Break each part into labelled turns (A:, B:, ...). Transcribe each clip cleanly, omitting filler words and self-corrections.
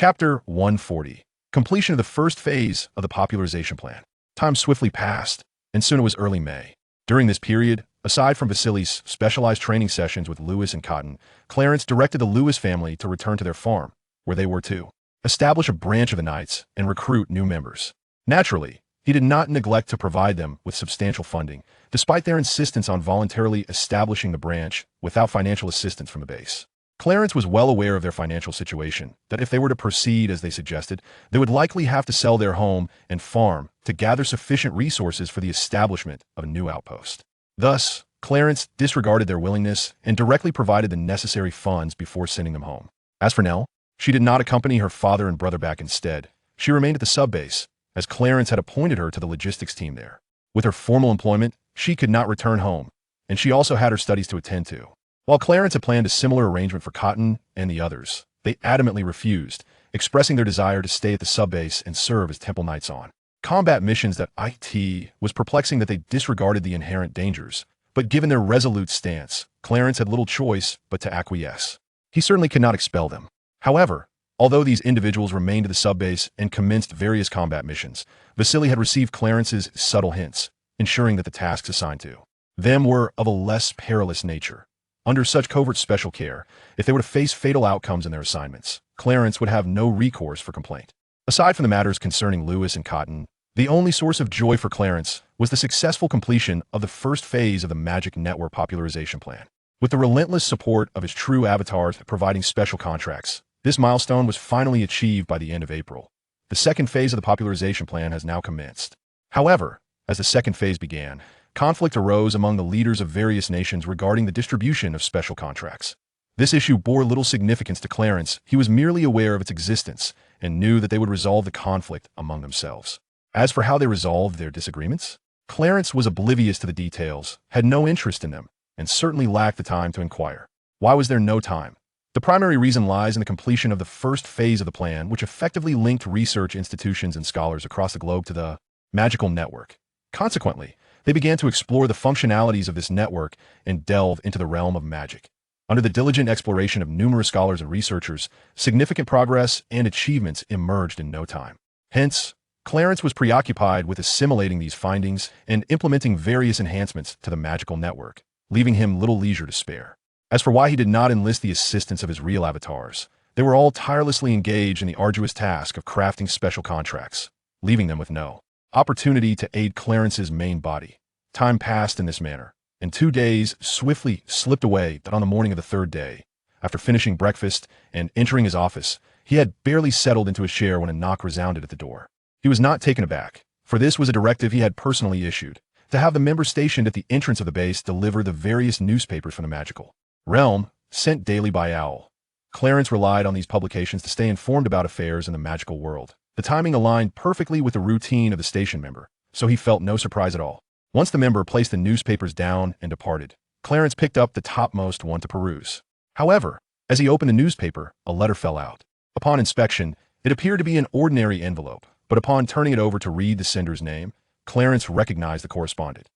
A: Chapter 140. Completion of the first phase of the popularization plan. Time swiftly passed, and soon it was early May. During this period, aside from Vasily's specialized training sessions with Lewis and Cotton, Clarence directed the Lewis family to return to their farm, where they were to establish a branch of the Knights and recruit new members. Naturally, he did not neglect to provide them with substantial funding, despite their insistence on voluntarily establishing the branch without financial assistance from the base. Clarence was well aware of their financial situation, that if they were to proceed as they suggested, they would likely have to sell their home and farm to gather sufficient resources for the establishment of a new outpost. Thus, Clarence disregarded their willingness and directly provided the necessary funds before sending them home. As for Nell, she did not accompany her father and brother back instead. She remained at the sub-base, as Clarence had appointed her to the logistics team there. With her formal employment, she could not return home, and she also had her studies to attend to. While Clarence had planned a similar arrangement for Cotton and the others, they adamantly refused, expressing their desire to stay at the sub-base and serve as Temple Knights on combat missions. That it was perplexing that they disregarded the inherent dangers, but given their resolute stance, Clarence had little choice but to acquiesce. He certainly could not expel them. However, although these individuals remained at the sub-base and commenced various combat missions, Vasily had received Clarence's subtle hints, ensuring that the tasks assigned to them were of a less perilous nature. Under such covert special care, if they were to face fatal outcomes in their assignments, Clarence would have no recourse for complaint. Aside from the matters concerning Lewis and Cotton, the only source of joy for Clarence was the successful completion of the first phase of the Magic Network popularization plan. With the relentless support of his true avatars providing special contracts, this milestone was finally achieved by the end of April. The second phase of the popularization plan has now commenced. However, as the second phase began, conflict arose among the leaders of various nations regarding the distribution of special contracts. This issue bore little significance to Clarence. He was merely aware of its existence and knew that they would resolve the conflict among themselves. As for how they resolved their disagreements, Clarence was oblivious to the details, had no interest in them, and certainly lacked the time to inquire. Why was there no time? The primary reason lies in the completion of the first phase of the plan, which effectively linked research institutions and scholars across the globe to the magical network. Consequently, they began to explore the functionalities of this network and delve into the realm of magic. Under the diligent exploration of numerous scholars and researchers, significant progress and achievements emerged in no time. Hence, Clarence was preoccupied with assimilating these findings and implementing various enhancements to the magical network, leaving him little leisure to spare. As for why he did not enlist the assistance of his real avatars, they were all tirelessly engaged in the arduous task of crafting special contracts, leaving them with no opportunity to aid Clarence's main body. Time passed in this manner, and 2 days swiftly slipped away. That on the morning of the third day, after finishing breakfast and entering his office, he had barely settled into his chair when a knock resounded at the door. He was not taken aback, for this was a directive he had personally issued, to have the members stationed at the entrance of the base deliver the various newspapers from the magical realm, sent daily by Owl. Clarence relied on these publications to stay informed about affairs in the magical world. The timing aligned perfectly with the routine of the station member, so he felt no surprise at all. Once the member placed the newspapers down and departed, Clarence picked up the topmost one to peruse. However, as he opened the newspaper, a letter fell out. Upon inspection, it appeared to be an ordinary envelope, but upon turning it over to read the sender's name, Clarence recognized the correspondent.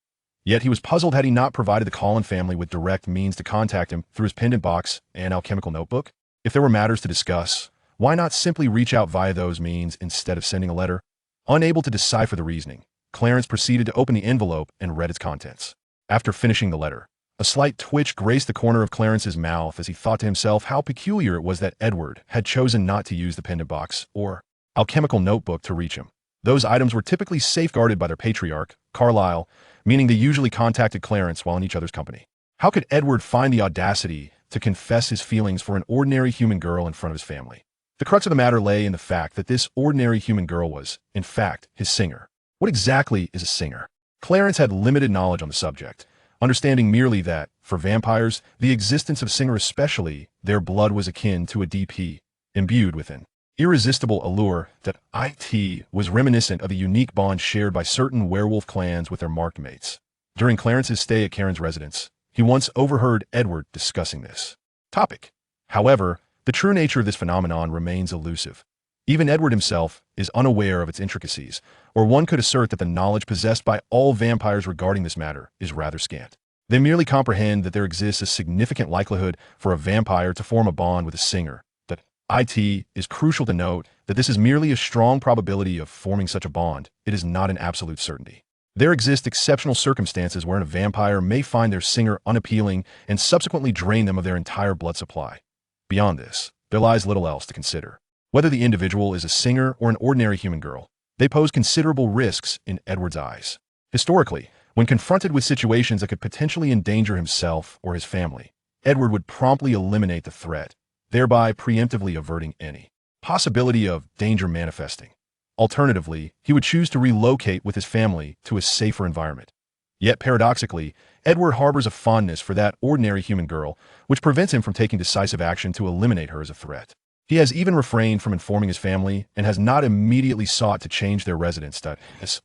A: Yet he was puzzled had he not provided the Collin family with direct means to contact him through his pendant box and alchemical notebook. If there were matters to discuss, why not simply reach out via those means instead of sending a letter? Unable to decipher the reasoning, Clarence proceeded to open the envelope and read its contents. After finishing the letter, a slight twitch graced the corner of Clarence's mouth as he thought to himself how peculiar it was that Edward had chosen not to use the pendant box or alchemical notebook to reach him. Those items were typically safeguarded by their patriarch, Carlyle, meaning they usually contacted Clarence while in each other's company. How could Edward find the audacity to confess his feelings for an ordinary human girl in front of his family? The crux of the matter lay in the fact that this ordinary human girl was, in fact, his singer. What exactly is a singer? Clarence had limited knowledge on the subject, understanding merely that, for vampires, the existence of singer, especially their blood, was akin to a DP, imbued with an irresistible allure. That it was reminiscent of a unique bond shared by certain werewolf clans with their marked mates. During Clarence's stay at Karen's residence, he once overheard Edward discussing this topic. However, the true nature of this phenomenon remains elusive. Even Edward himself is unaware of its intricacies, or one could assert that the knowledge possessed by all vampires regarding this matter is rather scant. They merely comprehend that there exists a significant likelihood for a vampire to form a bond with a singer, that It is crucial to note that this is merely a strong probability of forming such a bond. It is not an absolute certainty. There exist exceptional circumstances wherein a vampire may find their singer unappealing and subsequently drain them of their entire blood supply. Beyond this, there lies little else to consider. Whether the individual is a singer or an ordinary human girl, they pose considerable risks in Edward's eyes. Historically, when confronted with situations that could potentially endanger himself or his family, Edward would promptly eliminate the threat, thereby preemptively averting any possibility of danger manifesting. Alternatively, he would choose to relocate with his family to a safer environment. Yet paradoxically, Edward harbors a fondness for that ordinary human girl, which prevents him from taking decisive action to eliminate her as a threat. He has even refrained from informing his family and has not immediately sought to change their residence status.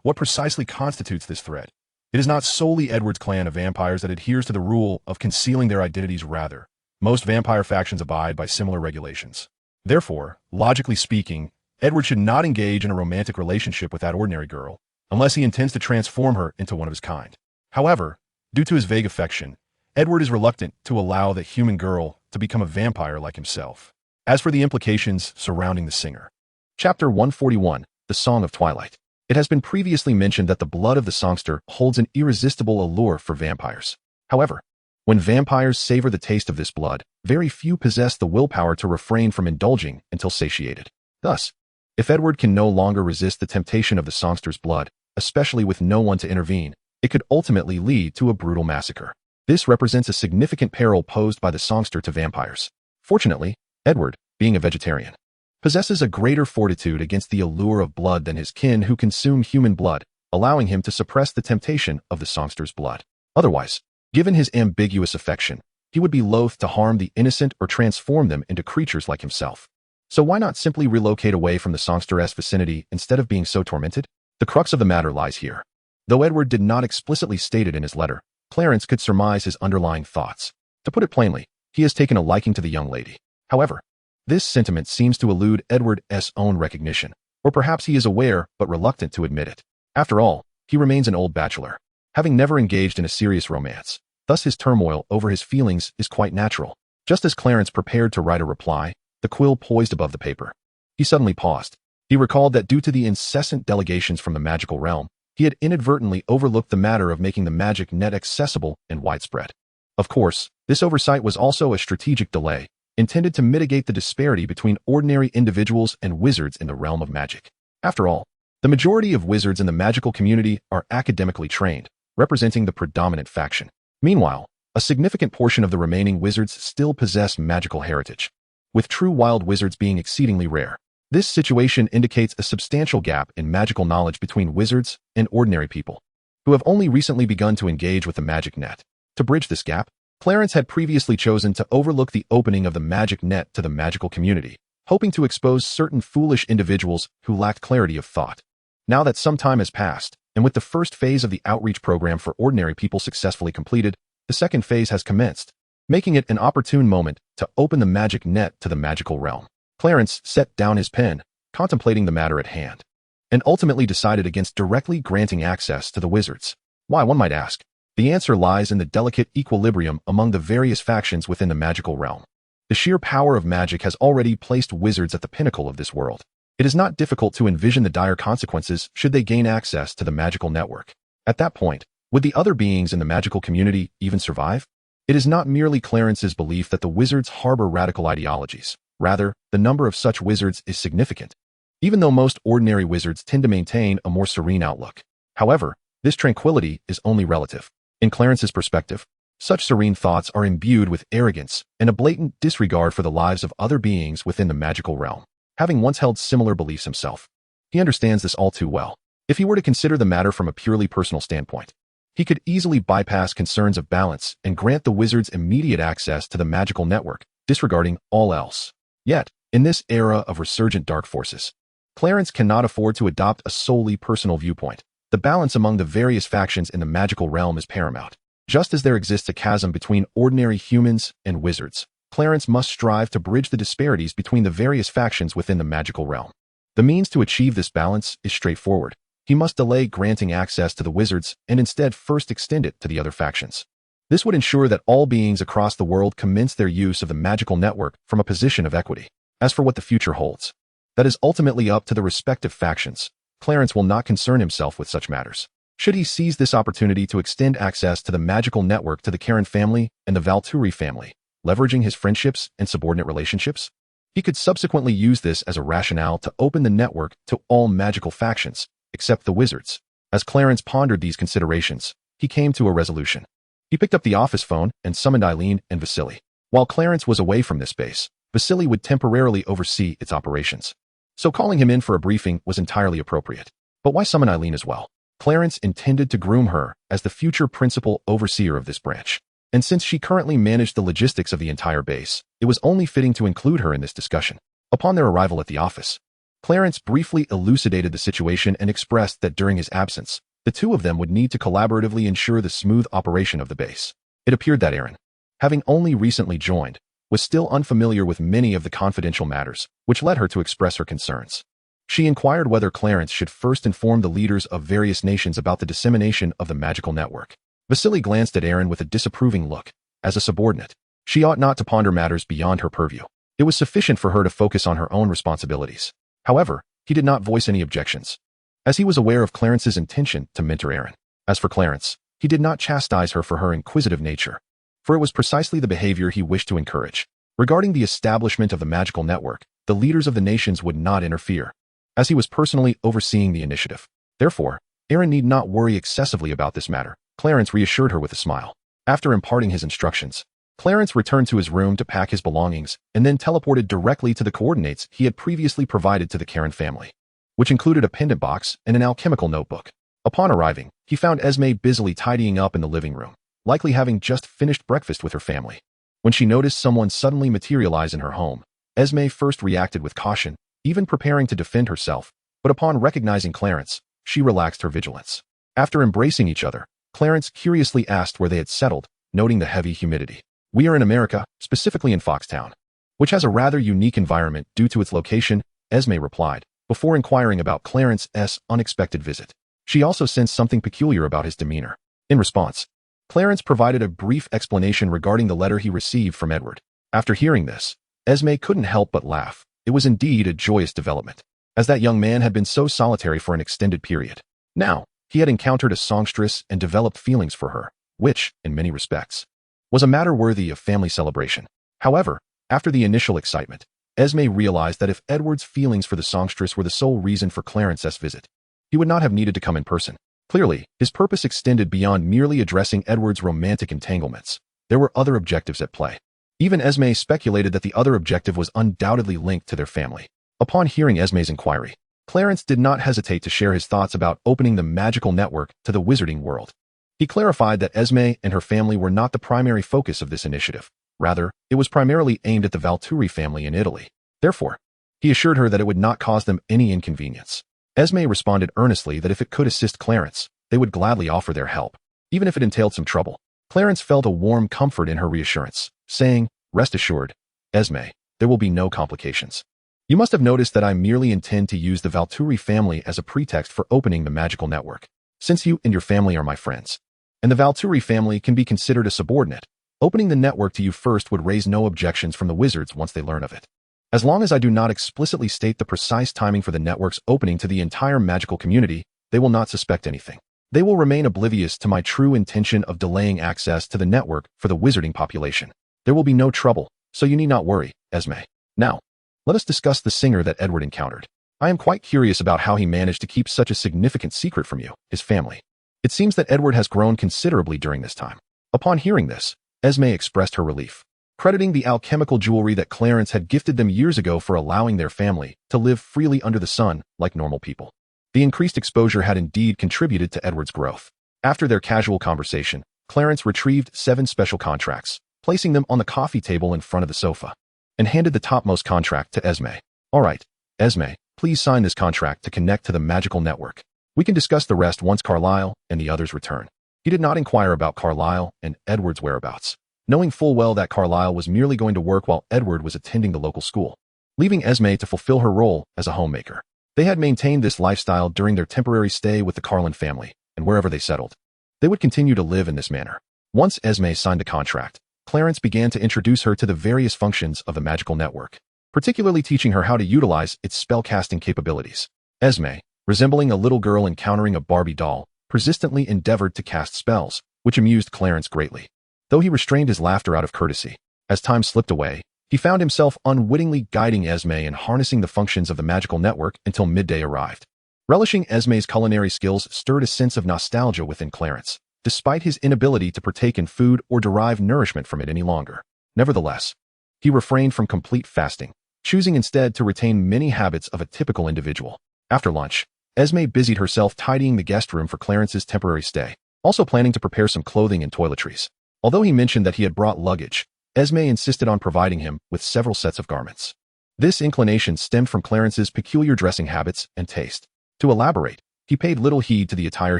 A: What precisely constitutes this threat? It is not solely Edward's clan of vampires that adheres to the rule of concealing their identities. Rather, most vampire factions abide by similar regulations. Therefore, logically speaking, Edward should not engage in a romantic relationship with that ordinary girl, unless he intends to transform her into one of his kind. However, due to his vague affection, Edward is reluctant to allow the human girl to become a vampire like himself. As for the implications surrounding the singer. Chapter 141, The Song of Twilight. It has been previously mentioned that the blood of the songster holds an irresistible allure for vampires. However, when vampires savor the taste of this blood, very few possess the willpower to refrain from indulging until satiated. Thus, if Edward can no longer resist the temptation of the songster's blood, especially with no one to intervene, it could ultimately lead to a brutal massacre. This represents a significant peril posed by the songster to vampires. Fortunately, Edward, being a vegetarian, possesses a greater fortitude against the allure of blood than his kin who consume human blood, allowing him to suppress the temptation of the songster's blood. Otherwise, given his ambiguous affection, he would be loath to harm the innocent or transform them into creatures like himself. So why not simply relocate away from the songster's vicinity instead of being so tormented? The crux of the matter lies here. Though Edward did not explicitly state it in his letter, Clarence could surmise his underlying thoughts. To put it plainly, he has taken a liking to the young lady. However, this sentiment seems to elude Edward's own recognition, or perhaps he is aware but reluctant to admit it. After all, he remains an old bachelor, having never engaged in a serious romance. Thus his turmoil over his feelings is quite natural. Just as Clarence prepared to write a reply, the quill poised above the paper. He suddenly paused. He recalled that due to the incessant delegations from the magical realm, he had inadvertently overlooked the matter of making the magic net accessible and widespread. Of course, this oversight was also a strategic delay, intended to mitigate the disparity between ordinary individuals and wizards in the realm of magic. After all, the majority of wizards in the magical community are academically trained, representing the predominant faction. Meanwhile, a significant portion of the remaining wizards still possess magical heritage, with true wild wizards being exceedingly rare. This situation indicates a substantial gap in magical knowledge between wizards and ordinary people, who have only recently begun to engage with the magic net. To bridge this gap, Clarence had previously chosen to overlook the opening of the magic net to the magical community, hoping to expose certain foolish individuals who lacked clarity of thought. Now that some time has passed, and with the first phase of the outreach program for ordinary people successfully completed, the second phase has commenced, making it an opportune moment to open the magic net to the magical realm. Clarence set down his pen, contemplating the matter at hand, and ultimately decided against directly granting access to the wizards. Why, one might ask? The answer lies in the delicate equilibrium among the various factions within the magical realm. The sheer power of magic has already placed wizards at the pinnacle of this world. It is not difficult to envision the dire consequences should they gain access to the magical network. At that point, would the other beings in the magical community even survive? It is not merely Clarence's belief that the wizards harbor radical ideologies. Rather, the number of such wizards is significant, even though most ordinary wizards tend to maintain a more serene outlook. However, this tranquility is only relative. In Clarence's perspective, such serene thoughts are imbued with arrogance and a blatant disregard for the lives of other beings within the magical realm. Having once held similar beliefs himself, he understands this all too well. If he were to consider the matter from a purely personal standpoint, he could easily bypass concerns of balance and grant the wizards immediate access to the magical network, disregarding all else. Yet, in this era of resurgent dark forces, Clarence cannot afford to adopt a solely personal viewpoint. The balance among the various factions in the magical realm is paramount. Just as there exists a chasm between ordinary humans and wizards, Clarence must strive to bridge the disparities between the various factions within the magical realm. The means to achieve this balance is straightforward. He must delay granting access to the wizards and instead first extend it to the other factions. This would ensure that all beings across the world commence their use of the magical network from a position of equity. As for what the future holds, that is ultimately up to the respective factions. Clarence will not concern himself with such matters. Should he seize this opportunity to extend access to the magical network to the Karen family and the Valturi family, leveraging his friendships and subordinate relationships, he could subsequently use this as a rationale to open the network to all magical factions, except the wizards. As Clarence pondered these considerations, he came to a resolution. He picked up the office phone and summoned Eileen and Vasily. While Clarence was away from this base, Vasily would temporarily oversee its operations. So calling him in for a briefing was entirely appropriate. But why summon Eileen as well? Clarence intended to groom her as the future principal overseer of this branch. And since she currently managed the logistics of the entire base, it was only fitting to include her in this discussion. Upon their arrival at the office, Clarence briefly elucidated the situation and expressed that during his absence, the two of them would need to collaboratively ensure the smooth operation of the base. It appeared that Erin, having only recently joined, was still unfamiliar with many of the confidential matters, which led her to express her concerns. She inquired whether Clarence should first inform the leaders of various nations about the dissemination of the magical network. Vasily glanced at Erin with a disapproving look. As a subordinate, she ought not to ponder matters beyond her purview. It was sufficient for her to focus on her own responsibilities. However, he did not voice any objections, as he was aware of Clarence's intention to mentor Erin. As for Clarence, he did not chastise her for her inquisitive nature, for it was precisely the behavior he wished to encourage. Regarding the establishment of the magical network, the leaders of the nations would not interfere, as he was personally overseeing the initiative. Therefore, Erin need not worry excessively about this matter. Clarence reassured her with a smile. After imparting his instructions, Clarence returned to his room to pack his belongings and then teleported directly to the coordinates he had previously provided to the Karen family, which included a pendant box and an alchemical notebook. Upon arriving, he found Esme busily tidying up in the living room, likely having just finished breakfast with her family. When she noticed someone suddenly materialize in her home, Esme first reacted with caution, even preparing to defend herself, but upon recognizing Clarence, she relaxed her vigilance. After embracing each other, Clarence curiously asked where they had settled, noting the heavy humidity. "We are in America, specifically in Foxtown, which has a rather unique environment due to its location," Esme replied, before inquiring about Clarence's unexpected visit. She also sensed something peculiar about his demeanor. In response, Clarence provided a brief explanation regarding the letter he received from Edward. After hearing this, Esme couldn't help but laugh. It was indeed a joyous development, as that young man had been so solitary for an extended period. Now, he had encountered a songstress and developed feelings for her, which, in many respects, was a matter worthy of family celebration. However, after the initial excitement, Esme realized that if Edward's feelings for the songstress were the sole reason for Clarence's visit, he would not have needed to come in person. Clearly, his purpose extended beyond merely addressing Edward's romantic entanglements. There were other objectives at play. Even Esme speculated that the other objective was undoubtedly linked to their family. Upon hearing Esme's inquiry, Clarence did not hesitate to share his thoughts about opening the magical network to the Wizarding World. He clarified that Esme and her family were not the primary focus of this initiative. Rather, it was primarily aimed at the Valturi family in Italy. Therefore, he assured her that it would not cause them any inconvenience. Esme responded earnestly that if it could assist Clarence, they would gladly offer their help, even if it entailed some trouble. Clarence felt a warm comfort in her reassurance, saying, "Rest assured, Esme, there will be no complications. You must have noticed that I merely intend to use the Valturi family as a pretext for opening the magical network. Since you and your family are my friends, and the Valturi family can be considered a subordinate, opening the network to you first would raise no objections from the wizards once they learn of it. As long as I do not explicitly state the precise timing for the network's opening to the entire magical community, they will not suspect anything. They will remain oblivious to my true intention of delaying access to the network for the wizarding population. There will be no trouble, so you need not worry, Esme. Now, let us discuss the singer that Edward encountered. I am quite curious about how he managed to keep such a significant secret from you, his family. It seems that Edward has grown considerably during this time." Upon hearing this, Esme expressed her relief, crediting the alchemical jewelry that Clarence had gifted them years ago for allowing their family to live freely under the sun like normal people. The increased exposure had indeed contributed to Edward's growth. After their casual conversation, Clarence retrieved 7 special contracts, placing them on the coffee table in front of the sofa, and handed the topmost contract to Esme. "All right, Esme, please sign this contract to connect to the magical network. We can discuss the rest once Carlisle and the others return." He did not inquire about Carlisle and Edward's whereabouts, knowing full well that Carlisle was merely going to work while Edward was attending the local school, leaving Esme to fulfill her role as a homemaker. They had maintained this lifestyle during their temporary stay with the Carlin family, and wherever they settled, they would continue to live in this manner. Once Esme signed the contract, Clarence began to introduce her to the various functions of the magical network, particularly teaching her how to utilize its spellcasting capabilities. Esme, resembling a little girl encountering a Barbie doll, persistently endeavored to cast spells, which amused Clarence greatly, though he restrained his laughter out of courtesy. As time slipped away, he found himself unwittingly guiding Esme and harnessing the functions of the magical network until midday arrived. Relishing Esme's culinary skills stirred a sense of nostalgia within Clarence, despite his inability to partake in food or derive nourishment from it any longer. Nevertheless, he refrained from complete fasting, choosing instead to retain many habits of a typical individual. After lunch, Esme busied herself tidying the guest room for Clarence's temporary stay, also planning to prepare some clothing and toiletries. Although he mentioned that he had brought luggage, Esme insisted on providing him with several sets of garments. This inclination stemmed from Clarence's peculiar dressing habits and taste. To elaborate, he paid little heed to the attire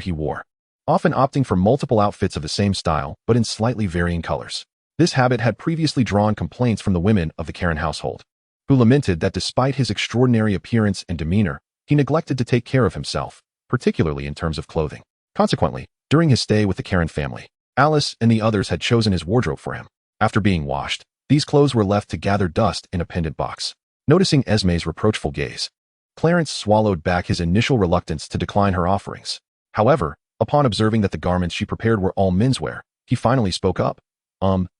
A: he wore, often opting for multiple outfits of the same style but in slightly varying colors. This habit had previously drawn complaints from the women of the Karen household, who lamented that despite his extraordinary appearance and demeanor, he neglected to take care of himself, particularly in terms of clothing. Consequently, during his stay with the Karen family, Alice and the others had chosen his wardrobe for him. After being washed, these clothes were left to gather dust in a pendant box. Noticing Esme's reproachful gaze, Clarence swallowed back his initial reluctance to decline her offerings. However, upon observing that the garments she prepared were all menswear, he finally spoke up.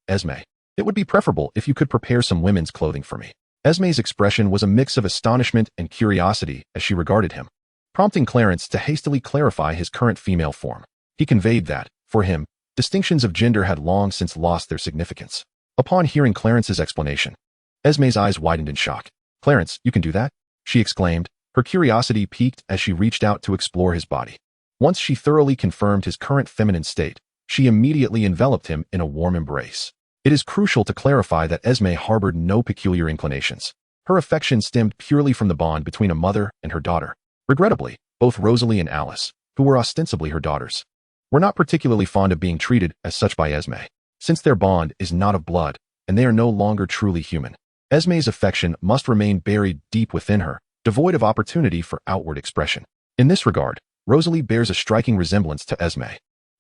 A: Esme, it would be preferable if you could prepare some women's clothing for me." Esme's expression was a mix of astonishment and curiosity as she regarded him, prompting Clarence to hastily clarify his current female form. He conveyed that, for him, distinctions of gender had long since lost their significance. Upon hearing Clarence's explanation, Esme's eyes widened in shock. "Clarence, you can do that?" she exclaimed, her curiosity piqued as she reached out to explore his body. Once she thoroughly confirmed his current feminine state, she immediately enveloped him in a warm embrace. It is crucial to clarify that Esme harbored no peculiar inclinations. Her affection stemmed purely from the bond between a mother and her daughter. Regrettably, both Rosalie and Alice, who were ostensibly her daughters, were not particularly fond of being treated as such by Esme, since their bond is not of blood and they are no longer truly human. Esme's affection must remain buried deep within her, devoid of opportunity for outward expression. In this regard, Rosalie bears a striking resemblance to Esme.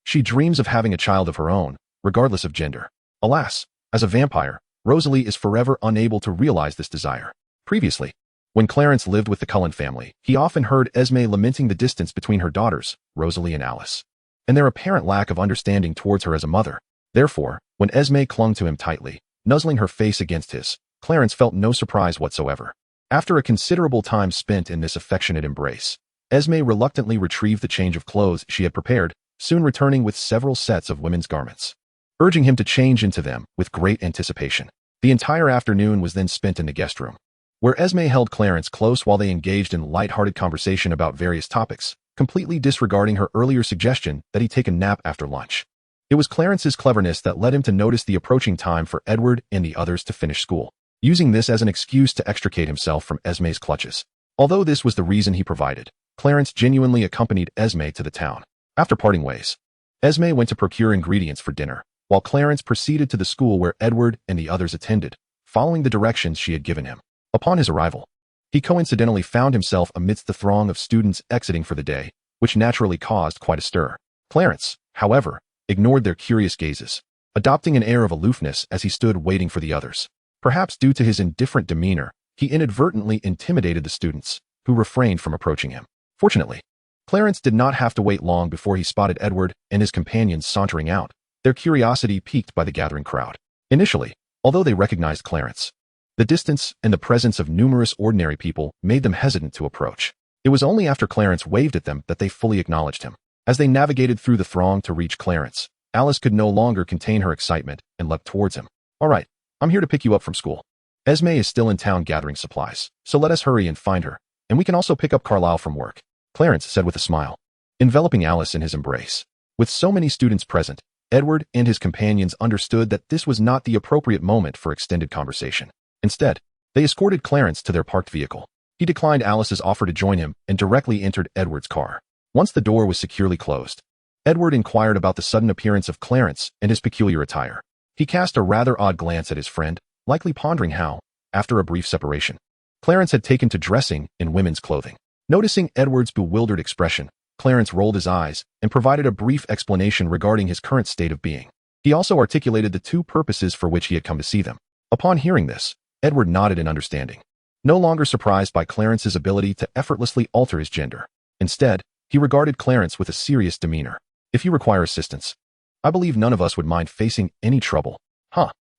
A: She dreams of having a child of her own, regardless of gender. Alas, as a vampire, Rosalie is forever unable to realize this desire. Previously, when Clarence lived with the Cullen family, he often heard Esme lamenting the distance between her daughters, Rosalie and Alice, and their apparent lack of understanding towards her as a mother. Therefore, when Esme clung to him tightly, nuzzling her face against his, Clarence felt no surprise whatsoever. After a considerable time spent in this affectionate embrace, Esme reluctantly retrieved the change of clothes she had prepared, soon returning with several sets of women's garments, urging him to change into them with great anticipation. The entire afternoon was then spent in the guest room, where Esme held Clarence close while they engaged in light-hearted conversation about various topics, completely disregarding her earlier suggestion that he take a nap after lunch. It was Clarence's cleverness that led him to notice the approaching time for Edward and the others to finish school, using this as an excuse to extricate himself from Esme's clutches. Although this was the reason he provided, Clarence genuinely accompanied Esme to the town. After parting ways, Esme went to procure ingredients for dinner, while Clarence proceeded to the school where Edward and the others attended, following the directions she had given him. Upon his arrival, he coincidentally found himself amidst the throng of students exiting for the day, which naturally caused quite a stir. Clarence, however, ignored their curious gazes, adopting an air of aloofness as he stood waiting for the others. Perhaps due to his indifferent demeanor, he inadvertently intimidated the students, who refrained from approaching him. Fortunately, Clarence did not have to wait long before he spotted Edward and his companions sauntering out, their curiosity piqued by the gathering crowd. Initially, although they recognized Clarence, the distance and the presence of numerous ordinary people made them hesitant to approach. It was only after Clarence waved at them that they fully acknowledged him. As they navigated through the throng to reach Clarence, Alice could no longer contain her excitement and leapt towards him. "All right, I'm here to pick you up from school. Esme is still in town gathering supplies, so let us hurry and find her, and we can also pick up Carlisle from work," Clarence said with a smile, enveloping Alice in his embrace. With so many students present, Edward and his companions understood that this was not the appropriate moment for extended conversation. Instead, they escorted Clarence to their parked vehicle. He declined Alice's offer to join him and directly entered Edward's car. Once the door was securely closed, Edward inquired about the sudden appearance of Clarence and his peculiar attire. He cast a rather odd glance at his friend, likely pondering how, after a brief separation, Clarence had taken to dressing in women's clothing. Noticing Edward's bewildered expression, Clarence rolled his eyes and provided a brief explanation regarding his current state of being. He also articulated the two purposes for which he had come to see them. Upon hearing this, Edward nodded in understanding, no longer surprised by Clarence's ability to effortlessly alter his gender. Instead, he regarded Clarence with a serious demeanor. If you require assistance, I believe none of us would mind facing any trouble.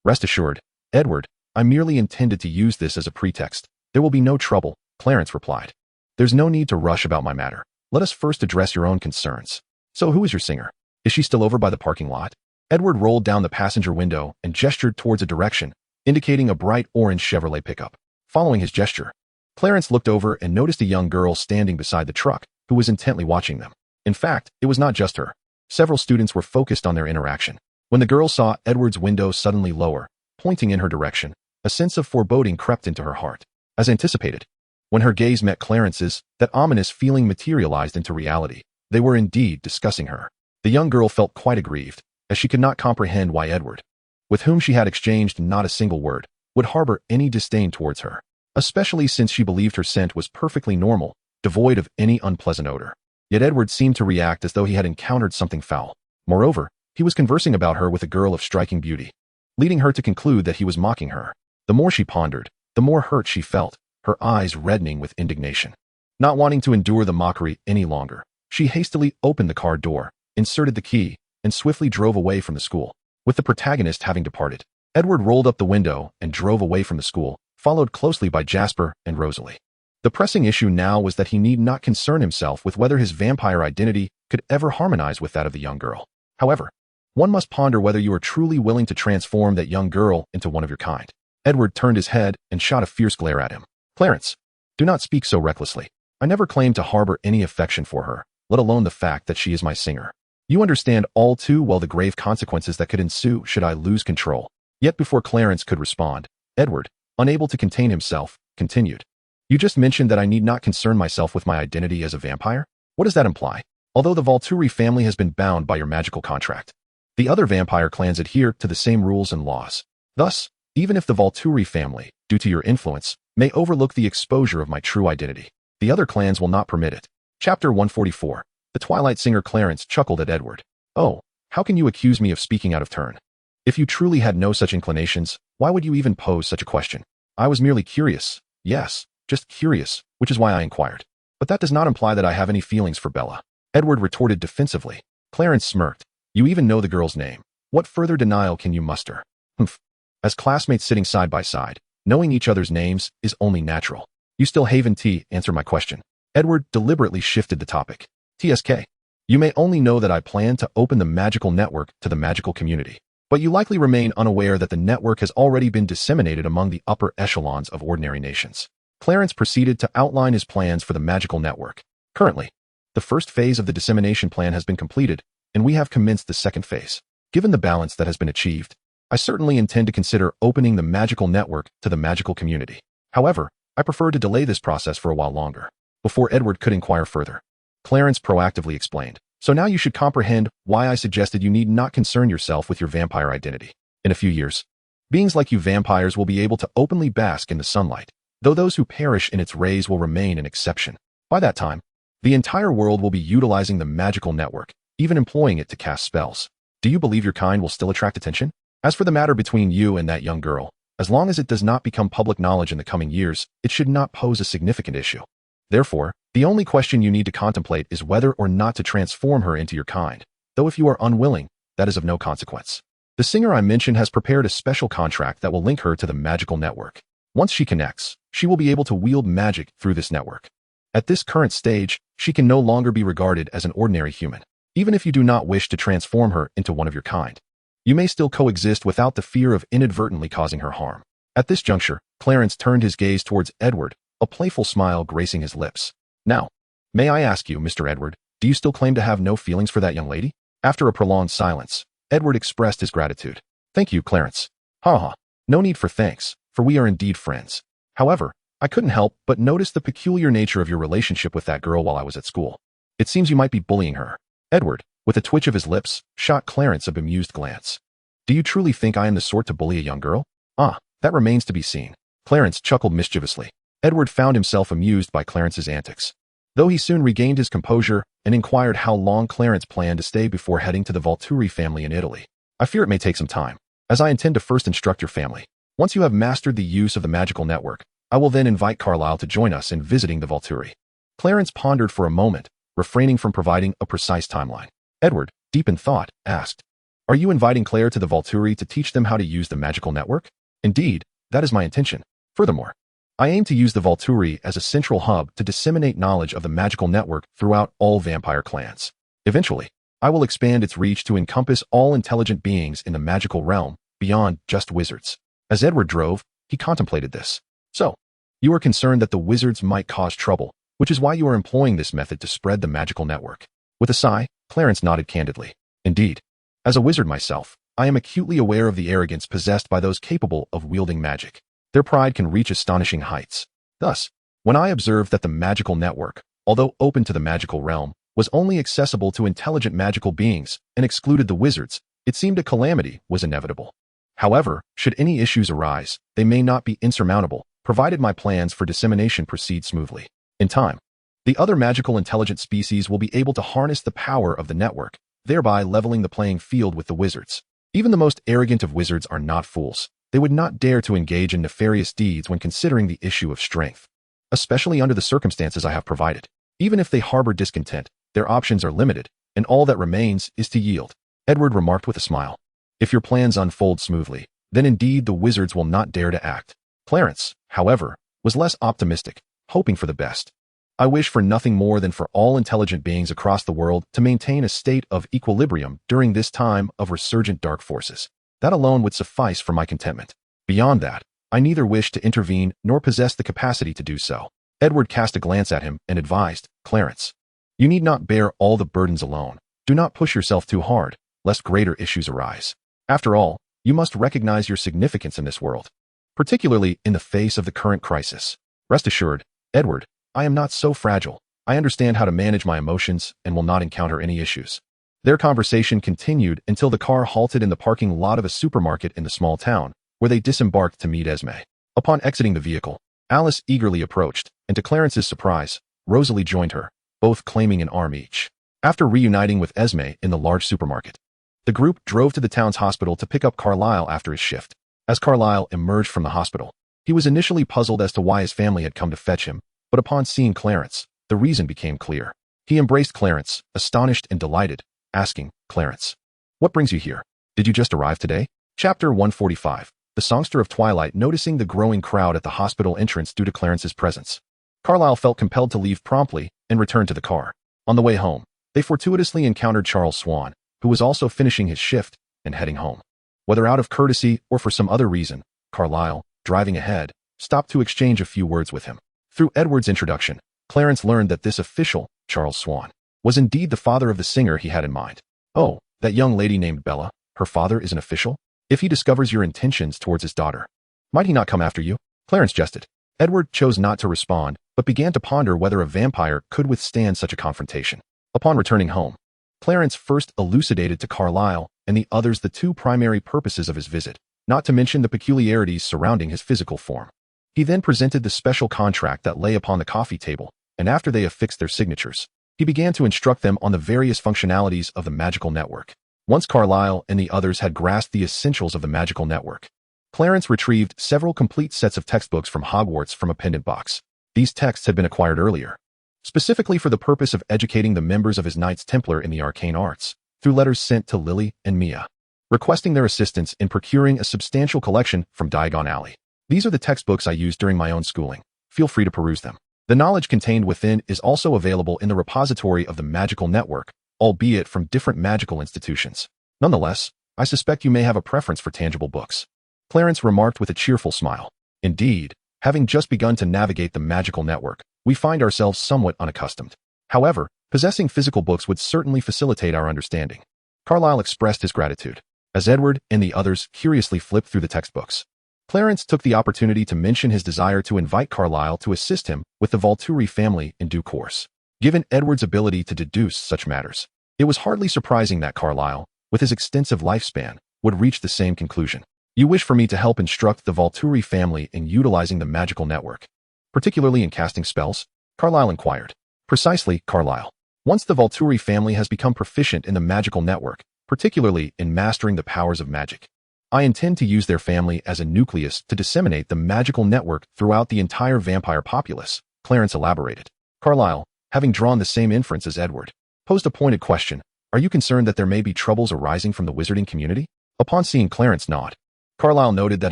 A: Rest assured, Edward, I merely intended to use this as a pretext. There will be no trouble, Clarence replied. There's no need to rush about my matter. Let us first address your own concerns. So who is your singer? Is she still over by the parking lot? Edward rolled down the passenger window and gestured towards a direction, indicating a bright orange Chevrolet pickup. Following his gesture, Clarence looked over and noticed a young girl standing beside the truck, who was intently watching them. In fact, it was not just her. Several students were focused on their interaction. When the girl saw Edward's window suddenly lower, pointing in her direction, a sense of foreboding crept into her heart. As anticipated, when her gaze met Clarence's, that ominous feeling materialized into reality. They were indeed discussing her. The young girl felt quite aggrieved, as she could not comprehend why Edward, with whom she had exchanged not a single word, would harbor any disdain towards her, especially since she believed her scent was perfectly normal, devoid of any unpleasant odor. Yet Edward seemed to react as though he had encountered something foul. Moreover, he was conversing about her with a girl of striking beauty, leading her to conclude that he was mocking her. The more she pondered, the more hurt she felt, her eyes reddening with indignation. Not wanting to endure the mockery any longer, she hastily opened the car door, inserted the key, and swiftly drove away from the school. With the protagonist having departed, Edward rolled up the window and drove away from the school, followed closely by Jasper and Rosalie. The pressing issue now was that he need not concern himself with whether his vampire identity could ever harmonize with that of the young girl. However, one must ponder whether you are truly willing to transform that young girl into one of your kind. Edward turned his head and shot a fierce glare at him. Clarence, do not speak so recklessly. I never claimed to harbor any affection for her, let alone the fact that she is my singer. You understand all too well the grave consequences that could ensue should I lose control. Yet before Clarence could respond, Edward, unable to contain himself, continued. You just mentioned that I need not concern myself with my identity as a vampire? What does that imply? Although the Volturi family has been bound by your magical contract, the other vampire clans adhere to the same rules and laws. Thus, even if the Volturi family, due to your influence, may overlook the exposure of my true identity, the other clans will not permit it. Chapter 144. The Twilight Singer. Clarence chuckled at Edward. Oh, how can you accuse me of speaking out of turn? If you truly had no such inclinations, why would you even pose such a question? I was merely curious. Yes, just curious, which is why I inquired. But that does not imply that I have any feelings for Bella. Edward retorted defensively. Clarence smirked. You even know the girl's name. What further denial can you muster? Humph. As classmates sitting side by side, knowing each other's names is only natural. You still Haven T, answer my question. Edward deliberately shifted the topic. TSK. You may only know that I plan to open the magical network to the magical community, but you likely remain unaware that the network has already been disseminated among the upper echelons of ordinary nations. Clarence proceeded to outline his plans for the magical network. Currently, the first phase of the dissemination plan has been completed, and we have commenced the second phase. Given the balance that has been achieved, I certainly intend to consider opening the magical network to the magical community. However, I prefer to delay this process for a while longer. Before Edward could inquire further, Clarence proactively explained. So now you should comprehend why I suggested you need not concern yourself with your vampire identity. In a few years, beings like you vampires will be able to openly bask in the sunlight, though those who perish in its rays will remain an exception. By that time, the entire world will be utilizing the magical network, even employing it to cast spells. Do you believe your kind will still attract attention? As for the matter between you and that young girl, as long as it does not become public knowledge in the coming years, it should not pose a significant issue. Therefore, the only question you need to contemplate is whether or not to transform her into your kind, though if you are unwilling, that is of no consequence. The singer I mentioned has prepared a special contract that will link her to the magical network. Once she connects, she will be able to wield magic through this network. At this current stage, she can no longer be regarded as an ordinary human. Even if you do not wish to transform her into one of your kind, you may still coexist without the fear of inadvertently causing her harm. At this juncture, Clarence turned his gaze towards Edward, a playful smile gracing his lips. Now, may I ask you, Mr. Edward, do you still claim to have no feelings for that young lady? After a prolonged silence, Edward expressed his gratitude. Thank you, Clarence. No need for thanks, for we are indeed friends. However, I couldn't help but notice the peculiar nature of your relationship with that girl while I was at school. It seems you might be bullying her. Edward, with a twitch of his lips, shot Clarence a bemused glance. Do you truly think I am the sort to bully a young girl? That remains to be seen. Clarence chuckled mischievously. Edward found himself amused by Clarence's antics, though he soon regained his composure and inquired how long Clarence planned to stay before heading to the Volturi family in Italy. I fear it may take some time, as I intend to first instruct your family. Once you have mastered the use of the magical network, I will then invite Carlisle to join us in visiting the Volturi. Clarence pondered for a moment, refraining from providing a precise timeline. Edward, deep in thought, asked, "Are you inviting Claire to the Volturi to teach them how to use the magical network?" "Indeed, that is my intention. Furthermore, I aim to use the Volturi as a central hub to disseminate knowledge of the magical network throughout all vampire clans. Eventually, I will expand its reach to encompass all intelligent beings in the magical realm, beyond just wizards." As Edward drove, he contemplated this. "So, you are concerned that the wizards might cause trouble, which is why you are employing this method to spread the magical network." With a sigh, Clarence nodded candidly. "Indeed. As a wizard myself, I am acutely aware of the arrogance possessed by those capable of wielding magic. Their pride can reach astonishing heights. Thus, when I observed that the magical network, although open to the magical realm, was only accessible to intelligent magical beings and excluded the wizards, it seemed a calamity was inevitable. However, should any issues arise, they may not be insurmountable, provided my plans for dissemination proceed smoothly. In time, the other magical intelligent species will be able to harness the power of the network, thereby leveling the playing field with the wizards. Even the most arrogant of wizards are not fools. They would not dare to engage in nefarious deeds when considering the issue of strength, especially under the circumstances I have provided. Even if they harbor discontent, their options are limited, and all that remains is to yield," Edward remarked with a smile. "If your plans unfold smoothly, then indeed the wizards will not dare to act." Clarence, however, was less optimistic, hoping for the best. "I wish for nothing more than for all intelligent beings across the world to maintain a state of equilibrium during this time of resurgent dark forces. That alone would suffice for my contentment. Beyond that, I neither wish to intervene nor possess the capacity to do so." Edward cast a glance at him and advised, "Clarence, you need not bear all the burdens alone. Do not push yourself too hard, lest greater issues arise. After all, you must recognize your significance in this world, particularly in the face of the current crisis. Rest assured, Edward, I am not so fragile. I understand how to manage my emotions and will not encounter any issues." Their conversation continued until the car halted in the parking lot of a supermarket in the small town, where they disembarked to meet Esme. Upon exiting the vehicle, Alice eagerly approached, and to Clarence's surprise, Rosalie joined her, both claiming an arm each. After reuniting with Esme in the large supermarket, the group drove to the town's hospital to pick up Carlisle after his shift. As Carlisle emerged from the hospital, he was initially puzzled as to why his family had come to fetch him, but upon seeing Clarence, the reason became clear. He embraced Clarence, astonished and delighted, asking, "Clarence, what brings you here? Did you just arrive today?" Chapter 145. The Songster of Twilight. Noticing the growing crowd at the hospital entrance due to Clarence's presence, Carlisle felt compelled to leave promptly and return to the car. On the way home, they fortuitously encountered Charles Swan, who was also finishing his shift and heading home. Whether out of courtesy or for some other reason, Carlisle, driving ahead, stopped to exchange a few words with him. Through Edward's introduction, Clarence learned that this official, Charles Swan, was indeed the father of the singer he had in mind. "Oh, that young lady named Bella, her father is an official? If he discovers your intentions towards his daughter, might he not come after you?" Clarence jested. Edward chose not to respond, but began to ponder whether a vampire could withstand such a confrontation. Upon returning home, Clarence first elucidated to Carlisle and the others the two primary purposes of his visit, not to mention the peculiarities surrounding his physical form. He then presented the special contract that lay upon the coffee table, and after they affixed their signatures, he began to instruct them on the various functionalities of the magical network. Once Carlisle and the others had grasped the essentials of the magical network, Clarence retrieved several complete sets of textbooks from Hogwarts from a pendant box. These texts had been acquired earlier, specifically for the purpose of educating the members of his Knights Templar in the arcane arts, through letters sent to Lily and Mia, requesting their assistance in procuring a substantial collection from Diagon Alley. "These are the textbooks I used during my own schooling. Feel free to peruse them. The knowledge contained within is also available in the repository of the magical network, albeit from different magical institutions. Nonetheless, I suspect you may have a preference for tangible books," Clarence remarked with a cheerful smile. "Indeed, having just begun to navigate the magical network, we find ourselves somewhat unaccustomed. However, possessing physical books would certainly facilitate our understanding." Carlisle expressed his gratitude. As Edward and the others curiously flipped through the textbooks, Clarence took the opportunity to mention his desire to invite Carlisle to assist him with the Volturi family in due course. Given Edward's ability to deduce such matters, it was hardly surprising that Carlisle, with his extensive lifespan, would reach the same conclusion. "You wish for me to help instruct the Volturi family in utilizing the magical network, particularly in casting spells?" Carlisle inquired. "Precisely, Carlisle. Once the Volturi family has become proficient in the magical network, particularly in mastering the powers of magic. I intend to use their family as a nucleus to disseminate the magical network throughout the entire vampire populace, Clarence elaborated. Carlisle, having drawn the same inference as Edward, posed a pointed question. Are you concerned that there may be troubles arising from the wizarding community? Upon seeing Clarence nod, Carlisle noted that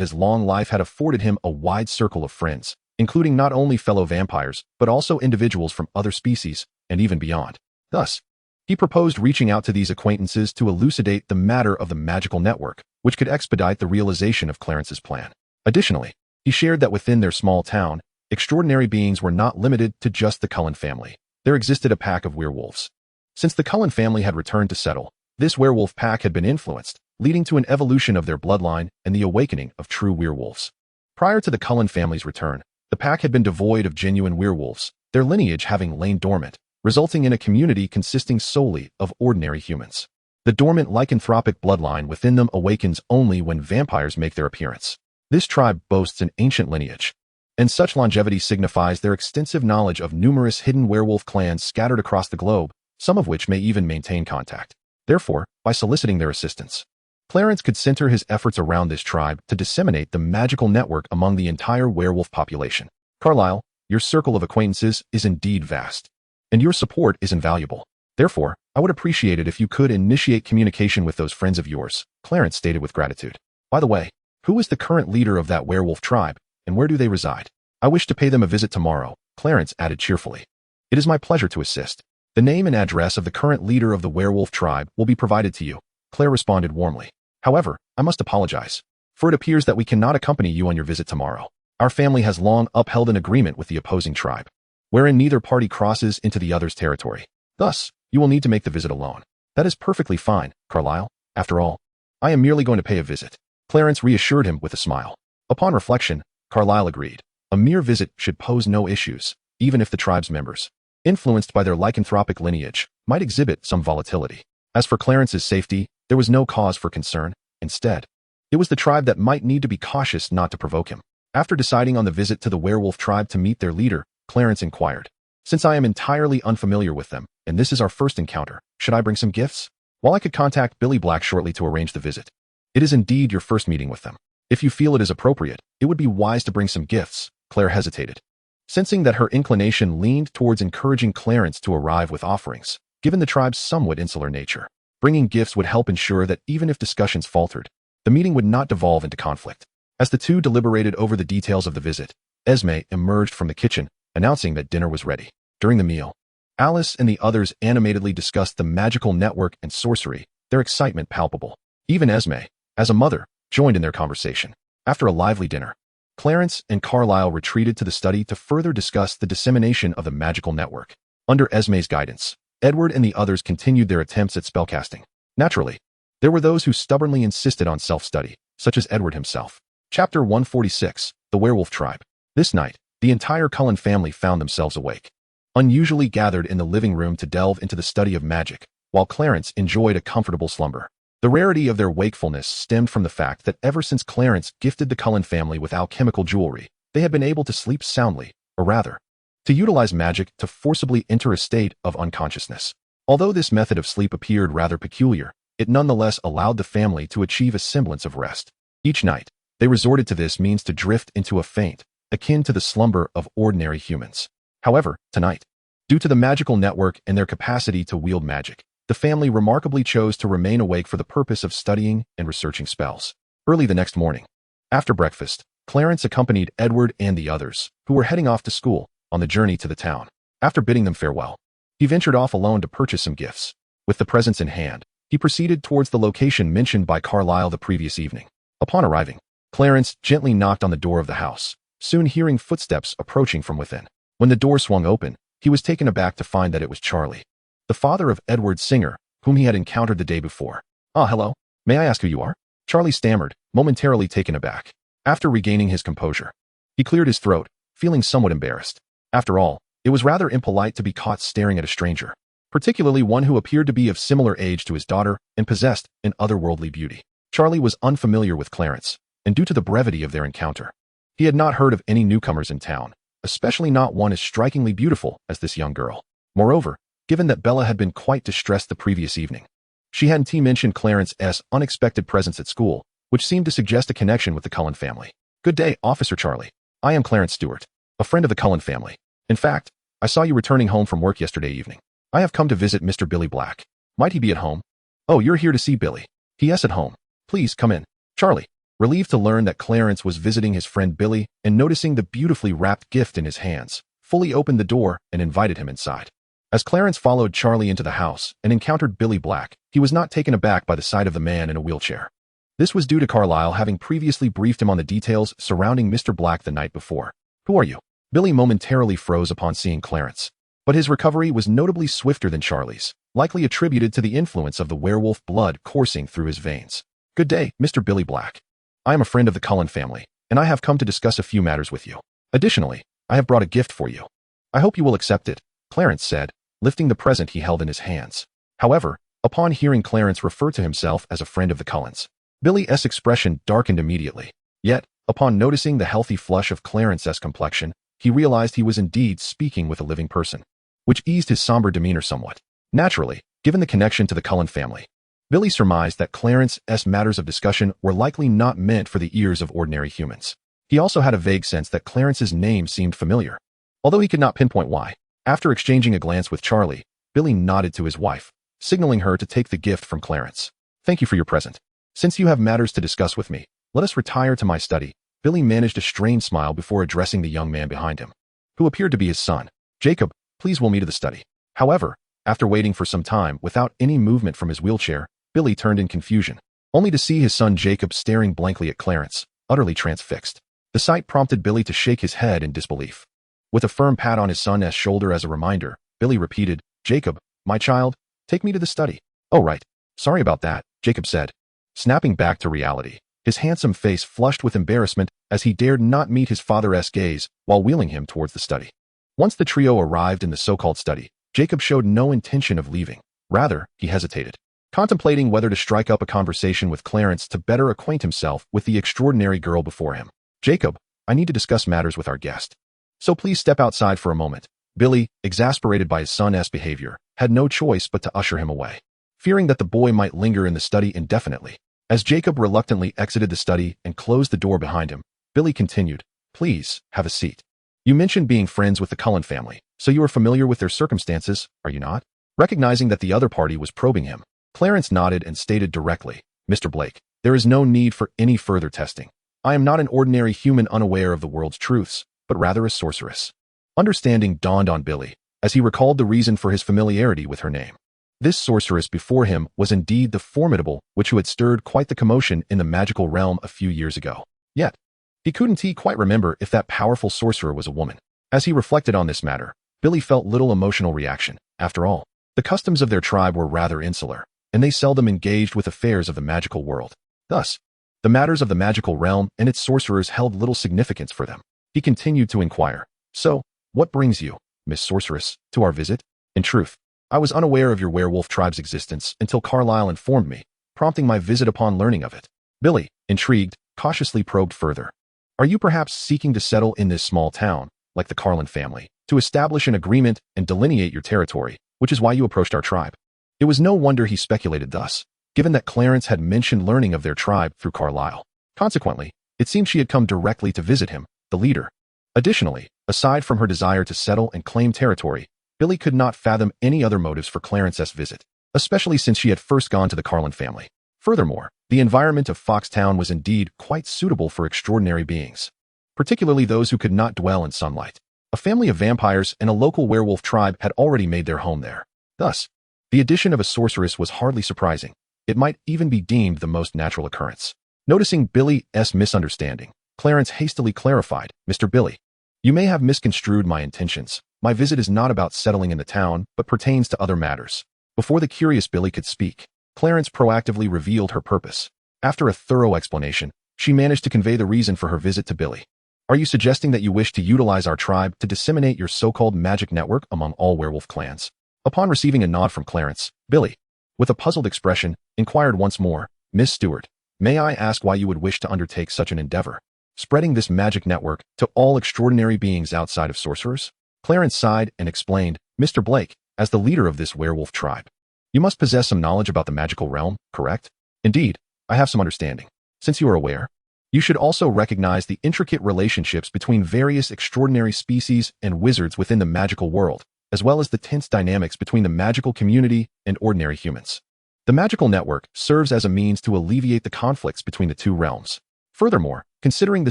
A: his long life had afforded him a wide circle of friends, including not only fellow vampires, but also individuals from other species, and even beyond. Thus, he proposed reaching out to these acquaintances to elucidate the matter of the magical network, which could expedite the realization of Clarence's plan. Additionally, he shared that within their small town, extraordinary beings were not limited to just the Cullen family. There existed a pack of werewolves. Since the Cullen family had returned to settle, this werewolf pack had been influenced, leading to an evolution of their bloodline and the awakening of true werewolves. Prior to the Cullen family's return, the pack had been devoid of genuine werewolves, their lineage having lain dormant, resulting in a community consisting solely of ordinary humans. The dormant lycanthropic bloodline within them awakens only when vampires make their appearance. This tribe boasts an ancient lineage, and such longevity signifies their extensive knowledge of numerous hidden werewolf clans scattered across the globe, some of which may even maintain contact. Therefore, by soliciting their assistance, Clarence could center his efforts around this tribe to disseminate the magical network among the entire werewolf population. Carlisle, your circle of acquaintances is indeed vast, and your support is invaluable. Therefore, I would appreciate it if you could initiate communication with those friends of yours, Clarence stated with gratitude. By the way, who is the current leader of that werewolf tribe, and where do they reside? I wish to pay them a visit tomorrow, Clarence added cheerfully. It is my pleasure to assist. The name and address of the current leader of the werewolf tribe will be provided to you, Claire responded warmly. However, I must apologize, for it appears that we cannot accompany you on your visit tomorrow. Our family has long upheld an agreement with the opposing tribe, wherein neither party crosses into the other's territory. Thus, you will need to make the visit alone. That is perfectly fine, Carlisle. After all, I am merely going to pay a visit. Clarence reassured him with a smile. Upon reflection, Carlisle agreed. A mere visit should pose no issues, even if the tribe's members, influenced by their lycanthropic lineage, might exhibit some volatility. As for Clarence's safety, there was no cause for concern. Instead, it was the tribe that might need to be cautious not to provoke him. After deciding on the visit to the werewolf tribe to meet their leader, Clarence inquired, since I am entirely unfamiliar with them, and this is our first encounter, should I bring some gifts? While I could contact Billy Black shortly to arrange the visit, it is indeed your first meeting with them. If you feel it is appropriate, it would be wise to bring some gifts. Claire hesitated, sensing that her inclination leaned towards encouraging Clarence to arrive with offerings, given the tribe's somewhat insular nature. Bringing gifts would help ensure that even if discussions faltered, the meeting would not devolve into conflict. As the two deliberated over the details of the visit, Esme emerged from the kitchen, announcing that dinner was ready. During the meal, Alice and the others animatedly discussed the magical network and sorcery, their excitement palpable. Even Esme, as a mother, joined in their conversation. After a lively dinner, Clarence and Carlisle retreated to the study to further discuss the dissemination of the magical network. Under Esme's guidance, Edward and the others continued their attempts at spellcasting. Naturally, there were those who stubbornly insisted on self-study, such as Edward himself. Chapter 146, The Werewolf Tribe. This night, the entire Cullen family found themselves awake, unusually gathered in the living room to delve into the study of magic, while Clarence enjoyed a comfortable slumber. The rarity of their wakefulness stemmed from the fact that ever since Clarence gifted the Cullen family with alchemical jewelry, they had been able to sleep soundly, or rather, to utilize magic to forcibly enter a state of unconsciousness. Although this method of sleep appeared rather peculiar, it nonetheless allowed the family to achieve a semblance of rest. Each night, they resorted to this means to drift into a faint, akin to the slumber of ordinary humans. However, tonight, due to the magical network and their capacity to wield magic, the family remarkably chose to remain awake for the purpose of studying and researching spells. Early the next morning, after breakfast, Clarence accompanied Edward and the others, who were heading off to school, on the journey to the town. After bidding them farewell, he ventured off alone to purchase some gifts. With the presents in hand, he proceeded towards the location mentioned by Carlisle the previous evening. Upon arriving, Clarence gently knocked on the door of the house, soon hearing footsteps approaching from within. When the door swung open, he was taken aback to find that it was Charlie, the father of Edward Singer, whom he had encountered the day before. "Ah, hello. May I ask who you are?" Charlie stammered, momentarily taken aback. After regaining his composure, he cleared his throat, feeling somewhat embarrassed. After all, it was rather impolite to be caught staring at a stranger, particularly one who appeared to be of similar age to his daughter and possessed an otherworldly beauty. Charlie was unfamiliar with Clarence, and due to the brevity of their encounter, he had not heard of any newcomers in town, especially not one as strikingly beautiful as this young girl. Moreover, given that Bella had been quite distressed the previous evening, She hadn't mentioned Clarence's unexpected presence at school, which seemed to suggest a connection with the Cullen family. Good day, Officer Charlie. I am Clarence Stewart, a friend of the Cullen family. In fact, I saw you returning home from work yesterday evening. I have come to visit Mr. Billy Black. Might he be at home? Oh, you're here to see Billy. He.S. at home. Please come in. Charlie, relieved to learn that Clarence was visiting his friend Billy and noticing the beautifully wrapped gift in his hands, fully opened the door and invited him inside. As Clarence followed Charlie into the house and encountered Billy Black, he was not taken aback by the sight of the man in a wheelchair. This was due to Carlisle having previously briefed him on the details surrounding Mr. Black the night before. Who are you? Billy momentarily froze upon seeing Clarence. But his recovery was notably swifter than Charlie's, likely attributed to the influence of the werewolf blood coursing through his veins. Good day, Mr. Billy Black. I am a friend of the Cullen family, and I have come to discuss a few matters with you. Additionally, I have brought a gift for you. I hope you will accept it, Clarence said, lifting the present he held in his hands. However, upon hearing Clarence refer to himself as a friend of the Cullens, Billy's expression darkened immediately. Yet, upon noticing the healthy flush of Clarence's complexion, he realized he was indeed speaking with a living person, which eased his somber demeanor somewhat. Naturally, given the connection to the Cullen family, Billy surmised that Clarence's matters of discussion were likely not meant for the ears of ordinary humans. He also had a vague sense that Clarence's name seemed familiar, although he could not pinpoint why. After exchanging a glance with Charlie, Billy nodded to his wife, signaling her to take the gift from Clarence. Thank you for your present. Since you have matters to discuss with me, let us retire to my study. Billy managed a strained smile before addressing the young man behind him, who appeared to be his son. Jacob, please will me to the study. However, after waiting for some time without any movement from his wheelchair, Billy turned in confusion, only to see his son Jacob staring blankly at Clarence, utterly transfixed. The sight prompted Billy to shake his head in disbelief. With a firm pat on his son's shoulder as a reminder, Billy repeated, Jacob, my child, take me to the study. Oh right, sorry about that, Jacob said, snapping back to reality, his handsome face flushed with embarrassment as he dared not meet his father's gaze while wheeling him towards the study. Once the trio arrived in the so-called study, Jacob showed no intention of leaving. Rather, he hesitated, contemplating whether to strike up a conversation with Clarence to better acquaint himself with the extraordinary girl before him. Jacob, I need to discuss matters with our guest. So please step outside for a moment. Billy, exasperated by his son's behavior, had no choice but to usher him away, fearing that the boy might linger in the study indefinitely. As Jacob reluctantly exited the study and closed the door behind him, Billy continued, Please, have a seat. You mentioned being friends with the Cullen family, so you are familiar with their circumstances, are you not? Recognizing that the other party was probing him, Clarence nodded and stated directly, Mr. Blake, there is no need for any further testing. I am not an ordinary human unaware of the world's truths, but rather a sorceress. Understanding dawned on Billy, as he recalled the reason for his familiarity with her name. This sorceress before him was indeed the formidable witch who had stirred quite the commotion in the magical realm a few years ago. Yet, he couldn't quite remember if that powerful sorcerer was a woman. As he reflected on this matter, Billy felt little emotional reaction. After all, the customs of their tribe were rather insular, and they seldom engaged with affairs of the magical world. Thus, the matters of the magical realm and its sorcerers held little significance for them. He continued to inquire, So, what brings you, Miss Sorceress, to our visit? In truth, I was unaware of your werewolf tribe's existence until Carlisle informed me, prompting my visit upon learning of it. Billy, intrigued, cautiously probed further. Are you perhaps seeking to settle in this small town, like the Carlin family, to establish an agreement and delineate your territory, which is why you approached our tribe? It was no wonder he speculated thus, given that Clarence had mentioned learning of their tribe through Carlisle. Consequently, it seemed she had come directly to visit him, the leader. Additionally, aside from her desire to settle and claim territory, Billy could not fathom any other motives for Clarence's visit, especially since she had first gone to the Carlin family. Furthermore, the environment of Foxtown was indeed quite suitable for extraordinary beings, particularly those who could not dwell in sunlight. A family of vampires and a local werewolf tribe had already made their home there. Thus, the addition of a sorceress was hardly surprising. It might even be deemed the most natural occurrence. Noticing Billy's misunderstanding, Clarence hastily clarified, Mr. Billy, you may have misconstrued my intentions. My visit is not about settling in the town, but pertains to other matters. Before the curious Billy could speak, Clarence proactively revealed her purpose. After a thorough explanation, she managed to convey the reason for her visit to Billy. Are you suggesting that you wish to utilize our tribe to disseminate your so-called magic network among all werewolf clans? Upon receiving a nod from Clarence, Billy, with a puzzled expression, inquired once more, Miss Stewart, may I ask why you would wish to undertake such an endeavor? Spreading this magic network to all extraordinary beings outside of sorcerers? Clarence sighed and explained, Mr. Blake, as the leader of this werewolf tribe, You must possess some knowledge about the magical realm, correct? Indeed, I have some understanding. Since you are aware, you should also recognize the intricate relationships between various extraordinary species and wizards within the magical world, as well as the tense dynamics between the magical community and ordinary humans. The magical network serves as a means to alleviate the conflicts between the two realms. Furthermore, considering the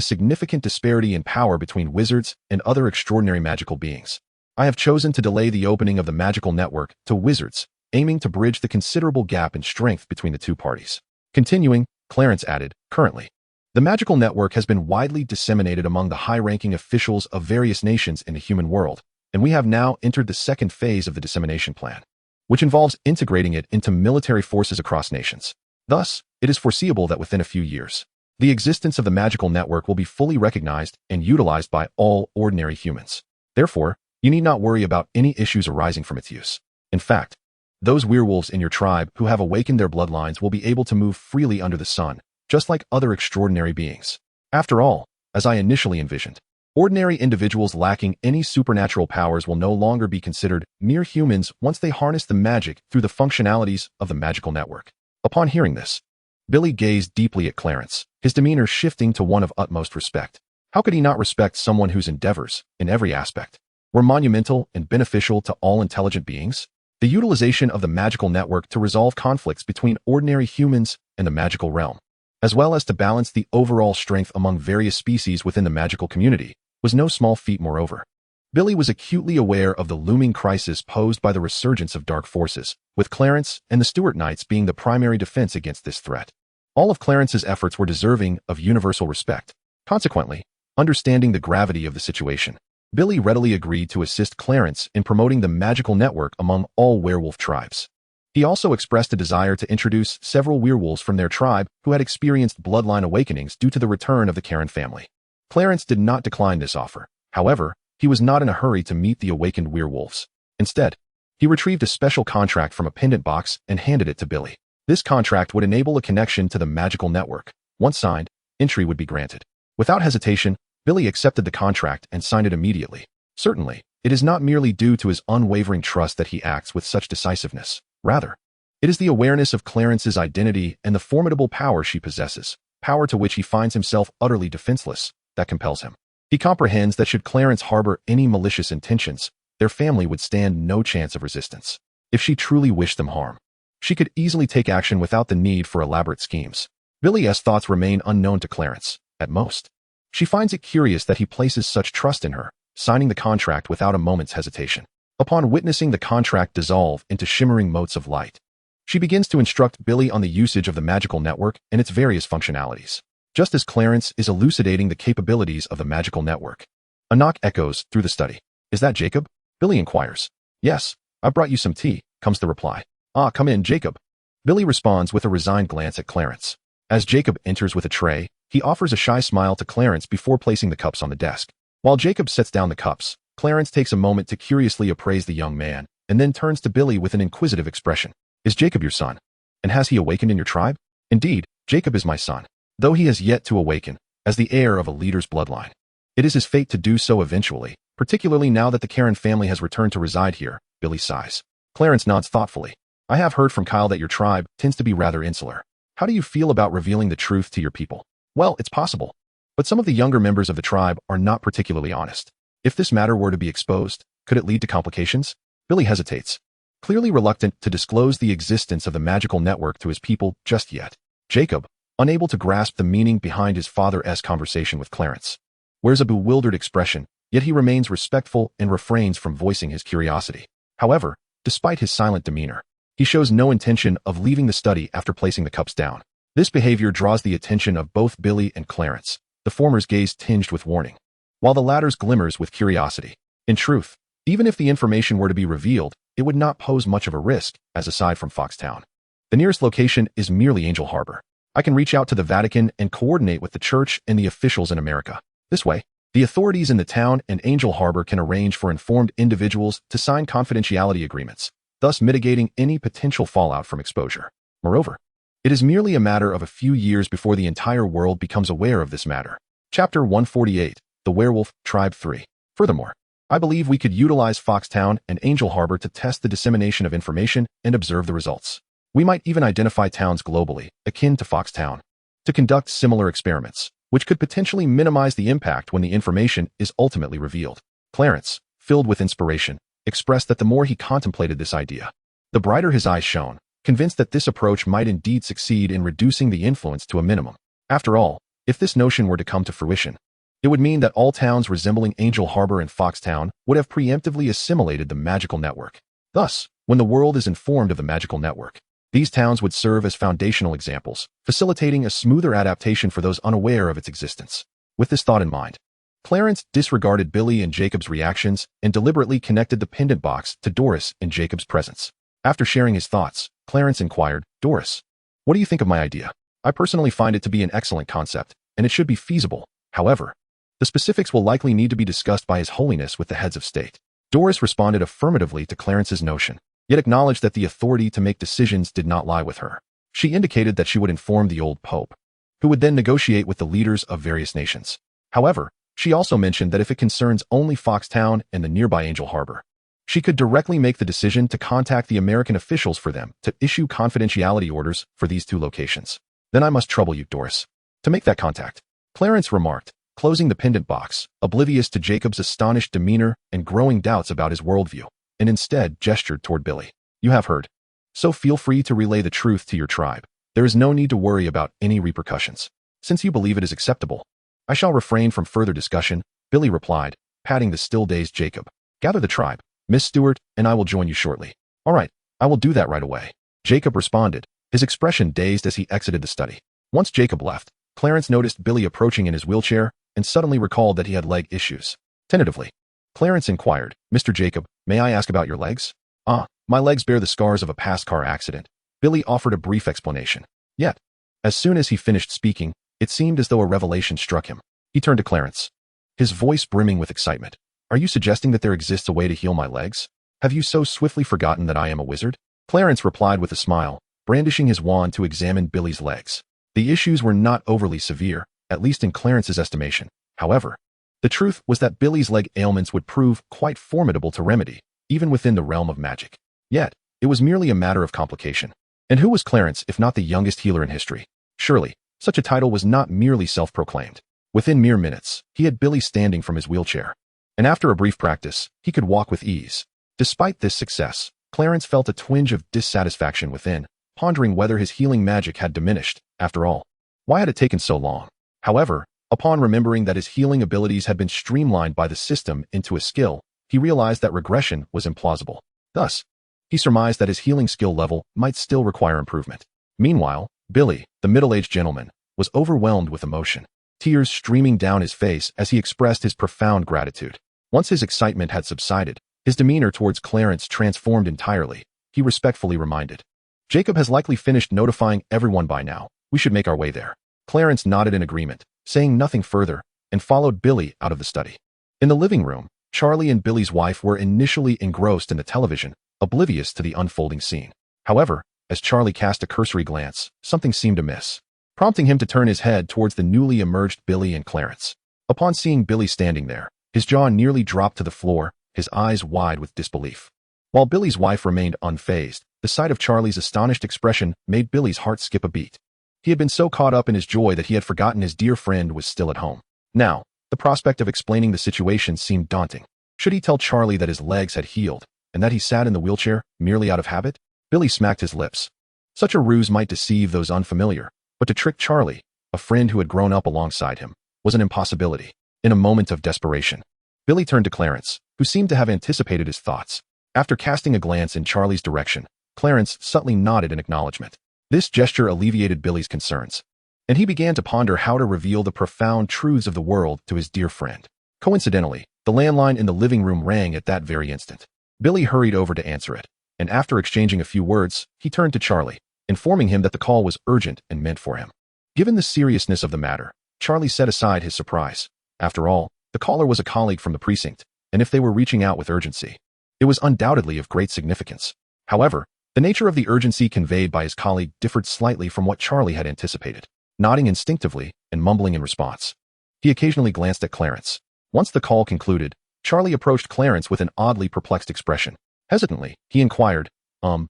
A: significant disparity in power between wizards and other extraordinary magical beings, I have chosen to delay the opening of the magical network to wizards, aiming to bridge the considerable gap in strength between the two parties. Continuing, Clarence added, currently, the magical network has been widely disseminated among the high-ranking officials of various nations in the human world, and we have now entered the second phase of the dissemination plan, which involves integrating it into military forces across nations. Thus, it is foreseeable that within a few years, the existence of the magical network will be fully recognized and utilized by all ordinary humans. Therefore, you need not worry about any issues arising from its use. In fact, those werewolves in your tribe who have awakened their bloodlines will be able to move freely under the sun, just like other extraordinary beings. After all, as I initially envisioned, ordinary individuals lacking any supernatural powers will no longer be considered mere humans once they harness the magic through the functionalities of the magical network. Upon hearing this, Billy gazed deeply at Clarence, his demeanor shifting to one of utmost respect. How could he not respect someone whose endeavors, in every aspect, were monumental and beneficial to all intelligent beings? The utilization of the magical network to resolve conflicts between ordinary humans and the magical realm, as well as to balance the overall strength among various species within the magical community, was no small feat. Moreover, Billy was acutely aware of the looming crisis posed by the resurgence of dark forces, with Clarence and the Stuart Knights being the primary defense against this threat. All of Clarence's efforts were deserving of universal respect. Consequently, understanding the gravity of the situation, Billy readily agreed to assist Clarence in promoting the magical network among all werewolf tribes. He also expressed a desire to introduce several werewolves from their tribe who had experienced bloodline awakenings due to the return of the Karen family. Clarence did not decline this offer. However, he was not in a hurry to meet the awakened werewolves. Instead, he retrieved a special contract from a pendant box and handed it to Billy. This contract would enable a connection to the magical network. Once signed, entry would be granted. Without hesitation, Billy accepted the contract and signed it immediately. Certainly, it is not merely due to his unwavering trust that he acts with such decisiveness. Rather, it is the awareness of Clarence's identity and the formidable power she possesses, power to which he finds himself utterly defenseless, that compels him. He comprehends that should Clarence harbor any malicious intentions, their family would stand no chance of resistance. If she truly wished them harm, she could easily take action without the need for elaborate schemes. Billy's thoughts remain unknown to Clarence, at most. She finds it curious that he places such trust in her, signing the contract without a moment's hesitation. Upon witnessing the contract dissolve into shimmering motes of light, she begins to instruct Billy on the usage of the magical network and its various functionalities. Just as Clarence is elucidating the capabilities of the magical network, a knock echoes through the study. "Is that Jacob?" Billy inquires. "Yes, I brought you some tea," comes the reply. "Ah, come in, Jacob." Billy responds with a resigned glance at Clarence. As Jacob enters with a tray, he offers a shy smile to Clarence before placing the cups on the desk. While Jacob sets down the cups, Clarence takes a moment to curiously appraise the young man, and then turns to Billy with an inquisitive expression. "Is Jacob your son? And has he awakened in your tribe?" "Indeed, Jacob is my son, though he has yet to awaken, as the heir of a leader's bloodline. It is his fate to do so eventually, particularly now that the Karen family has returned to reside here," Billy sighs. Clarence nods thoughtfully. "I have heard from Kyle that your tribe tends to be rather insular. How do you feel about revealing the truth to your people?" "Well, it's possible, but some of the younger members of the tribe are not particularly honest. If this matter were to be exposed, could it lead to complications?" Billy hesitates, clearly reluctant to disclose the existence of the magical network to his people just yet. Jacob, unable to grasp the meaning behind his father's conversation with Clarence, wears a bewildered expression, yet he remains respectful and refrains from voicing his curiosity. However, despite his silent demeanor, he shows no intention of leaving the study after placing the cups down. This behavior draws the attention of both Billy and Clarence, the former's gaze tinged with warning, while the latter's glimmers with curiosity. In truth, even if the information were to be revealed, it would not pose much of a risk, as aside from Foxtown, the nearest location is merely Angel Harbor. I can reach out to the Vatican and coordinate with the church and the officials in America. This way, the authorities in the town and Angel Harbor can arrange for informed individuals to sign confidentiality agreements, thus mitigating any potential fallout from exposure. Moreover, it is merely a matter of a few years before the entire world becomes aware of this matter. Chapter 148, The Werewolf, Tribe 3. Furthermore, I believe we could utilize Foxtown and Angel Harbor to test the dissemination of information and observe the results. We might even identify towns globally, akin to Foxtown, to conduct similar experiments, which could potentially minimize the impact when the information is ultimately revealed. Clarence, filled with inspiration, expressed that the more he contemplated this idea, the brighter his eyes shone, convinced that this approach might indeed succeed in reducing the influence to a minimum. After all, if this notion were to come to fruition, it would mean that all towns resembling Angel Harbor and Foxtown would have preemptively assimilated the magical network. Thus, when the world is informed of the magical network, these towns would serve as foundational examples, facilitating a smoother adaptation for those unaware of its existence. With this thought in mind, Clarence disregarded Billy and Jacob's reactions and deliberately connected the pendant box to Doris in Jacob's presence. After sharing his thoughts, Clarence inquired, "Doris, what do you think of my idea? I personally find it to be an excellent concept, and it should be feasible. However, the specifics will likely need to be discussed by His Holiness with the heads of state." Doris responded affirmatively to Clarence's notion, yet acknowledged that the authority to make decisions did not lie with her. She indicated that she would inform the old pope, who would then negotiate with the leaders of various nations. However, she also mentioned that if it concerns only Foxtown and the nearby Angel Harbor, she could directly make the decision to contact the American officials for them to issue confidentiality orders for these two locations. "Then I must trouble you, Doris, to make that contact," Clarence remarked, closing the pendant box, oblivious to Jacob's astonished demeanor and growing doubts about his worldview, and instead gestured toward Billy. "You have heard, so feel free to relay the truth to your tribe. There is no need to worry about any repercussions. Since you believe it is acceptable, I shall refrain from further discussion," Billy replied, patting the still-dazed Jacob. "Gather the tribe, Miss Stewart, and I will join you shortly." "All right, I will do that right away," Jacob responded, his expression dazed as he exited the study. Once Jacob left, Clarence noticed Billy approaching in his wheelchair and suddenly recalled that he had leg issues. Tentatively, Clarence inquired, "Mr. Jacob, may I ask about your legs?" "Ah, my legs bear the scars of a past car accident." Billy offered a brief explanation. Yet, as soon as he finished speaking, it seemed as though a revelation struck him. He turned to Clarence, his voice brimming with excitement. "Are you suggesting that there exists a way to heal my legs? Have you so swiftly forgotten that I am a wizard?" Clarence replied with a smile, brandishing his wand to examine Billy's legs. The issues were not overly severe, at least in Clarence's estimation. However, the truth was that Billy's leg ailments would prove quite formidable to remedy, even within the realm of magic. Yet, it was merely a matter of complication. And who was Clarence if not the youngest healer in history? Surely, such a title was not merely self-proclaimed. Within mere minutes, he had Billy standing from his wheelchair, and after a brief practice, he could walk with ease. Despite this success, Clarence felt a twinge of dissatisfaction within, pondering whether his healing magic had diminished. After all, why had it taken so long? However, upon remembering that his healing abilities had been streamlined by the system into a skill, he realized that regression was implausible. Thus, he surmised that his healing skill level might still require improvement. Meanwhile, Billy, the middle-aged gentleman, was overwhelmed with emotion, tears streaming down his face as he expressed his profound gratitude. Once his excitement had subsided, his demeanor towards Clarence transformed entirely. He respectfully reminded, "Jacob has likely finished notifying everyone by now. We should make our way there." Clarence nodded in agreement, saying nothing further, and followed Billy out of the study. In the living room, Charlie and Billy's wife were initially engrossed in the television, oblivious to the unfolding scene. However, as Charlie cast a cursory glance, something seemed amiss, prompting him to turn his head towards the newly emerged Billy and Clarence. Upon seeing Billy standing there, his jaw nearly dropped to the floor, his eyes wide with disbelief. While Billy's wife remained unfazed, the sight of Charlie's astonished expression made Billy's heart skip a beat. He had been so caught up in his joy that he had forgotten his dear friend was still at home. Now, the prospect of explaining the situation seemed daunting. Should he tell Charlie that his legs had healed, and that he sat in the wheelchair merely out of habit? Billy smacked his lips. Such a ruse might deceive those unfamiliar, but to trick Charlie, a friend who had grown up alongside him, was an impossibility. In a moment of desperation, Billy turned to Clarence, who seemed to have anticipated his thoughts. After casting a glance in Charlie's direction, Clarence subtly nodded in acknowledgement. This gesture alleviated Billy's concerns, and he began to ponder how to reveal the profound truths of the world to his dear friend. Coincidentally, the landline in the living room rang at that very instant. Billy hurried over to answer it, and after exchanging a few words, he turned to Charlie, informing him that the call was urgent and meant for him. Given the seriousness of the matter, Charlie set aside his surprise. After all, the caller was a colleague from the precinct, and if they were reaching out with urgency, it was undoubtedly of great significance. However, the nature of the urgency conveyed by his colleague differed slightly from what Charlie had anticipated. Nodding instinctively and mumbling in response, he occasionally glanced at Clarence. Once the call concluded, Charlie approached Clarence with an oddly perplexed expression. Hesitantly, he inquired,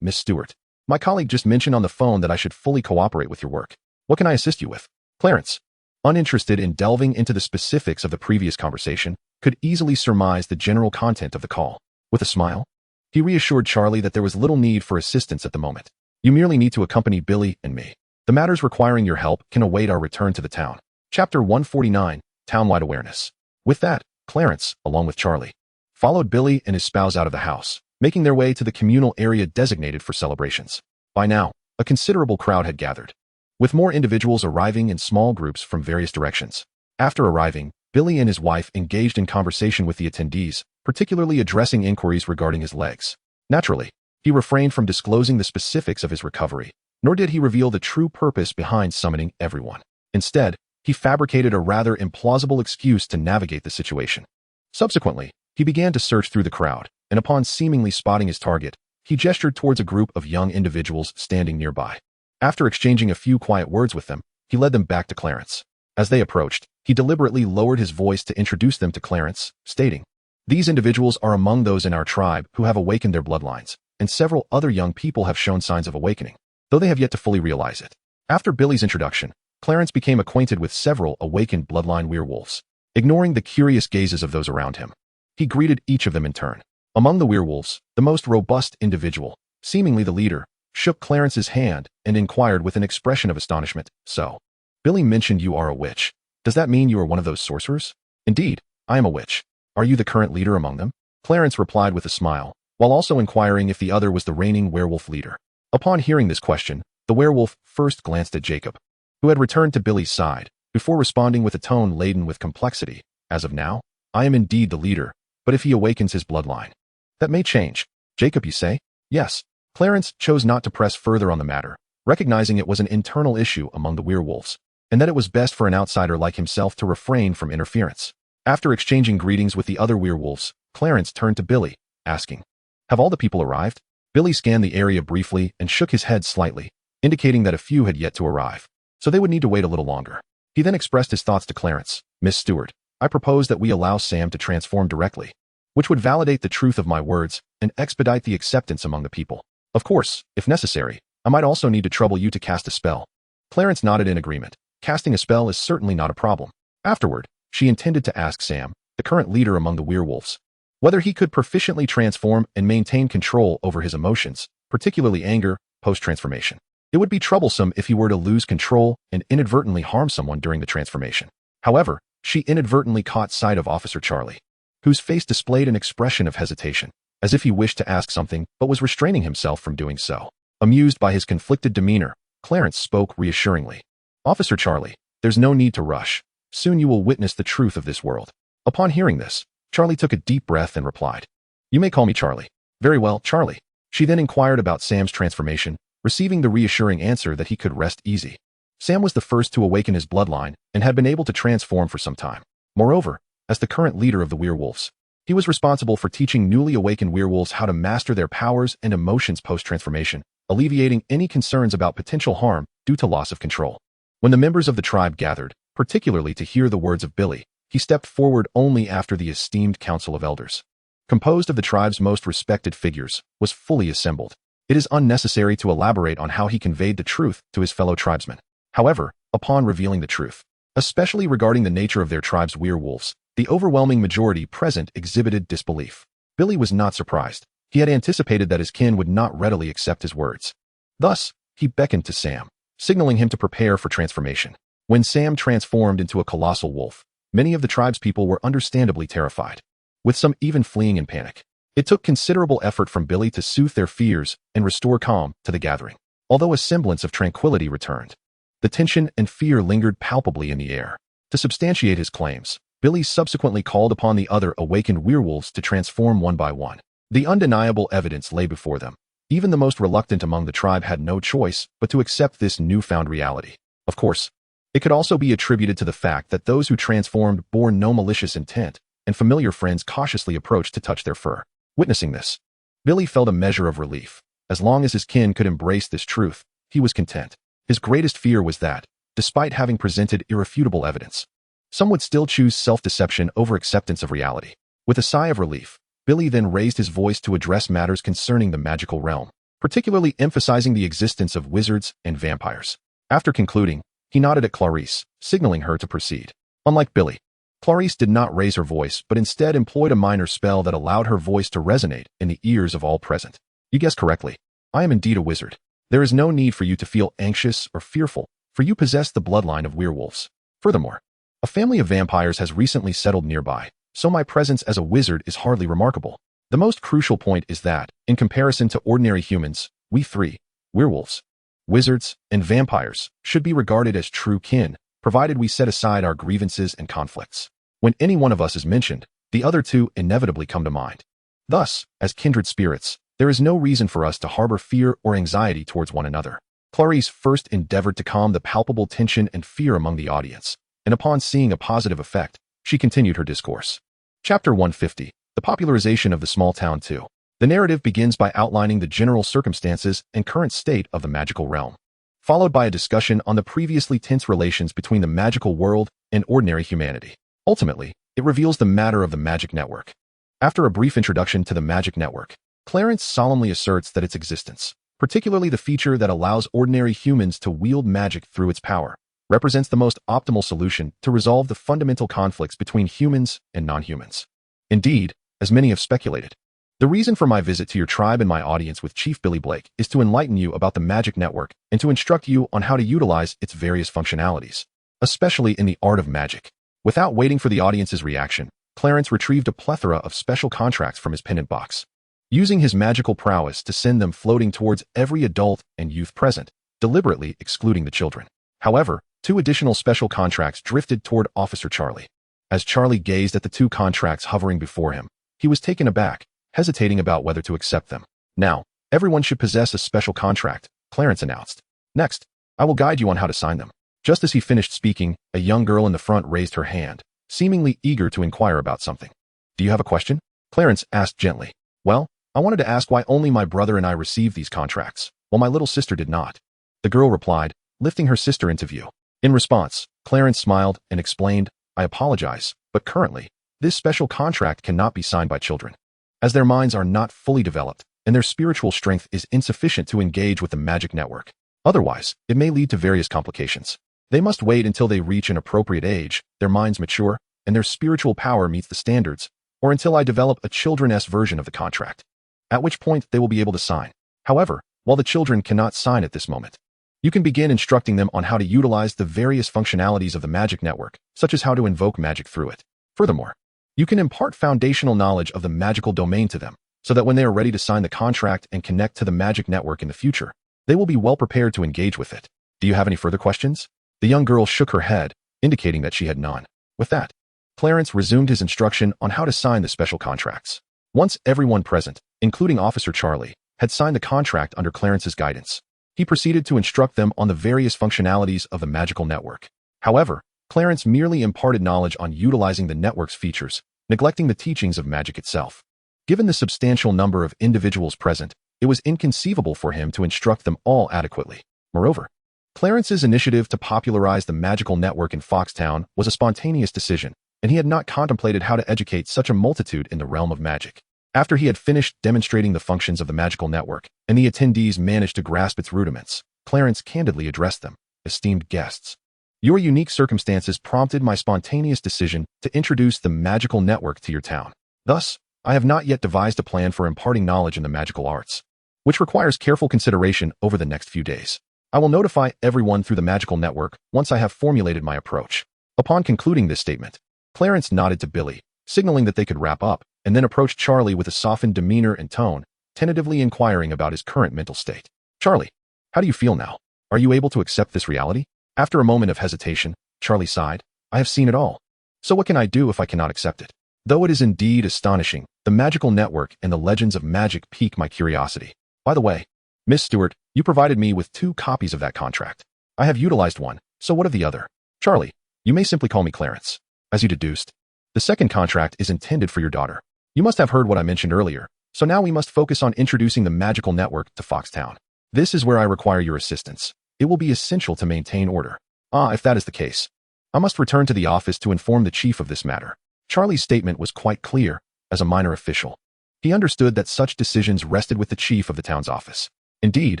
A: Miss Stewart, my colleague just mentioned on the phone that I should fully cooperate with your work. What can I assist you with? Clarence, uninterested in delving into the specifics of the previous conversation, could easily surmise the general content of the call. With a smile, he reassured Charlie that there was little need for assistance at the moment. You merely need to accompany Billy and me. The matters requiring your help can await our return to the town. Chapter 149, Townwide Awareness. With that, Clarence, along with Charlie, followed Billy and his spouse out of the house, making their way to the communal area designated for celebrations. By now, a considerable crowd had gathered, with more individuals arriving in small groups from various directions. After arriving, Billy and his wife engaged in conversation with the attendees, particularly addressing inquiries regarding his legs. Naturally, he refrained from disclosing the specifics of his recovery, nor did he reveal the true purpose behind summoning everyone. Instead, he fabricated a rather implausible excuse to navigate the situation. Subsequently, he began to search through the crowd, and upon seemingly spotting his target, he gestured towards a group of young individuals standing nearby. After exchanging a few quiet words with them, he led them back to Clarence. As they approached, he deliberately lowered his voice to introduce them to Clarence, stating, "These individuals are among those in our tribe who have awakened their bloodlines, and several other young people have shown signs of awakening, though they have yet to fully realize it." After Billy's introduction, Clarence became acquainted with several awakened bloodline werewolves. Ignoring the curious gazes of those around him, he greeted each of them in turn. Among the werewolves, the most robust individual, seemingly the leader, shook Clarence's hand and inquired with an expression of astonishment, "So, Billy mentioned you are a witch. Does that mean you are one of those sorcerers?" "Indeed, I am a witch. Are you the current leader among them?" Clarence replied with a smile, while also inquiring if the other was the reigning werewolf leader. Upon hearing this question, the werewolf first glanced at Jacob, who had returned to Billy's side, before responding with a tone laden with complexity. "As of now, I am indeed the leader, but if he awakens his bloodline, that may change." "Jacob, you say?" "Yes." Clarence chose not to press further on the matter, recognizing it was an internal issue among the werewolves, and that it was best for an outsider like himself to refrain from interference. After exchanging greetings with the other werewolves, Clarence turned to Billy, asking, "Have all the people arrived?" Billy scanned the area briefly and shook his head slightly, indicating that a few had yet to arrive, so they would need to wait a little longer. He then expressed his thoughts to Clarence. "Miss Stewart, I propose that we allow Sam to transform directly, which would validate the truth of my words and expedite the acceptance among the people. Of course, if necessary, I might also need to trouble you to cast a spell." Clarence nodded in agreement. Casting a spell is certainly not a problem. Afterward, she intended to ask Sam, the current leader among the werewolves, whether he could proficiently transform and maintain control over his emotions, particularly anger, post-transformation. It would be troublesome if he were to lose control and inadvertently harm someone during the transformation. However, she inadvertently caught sight of Officer Charlie, whose face displayed an expression of hesitation, as if he wished to ask something but was restraining himself from doing so. Amused by his conflicted demeanor, Clarence spoke reassuringly. "Officer Charlie, there's no need to rush. Soon you will witness the truth of this world." Upon hearing this, Charlie took a deep breath and replied, "You may call me Charlie." "Very well, Charlie." She then inquired about Sam's transformation, receiving the reassuring answer that he could rest easy. Sam was the first to awaken his bloodline and had been able to transform for some time. Moreover, as the current leader of the werewolves, he was responsible for teaching newly awakened werewolves how to master their powers and emotions post-transformation, alleviating any concerns about potential harm due to loss of control. When the members of the tribe gathered, particularly to hear the words of Billy, he stepped forward only after the esteemed council of elders, composed of the tribe's most respected figures, was fully assembled. It is unnecessary to elaborate on how he conveyed the truth to his fellow tribesmen. However, upon revealing the truth, especially regarding the nature of their tribe's werewolves, the overwhelming majority present exhibited disbelief. Billy was not surprised. He had anticipated that his kin would not readily accept his words. Thus, he beckoned to Sam, signaling him to prepare for transformation. When Sam transformed into a colossal wolf, many of the tribe's people were understandably terrified, with some even fleeing in panic. It took considerable effort from Billy to soothe their fears and restore calm to the gathering. Although a semblance of tranquility returned, the tension and fear lingered palpably in the air. To substantiate his claims, Billy subsequently called upon the other awakened werewolves to transform one by one. The undeniable evidence lay before them. Even the most reluctant among the tribe had no choice but to accept this newfound reality. Of course, it could also be attributed to the fact that those who transformed bore no malicious intent, and familiar friends cautiously approached to touch their fur. Witnessing this, Billy felt a measure of relief. As long as his kin could embrace this truth, he was content. His greatest fear was that, despite having presented irrefutable evidence, some would still choose self-deception over acceptance of reality. With a sigh of relief, Billy then raised his voice to address matters concerning the magical realm, particularly emphasizing the existence of wizards and vampires. After concluding, he nodded at Clarice, signaling her to proceed. Unlike Billy, Clarice did not raise her voice but instead employed a minor spell that allowed her voice to resonate in the ears of all present. You guessed correctly. I am indeed a wizard. There is no need for you to feel anxious or fearful, for you possess the bloodline of werewolves. Furthermore, a family of vampires has recently settled nearby, so my presence as a wizard is hardly remarkable. The most crucial point is that, in comparison to ordinary humans, we three, werewolves, wizards, and vampires, should be regarded as true kin, provided we set aside our grievances and conflicts. When any one of us is mentioned, the other two inevitably come to mind. Thus, as kindred spirits, there is no reason for us to harbor fear or anxiety towards one another. Clarice first endeavored to calm the palpable tension and fear among the audience, and upon seeing a positive effect, she continued her discourse. Chapter 150, The Popularization of the Small Town 2. The narrative begins by outlining the general circumstances and current state of the magical realm, followed by a discussion on the previously tense relations between the magical world and ordinary humanity. Ultimately, it reveals the matter of the magic network. After a brief introduction to the magic network, Clarence solemnly asserts that its existence, particularly the feature that allows ordinary humans to wield magic through its power, represents the most optimal solution to resolve the fundamental conflicts between humans and non-humans. Indeed, as many have speculated, the reason for my visit to your tribe and my audience with Chief Billy Blake is to enlighten you about the magic network and to instruct you on how to utilize its various functionalities, especially in the art of magic. Without waiting for the audience's reaction, Clarence retrieved a plethora of special contracts from his pendant box, using his magical prowess to send them floating towards every adult and youth present, deliberately excluding the children. However, 2 additional special contracts drifted toward Officer Charlie. As Charlie gazed at the 2 contracts hovering before him, he was taken aback, hesitating about whether to accept them. Now, everyone should possess a special contract, Clarence announced. Next, I will guide you on how to sign them. Just as he finished speaking, a young girl in the front raised her hand, seemingly eager to inquire about something. Do you have a question? Clarence asked gently. Well, I wanted to ask why only my brother and I received these contracts, while my little sister did not. The girl replied, lifting her sister into view. In response, Clarence smiled and explained, I apologize, but currently, this special contract cannot be signed by children, as their minds are not fully developed and their spiritual strength is insufficient to engage with the magic network. Otherwise, it may lead to various complications. They must wait until they reach an appropriate age, their minds mature, and their spiritual power meets the standards, or until I develop a children's version of the contract, at which point they will be able to sign. However, while the children cannot sign at this moment, you can begin instructing them on how to utilize the various functionalities of the magic network, such as how to invoke magic through it. Furthermore, you can impart foundational knowledge of the magical domain to them, so that when they are ready to sign the contract and connect to the magic network in the future, they will be well prepared to engage with it. Do you have any further questions? The young girl shook her head, indicating that she had none. With that, Clarence resumed his instruction on how to sign the special contracts. Once everyone present, including Officer Charlie, had signed the contract under Clarence's guidance, he proceeded to instruct them on the various functionalities of the magical network. However, Clarence merely imparted knowledge on utilizing the network's features, neglecting the teachings of magic itself. Given the substantial number of individuals present, it was inconceivable for him to instruct them all adequately. Moreover, Clarence's initiative to popularize the magical network in Foxtown was a spontaneous decision, and he had not contemplated how to educate such a multitude in the realm of magic. After he had finished demonstrating the functions of the magical network, and the attendees managed to grasp its rudiments, Clarence candidly addressed them, esteemed guests. Your unique circumstances prompted my spontaneous decision to introduce the magical network to your town. Thus, I have not yet devised a plan for imparting knowledge in the magical arts, which requires careful consideration over the next few days. I will notify everyone through the magical network once I have formulated my approach. Upon concluding this statement, Clarence nodded to Billy, signaling that they could wrap up, and then approached Charlie with a softened demeanor and tone, tentatively inquiring about his current mental state. Charlie, how do you feel now? Are you able to accept this reality? After a moment of hesitation, Charlie sighed. I have seen it all. So what can I do if I cannot accept it? Though it is indeed astonishing, the magical network and the legends of magic pique my curiosity. By the way, Miss Stewart, you provided me with 2 copies of that contract. I have utilized one, so what of the other? Charlie, you may simply call me Clarence. As you deduced, the second contract is intended for your daughter. You must have heard what I mentioned earlier, so now we must focus on introducing the magical network to Foxtown. This is where I require your assistance. It will be essential to maintain order. If that is the case, I must return to the office to inform the chief of this matter. Charlie's statement was quite clear, as a minor official. He understood that such decisions rested with the chief of the town's office. Indeed,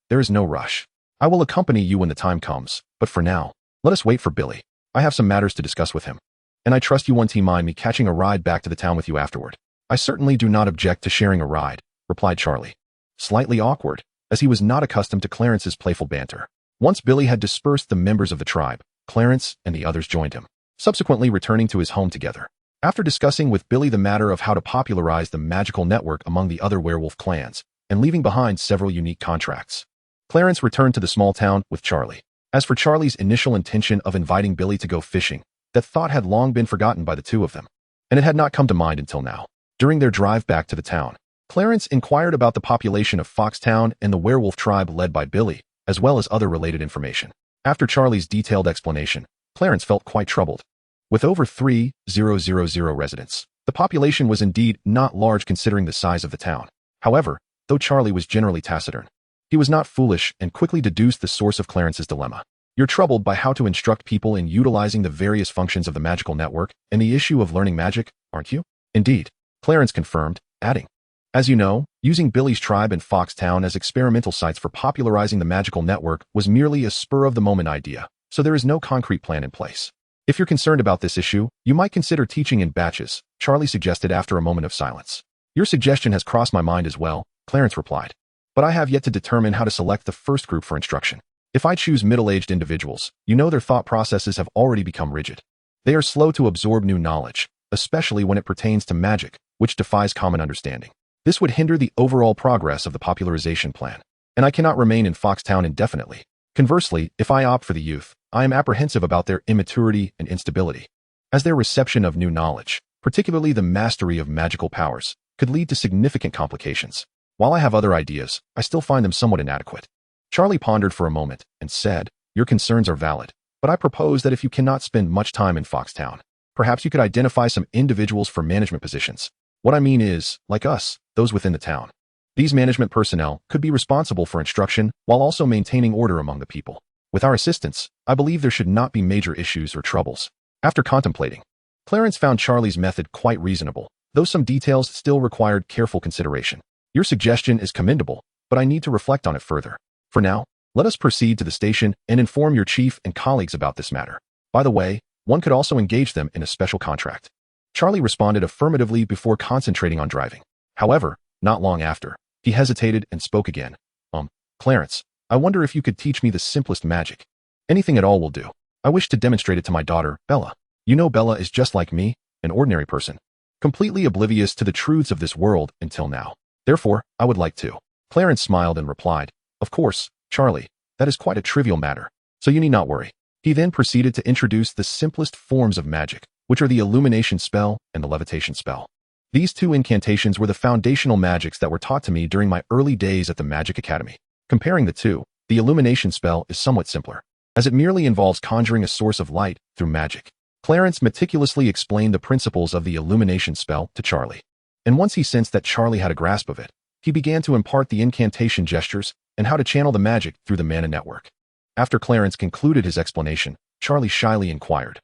A: there is no rush. I will accompany you when the time comes, but for now, let us wait for Billy. I have some matters to discuss with him. And I trust you won't mind me catching a ride back to the town with you afterward. I certainly do not object to sharing a ride, replied Charlie. Slightly awkward, as he was not accustomed to Clarence's playful banter. Once Billy had dispersed the members of the tribe, Clarence and the others joined him, subsequently returning to his home together. After discussing with Billy the matter of how to popularize the magical network among the other werewolf clans, and leaving behind several unique contracts, Clarence returned to the small town with Charlie. As for Charlie's initial intention of inviting Billy to go fishing, that thought had long been forgotten by the two of them, and it had not come to mind until now. During their drive back to the town, Clarence inquired about the population of Foxtown and the werewolf tribe led by Billy, as well as other related information. After Charlie's detailed explanation, Clarence felt quite troubled. With over 3,000 residents, the population was indeed not large considering the size of the town. However, though Charlie was generally taciturn, he was not foolish and quickly deduced the source of Clarence's dilemma. You're troubled by how to instruct people in utilizing the various functions of the magical network and the issue of learning magic, aren't you? Indeed, Clarence confirmed, adding, as you know, using Billy's tribe and Foxtown as experimental sites for popularizing the magical network was merely a spur-of-the-moment idea, so there is no concrete plan in place. If you're concerned about this issue, you might consider teaching in batches, Charlie suggested after a moment of silence. Your suggestion has crossed my mind as well, Clarence replied. But I have yet to determine how to select the first group for instruction. If I choose middle-aged individuals, you know their thought processes have already become rigid. They are slow to absorb new knowledge, especially when it pertains to magic, which defies common understanding. This would hinder the overall progress of the popularization plan, and I cannot remain in Foxtown indefinitely. Conversely, if I opt for the youth, I am apprehensive about their immaturity and instability, as their reception of new knowledge, particularly the mastery of magical powers, could lead to significant complications. While I have other ideas, I still find them somewhat inadequate. Charlie pondered for a moment and said, your concerns are valid, but I propose that if you cannot spend much time in Foxtown, perhaps you could identify some individuals for management positions. What I mean is, like us, those within the town. These management personnel could be responsible for instruction while also maintaining order among the people. With our assistance, I believe there should not be major issues or troubles. After contemplating, Clarence found Charlie's method quite reasonable, though some details still required careful consideration. Your suggestion is commendable, but I need to reflect on it further. For now, let us proceed to the station and inform your chief and colleagues about this matter. By the way, one could also engage them in a special contract. Charlie responded affirmatively before concentrating on driving. However, not long after, he hesitated and spoke again. Clarence, I wonder if you could teach me the simplest magic. Anything at all will do. I wish to demonstrate it to my daughter, Bella. You know Bella is just like me, an ordinary person, completely oblivious to the truths of this world until now. Therefore, I would like to. Clarence smiled and replied, of course, Charlie, that is quite a trivial matter, so you need not worry. He then proceeded to introduce the simplest forms of magic, which are the illumination spell and the levitation spell. These two incantations were the foundational magics that were taught to me during my early days at the Magic Academy. Comparing the two, the illumination spell is somewhat simpler, as it merely involves conjuring a source of light through magic. Clarence meticulously explained the principles of the illumination spell to Charlie, and once he sensed that Charlie had a grasp of it, he began to impart the incantation gestures and how to channel the magic through the mana network. After Clarence concluded his explanation, Charlie shyly inquired,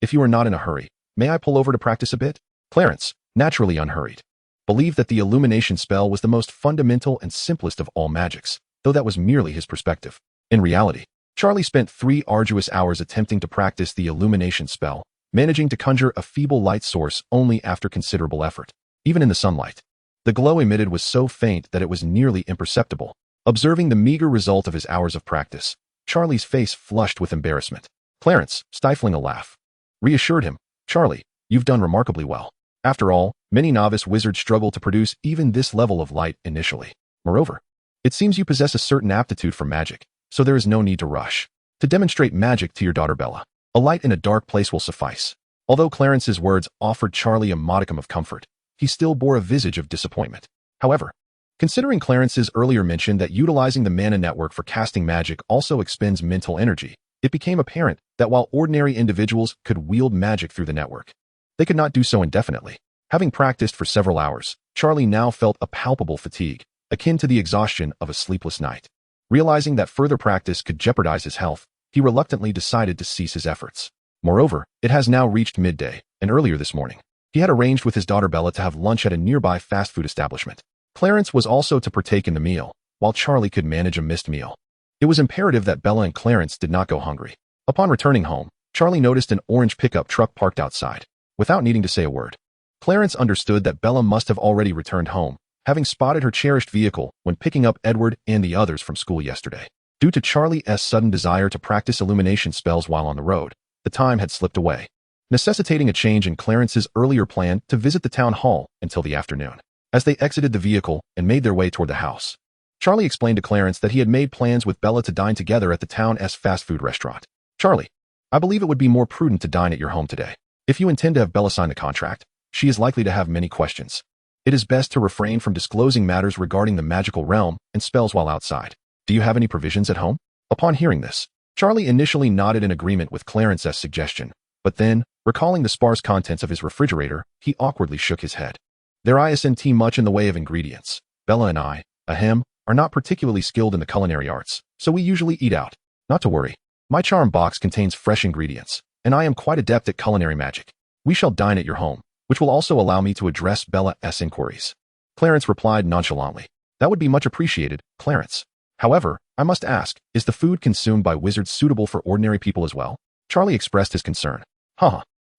A: if you are not in a hurry, may I pull over to practice a bit? Clarence, naturally unhurried, believed that the illumination spell was the most fundamental and simplest of all magics, though that was merely his perspective. In reality, Charlie spent 3 arduous hours attempting to practice the illumination spell, managing to conjure a feeble light source only after considerable effort. Even in the sunlight, the glow emitted was so faint that it was nearly imperceptible. Observing the meager result of his hours of practice, Charlie's face flushed with embarrassment. Clarence, stifling a laugh, reassured him, Charlie, you've done remarkably well. After all, many novice wizards struggle to produce even this level of light initially. Moreover, it seems you possess a certain aptitude for magic, so there is no need to rush. To demonstrate magic to your daughter Bella, a light in a dark place will suffice. Although Clarence's words offered Charlie a modicum of comfort, he still bore a visage of disappointment. However, considering Clarence's earlier mention that utilizing the mana network for casting magic also expends mental energy, it became apparent that while ordinary individuals could wield magic through the network, they could not do so indefinitely. Having practiced for several hours, Charlie now felt a palpable fatigue, akin to the exhaustion of a sleepless night. Realizing that further practice could jeopardize his health, he reluctantly decided to cease his efforts. Moreover, it has now reached midday, and earlier this morning, He had arranged with his daughter Bella to have lunch at a nearby fast food establishment. Clarence was also to partake in the meal, while Charlie could manage a missed meal. It was imperative that Bella and Clarence did not go hungry. Upon returning home, Charlie noticed an orange pickup truck parked outside. Without needing to say a word, Clarence understood that Bella must have already returned home, having spotted her cherished vehicle when picking up Edward and the others from school yesterday. Due to Charlie's sudden desire to practice illumination spells while on the road, the time had slipped away, necessitating a change in Clarence's earlier plan to visit the town hall until the afternoon. As they exited the vehicle and made their way toward the house, Charlie explained to Clarence that he had made plans with Bella to dine together at the town's fast food restaurant. Charlie, I believe it would be more prudent to dine at your home today. If you intend to have Bella sign the contract, she is likely to have many questions. It is best to refrain from disclosing matters regarding the magical realm and spells while outside. Do you have any provisions at home? Upon hearing this, Charlie initially nodded in agreement with Clarence's suggestion, but then, recalling the sparse contents of his refrigerator, he awkwardly shook his head. There isn't much in the way of ingredients. Bella and I, are not particularly skilled in the culinary arts, so we usually eat out. Not to worry. My charm box contains fresh ingredients, and I am quite adept at culinary magic. We shall dine at your home, which will also allow me to address Bella's inquiries. Clarence replied nonchalantly. That would be much appreciated, Clarence. However, I must ask, is the food consumed by wizards suitable for ordinary people as well? Charlie expressed his concern.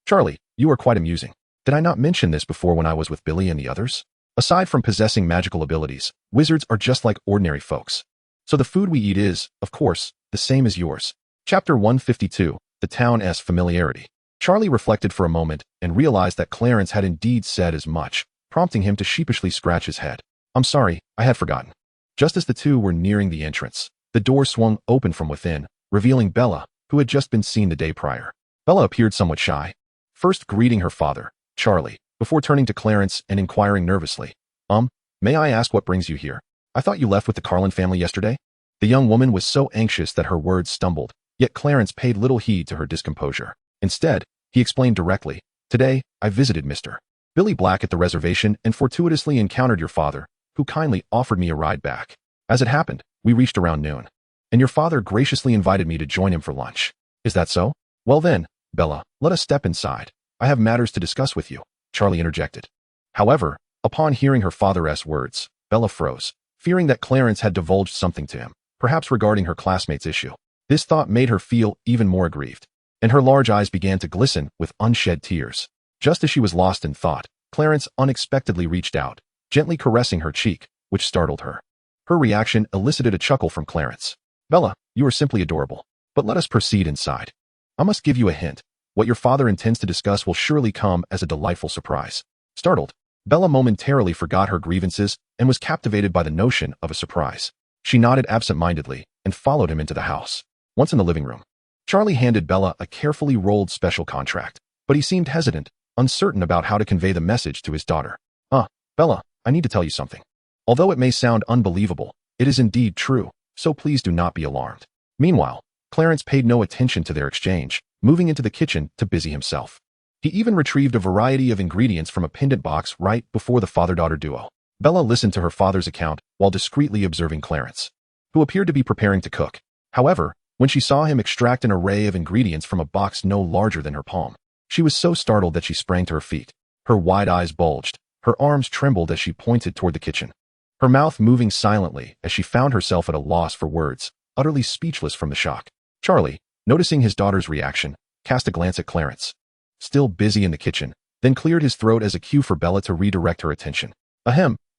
A: Charlie, you are quite amusing. Did I not mention this before when I was with Billy and the others? Aside from possessing magical abilities, wizards are just like ordinary folks. So the food we eat is, of course, the same as yours. Chapter 152, The Town's Familiarity. Charlie reflected for a moment and realized that Clarence had indeed said as much, prompting him to sheepishly scratch his head. I'm sorry, I had forgotten. Just as the two were nearing the entrance, the door swung open from within, revealing Bella, who had just been seen the day prior. Bella appeared somewhat shy, first greeting her father, Charlie, before turning to Clarence and inquiring nervously, may I ask what brings you here? I thought you left with the Carlin family yesterday? The young woman was so anxious that her words stumbled, yet Clarence paid little heed to her discomposure. Instead, he explained directly, Today, I visited Mr. Billy Black at the reservation and fortuitously encountered your father, who kindly offered me a ride back. As it happened, we reached around noon, and your father graciously invited me to join him for lunch. Is that so? Well then, Bella, let us step inside. I have matters to discuss with you, Charlie interjected. However, upon hearing her father's words, Bella froze, fearing that Clarence had divulged something to him, perhaps regarding her classmate's issue. This thought made her feel even more aggrieved, and her large eyes began to glisten with unshed tears. Just as she was lost in thought, Clarence unexpectedly reached out, gently caressing her cheek, which startled her. Her reaction elicited a chuckle from Clarence. Bella, you are simply adorable. But let us proceed inside. I must give you a hint. What your father intends to discuss will surely come as a delightful surprise. Startled, Bella momentarily forgot her grievances and was captivated by the notion of a surprise. She nodded absent-mindedly and followed him into the house. Once in the living room, Charlie handed Bella a carefully rolled special contract, but he seemed hesitant, uncertain about how to convey the message to his daughter. Bella, I need to tell you something. Although it may sound unbelievable, it is indeed true, so please do not be alarmed. Meanwhile, Clarence paid no attention to their exchange, moving into the kitchen to busy himself. He even retrieved a variety of ingredients from a pendant box right before the father-daughter duo. Bella listened to her father's account while discreetly observing Clarence, who appeared to be preparing to cook. However, when she saw him extract an array of ingredients from a box no larger than her palm, she was so startled that she sprang to her feet. Her wide eyes bulged, her arms trembled as she pointed toward the kitchen, her mouth moving silently as she found herself at a loss for words, utterly speechless from the shock. Charlie, noticing his daughter's reaction, cast a glance at Clarence, still busy in the kitchen, then cleared his throat as a cue for Bella to redirect her attention.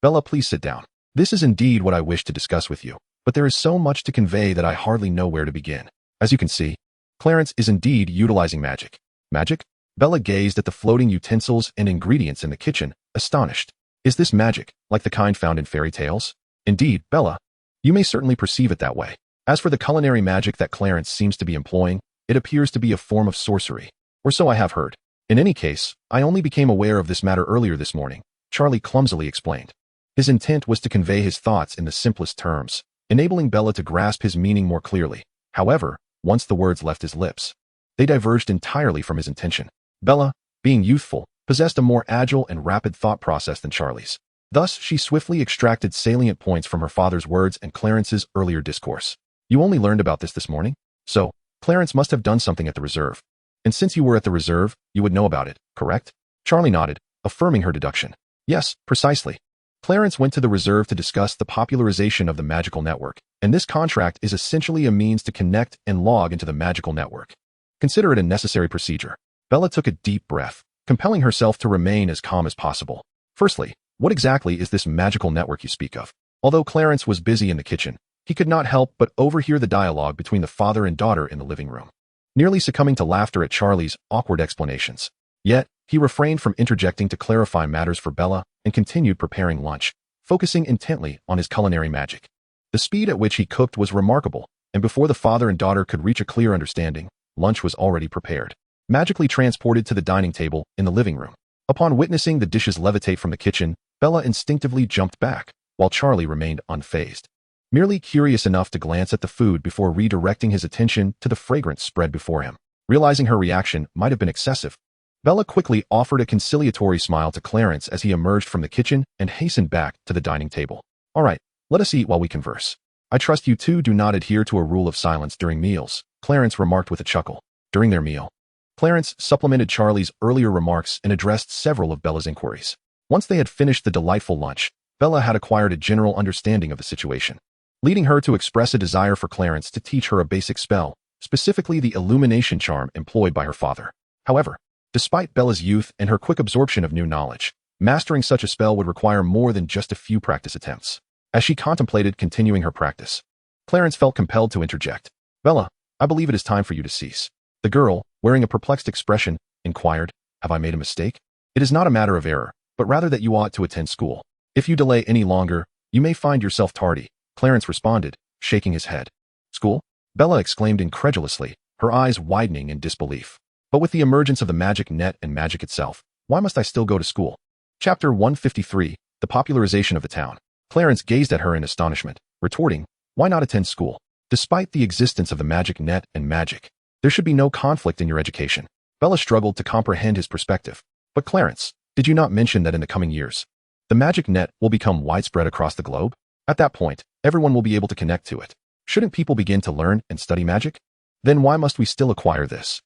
A: Bella, please sit down. This is indeed what I wish to discuss with you, but there is so much to convey that I hardly know where to begin. As you can see, Clarence is indeed utilizing magic. Magic? Bella gazed at the floating utensils and ingredients in the kitchen, astonished. Is this magic, like the kind found in fairy tales? Indeed, Bella, you may certainly perceive it that way. As for the culinary magic that Clarence seems to be employing, it appears to be a form of sorcery, or so I have heard. In any case, I only became aware of this matter earlier this morning, Charlie clumsily explained. His intent was to convey his thoughts in the simplest terms, enabling Bella to grasp his meaning more clearly. However, once the words left his lips, they diverged entirely from his intention. Bella, being youthful, possessed a more agile and rapid thought process than Charlie's. Thus, she swiftly extracted salient points from her father's words and Clarence's earlier discourse. You only learned about this morning? So, Clarence must have done something at the reserve. And since you were at the reserve, you would know about it, correct? Charlie nodded, affirming her deduction. Yes, precisely. Clarence went to the reserve to discuss the popularization of the magical network, and this contract is essentially a means to connect and log into the magical network. Consider it a necessary procedure. Bella took a deep breath, compelling herself to remain as calm as possible. Firstly, what exactly is this magical network you speak of? Although Clarence was busy in the kitchen, he could not help but overhear the dialogue between the father and daughter in the living room, nearly succumbing to laughter at Charlie's awkward explanations. Yet, he refrained from interjecting to clarify matters for Bella and continued preparing lunch, focusing intently on his culinary magic. The speed at which he cooked was remarkable, and before the father and daughter could reach a clear understanding, lunch was already prepared, magically transported to the dining table in the living room. Upon witnessing the dishes levitate from the kitchen, Bella instinctively jumped back, while Charlie remained unfazed, merely curious enough to glance at the food before redirecting his attention to the fragrance spread before him. Realizing her reaction might have been excessive, Bella quickly offered a conciliatory smile to Clarence as he emerged from the kitchen and hastened back to the dining table. All right, let us eat while we converse. I trust you two do not adhere to a rule of silence during meals, Clarence remarked with a chuckle. During their meal, Clarence supplemented Charlie's earlier remarks and addressed several of Bella's inquiries. Once they had finished the delightful lunch, Bella had acquired a general understanding of the situation, leading her to express a desire for Clarence to teach her a basic spell, specifically the illumination charm employed by her father. However, despite Bella's youth and her quick absorption of new knowledge, mastering such a spell would require more than just a few practice attempts. As she contemplated continuing her practice, Clarence felt compelled to interject. Bella, I believe it is time for you to cease. The girl, wearing a perplexed expression, inquired, Have I made a mistake? It is not a matter of error, but rather that you ought to attend school. If you delay any longer, you may find yourself tardy, Clarence responded, shaking his head. School? Bella exclaimed incredulously, her eyes widening in disbelief. But with the emergence of the magic net and magic itself, why must I still go to school? Chapter 153, The Popularization of the Town. Clarence gazed at her in astonishment, retorting, Why not attend school? Despite the existence of the magic net and magic, there should be no conflict in your education. Bella struggled to comprehend his perspective. But Clarence, did you not mention that in the coming years, the magic net will become widespread across the globe? At that point, everyone will be able to connect to it. Shouldn't people begin to learn and study magic? Then why must we still acquire this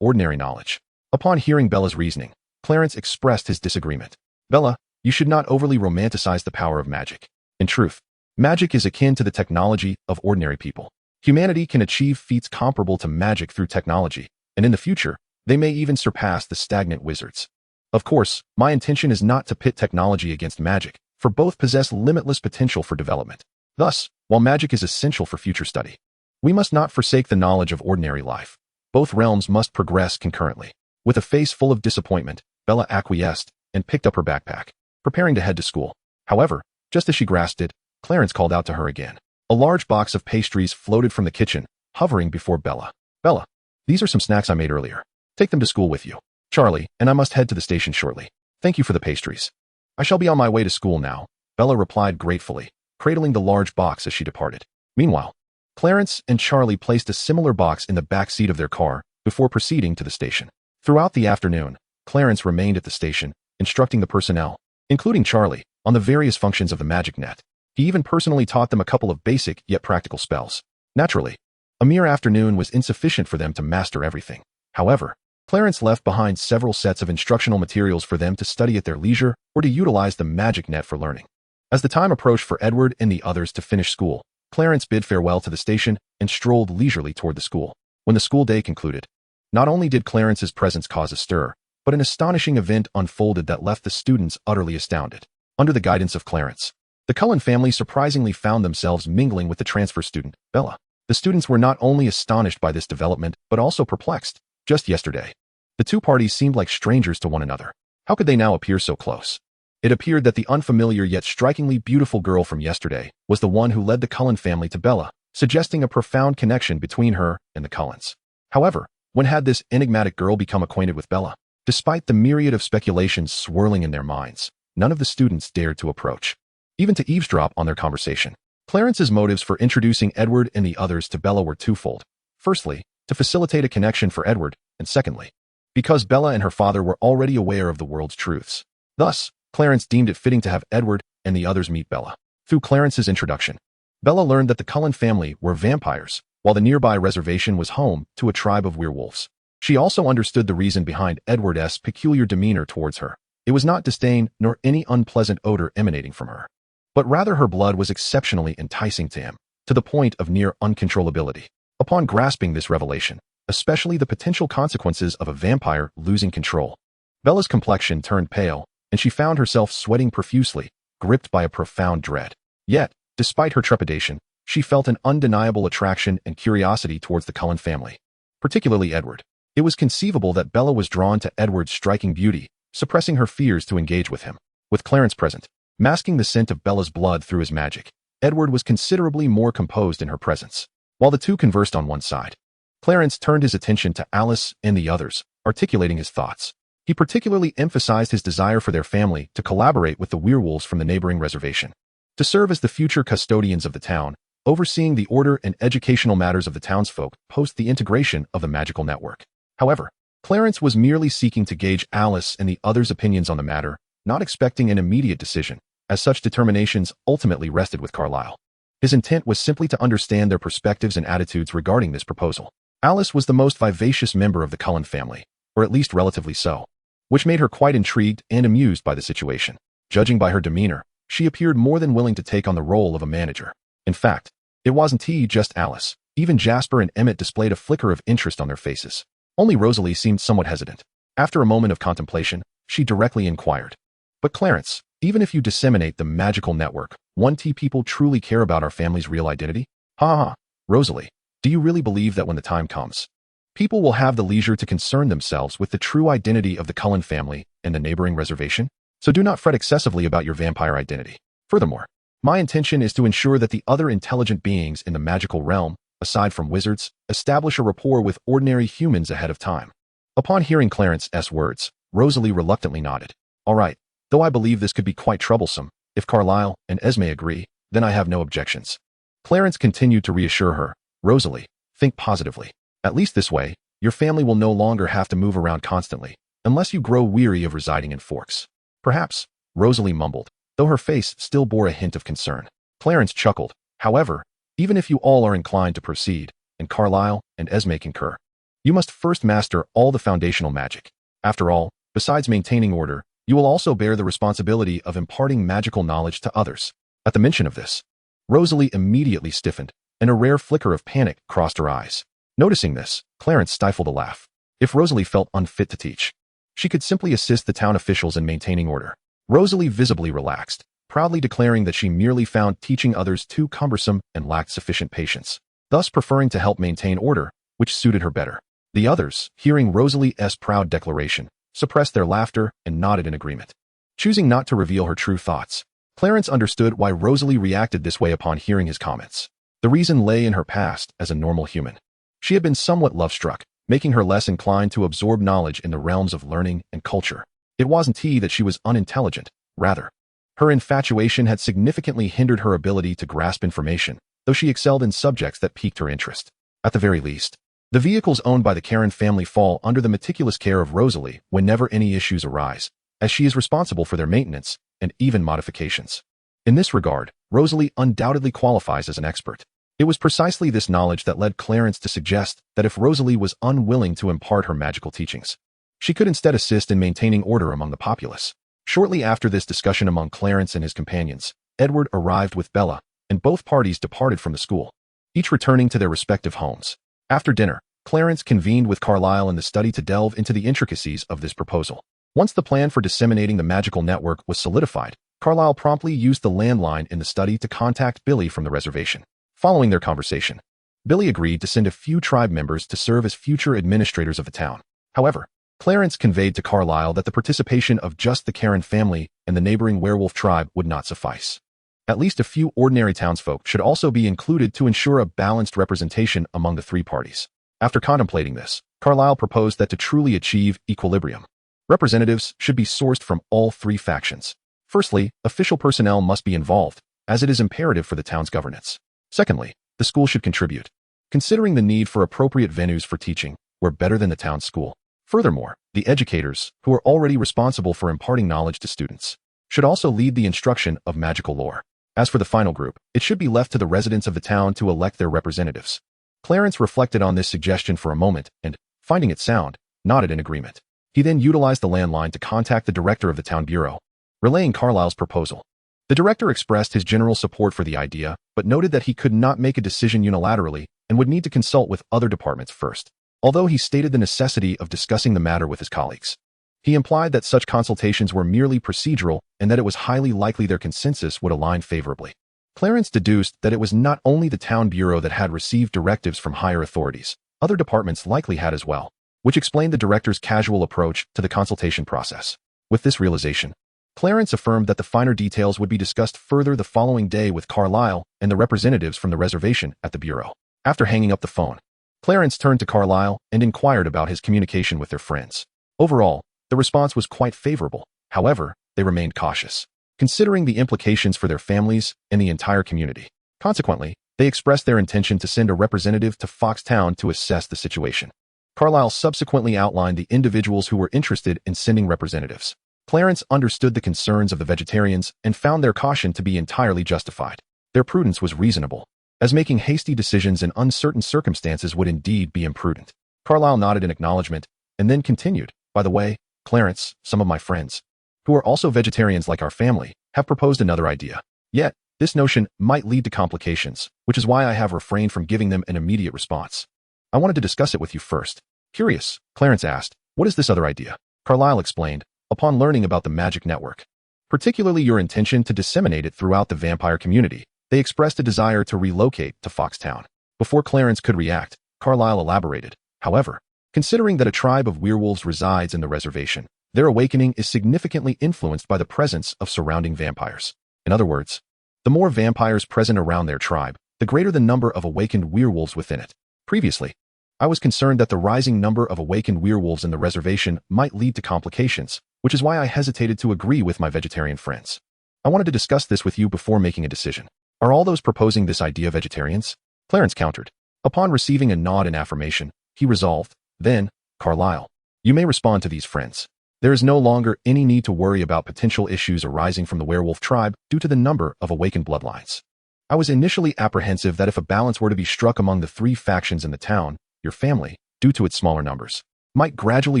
A: ordinary knowledge? Upon hearing Bella's reasoning, Clarence expressed his disagreement. Bella, you should not overly romanticize the power of magic. In truth, magic is akin to the technology of ordinary people. Humanity can achieve feats comparable to magic through technology, and in the future, they may even surpass the stagnant wizards. Of course, my intention is not to pit technology against magic, for both possess limitless potential for development. Thus, while magic is essential for future study, we must not forsake the knowledge of ordinary life. Both realms must progress concurrently. With a face full of disappointment, Bella acquiesced and picked up her backpack, preparing to head to school. However, just as she grasped it, Clarence called out to her again. A large box of pastries floated from the kitchen, hovering before Bella. Bella, these are some snacks I made earlier. Take them to school with you. Charlie, and I must head to the station shortly. Thank you for the pastries. I shall be on my way to school now, Bella replied gratefully, cradling the large box as she departed. Meanwhile, Clarence and Charlie placed a similar box in the back seat of their car before proceeding to the station. Throughout the afternoon, Clarence remained at the station, instructing the personnel, including Charlie, on the various functions of the magic net. He even personally taught them a couple of basic yet practical spells. Naturally, a mere afternoon was insufficient for them to master everything. However, Clarence left behind several sets of instructional materials for them to study at their leisure or to utilize the magic net for learning. As the time approached for Edward and the others to finish school, Clarence bid farewell to the station and strolled leisurely toward the school. When the school day concluded, not only did Clarence's presence cause a stir, but an astonishing event unfolded that left the students utterly astounded. Under the guidance of Clarence, the Cullen family surprisingly found themselves mingling with the transfer student, Bella. The students were not only astonished by this development, but also perplexed. Just yesterday, the two parties seemed like strangers to one another. How could they now appear so close? It appeared that the unfamiliar yet strikingly beautiful girl from yesterday was the one who led the Cullen family to Bella, suggesting a profound connection between her and the Cullens. However, when had this enigmatic girl become acquainted with Bella? Despite the myriad of speculations swirling in their minds, none of the students dared to approach, even to eavesdrop on their conversation. Clarence's motives for introducing Edward and the others to Bella were twofold. Firstly, to facilitate a connection for Edward, and secondly, because Bella and her father were already aware of the world's truths. Thus, Clarence deemed it fitting to have Edward and the others meet Bella. Through Clarence's introduction, Bella learned that the Cullen family were vampires, while the nearby reservation was home to a tribe of werewolves. She also understood the reason behind Edward's peculiar demeanor towards her. It was not disdain nor any unpleasant odor emanating from her, but rather her blood was exceptionally enticing to him, to the point of near uncontrollability. Upon grasping this revelation, especially the potential consequences of a vampire losing control, Bella's complexion turned pale, and she found herself sweating profusely, gripped by a profound dread. Yet, despite her trepidation, she felt an undeniable attraction and curiosity towards the Cullen family, particularly Edward. It was conceivable that Bella was drawn to Edward's striking beauty, suppressing her fears to engage with him. With Clarence present, masking the scent of Bella's blood through his magic, Edward was considerably more composed in her presence. While the two conversed on one side, Clarence turned his attention to Alice and the others, articulating his thoughts. He particularly emphasized his desire for their family to collaborate with the werewolves from the neighboring reservation, to serve as the future custodians of the town, overseeing the order and educational matters of the townsfolk post the integration of the magical network. However, Clarence was merely seeking to gauge Alice and the others' opinions on the matter, not expecting an immediate decision, as such determinations ultimately rested with Carlisle. His intent was simply to understand their perspectives and attitudes regarding this proposal. Alice was the most vivacious member of the Cullen family, or at least relatively so, which made her quite intrigued and amused by the situation. Judging by her demeanor, she appeared more than willing to take on the role of a manager. In fact, it wasn't just Alice. Even Jasper and Emmett displayed a flicker of interest on their faces. Only Rosalie seemed somewhat hesitant. After a moment of contemplation, she directly inquired, "But Clarence, even if you disseminate the magical network, won't people truly care about our family's real identity?" "Ha ha, Rosalie, do you really believe that when the time comes, people will have the leisure to concern themselves with the true identity of the Cullen family and the neighboring reservation? So do not fret excessively about your vampire identity. Furthermore, my intention is to ensure that the other intelligent beings in the magical realm, aside from wizards, establish a rapport with ordinary humans ahead of time." Upon hearing Clarence's words, Rosalie reluctantly nodded. "All right, though I believe this could be quite troublesome. If Carlisle and Esme agree, then I have no objections." Clarence continued to reassure her. "Rosalie, think positively. At least this way, your family will no longer have to move around constantly, unless you grow weary of residing in Forks." "Perhaps," Rosalie mumbled, though her face still bore a hint of concern. Clarence chuckled. "However, even if you all are inclined to proceed, and Carlisle and Esme concur, you must first master all the foundational magic. After all, besides maintaining order, you will also bear the responsibility of imparting magical knowledge to others." At the mention of this, Rosalie immediately stiffened, and a rare flicker of panic crossed her eyes. Noticing this, Clarence stifled a laugh. If Rosalie felt unfit to teach, she could simply assist the town officials in maintaining order. Rosalie visibly relaxed, proudly declaring that she merely found teaching others too cumbersome and lacked sufficient patience, thus preferring to help maintain order, which suited her better. The others, hearing Rosalie's proud declaration, suppressed their laughter and nodded in agreement. Choosing not to reveal her true thoughts, Clarence understood why Rosalie reacted this way upon hearing his comments. The reason lay in her past as a normal human. She had been somewhat love-struck, making her less inclined to absorb knowledge in the realms of learning and culture. It wasn't that she was unintelligent, rather, her infatuation had significantly hindered her ability to grasp information, though she excelled in subjects that piqued her interest. At the very least, the vehicles owned by the Karen family fall under the meticulous care of Rosalie whenever any issues arise, as she is responsible for their maintenance and even modifications. In this regard, Rosalie undoubtedly qualifies as an expert. It was precisely this knowledge that led Clarence to suggest that if Rosalie was unwilling to impart her magical teachings, she could instead assist in maintaining order among the populace. Shortly after this discussion among Clarence and his companions, Edward arrived with Bella, and both parties departed from the school, each returning to their respective homes. After dinner, Clarence convened with Carlisle in the study to delve into the intricacies of this proposal. Once the plan for disseminating the magical network was solidified, Carlisle promptly used the landline in the study to contact Billy from the reservation. Following their conversation, Billy agreed to send a few tribe members to serve as future administrators of the town. However, Clarence conveyed to Carlisle that the participation of just the Karen family and the neighboring werewolf tribe would not suffice. At least a few ordinary townsfolk should also be included to ensure a balanced representation among the three parties. After contemplating this, Carlisle proposed that to truly achieve equilibrium, representatives should be sourced from all three factions. Firstly, official personnel must be involved, as it is imperative for the town's governance. Secondly, the school should contribute, considering the need for appropriate venues for teaching were better than the town school. Furthermore, the educators, who are already responsible for imparting knowledge to students, should also lead the instruction of magical lore. As for the final group, it should be left to the residents of the town to elect their representatives. Clarence reflected on this suggestion for a moment and, finding it sound, nodded in agreement. He then utilized the landline to contact the director of the town bureau, relaying Carlisle's proposal. The director expressed his general support for the idea, but noted that he could not make a decision unilaterally and would need to consult with other departments first. Although he stated the necessity of discussing the matter with his colleagues, he implied that such consultations were merely procedural and that it was highly likely their consensus would align favorably. Clarence deduced that it was not only the town bureau that had received directives from higher authorities, other departments likely had as well, which explained the director's casual approach to the consultation process. With this realization, Clarence affirmed that the finer details would be discussed further the following day with Carlisle and the representatives from the reservation at the bureau. After hanging up the phone, Clarence turned to Carlisle and inquired about his communication with their friends. Overall, the response was quite favorable. However, they remained cautious, considering the implications for their families and the entire community. Consequently, they expressed their intention to send a representative to Foxtown to assess the situation. Carlisle subsequently outlined the individuals who were interested in sending representatives. Clarence understood the concerns of the vegetarians and found their caution to be entirely justified. Their prudence was reasonable, as making hasty decisions in uncertain circumstances would indeed be imprudent. Carlisle nodded in acknowledgement and then continued, "By the way, Clarence, some of my friends, who are also vegetarians like our family, have proposed another idea. Yet, this notion might lead to complications, which is why I have refrained from giving them an immediate response. I wanted to discuss it with you first." Curious, Clarence asked, "What is this other idea?" Carlisle explained, upon learning about the magic network, particularly your intention to disseminate it throughout the vampire community, they expressed a desire to relocate to Foxtown. Before Clarence could react, Carlisle elaborated, "However, considering that a tribe of werewolves resides in the reservation, their awakening is significantly influenced by the presence of surrounding vampires. In other words, the more vampires present around their tribe, the greater the number of awakened werewolves within it. Previously, I was concerned that the rising number of awakened werewolves in the reservation might lead to complications, which is why I hesitated to agree with my vegetarian friends. I wanted to discuss this with you before making a decision. Are all those proposing this idea vegetarians?" Clarence countered. Upon receiving a nod in affirmation, he resolved, "Then, Carlisle, you may respond to these friends. There is no longer any need to worry about potential issues arising from the werewolf tribe due to the number of awakened bloodlines. I was initially apprehensive that if a balance were to be struck among the three factions in the town, your family, due to its smaller numbers, might gradually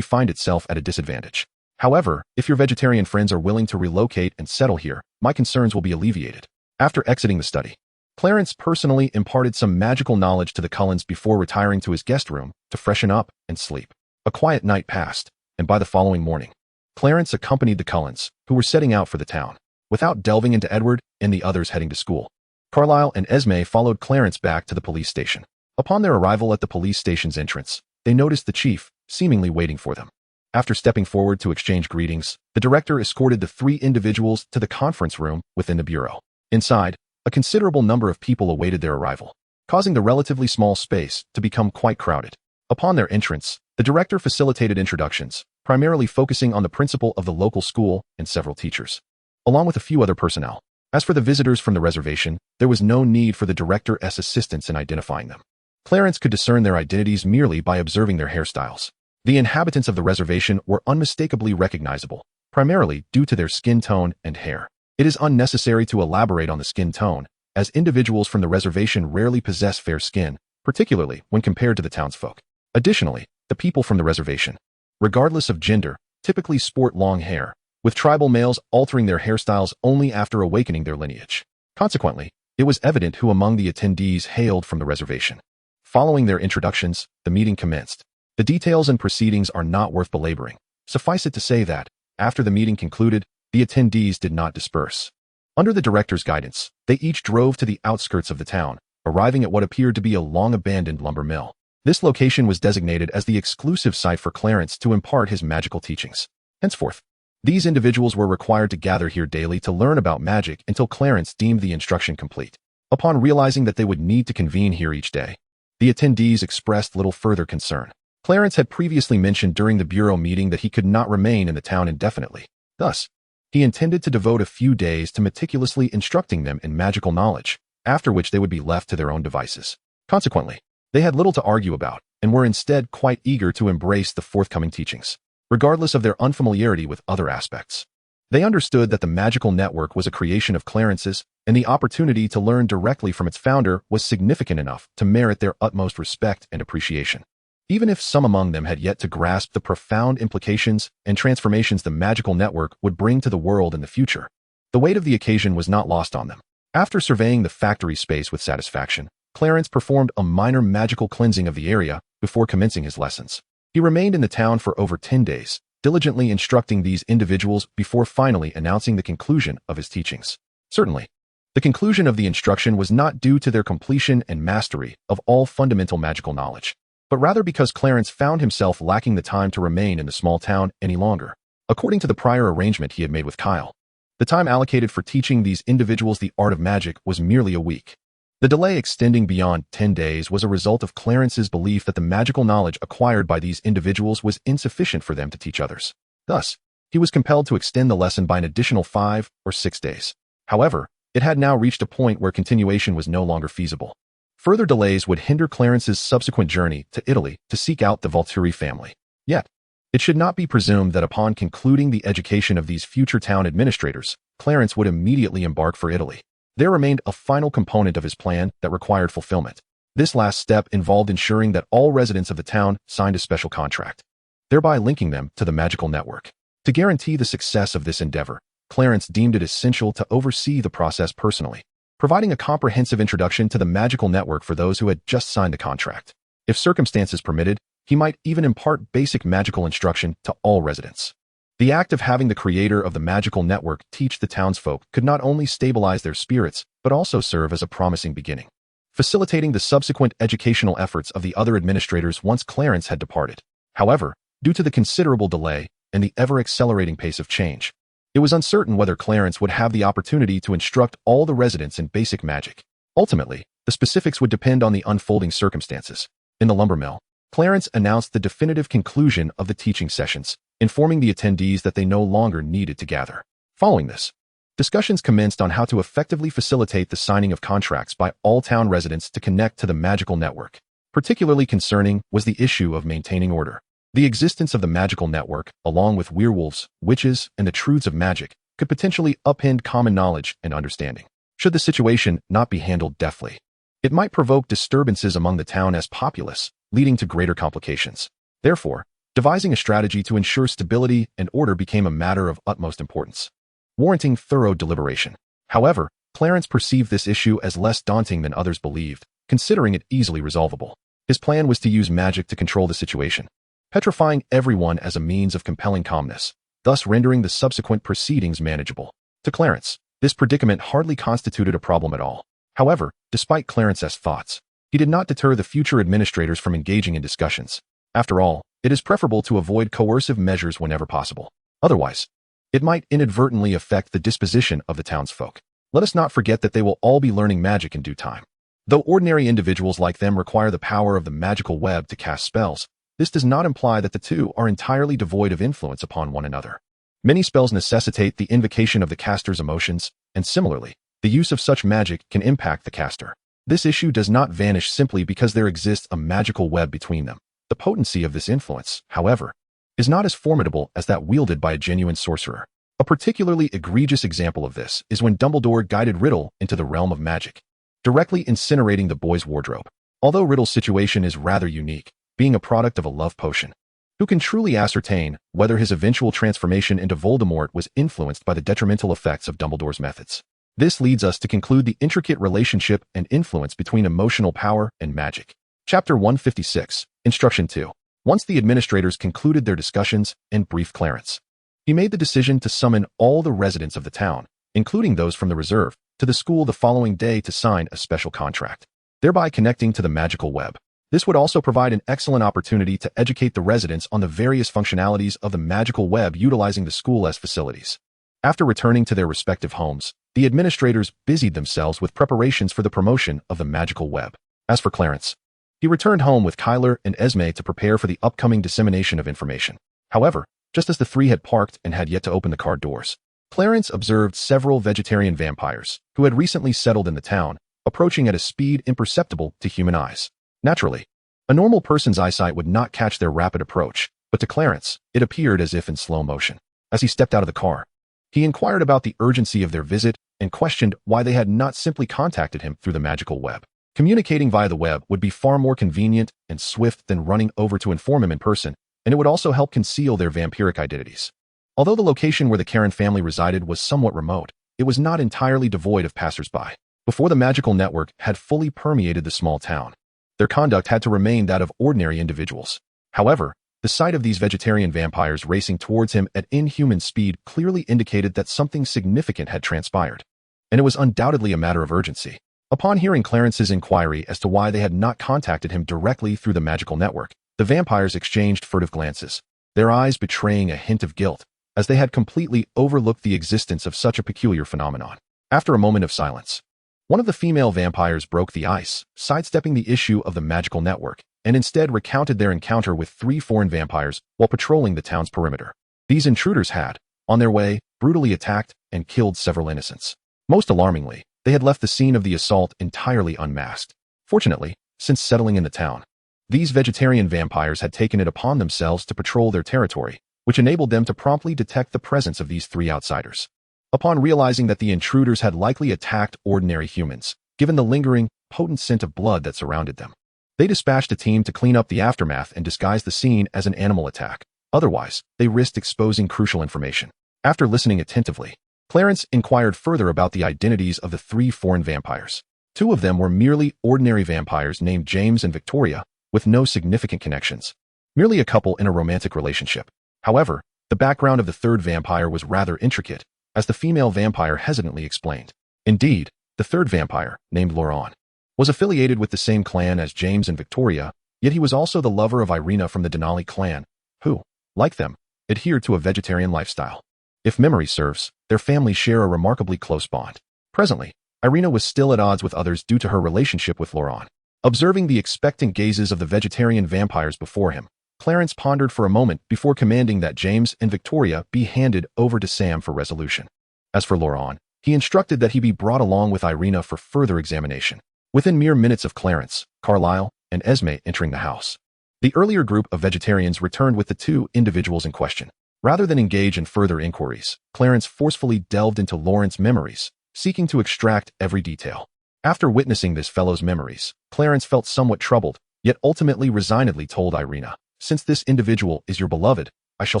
A: find itself at a disadvantage. However, if your vegetarian friends are willing to relocate and settle here, my concerns will be alleviated." After exiting the study, Clarence personally imparted some magical knowledge to the Cullens before retiring to his guest room to freshen up and sleep. A quiet night passed, and by the following morning, Clarence accompanied the Cullens, who were setting out for the town, without delving into Edward and the others heading to school. Carlisle and Esme followed Clarence back to the police station. Upon their arrival at the police station's entrance, they noticed the chief, seemingly waiting for them. After stepping forward to exchange greetings, the director escorted the three individuals to the conference room within the bureau. Inside, a considerable number of people awaited their arrival, causing the relatively small space to become quite crowded. Upon their entrance, the director facilitated introductions, primarily focusing on the principal of the local school and several teachers, along with a few other personnel. As for the visitors from the reservation, there was no need for the director's assistance in identifying them. Clarence could discern their identities merely by observing their hairstyles. The inhabitants of the reservation were unmistakably recognizable, primarily due to their skin tone and hair. It is unnecessary to elaborate on the skin tone, as individuals from the reservation rarely possess fair skin, particularly when compared to the townsfolk. Additionally, the people from the reservation, regardless of gender, typically sport long hair, with tribal males altering their hairstyles only after awakening their lineage. Consequently, it was evident who among the attendees hailed from the reservation. Following their introductions, the meeting commenced. The details and proceedings are not worth belaboring. Suffice it to say that, after the meeting concluded, the attendees did not disperse. Under the director's guidance, they each drove to the outskirts of the town, arriving at what appeared to be a long-abandoned lumber mill. This location was designated as the exclusive site for Clarence to impart his magical teachings. Henceforth, these individuals were required to gather here daily to learn about magic until Clarence deemed the instruction complete. Upon realizing that they would need to convene here each day, the attendees expressed little further concern. Clarence had previously mentioned during the bureau meeting that he could not remain in the town indefinitely. Thus, he intended to devote a few days to meticulously instructing them in magical knowledge, after which they would be left to their own devices. Consequently, they had little to argue about, and were instead quite eager to embrace the forthcoming teachings, regardless of their unfamiliarity with other aspects. They understood that the magical network was a creation of Clarence's, and the opportunity to learn directly from its founder was significant enough to merit their utmost respect and appreciation. Even if some among them had yet to grasp the profound implications and transformations the magical network would bring to the world in the future, the weight of the occasion was not lost on them. After surveying the factory space with satisfaction, Clarence performed a minor magical cleansing of the area before commencing his lessons. He remained in the town for over 10 days, diligently instructing these individuals before finally announcing the conclusion of his teachings. Certainly, the conclusion of the instruction was not due to their completion and mastery of all fundamental magical knowledge, but rather because Clarence found himself lacking the time to remain in the small town any longer. According to the prior arrangement he had made with Kyle, the time allocated for teaching these individuals the art of magic was merely a week. The delay extending beyond 10 days was a result of Clarence's belief that the magical knowledge acquired by these individuals was insufficient for them to teach others. Thus, he was compelled to extend the lesson by an additional 5 or 6 days. However, it had now reached a point where continuation was no longer feasible. Further delays would hinder Clarence's subsequent journey to Italy to seek out the Volturi family. Yet, it should not be presumed that upon concluding the education of these future town administrators, Clarence would immediately embark for Italy. There remained a final component of his plan that required fulfillment. This last step involved ensuring that all residents of the town signed a special contract, thereby linking them to the magical network. To guarantee the success of this endeavor, Clarence deemed it essential to oversee the process personally, providing a comprehensive introduction to the magical network for those who had just signed the contract. If circumstances permitted, he might even impart basic magical instruction to all residents. The act of having the creator of the magical network teach the townsfolk could not only stabilize their spirits, but also serve as a promising beginning, facilitating the subsequent educational efforts of the other administrators once Clarence had departed. However, due to the considerable delay and the ever-accelerating pace of change, it was uncertain whether Clarence would have the opportunity to instruct all the residents in basic magic. Ultimately, the specifics would depend on the unfolding circumstances. In the lumber mill, Clarence announced the definitive conclusion of the teaching sessions, informing the attendees that they no longer needed to gather. Following this, discussions commenced on how to effectively facilitate the signing of contracts by all town residents to connect to the magical network. Particularly concerning was the issue of maintaining order. The existence of the magical network, along with werewolves, witches, and the truths of magic, could potentially upend common knowledge and understanding. Should the situation not be handled deftly, it might provoke disturbances among the town as populace, leading to greater complications. Therefore, devising a strategy to ensure stability and order became a matter of utmost importance, warranting thorough deliberation. However, Clarence perceived this issue as less daunting than others believed, considering it easily resolvable. His plan was to use magic to control the situation, petrifying everyone as a means of compelling calmness, thus rendering the subsequent proceedings manageable. To Clarence, this predicament hardly constituted a problem at all. However, despite Clarence's thoughts, he did not deter the future administrators from engaging in discussions. After all, it is preferable to avoid coercive measures whenever possible. Otherwise, it might inadvertently affect the disposition of the townsfolk. Let us not forget that they will all be learning magic in due time. Though ordinary individuals like them require the power of the magical web to cast spells, this does not imply that the two are entirely devoid of influence upon one another. Many spells necessitate the invocation of the caster's emotions, and similarly, the use of such magic can impact the caster. This issue does not vanish simply because there exists a magical web between them. The potency of this influence, however, is not as formidable as that wielded by a genuine sorcerer. A particularly egregious example of this is when Dumbledore guided Riddle into the realm of magic, directly incinerating the boy's wardrobe. Although Riddle's situation is rather unique, being a product of a love potion, who can truly ascertain whether his eventual transformation into Voldemort was influenced by the detrimental effects of Dumbledore's methods. This leads us to conclude the intricate relationship and influence between emotional power and magic. Chapter 156, Instruction 2. Once the administrators concluded their discussions and briefed Clarence, he made the decision to summon all the residents of the town, including those from the reserve, to the school the following day to sign a special contract, thereby connecting to the magical web. This would also provide an excellent opportunity to educate the residents on the various functionalities of the magical web utilizing the school as facilities. After returning to their respective homes, the administrators busied themselves with preparations for the promotion of the magical web. As for Clarence, he returned home with Kyler and Esme to prepare for the upcoming dissemination of information. However, just as the three had parked and had yet to open the car doors, Clarence observed several vegetarian vampires, who had recently settled in the town, approaching at a speed imperceptible to human eyes. Naturally, a normal person's eyesight would not catch their rapid approach, but to Clarence, it appeared as if in slow motion. As he stepped out of the car, he inquired about the urgency of their visit and questioned why they had not simply contacted him through the magical web. Communicating via the web would be far more convenient and swift than running over to inform him in person, and it would also help conceal their vampiric identities. Although the location where the Karen family resided was somewhat remote, it was not entirely devoid of passersby. Before the magical network had fully permeated the small town, their conduct had to remain that of ordinary individuals. However, the sight of these vegetarian vampires racing towards him at inhuman speed clearly indicated that something significant had transpired, and it was undoubtedly a matter of urgency. Upon hearing Clarence's inquiry as to why they had not contacted him directly through the magical network, the vampires exchanged furtive glances, their eyes betraying a hint of guilt, as they had completely overlooked the existence of such a peculiar phenomenon. After a moment of silence, one of the female vampires broke the ice, sidestepping the issue of the magical network, and instead recounted their encounter with 3 foreign vampires while patrolling the town's perimeter. These intruders had, on their way, brutally attacked and killed several innocents. Most alarmingly, they had left the scene of the assault entirely unmasked. Fortunately, since settling in the town, these vegetarian vampires had taken it upon themselves to patrol their territory, which enabled them to promptly detect the presence of these 3 outsiders. Upon realizing that the intruders had likely attacked ordinary humans, given the lingering, potent scent of blood that surrounded them, they dispatched a team to clean up the aftermath and disguise the scene as an animal attack. Otherwise, they risked exposing crucial information. After listening attentively, Clarence inquired further about the identities of the 3 foreign vampires. 2 of them were merely ordinary vampires named James and Victoria, with no significant connections. Merely a couple in a romantic relationship. However, the background of the 3rd vampire was rather intricate, as the female vampire hesitantly explained. Indeed, the 3rd vampire, named Laurent, was affiliated with the same clan as James and Victoria, yet he was also the lover of Irina from the Denali clan, who, like them, adhered to a vegetarian lifestyle. If memory serves, their families share a remarkably close bond. Presently, Irina was still at odds with others due to her relationship with Laurent. Observing the expectant gazes of the vegetarian vampires before him, Clarence pondered for a moment before commanding that James and Victoria be handed over to Sam for resolution. As for Laurent, he instructed that he be brought along with Irina for further examination. Within mere minutes of Clarence, Carlyle, and Esme entering the house, the earlier group of vegetarians returned with the 2 individuals in question. Rather than engage in further inquiries, Clarence forcefully delved into Laurent's memories, seeking to extract every detail. After witnessing this fellow's memories, Clarence felt somewhat troubled, yet ultimately resignedly told Irina, "Since this individual is your beloved, I shall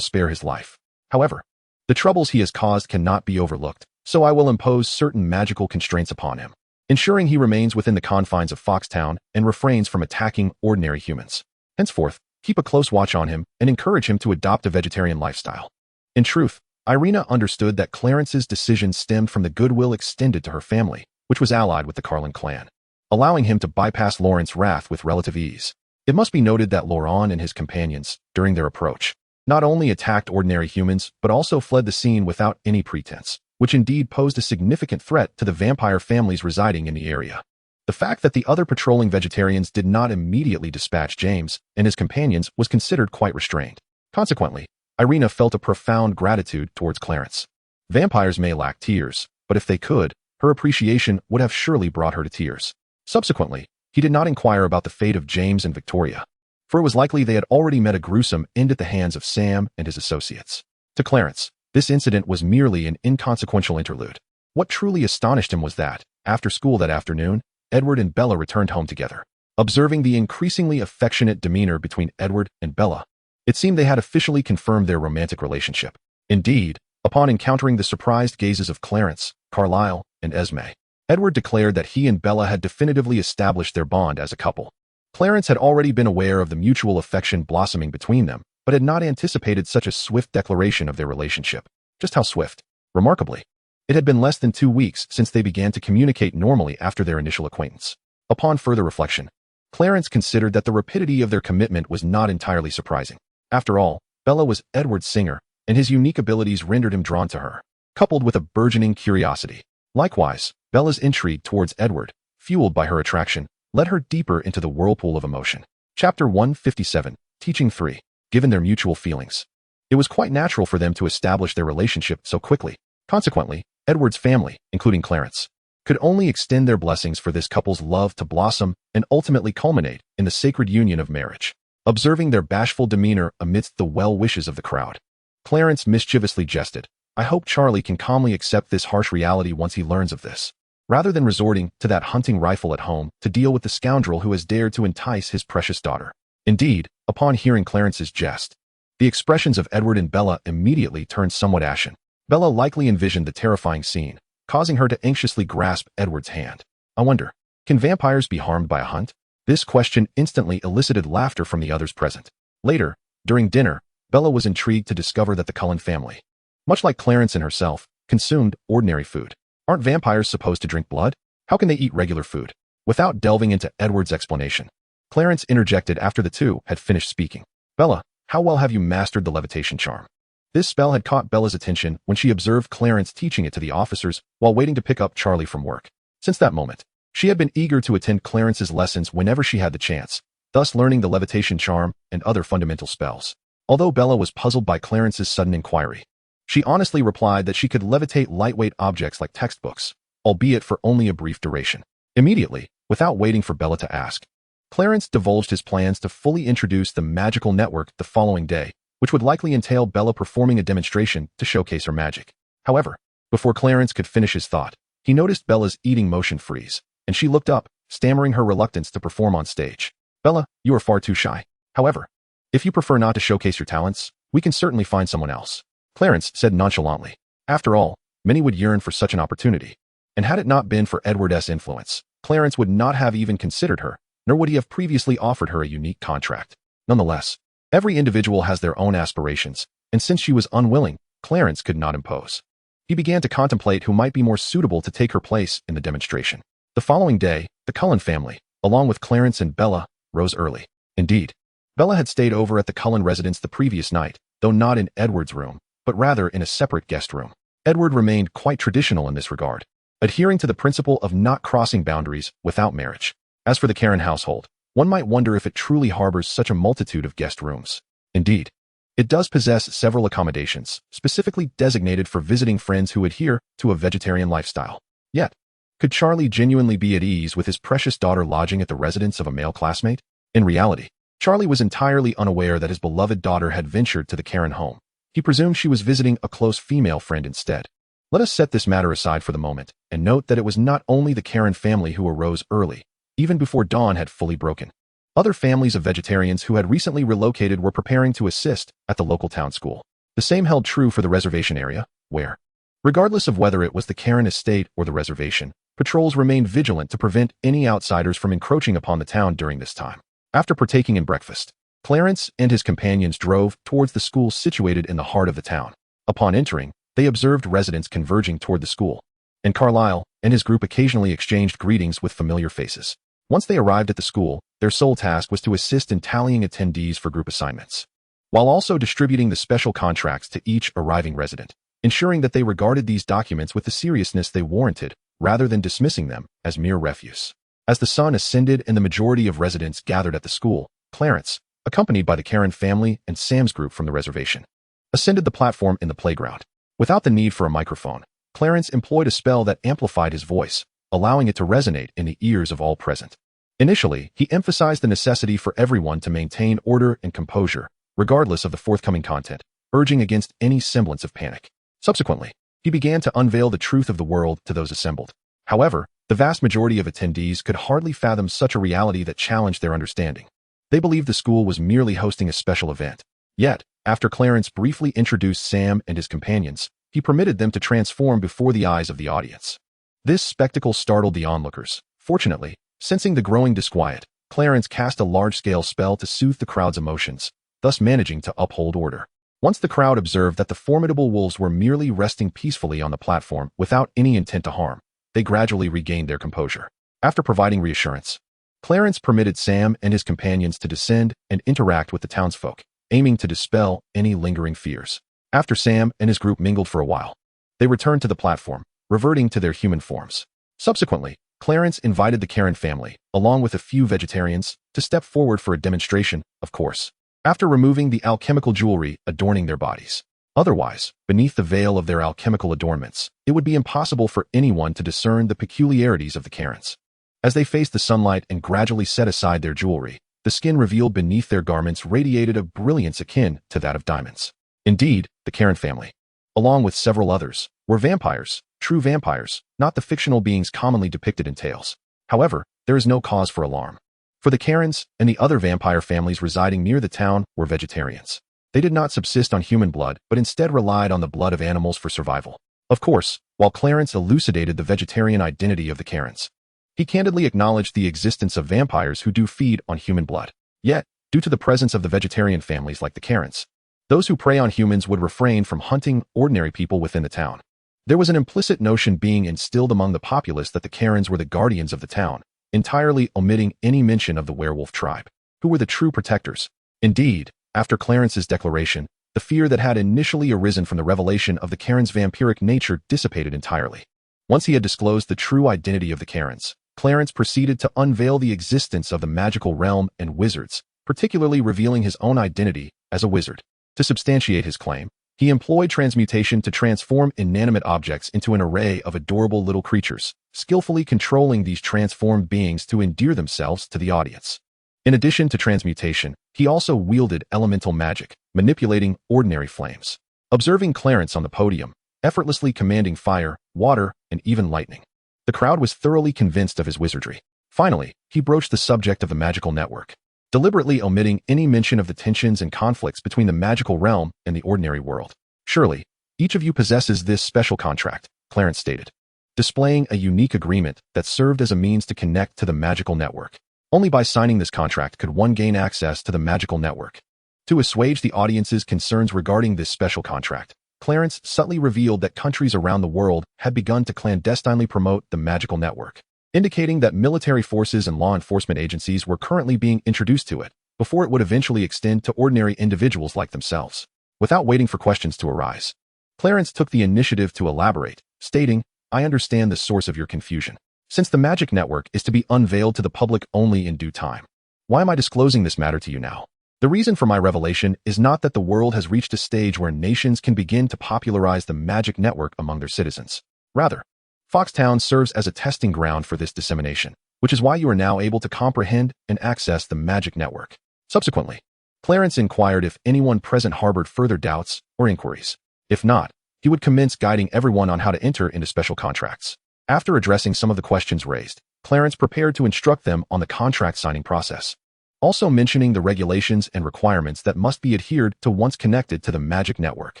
A: spare his life. However, the troubles he has caused cannot be overlooked, so I will impose certain magical constraints upon him, ensuring he remains within the confines of Foxtown and refrains from attacking ordinary humans. Henceforth, keep a close watch on him and encourage him to adopt a vegetarian lifestyle." In truth, Irina understood that Clarence's decision stemmed from the goodwill extended to her family, which was allied with the Carlin clan, allowing him to bypass Laurent's wrath with relative ease. It must be noted that Laurent and his companions, during their approach, not only attacked ordinary humans but also fled the scene without any pretense, which indeed posed a significant threat to the vampire families residing in the area. The fact that the other patrolling vegetarians did not immediately dispatch James and his companions was considered quite restrained. Consequently, Irina felt a profound gratitude towards Clarence. Vampires may lack tears, but if they could, her appreciation would have surely brought her to tears. Subsequently, he did not inquire about the fate of James and Victoria, for it was likely they had already met a gruesome end at the hands of Sam and his associates. To Clarence, this incident was merely an inconsequential interlude. What truly astonished him was that, after school that afternoon, Edward and Bella returned home together. Observing the increasingly affectionate demeanor between Edward and Bella, it seemed they had officially confirmed their romantic relationship. Indeed, upon encountering the surprised gazes of Clarence, Carlyle, and Esme, Edward declared that he and Bella had definitively established their bond as a couple. Clarence had already been aware of the mutual affection blossoming between them, but had not anticipated such a swift declaration of their relationship. Just how swift? Remarkably, it had been less than 2 weeks since they began to communicate normally after their initial acquaintance. Upon further reflection, Clarence considered that the rapidity of their commitment was not entirely surprising. After all, Bella was Edward's singer, and his unique abilities rendered him drawn to her, coupled with a burgeoning curiosity. Likewise, Bella's intrigue towards Edward, fueled by her attraction, led her deeper into the whirlpool of emotion. Chapter 157, Teaching 3. Given their mutual feelings, it was quite natural for them to establish their relationship so quickly. Consequently, Edward's family, including Clarence, could only extend their blessings for this couple's love to blossom and ultimately culminate in the sacred union of marriage. Observing their bashful demeanor amidst the well wishes of the crowd, Clarence mischievously jested, "I hope Charlie can calmly accept this harsh reality once he learns of this." rather than resorting to that hunting rifle at home to deal with the scoundrel who has dared to entice his precious daughter. Indeed, upon hearing Clarence's jest, the expressions of Edward and Bella immediately turned somewhat ashen. Bella likely envisioned the terrifying scene, causing her to anxiously grasp Edward's hand. I wonder, can vampires be harmed by a hunt? This question instantly elicited laughter from the others present. Later, during dinner, Bella was intrigued to discover that the Cullen family, much like Clarence and herself, consumed ordinary food. Aren't vampires supposed to drink blood? How can they eat regular food? Without delving into Edward's explanation, Clarence interjected after the two had finished speaking. Bella, how well have you mastered the levitation charm? This spell had caught Bella's attention when she observed Clarence teaching it to the officers while waiting to pick up Charlie from work. Since that moment, she had been eager to attend Clarence's lessons whenever she had the chance, thus learning the levitation charm and other fundamental spells. Although Bella was puzzled by Clarence's sudden inquiry, she honestly replied that she could levitate lightweight objects like textbooks, albeit for only a brief duration. Immediately, without waiting for Bella to ask, Clarence divulged his plans to fully introduce the magical network the following day, which would likely entail Bella performing a demonstration to showcase her magic. However, before Clarence could finish his thought, he noticed Bella's eating motion freeze, and she looked up, stammering her reluctance to perform on stage. Bella, you are far too shy. However, if you prefer not to showcase your talents, we can certainly find someone else, Clarence said nonchalantly. After all, many would yearn for such an opportunity, and had it not been for Edward's influence, Clarence would not have even considered her, nor would he have previously offered her a unique contract. Nonetheless, every individual has their own aspirations, and since she was unwilling, Clarence could not impose. He began to contemplate who might be more suitable to take her place in the demonstration. The following day, the Cullen family, along with Clarence and Bella, rose early. Indeed, Bella had stayed over at the Cullen residence the previous night, though not in Edward's room, but rather in a separate guest room. Edward remained quite traditional in this regard, adhering to the principle of not crossing boundaries without marriage. As for the Karen household, one might wonder if it truly harbors such a multitude of guest rooms. Indeed, it does possess several accommodations, specifically designated for visiting friends who adhere to a vegetarian lifestyle. Yet, could Charlie genuinely be at ease with his precious daughter lodging at the residence of a male classmate? In reality, Charlie was entirely unaware that his beloved daughter had ventured to the Karen home. He presumed she was visiting a close female friend instead. Let us set this matter aside for the moment, and note that it was not only the Karen family who arose early, even before dawn had fully broken. Other families of vegetarians who had recently relocated were preparing to assist at the local town school. The same held true for the reservation area, where, regardless of whether it was the Karen estate or the reservation, patrols remained vigilant to prevent any outsiders from encroaching upon the town during this time. After partaking in breakfast, Clarence and his companions drove towards the school situated in the heart of the town. Upon entering, they observed residents converging toward the school, and Carlisle and his group occasionally exchanged greetings with familiar faces. Once they arrived at the school, their sole task was to assist in tallying attendees for group assignments, while also distributing the special contracts to each arriving resident, ensuring that they regarded these documents with the seriousness they warranted, rather than dismissing them as mere refuse. As the sun ascended and the majority of residents gathered at the school, Clarence, accompanied by the Karen family and Sam's group from the reservation, ascended the platform in the playground. Without the need for a microphone, Clarence employed a spell that amplified his voice, allowing it to resonate in the ears of all present. Initially, he emphasized the necessity for everyone to maintain order and composure, regardless of the forthcoming content, urging against any semblance of panic. Subsequently, he began to unveil the truth of the world to those assembled. However, the vast majority of attendees could hardly fathom such a reality that challenged their understanding. They believed the school was merely hosting a special event. Yet, after Clarence briefly introduced Sam and his companions, he permitted them to transform before the eyes of the audience. This spectacle startled the onlookers. Fortunately, sensing the growing disquiet, Clarence cast a large-scale spell to soothe the crowd's emotions, thus managing to uphold order. Once the crowd observed that the formidable wolves were merely resting peacefully on the platform without any intent to harm, they gradually regained their composure. After providing reassurance, Clarence permitted Sam and his companions to descend and interact with the townsfolk, aiming to dispel any lingering fears. After Sam and his group mingled for a while, they returned to the platform, reverting to their human forms. Subsequently, Clarence invited the Karen family, along with a few vegetarians, to step forward for a demonstration, of course, after removing the alchemical jewelry adorning their bodies. Otherwise, beneath the veil of their alchemical adornments, it would be impossible for anyone to discern the peculiarities of the Karens. As they faced the sunlight and gradually set aside their jewelry, the skin revealed beneath their garments radiated a brilliance akin to that of diamonds. Indeed, the Karen family, along with several others, were vampires, true vampires, not the fictional beings commonly depicted in tales. However, there is no cause for alarm. For the Karens and the other vampire families residing near the town were vegetarians. They did not subsist on human blood, but instead relied on the blood of animals for survival. Of course, while Clarence elucidated the vegetarian identity of the Karens, he candidly acknowledged the existence of vampires who do feed on human blood. Yet, due to the presence of the vegetarian families like the Karens, those who prey on humans would refrain from hunting ordinary people within the town. There was an implicit notion being instilled among the populace that the Karens were the guardians of the town, entirely omitting any mention of the werewolf tribe, who were the true protectors. Indeed, after Clarence's declaration, the fear that had initially arisen from the revelation of the Karens' vampiric nature dissipated entirely. Once he had disclosed the true identity of the Karens, Clarence proceeded to unveil the existence of the magical realm and wizards, particularly revealing his own identity as a wizard. To substantiate his claim, he employed transmutation to transform inanimate objects into an array of adorable little creatures, skillfully controlling these transformed beings to endear themselves to the audience. In addition to transmutation, he also wielded elemental magic, manipulating ordinary flames. Observing Clarence on the podium, effortlessly commanding fire, water, and even lightning, the crowd was thoroughly convinced of his wizardry. Finally, he broached the subject of the magical network, deliberately omitting any mention of the tensions and conflicts between the magical realm and the ordinary world. Surely, each of you possesses this special contract, Clarence stated, displaying a unique agreement that served as a means to connect to the magical network. Only by signing this contract could one gain access to the magical network. To assuage the audience's concerns regarding this special contract, Clarence subtly revealed that countries around the world had begun to clandestinely promote the magical network, indicating that military forces and law enforcement agencies were currently being introduced to it, before it would eventually extend to ordinary individuals like themselves. Without waiting for questions to arise, Clarence took the initiative to elaborate, stating, "I understand the source of your confusion. Since the magic network is to be unveiled to the public only in due time, why am I disclosing this matter to you now? The reason for my revelation is not that the world has reached a stage where nations can begin to popularize the magic network among their citizens. Rather, Foxtown serves as a testing ground for this dissemination, which is why you are now able to comprehend and access the magic network." Subsequently, Clarence inquired if anyone present harbored further doubts or inquiries. If not, he would commence guiding everyone on how to enter into special contracts. After addressing some of the questions raised, Clarence prepared to instruct them on the contract signing process, also mentioning the regulations and requirements that must be adhered to once connected to the magic network.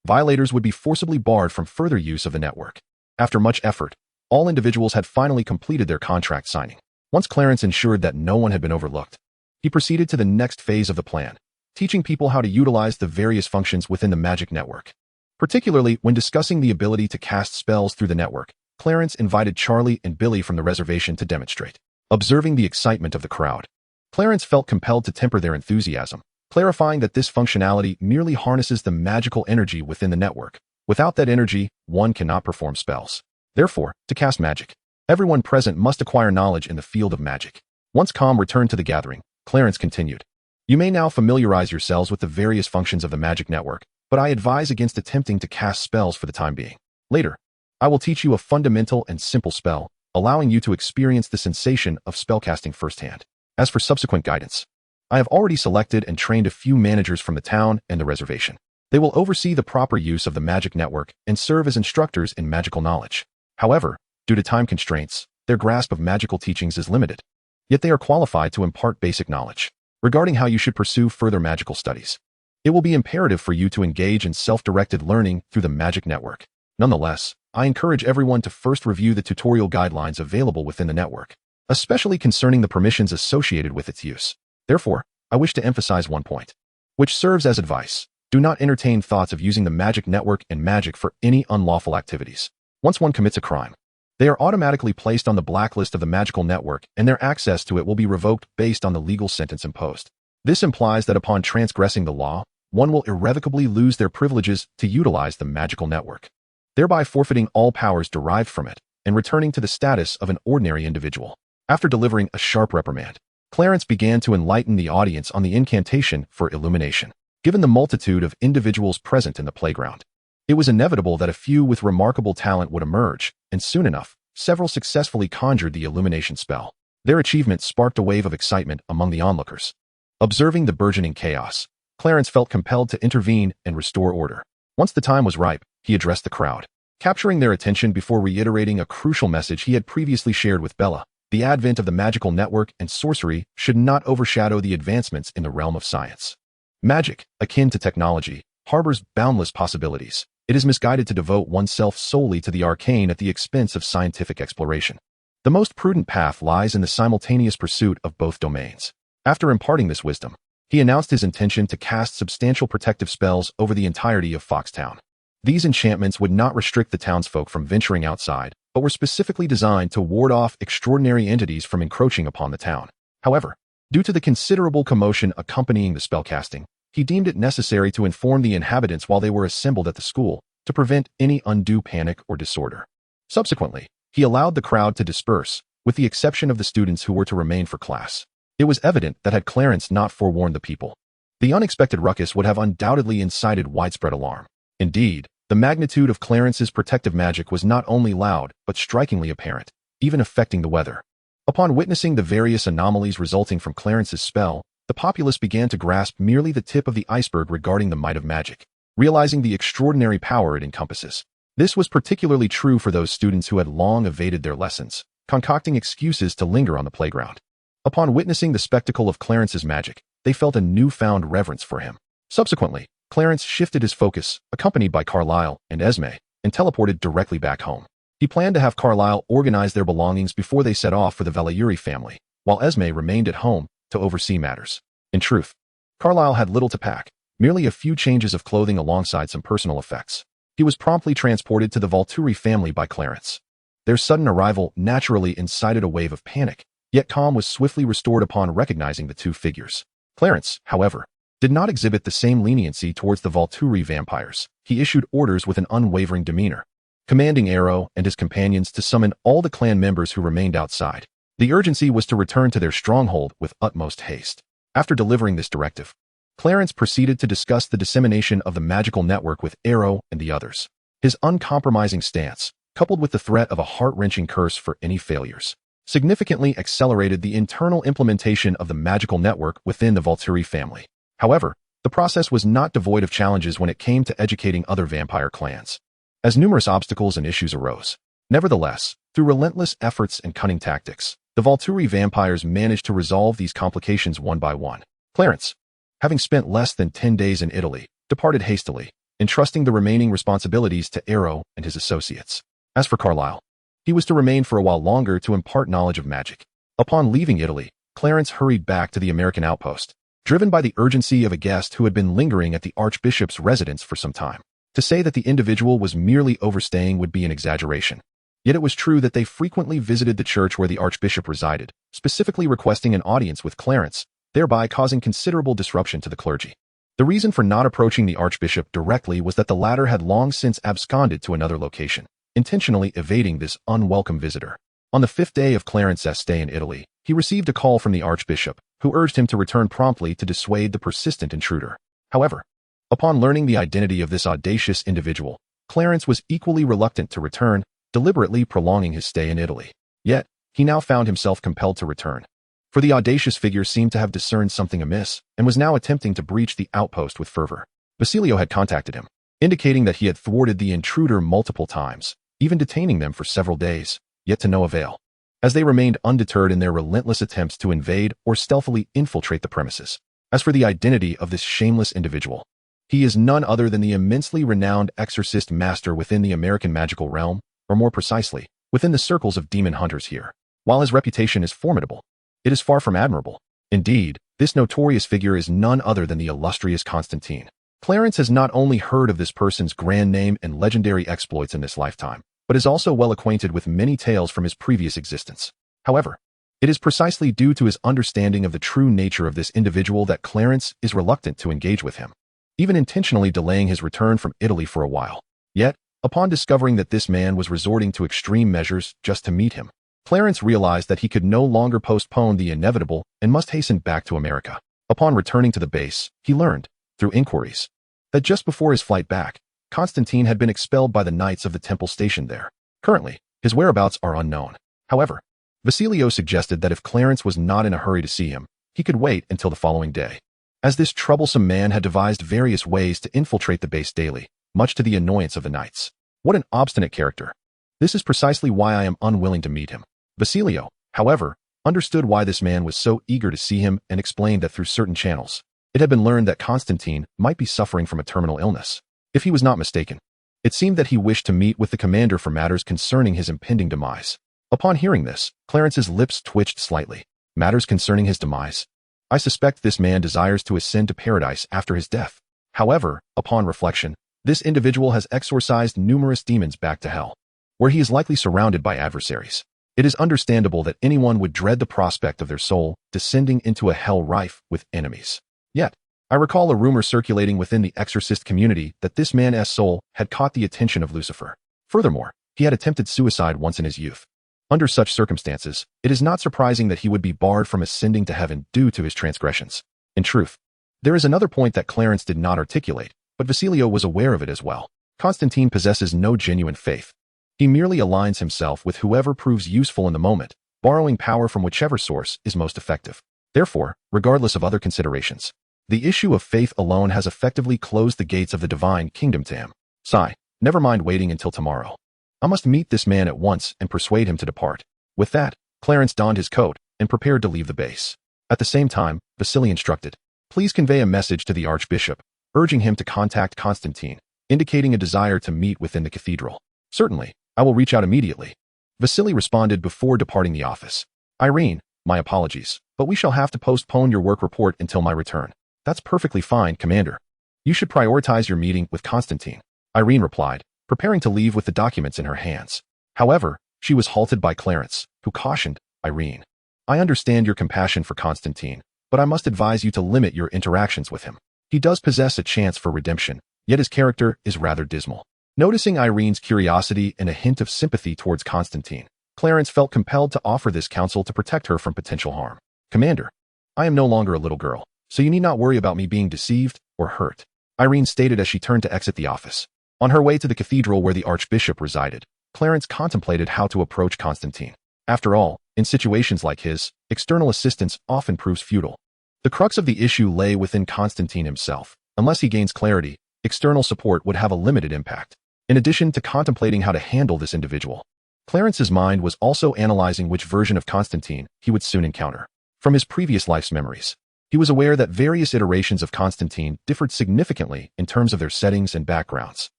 A: Violators would be forcibly barred from further use of the network. After much effort, all individuals had finally completed their contract signing. Once Clarence ensured that no one had been overlooked, he proceeded to the next phase of the plan, teaching people how to utilize the various functions within the magic network. Particularly when discussing the ability to cast spells through the network, Clarence invited Charlie and Billy from the reservation to demonstrate. Observing the excitement of the crowd, Clarence felt compelled to temper their enthusiasm, clarifying that this functionality merely harnesses the magical energy within the network. Without that energy, one cannot perform spells. Therefore, to cast magic, everyone present must acquire knowledge in the field of magic. Once calm returned to the gathering, Clarence continued, "You may now familiarize yourselves with the various functions of the magic network, but I advise against attempting to cast spells for the time being. Later, I will teach you a fundamental and simple spell, allowing you to experience the sensation of spellcasting firsthand. As for subsequent guidance, I have already selected and trained a few managers from the town and the reservation. They will oversee the proper use of the magic network and serve as instructors in magical knowledge. However, due to time constraints, their grasp of magical teachings is limited. Yet they are qualified to impart basic knowledge regarding how you should pursue further magical studies. It will be imperative for you to engage in self-directed learning through the magic network. Nonetheless, I encourage everyone to first review the tutorial guidelines available within the network, especially concerning the permissions associated with its use. Therefore, I wish to emphasize one point, which serves as advice. Do not entertain thoughts of using the magic network and magic for any unlawful activities. Once one commits a crime, they are automatically placed on the blacklist of the magical network, and their access to it will be revoked based on the legal sentence imposed. This implies that upon transgressing the law, one will irrevocably lose their privileges to utilize the magical network, thereby forfeiting all powers derived from it and returning to the status of an ordinary individual. After delivering a sharp reprimand, Clarence began to enlighten the audience on the incantation for illumination. Given the multitude of individuals present in the playground, it was inevitable that a few with remarkable talent would emerge, and soon enough, several successfully conjured the illumination spell. Their achievement sparked a wave of excitement among the onlookers. Observing the burgeoning chaos, Clarence felt compelled to intervene and restore order. Once the time was ripe, he addressed the crowd, capturing their attention before reiterating a crucial message he had previously shared with Bella. The advent of the magical network and sorcery should not overshadow the advancements in the realm of science. Magic, akin to technology, harbors boundless possibilities. It is misguided to devote oneself solely to the arcane at the expense of scientific exploration. The most prudent path lies in the simultaneous pursuit of both domains. After imparting this wisdom, he announced his intention to cast substantial protective spells over the entirety of Foxtown. These enchantments would not restrict the townsfolk from venturing outside, but were specifically designed to ward off extraordinary entities from encroaching upon the town. However, due to the considerable commotion accompanying the spellcasting, he deemed it necessary to inform the inhabitants while they were assembled at the school to prevent any undue panic or disorder. Subsequently, he allowed the crowd to disperse, with the exception of the students who were to remain for class. It was evident that had Clarence not forewarned the people, the unexpected ruckus would have undoubtedly incited widespread alarm. Indeed, the magnitude of Clarence's protective magic was not only loud, but strikingly apparent, even affecting the weather. Upon witnessing the various anomalies resulting from Clarence's spell, the populace began to grasp merely the tip of the iceberg regarding the might of magic, realizing the extraordinary power it encompasses. This was particularly true for those students who had long evaded their lessons, concocting excuses to linger on the playground. Upon witnessing the spectacle of Clarence's magic, they felt a newfound reverence for him. Subsequently, Clarence shifted his focus, accompanied by Carlisle and Esme, and teleported directly back home. He planned to have Carlisle organize their belongings before they set off for the Valiuri family, while Esme remained at home to oversee matters. In truth, Carlisle had little to pack, merely a few changes of clothing alongside some personal effects. He was promptly transported to the Valiuri family by Clarence. Their sudden arrival naturally incited a wave of panic, yet calm was swiftly restored upon recognizing the two figures. Clarence, however, did not exhibit the same leniency towards the Valiuri vampires. He issued orders with an unwavering demeanor, commanding Arrow and his companions to summon all the clan members who remained outside. The urgency was to return to their stronghold with utmost haste. After delivering this directive, Clarence proceeded to discuss the dissemination of the magical network with Arrow and the others. His uncompromising stance, coupled with the threat of a heart-wrenching curse for any failures, significantly accelerated the internal implementation of the magical network within the Valiuri family. However, the process was not devoid of challenges when it came to educating other vampire clans, as numerous obstacles and issues arose. Nevertheless, through relentless efforts and cunning tactics, the Valiuri vampires managed to resolve these complications one by one. Clarence, having spent less than 10 days in Italy, departed hastily, entrusting the remaining responsibilities to Arrow and his associates. As for Carlisle, he was to remain for a while longer to impart knowledge of magic. Upon leaving Italy, Clarence hurried back to the American outpost, driven by the urgency of a guest who had been lingering at the Archbishop's residence for some time. To say that the individual was merely overstaying would be an exaggeration. Yet it was true that they frequently visited the church where the Archbishop resided, specifically requesting an audience with Clarence, thereby causing considerable disruption to the clergy. The reason for not approaching the Archbishop directly was that the latter had long since absconded to another location, intentionally evading this unwelcome visitor. On the 5th day of Clarence's stay in Italy, he received a call from the Archbishop, who urged him to return promptly to dissuade the persistent intruder. However, upon learning the identity of this audacious individual, Clarence was equally reluctant to return, deliberately prolonging his stay in Italy. Yet, he now found himself compelled to return, for the audacious figure seemed to have discerned something amiss and was now attempting to breach the outpost with fervor. Basilio had contacted him, indicating that he had thwarted the intruder multiple times, even detaining them for several days, yet to no avail, as they remained undeterred in their relentless attempts to invade or stealthily infiltrate the premises. As for the identity of this shameless individual, he is none other than the immensely renowned exorcist master within the American magical realm, or more precisely, within the circles of demon hunters here. While his reputation is formidable, it is far from admirable. Indeed, this notorious figure is none other than the illustrious Constantine. Clarence has not only heard of this person's grand name and legendary exploits in this lifetime, but is also well acquainted with many tales from his previous existence. However, it is precisely due to his understanding of the true nature of this individual that Clarence is reluctant to engage with him, even intentionally delaying his return from Italy for a while. Yet, upon discovering that this man was resorting to extreme measures just to meet him, Clarence realized that he could no longer postpone the inevitable and must hasten back to America. Upon returning to the base, he learned, through inquiries, that just before his flight back, Constantine had been expelled by the knights of the temple stationed there. Currently, his whereabouts are unknown. However, Basilio suggested that if Clarence was not in a hurry to see him, he could wait until the following day, as this troublesome man had devised various ways to infiltrate the base daily, much to the annoyance of the knights. What an obstinate character. This is precisely why I am unwilling to meet him. Basilio, however, understood why this man was so eager to see him and explained that through certain channels, it had been learned that Constantine might be suffering from a terminal illness. If he was not mistaken, it seemed that he wished to meet with the commander for matters concerning his impending demise. Upon hearing this, Clarence's lips twitched slightly. Matters concerning his demise? I suspect this man desires to ascend to paradise after his death. However, upon reflection, this individual has exorcised numerous demons back to hell, where he is likely surrounded by adversaries. It is understandable that anyone would dread the prospect of their soul descending into a hell rife with enemies. Yet, I recall a rumor circulating within the exorcist community that this man's soul had caught the attention of Lucifer. Furthermore, he had attempted suicide once in his youth. Under such circumstances, it is not surprising that he would be barred from ascending to heaven due to his transgressions. In truth, there is another point that Clarence did not articulate, but Basilio was aware of it as well. Constantine possesses no genuine faith. He merely aligns himself with whoever proves useful in the moment, borrowing power from whichever source is most effective. Therefore, regardless of other considerations, the issue of faith alone has effectively closed the gates of the divine kingdom to him. Sigh, never mind waiting until tomorrow. I must meet this man at once and persuade him to depart. With that, Clarence donned his coat and prepared to leave the base. At the same time, Basilio instructed, "Please convey a message to the Archbishop, urging him to contact Constantine, indicating a desire to meet within the cathedral." "Certainly, I will reach out immediately," Basilio responded before departing the office. "Irene, my apologies, but we shall have to postpone your work report until my return." "That's perfectly fine, Commander. You should prioritize your meeting with Constantine," Irene replied, preparing to leave with the documents in her hands. However, she was halted by Clarence, who cautioned, "Irene, I understand your compassion for Constantine, but I must advise you to limit your interactions with him. He does possess a chance for redemption, yet his character is rather dismal." Noticing Irene's curiosity and a hint of sympathy towards Constantine, Clarence felt compelled to offer this counsel to protect her from potential harm. "Commander, I am no longer a little girl, so you need not worry about me being deceived or hurt," Irene stated as she turned to exit the office. On her way to the cathedral where the Archbishop resided, Clarence contemplated how to approach Constantine. After all, in situations like his, external assistance often proves futile. The crux of the issue lay within Constantine himself. Unless he gains clarity, external support would have a limited impact. In addition to contemplating how to handle this individual, Clarence's mind was also analyzing which version of Constantine he would soon encounter. From his previous life's memories, he was aware that various iterations of Constantine differed significantly in terms of their settings and backgrounds.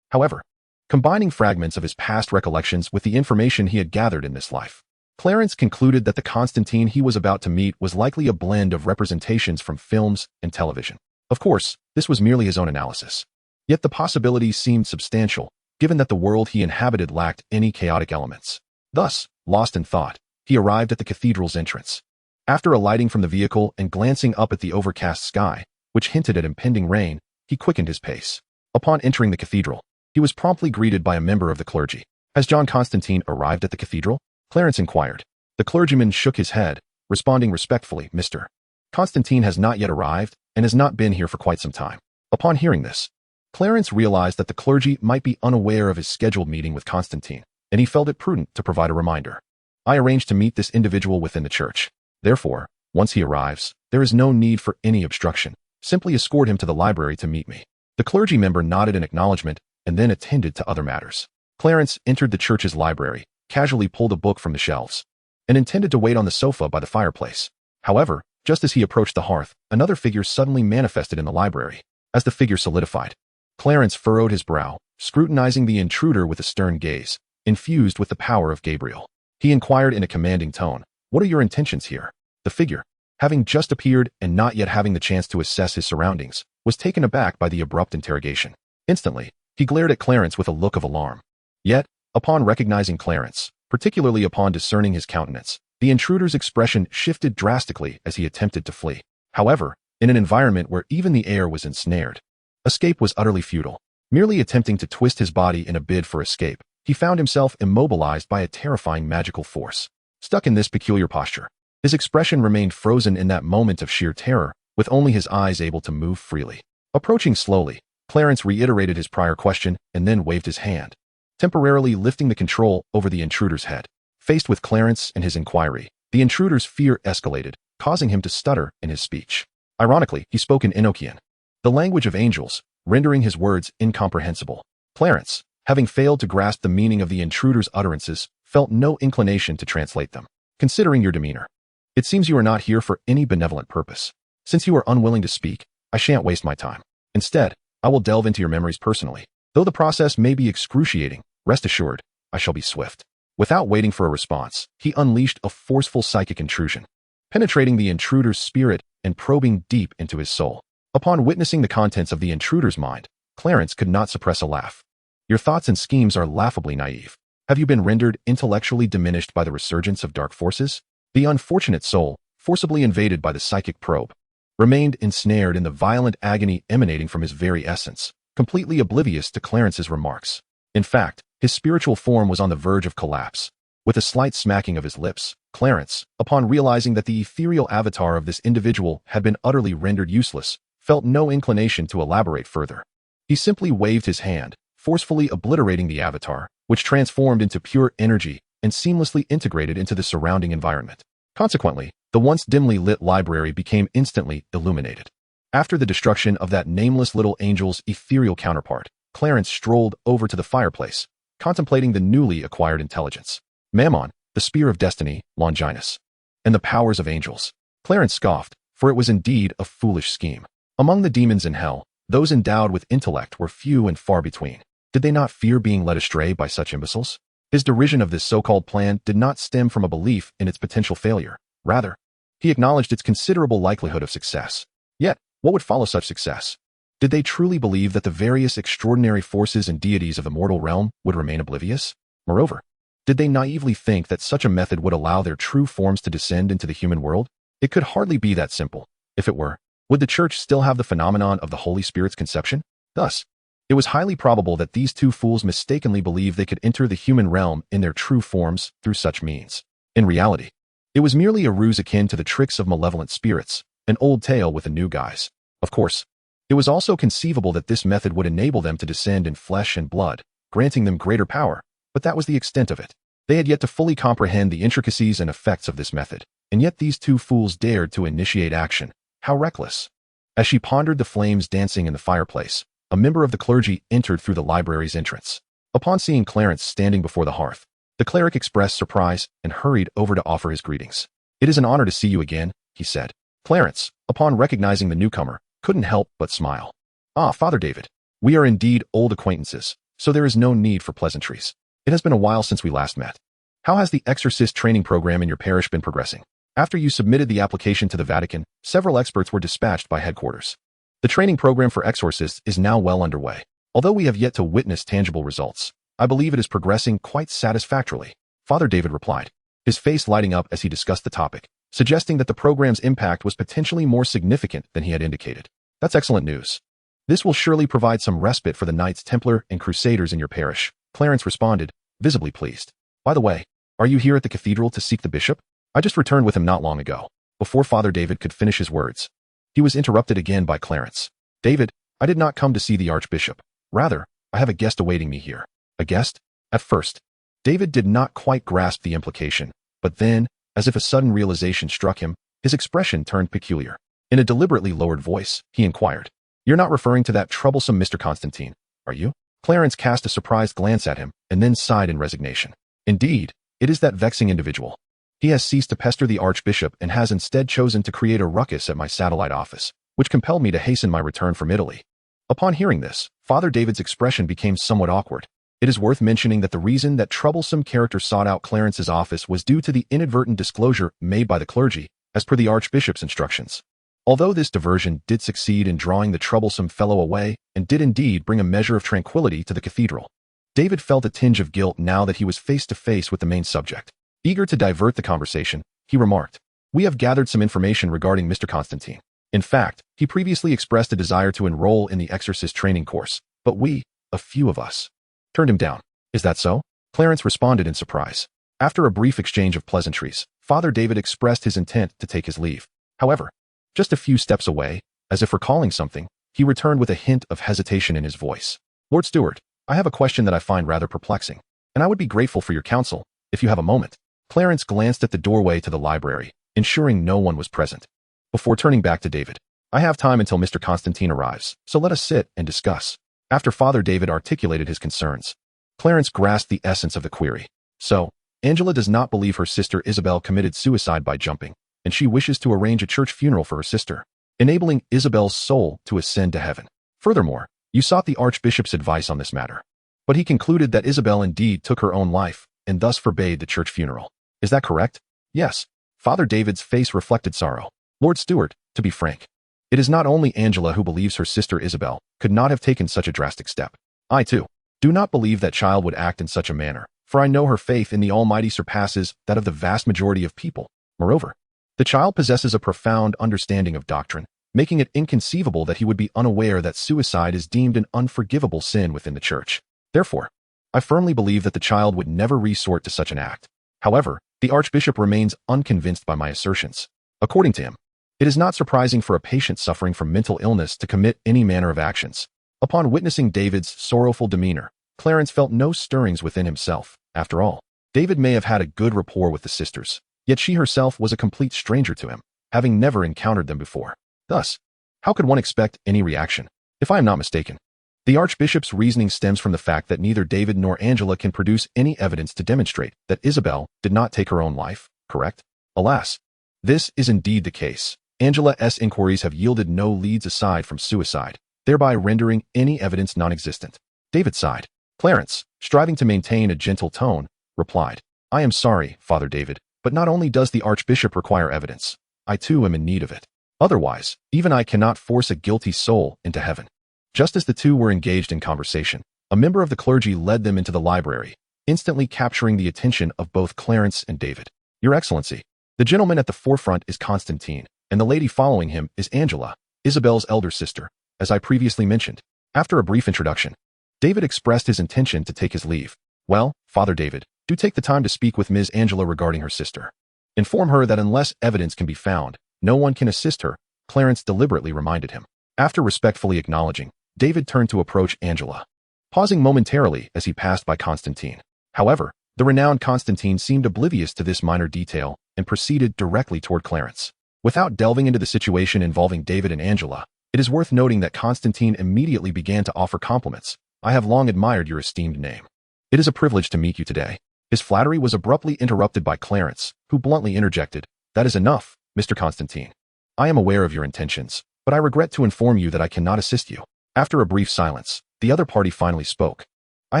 A: However, combining fragments of his past recollections with the information he had gathered in this life, Clarence concluded that the Constantine he was about to meet was likely a blend of representations from films and television. Of course, this was merely his own analysis. Yet the possibilities seemed substantial, given that the world he inhabited lacked any chaotic elements. Thus, lost in thought, he arrived at the cathedral's entrance. After alighting from the vehicle and glancing up at the overcast sky, which hinted at impending rain, he quickened his pace. Upon entering the cathedral, he was promptly greeted by a member of the clergy. "Has John Constantine arrived at the cathedral?" Clarence inquired. The clergyman shook his head, responding respectfully, "Mr. Constantine has not yet arrived and has not been here for quite some time." Upon hearing this, Clarence realized that the clergy might be unaware of his scheduled meeting with Constantine, and he felt it prudent to provide a reminder. "I arranged to meet this individual within the church. Therefore, once he arrives, there is no need for any obstruction. Simply escort him to the library to meet me." The clergy member nodded in acknowledgement and then attended to other matters. Clarence entered the church's library, casually pulled a book from the shelves, and intended to wait on the sofa by the fireplace. However, just as he approached the hearth, another figure suddenly manifested in the library. As the figure solidified, Clarence furrowed his brow, scrutinizing the intruder with a stern gaze, infused with the power of Gabriel. He inquired in a commanding tone, "What are your intentions here?" The figure, having just appeared and not yet having the chance to assess his surroundings, was taken aback by the abrupt interrogation. Instantly, he glared at Clarence with a look of alarm. Yet, upon recognizing Clarence, particularly upon discerning his countenance, the intruder's expression shifted drastically as he attempted to flee. However, in an environment where even the air was ensnared, escape was utterly futile. Merely attempting to twist his body in a bid for escape, he found himself immobilized by a terrifying magical force. Stuck in this peculiar posture, his expression remained frozen in that moment of sheer terror, with only his eyes able to move freely. Approaching slowly, Clarence reiterated his prior question and then waved his hand, temporarily lifting the control over the intruder's head. Faced with Clarence and his inquiry, the intruder's fear escalated, causing him to stutter in his speech. Ironically, he spoke in Enochian, the language of angels, rendering his words incomprehensible. Clarence, having failed to grasp the meaning of the intruder's utterances, felt no inclination to translate them. Considering your demeanor, it seems you are not here for any benevolent purpose. Since you are unwilling to speak, I shan't waste my time. Instead, I will delve into your memories personally. Though the process may be excruciating, rest assured, I shall be swift. Without waiting for a response, he unleashed a forceful psychic intrusion, penetrating the intruder's spirit and probing deep into his soul. Upon witnessing the contents of the intruder's mind, Clarence could not suppress a laugh. Your thoughts and schemes are laughably naive. Have you been rendered intellectually diminished by the resurgence of dark forces? The unfortunate soul, forcibly invaded by the psychic probe, remained ensnared in the violent agony emanating from his very essence, completely oblivious to Clarence's remarks. In fact, his spiritual form was on the verge of collapse. With a slight smacking of his lips, Clarence, upon realizing that the ethereal avatar of this individual had been utterly rendered useless, felt no inclination to elaborate further. He simply waved his hand, forcefully obliterating the avatar, which transformed into pure energy and seamlessly integrated into the surrounding environment. Consequently, the once dimly lit library became instantly illuminated. After the destruction of that nameless little angel's ethereal counterpart, Clarence strolled over to the fireplace, contemplating the newly acquired intelligence. Mammon, the spear of destiny, Longinus, and the powers of angels. Clarence scoffed, for it was indeed a foolish scheme. Among the demons in hell, those endowed with intellect were few and far between. Did they not fear being led astray by such imbeciles? His derision of this so-called plan did not stem from a belief in its potential failure. Rather, he acknowledged its considerable likelihood of success. Yet, what would follow such success? Did they truly believe that the various extraordinary forces and deities of the mortal realm would remain oblivious? Moreover, did they naively think that such a method would allow their true forms to descend into the human world? It could hardly be that simple. If it were, would the Church still have the phenomenon of the Holy Spirit's conception? Thus, it was highly probable that these two fools mistakenly believed they could enter the human realm in their true forms through such means. In reality, it was merely a ruse akin to the tricks of malevolent spirits, an old tale with a new guise. Of course, it was also conceivable that this method would enable them to descend in flesh and blood, granting them greater power, but that was the extent of it. They had yet to fully comprehend the intricacies and effects of this method, and yet these two fools dared to initiate action. How reckless! As she pondered the flames dancing in the fireplace, a member of the clergy entered through the library's entrance. Upon seeing Clarence standing before the hearth, the cleric expressed surprise and hurried over to offer his greetings. "It is an honor to see you again," he said. Clarence, upon recognizing the newcomer, couldn't help but smile. "Ah, Father David, we are indeed old acquaintances, so there is no need for pleasantries. It has been a while since we last met. How has the exorcist training program in your parish been progressing? After you submitted the application to the Vatican, several experts were dispatched by headquarters. The training program for exorcists is now well underway. Although we have yet to witness tangible results, I believe it is progressing quite satisfactorily," Father David replied, his face lighting up as he discussed the topic, suggesting that the program's impact was potentially more significant than he had indicated. "That's excellent news. This will surely provide some respite for the Knights Templar and Crusaders in your parish," Clarence responded, visibly pleased. "By the way, are you here at the cathedral to seek the bishop? I just returned with him not long ago." Before Father David could finish his words, he was interrupted again by Clarence. "David, I did not come to see the Archbishop. Rather, I have a guest awaiting me here." "A guest?" At first, David did not quite grasp the implication, but then, as if a sudden realization struck him, his expression turned peculiar. In a deliberately lowered voice, he inquired, "You're not referring to that troublesome Mr. Constantine, are you?" Clarence cast a surprised glance at him and then sighed in resignation. "Indeed, it is that vexing individual. He has ceased to pester the Archbishop and has instead chosen to create a ruckus at my satellite office, which compelled me to hasten my return from Italy." Upon hearing this, Father David's expression became somewhat awkward. It is worth mentioning that the reason that troublesome character sought out Clarence's office was due to the inadvertent disclosure made by the clergy, as per the Archbishop's instructions. Although this diversion did succeed in drawing the troublesome fellow away and did indeed bring a measure of tranquility to the cathedral, David felt a tinge of guilt now that he was face to face with the main subject. Eager to divert the conversation, he remarked, "We have gathered some information regarding Mr. Constantine. In fact, he previously expressed a desire to enroll in the exorcist training course, but we, a few of us, turned him down." "Is that so?" Clarence responded in surprise. After a brief exchange of pleasantries, Father David expressed his intent to take his leave. However, just a few steps away, as if recalling something, he returned with a hint of hesitation in his voice. "Lord Steward, I have a question that I find rather perplexing, and I would be grateful for your counsel, if you have a moment." Clarence glanced at the doorway to the library, ensuring no one was present. Before turning back to David, "I have time until Mr. Constantine arrives, so let us sit and discuss." After Father David articulated his concerns, Clarence grasped the essence of the query. So, Angela does not believe her sister Isabel committed suicide by jumping, and she wishes to arrange a church funeral for her sister, enabling Isabel's soul to ascend to heaven. Furthermore, you sought the Archbishop's advice on this matter. But he concluded that Isabel indeed took her own life, and thus forbade the church funeral. Is that correct? Yes. Father David's face reflected sorrow. Lord Stewart, to be frank, it is not only Angela who believes her sister Isabel could not have taken such a drastic step. I, too, do not believe that child would act in such a manner, for I know her faith in the Almighty surpasses that of the vast majority of people. Moreover, the child possesses a profound understanding of doctrine, making it inconceivable that he would be unaware that suicide is deemed an unforgivable sin within the church. Therefore, I firmly believe that the child would never resort to such an act. However, the Archbishop remains unconvinced by my assertions. According to him, it is not surprising for a patient suffering from mental illness to commit any manner of actions. Upon witnessing David's sorrowful demeanor, Clarence felt no stirrings within himself. After all, David may have had a good rapport with the sisters, yet she herself was a complete stranger to him, having never encountered them before. Thus, how could one expect any reaction? If I am not mistaken, the Archbishop's reasoning stems from the fact that neither David nor Angela can produce any evidence to demonstrate that Isabel did not take her own life, correct? Alas, this is indeed the case. Angela's inquiries have yielded no leads aside from suicide, thereby rendering any evidence non-existent. David sighed. Clarence, striving to maintain a gentle tone, replied, I am sorry, Father David, but not only does the Archbishop require evidence, I too am in need of it. Otherwise, even I cannot force a guilty soul into heaven. Just as the two were engaged in conversation, a member of the clergy led them into the library, instantly capturing the attention of both Clarence and David. Your Excellency, the gentleman at the forefront is Constantine, and the lady following him is Angela, Isabel's elder sister, as I previously mentioned. After a brief introduction, David expressed his intention to take his leave. Well, Father David, do take the time to speak with Ms. Angela regarding her sister. Inform her that unless evidence can be found, no one can assist her, Clarence deliberately reminded him. After respectfully acknowledging, David turned to approach Angela, pausing momentarily as he passed by Constantine. However, the renowned Constantine seemed oblivious to this minor detail and proceeded directly toward Clarence. Without delving into the situation involving David and Angela, it is worth noting that Constantine immediately began to offer compliments. I have long admired your esteemed name. It is a privilege to meet you today. His flattery was abruptly interrupted by Clarence, who bluntly interjected, That is enough, Mr. Constantine. I am aware of your intentions, but I regret to inform you that I cannot assist you. After a brief silence, the other party finally spoke. I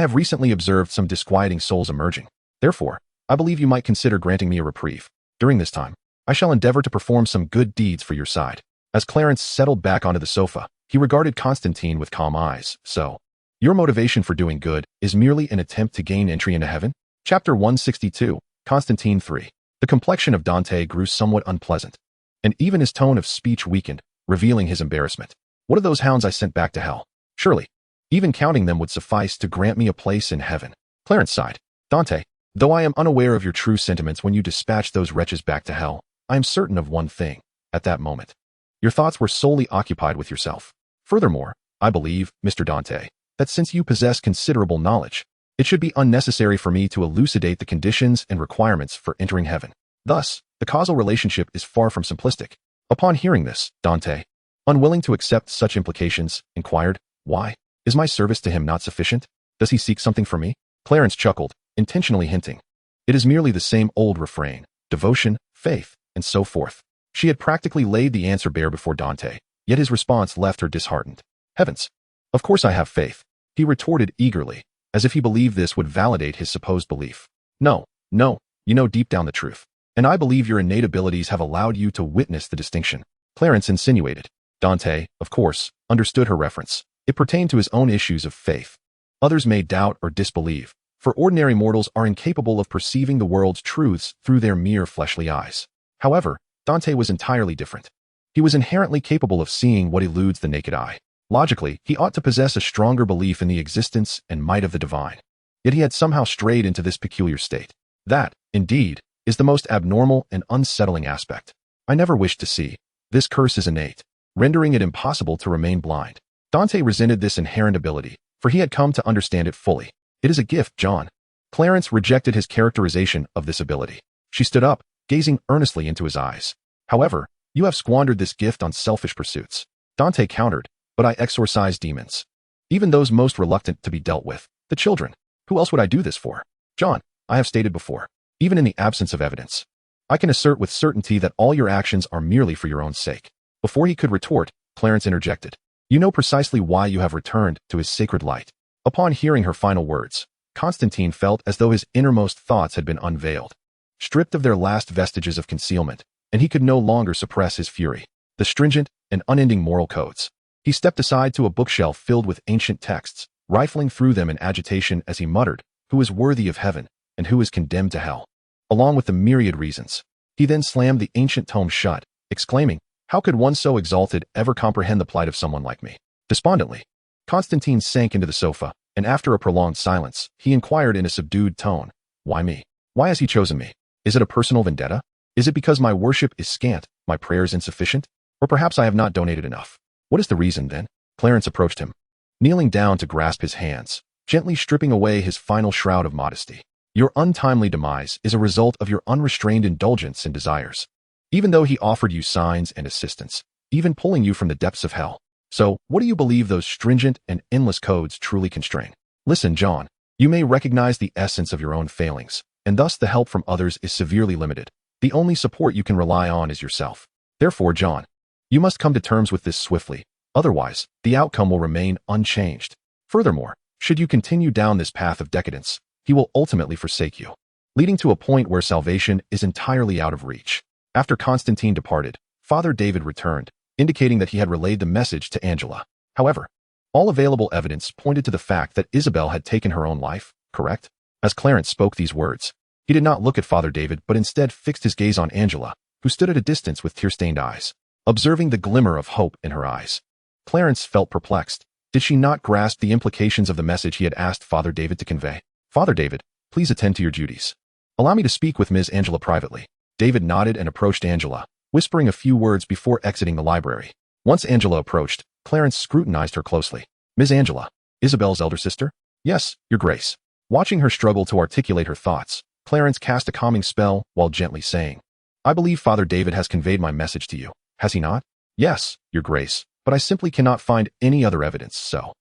A: have recently observed some disquieting souls emerging. Therefore, I believe you might consider granting me a reprieve. During this time, I shall endeavor to perform some good deeds for your side. As Clarence settled back onto the sofa, he regarded Constantine with calm eyes. So, your motivation for doing good is merely an attempt to gain entry into heaven? Chapter 162, Constantine 3. The complexion of Dante grew somewhat unpleasant, and even his tone of speech weakened, revealing his embarrassment. What are those hounds I sent back to hell? Surely, even counting them would suffice to grant me a place in heaven. Clarence sighed. Dante, though I am unaware of your true sentiments when you dispatched those wretches back to hell, I am certain of one thing. At that moment, your thoughts were solely occupied with yourself. Furthermore, I believe, Mr. Dante, that since you possess considerable knowledge, it should be unnecessary for me to elucidate the conditions and requirements for entering heaven. Thus, the causal relationship is far from simplistic. Upon hearing this, Dante, unwilling to accept such implications, inquired, Why? Is my service to him not sufficient? Does he seek something from me? Clarence chuckled, intentionally hinting. It is merely the same old refrain, devotion, faith, and so forth. She had practically laid the answer bare before Dante, yet his response left her disheartened. Heavens! Of course I have faith, he retorted eagerly, as if he believed this would validate his supposed belief. No, you know deep down the truth, and I believe your innate abilities have allowed you to witness the distinction. Clarence insinuated. Dante, of course, understood her reference. It pertained to his own issues of faith. Others may doubt or disbelieve, for ordinary mortals are incapable of perceiving the world's truths through their mere fleshly eyes. However, Dante was entirely different. He was inherently capable of seeing what eludes the naked eye. Logically, he ought to possess a stronger belief in the existence and might of the divine. Yet he had somehow strayed into this peculiar state. That, indeed, is the most abnormal and unsettling aspect. I never wished to see. This curse is innate, rendering it impossible to remain blind. Dante resented this inherent ability, for he had come to understand it fully. It is a gift, John. Clarence rejected his characterization of this ability. She stood up, gazing earnestly into his eyes. However, you have squandered this gift on selfish pursuits. Dante countered, but I exorcise demons. Even those most reluctant to be dealt with, the children. Who else would I do this for? John, I have stated before, even in the absence of evidence, I can assert with certainty that all your actions are merely for your own sake. Before he could retort, Clarence interjected. You know precisely why you have returned to his sacred light. Upon hearing her final words, Constantine felt as though his innermost thoughts had been unveiled, stripped of their last vestiges of concealment, and he could no longer suppress his fury. The stringent and unending moral codes. He stepped aside to a bookshelf filled with ancient texts, rifling through them in agitation as he muttered, "Who is worthy of heaven, and who is condemned to hell?" Along with the myriad reasons. He then slammed the ancient tome shut, exclaiming, "How could one so exalted ever comprehend the plight of someone like me?" Despondently, Constantine sank into the sofa, and after a prolonged silence, he inquired in a subdued tone, "Why me? Why has he chosen me? Is it a personal vendetta? Is it because my worship is scant, my prayers insufficient? Or perhaps I have not donated enough? What is the reason, then?" Clarence approached him, kneeling down to grasp his hands, gently stripping away his final shroud of modesty. "Your untimely demise is a result of your unrestrained indulgence and desires. Even though he offered you signs and assistance, even pulling you from the depths of hell. So, what do you believe those stringent and endless codes truly constrain? Listen, John, you may recognize the essence of your own failings, and thus the help from others is severely limited. The only support you can rely on is yourself. Therefore, John, you must come to terms with this swiftly, otherwise, the outcome will remain unchanged. Furthermore, should you continue down this path of decadence, he will ultimately forsake you, leading to a point where salvation is entirely out of reach." After Constantine departed, Father David returned, indicating that he had relayed the message to Angela. However, all available evidence pointed to the fact that Isabel had taken her own life, correct? As Clarence spoke these words, he did not look at Father David but instead fixed his gaze on Angela, who stood at a distance with tear-stained eyes, observing the glimmer of hope in her eyes. Clarence felt perplexed. Did she not grasp the implications of the message he had asked Father David to convey? "Father David, please attend to your duties. Allow me to speak with Ms. Angela privately." David nodded and approached Angela, whispering a few words before exiting the library. Once Angela approached, Clarence scrutinized her closely. "Ms. Angela, Isabel's elder sister?" "Yes, Your Grace." Watching her struggle to articulate her thoughts, Clarence cast a calming spell while gently saying, "I believe Father David has conveyed my message to you, has he not?" "Yes, Your Grace, but I simply cannot find any other evidence, so."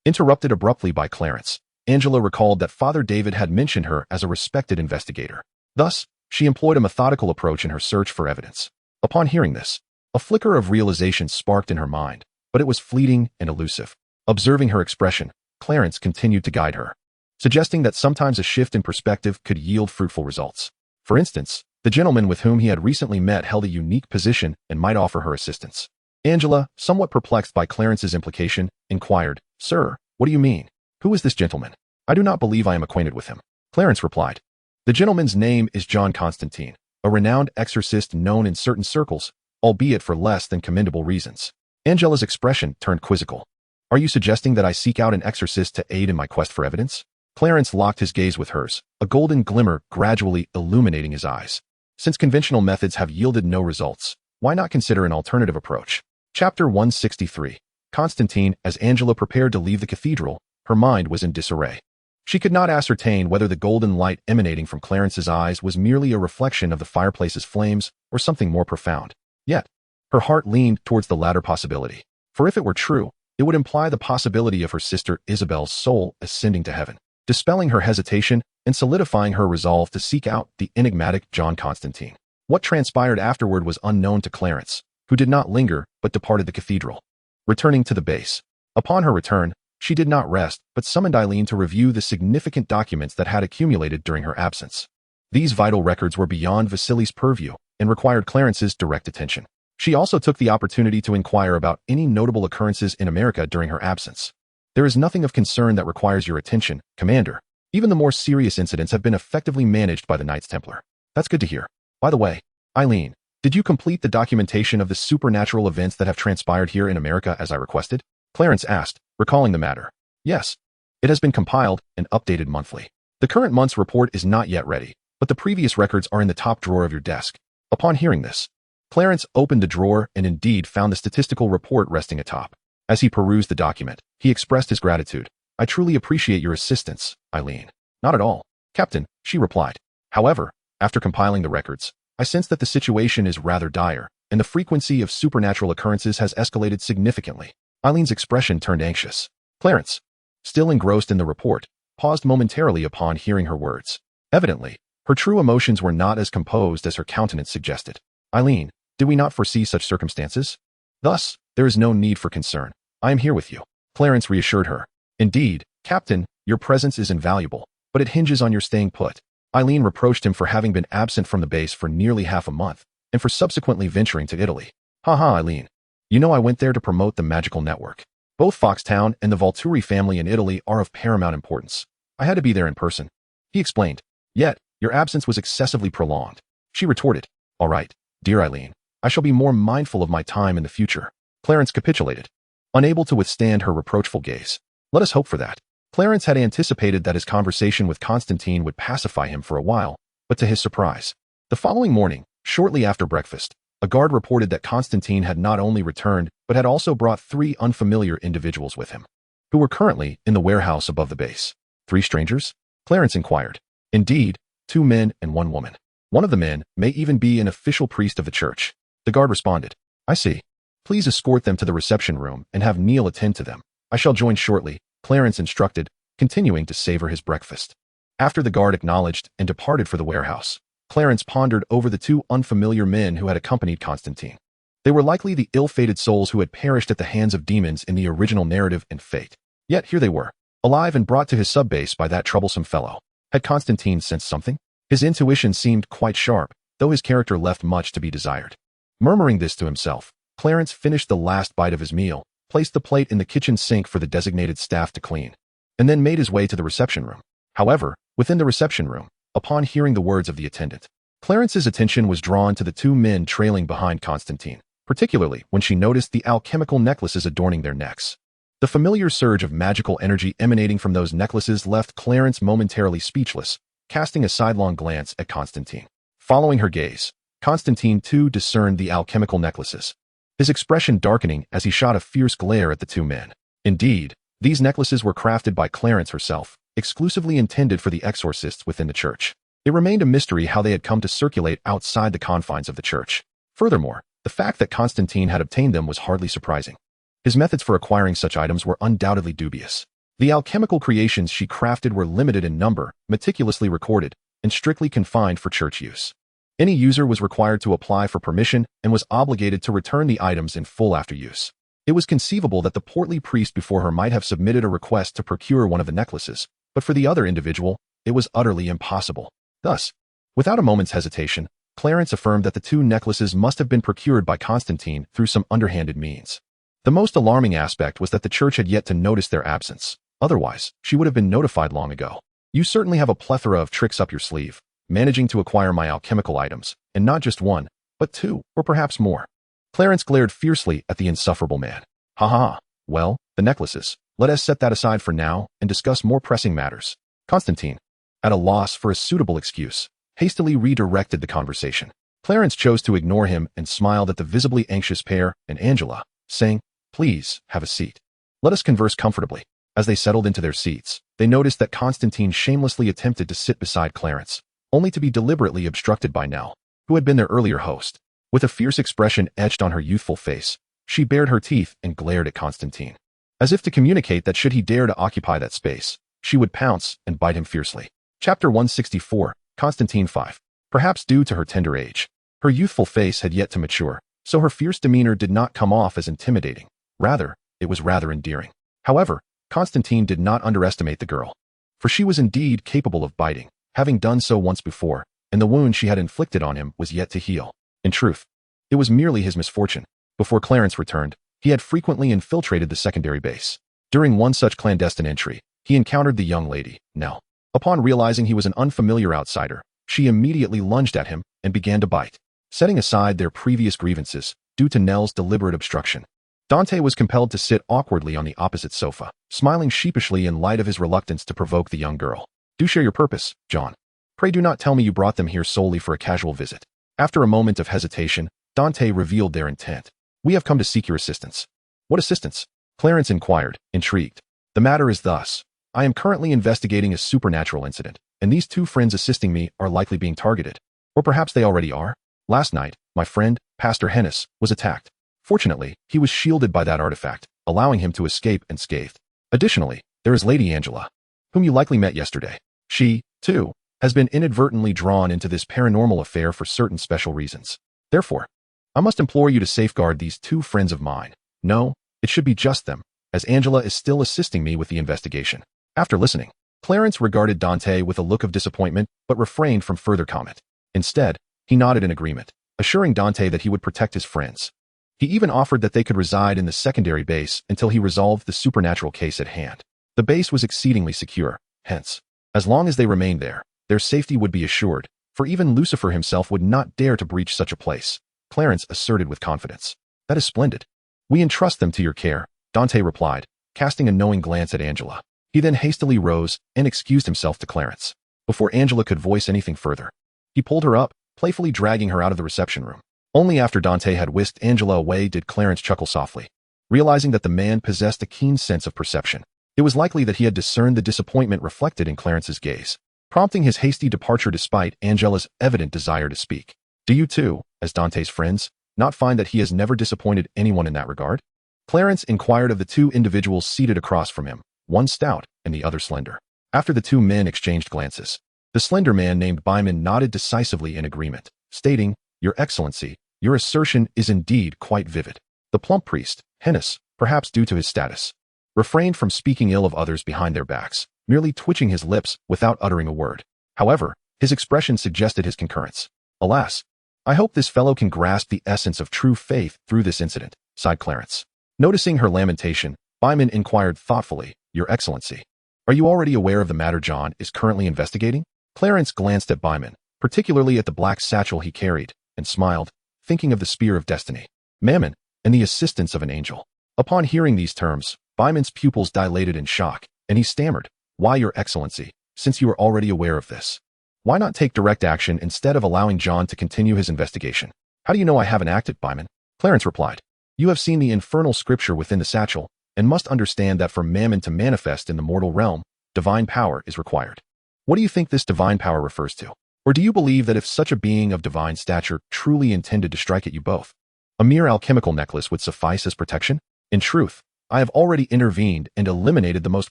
A: Interrupted abruptly by Clarence, Angela recalled that Father David had mentioned her as a respected investigator. Thus, she employed a methodical approach in her search for evidence. Upon hearing this, a flicker of realization sparked in her mind, but it was fleeting and elusive. Observing her expression, Clarence continued to guide her, suggesting that sometimes a shift in perspective could yield fruitful results. For instance, the gentleman with whom he had recently met held a unique position and might offer her assistance. Angela, somewhat perplexed by Clarence's implication, inquired, "Sir, what do you mean? Who is this gentleman? I do not believe I am acquainted with him." Clarence replied, "The gentleman's name is John Constantine, a renowned exorcist known in certain circles, albeit for less than commendable reasons." Angela's expression turned quizzical. "Are you suggesting that I seek out an exorcist to aid in my quest for evidence?" Clarence locked his gaze with hers, a golden glimmer gradually illuminating his eyes. Since conventional methods have yielded no results, why not consider an alternative approach? Chapter 163. Constantine. As Angela prepared to leave the cathedral, her mind was in disarray. She could not ascertain whether the golden light emanating from Clarence's eyes was merely a reflection of the fireplace's flames or something more profound. Yet, her heart leaned towards the latter possibility, for if it were true, it would imply the possibility of her sister Isabel's soul ascending to heaven, dispelling her hesitation and solidifying her resolve to seek out the enigmatic John Constantine. What transpired afterward was unknown to Clarence, who did not linger but departed the cathedral. Returning to the base. Upon her return, she did not rest but summoned Eileen to review the significant documents that had accumulated during her absence. These vital records were beyond Vasily's purview and required Clarence's direct attention. She also took the opportunity to inquire about any notable occurrences in America during her absence. "There is nothing of concern that requires your attention, Commander. Even the more serious incidents have been effectively managed by the Knights Templar." "That's good to hear. By the way, Eileen, did you complete the documentation of the supernatural events that have transpired here in America as I requested?" Clarence asked, recalling the matter. "Yes. It has been compiled and updated monthly. The current month's report is not yet ready, but the previous records are in the top drawer of your desk." Upon hearing this, Clarence opened the drawer and indeed found the statistical report resting atop. As he perused the document, he expressed his gratitude. "I truly appreciate your assistance, Eileen." "Not at all, Captain," she replied. "However, after compiling the records, I sense that the situation is rather dire, and the frequency of supernatural occurrences has escalated significantly." Eileen's expression turned anxious. Clarence, still engrossed in the report, paused momentarily upon hearing her words. Evidently, her true emotions were not as composed as her countenance suggested. Eileen, did we not foresee such circumstances? Thus, there is no need for concern. I am here with you. Clarence reassured her. Indeed, Captain, your presence is invaluable, but it hinges on your staying put. Eileen reproached him for having been absent from the base for nearly half a month, and for subsequently venturing to Italy. Haha, Eileen. You know I went there to promote the magical network. Both Foxtown and the Volturi family in Italy are of paramount importance. I had to be there in person. He explained. Yet, your absence was excessively prolonged. She retorted. All right, dear Eileen. I shall be more mindful of my time in the future. Clarence capitulated, unable to withstand her reproachful gaze. Let us hope for that. Clarence had anticipated that his conversation with Constantine would pacify him for a while, but to his surprise, the following morning, shortly after breakfast, a guard reported that Constantine had not only returned, but had also brought 3 unfamiliar individuals with him, who were currently in the warehouse above the base. 3 strangers? Clarence inquired. Indeed, 2 men and 1 woman. One of the men may even be an official priest of the church. The guard responded. I see. Please escort them to the reception room and have Neil attend to them. I shall join shortly, Clarence instructed, continuing to savor his breakfast. After the guard acknowledged and departed for the warehouse, Clarence pondered over the 2 unfamiliar men who had accompanied Constantine. They were likely the ill-fated souls who had perished at the hands of demons in the original narrative and fate. Yet here they were, alive and brought to his subbase by that troublesome fellow. Had Constantine sensed something? His intuition seemed quite sharp, though his character left much to be desired. Murmuring this to himself, Clarence finished the last bite of his meal, placed the plate in the kitchen sink for the designated staff to clean, and then made his way to the reception room. However, within the reception room, upon hearing the words of the attendant, Clarence's attention was drawn to the 2 men trailing behind Constantine, particularly when she noticed the alchemical necklaces adorning their necks. The familiar surge of magical energy emanating from those necklaces left Clarence momentarily speechless, casting a sidelong glance at Constantine. Following her gaze, Constantine too discerned the alchemical necklaces, his expression darkening as he shot a fierce glare at the 2 men. Indeed, these necklaces were crafted by Clarence herself, exclusively intended for the exorcists within the church. It remained a mystery how they had come to circulate outside the confines of the church. Furthermore, the fact that Constantine had obtained them was hardly surprising. His methods for acquiring such items were undoubtedly dubious. The alchemical creations she crafted were limited in number, meticulously recorded, and strictly confined for church use. Any user was required to apply for permission and was obligated to return the items in full after use. It was conceivable that the portly priest before her might have submitted a request to procure one of the necklaces, but for the other individual, it was utterly impossible. Thus, without a moment's hesitation, Clarence affirmed that the 2 necklaces must have been procured by Constantine through some underhanded means. The most alarming aspect was that the church had yet to notice their absence. Otherwise, she would have been notified long ago. You certainly have a plethora of tricks up your sleeve, managing to acquire my alchemical items, and not just 1, but 2, or perhaps more. Clarence glared fiercely at the insufferable man. Ha ha, well, the necklaces. Let us set that aside for now and discuss more pressing matters. Constantine, at a loss for a suitable excuse, hastily redirected the conversation. Clarence chose to ignore him and smiled at the visibly anxious pair and Angela, saying, Please, have a seat. Let us converse comfortably. As they settled into their seats, they noticed that Constantine shamelessly attempted to sit beside Clarence, only to be deliberately obstructed by Nell, who had been their earlier host. With a fierce expression etched on her youthful face, she bared her teeth and glared at Constantine, as if to communicate that should he dare to occupy that space, she would pounce and bite him fiercely. Chapter 164, Constantine 5. Perhaps due to her tender age, her youthful face had yet to mature, so her fierce demeanor did not come off as intimidating. Rather, it was rather endearing. However, Constantine did not underestimate the girl, for she was indeed capable of biting, having done so once before, and the wound she had inflicted on him was yet to heal. In truth, it was merely his misfortune. Before Clarence returned, he had frequently infiltrated the secondary base. During one such clandestine entry, he encountered the young lady, Nell. Upon realizing he was an unfamiliar outsider, she immediately lunged at him and began to bite. Setting aside their previous grievances, due to Nell's deliberate obstruction, Dante was compelled to sit awkwardly on the opposite sofa, smiling sheepishly in light of his reluctance to provoke the young girl. Do share your purpose, John. Pray do not tell me you brought them here solely for a casual visit. After a moment of hesitation, Dante revealed their intent. We have come to seek your assistance. What assistance? Clarence inquired, intrigued. The matter is thus. I am currently investigating a supernatural incident, and these 2 friends assisting me are likely being targeted. Or perhaps they already are. Last night, my friend, Pastor Hinny, was attacked. Fortunately, he was shielded by that artifact, allowing him to escape unscathed. Additionally, there is Lady Angela. whom you likely met yesterday. She, too, has been inadvertently drawn into this paranormal affair for certain special reasons. Therefore, I must implore you to safeguard these two friends of mine. No, it should be just them, as Angela is still assisting me with the investigation. After listening, Clarence regarded Dante with a look of disappointment but refrained from further comment. Instead, he nodded in agreement, assuring Dante that he would protect his friends. He even offered that they could reside in the secondary base until he resolved the supernatural case at hand. The base was exceedingly secure, hence, as long as they remained there, their safety would be assured, for even Lucifer himself would not dare to breach such a place, Clarence asserted with confidence. That is splendid. We entrust them to your care, Dante replied, casting a knowing glance at Angela. He then hastily rose and excused himself to Clarence. Before Angela could voice anything further, he pulled her up, playfully dragging her out of the reception room. Only after Dante had whisked Angela away did Clarence chuckle softly, realizing that the man possessed a keen sense of perception. It was likely that he had discerned the disappointment reflected in Clarence's gaze, prompting his hasty departure despite Angela's evident desire to speak. Do you too, as Dante's friends, not find that he has never disappointed anyone in that regard? Clarence inquired of the two individuals seated across from him, one stout and the other slender. After the two men exchanged glances, the slender man named Byman nodded decisively in agreement, stating, Your Excellency, your assertion is indeed quite vivid. The plump priest, Hinny, perhaps due to his status, refrained from speaking ill of others behind their backs, merely twitching his lips without uttering a word. However, his expression suggested his concurrence. Alas, I hope this fellow can grasp the essence of true faith through this incident, sighed Clarence. Noticing her lamentation, Byman inquired thoughtfully, Your Excellency, are you already aware of the matter John is currently investigating? Clarence glanced at Byman, particularly at the black satchel he carried, and smiled, thinking of the spear of destiny, Mammon, and the assistance of an angel. Upon hearing these terms, Byman's pupils dilated in shock, and he stammered, Why, Your Excellency, since you are already aware of this? Why not take direct action instead of allowing John to continue his investigation? How do you know I haven't acted, Byman? Clarence replied, You have seen the infernal scripture within the satchel, and must understand that for Mammon to manifest in the mortal realm, divine power is required. What do you think this divine power refers to? Or do you believe that if such a being of divine stature truly intended to strike at you both, a mere alchemical necklace would suffice as protection? In truth, I have already intervened and eliminated the most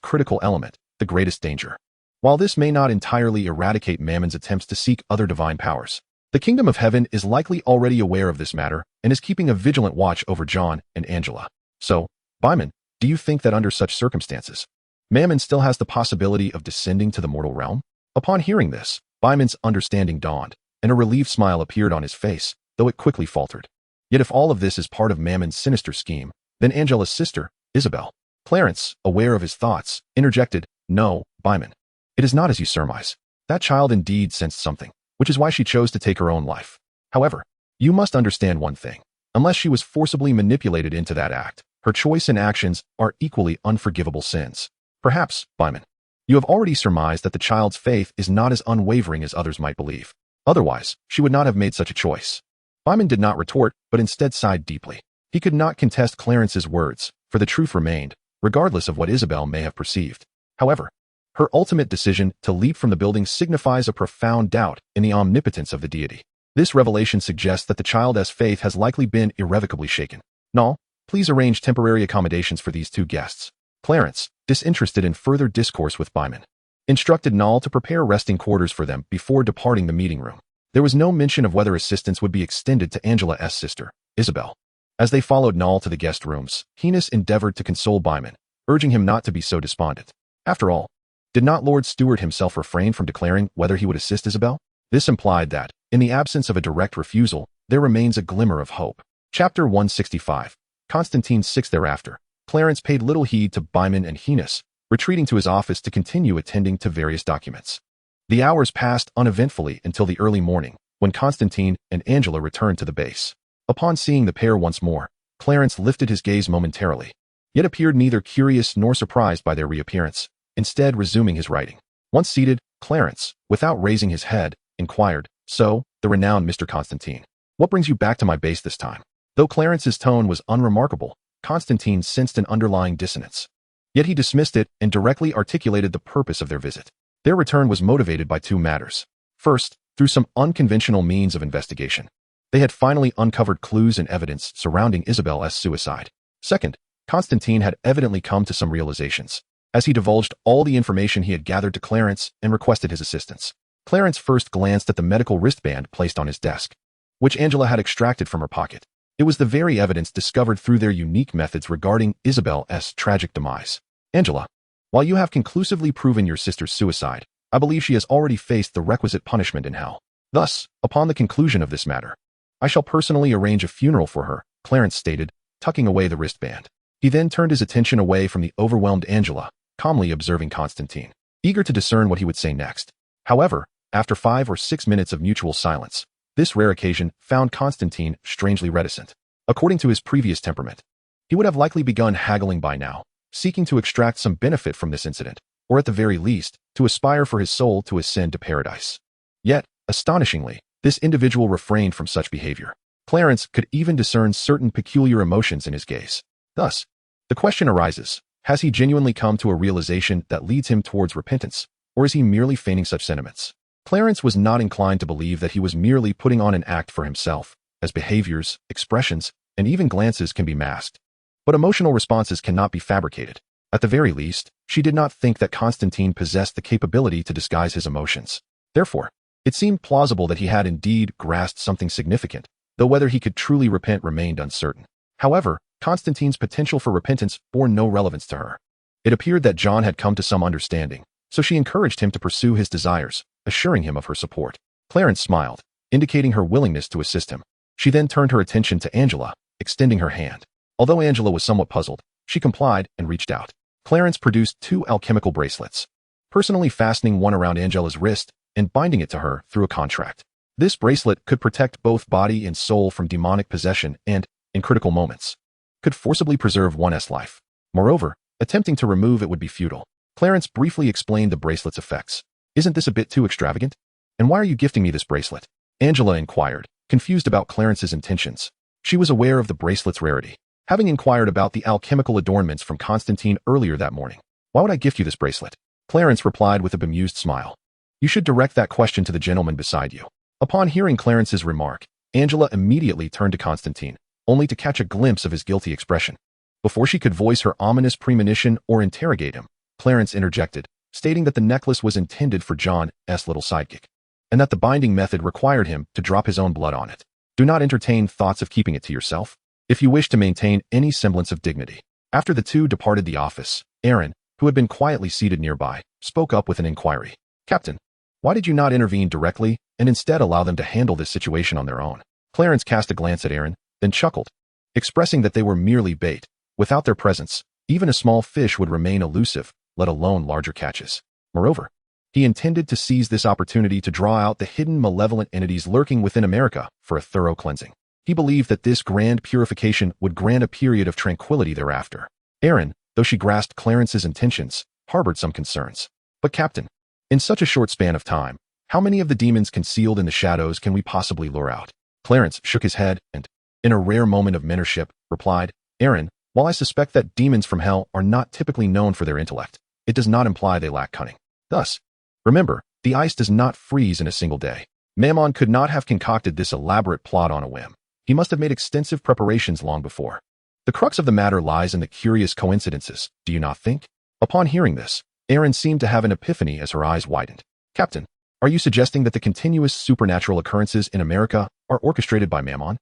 A: critical element, the greatest danger. While this may not entirely eradicate Mammon's attempts to seek other divine powers, the kingdom of heaven is likely already aware of this matter and is keeping a vigilant watch over John and Angela. So, Byman, do you think that under such circumstances, Mammon still has the possibility of descending to the mortal realm? Upon hearing this, Byman's understanding dawned, and a relieved smile appeared on his face, though it quickly faltered. Yet if all of this is part of Mammon's sinister scheme, then Angela's sister, Isabel. Clarence, aware of his thoughts, interjected, No, Byman. It is not as you surmise. That child indeed sensed something, which is why she chose to take her own life. However, you must understand one thing. Unless she was forcibly manipulated into that act, her choice and actions are equally unforgivable sins. Perhaps, Byman, you have already surmised that the child's faith is not as unwavering as others might believe. Otherwise, she would not have made such a choice. Byman did not retort, but instead sighed deeply. He could not contest Clarence's words, for the truth remained, regardless of what Isabel may have perceived. However, her ultimate decision to leap from the building signifies a profound doubt in the omnipotence of the deity. This revelation suggests that the child's faith has likely been irrevocably shaken. Nall, please arrange temporary accommodations for these two guests. Clarence, disinterested in further discourse with Byman, instructed Nall to prepare resting quarters for them before departing the meeting room. There was no mention of whether assistance would be extended to Angela's sister, Isabel. As they followed Nall to the guest rooms, Hinny endeavored to console Byman, urging him not to be so despondent. After all, did not Lord Stewart himself refrain from declaring whether he would assist Isabel? This implied that, in the absence of a direct refusal, there remains a glimmer of hope. Chapter 165. Constantine 6. Thereafter, Clarence paid little heed to Byman and Hinny, retreating to his office to continue attending to various documents. The hours passed uneventfully until the early morning, when Constantine and Angela returned to the base. Upon seeing the pair once more, Clarence lifted his gaze momentarily, yet appeared neither curious nor surprised by their reappearance, instead resuming his writing. Once seated, Clarence, without raising his head, inquired, So, the renowned Mr. Constantine, what brings you back to my base this time? Though Clarence's tone was unremarkable, Constantine sensed an underlying dissonance. Yet he dismissed it and directly articulated the purpose of their visit. Their return was motivated by two matters. First, through some unconventional means of investigation, they had finally uncovered clues and evidence surrounding Isabel's suicide. Second, Constantine had evidently come to some realizations, as he divulged all the information he had gathered to Clarence and requested his assistance. Clarence first glanced at the medical wristband placed on his desk, which Angela had extracted from her pocket. It was the very evidence discovered through their unique methods regarding Isabel's tragic demise. Angela, while you have conclusively proven your sister's suicide, I believe she has already faced the requisite punishment in hell. Thus, upon the conclusion of this matter, I shall personally arrange a funeral for her, Clarence stated, tucking away the wristband. He then turned his attention away from the overwhelmed Angela, calmly observing Constantine, eager to discern what he would say next. However, after 5 or 6 minutes of mutual silence, this rare occasion found Constantine strangely reticent. According to his previous temperament, he would have likely begun haggling by now, seeking to extract some benefit from this incident, or at the very least, to aspire for his soul to ascend to paradise. Yet, astonishingly, this individual refrained from such behavior. Clarence could even discern certain peculiar emotions in his gaze. Thus, the question arises, has he genuinely come to a realization that leads him towards repentance, or is he merely feigning such sentiments? Clarence was not inclined to believe that he was merely putting on an act for himself, as behaviors, expressions, and even glances can be masked. But emotional responses cannot be fabricated. At the very least, she did not think that Constantine possessed the capability to disguise his emotions. Therefore, it seemed plausible that he had indeed grasped something significant, though whether he could truly repent remained uncertain. However, Constantine's potential for repentance bore no relevance to her. It appeared that John had come to some understanding, so she encouraged him to pursue his desires, assuring him of her support. Clarence smiled, indicating her willingness to assist him. She then turned her attention to Angela, extending her hand. Although Angela was somewhat puzzled, she complied and reached out. Clarence produced 2 alchemical bracelets, personally fastening one around Angela's wrist and binding it to her through a contract. This bracelet could protect both body and soul from demonic possession and, in critical moments, could forcibly preserve one's life. Moreover, attempting to remove it would be futile. Clarence briefly explained the bracelet's effects. Isn't this a bit too extravagant? And why are you gifting me this bracelet? Angela inquired, confused about Clarence's intentions. She was aware of the bracelet's rarity, having inquired about the alchemical adornments from Constantine earlier that morning. Why would I gift you this bracelet? Clarence replied with a bemused smile. You should direct that question to the gentleman beside you. Upon hearing Clarence's remark, Angela immediately turned to Constantine, only to catch a glimpse of his guilty expression. Before she could voice her ominous premonition or interrogate him, Clarence interjected, stating that the necklace was intended for John's little sidekick, and that the binding method required him to drop his own blood on it. Do not entertain thoughts of keeping it to yourself, if you wish to maintain any semblance of dignity. After the two departed the office, Aaron, who had been quietly seated nearby, spoke up with an inquiry. Captain, why did you not intervene directly and instead allow them to handle this situation on their own? Clarence cast a glance at Aaron, then chuckled, expressing that they were merely bait. Without their presence, even a small fish would remain elusive, let alone larger catches. Moreover, he intended to seize this opportunity to draw out the hidden malevolent entities lurking within America for a thorough cleansing. He believed that this grand purification would grant a period of tranquility thereafter. Aaron, though she grasped Clarence's intentions, harbored some concerns. But Captain, in such a short span of time, how many of the demons concealed in the shadows can we possibly lure out? Clarence shook his head and, in a rare moment of mentorship, replied, Aaron, while I suspect that demons from hell are not typically known for their intellect, it does not imply they lack cunning. Thus, remember, the ice does not freeze in a single day. Mammon could not have concocted this elaborate plot on a whim. He must have made extensive preparations long before. The crux of the matter lies in the curious coincidences, do you not think? Upon hearing this, Aaron seemed to have an epiphany as her eyes widened. Captain, are you suggesting that the continuous supernatural occurrences in America are orchestrated by Mammon?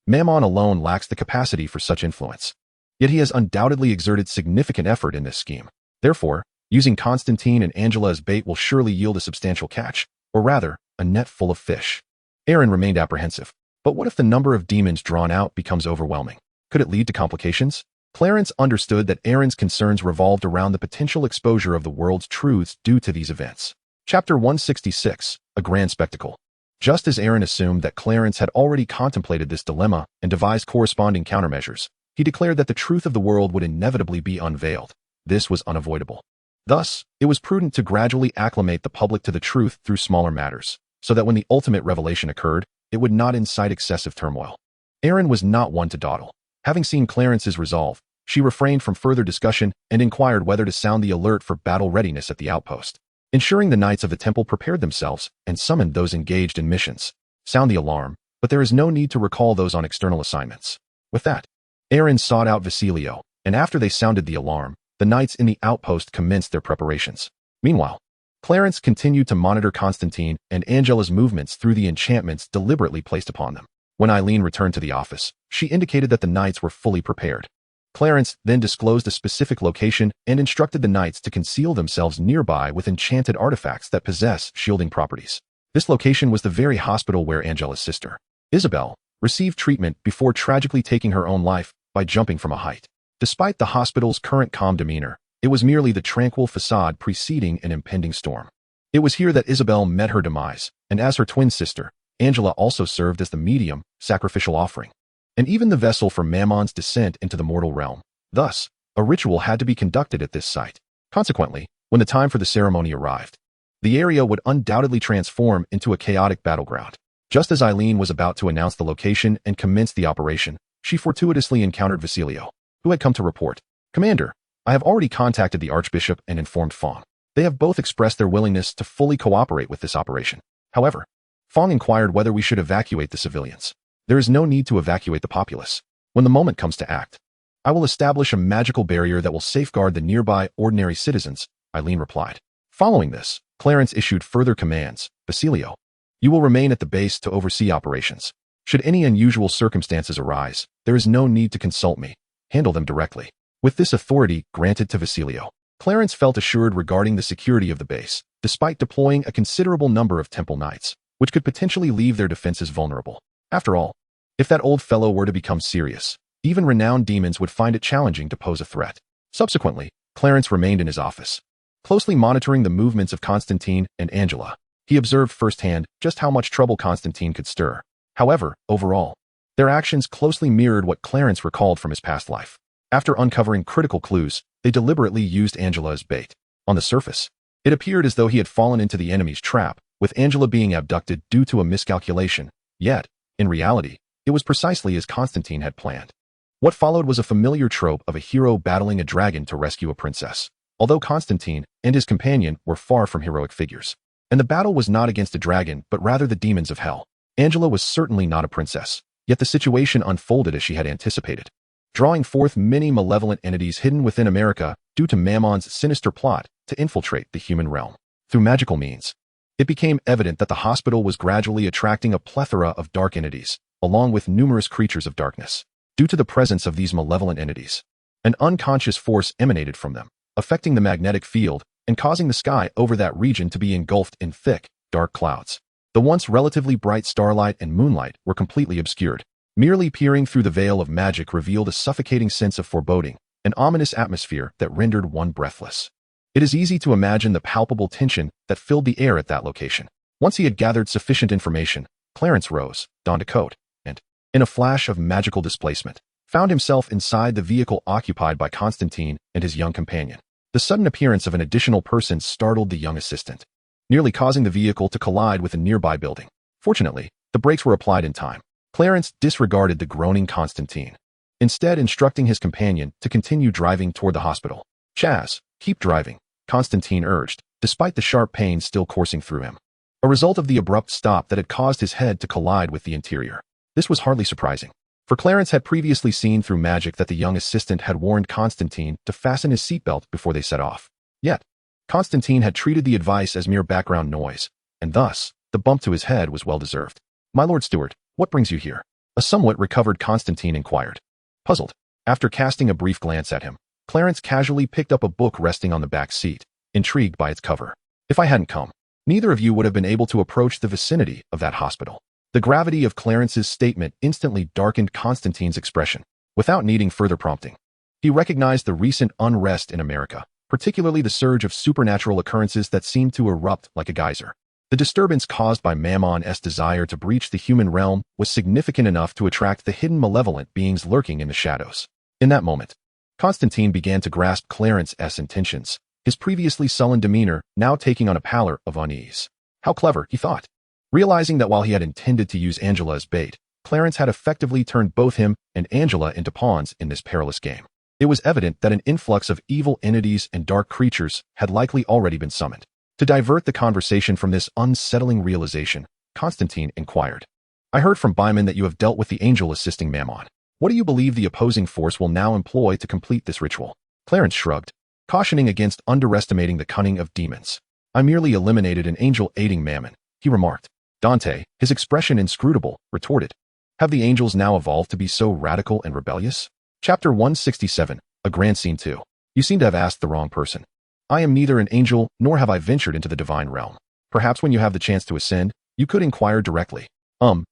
A: Mammon alone lacks the capacity for such influence. Yet he has undoubtedly exerted significant effort in this scheme. Therefore, using Constantine and Angela as bait will surely yield a substantial catch, or rather, a net full of fish. Aaron remained apprehensive. But what if the number of demons drawn out becomes overwhelming? Could it lead to complications? Clarence understood that Aaron's concerns revolved around the potential exposure of the world's truths due to these events. Chapter 166, A Grand Spectacle. Just as Aaron assumed that Clarence had already contemplated this dilemma and devised corresponding countermeasures, he declared that the truth of the world would inevitably be unveiled. This was unavoidable. Thus, it was prudent to gradually acclimate the public to the truth through smaller matters, so that when the ultimate revelation occurred, it would not incite excessive turmoil. Aaron was not one to dawdle. Having seen Clarence's resolve, she refrained from further discussion and inquired whether to sound the alert for battle readiness at the outpost. Ensuring the knights of the temple prepared themselves and summoned those engaged in missions. Sound the alarm, but there is no need to recall those on external assignments. With that, Aaron sought out Vasilio, and after they sounded the alarm, the knights in the outpost commenced their preparations. Meanwhile, Clarence continued to monitor Constantine and Angela's movements through the enchantments deliberately placed upon them. When Eileen returned to the office, she indicated that the knights were fully prepared. Clarence then disclosed a specific location and instructed the knights to conceal themselves nearby with enchanted artifacts that possess shielding properties. This location was the very hospital where Angela's sister, Isabel, received treatment before tragically taking her own life by jumping from a height. Despite the hospital's current calm demeanor, it was merely the tranquil facade preceding an impending storm. It was here that Isabel met her demise, and as her twin sister, Angela also served as the medium, sacrificial offering, and even the vessel for Mammon's descent into the mortal realm. Thus, a ritual had to be conducted at this site. Consequently, when the time for the ceremony arrived, the area would undoubtedly transform into a chaotic battleground. Just as Eileen was about to announce the location and commence the operation, she fortuitously encountered Vasilio, who had come to report. "Commander, I have already contacted the Archbishop and informed Fong. They have both expressed their willingness to fully cooperate with this operation. However, Fong inquired whether we should evacuate the civilians. There is no need to evacuate the populace. When the moment comes to act, I will establish a magical barrier that will safeguard the nearby ordinary citizens," Eileen replied. Following this, Clarence issued further commands. "Vasilio, you will remain at the base to oversee operations. Should any unusual circumstances arise, there is no need to consult me. Handle them directly." With this authority granted to Vasilio, Clarence felt assured regarding the security of the base, despite deploying a considerable number of temple knights, which could potentially leave their defenses vulnerable. After all, if that old fellow were to become serious, even renowned demons would find it challenging to pose a threat. Subsequently, Clarence remained in his office, closely monitoring the movements of Constantine and Angela. He observed firsthand just how much trouble Constantine could stir. However, overall, their actions closely mirrored what Clarence recalled from his past life. After uncovering critical clues, they deliberately used Angela as bait. On the surface, it appeared as though he had fallen into the enemy's trap, with Angela being abducted due to a miscalculation. Yet, in reality, it was precisely as Constantine had planned. What followed was a familiar trope of a hero battling a dragon to rescue a princess. Although Constantine and his companion were far from heroic figures, and the battle was not against a dragon but rather the demons of hell, Angela was certainly not a princess. Yet the situation unfolded as she had anticipated, drawing forth many malevolent entities hidden within America due to Mammon's sinister plot to infiltrate the human realm. Through magical means, it became evident that the hospital was gradually attracting a plethora of dark entities, along with numerous creatures of darkness. Due to the presence of these malevolent entities, an unconscious force emanated from them, affecting the magnetic field and causing the sky over that region to be engulfed in thick, dark clouds. The once relatively bright starlight and moonlight were completely obscured. Merely peering through the veil of magic revealed a suffocating sense of foreboding, an ominous atmosphere that rendered one breathless. It is easy to imagine the palpable tension that filled the air at that location. Once he had gathered sufficient information, Clarence rose, donned a coat, and, in a flash of magical displacement, found himself inside the vehicle occupied by Constantine and his young companion. The sudden appearance of an additional person startled the young assistant, nearly causing the vehicle to collide with a nearby building. Fortunately, the brakes were applied in time. Clarence disregarded the groaning Constantine, instead instructing his companion to continue driving toward the hospital. "Chaz, keep driving," Constantine urged, despite the sharp pain still coursing through him, a result of the abrupt stop that had caused his head to collide with the interior. This was hardly surprising, for Clarence had previously seen through magic that the young assistant had warned Constantine to fasten his seatbelt before they set off. Yet, Constantine had treated the advice as mere background noise, and thus, the bump to his head was well-deserved. "My Lord Steward, what brings you here?" a somewhat recovered Constantine inquired. Puzzled, after casting a brief glance at him, Clarence casually picked up a book resting on the back seat, intrigued by its cover. "If I hadn't come, neither of you would have been able to approach the vicinity of that hospital." The gravity of Clarence's statement instantly darkened Constantine's expression. Without needing further prompting, he recognized the recent unrest in America, particularly the surge of supernatural occurrences that seemed to erupt like a geyser. The disturbance caused by Mammon's desire to breach the human realm was significant enough to attract the hidden malevolent beings lurking in the shadows. In that moment, Constantine began to grasp Clarence's intentions, his previously sullen demeanor now taking on a pallor of unease. How clever, he thought. Realizing that while he had intended to use Angela as bait, Clarence had effectively turned both him and Angela into pawns in this perilous game. It was evident that an influx of evil entities and dark creatures had likely already been summoned. To divert the conversation from this unsettling realization, Constantine inquired, "I heard from Byman that you have dealt with the angel assisting Mammon. What do you believe the opposing force will now employ to complete this ritual?" Clarence shrugged. cautioning against underestimating the cunning of demons. "I merely eliminated an angel aiding Mammon," he remarked. Dante, his expression inscrutable, retorted, "Have the angels now evolved to be so radical and rebellious?" Chapter 167, A Grand Scene 2. "You seem to have asked the wrong person. I am neither an angel, nor have I ventured into the divine realm. Perhaps when you have the chance to ascend, you could inquire directly.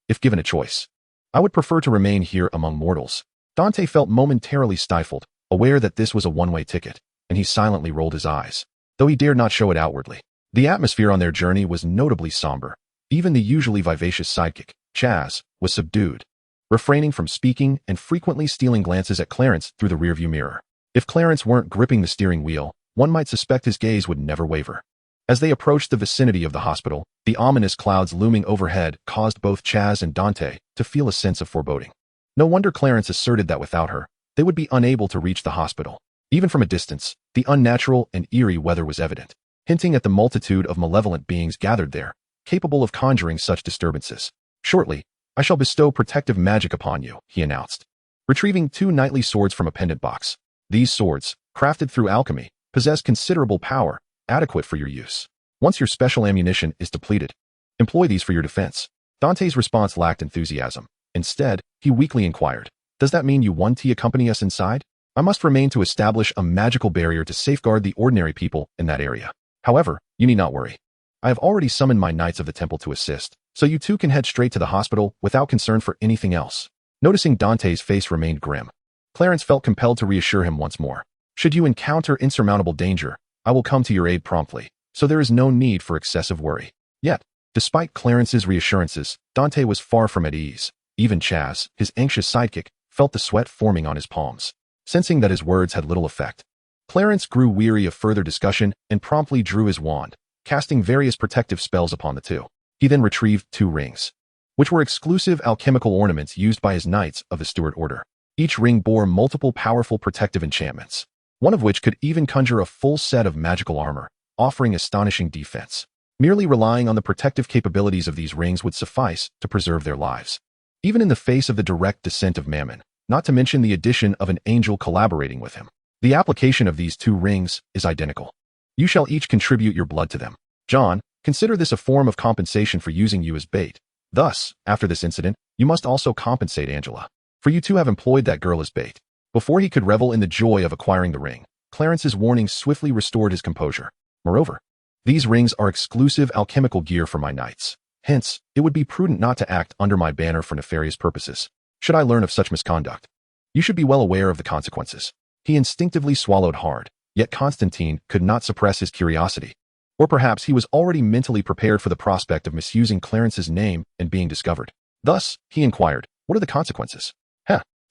A: If given a choice. I would prefer to remain here among mortals." Dante felt momentarily stifled, aware that this was a one-way ticket, and he silently rolled his eyes, though he dared not show it outwardly. The atmosphere on their journey was notably somber. Even the usually vivacious sidekick, Chaz, was subdued, refraining from speaking and frequently stealing glances at Clarence through the rearview mirror. If Clarence weren't gripping the steering wheel, one might suspect his gaze would never waver. As they approached the vicinity of the hospital, the ominous clouds looming overhead caused both Chaz and Dante to feel a sense of foreboding. No wonder Clarence asserted that without her, they would be unable to reach the hospital. Even from a distance, the unnatural and eerie weather was evident, hinting at the multitude of malevolent beings gathered there, capable of conjuring such disturbances. "Shortly, I shall bestow protective magic upon you," he announced, retrieving 2 knightly swords from a pendant box. These swords, crafted through alchemy, possess considerable power, adequate for your use. Once your special ammunition is depleted, employ these for your defense. Dante's response lacked enthusiasm. Instead, he weakly inquired, "Does that mean you want to accompany us inside? I must remain to establish a magical barrier to safeguard the ordinary people in that area. However, you need not worry. I have already summoned my knights of the temple to assist, so you two can head straight to the hospital without concern for anything else." Noticing Dante's face remained grim, Clarence felt compelled to reassure him once more. "Should you encounter insurmountable danger, I will come to your aid promptly, so there is no need for excessive worry." Yet, despite Clarence's reassurances, Dante was far from at ease. Even Chaz, his anxious sidekick, felt the sweat forming on his palms. Sensing that his words had little effect, Clarence grew weary of further discussion and promptly drew his wand, casting various protective spells upon the two. He then retrieved 2 rings, which were exclusive alchemical ornaments used by his knights of the Steward Order. Each ring bore multiple powerful protective enchantments, one of which could even conjure a full set of magical armor, offering astonishing defense. Merely relying on the protective capabilities of these rings would suffice to preserve their lives, even in the face of the direct descent of Mammon, not to mention the addition of an angel collaborating with him. The application of these 2 rings is identical. You shall each contribute your blood to them. John, consider this a form of compensation for using you as bait. Thus, after this incident, you must also compensate Angela, for you two have employed that girl as bait." Before he could revel in the joy of acquiring the ring, Clarence's warning swiftly restored his composure. "Moreover, these rings are exclusive alchemical gear for my knights. Hence, it would be prudent not to act under my banner for nefarious purposes. Should I learn of such misconduct, you should be well aware of the consequences." He instinctively swallowed hard, yet Constantine could not suppress his curiosity. Or perhaps he was already mentally prepared for the prospect of misusing Clarence's name and being discovered. Thus, he inquired, "What are the consequences?"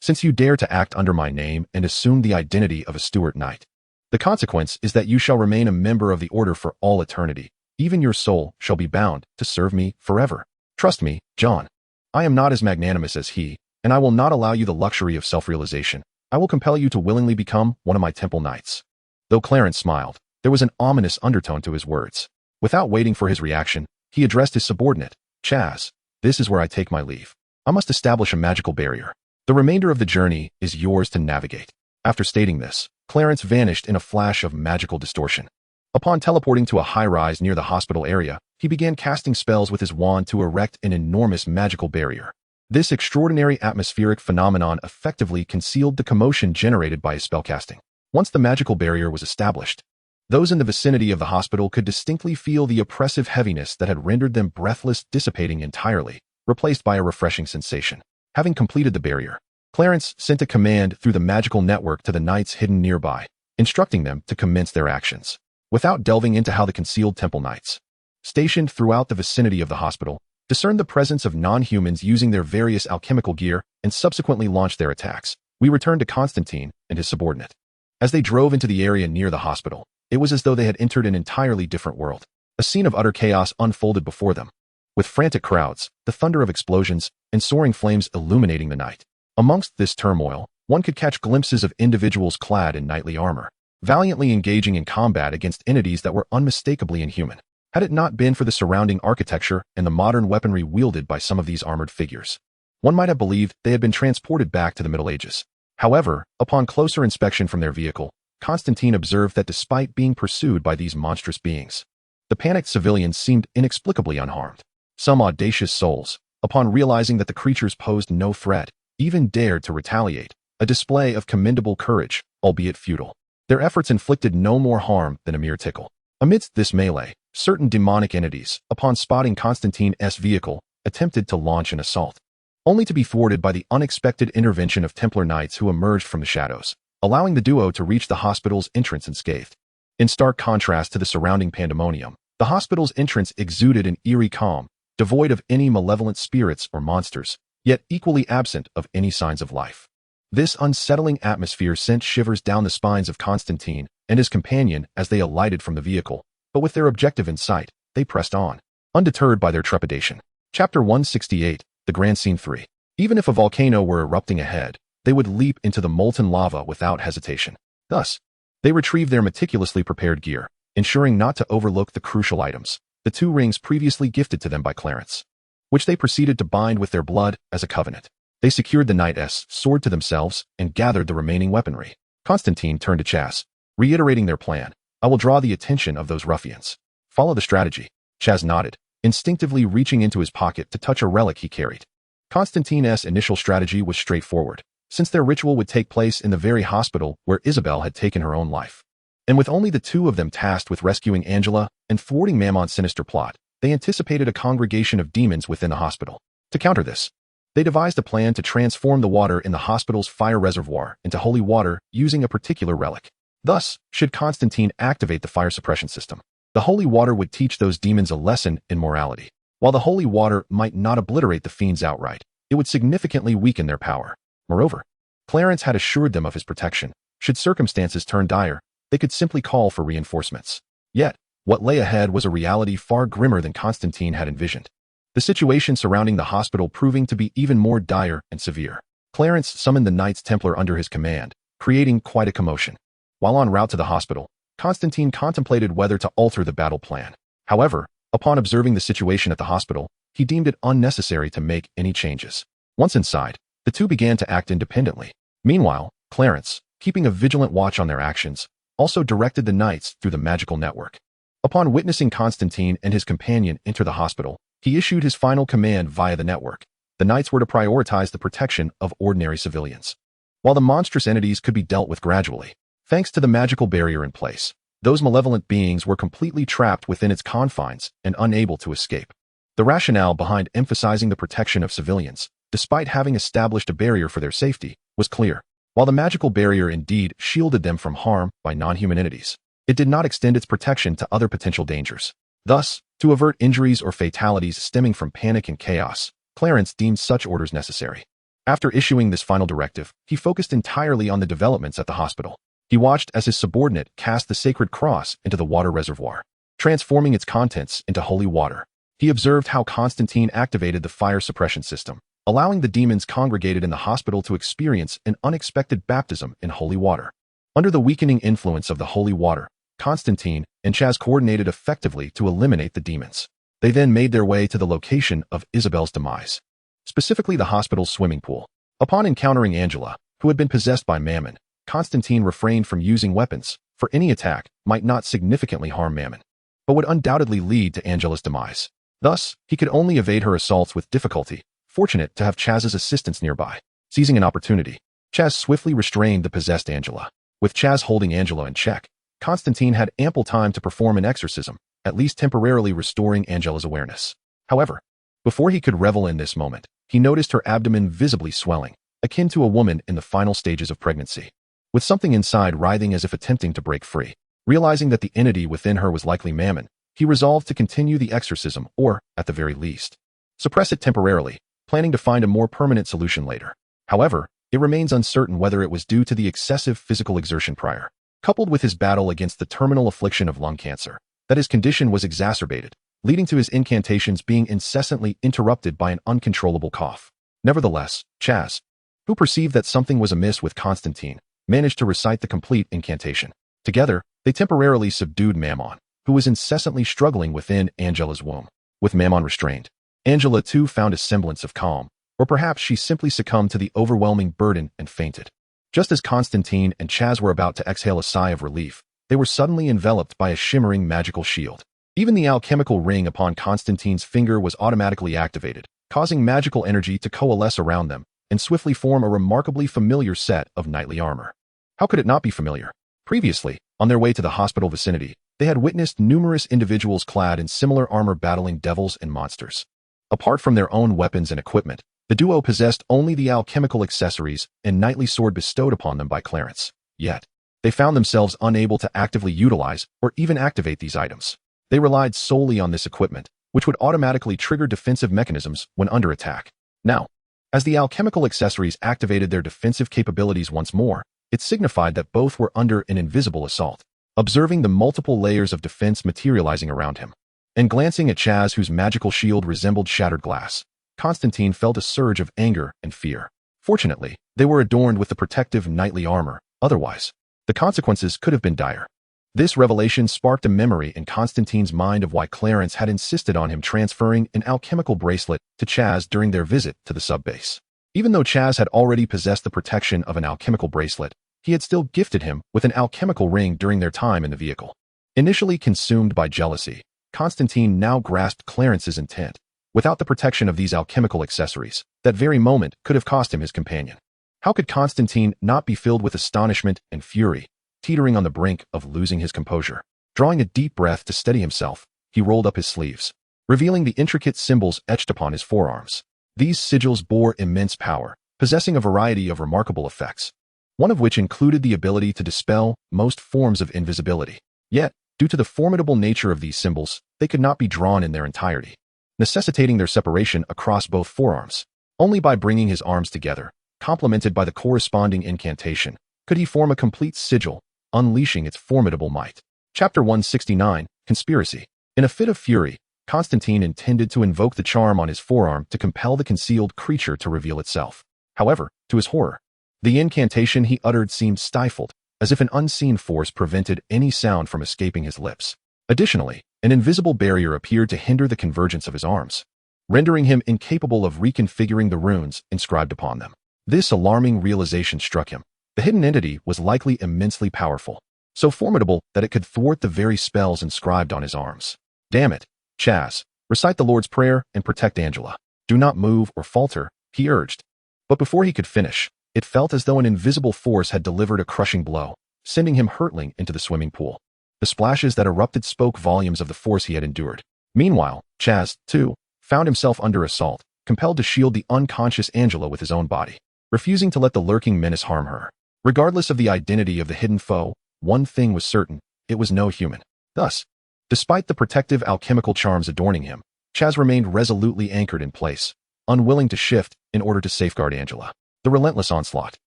A: "Since you dare to act under my name and assume the identity of a Steward Knight, the consequence is that you shall remain a member of the Order for all eternity. Even your soul shall be bound to serve me forever. Trust me, John. I am not as magnanimous as he, and I will not allow you the luxury of self-realization. I will compel you to willingly become one of my temple knights." Though Clarence smiled, there was an ominous undertone to his words. Without waiting for his reaction, he addressed his subordinate, "Chaz, this is where I take my leave. I must establish a magical barrier. The remainder of the journey is yours to navigate." After stating this, Clarence vanished in a flash of magical distortion. Upon teleporting to a high-rise near the hospital area, he began casting spells with his wand to erect an enormous magical barrier. This extraordinary atmospheric phenomenon effectively concealed the commotion generated by his spellcasting. Once the magical barrier was established, those in the vicinity of the hospital could distinctly feel the oppressive heaviness that had rendered them breathless dissipating entirely, replaced by a refreshing sensation. Having completed the barrier, Clarence sent a command through the magical network to the knights hidden nearby, instructing them to commence their actions. Without delving into how the concealed temple knights, stationed throughout the vicinity of the hospital, discerned the presence of non-humans using their various alchemical gear and subsequently launched their attacks, we returned to Constantine and his subordinate. As they drove into the area near the hospital, it was as though they had entered an entirely different world. A scene of utter chaos unfolded before them, with frantic crowds, the thunder of explosions, and soaring flames illuminating the night. Amongst this turmoil, one could catch glimpses of individuals clad in knightly armor, valiantly engaging in combat against entities that were unmistakably inhuman. Had it not been for the surrounding architecture and the modern weaponry wielded by some of these armored figures, one might have believed they had been transported back to the Middle Ages. However, upon closer inspection from their vehicle, Constantine observed that despite being pursued by these monstrous beings, the panicked civilians seemed inexplicably unharmed. Some audacious souls, upon realizing that the creatures posed no threat, even dared to retaliate, a display of commendable courage, albeit futile. Their efforts inflicted no more harm than a mere tickle. Amidst this melee, certain demonic entities, upon spotting Constantine's vehicle, attempted to launch an assault, only to be thwarted by the unexpected intervention of Templar knights who emerged from the shadows, allowing the duo to reach the hospital's entrance unscathed. In stark contrast to the surrounding pandemonium, the hospital's entrance exuded an eerie calm, devoid of any malevolent spirits or monsters, yet equally absent of any signs of life. This unsettling atmosphere sent shivers down the spines of Constantine and his companion as they alighted from the vehicle, but with their objective in sight, they pressed on, undeterred by their trepidation. Chapter 168, The Grand Scene 3. Even if a volcano were erupting ahead, they would leap into the molten lava without hesitation. Thus, they retrieved their meticulously prepared gear, ensuring not to overlook the crucial items, the 2 rings previously gifted to them by Clarence, which they proceeded to bind with their blood as a covenant. They secured the knight's sword to themselves and gathered the remaining weaponry. Constantine turned to Chaz, reiterating their plan. I will draw the attention of those ruffians. Follow the strategy. Chaz nodded, instinctively reaching into his pocket to touch a relic he carried. Constantine's initial strategy was straightforward, since their ritual would take place in the very hospital where Isabel had taken her own life. And with only the 2 of them tasked with rescuing Angela and thwarting Mammon's sinister plot, they anticipated a congregation of demons within the hospital. To counter this, they devised a plan to transform the water in the hospital's fire reservoir into holy water using a particular relic. Thus, should Constantine activate the fire suppression system, the holy water would teach those demons a lesson in morality. While the holy water might not obliterate the fiends outright, it would significantly weaken their power. Moreover, Clarence had assured them of his protection. Should circumstances turn dire, they could simply call for reinforcements. Yet, what lay ahead was a reality far grimmer than Constantine had envisioned. The situation surrounding the hospital proving to be even more dire and severe. Clarence summoned the Knights Templar under his command, creating quite a commotion. While en route to the hospital, Constantine contemplated whether to alter the battle plan. However, upon observing the situation at the hospital, he deemed it unnecessary to make any changes. Once inside, the 2 began to act independently. Meanwhile, Clarence, keeping a vigilant watch on their actions, also directed the Knights through the magical network. Upon witnessing Constantine and his companion enter the hospital, he issued his final command via the network. The Knights were to prioritize the protection of ordinary civilians, while the monstrous entities could be dealt with gradually. Thanks to the magical barrier in place, those malevolent beings were completely trapped within its confines and unable to escape. The rationale behind emphasizing the protection of civilians, despite having established a barrier for their safety, was clear. While the magical barrier indeed shielded them from harm by non-human entities, it did not extend its protection to other potential dangers. Thus, to avert injuries or fatalities stemming from panic and chaos, Clarence deemed such orders necessary. After issuing this final directive, he focused entirely on the developments at the hospital. He watched as his subordinate cast the sacred cross into the water reservoir, transforming its contents into holy water. He observed how Constantine activated the fire suppression system, allowing the demons congregated in the hospital to experience an unexpected baptism in holy water. Under the weakening influence of the holy water, Constantine and Chaz coordinated effectively to eliminate the demons. They then made their way to the location of Isabel's demise, specifically the hospital's swimming pool. Upon encountering Angela, who had been possessed by Mammon, Constantine refrained from using weapons, for any attack might not significantly harm Mammon, but would undoubtedly lead to Angela's demise. Thus, he could only evade her assaults with difficulty, fortunate to have Chaz's assistance nearby. Seizing an opportunity, Chaz swiftly restrained the possessed Angela. With Chaz holding Angela in check, Constantine had ample time to perform an exorcism, at least temporarily restoring Angela's awareness. However, before he could revel in this moment, he noticed her abdomen visibly swelling, akin to a woman in the final stages of pregnancy, with something inside writhing as if attempting to break free. Realizing that the entity within her was likely Mammon, he resolved to continue the exorcism or, at the very least, suppress it temporarily, planning to find a more permanent solution later. However, it remains uncertain whether it was due to the excessive physical exertion prior, coupled with his battle against the terminal affliction of lung cancer, that his condition was exacerbated, leading to his incantations being incessantly interrupted by an uncontrollable cough. Nevertheless, Chaz, who perceived that something was amiss with Constantine, managed to recite the complete incantation. Together, they temporarily subdued Mammon, who was incessantly struggling within Angela's womb. With Mammon restrained, Angela too found a semblance of calm, or perhaps she simply succumbed to the overwhelming burden and fainted. Just as Constantine and Chaz were about to exhale a sigh of relief, they were suddenly enveloped by a shimmering magical shield. Even the alchemical ring upon Constantine's finger was automatically activated, causing magical energy to coalesce around them and swiftly form a remarkably familiar set of knightly armor. How could it not be familiar? Previously, on their way to the hospital vicinity, they had witnessed numerous individuals clad in similar armor battling devils and monsters. Apart from their own weapons and equipment, the duo possessed only the alchemical accessories and knightly sword bestowed upon them by Clarence. Yet, they found themselves unable to actively utilize or even activate these items. They relied solely on this equipment, which would automatically trigger defensive mechanisms when under attack. Now, as the alchemical accessories activated their defensive capabilities once more, it signified that both were under an invisible assault. Observing the multiple layers of defense materializing around him, and glancing at Chaz, whose magical shield resembled shattered glass, Constantine felt a surge of anger and fear. Fortunately, they were adorned with the protective knightly armor. Otherwise, the consequences could have been dire. This revelation sparked a memory in Constantine's mind of why Clarence had insisted on him transferring an alchemical bracelet to Chaz during their visit to the subbase. Even though Chaz had already possessed the protection of an alchemical bracelet, he had still gifted him with an alchemical ring during their time in the vehicle. Initially consumed by jealousy, Constantine now grasped Clarence's intent. Without the protection of these alchemical accessories, that very moment could have cost him his companion. How could Constantine not be filled with astonishment and fury, teetering on the brink of losing his composure? Drawing a deep breath to steady himself, he rolled up his sleeves, revealing the intricate symbols etched upon his forearms. These sigils bore immense power, possessing a variety of remarkable effects, one of which included the ability to dispel most forms of invisibility. Yet, due to the formidable nature of these symbols, they could not be drawn in their entirety, necessitating their separation across both forearms. Only by bringing his arms together, complemented by the corresponding incantation, could he form a complete sigil, unleashing its formidable might. Chapter 169, Conspiracy. In a fit of fury, Constantine intended to invoke the charm on his forearm to compel the concealed creature to reveal itself. However, to his horror, the incantation he uttered seemed stifled, as if an unseen force prevented any sound from escaping his lips. Additionally, an invisible barrier appeared to hinder the convergence of his arms, rendering him incapable of reconfiguring the runes inscribed upon them. This alarming realization struck him. The hidden entity was likely immensely powerful, so formidable that it could thwart the very spells inscribed on his arms. Damn it, Chaz, recite the Lord's Prayer and protect Angela. Do not move or falter, he urged. But before he could finish, it felt as though an invisible force had delivered a crushing blow, sending him hurtling into the swimming pool. The splashes that erupted spoke volumes of the force he had endured. Meanwhile, Chaz, too, found himself under assault, compelled to shield the unconscious Angela with his own body, refusing to let the lurking menace harm her. Regardless of the identity of the hidden foe, one thing was certain: it was no human. Thus, despite the protective alchemical charms adorning him, Chaz remained resolutely anchored in place, unwilling to shift in order to safeguard Angela. The relentless onslaught,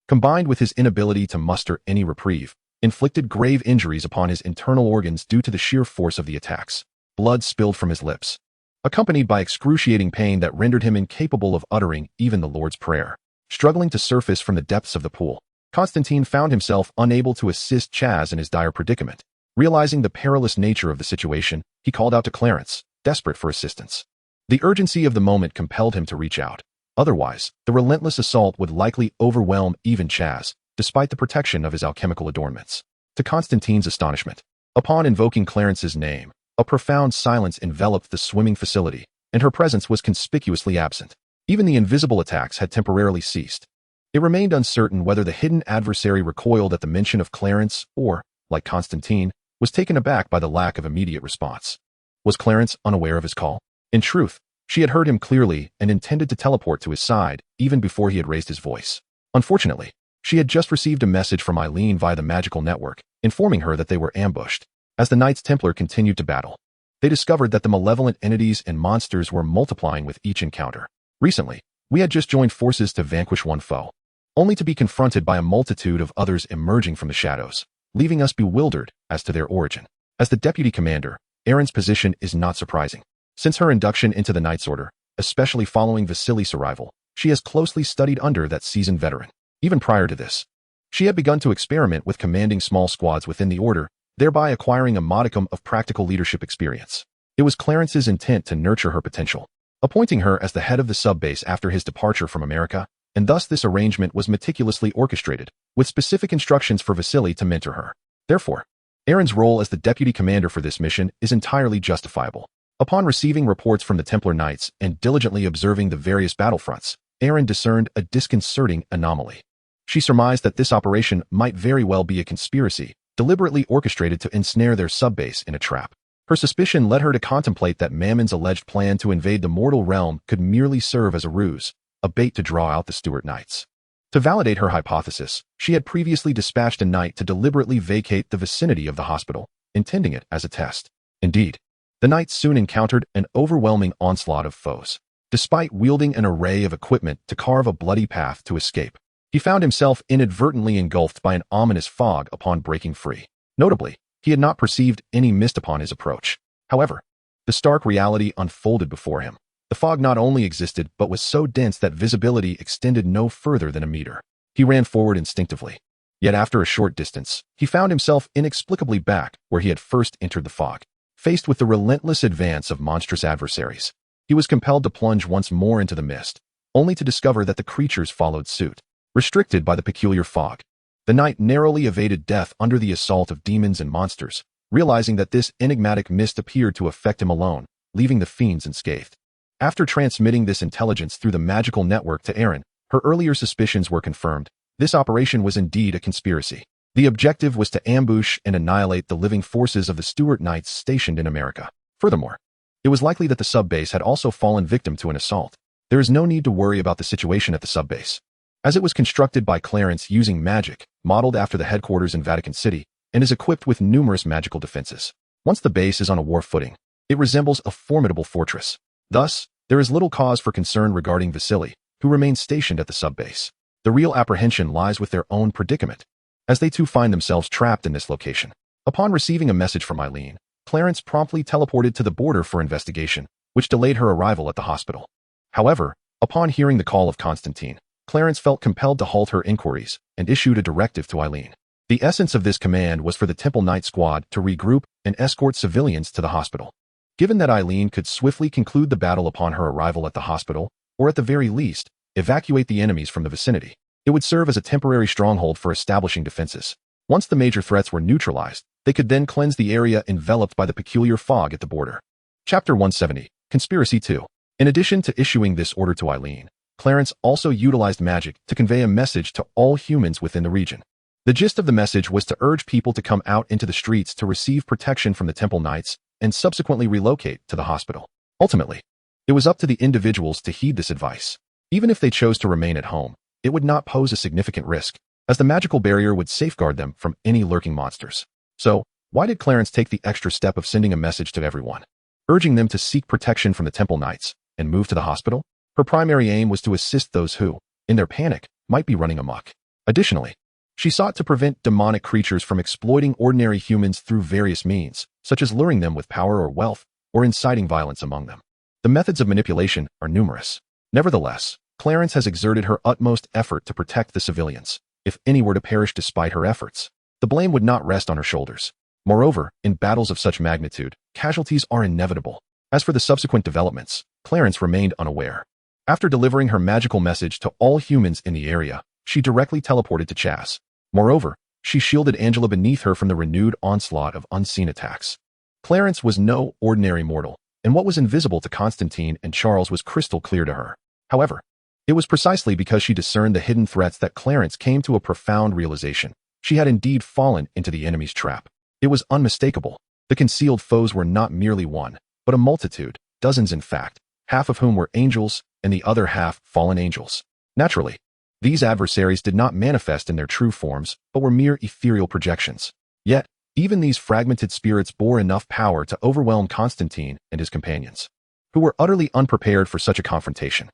A: combined with his inability to muster any reprieve, inflicted grave injuries upon his internal organs due to the sheer force of the attacks. Blood spilled from his lips, accompanied by excruciating pain that rendered him incapable of uttering even the Lord's Prayer. Struggling to surface from the depths of the pool, Constantine found himself unable to assist Chaz in his dire predicament. Realizing the perilous nature of the situation, he called out to Clarence, desperate for assistance. The urgency of the moment compelled him to reach out. Otherwise, the relentless assault would likely overwhelm even Chaz, despite the protection of his alchemical adornments. To Constantine's astonishment, upon invoking Clarence's name, a profound silence enveloped the swimming facility, and her presence was conspicuously absent. Even the invisible attacks had temporarily ceased. It remained uncertain whether the hidden adversary recoiled at the mention of Clarence or, like Constantine, was taken aback by the lack of immediate response. Was Clarence unaware of his call? In truth, she had heard him clearly and intended to teleport to his side even before he had raised his voice. Unfortunately, she had just received a message from Eileen via the magical network, informing her that they were ambushed. As the Knights Templar continued to battle, they discovered that the malevolent entities and monsters were multiplying with each encounter. Recently, we had just joined forces to vanquish one foe, only to be confronted by a multitude of others emerging from the shadows, leaving us bewildered as to their origin. As the deputy commander, Erin's position is not surprising. Since her induction into the Knights Order, especially following Vasily's arrival, she has closely studied under that seasoned veteran. Even prior to this, she had begun to experiment with commanding small squads within the Order, thereby acquiring a modicum of practical leadership experience. It was Clarence's intent to nurture her potential. Appointing her as the head of the subbase after his departure from America, and thus this arrangement was meticulously orchestrated, with specific instructions for Vasily to mentor her. Therefore, Aaron's role as the deputy commander for this mission is entirely justifiable. Upon receiving reports from the Templar Knights and diligently observing the various battlefronts, Aaron discerned a disconcerting anomaly. She surmised that this operation might very well be a conspiracy, deliberately orchestrated to ensnare their subbase in a trap. Her suspicion led her to contemplate that Mammon's alleged plan to invade the mortal realm could merely serve as a ruse, a bait to draw out the Stuart Knights. To validate her hypothesis, she had previously dispatched a knight to deliberately vacate the vicinity of the hospital, intending it as a test. Indeed, the knights soon encountered an overwhelming onslaught of foes. Despite wielding an array of equipment to carve a bloody path to escape, he found himself inadvertently engulfed by an ominous fog upon breaking free. Notably, he had not perceived any mist upon his approach. However, the stark reality unfolded before him. The fog not only existed but was so dense that visibility extended no further than a meter. He ran forward instinctively. Yet after a short distance, he found himself inexplicably back where he had first entered the fog. Faced with the relentless advance of monstrous adversaries, he was compelled to plunge once more into the mist, only to discover that the creatures followed suit. Restricted by the peculiar fog, the knight narrowly evaded death under the assault of demons and monsters, realizing that this enigmatic mist appeared to affect him alone, leaving the fiends unscathed. After transmitting this intelligence through the magical network to Aaron, her earlier suspicions were confirmed. This operation was indeed a conspiracy. The objective was to ambush and annihilate the living forces of the Stuart Knights stationed in America. Furthermore, it was likely that the subbase had also fallen victim to an assault. There is no need to worry about the situation at the subbase, as it was constructed by Clarence using magic, modeled after the headquarters in Vatican City, and is equipped with numerous magical defenses. Once the base is on a war footing, it resembles a formidable fortress. Thus, there is little cause for concern regarding Vasily, who remains stationed at the subbase. The real apprehension lies with their own predicament, as they too find themselves trapped in this location. Upon receiving a message from Eileen, Clarence promptly teleported to the border for investigation, which delayed her arrival at the hospital. However, upon hearing the call of Constantine, Clarence felt compelled to halt her inquiries and issued a directive to Eileen. The essence of this command was for the Temple Knight squad to regroup and escort civilians to the hospital. Given that Eileen could swiftly conclude the battle upon her arrival at the hospital, or at the very least, evacuate the enemies from the vicinity, it would serve as a temporary stronghold for establishing defenses. Once the major threats were neutralized, they could then cleanse the area enveloped by the peculiar fog at the border. Chapter 170, Conspiracy 2. In addition to issuing this order to Eileen, Clarence also utilized magic to convey a message to all humans within the region. The gist of the message was to urge people to come out into the streets to receive protection from the Temple Knights and subsequently relocate to the hospital. Ultimately, it was up to the individuals to heed this advice. Even if they chose to remain at home, it would not pose a significant risk, as the magical barrier would safeguard them from any lurking monsters. So, why did Clarence take the extra step of sending a message to everyone, urging them to seek protection from the Temple Knights and move to the hospital? Her primary aim was to assist those who, in their panic, might be running amok. Additionally, she sought to prevent demonic creatures from exploiting ordinary humans through various means, such as luring them with power or wealth, or inciting violence among them. The methods of manipulation are numerous. Nevertheless, Clarence has exerted her utmost effort to protect the civilians. If any were to perish despite her efforts, the blame would not rest on her shoulders. Moreover, in battles of such magnitude, casualties are inevitable. As for the subsequent developments, Clarence remained unaware. After delivering her magical message to all humans in the area, she directly teleported to Chaz. Moreover, she shielded Angela beneath her from the renewed onslaught of unseen attacks. Clarence was no ordinary mortal, and what was invisible to Constantine and Charles was crystal clear to her. However, it was precisely because she discerned the hidden threats that Clarence came to a profound realization. She had indeed fallen into the enemy's trap. It was unmistakable. The concealed foes were not merely one, but a multitude, dozens in fact, half of whom were angels and the other half fallen angels. Naturally, these adversaries did not manifest in their true forms, but were mere ethereal projections. Yet, even these fragmented spirits bore enough power to overwhelm Constantine and his companions, who were utterly unprepared for such a confrontation.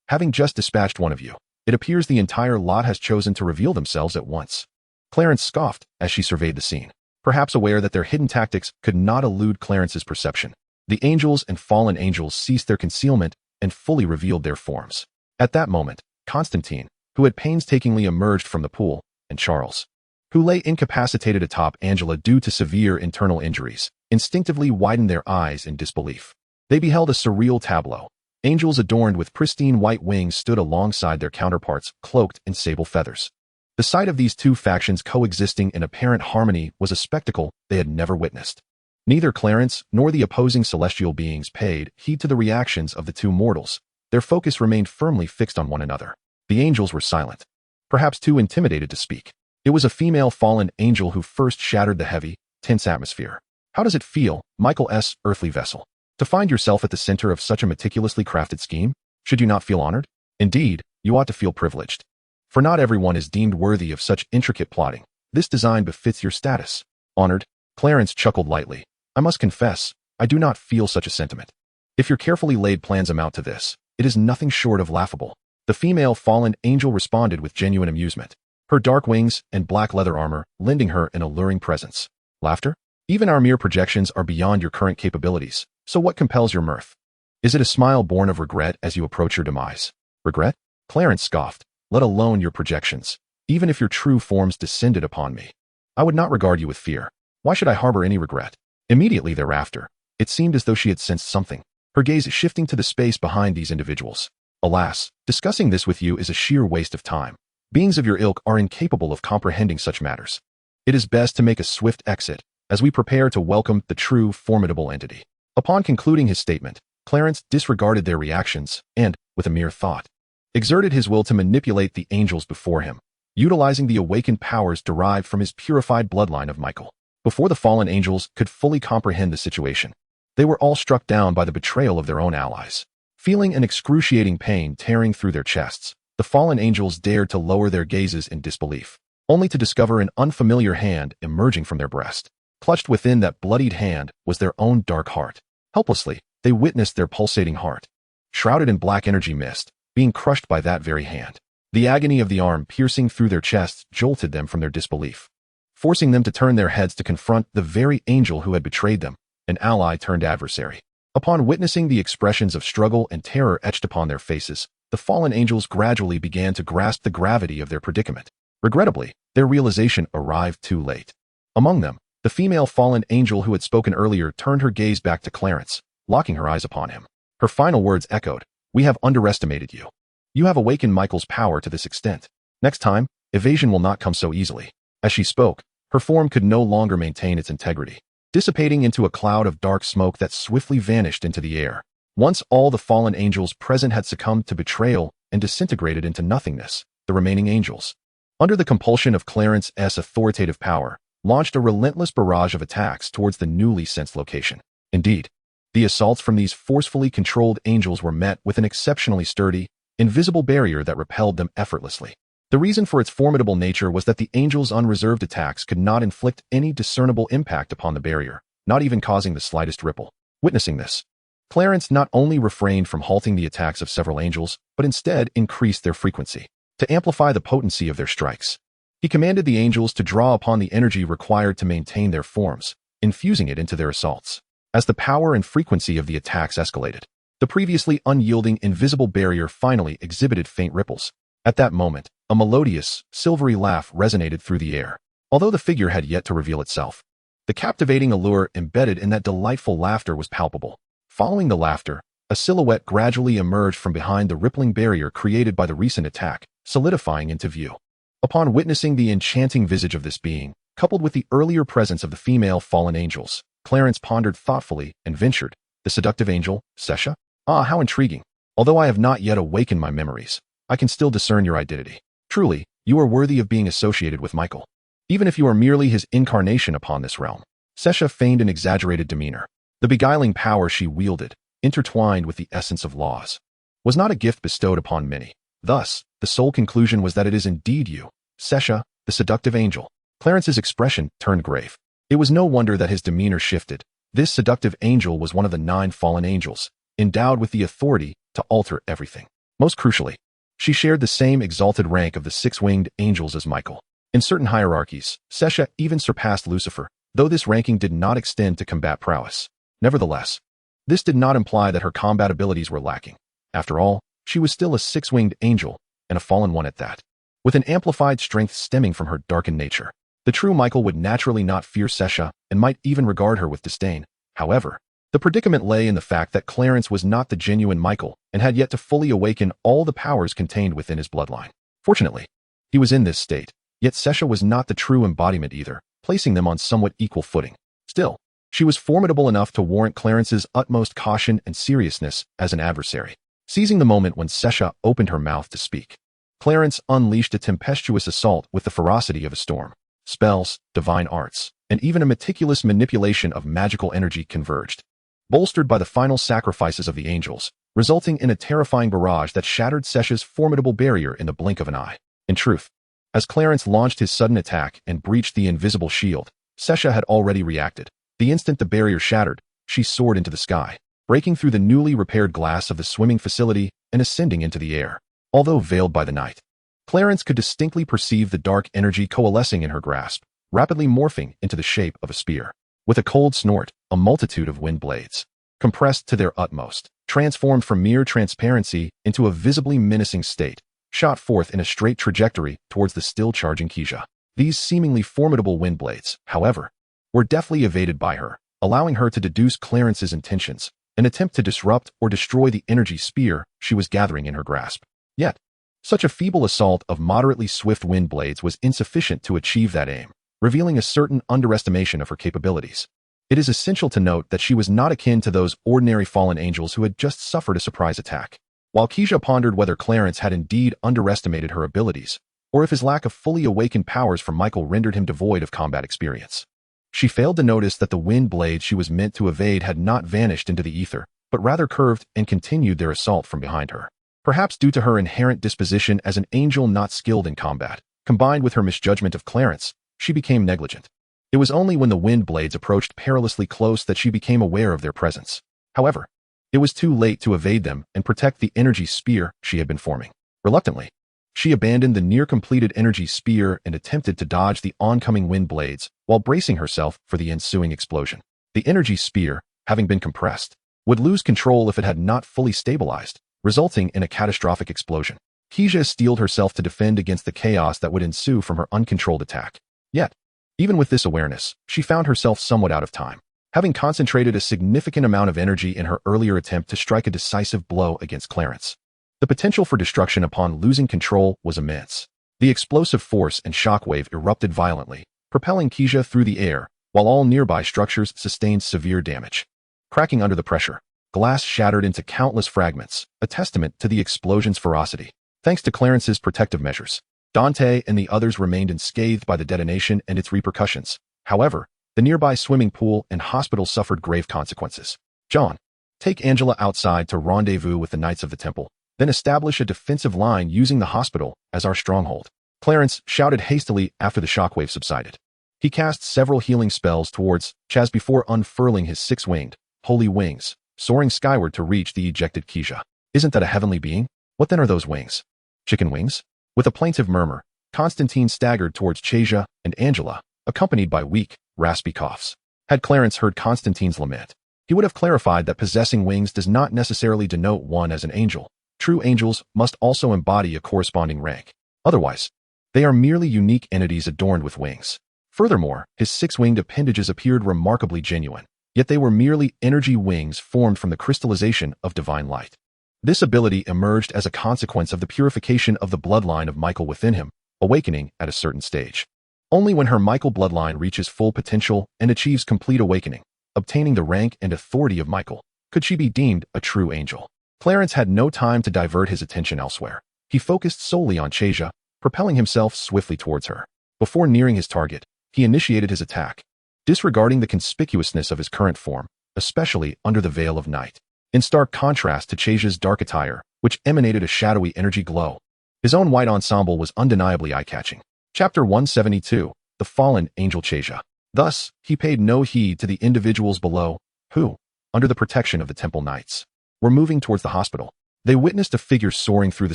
A: Having just dispatched one of you, it appears the entire lot has chosen to reveal themselves at once. Clarence scoffed as she surveyed the scene, perhaps aware that their hidden tactics could not elude Clarence's perception. The angels and fallen angels ceased their concealment and fully revealed their forms. At that moment, Constantine, who had painstakingly emerged from the pool, and Charles, who lay incapacitated atop Angela due to severe internal injuries, instinctively widened their eyes in disbelief. They beheld a surreal tableau. Angels adorned with pristine white wings stood alongside their counterparts, cloaked in sable feathers. The sight of these two factions coexisting in apparent harmony was a spectacle they had never witnessed. Neither Clarence nor the opposing celestial beings paid heed to the reactions of the two mortals. Their focus remained firmly fixed on one another. The angels were silent, perhaps too intimidated to speak. It was a female fallen angel who first shattered the heavy, tense atmosphere. "How does it feel, Michael S., earthly vessel, to find yourself at the center of such a meticulously crafted scheme? Should you not feel honored? Indeed, you ought to feel privileged. For not everyone is deemed worthy of such intricate plotting. This design befits your status." "Honored?" Clarence chuckled lightly. "I must confess, I do not feel such a sentiment. If your carefully laid plans amount to this, it is nothing short of laughable." The female fallen angel responded with genuine amusement, her dark wings and black leather armor lending her an alluring presence. "Laughter? Even our mere projections are beyond your current capabilities, so what compels your mirth? Is it a smile born of regret as you approach your demise?" "Regret?" Clarence scoffed. "Let alone your projections. Even if your true forms descended upon me, I would not regard you with fear. Why should I harbor any regret?" Immediately thereafter, it seemed as though she had sensed something, her gaze shifting to the space behind these individuals. "Alas, discussing this with you is a sheer waste of time. Beings of your ilk are incapable of comprehending such matters. It is best to make a swift exit, as we prepare to welcome the true, formidable entity." Upon concluding his statement, Clarence disregarded their reactions and, with a mere thought, exerted his will to manipulate the angels before him, utilizing the awakened powers derived from his purified bloodline of Michael. Before the fallen angels could fully comprehend the situation, they were all struck down by the betrayal of their own allies. Feeling an excruciating pain tearing through their chests, the fallen angels dared to lower their gazes in disbelief, only to discover an unfamiliar hand emerging from their breast. Clutched within that bloodied hand was their own dark heart. Helplessly, they witnessed their pulsating heart, shrouded in black energy mist, being crushed by that very hand. The agony of the arm piercing through their chests jolted them from their disbelief, forcing them to turn their heads to confront the very angel who had betrayed them, an ally turned adversary. Upon witnessing the expressions of struggle and terror etched upon their faces, the fallen angels gradually began to grasp the gravity of their predicament. Regrettably, their realization arrived too late. Among them, the female fallen angel who had spoken earlier turned her gaze back to Clarence, locking her eyes upon him. Her final words echoed, "We have underestimated you. You have awakened Michael's power to this extent. Next time, evasion will not come so easily." As she spoke, her form could no longer maintain its integrity, dissipating into a cloud of dark smoke that swiftly vanished into the air. Once all the fallen angels present had succumbed to betrayal and disintegrated into nothingness, the remaining angels, under the compulsion of Clarence's authoritative power, launched a relentless barrage of attacks towards the newly sensed location. Indeed, the assaults from these forcefully controlled angels were met with an exceptionally sturdy, invisible barrier that repelled them effortlessly. The reason for its formidable nature was that the angels' unreserved attacks could not inflict any discernible impact upon the barrier, not even causing the slightest ripple. Witnessing this, Clarence not only refrained from halting the attacks of several angels, but instead increased their frequency, to amplify the potency of their strikes. He commanded the angels to draw upon the energy required to maintain their forms, infusing it into their assaults. As the power and frequency of the attacks escalated, the previously unyielding invisible barrier finally exhibited faint ripples. At that moment, a melodious, silvery laugh resonated through the air, although the figure had yet to reveal itself. The captivating allure embedded in that delightful laughter was palpable. Following the laughter, a silhouette gradually emerged from behind the rippling barrier created by the recent attack, solidifying into view. Upon witnessing the enchanting visage of this being, coupled with the earlier presence of the female fallen angels, Clarence pondered thoughtfully and ventured, "The seductive angel, Sesha? Ah, how intriguing. Although I have not yet awakened my memories, I can still discern your identity. Truly, you are worthy of being associated with Michael, even if you are merely his incarnation upon this realm." Sesha feigned an exaggerated demeanor. The beguiling power she wielded, intertwined with the essence of laws, was not a gift bestowed upon many. Thus, the sole conclusion was that it is indeed you, Sesha, the seductive angel. Clarence's expression turned grave. It was no wonder that his demeanor shifted. This seductive angel was one of the 9 fallen angels, endowed with the authority to alter everything. Most crucially, she shared the same exalted rank of the 6-winged angels as Michael. In certain hierarchies, Sesha even surpassed Lucifer, though this ranking did not extend to combat prowess. Nevertheless, this did not imply that her combat abilities were lacking. After all, she was still a 6-winged angel, and a fallen one at that, with an amplified strength stemming from her darkened nature. The true Michael would naturally not fear Sesha and might even regard her with disdain. However, The predicament lay in the fact that Clarence was not the genuine Michael and had yet to fully awaken all the powers contained within his bloodline. Fortunately, he was in this state, yet Sesha was not the true embodiment either, placing them on somewhat equal footing. Still, she was formidable enough to warrant Clarence's utmost caution and seriousness as an adversary. Seizing the moment when Sesha opened her mouth to speak, Clarence unleashed a tempestuous assault with the ferocity of a storm. Spells, divine arts, and even a meticulous manipulation of magical energy converged, bolstered by the final sacrifices of the angels, resulting in a terrifying barrage that shattered Sesha's formidable barrier in the blink of an eye. In truth, as Clarence launched his sudden attack and breached the invisible shield, Sesha had already reacted. The instant the barrier shattered, she soared into the sky, breaking through the newly repaired glass of the swimming facility and ascending into the air. Although veiled by the night, Clarence could distinctly perceive the dark energy coalescing in her grasp, rapidly morphing into the shape of a spear. With a cold snort, a multitude of wind blades, compressed to their utmost, transformed from mere transparency into a visibly menacing state, shot forth in a straight trajectory towards the still charging Keisha. These seemingly formidable wind blades, however, were deftly evaded by her, allowing her to deduce Clarence's intentions, an attempt to disrupt or destroy the energy spear she was gathering in her grasp. Yet, such a feeble assault of moderately swift wind blades was insufficient to achieve that aim, revealing a certain underestimation of her capabilities. It is essential to note that she was not akin to those ordinary fallen angels who had just suffered a surprise attack. While Keisha pondered whether Clarence had indeed underestimated her abilities, or if his lack of fully awakened powers from Michael rendered him devoid of combat experience, she failed to notice that the wind blades she was meant to evade had not vanished into the ether, but rather curved and continued their assault from behind her. Perhaps due to her inherent disposition as an angel not skilled in combat, combined with her misjudgment of Clarence, she became negligent. It was only when the wind blades approached perilously close that she became aware of their presence. However, it was too late to evade them and protect the energy spear she had been forming. Reluctantly, she abandoned the near-completed energy spear and attempted to dodge the oncoming wind blades while bracing herself for the ensuing explosion. The energy spear, having been compressed, would lose control if it had not fully stabilized, resulting in a catastrophic explosion. Keisha steeled herself to defend against the chaos that would ensue from her uncontrolled attack. Yet, even with this awareness, she found herself somewhat out of time, having concentrated a significant amount of energy in her earlier attempt to strike a decisive blow against Clarence. The potential for destruction upon losing control was immense. The explosive force and shockwave erupted violently, propelling Keisha through the air, while all nearby structures sustained severe damage. Cracking under the pressure, glass shattered into countless fragments, a testament to the explosion's ferocity. Thanks to Clarence's protective measures, Dante and the others remained unscathed by the detonation and its repercussions. However, the nearby swimming pool and hospital suffered grave consequences. John, take Angela outside to rendezvous with the Knights of the Temple, then establish a defensive line using the hospital as our stronghold. Clarence shouted hastily after the shockwave subsided. He cast several healing spells towards Chaz before unfurling his six-winged, holy wings, soaring skyward to reach the ejected Keisha. Isn't that a heavenly being? What then are those wings? Chicken wings? With a plaintive murmur, Constantine staggered towards Chazia and Angela, accompanied by weak, raspy coughs. Had Clarence heard Constantine's lament, he would have clarified that possessing wings does not necessarily denote one as an angel. True angels must also embody a corresponding rank. Otherwise, they are merely unique entities adorned with wings. Furthermore, his six-winged appendages appeared remarkably genuine, yet they were merely energy wings formed from the crystallization of divine light. This ability emerged as a consequence of the purification of the bloodline of Michael within him, awakening at a certain stage. Only when her Michael bloodline reaches full potential and achieves complete awakening, obtaining the rank and authority of Michael, could she be deemed a true angel. Clarence had no time to divert his attention elsewhere. He focused solely on Chazia, propelling himself swiftly towards her. Before nearing his target, he initiated his attack, disregarding the conspicuousness of his current form, especially under the veil of night. In stark contrast to Chazia's dark attire, which emanated a shadowy energy glow, his own white ensemble was undeniably eye-catching. Chapter 172, The Fallen Angel Chazia. Thus, he paid no heed to the individuals below, who, under the protection of the Temple Knights, were moving towards the hospital. They witnessed a figure soaring through the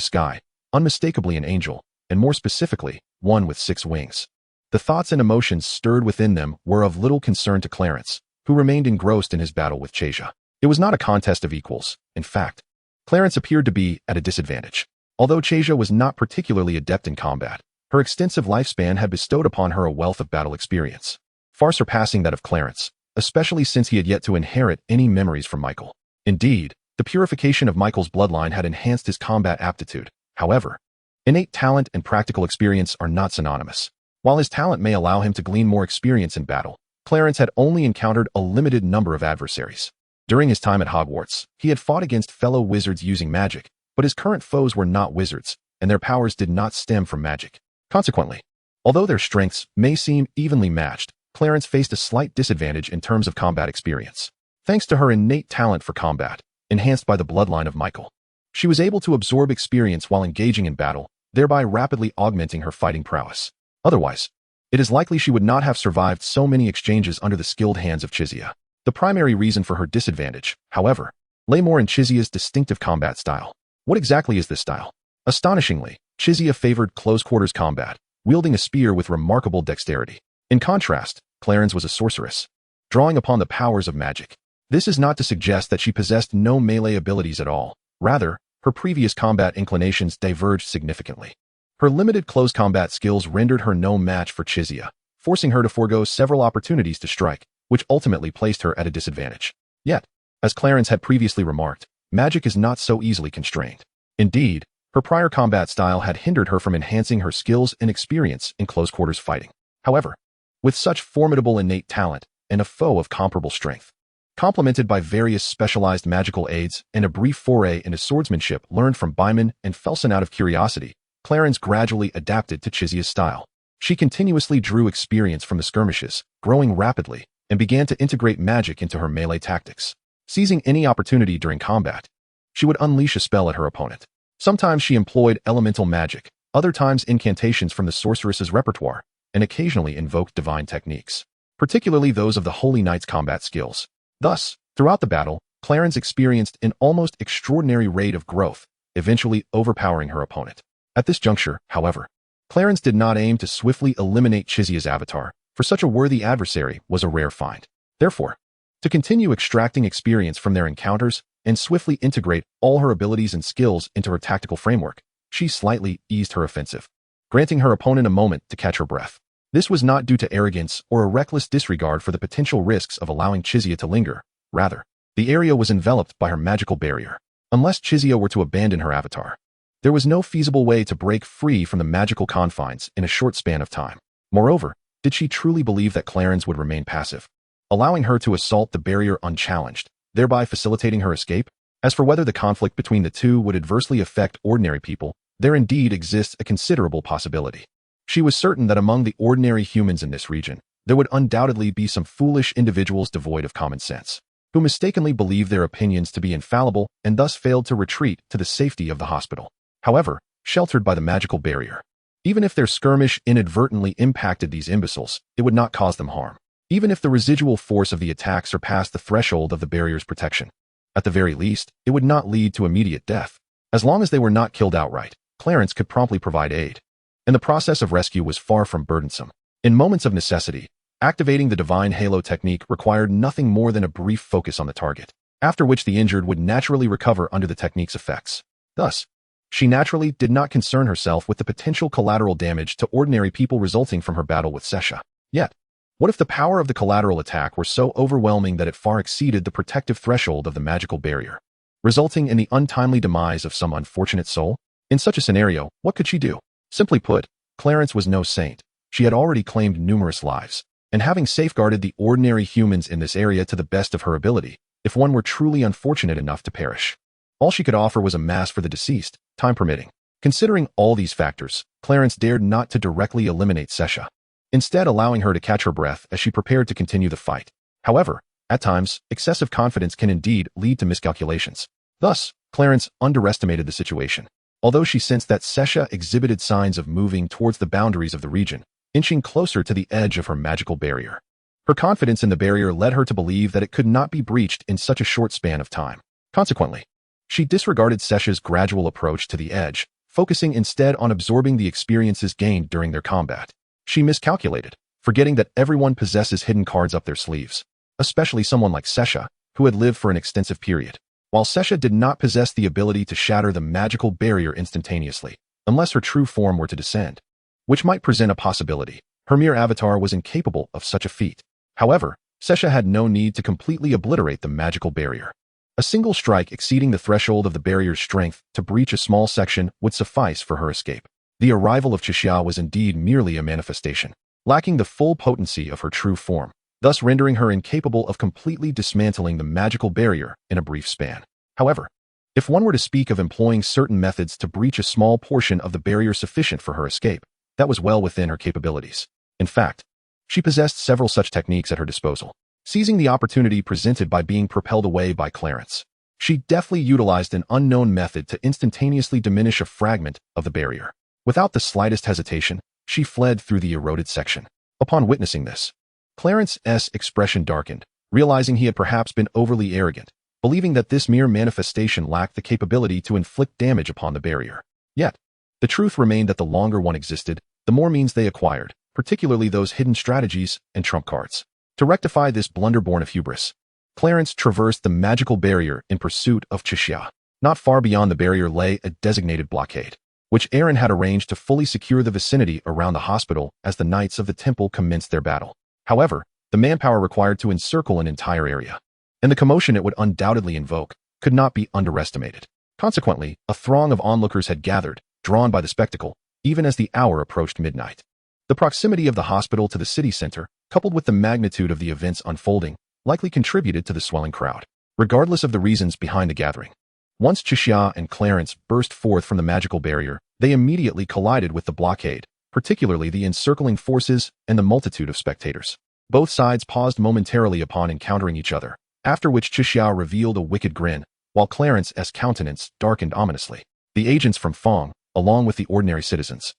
A: sky, unmistakably an angel, and more specifically, one with six wings. The thoughts and emotions stirred within them were of little concern to Clarence, who remained engrossed in his battle with Chazia. It was not a contest of equals. In fact, Clarence appeared to be at a disadvantage. Although Chazia was not particularly adept in combat, her extensive lifespan had bestowed upon her a wealth of battle experience, far surpassing that of Clarence, especially since he had yet to inherit any memories from Michael. Indeed, the purification of Michael's bloodline had enhanced his combat aptitude. However, innate talent and practical experience are not synonymous. While his talent may allow him to glean more experience in battle, Clarence had only encountered a limited number of adversaries. During his time at Hogwarts, he had fought against fellow wizards using magic, but his current foes were not wizards, and their powers did not stem from magic. Consequently, although their strengths may seem evenly matched, Clarence faced a slight disadvantage in terms of combat experience. Thanks to her innate talent for combat, enhanced by the bloodline of Michael, she was able to absorb experience while engaging in battle, thereby rapidly augmenting her fighting prowess. Otherwise, it is likely she would not have survived so many exchanges under the skilled hands of Chizia. The primary reason for her disadvantage, however, lay more in Chizia's distinctive combat style. What exactly is this style? Astonishingly, Chizia favored close-quarters combat, wielding a spear with remarkable dexterity. In contrast, Clarence was a sorceress, drawing upon the powers of magic. This is not to suggest that she possessed no melee abilities at all. Rather, her previous combat inclinations diverged significantly. Her limited close combat skills rendered her no match for Chizia, forcing her to forego several opportunities to strike, which ultimately placed her at a disadvantage. Yet, as Clarence had previously remarked, magic is not so easily constrained. Indeed, her prior combat style had hindered her from enhancing her skills and experience in close-quarters fighting. However, with such formidable innate talent and a foe of comparable strength, complemented by various specialized magical aids and a brief foray into swordsmanship learned from Byman and Felsen out of curiosity, Clarence gradually adapted to Chizia's style. She continuously drew experience from the skirmishes, growing rapidly, and began to integrate magic into her melee tactics. Seizing any opportunity during combat, she would unleash a spell at her opponent. Sometimes she employed elemental magic, other times incantations from the sorceress's repertoire, and occasionally invoked divine techniques, particularly those of the Holy Knight's combat skills. Thus, throughout the battle, Clarence experienced an almost extraordinary rate of growth, eventually overpowering her opponent. At this juncture, however, Clarence did not aim to swiftly eliminate Chizia's avatar, for such a worthy adversary was a rare find. Therefore, to continue extracting experience from their encounters and swiftly integrate all her abilities and skills into her tactical framework, she slightly eased her offensive, granting her opponent a moment to catch her breath. This was not due to arrogance or a reckless disregard for the potential risks of allowing Chizia to linger. Rather, the area was enveloped by her magical barrier. Unless Chizia were to abandon her avatar, there was no feasible way to break free from the magical confines in a short span of time. Moreover, did she truly believe that Clarence would remain passive, allowing her to assault the barrier unchallenged, thereby facilitating her escape? As for whether the conflict between the two would adversely affect ordinary people, there indeed exists a considerable possibility. She was certain that among the ordinary humans in this region, there would undoubtedly be some foolish individuals devoid of common sense, who mistakenly believed their opinions to be infallible and thus failed to retreat to the safety of the hospital. However, sheltered by the magical barrier, even if their skirmish inadvertently impacted these imbeciles, it would not cause them harm, even if the residual force of the attack surpassed the threshold of the barrier's protection. At the very least, it would not lead to immediate death. As long as they were not killed outright, Clarence could promptly provide aid, and the process of rescue was far from burdensome. In moments of necessity, activating the Divine Halo technique required nothing more than a brief focus on the target, after which the injured would naturally recover under the technique's effects. Thus, she naturally did not concern herself with the potential collateral damage to ordinary people resulting from her battle with Sesha. Yet, what if the power of the collateral attack were so overwhelming that it far exceeded the protective threshold of the magical barrier, resulting in the untimely demise of some unfortunate soul? In such a scenario, what could she do? Simply put, Clarence was no saint. She had already claimed numerous lives, and having safeguarded the ordinary humans in this area to the best of her ability, if one were truly unfortunate enough to perish, all she could offer was a mass for the deceased, time permitting. Considering all these factors, Clarence dared not to directly eliminate Sesha, instead allowing her to catch her breath as she prepared to continue the fight. However, at times, excessive confidence can indeed lead to miscalculations. Thus, Clarence underestimated the situation. Although she sensed that Sesha exhibited signs of moving towards the boundaries of the region, inching closer to the edge of her magical barrier, her confidence in the barrier led her to believe that it could not be breached in such a short span of time. Consequently, she disregarded Sesha's gradual approach to the edge, focusing instead on absorbing the experiences gained during their combat. She miscalculated, forgetting that everyone possesses hidden cards up their sleeves, especially someone like Sesha, who had lived for an extensive period. While Sesha did not possess the ability to shatter the magical barrier instantaneously, unless her true form were to descend, which might present a possibility, her mere avatar was incapable of such a feat. However, Sesha had no need to completely obliterate the magical barrier. A single strike exceeding the threshold of the barrier's strength to breach a small section would suffice for her escape. The arrival of Chixia was indeed merely a manifestation, lacking the full potency of her true form, thus rendering her incapable of completely dismantling the magical barrier in a brief span. However, if one were to speak of employing certain methods to breach a small portion of the barrier sufficient for her escape, that was well within her capabilities. In fact, she possessed several such techniques at her disposal. Seizing the opportunity presented by being propelled away by Clarence, she deftly utilized an unknown method to instantaneously diminish a fragment of the barrier. Without the slightest hesitation, she fled through the eroded section. Upon witnessing this, Clarence's expression darkened, realizing he had perhaps been overly arrogant, believing that this mere manifestation lacked the capability to inflict damage upon the barrier. Yet, the truth remained that the longer one existed, the more means they acquired, particularly those hidden strategies and trump cards. To rectify this blunder born of hubris, Clarence traversed the magical barrier in pursuit of Chixia. Not far beyond the barrier lay a designated blockade, which Aaron had arranged to fully secure the vicinity around the hospital as the Knights of the Temple commenced their battle. However, the manpower required to encircle an entire area, and the commotion it would undoubtedly invoke, could not be underestimated. Consequently, a throng of onlookers had gathered, drawn by the spectacle, even as the hour approached midnight. The proximity of the hospital to the city center, coupled with the magnitude of the events unfolding, likely contributed to the swelling crowd, regardless of the reasons behind the gathering. Once Chixia and Clarence burst forth from the magical barrier, they immediately collided with the blockade, particularly the encircling forces and the multitude of spectators. Both sides paused momentarily upon encountering each other, after which Chixia revealed a wicked grin, while Clarence's countenance darkened ominously. The agents from Fong, along with the ordinary citizens,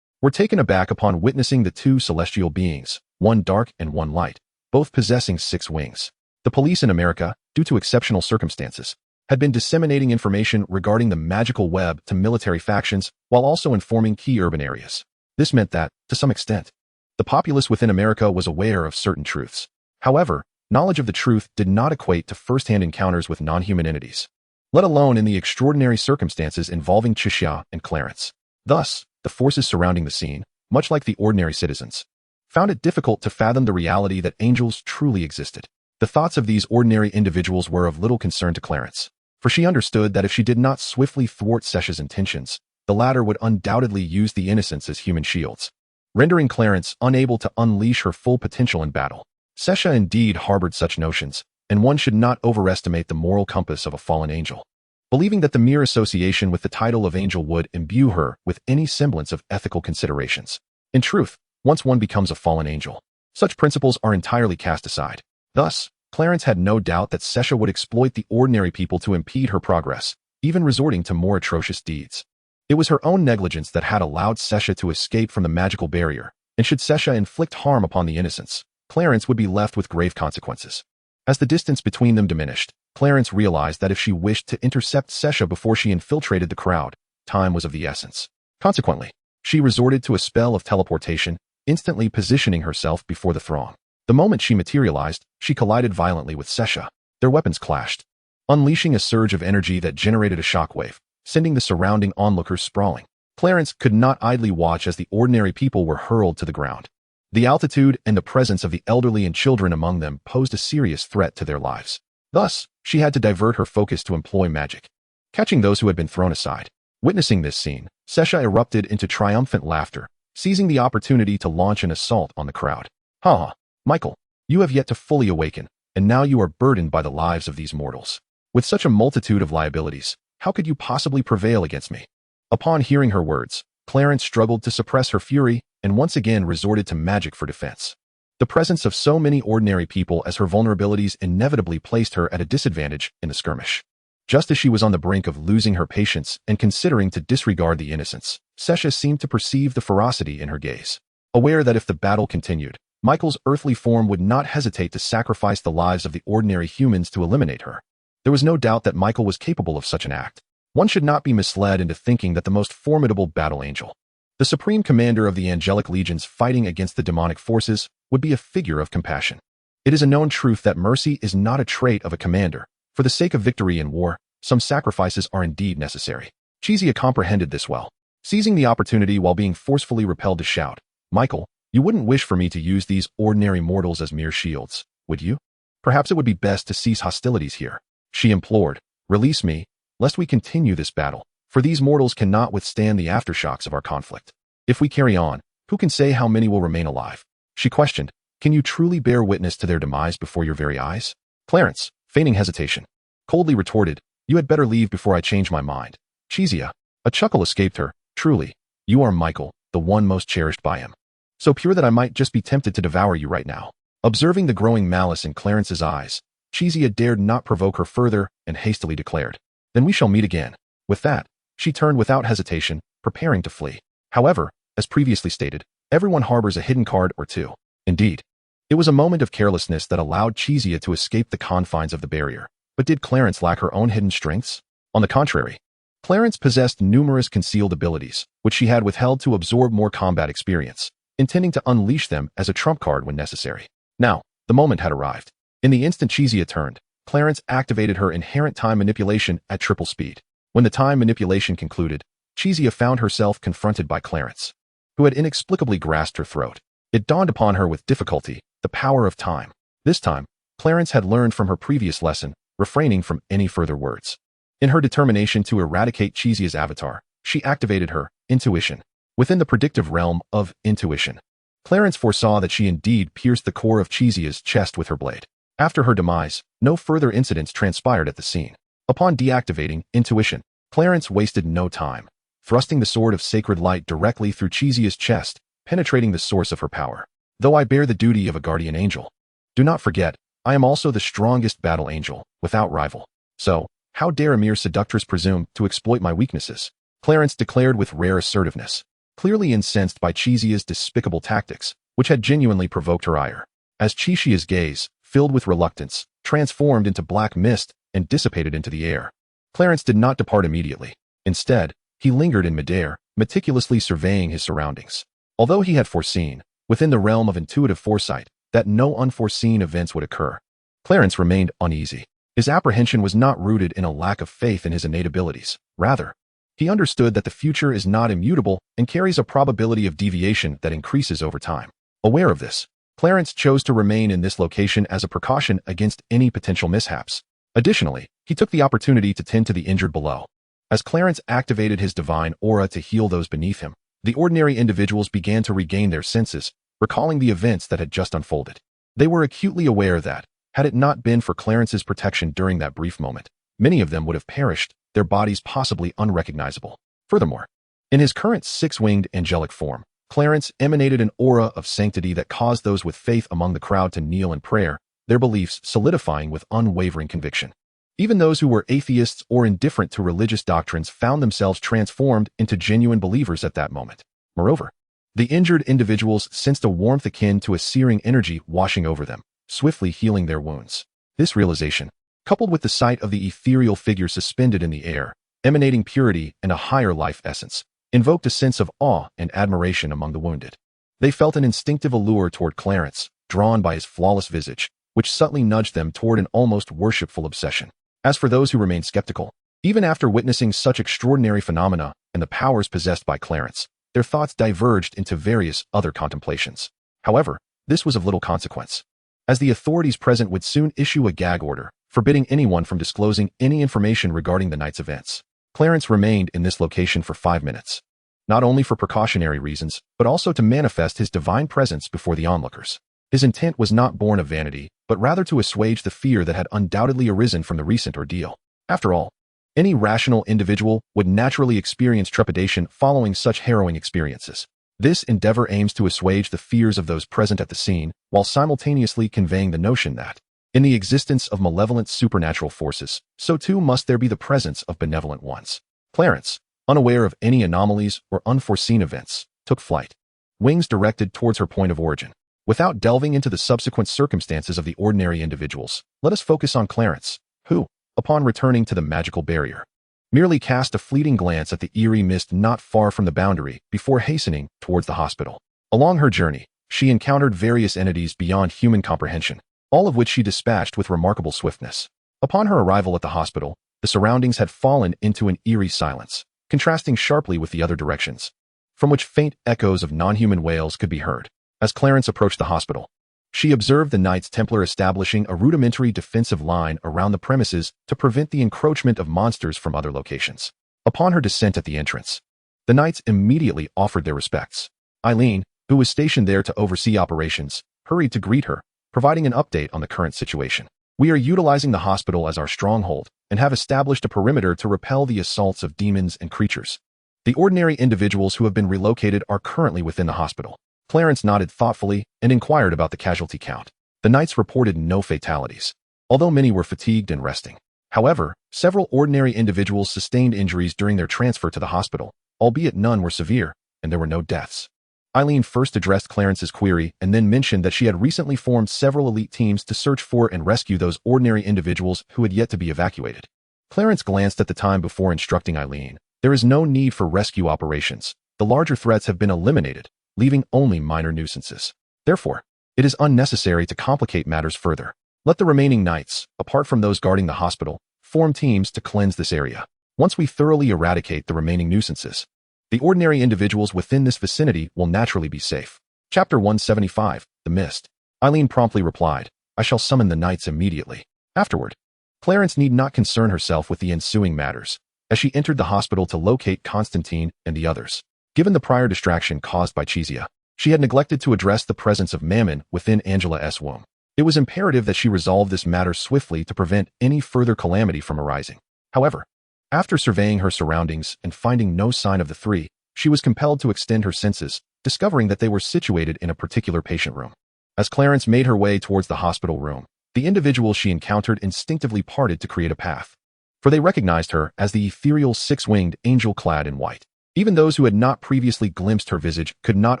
A: were taken aback upon witnessing the two celestial beings, one dark and one light, both possessing 6 wings. The police in America, due to exceptional circumstances, had been disseminating information regarding the magical web to military factions while also informing key urban areas. This meant that, to some extent, the populace within America was aware of certain truths. However, knowledge of the truth did not equate to first-hand encounters with non-human entities, let alone in the extraordinary circumstances involving Chixia and Clarence. Thus, the forces surrounding the scene, much like the ordinary citizens, found it difficult to fathom the reality that angels truly existed. The thoughts of these ordinary individuals were of little concern to Clarence, for she understood that if she did not swiftly thwart Sesha's intentions, the latter would undoubtedly use the innocents as human shields, rendering Clarence unable to unleash her full potential in battle. Sesha indeed harbored such notions, and one should not overestimate the moral compass of a fallen angel, believing that the mere association with the title of angel would imbue her with any semblance of ethical considerations. In truth, once one becomes a fallen angel, such principles are entirely cast aside. Thus, Clarence had no doubt that Sesha would exploit the ordinary people to impede her progress, even resorting to more atrocious deeds. It was her own negligence that had allowed Sesha to escape from the magical barrier, and should Sesha inflict harm upon the innocents, Clarence would be left with grave consequences. As the distance between them diminished, Clarence realized that if she wished to intercept Sesha before she infiltrated the crowd, time was of the essence. Consequently, she resorted to a spell of teleportation, instantly positioning herself before the throng. The moment she materialized, she collided violently with Sesha. Their weapons clashed, unleashing a surge of energy that generated a shockwave, sending the surrounding onlookers sprawling. Clarence could not idly watch as the ordinary people were hurled to the ground. The altitude and the presence of the elderly and children among them posed a serious threat to their lives. Thus, she had to divert her focus to employ magic, catching those who had been thrown aside. Witnessing this scene, Sesha erupted into triumphant laughter, seizing the opportunity to launch an assault on the crowd. "Ha! Michael, you have yet to fully awaken, and now you are burdened by the lives of these mortals. With such a multitude of liabilities, how could you possibly prevail against me?" Upon hearing her words, Clarence struggled to suppress her fury and once again resorted to magic for defense. The presence of so many ordinary people as her vulnerabilities inevitably placed her at a disadvantage in the skirmish. Just as she was on the brink of losing her patience and considering to disregard the innocents, Sesha seemed to perceive the ferocity in her gaze. Aware that if the battle continued, Michael's earthly form would not hesitate to sacrifice the lives of the ordinary humans to eliminate her. There was no doubt that Michael was capable of such an act. One should not be misled into thinking that the most formidable battle angel, the supreme commander of the angelic legions fighting against the demonic forces, would be a figure of compassion. It is a known truth that mercy is not a trait of a commander. For the sake of victory in war, some sacrifices are indeed necessary. Chixia comprehended this well, seizing the opportunity while being forcefully repelled to shout, "Michael, you wouldn't wish for me to use these ordinary mortals as mere shields, would you?" Perhaps it would be best to cease hostilities here. She implored. Release me, lest we continue this battle, for these mortals cannot withstand the aftershocks of our conflict. If we carry on, who can say how many will remain alive? She questioned. Can you truly bear witness to their demise before your very eyes? Clarence, feigning hesitation, coldly retorted, you had better leave before I change my mind. Cheesia. A chuckle escaped her. Truly, you are Michael, the one most cherished by him. So pure that I might just be tempted to devour you right now. Observing the growing malice in Clarence's eyes, Cheesia dared not provoke her further and hastily declared, then we shall meet again. With that, she turned without hesitation, preparing to flee. However, as previously stated, everyone harbors a hidden card or two. Indeed, it was a moment of carelessness that allowed Cheesia to escape the confines of the barrier. But did Clarence lack her own hidden strengths? On the contrary, Clarence possessed numerous concealed abilities, which she had withheld to absorb more combat experience, intending to unleash them as a trump card when necessary. Now, the moment had arrived. In the instant Cheesia turned, Clarence activated her inherent time manipulation at triple speed. When the time manipulation concluded, Cheesia found herself confronted by Clarence, who had inexplicably grasped her throat. It dawned upon her with difficulty, the power of time. This time, Clarence had learned from her previous lesson, refraining from any further words. In her determination to eradicate Cheesia's avatar, she activated her intuition. Within the predictive realm of intuition, Clarence foresaw that she indeed pierced the core of Cheesia's chest with her blade. After her demise, no further incidents transpired at the scene. Upon deactivating intuition, Clarence wasted no time, thrusting the sword of sacred light directly through Cheesia's chest, penetrating the source of her power. Though I bear the duty of a guardian angel, do not forget, I am also the strongest battle angel, without rival. So, how dare a mere seductress presume to exploit my weaknesses? Clarence declared with rare assertiveness, clearly incensed by Cheesia's despicable tactics, which had genuinely provoked her ire. As Cheesia's gaze, filled with reluctance, transformed into black mist and dissipated into the air, Clarence did not depart immediately. Instead, he lingered in midair, meticulously surveying his surroundings. Although he had foreseen, within the realm of intuitive foresight, that no unforeseen events would occur, Clarence remained uneasy. His apprehension was not rooted in a lack of faith in his innate abilities. Rather, he understood that the future is not immutable and carries a probability of deviation that increases over time. Aware of this, Clarence chose to remain in this location as a precaution against any potential mishaps. Additionally, he took the opportunity to tend to the injured below. As Clarence activated his divine aura to heal those beneath him, the ordinary individuals began to regain their senses, recalling the events that had just unfolded. They were acutely aware that, had it not been for Clarence's protection during that brief moment, many of them would have perished, their bodies possibly unrecognizable. Furthermore, in his current six-winged angelic form, Clarence emanated an aura of sanctity that caused those with faith among the crowd to kneel in prayer, their beliefs solidifying with unwavering conviction. Even those who were atheists or indifferent to religious doctrines found themselves transformed into genuine believers at that moment. Moreover, the injured individuals sensed a warmth akin to a searing energy washing over them, swiftly healing their wounds. This realization, coupled with the sight of the ethereal figure suspended in the air, emanating purity and a higher life essence, invoked a sense of awe and admiration among the wounded. They felt an instinctive allure toward Clarence, drawn by his flawless visage, which subtly nudged them toward an almost worshipful obsession. As for those who remained skeptical, even after witnessing such extraordinary phenomena and the powers possessed by Clarence, their thoughts diverged into various other contemplations. However, this was of little consequence, as the authorities present would soon issue a gag order, forbidding anyone from disclosing any information regarding the night's events. Clarence remained in this location for 5 minutes, not only for precautionary reasons, but also to manifest his divine presence before the onlookers. His intent was not born of vanity, but rather to assuage the fear that had undoubtedly arisen from the recent ordeal. After all, any rational individual would naturally experience trepidation following such harrowing experiences. This endeavor aims to assuage the fears of those present at the scene, while simultaneously conveying the notion that, in the existence of malevolent supernatural forces, so too must there be the presence of benevolent ones. Clarence, unaware of any anomalies or unforeseen events, took flight, wings directed towards her point of origin. Without delving into the subsequent circumstances of the ordinary individuals, let us focus on Clarence, who, upon returning to the magical barrier, merely cast a fleeting glance at the eerie mist not far from the boundary before hastening towards the hospital. Along her journey, she encountered various entities beyond human comprehension, all of which she dispatched with remarkable swiftness. Upon her arrival at the hospital, the surroundings had fallen into an eerie silence, contrasting sharply with the other directions, from which faint echoes of non-human wails could be heard. As Clarence approached the hospital, She observed the Knights Templar establishing a rudimentary defensive line around the premises to prevent the encroachment of monsters from other locations. Upon her descent at the entrance, the Knights immediately offered their respects. Eileen, who was stationed there to oversee operations, hurried to greet her, providing an update on the current situation. We are utilizing the hospital as our stronghold and have established a perimeter to repel the assaults of demons and creatures. The ordinary individuals who have been relocated are currently within the hospital. Clarence nodded thoughtfully and inquired about the casualty count. The Knights reported no fatalities, although many were fatigued and resting. However, several ordinary individuals sustained injuries during their transfer to the hospital, albeit none were severe, and there were no deaths. Eileen first addressed Clarence's query and then mentioned that she had recently formed several elite teams to search for and rescue those ordinary individuals who had yet to be evacuated. Clarence glanced at the time before instructing Eileen. There is no need for rescue operations. The larger threats have been eliminated, leaving only minor nuisances. Therefore, it is unnecessary to complicate matters further. Let the remaining Knights, apart from those guarding the hospital, form teams to cleanse this area. Once we thoroughly eradicate the remaining nuisances, the ordinary individuals within this vicinity will naturally be safe. Chapter 175, The Mist. Eileen promptly replied, I shall summon the Knights immediately. Afterward, Clarence need not concern herself with the ensuing matters, as she entered the hospital to locate Constantine and the others. Given the prior distraction caused by Chizia, she had neglected to address the presence of Mammon within Angela's womb. It was imperative that she resolve this matter swiftly to prevent any further calamity from arising. However, after surveying her surroundings and finding no sign of the three, she was compelled to extend her senses, discovering that they were situated in a particular patient room. As Clarence made her way towards the hospital room, the individuals she encountered instinctively parted to create a path, for they recognized her as the ethereal six-winged angel clad in white. Even those who had not previously glimpsed her visage could not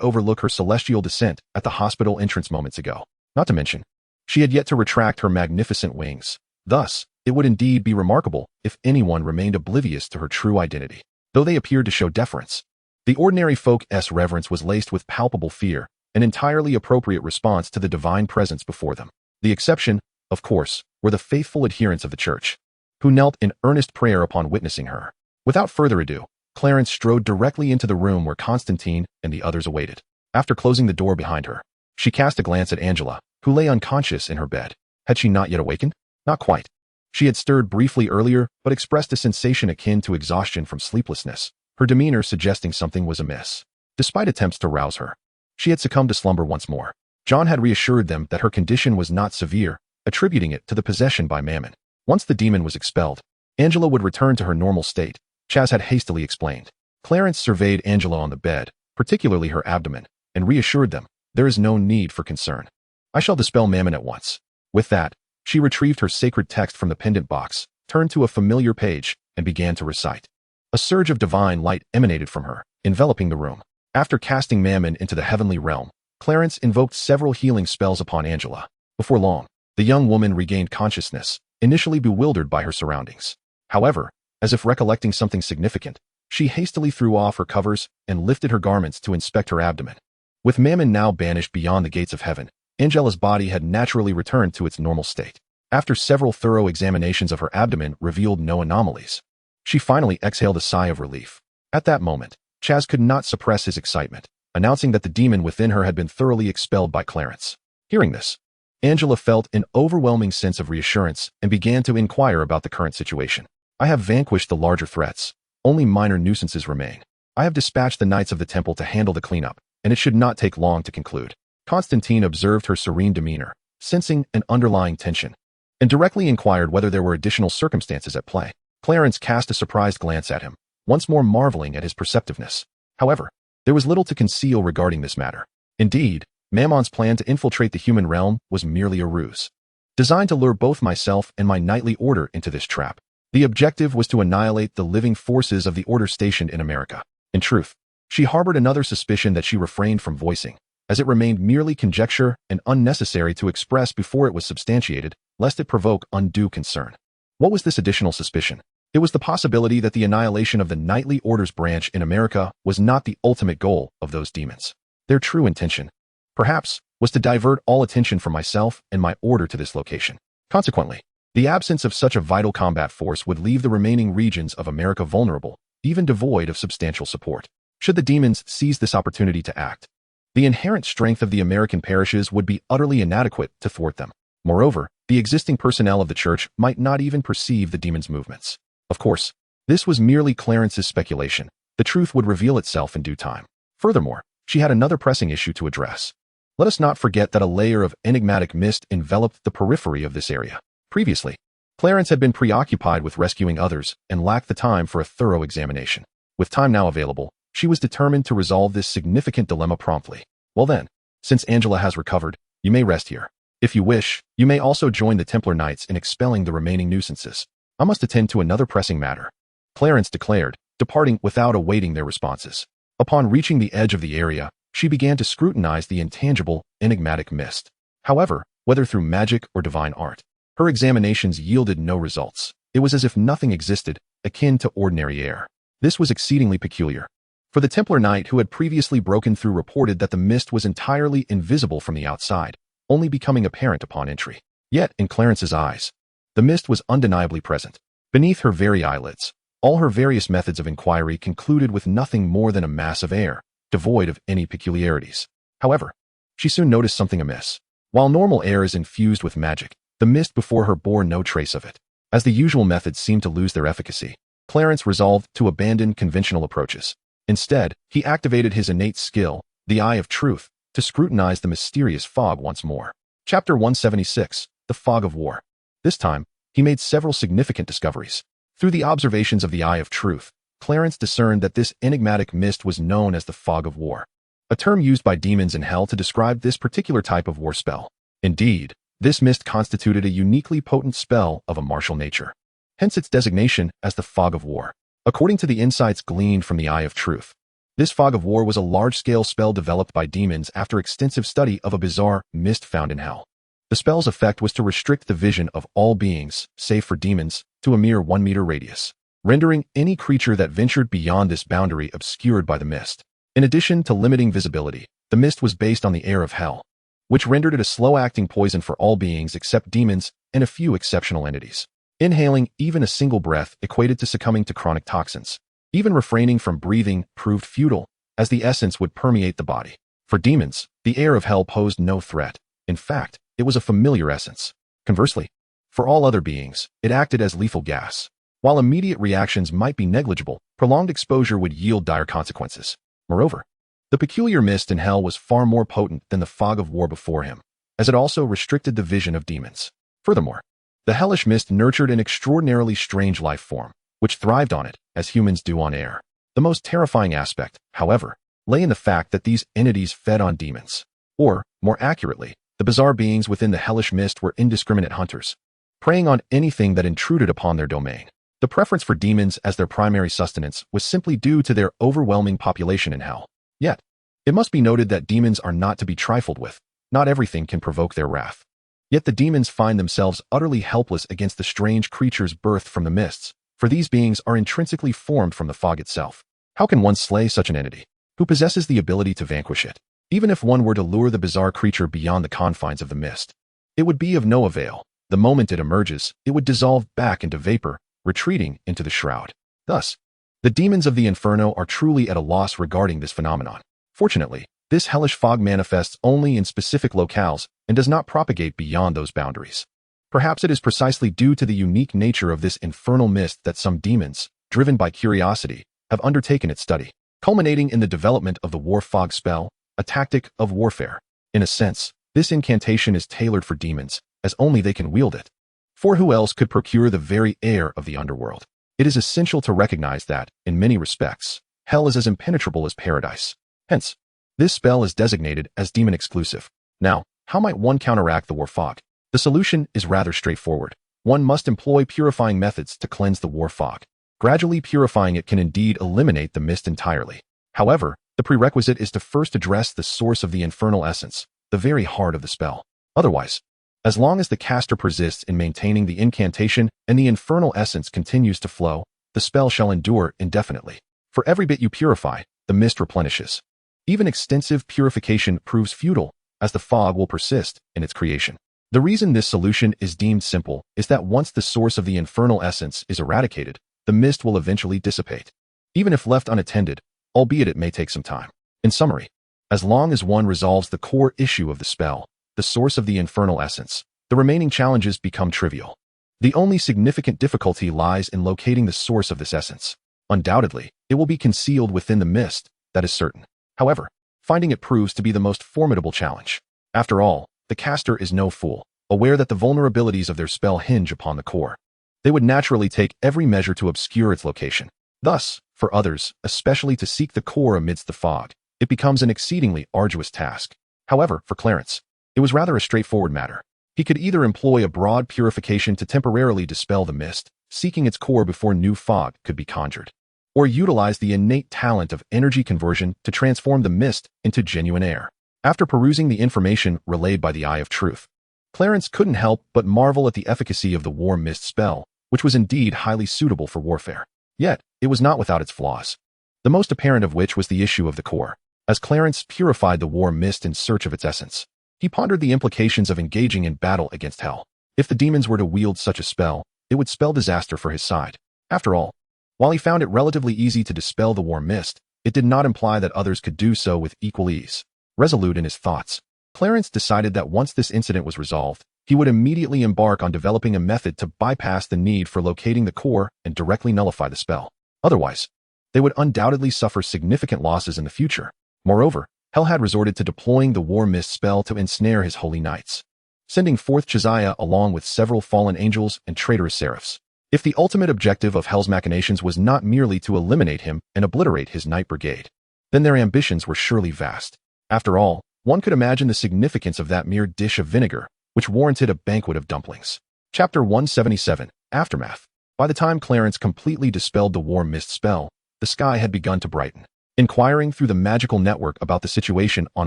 A: overlook her celestial descent at the hospital entrance moments ago. Not to mention, she had yet to retract her magnificent wings. Thus, it would indeed be remarkable if anyone remained oblivious to her true identity. Though they appeared to show deference, the ordinary folk's reverence was laced with palpable fear, an entirely appropriate response to the divine presence before them. The exception, of course, were the faithful adherents of the church, who knelt in earnest prayer upon witnessing her. Without further ado, Clarence strode directly into the room where Constantine and the others awaited. After closing the door behind her, she cast a glance at Angela, who lay unconscious in her bed. Had she not yet awakened? Not quite. She had stirred briefly earlier, but expressed a sensation akin to exhaustion from sleeplessness, her demeanor suggesting something was amiss. Despite attempts to rouse her, she had succumbed to slumber once more. John had reassured them that her condition was not severe, attributing it to the possession by Mammon. Once the demon was expelled, Angela would return to her normal state, Chaz had hastily explained. Clarence surveyed Angela on the bed, particularly her abdomen, and reassured them, there is no need for concern. I shall dispel Mammon at once. With that, she retrieved her sacred text from the pendant box, turned to a familiar page, and began to recite. A surge of divine light emanated from her, enveloping the room. After casting Mammon into the heavenly realm, Clarence invoked several healing spells upon Angela. Before long, the young woman regained consciousness, initially bewildered by her surroundings. However, as if recollecting something significant, she hastily threw off her covers and lifted her garments to inspect her abdomen. With Mammon now banished beyond the gates of heaven, Angela's body had naturally returned to its normal state. After several thorough examinations of her abdomen revealed no anomalies, she finally exhaled a sigh of relief. At that moment, Chaz could not suppress his excitement, announcing that the demon within her had been thoroughly expelled by Clarence. Hearing this, Angela felt an overwhelming sense of reassurance and began to inquire about the current situation. I have vanquished the larger threats. Only minor nuisances remain. I have dispatched the Knights of the Temple to handle the cleanup, and it should not take long to conclude. Constantine observed her serene demeanor, sensing an underlying tension, and directly inquired whether there were additional circumstances at play. Clarence cast a surprised glance at him, once more marveling at his perceptiveness. However, there was little to conceal regarding this matter. Indeed, Mammon's plan to infiltrate the human realm was merely a ruse, designed to lure both myself and my knightly order into this trap. The objective was to annihilate the living forces of the order stationed in America. In truth, she harbored another suspicion that she refrained from voicing, as it remained merely conjecture and unnecessary to express before it was substantiated, lest it provoke undue concern. What was this additional suspicion? It was the possibility that the annihilation of the knightly orders branch in America was not the ultimate goal of those demons. Their true intention, perhaps, was to divert all attention from myself and my order to this location. Consequently, the absence of such a vital combat force would leave the remaining regions of America vulnerable, even devoid of substantial support. Should the demons seize this opportunity to act, the inherent strength of the American parishes would be utterly inadequate to thwart them. Moreover, the existing personnel of the church might not even perceive the demon's movements. Of course, this was merely Clarence's speculation. The truth would reveal itself in due time. Furthermore, she had another pressing issue to address. Let us not forget that a layer of enigmatic mist enveloped the periphery of this area. Previously, Clarence had been preoccupied with rescuing others and lacked the time for a thorough examination. With time now available, she was determined to resolve this significant dilemma promptly. Well then, since Angela has recovered, you may rest here. If you wish, you may also join the Templar Knights in expelling the remaining nuisances. I must attend to another pressing matter, Clarence declared, departing without awaiting their responses. Upon reaching the edge of the area, she began to scrutinize the intangible, enigmatic mist. However, whether through magic or divine art, her examinations yielded no results. It was as if nothing existed, akin to ordinary air. This was exceedingly peculiar. For the Templar Knight who had previously broken through reported that the mist was entirely invisible from the outside, only becoming apparent upon entry. Yet, in Clarence's eyes, the mist was undeniably present. Beneath her very eyelids, all her various methods of inquiry concluded with nothing more than a mass of air, devoid of any peculiarities. However, she soon noticed something amiss. While normal air is infused with magic, the mist before her bore no trace of it. As the usual methods seemed to lose their efficacy, Clarence resolved to abandon conventional approaches. Instead, he activated his innate skill, the Eye of Truth, to scrutinize the mysterious fog once more. Chapter 176, The Fog of War. This time, he made several significant discoveries. Through the observations of the Eye of Truth, Clarence discerned that this enigmatic mist was known as the Fog of War, a term used by demons in hell to describe this particular type of war spell. Indeed, this mist constituted a uniquely potent spell of a martial nature, hence its designation as the Fog of War. According to the insights gleaned from the Eye of Truth, this Fog of War was a large-scale spell developed by demons after extensive study of a bizarre mist found in hell. The spell's effect was to restrict the vision of all beings, save for demons, to a mere 1-meter radius, rendering any creature that ventured beyond this boundary obscured by the mist. In addition to limiting visibility, the mist was based on the air of hell, which rendered it a slow-acting poison for all beings except demons and a few exceptional entities. Inhaling even a single breath equated to succumbing to chronic toxins. Even refraining from breathing proved futile, as the essence would permeate the body. For demons, the air of hell posed no threat. In fact, it was a familiar essence. Conversely, for all other beings, it acted as lethal gas. While immediate reactions might be negligible, prolonged exposure would yield dire consequences. Moreover, the peculiar mist in hell was far more potent than the Fog of War before him, as it also restricted the vision of demons. Furthermore, the hellish mist nurtured an extraordinarily strange life form, which thrived on it, as humans do on air. The most terrifying aspect, however, lay in the fact that these entities fed on demons. Or, more accurately, the bizarre beings within the hellish mist were indiscriminate hunters, preying on anything that intruded upon their domain. The preference for demons as their primary sustenance was simply due to their overwhelming population in hell. Yet, it must be noted that demons are not to be trifled with. Not everything can provoke their wrath. Yet the demons find themselves utterly helpless against the strange creatures birthed from the mists, for these beings are intrinsically formed from the fog itself. How can one slay such an entity, who possesses the ability to vanquish it? Even if one were to lure the bizarre creature beyond the confines of the mist, it would be of no avail. The moment it emerges, it would dissolve back into vapor, retreating into the shroud. Thus, the demons of the Inferno are truly at a loss regarding this phenomenon. Fortunately, this hellish fog manifests only in specific locales and does not propagate beyond those boundaries. Perhaps it is precisely due to the unique nature of this infernal mist that some demons, driven by curiosity, have undertaken its study, culminating in the development of the war fog spell, a tactic of warfare. In a sense, this incantation is tailored for demons, as only they can wield it. For who else could procure the very air of the underworld? It is essential to recognize that, in many respects, hell is as impenetrable as paradise. Hence, this spell is designated as demon-exclusive. Now, how might one counteract the war fog? The solution is rather straightforward. One must employ purifying methods to cleanse the war fog. Gradually purifying it can indeed eliminate the mist entirely. However, the prerequisite is to first address the source of the infernal essence, the very heart of the spell. Otherwise, as long as the caster persists in maintaining the incantation and the infernal essence continues to flow, the spell shall endure indefinitely. For every bit you purify, the mist replenishes. Even extensive purification proves futile, as the fog will persist in its creation. The reason this solution is deemed simple is that once the source of the infernal essence is eradicated, the mist will eventually dissipate, even if left unattended, albeit it may take some time. In summary, As long as one resolves the core issue of the spell, the source of the infernal essence, the remaining challenges become trivial. The only significant difficulty lies in locating the source of this essence. Undoubtedly, it will be concealed within the mist, that is certain. However, finding it proves to be the most formidable challenge. After all, the caster is no fool, aware that the vulnerabilities of their spell hinge upon the core. They would naturally take every measure to obscure its location. Thus, for others, especially to seek the core amidst the fog, it becomes an exceedingly arduous task. However, for Clarence, it was rather a straightforward matter. He could either employ a broad purification to temporarily dispel the mist, seeking its core before new fog could be conjured, or utilize the innate talent of energy conversion to transform the mist into genuine air. After perusing the information relayed by the Eye of Truth, Clarence couldn't help but marvel at the efficacy of the warm mist spell, which was indeed highly suitable for warfare. Yet, it was not without its flaws, the most apparent of which was the issue of the core. As Clarence purified the warm mist in search of its essence, he pondered the implications of engaging in battle against hell. If the demons were to wield such a spell, it would spell disaster for his side. After all, while he found it relatively easy to dispel the warm mist, it did not imply that others could do so with equal ease. Resolute in his thoughts, Clarence decided that once this incident was resolved, he would immediately embark on developing a method to bypass the need for locating the core and directly nullify the spell. Otherwise, they would undoubtedly suffer significant losses in the future. Moreover, Hell had resorted to deploying the War Mist spell to ensnare his holy knights, sending forth Josiah along with several fallen angels and traitorous seraphs. If the ultimate objective of Hell's machinations was not merely to eliminate him and obliterate his knight brigade, then their ambitions were surely vast. After all, one could imagine the significance of that mere dish of vinegar, which warranted a banquet of dumplings. Chapter 177, Aftermath. By the time Clarence completely dispelled the War Mist spell, the sky had begun to brighten. Inquiring through the magical network about the situation on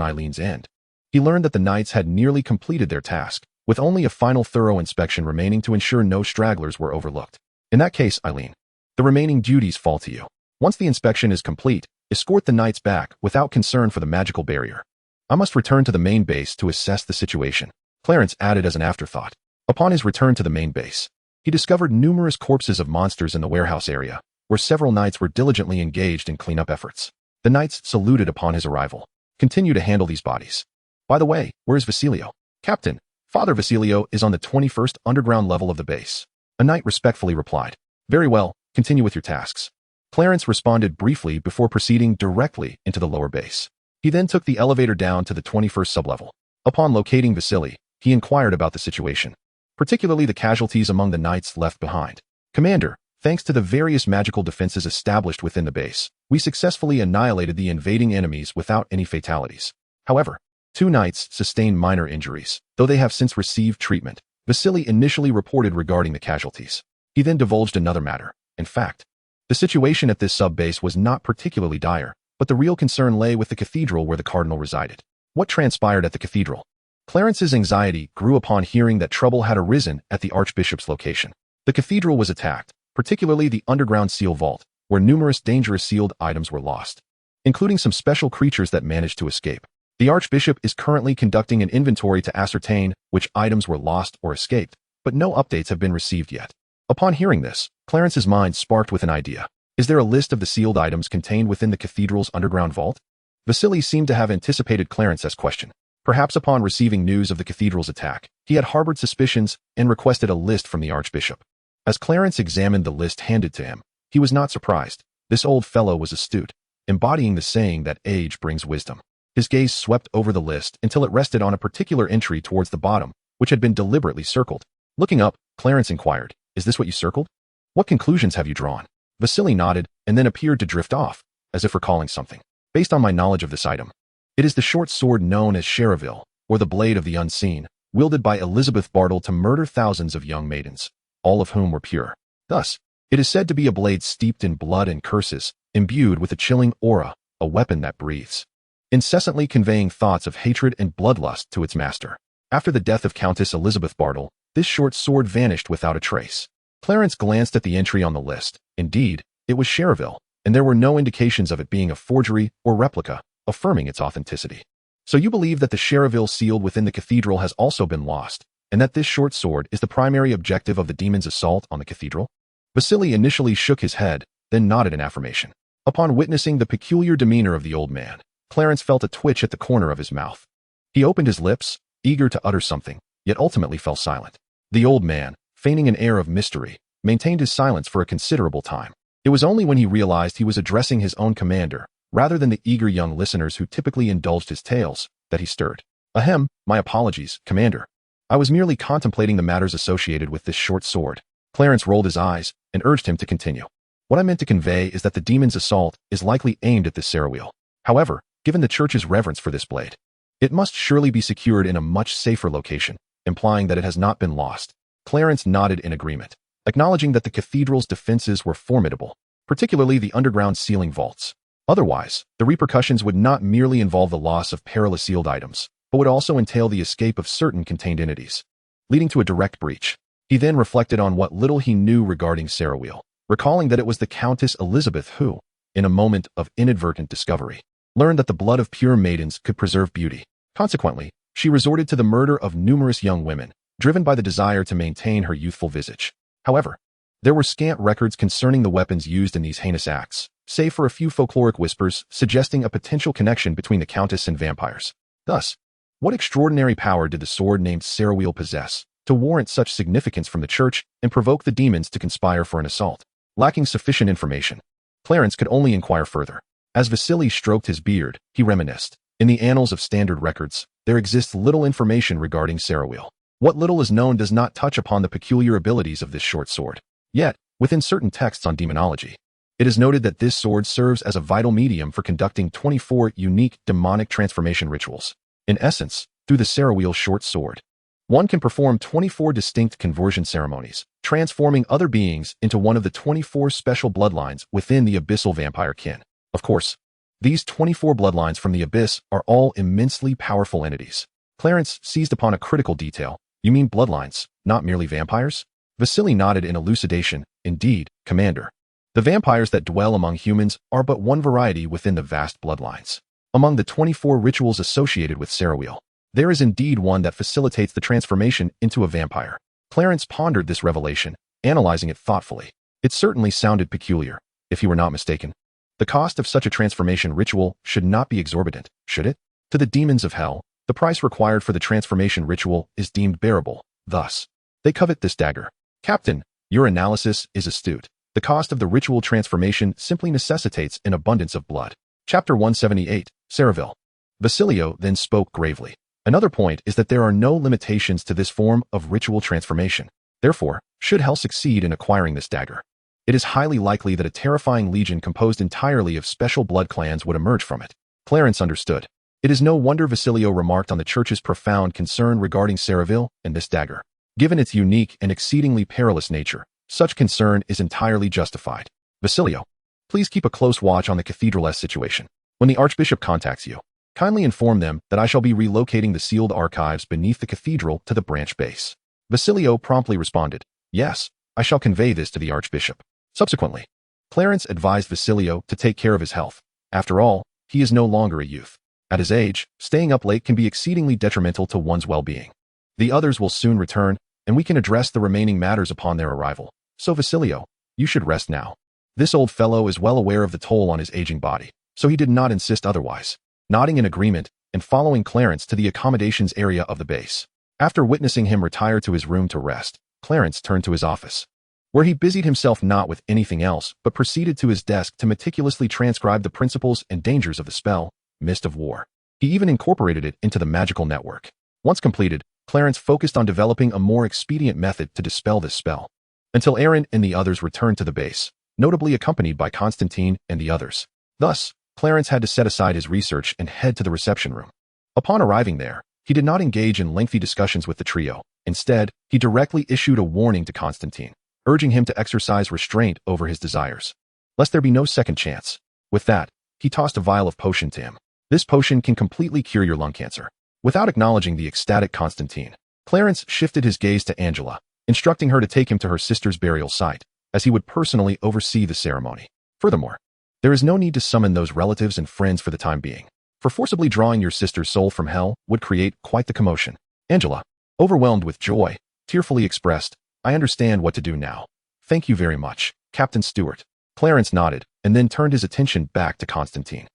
A: Eileen's end, he learned that the knights had nearly completed their task, with only a final thorough inspection remaining to ensure no stragglers were overlooked. In that case, Eileen, the remaining duties fall to you. Once the inspection is complete, escort the knights back without concern for the magical barrier. I must return to the main base to assess the situation, Clarence added as an afterthought. Upon his return to the main base, he discovered numerous corpses of monsters in the warehouse area, where several knights were diligently engaged in cleanup efforts. The knights saluted upon his arrival. Continue to handle these bodies. By the way, where is Vasilio? Captain, Father Vasilio is on the 21st underground level of the base. A knight respectfully replied. Very well, continue with your tasks. Clarence responded briefly before proceeding directly into the lower base. He then took the elevator down to the 21st sublevel. Upon locating Vasily, he inquired about the situation, particularly the casualties among the knights left behind. Commander, thanks to the various magical defenses established within the base, we successfully annihilated the invading enemies without any fatalities. However, 2 knights sustained minor injuries, though they have since received treatment, Vasily initially reported regarding the casualties. He then divulged another matter. In fact, the situation at this sub-base was not particularly dire, but the real concern lay with the cathedral where the cardinal resided. What transpired at the cathedral? Clarence's anxiety grew upon hearing that trouble had arisen at the archbishop's location. The cathedral was attacked, particularly the underground seal vault, where numerous dangerous sealed items were lost, including some special creatures that managed to escape. The archbishop is currently conducting an inventory to ascertain which items were lost or escaped, but no updates have been received yet. Upon hearing this, Clarence's mind sparked with an idea. Is there a list of the sealed items contained within the cathedral's underground vault? Vasily seemed to have anticipated Clarence's question. Perhaps upon receiving news of the cathedral's attack, he had harbored suspicions and requested a list from the archbishop. As Clarence examined the list handed to him, he was not surprised. This old fellow was astute, embodying the saying that age brings wisdom. His gaze swept over the list until it rested on a particular entry towards the bottom, which had been deliberately circled. Looking up, Clarence inquired, "Is this what you circled? What conclusions have you drawn?" Vasily nodded and then appeared to drift off, as if recalling something. "Based on my knowledge of this item, it is the short sword known as Chereville, or the Blade of the Unseen, wielded by Elizabeth Bartle to murder thousands of young maidens, all of whom were pure. Thus, it is said to be a blade steeped in blood and curses, imbued with a chilling aura, a weapon that breathes, incessantly conveying thoughts of hatred and bloodlust to its master. After the death of Countess Elizabeth Bartle, this short sword vanished without a trace." Clarence glanced at the entry on the list. Indeed, it was Chereville, and there were no indications of it being a forgery or replica, affirming its authenticity. "So you believe that the Chereville sealed within the cathedral has also been lost, and that this short sword is the primary objective of the demon's assault on the cathedral?" Vasily initially shook his head, then nodded in affirmation. Upon witnessing the peculiar demeanor of the old man, Clarence felt a twitch at the corner of his mouth. He opened his lips, eager to utter something, yet ultimately fell silent. The old man, feigning an air of mystery, maintained his silence for a considerable time. It was only when he realized he was addressing his own commander, rather than the eager young listeners who typically indulged his tales, that he stirred. Ahem, my apologies, Commander. I was merely contemplating the matters associated with this short sword. Clarence rolled his eyes and urged him to continue. What I meant to convey is that the demon's assault is likely aimed at this Sarawheel. However, given the church's reverence for this blade, it must surely be secured in a much safer location, implying that it has not been lost. Clarence nodded in agreement, acknowledging that the cathedral's defenses were formidable, particularly the underground ceiling vaults. Otherwise, the repercussions would not merely involve the loss of perilous sealed items, but would also entail the escape of certain contained entities, leading to a direct breach. He then reflected on what little he knew regarding Sarawheel, recalling that it was the Countess Elizabeth who, in a moment of inadvertent discovery, learned that the blood of pure maidens could preserve beauty. Consequently, she resorted to the murder of numerous young women, driven by the desire to maintain her youthful visage. However, there were scant records concerning the weapons used in these heinous acts, save for a few folkloric whispers suggesting a potential connection between the Countess and vampires. Thus, what extraordinary power did the sword named Sarawheel possess to warrant such significance from the church and provoke the demons to conspire for an assault? Lacking sufficient information, Clarence could only inquire further. As Vasily stroked his beard, he reminisced. In the annals of standard records, there exists little information regarding Sarawheel. What little is known does not touch upon the peculiar abilities of this short sword. Yet, within certain texts on demonology, it is noted that this sword serves as a vital medium for conducting 24 unique demonic transformation rituals. In essence, through the Sarawheel short sword, one can perform 24 distinct conversion ceremonies, transforming other beings into one of the 24 special bloodlines within the abyssal vampire kin. Of course, these 24 bloodlines from the abyss are all immensely powerful entities. Clarence seized upon a critical detail. You mean bloodlines, not merely vampires? Vasily nodded in elucidation. Indeed, Commander. The vampires that dwell among humans are but one variety within the vast bloodlines. Among the 24 rituals associated with Sarawheel, there is indeed one that facilitates the transformation into a vampire. Clarence pondered this revelation, analyzing it thoughtfully. It certainly sounded peculiar, if he were not mistaken. The cost of such a transformation ritual should not be exorbitant, should it? To the demons of hell, the price required for the transformation ritual is deemed bearable. Thus, they covet this dagger. Captain, your analysis is astute. The cost of the ritual transformation simply necessitates an abundance of blood. Chapter 178, Sarawheel. Vasilio then spoke gravely. Another point is that there are no limitations to this form of ritual transformation. Therefore, should hell succeed in acquiring this dagger, it is highly likely that a terrifying legion composed entirely of special blood clans would emerge from it. Clarence understood. It is no wonder Vasilio remarked on the church's profound concern regarding Sarawheel and this dagger. Given its unique and exceedingly perilous nature, such concern is entirely justified. Vasilio, please keep a close watch on the Cathedral situation. When the Archbishop contacts you, kindly inform them that I shall be relocating the sealed archives beneath the cathedral to the branch base. Vasilio promptly responded, yes, I shall convey this to the Archbishop. Subsequently, Clarence advised Vasilio to take care of his health. After all, he is no longer a youth. At his age, staying up late can be exceedingly detrimental to one's well-being. The others will soon return, and we can address the remaining matters upon their arrival. So Vasilio, you should rest now. This old fellow is well aware of the toll on his aging body, so he did not insist otherwise. Nodding in agreement and following Clarence to the accommodations area of the base. After witnessing him retire to his room to rest, Clarence turned to his office, where he busied himself not with anything else but proceeded to his desk to meticulously transcribe the principles and dangers of the spell, Mist of War. He even incorporated it into the magical network. Once completed, Clarence focused on developing a more expedient method to dispel this spell, until Aaron and the others returned to the base, notably accompanied by Constantine and the others. Thus, Clarence had to set aside his research and head to the reception room. Upon arriving there, he did not engage in lengthy discussions with the trio. Instead, he directly issued a warning to Constantine, urging him to exercise restraint over his desires, lest there be no second chance. With that, he tossed a vial of potion to him. This potion can completely cure your lung cancer. Without acknowledging the ecstatic Constantine, Clarence shifted his gaze to Angela, instructing her to take him to her sister's burial site, as he would personally oversee the ceremony. Furthermore, there is no need to summon those relatives and friends for the time being, for forcibly drawing your sister's soul from hell would create quite the commotion. Angela, overwhelmed with joy, tearfully expressed, I understand what to do now. Thank you very much, Captain Stewart. Clarence nodded, and then turned his attention back to Constantine.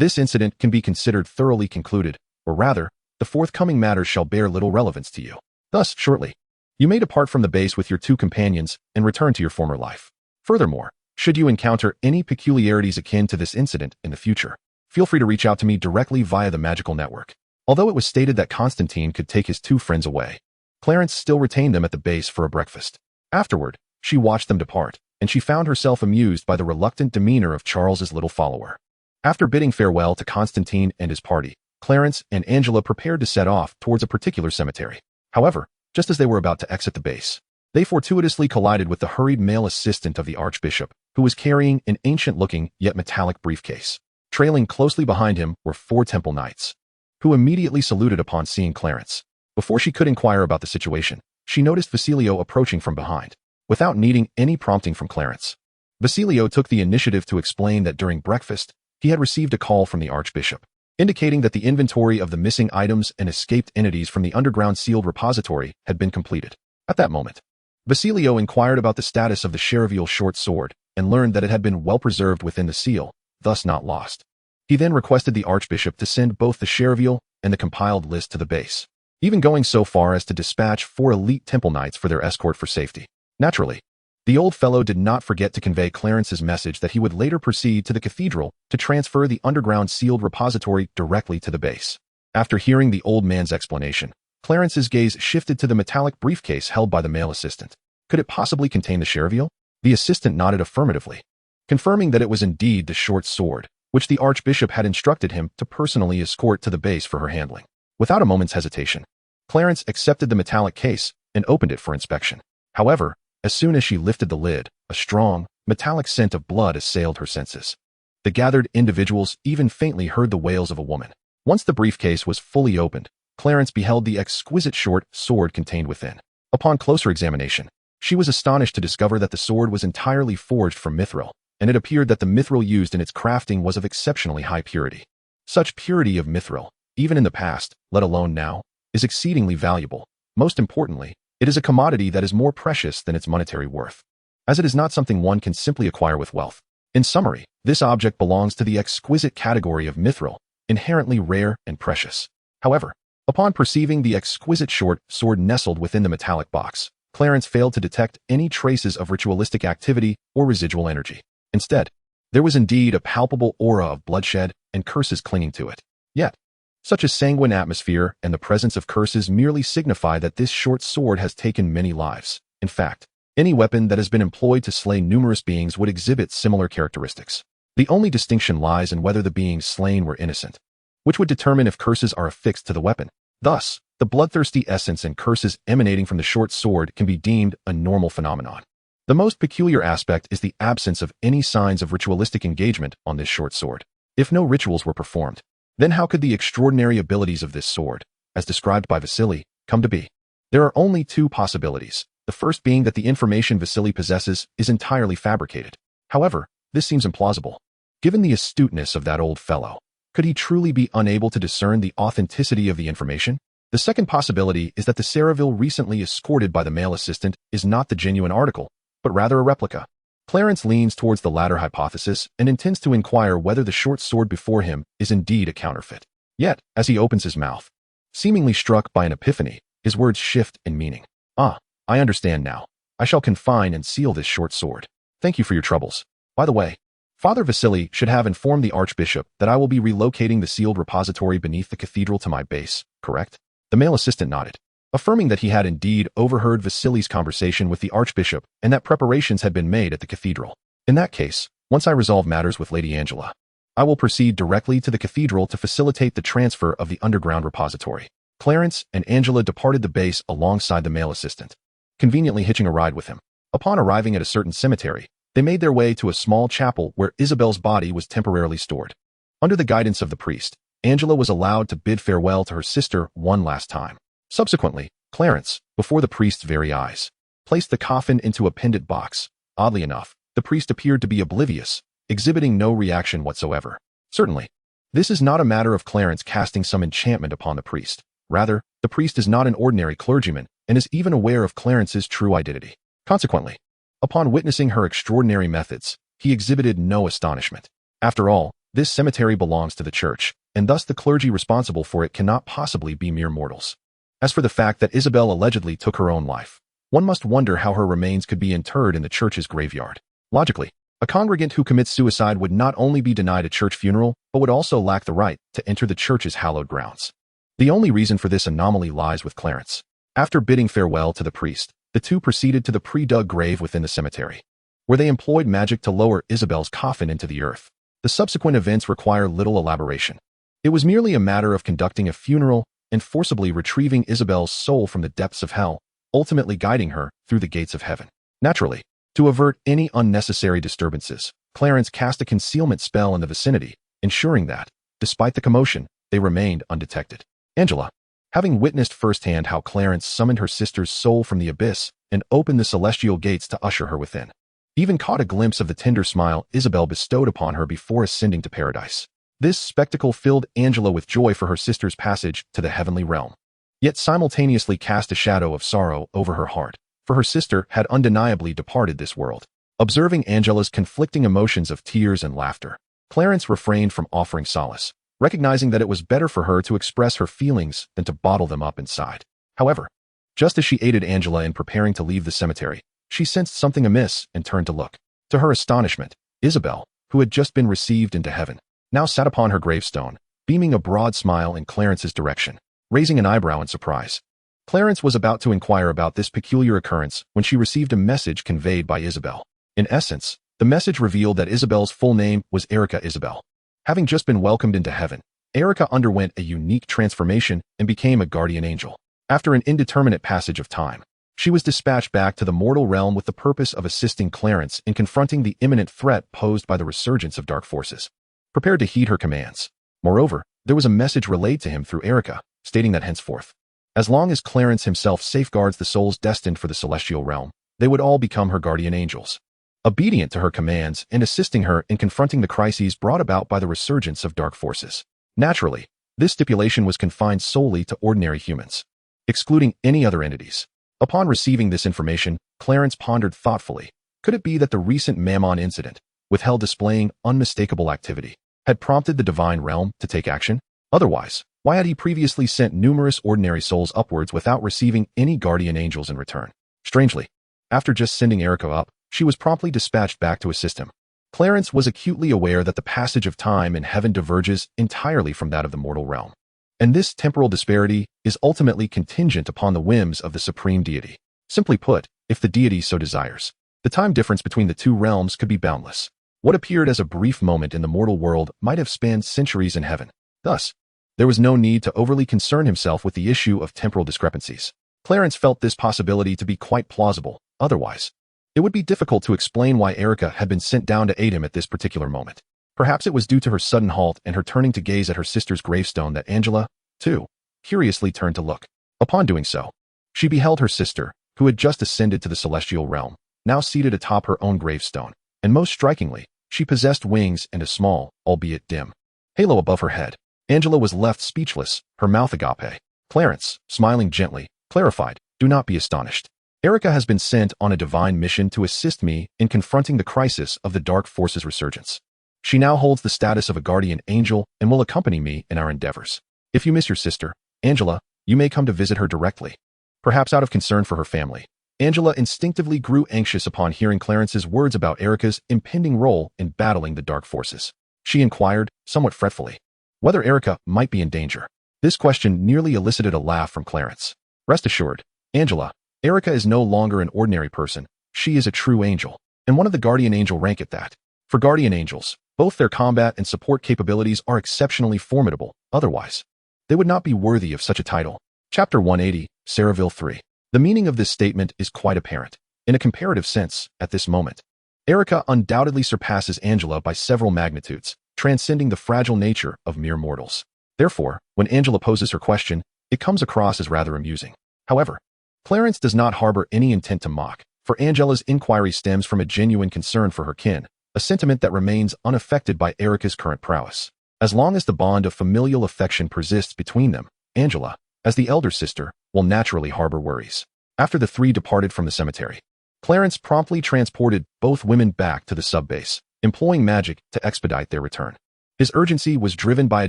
A: This incident can be considered thoroughly concluded, or rather, the forthcoming matters shall bear little relevance to you. Thus, shortly, you may depart from the base with your 2 companions and return to your former life. Furthermore, should you encounter any peculiarities akin to this incident in the future, feel free to reach out to me directly via the magical network. Although it was stated that Constantine could take his 2 friends away, Clarence still retained them at the base for a breakfast. Afterward, she watched them depart, and she found herself amused by the reluctant demeanor of Charles's little follower. After bidding farewell to Constantine and his party, Clarence and Angela prepared to set off towards a particular cemetery. However, just as they were about to exit the base, they fortuitously collided with the hurried male assistant of the Archbishop, who was carrying an ancient-looking yet metallic briefcase. Trailing closely behind him were 4 Temple Knights, who immediately saluted upon seeing Clarence. Before she could inquire about the situation, she noticed Basilio approaching from behind. Without needing any prompting from Clarence, Basilio took the initiative to explain that during breakfast, he had received a call from the Archbishop, indicating that the inventory of the missing items and escaped entities from the underground sealed repository had been completed. At that moment, Basilio inquired about the status of the Chereviel short sword and learned that it had been well preserved within the seal, thus not lost. He then requested the Archbishop to send both the Chereviel and the compiled list to the base, even going so far as to dispatch 4 elite Temple Knights for their escort for safety. Naturally, the old fellow did not forget to convey Clarence's message that he would later proceed to the cathedral to transfer the underground sealed repository directly to the base. After hearing the old man's explanation, Clarence's gaze shifted to the metallic briefcase held by the male assistant. Could it possibly contain the Chereviel? The assistant nodded affirmatively, confirming that it was indeed the short sword, which the Archbishop had instructed him to personally escort to the base for her handling. Without a moment's hesitation, Clarence accepted the metallic case and opened it for inspection. However, as soon as she lifted the lid, a strong, metallic scent of blood assailed her senses. The gathered individuals even faintly heard the wails of a woman. Once the briefcase was fully opened, Clarence beheld the exquisite short sword contained within. Upon closer examination, she was astonished to discover that the sword was entirely forged from mithril, and it appeared that the mithril used in its crafting was of exceptionally high purity. Such purity of mithril, even in the past, let alone now, is exceedingly valuable. Most importantly, it is a commodity that is more precious than its monetary worth, as it is not something one can simply acquire with wealth. In summary, this object belongs to the exquisite category of mithril, inherently rare and precious. However, upon perceiving the exquisite short sword nestled within the metallic box, Clarence failed to detect any traces of ritualistic activity or residual energy. Instead, there was indeed a palpable aura of bloodshed and curses clinging to it. Yet, such a sanguine atmosphere and the presence of curses merely signify that this short sword has taken many lives. In fact, any weapon that has been employed to slay numerous beings would exhibit similar characteristics. The only distinction lies in whether the beings slain were innocent, which would determine if curses are affixed to the weapon. Thus, the bloodthirsty essence and curses emanating from the short sword can be deemed a normal phenomenon. The most peculiar aspect is the absence of any signs of ritualistic engagement on this short sword. If no rituals were performed, then how could the extraordinary abilities of this sword, as described by Vasily, come to be? There are only 2 possibilities, the first being that the information Vasily possesses is entirely fabricated. However, this seems implausible. Given the astuteness of that old fellow, could he truly be unable to discern the authenticity of the information? The second possibility is that the Chereviel recently escorted by the male assistant is not the genuine article, but rather a replica. Clarence leans towards the latter hypothesis and intends to inquire whether the short sword before him is indeed a counterfeit. Yet, as he opens his mouth, seemingly struck by an epiphany, his words shift in meaning. I understand now. I shall confine and seal this short sword. Thank you for your troubles. By the way, Father Vasily should have informed the Archbishop that I will be relocating the sealed repository beneath the cathedral to my base, correct? The male assistant nodded, affirming that he had indeed overheard Vasily's conversation with the Archbishop and that preparations had been made at the cathedral. In that case, once I resolve matters with Lady Angela, I will proceed directly to the cathedral to facilitate the transfer of the underground repository. Clarence and Angela departed the base alongside the male assistant, conveniently hitching a ride with him. Upon arriving at a certain cemetery, they made their way to a small chapel where Isabel's body was temporarily stored. Under the guidance of the priest, Angela was allowed to bid farewell to her sister one last time. Subsequently, Clarence, before the priest's very eyes, placed the coffin into a pendant box. Oddly enough, the priest appeared to be oblivious, exhibiting no reaction whatsoever. Certainly, this is not a matter of Clarence casting some enchantment upon the priest. Rather, the priest is not an ordinary clergyman and is even aware of Clarence's true identity. Consequently, upon witnessing her extraordinary methods, he exhibited no astonishment. After all, This cemetery belongs to the church, and thus the clergy responsible for it cannot possibly be mere mortals. As for the fact that Isabel allegedly took her own life, one must wonder how her remains could be interred in the church's graveyard. Logically, a congregant who commits suicide would not only be denied a church funeral, but would also lack the right to enter the church's hallowed grounds. The only reason for this anomaly lies with Clarence. After bidding farewell to the priest, the two proceeded to the pre-dug grave within the cemetery, where they employed magic to lower Isabel's coffin into the earth. The subsequent events require little elaboration. It was merely a matter of conducting a funeral and forcibly retrieving Isabel's soul from the depths of hell, ultimately guiding her through the gates of heaven. Naturally, to avert any unnecessary disturbances, Clarence cast a concealment spell in the vicinity, ensuring that, despite the commotion, they remained undetected. Angela, having witnessed firsthand how Clarence summoned her sister's soul from the abyss and opened the celestial gates to usher her within, even caught a glimpse of the tender smile Isabel bestowed upon her before ascending to paradise. This spectacle filled Angela with joy for her sister's passage to the heavenly realm, yet simultaneously cast a shadow of sorrow over her heart, for her sister had undeniably departed this world. Observing Angela's conflicting emotions of tears and laughter, Clarence refrained from offering solace, recognizing that it was better for her to express her feelings than to bottle them up inside. However, just as she aided Angela in preparing to leave the cemetery, she sensed something amiss and turned to look. To her astonishment, Isabel, who had just been received into heaven, now sat upon her gravestone, beaming a broad smile in Clarence's direction, raising an eyebrow in surprise. Clarence was about to inquire about this peculiar occurrence when she received a message conveyed by Isabel. In essence, the message revealed that Isabel's full name was Erica Isabel. Having just been welcomed into heaven, Erica underwent a unique transformation and became a guardian angel. After an indeterminate passage of time, she was dispatched back to the mortal realm with the purpose of assisting Clarence in confronting the imminent threat posed by the resurgence of dark forces. Prepared to heed her commands. Moreover, there was a message relayed to him through Erica, stating that henceforth, as long as Clarence himself safeguards the souls destined for the celestial realm, they would all become her guardian angels, obedient to her commands and assisting her in confronting the crises brought about by the resurgence of dark forces. Naturally, this stipulation was confined solely to ordinary humans, excluding any other entities. Upon receiving this information, Clarence pondered thoughtfully. Could it be that the recent Mammon incident, with hell displaying unmistakable activity, had prompted the divine realm to take action? Otherwise, why had he previously sent numerous ordinary souls upwards without receiving any guardian angels in return? Strangely, after just sending Erica up, she was promptly dispatched back to assist him. Clarence was acutely aware that the passage of time in heaven diverges entirely from that of the mortal realm, and this temporal disparity is ultimately contingent upon the whims of the supreme deity. Simply put, if the deity so desires, the time difference between the two realms could be boundless. What appeared as a brief moment in the mortal world might have spanned centuries in heaven. Thus, there was no need to overly concern himself with the issue of temporal discrepancies. Clarence felt this possibility to be quite plausible. Otherwise, it would be difficult to explain why Erica had been sent down to aid him at this particular moment. Perhaps it was due to her sudden halt and her turning to gaze at her sister's gravestone that Angela, too, curiously turned to look. Upon doing so, she beheld her sister, who had just ascended to the celestial realm, now seated atop her own gravestone, and most strikingly, she possessed wings and a small, albeit dim, halo above her head. Angela was left speechless, her mouth agape. Clarence, smiling gently, clarified, "Do not be astonished. Erica has been sent on a divine mission to assist me in confronting the crisis of the dark forces resurgence. She now holds the status of a guardian angel and will accompany me in our endeavors. If you miss your sister, Angela, you may come to visit her directly." Perhaps out of concern for her family, Angela instinctively grew anxious upon hearing Clarence's words about Erica's impending role in battling the dark forces. She inquired, somewhat fretfully, whether Erica might be in danger. This question nearly elicited a laugh from Clarence. "Rest assured, Angela, Erica is no longer an ordinary person. She is a true angel, and one of the guardian angel rank at that. For guardian angels, both their combat and support capabilities are exceptionally formidable. Otherwise, they would not be worthy of such a title." Chapter 180, Saraville 3. The meaning of this statement is quite apparent. In a comparative sense, at this moment, Erica undoubtedly surpasses Angela by several magnitudes, transcending the fragile nature of mere mortals. Therefore, when Angela poses her question, it comes across as rather amusing. However, Clarence does not harbor any intent to mock, for Angela's inquiry stems from a genuine concern for her kin, a sentiment that remains unaffected by Erica's current prowess. As long as the bond of familial affection persists between them, Angela, as the elder sister, will naturally harbor worries. After the three departed from the cemetery, Clarence promptly transported both women back to the sub-base, employing magic to expedite their return. His urgency was driven by a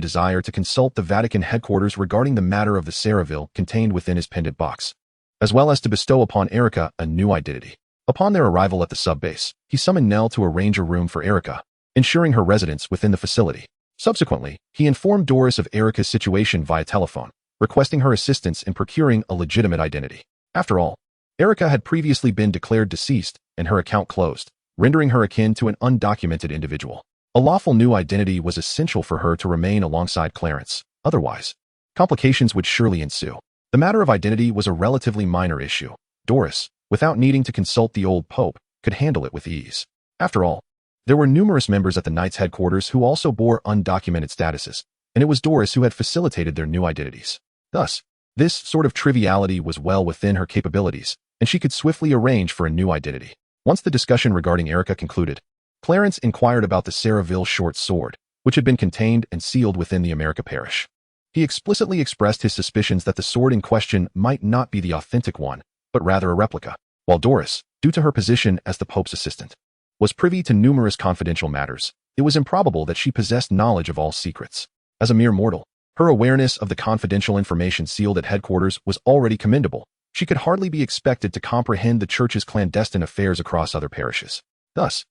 A: desire to consult the Vatican headquarters regarding the matter of the Ceraville contained within his pendant box, as well as to bestow upon Erica a new identity. Upon their arrival at the sub-base, he summoned Nell to arrange a room for Erica, ensuring her residence within the facility. Subsequently, he informed Doris of Erica's situation via telephone, requesting her assistance in procuring a legitimate identity. After all, Erica had previously been declared deceased and her account closed, rendering her akin to an undocumented individual. A lawful new identity was essential for her to remain alongside Clarence. Otherwise, complications would surely ensue. The matter of identity was a relatively minor issue. Doris, without needing to consult the old pope, could handle it with ease. After all, there were numerous members at the Knights headquarters who also bore undocumented statuses, and it was Doris who had facilitated their new identities. Thus, this sort of triviality was well within her capabilities, and she could swiftly arrange for a new identity. Once the discussion regarding Erica concluded, Clarence inquired about the Ceraville short sword, which had been contained and sealed within the America parish. He explicitly expressed his suspicions that the sword in question might not be the authentic one, but rather a replica, while Doris, due to her position as the Pope's assistant, was privy to numerous confidential matters. It was improbable that she possessed knowledge of all secrets. As a mere mortal, her awareness of the confidential information sealed at headquarters was already commendable. She could hardly be expected to comprehend the church's clandestine affairs across other parishes. Thus,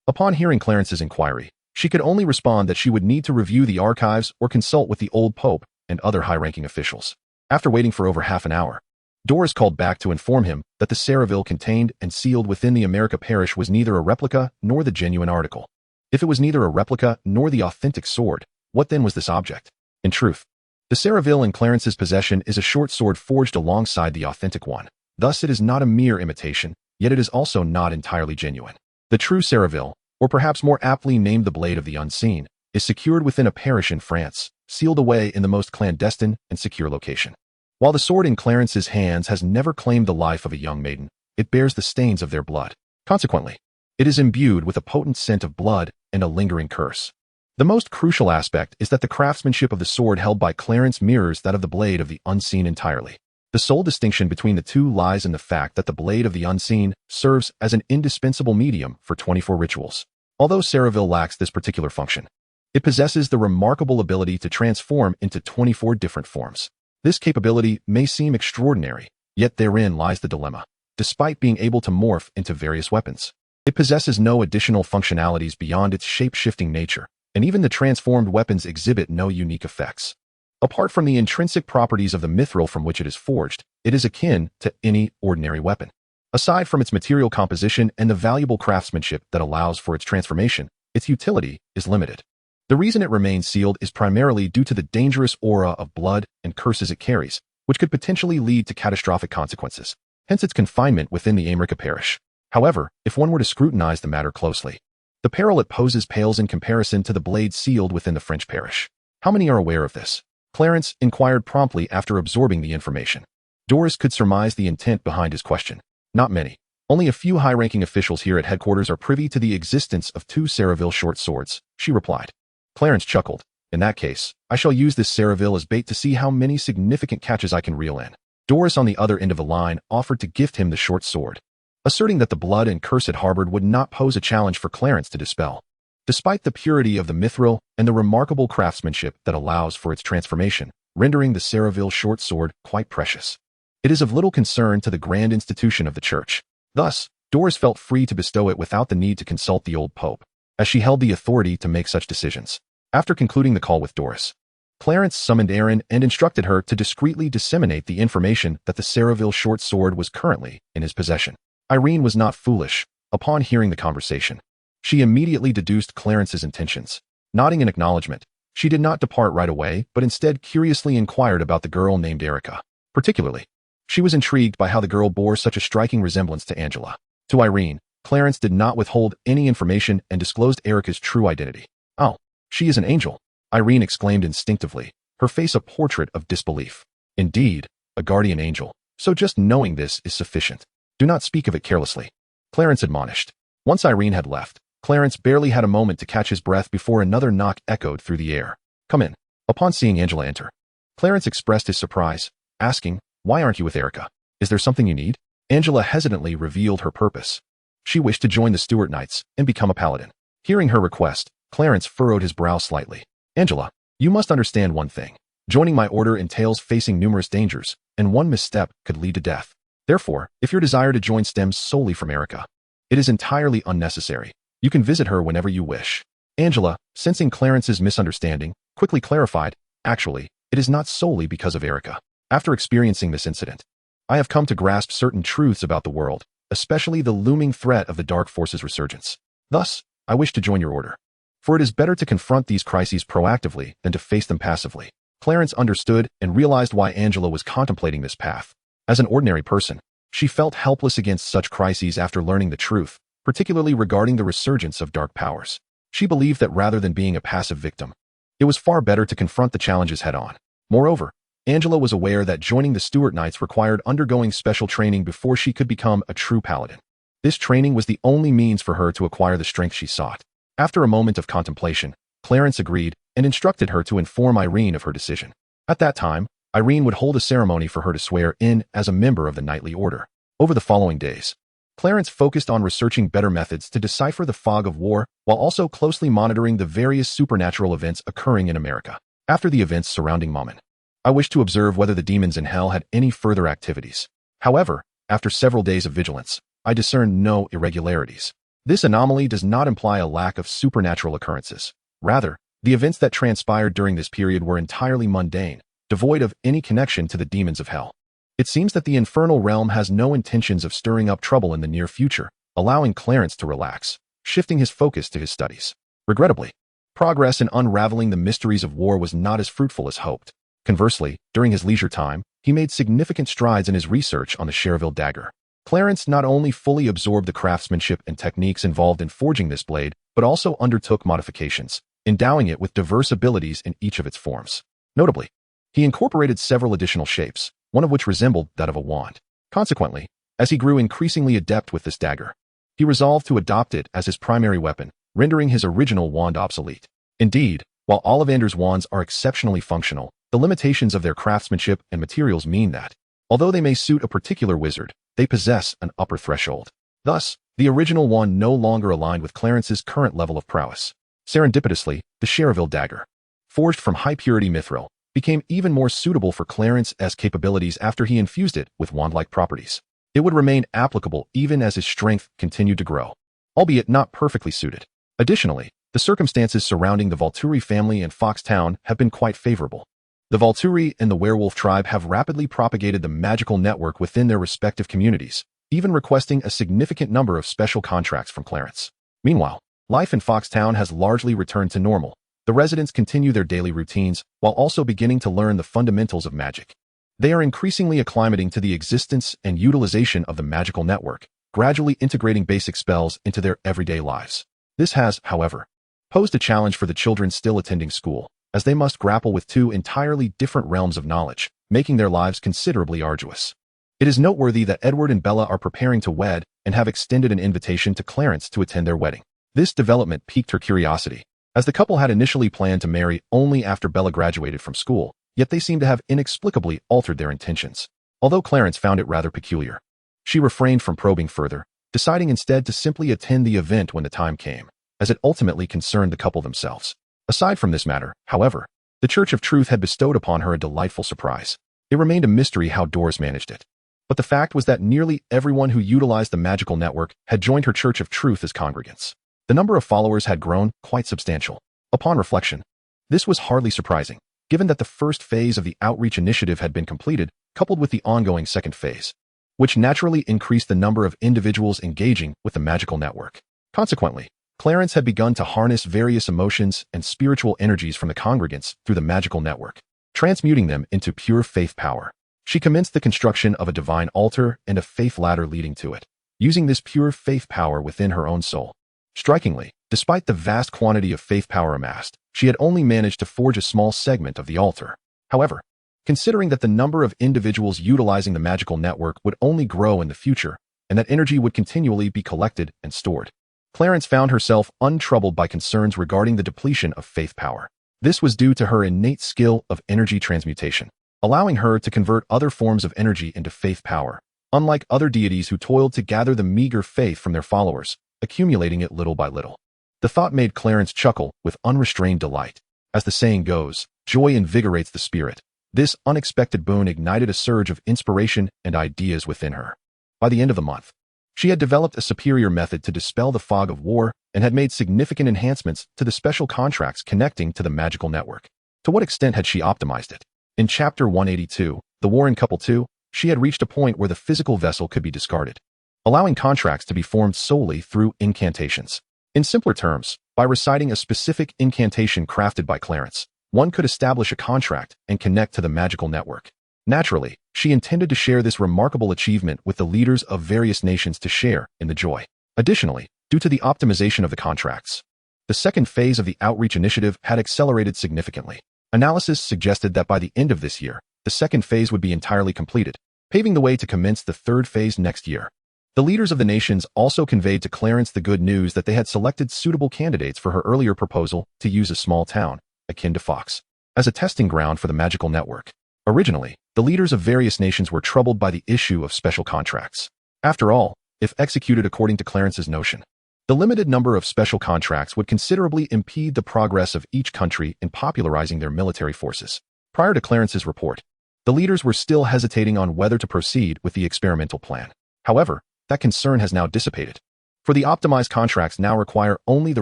A: upon hearing Clarence's inquiry, she could only respond that she would need to review the archives or consult with the old pope and other high-ranking officials. After waiting for over half an hour, Doris called back to inform him that the Ceraville contained and sealed within the America parish was neither a replica nor the genuine article. If it was neither a replica nor the authentic sword, what then was this object? In truth, the Ceraville in Clarence's possession is a short sword forged alongside the authentic one. Thus it is not a mere imitation, yet it is also not entirely genuine. The true Ceraville, or perhaps more aptly named the Blade of the Unseen, is secured within a parish in France, sealed away in the most clandestine and secure location. While the sword in Clarence's hands has never claimed the life of a young maiden, it bears the stains of their blood. Consequently, it is imbued with a potent scent of blood and a lingering curse. The most crucial aspect is that the craftsmanship of the sword held by Clarence mirrors that of the Blade of the Unseen entirely. The sole distinction between the two lies in the fact that the Blade of the Unseen serves as an indispensable medium for 24 rituals. Although Ceraville lacks this particular function, it possesses the remarkable ability to transform into 24 different forms. This capability may seem extraordinary, yet therein lies the dilemma. Despite being able to morph into various weapons, it possesses no additional functionalities beyond its shape-shifting nature, and even the transformed weapons exhibit no unique effects. Apart from the intrinsic properties of the mithril from which it is forged, it is akin to any ordinary weapon. Aside from its material composition and the valuable craftsmanship that allows for its transformation, its utility is limited. The reason it remains sealed is primarily due to the dangerous aura of blood and curses it carries, which could potentially lead to catastrophic consequences, hence its confinement within the America parish. However, if one were to scrutinize the matter closely, the peril it poses pales in comparison to the blade sealed within the French parish. How many are aware of this? Clarence inquired promptly after absorbing the information. Doris could surmise the intent behind his question. Not many. Only a few high-ranking officials here at headquarters are privy to the existence of two Ceraville short swords, she replied. Clarence chuckled. In that case, I shall use this Ceraville as bait to see how many significant catches I can reel in. Doris on the other end of the line offered to gift him the short sword, asserting that the blood and curse it harbored would not pose a challenge for Clarence to dispel. Despite the purity of the mithril and the remarkable craftsmanship that allows for its transformation, rendering the Ceraville short sword quite precious, it is of little concern to the grand institution of the church. Thus, Doris felt free to bestow it without the need to consult the old pope, as she held the authority to make such decisions. After concluding the call with Doris, Clarence summoned Erin and instructed her to discreetly disseminate the information that the Ceraville short sword was currently in his possession. Irene was not foolish. Upon hearing the conversation, she immediately deduced Clarence's intentions. Nodding in acknowledgement, she did not depart right away, but instead curiously inquired about the girl named Erica. Particularly, she was intrigued by how the girl bore such a striking resemblance to Angela. To Irene, Clarence did not withhold any information and disclosed Erica's true identity. Oh, she is an angel, Irene exclaimed instinctively, her face a portrait of disbelief. Indeed, a guardian angel. So just knowing this is sufficient. Do not speak of it carelessly, Clarence admonished. Once Irene had left, Clarence barely had a moment to catch his breath before another knock echoed through the air. Come in. Upon seeing Angela enter, Clarence expressed his surprise, asking, Why aren't you with Erica? Is there something you need? Angela hesitantly revealed her purpose. She wished to join the Stuart Knights and become a paladin. Hearing her request, Clarence furrowed his brow slightly. Angela, you must understand one thing. Joining my order entails facing numerous dangers, and one misstep could lead to death. Therefore, if your desire to join stems solely from Erica, it is entirely unnecessary. You can visit her whenever you wish. Angela, sensing Clarence's misunderstanding, quickly clarified, actually, it is not solely because of Erica. After experiencing this incident, I have come to grasp certain truths about the world, especially the looming threat of the Dark Force's resurgence. Thus, I wish to join your order. For it is better to confront these crises proactively than to face them passively. Clarence understood and realized why Angela was contemplating this path. As an ordinary person, she felt helpless against such crises after learning the truth, particularly regarding the resurgence of dark powers. She believed that rather than being a passive victim, it was far better to confront the challenges head-on. Moreover, Angela was aware that joining the Stuart Knights required undergoing special training before she could become a true paladin. This training was the only means for her to acquire the strength she sought. After a moment of contemplation, Clarence agreed and instructed her to inform Irene of her decision. At that time, Irene would hold a ceremony for her to swear in as a member of the knightly order. Over the following days, Clarence focused on researching better methods to decipher the fog of war while also closely monitoring the various supernatural events occurring in America. After the events surrounding Mammon, I wished to observe whether the demons in hell had any further activities. However, after several days of vigilance, I discerned no irregularities. This anomaly does not imply a lack of supernatural occurrences. Rather, the events that transpired during this period were entirely mundane, devoid of any connection to the demons of hell. It seems that the infernal realm has no intentions of stirring up trouble in the near future, allowing Clarence to relax, shifting his focus to his studies. Regrettably, progress in unraveling the mysteries of war was not as fruitful as hoped. Conversely, during his leisure time, he made significant strides in his research on the Cherville dagger. Clarence not only fully absorbed the craftsmanship and techniques involved in forging this blade, but also undertook modifications, endowing it with diverse abilities in each of its forms. Notably, he incorporated several additional shapes, one of which resembled that of a wand. Consequently, as he grew increasingly adept with this dagger, he resolved to adopt it as his primary weapon, rendering his original wand obsolete. Indeed, while Ollivander's wands are exceptionally functional, the limitations of their craftsmanship and materials mean that, although they may suit a particular wizard, they possess an upper threshold. Thus, the original wand no longer aligned with Clarence's current level of prowess. Serendipitously, the Cherville dagger, forged from high-purity mithril, became even more suitable for Clarence's capabilities after he infused it with wand-like properties. It would remain applicable even as his strength continued to grow, albeit not perfectly suited. Additionally, the circumstances surrounding the Volturi family and Foxtown have been quite favorable. The Volturi and the werewolf tribe have rapidly propagated the magical network within their respective communities, even requesting a significant number of special contracts from Clarence. Meanwhile, life in Foxtown has largely returned to normal. The residents continue their daily routines while also beginning to learn the fundamentals of magic. They are increasingly acclimating to the existence and utilization of the magical network, gradually integrating basic spells into their everyday lives. This has, however, posed a challenge for the children still attending school, as they must grapple with two entirely different realms of knowledge, making their lives considerably arduous. It is noteworthy that Edward and Bella are preparing to wed and have extended an invitation to Clarence to attend their wedding. This development piqued her curiosity, as the couple had initially planned to marry only after Bella graduated from school, yet they seem to have inexplicably altered their intentions. Although Clarence found it rather peculiar, she refrained from probing further, deciding instead to simply attend the event when the time came, as it ultimately concerned the couple themselves. Aside from this matter, however, the Church of Truth had bestowed upon her a delightful surprise. It remained a mystery how Doris managed it. But the fact was that nearly everyone who utilized the magical network had joined her Church of Truth as congregants. The number of followers had grown quite substantial. Upon reflection, this was hardly surprising, given that the first phase of the outreach initiative had been completed, coupled with the ongoing second phase, which naturally increased the number of individuals engaging with the magical network. Consequently, Clarence had begun to harness various emotions and spiritual energies from the congregants through the magical network, transmuting them into pure faith power. She commenced the construction of a divine altar and a faith ladder leading to it, using this pure faith power within her own soul. Strikingly, despite the vast quantity of faith power amassed, she had only managed to forge a small segment of the altar. However, considering that the number of individuals utilizing the magical network would only grow in the future, and that energy would continually be collected and stored, Clarence found herself untroubled by concerns regarding the depletion of faith power. This was due to her innate skill of energy transmutation, allowing her to convert other forms of energy into faith power, unlike other deities who toiled to gather the meager faith from their followers, accumulating it little by little. The thought made Clarence chuckle with unrestrained delight. As the saying goes, joy invigorates the spirit. This unexpected boon ignited a surge of inspiration and ideas within her. By the end of the month, she had developed a superior method to dispel the fog of war and had made significant enhancements to the special contracts connecting to the magical network. To what extent had she optimized it? In Chapter 182, The War in Couple 2, she had reached a point where the physical vessel could be discarded, allowing contracts to be formed solely through incantations. In simpler terms, by reciting a specific incantation crafted by Clarence, one could establish a contract and connect to the magical network. Naturally, she intended to share this remarkable achievement with the leaders of various nations to share in the joy. Additionally, due to the optimization of the contracts, the second phase of the outreach initiative had accelerated significantly. Analysis suggested that by the end of this year, the second phase would be entirely completed, paving the way to commence the third phase next year. The leaders of the nations also conveyed to Clarence the good news that they had selected suitable candidates for her earlier proposal to use a small town, akin to Fox, as a testing ground for the magical network. Originally, the leaders of various nations were troubled by the issue of special contracts. After all, if executed according to Clarence's notion, the limited number of special contracts would considerably impede the progress of each country in popularizing their military forces. Prior to Clarence's report, the leaders were still hesitating on whether to proceed with the experimental plan. However, that concern has now dissipated, for the optimized contracts now require only the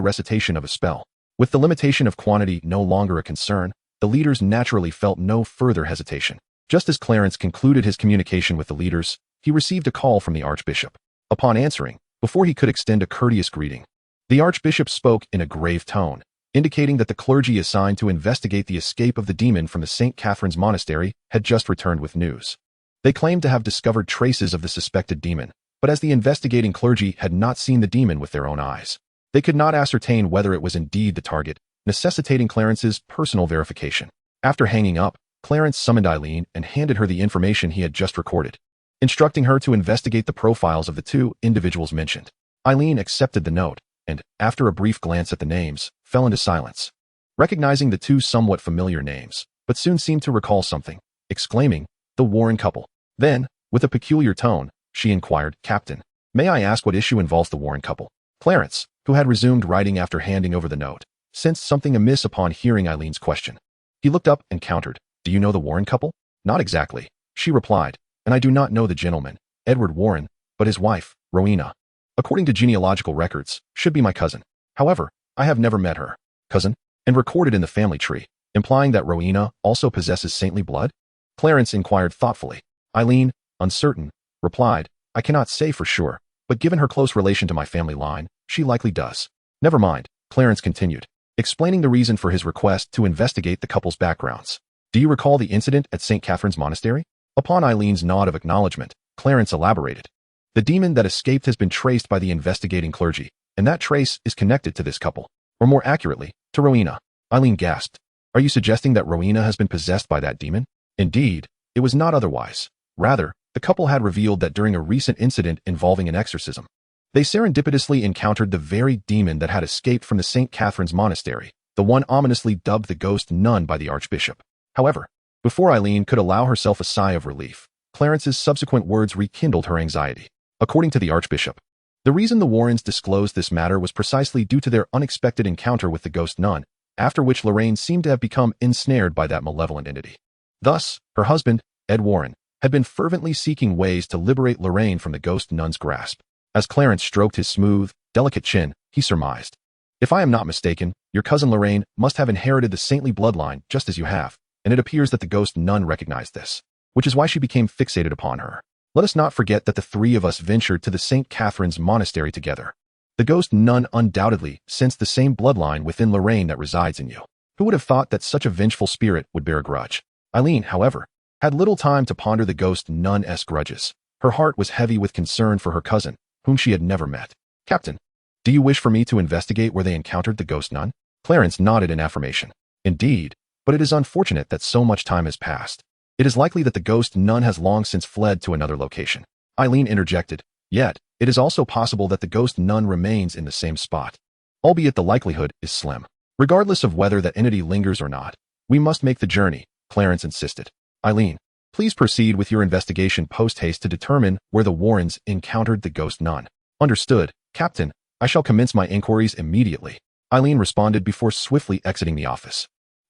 A: recitation of a spell. With the limitation of quantity no longer a concern, the leaders naturally felt no further hesitation. Just as Clarence concluded his communication with the leaders, he received a call from the Archbishop. Upon answering, before he could extend a courteous greeting, the Archbishop spoke in a grave tone, indicating that the clergy assigned to investigate the escape of the demon from the St. Catherine's Monastery had just returned with news. They claimed to have discovered traces of the suspected demon, but as the investigating clergy had not seen the demon with their own eyes, they could not ascertain whether it was indeed the target, necessitating Clarence's personal verification. After hanging up, Clarence summoned Eileen and handed her the information he had just recorded, instructing her to investigate the profiles of the two individuals mentioned. Eileen accepted the note and, after a brief glance at the names, fell into silence, recognizing the two somewhat familiar names, but soon seemed to recall something, exclaiming, "The Warren couple." Then, with a peculiar tone, she inquired, "Captain, may I ask what issue involves the Warren couple?" Clarence, who had resumed writing after handing over the note, sensed something amiss upon hearing Eileen's question. He looked up and countered, "Do you know the Warren couple?" "Not exactly," she replied, "and I do not know the gentleman, Edward Warren, but his wife, Rowena, according to genealogical records, should be my cousin. However, I have never met her. Cousin, and recorded in the family tree, implying that Rowena also possesses saintly blood?" Clarence inquired thoughtfully. Eileen, uncertain, replied, "I cannot say for sure, but given her close relation to my family line, she likely does." "Never mind," Clarence continued, explaining the reason for his request to investigate the couple's backgrounds. "Do you recall the incident at St. Catherine's Monastery?" Upon Eileen's nod of acknowledgement, Clarence elaborated. "The demon that escaped has been traced by the investigating clergy, and that trace is connected to this couple, or more accurately, to Rowena." Eileen gasped. "Are you suggesting that Rowena has been possessed by that demon?" Indeed, it was not otherwise. Rather, the couple had revealed that during a recent incident involving an exorcism, they serendipitously encountered the very demon that had escaped from the St. Catherine's Monastery, the one ominously dubbed the ghost nun by the Archbishop. However, before Eileen could allow herself a sigh of relief, Clarence's subsequent words rekindled her anxiety. According to the Archbishop, the reason the Warrens disclosed this matter was precisely due to their unexpected encounter with the ghost nun, after which Lorraine seemed to have become ensnared by that malevolent entity. Thus, her husband, Ed Warren, had been fervently seeking ways to liberate Lorraine from the ghost nun's grasp. As Clarence stroked his smooth, delicate chin, he surmised, "If I am not mistaken, your cousin Lorraine must have inherited the saintly bloodline just as you have, and it appears that the ghost nun recognized this, which is why she became fixated upon her. Let us not forget that the three of us ventured to the St. Catherine's Monastery together. The ghost nun undoubtedly sensed the same bloodline within Lorraine that resides in you. Who would have thought that such a vengeful spirit would bear a grudge?" Eileen, however, had little time to ponder the ghost nun's grudges. Her heart was heavy with concern for her cousin, whom she had never met. "Captain, do you wish for me to investigate where they encountered the ghost nun?" Clarence nodded in affirmation. "Indeed, but it is unfortunate that so much time has passed. It is likely that the ghost nun has long since fled to another location." Eileen interjected, "Yet, it is also possible that the ghost nun remains in the same spot, albeit the likelihood is slim. Regardless of whether that entity lingers or not, we must make the journey," Clarence insisted. "Eileen, please proceed with your investigation post-haste to determine where the Warrens encountered the ghost nun." "Understood, Captain. I shall commence my inquiries immediately," Eileen responded before swiftly exiting the office.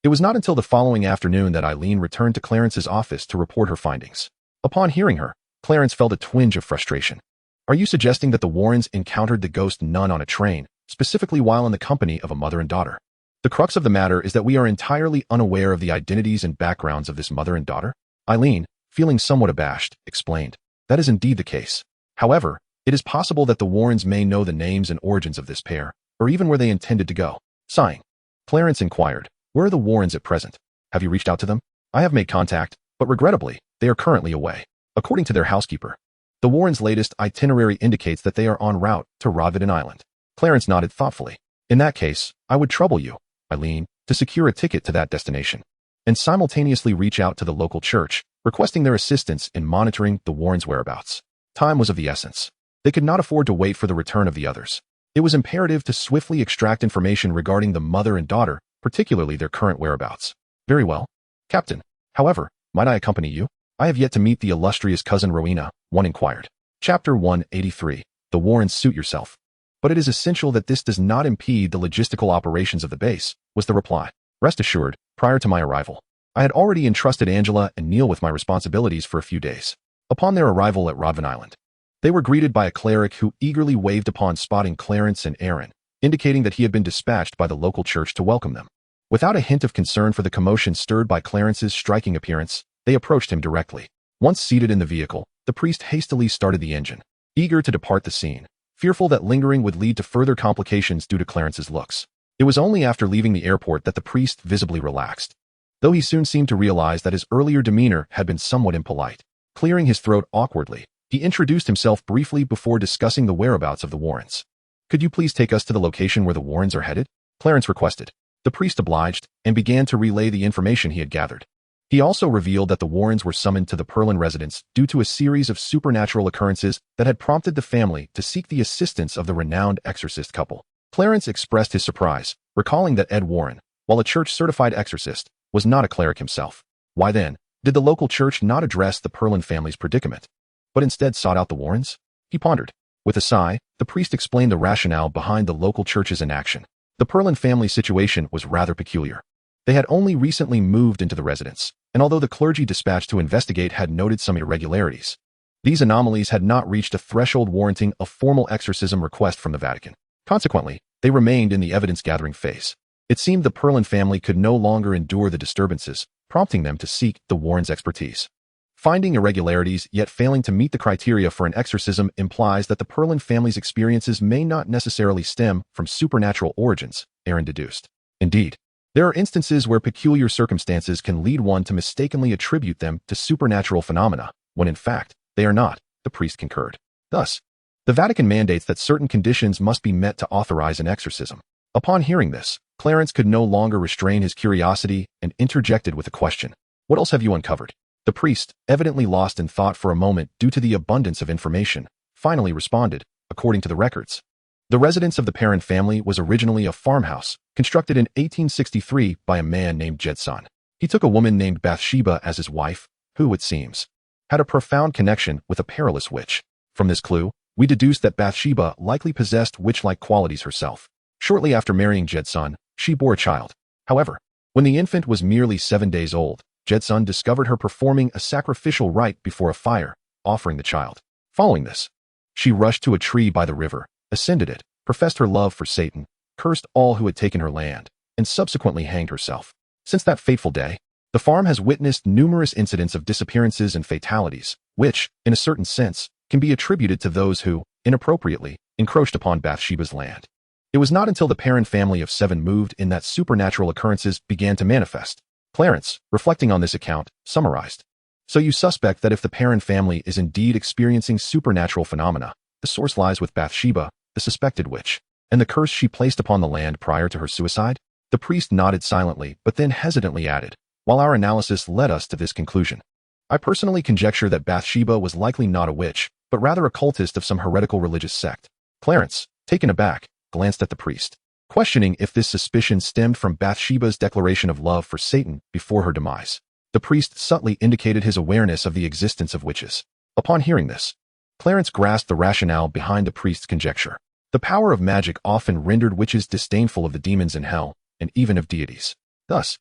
A: It was not until the following afternoon that Eileen returned to Clarence's office to report her findings. Upon hearing her, Clarence felt a twinge of frustration. Are you suggesting that the Warrens encountered the ghost nun on a train, specifically while in the company of a mother and daughter? The crux of the matter is that we are entirely unaware of the identities and backgrounds of this mother and daughter. Eileen, feeling somewhat abashed, explained. That is indeed the case. However, it is possible that the Warrens may know the names and origins of this pair, or even where they intended to go. Sighing, Clarence inquired, where are the Warrens at present? Have you reached out to them? I have made contact, but regrettably, they are currently away. According to their housekeeper, the Warrens' latest itinerary indicates that they are en route to Rodvidon Island. Clarence nodded thoughtfully. In that case, I would trouble you, Eileen, to secure a ticket to that destination, and simultaneously reach out to the local church, requesting their assistance in monitoring the Warrens' whereabouts. Time was of the essence. They could not afford to wait for the return of the others. It was imperative to swiftly extract information regarding the mother and daughter, particularly their current whereabouts. Very well, Captain. However, might I accompany you? I have yet to meet the illustrious cousin Rowena, one inquired. Chapter 183. The Warrens suit yourself. But it is essential that this does not impede the logistical operations of the base, was the reply. Rest assured, prior to my arrival, I had already entrusted Angela and Neil with my responsibilities for a few days. Upon their arrival at Rodvidon Island, they were greeted by a cleric who eagerly waved upon spotting Clarence and Aaron, indicating that he had been dispatched by the local church to welcome them. Without a hint of concern for the commotion stirred by Clarence's striking appearance, they approached him directly. Once seated in the vehicle, the priest hastily started the engine, eager to depart the scene, fearful that lingering would lead to further complications due to Clarence's looks. It was only after leaving the airport that the priest visibly relaxed, though he soon seemed to realize that his earlier demeanor had been somewhat impolite. Clearing his throat awkwardly, he introduced himself briefly before discussing the whereabouts of the Warrens. Could you please take us to the location where the Warrens are headed? Clarence requested. The priest obliged and began to relay the information he had gathered. He also revealed that the Warrens were summoned to the Perlin residence due to a series of supernatural occurrences that had prompted the family to seek the assistance of the renowned exorcist couple. Clarence expressed his surprise, recalling that Ed Warren, while a church-certified exorcist, was not a cleric himself. Why then did the local church not address the Perlin family's predicament, but instead sought out the Warrens? He pondered. With a sigh, the priest explained the rationale behind the local church's inaction. The Perlin family situation was rather peculiar. They had only recently moved into the residence, and although the clergy dispatched to investigate had noted some irregularities, these anomalies had not reached a threshold warranting a formal exorcism request from the Vatican. Consequently, they remained in the evidence-gathering phase. It seemed the Perlin family could no longer endure the disturbances, prompting them to seek the Warrens' expertise. Finding irregularities yet failing to meet the criteria for an exorcism implies that the Perlin family's experiences may not necessarily stem from supernatural origins, Aaron deduced. Indeed, there are instances where peculiar circumstances can lead one to mistakenly attribute them to supernatural phenomena, when in fact, they are not, the priest concurred. Thus, the Vatican mandates that certain conditions must be met to authorize an exorcism. Upon hearing this, Clarence could no longer restrain his curiosity and interjected with a question. What else have you uncovered? The priest, evidently lost in thought for a moment due to the abundance of information, finally responded, according to the records. The residence of the Perrin family was originally a farmhouse, constructed in 1863 by a man named Jedson. He took a woman named Bathsheba as his wife, who, it seems, had a profound connection with a perilous witch. From this clue, we deduced that Bathsheba likely possessed witch-like qualities herself. Shortly after marrying Jedson, she bore a child. However, when the infant was merely 7 days old, Jedson discovered her performing a sacrificial rite before a fire, offering the child. Following this, she rushed to a tree by the river, ascended it, professed her love for Satan, cursed all who had taken her land, and subsequently hanged herself. Since that fateful day, the farm has witnessed numerous incidents of disappearances and fatalities, which, in a certain sense, can be attributed to those who, inappropriately, encroached upon Bathsheba's land. It was not until the Perrin family of 7 moved in that supernatural occurrences began to manifest. Clarence, reflecting on this account, summarized. So you suspect that if the Perrin family is indeed experiencing supernatural phenomena, the source lies with Bathsheba, the suspected witch, and the curse she placed upon the land prior to her suicide? The priest nodded silently, but then hesitantly added, while our analysis led us to this conclusion. I personally conjecture that Bathsheba was likely not a witch, but rather a cultist of some heretical religious sect. Clarence, taken aback, glanced at the priest, questioning if this suspicion stemmed from Bathsheba's declaration of love for Satan before her demise. The priest subtly indicated his awareness of the existence of witches. Upon hearing this, Clarence grasped the rationale behind the priest's conjecture. The power of magic often rendered witches disdainful of the demons in hell, and even of deities. Thus,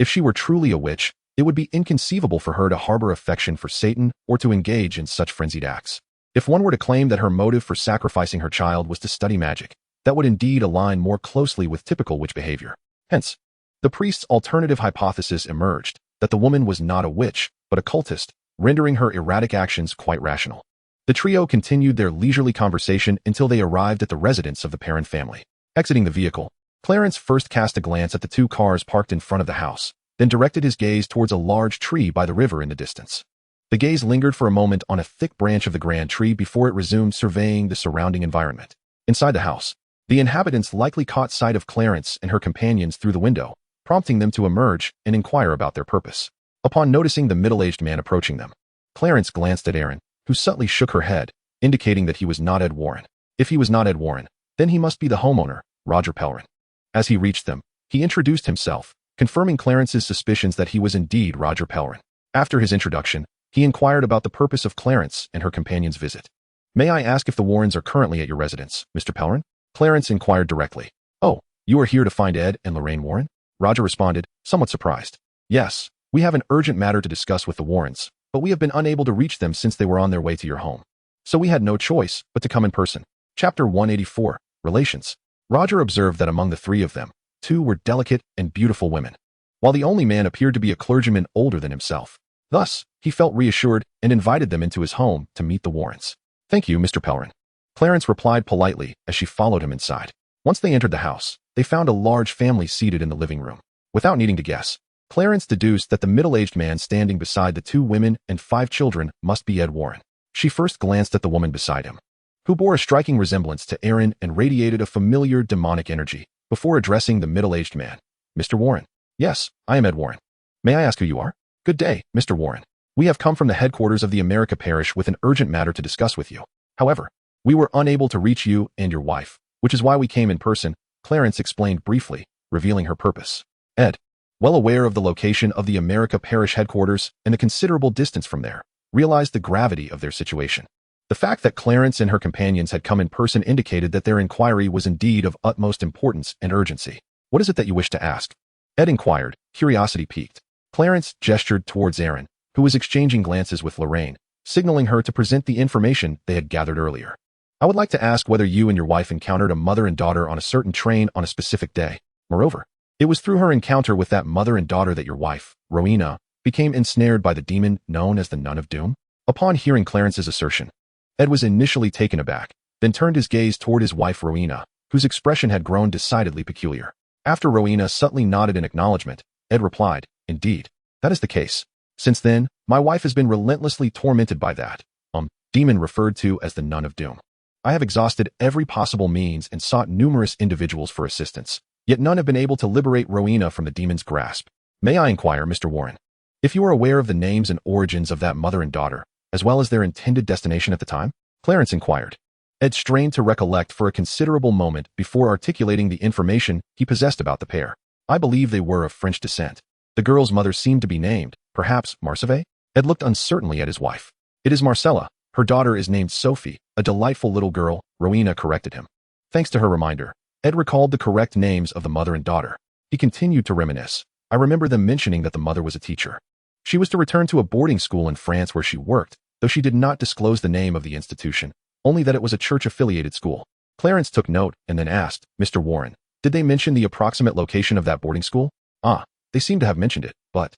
A: If she were truly a witch, it would be inconceivable for her to harbor affection for Satan or to engage in such frenzied acts. If one were to claim that her motive for sacrificing her child was to study magic, that would indeed align more closely with typical witch behavior. Hence, the priest's alternative hypothesis emerged, that the woman was not a witch, but a cultist, rendering her erratic actions quite rational. The trio continued their leisurely conversation until they arrived at the residence of the Perrin family. Exiting the vehicle, Clarence first cast a glance at the 2 cars parked in front of the house, then directed his gaze towards a large tree by the river in the distance. The gaze lingered for a moment on a thick branch of the grand tree before it resumed surveying the surrounding environment. Inside the house, the inhabitants likely caught sight of Clarence and her companions through the window, prompting them to emerge and inquire about their purpose. Upon noticing the middle-aged man approaching them, Clarence glanced at Erin, who subtly shook her head, indicating that he was not Ed Warren. If he was not Ed Warren, then he must be the homeowner, Roger Pellerin. As he reached them, he introduced himself, confirming Clarence's suspicions that he was indeed Roger Pellerin. After his introduction, he inquired about the purpose of Clarence and her companion's visit. "May I ask if the Warrens are currently at your residence, Mr. Pellerin?" Clarence inquired directly. "Oh, you are here to find Ed and Lorraine Warren?" Roger responded, somewhat surprised. "Yes, we have an urgent matter to discuss with the Warrens, but we have been unable to reach them since they were on their way to your home. So we had no choice but to come in person." Chapter 184, Relations. Roger observed that among the 3 of them, 2 were delicate and beautiful women, while the only man appeared to be a clergyman older than himself. Thus, he felt reassured and invited them into his home to meet the Warrens. "Thank you, Mr. Pellerin." Clarence replied politely as she followed him inside. Once they entered the house, they found a large family seated in the living room. Without needing to guess, Clarence deduced that the middle-aged man standing beside the 2 women and 5 children must be Ed Warren. She first glanced at the woman beside him, who bore a striking resemblance to Erin and radiated a familiar demonic energy, before addressing the middle-aged man. "Mr. Warren." "Yes, I am Ed Warren. May I ask who you are?" "Good day, Mr. Warren. We have come from the headquarters of the America Parish with an urgent matter to discuss with you. However, we were unable to reach you and your wife, which is why we came in person," Clarence explained briefly, revealing her purpose. Ed, well aware of the location of the America Parish headquarters and the considerable distance from there, realized the gravity of their situation. The fact that Clarence and her companions had come in person indicated that their inquiry was indeed of utmost importance and urgency. "What is it that you wish to ask?" Ed inquired, curiosity piqued. Clarence gestured towards Erin, who was exchanging glances with Lorraine, signaling her to present the information they had gathered earlier. "I would like to ask whether you and your wife encountered a mother and daughter on a certain train on a specific day. Moreover, it was through her encounter with that mother and daughter that your wife, Rowena, became ensnared by the demon known as the Nun of Doom." Upon hearing Clarence's assertion, Ed was initially taken aback, then turned his gaze toward his wife Rowena, whose expression had grown decidedly peculiar. After Rowena subtly nodded in acknowledgement, Ed replied, "Indeed, that is the case. Since then, my wife has been relentlessly tormented by that demon referred to as the Nun of Doom. I have exhausted every possible means and sought numerous individuals for assistance, yet none have been able to liberate Rowena from the demon's grasp. May I inquire, Mr. Warren, if you are aware of the names and origins of that mother and daughter, as well as their intended destination at the time?" Clarence inquired. Ed strained to recollect for a considerable moment before articulating the information he possessed about the pair. "I believe they were of French descent. The girl's mother seemed to be named, perhaps, Marceve?" Ed looked uncertainly at his wife. "It is Marcella. Her daughter is named Sophie, a delightful little girl," Rowena corrected him. Thanks to her reminder, Ed recalled the correct names of the mother and daughter. He continued to reminisce. "I remember them mentioning that the mother was a teacher. She was to return to a boarding school in France where she worked, though she did not disclose the name of the institution, only that it was a church-affiliated school." Clarence took note and then asked, "Mr. Warren, did they mention the approximate location of that boarding school?" They seem to have mentioned it, but..."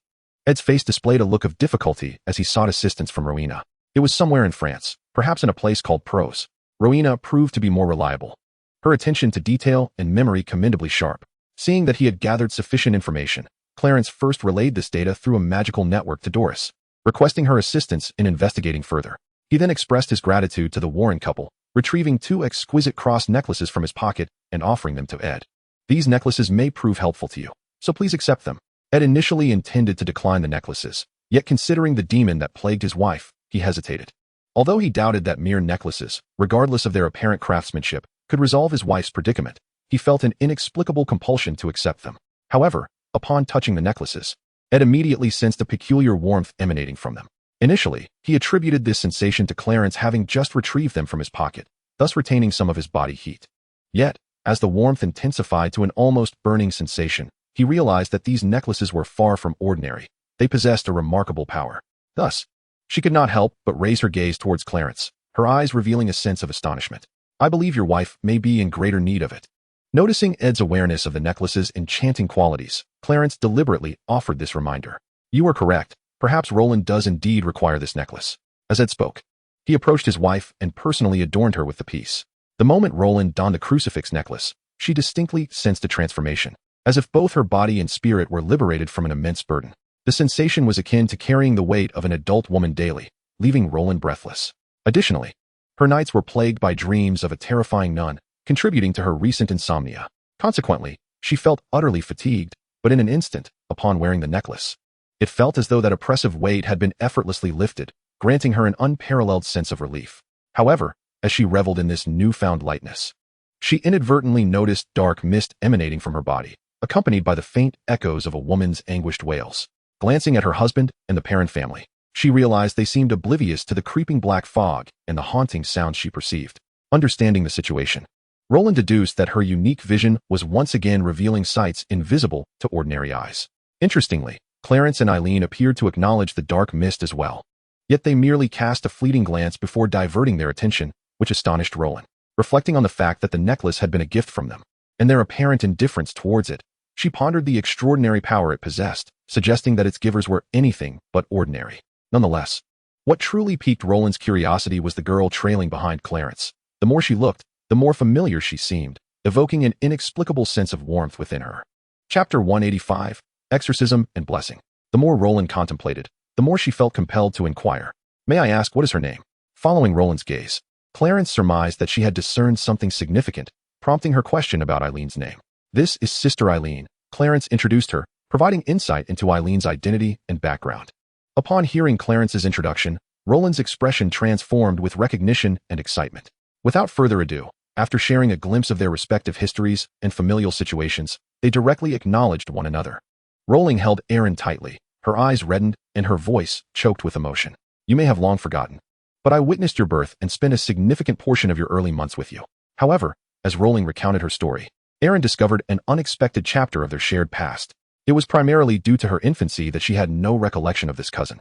A: Ed's face displayed a look of difficulty as he sought assistance from Rowena. "It was somewhere in France, perhaps in a place called Prose." Rowena proved to be more reliable, her attention to detail and memory commendably sharp. Seeing that he had gathered sufficient information, Clarence first relayed this data through a magical network to Doris, requesting her assistance in investigating further. He then expressed his gratitude to the Warren couple, retrieving 2 exquisite cross necklaces from his pocket and offering them to Ed. "These necklaces may prove helpful to you, so please accept them." Ed initially intended to decline the necklaces, yet considering the demon that plagued his wife, he hesitated. Although he doubted that mere necklaces, regardless of their apparent craftsmanship, could resolve his wife's predicament, he felt an inexplicable compulsion to accept them. However, upon touching the necklaces, Ed immediately sensed a peculiar warmth emanating from them. Initially, he attributed this sensation to Clarence having just retrieved them from his pocket, thus retaining some of his body heat. Yet, as the warmth intensified to an almost burning sensation, he realized that these necklaces were far from ordinary. They possessed a remarkable power. Thus, she could not help but raise her gaze towards Clarence, her eyes revealing a sense of astonishment. I believe your wife may be in greater need of it. Noticing Ed's awareness of the necklace's enchanting qualities, Clarence deliberately offered this reminder. You are correct. Perhaps Roland does indeed require this necklace. As Ed spoke, he approached his wife and personally adorned her with the piece. The moment Roland donned the crucifix necklace, she distinctly sensed a transformation, as if both her body and spirit were liberated from an immense burden. The sensation was akin to carrying the weight of an adult woman daily, leaving Roland breathless. Additionally, her nights were plagued by dreams of a terrifying nun, contributing to her recent insomnia. Consequently, she felt utterly fatigued, but in an instant, upon wearing the necklace, it felt as though that oppressive weight had been effortlessly lifted, granting her an unparalleled sense of relief. However, as she reveled in this newfound lightness, she inadvertently noticed dark mist emanating from her body, accompanied by the faint echoes of a woman's anguished wails. Glancing at her husband and the Perrin family, she realized they seemed oblivious to the creeping black fog and the haunting sounds she perceived. Understanding the situation, Roland deduced that her unique vision was once again revealing sights invisible to ordinary eyes. Interestingly, Clarence and Eileen appeared to acknowledge the dark mist as well. Yet they merely cast a fleeting glance before diverting their attention, which astonished Roland. Reflecting on the fact that the necklace had been a gift from them, and their apparent indifference towards it, she pondered the extraordinary power it possessed, suggesting that its givers were anything but ordinary. Nonetheless, what truly piqued Roland's curiosity was the girl trailing behind Clarence. The more she looked, the more familiar she seemed, evoking an inexplicable sense of warmth within her. Chapter 185, Exorcism and Blessing. The more Roland contemplated, the more she felt compelled to inquire. May I ask, what is her name? Following Roland's gaze, Clarence surmised that she had discerned something significant, prompting her question about Eileen's name. This is Sister Eileen, Clarence introduced her, providing insight into Eileen's identity and background. Upon hearing Clarence's introduction, Roland's expression transformed with recognition and excitement. Without further ado, after sharing a glimpse of their respective histories and familial situations, they directly acknowledged one another. Roland held Erin tightly, her eyes reddened and her voice choked with emotion. You may have long forgotten, but I witnessed your birth and spent a significant portion of your early months with you. However, as Roland recounted her story, Erin discovered an unexpected chapter of their shared past. It was primarily due to her infancy that she had no recollection of this cousin,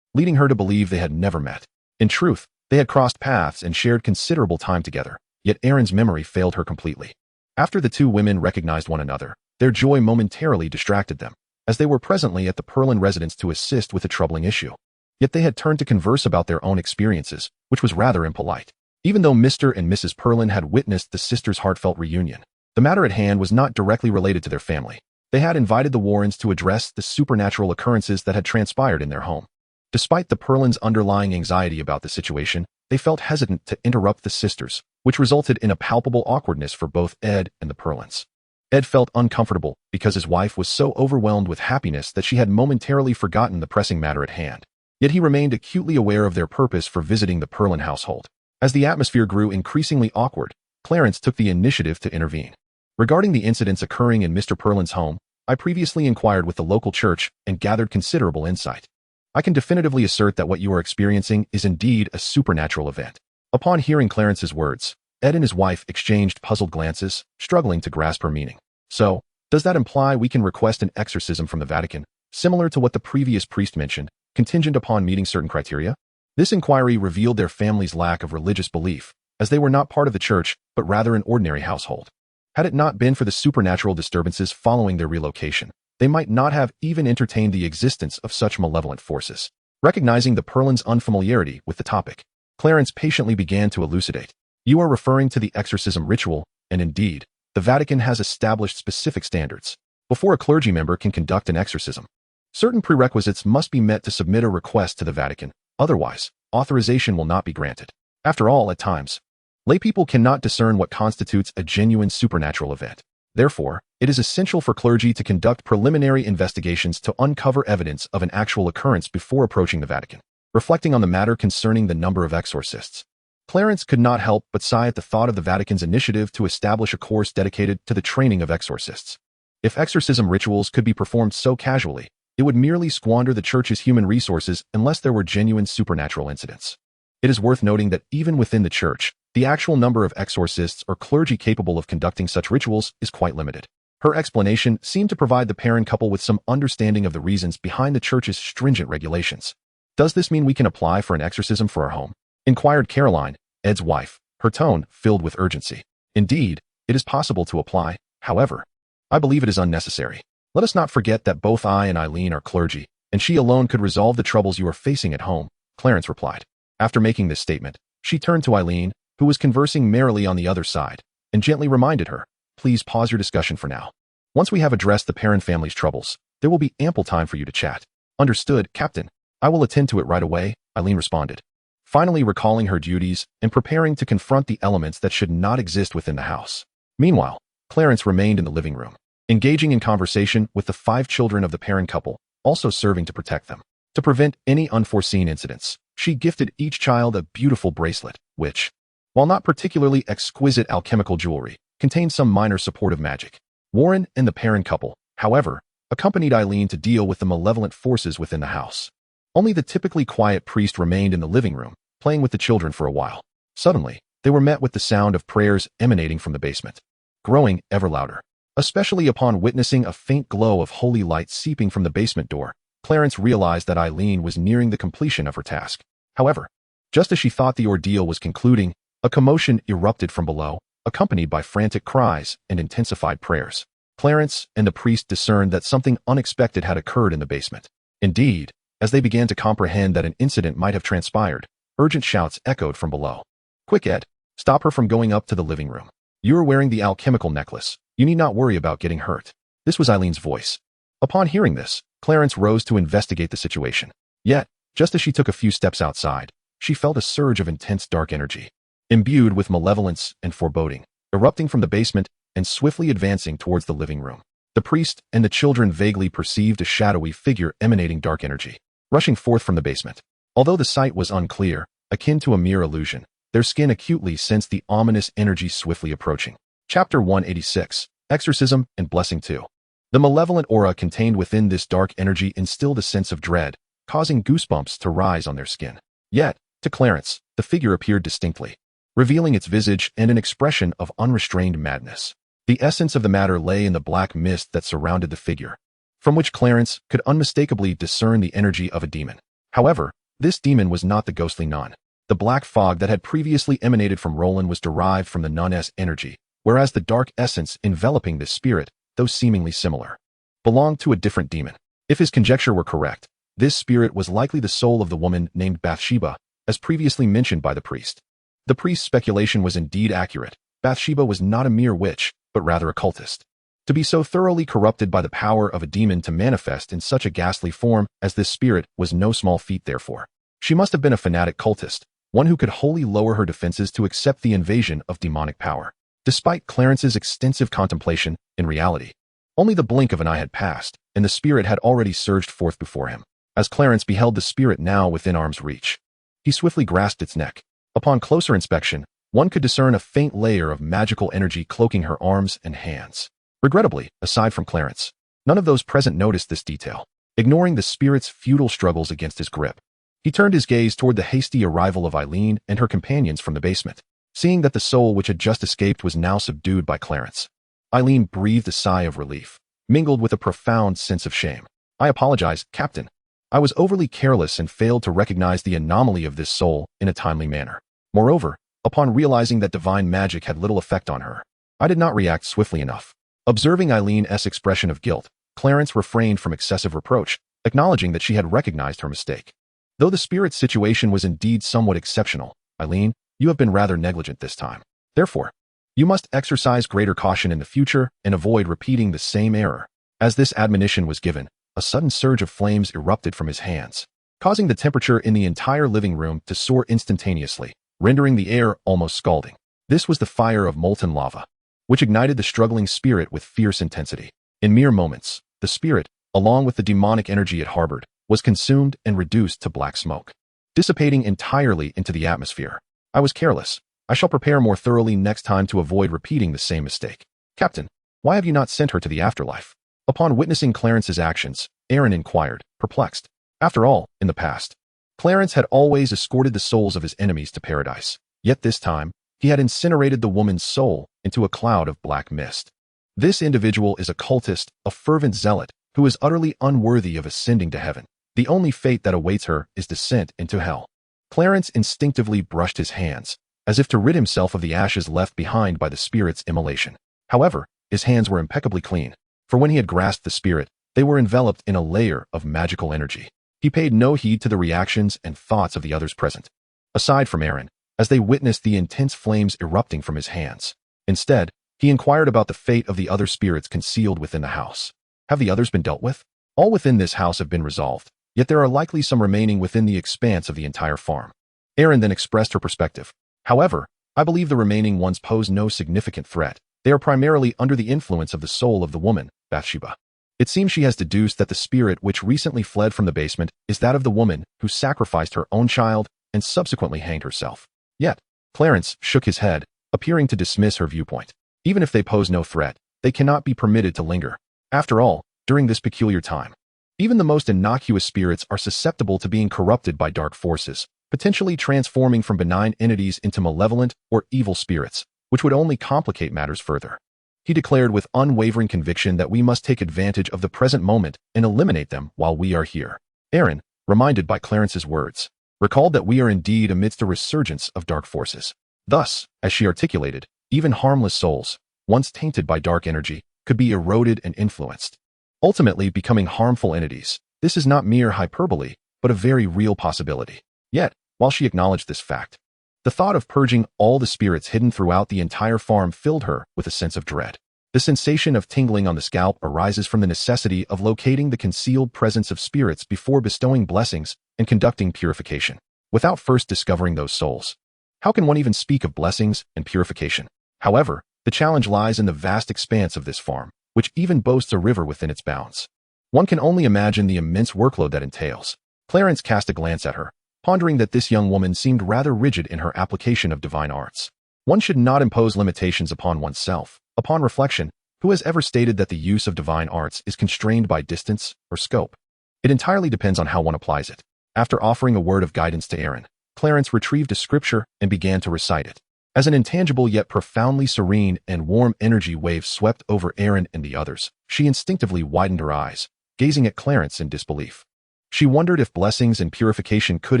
A: leading her to believe they had never met. In truth, they had crossed paths and shared considerable time together, yet Erin's memory failed her completely. After the two women recognized one another, their joy momentarily distracted them, as they were presently at the Perlin residence to assist with a troubling issue. Yet they had turned to converse about their own experiences, which was rather impolite. Even though Mr. and Mrs. Perlin had witnessed the sisters' heartfelt reunion, the matter at hand was not directly related to their family. They had invited the Warrens to address the supernatural occurrences that had transpired in their home. Despite the Perlins' underlying anxiety about the situation, they felt hesitant to interrupt the sisters, which resulted in a palpable awkwardness for both Ed and the Perlins. Ed felt uncomfortable because his wife was so overwhelmed with happiness that she had momentarily forgotten the pressing matter at hand. Yet he remained acutely aware of their purpose for visiting the Perlin household. As the atmosphere grew increasingly awkward, Clarence took the initiative to intervene. Regarding the incidents occurring in Mr. Perlin's home, I previously inquired with the local church and gathered considerable insight. I can definitively assert that what you are experiencing is indeed a supernatural event. Upon hearing Clarence's words, Ed and his wife exchanged puzzled glances, struggling to grasp her meaning. So, does that imply we can request an exorcism from the Vatican, similar to what the previous priest mentioned, contingent upon meeting certain criteria? This inquiry revealed their family's lack of religious belief, as they were not part of the church, but rather an ordinary household. Had it not been for the supernatural disturbances following their relocation, they might not have even entertained the existence of such malevolent forces. Recognizing the Perlins' unfamiliarity with the topic, Clarence patiently began to elucidate. You are referring to the exorcism ritual, and indeed, the Vatican has established specific standards. Before a clergy member can conduct an exorcism, certain prerequisites must be met to submit a request to the Vatican. Otherwise, authorization will not be granted. After all, at times, laypeople cannot discern what constitutes a genuine supernatural event. Therefore, it is essential for clergy to conduct preliminary investigations to uncover evidence of an actual occurrence before approaching the Vatican. Reflecting on the matter concerning the number of exorcists, Clarence could not help but sigh at the thought of the Vatican's initiative to establish a course dedicated to the training of exorcists. If exorcism rituals could be performed so casually, it would merely squander the church's human resources unless there were genuine supernatural incidents. It is worth noting that even within the church, the actual number of exorcists or clergy capable of conducting such rituals is quite limited. Her explanation seemed to provide the parent couple with some understanding of the reasons behind the church's stringent regulations. "Does this mean we can apply for an exorcism for our home?" inquired Caroline, Ed's wife, her tone filled with urgency. "Indeed, it is possible to apply. However, I believe it is unnecessary. Let us not forget that both I and Eileen are clergy, and she alone could resolve the troubles you are facing at home," Clarence replied. After making this statement, she turned to Eileen, who was conversing merrily on the other side, and gently reminded her, "Please pause your discussion for now. Once we have addressed the Perrin family's troubles, there will be ample time for you to chat." "Understood, Captain. I will attend to it right away," Eileen responded, finally recalling her duties and preparing to confront the elements that should not exist within the house. Meanwhile, Clarence remained in the living room, engaging in conversation with the 5 children of the Perrin couple, also serving to protect them. To prevent any unforeseen incidents, she gifted each child a beautiful bracelet, which, while not particularly exquisite alchemical jewelry, contained some minor supportive magic. Warren and the Perrin couple, however, accompanied Eileen to deal with the malevolent forces within the house. Only the typically quiet priest remained in the living room, playing with the children for a while. Suddenly, they were met with the sound of prayers emanating from the basement, growing ever louder. Especially upon witnessing a faint glow of holy light seeping from the basement door, Clarence realized that Eileen was nearing the completion of her task. However, just as she thought the ordeal was concluding, a commotion erupted from below, accompanied by frantic cries and intensified prayers. Clarence and the priest discerned that something unexpected had occurred in the basement. Indeed, as they began to comprehend that an incident might have transpired, urgent shouts echoed from below. "Quick, Ed, stop her from going up to the living room. You are wearing the alchemical necklace. You need not worry about getting hurt." This was Eileen's voice. Upon hearing this, Clarence rose to investigate the situation. Yet, just as she took a few steps outside, she felt a surge of intense dark energy, imbued with malevolence and foreboding, erupting from the basement and swiftly advancing towards the living room. The priest and the children vaguely perceived a shadowy figure emanating dark energy, rushing forth from the basement. Although the sight was unclear, akin to a mere illusion, their skin acutely sensed the ominous energy swiftly approaching. Chapter 186, Exorcism and Blessing 2. The malevolent aura contained within this dark energy instilled a sense of dread, causing goosebumps to rise on their skin. Yet, to Clarence, the figure appeared distinctly, revealing its visage and an expression of unrestrained madness. The essence of the matter lay in the black mist that surrounded the figure, from which Clarence could unmistakably discern the energy of a demon. However, this demon was not the ghostly nun. The black fog that had previously emanated from Roland was derived from the nun's energy, whereas the dark essence enveloping this spirit, though seemingly similar, belonged to a different demon. If his conjecture were correct, this spirit was likely the soul of the woman named Bathsheba, as previously mentioned by the priest. The priest's speculation was indeed accurate. Bathsheba was not a mere witch, but rather a cultist. To be so thoroughly corrupted by the power of a demon to manifest in such a ghastly form as this spirit was no small feat therefore. She must have been a fanatic cultist, one who could wholly lower her defenses to accept the invasion of demonic power. Despite Clarence's extensive contemplation, in reality, only the blink of an eye had passed, and the spirit had already surged forth before him. As Clarence beheld the spirit now within arm's reach, he swiftly grasped its neck. Upon closer inspection, one could discern a faint layer of magical energy cloaking her arms and hands. Regrettably, aside from Clarence, none of those present noticed this detail. Ignoring the spirit's futile struggles against his grip, he turned his gaze toward the hasty arrival of Eileen and her companions from the basement. Seeing that the soul which had just escaped was now subdued by Clarence, Eileen breathed a sigh of relief, mingled with a profound sense of shame. "I apologize, Captain. I was overly careless and failed to recognize the anomaly of this soul in a timely manner. Moreover, upon realizing that divine magic had little effect on her, I did not react swiftly enough." Observing Eileen's expression of guilt, Clarence refrained from excessive reproach, acknowledging that she had recognized her mistake. Though the spirit's situation was indeed somewhat exceptional, "Eileen, you have been rather negligent this time. Therefore, you must exercise greater caution in the future and avoid repeating the same error." As this admonition was given, a sudden surge of flames erupted from his hands, causing the temperature in the entire living room to soar instantaneously, rendering the air almost scalding. This was the fire of molten lava, which ignited the struggling spirit with fierce intensity. In mere moments, the spirit, along with the demonic energy it harbored, was consumed and reduced to black smoke, dissipating entirely into the atmosphere. "I was careless. I shall prepare more thoroughly next time to avoid repeating the same mistake." "Captain, why have you not sent her to the afterlife?" Upon witnessing Clarence's actions, Aaron inquired, perplexed. After all, in the past, Clarence had always escorted the souls of his enemies to paradise. Yet this time, he had incinerated the woman's soul into a cloud of black mist. This individual is a cultist, a fervent zealot, who is utterly unworthy of ascending to heaven. The only fate that awaits her is descent into hell. Clarence instinctively brushed his hands, as if to rid himself of the ashes left behind by the spirit's immolation. However, his hands were impeccably clean, for when he had grasped the spirit, they were enveloped in a layer of magical energy. He paid no heed to the reactions and thoughts of the others present, aside from Aaron, as they witnessed the intense flames erupting from his hands. Instead, he inquired about the fate of the other spirits concealed within the house. Have the others been dealt with? All within this house have been resolved, yet there are likely some remaining within the expanse of the entire farm. Aaron then expressed her perspective. However, I believe the remaining ones pose no significant threat. They are primarily under the influence of the soul of the woman, Bathsheba. It seems she has deduced that the spirit which recently fled from the basement is that of the woman who sacrificed her own child and subsequently hanged herself. Yet, Clarence shook his head, appearing to dismiss her viewpoint. Even if they pose no threat, they cannot be permitted to linger. After all, during this peculiar time, even the most innocuous spirits are susceptible to being corrupted by dark forces, potentially transforming from benign entities into malevolent or evil spirits, which would only complicate matters further. He declared with unwavering conviction that we must take advantage of the present moment and eliminate them while we are here. Aaron, reminded by Clarence's words, recalled that we are indeed amidst a resurgence of dark forces. Thus, as she articulated, even harmless souls, once tainted by dark energy, could be eroded and influenced, ultimately becoming harmful entities. This is not mere hyperbole, but a very real possibility. Yet, while she acknowledged this fact, the thought of purging all the spirits hidden throughout the entire farm filled her with a sense of dread. The sensation of tingling on the scalp arises from the necessity of locating the concealed presence of spirits before bestowing blessings and conducting purification, without first discovering those souls. How can one even speak of blessings and purification? However, the challenge lies in the vast expanse of this farm, which even boasts a river within its bounds. One can only imagine the immense workload that entails. Clarence cast a glance at her, pondering that this young woman seemed rather rigid in her application of divine arts. One should not impose limitations upon oneself. Upon reflection, who has ever stated that the use of divine arts is constrained by distance or scope? It entirely depends on how one applies it. After offering a word of guidance to Aaron, Clarence retrieved a scripture and began to recite it. As an intangible yet profoundly serene and warm energy wave swept over Aaron and the others, she instinctively widened her eyes, gazing at Clarence in disbelief. She wondered if blessings and purification could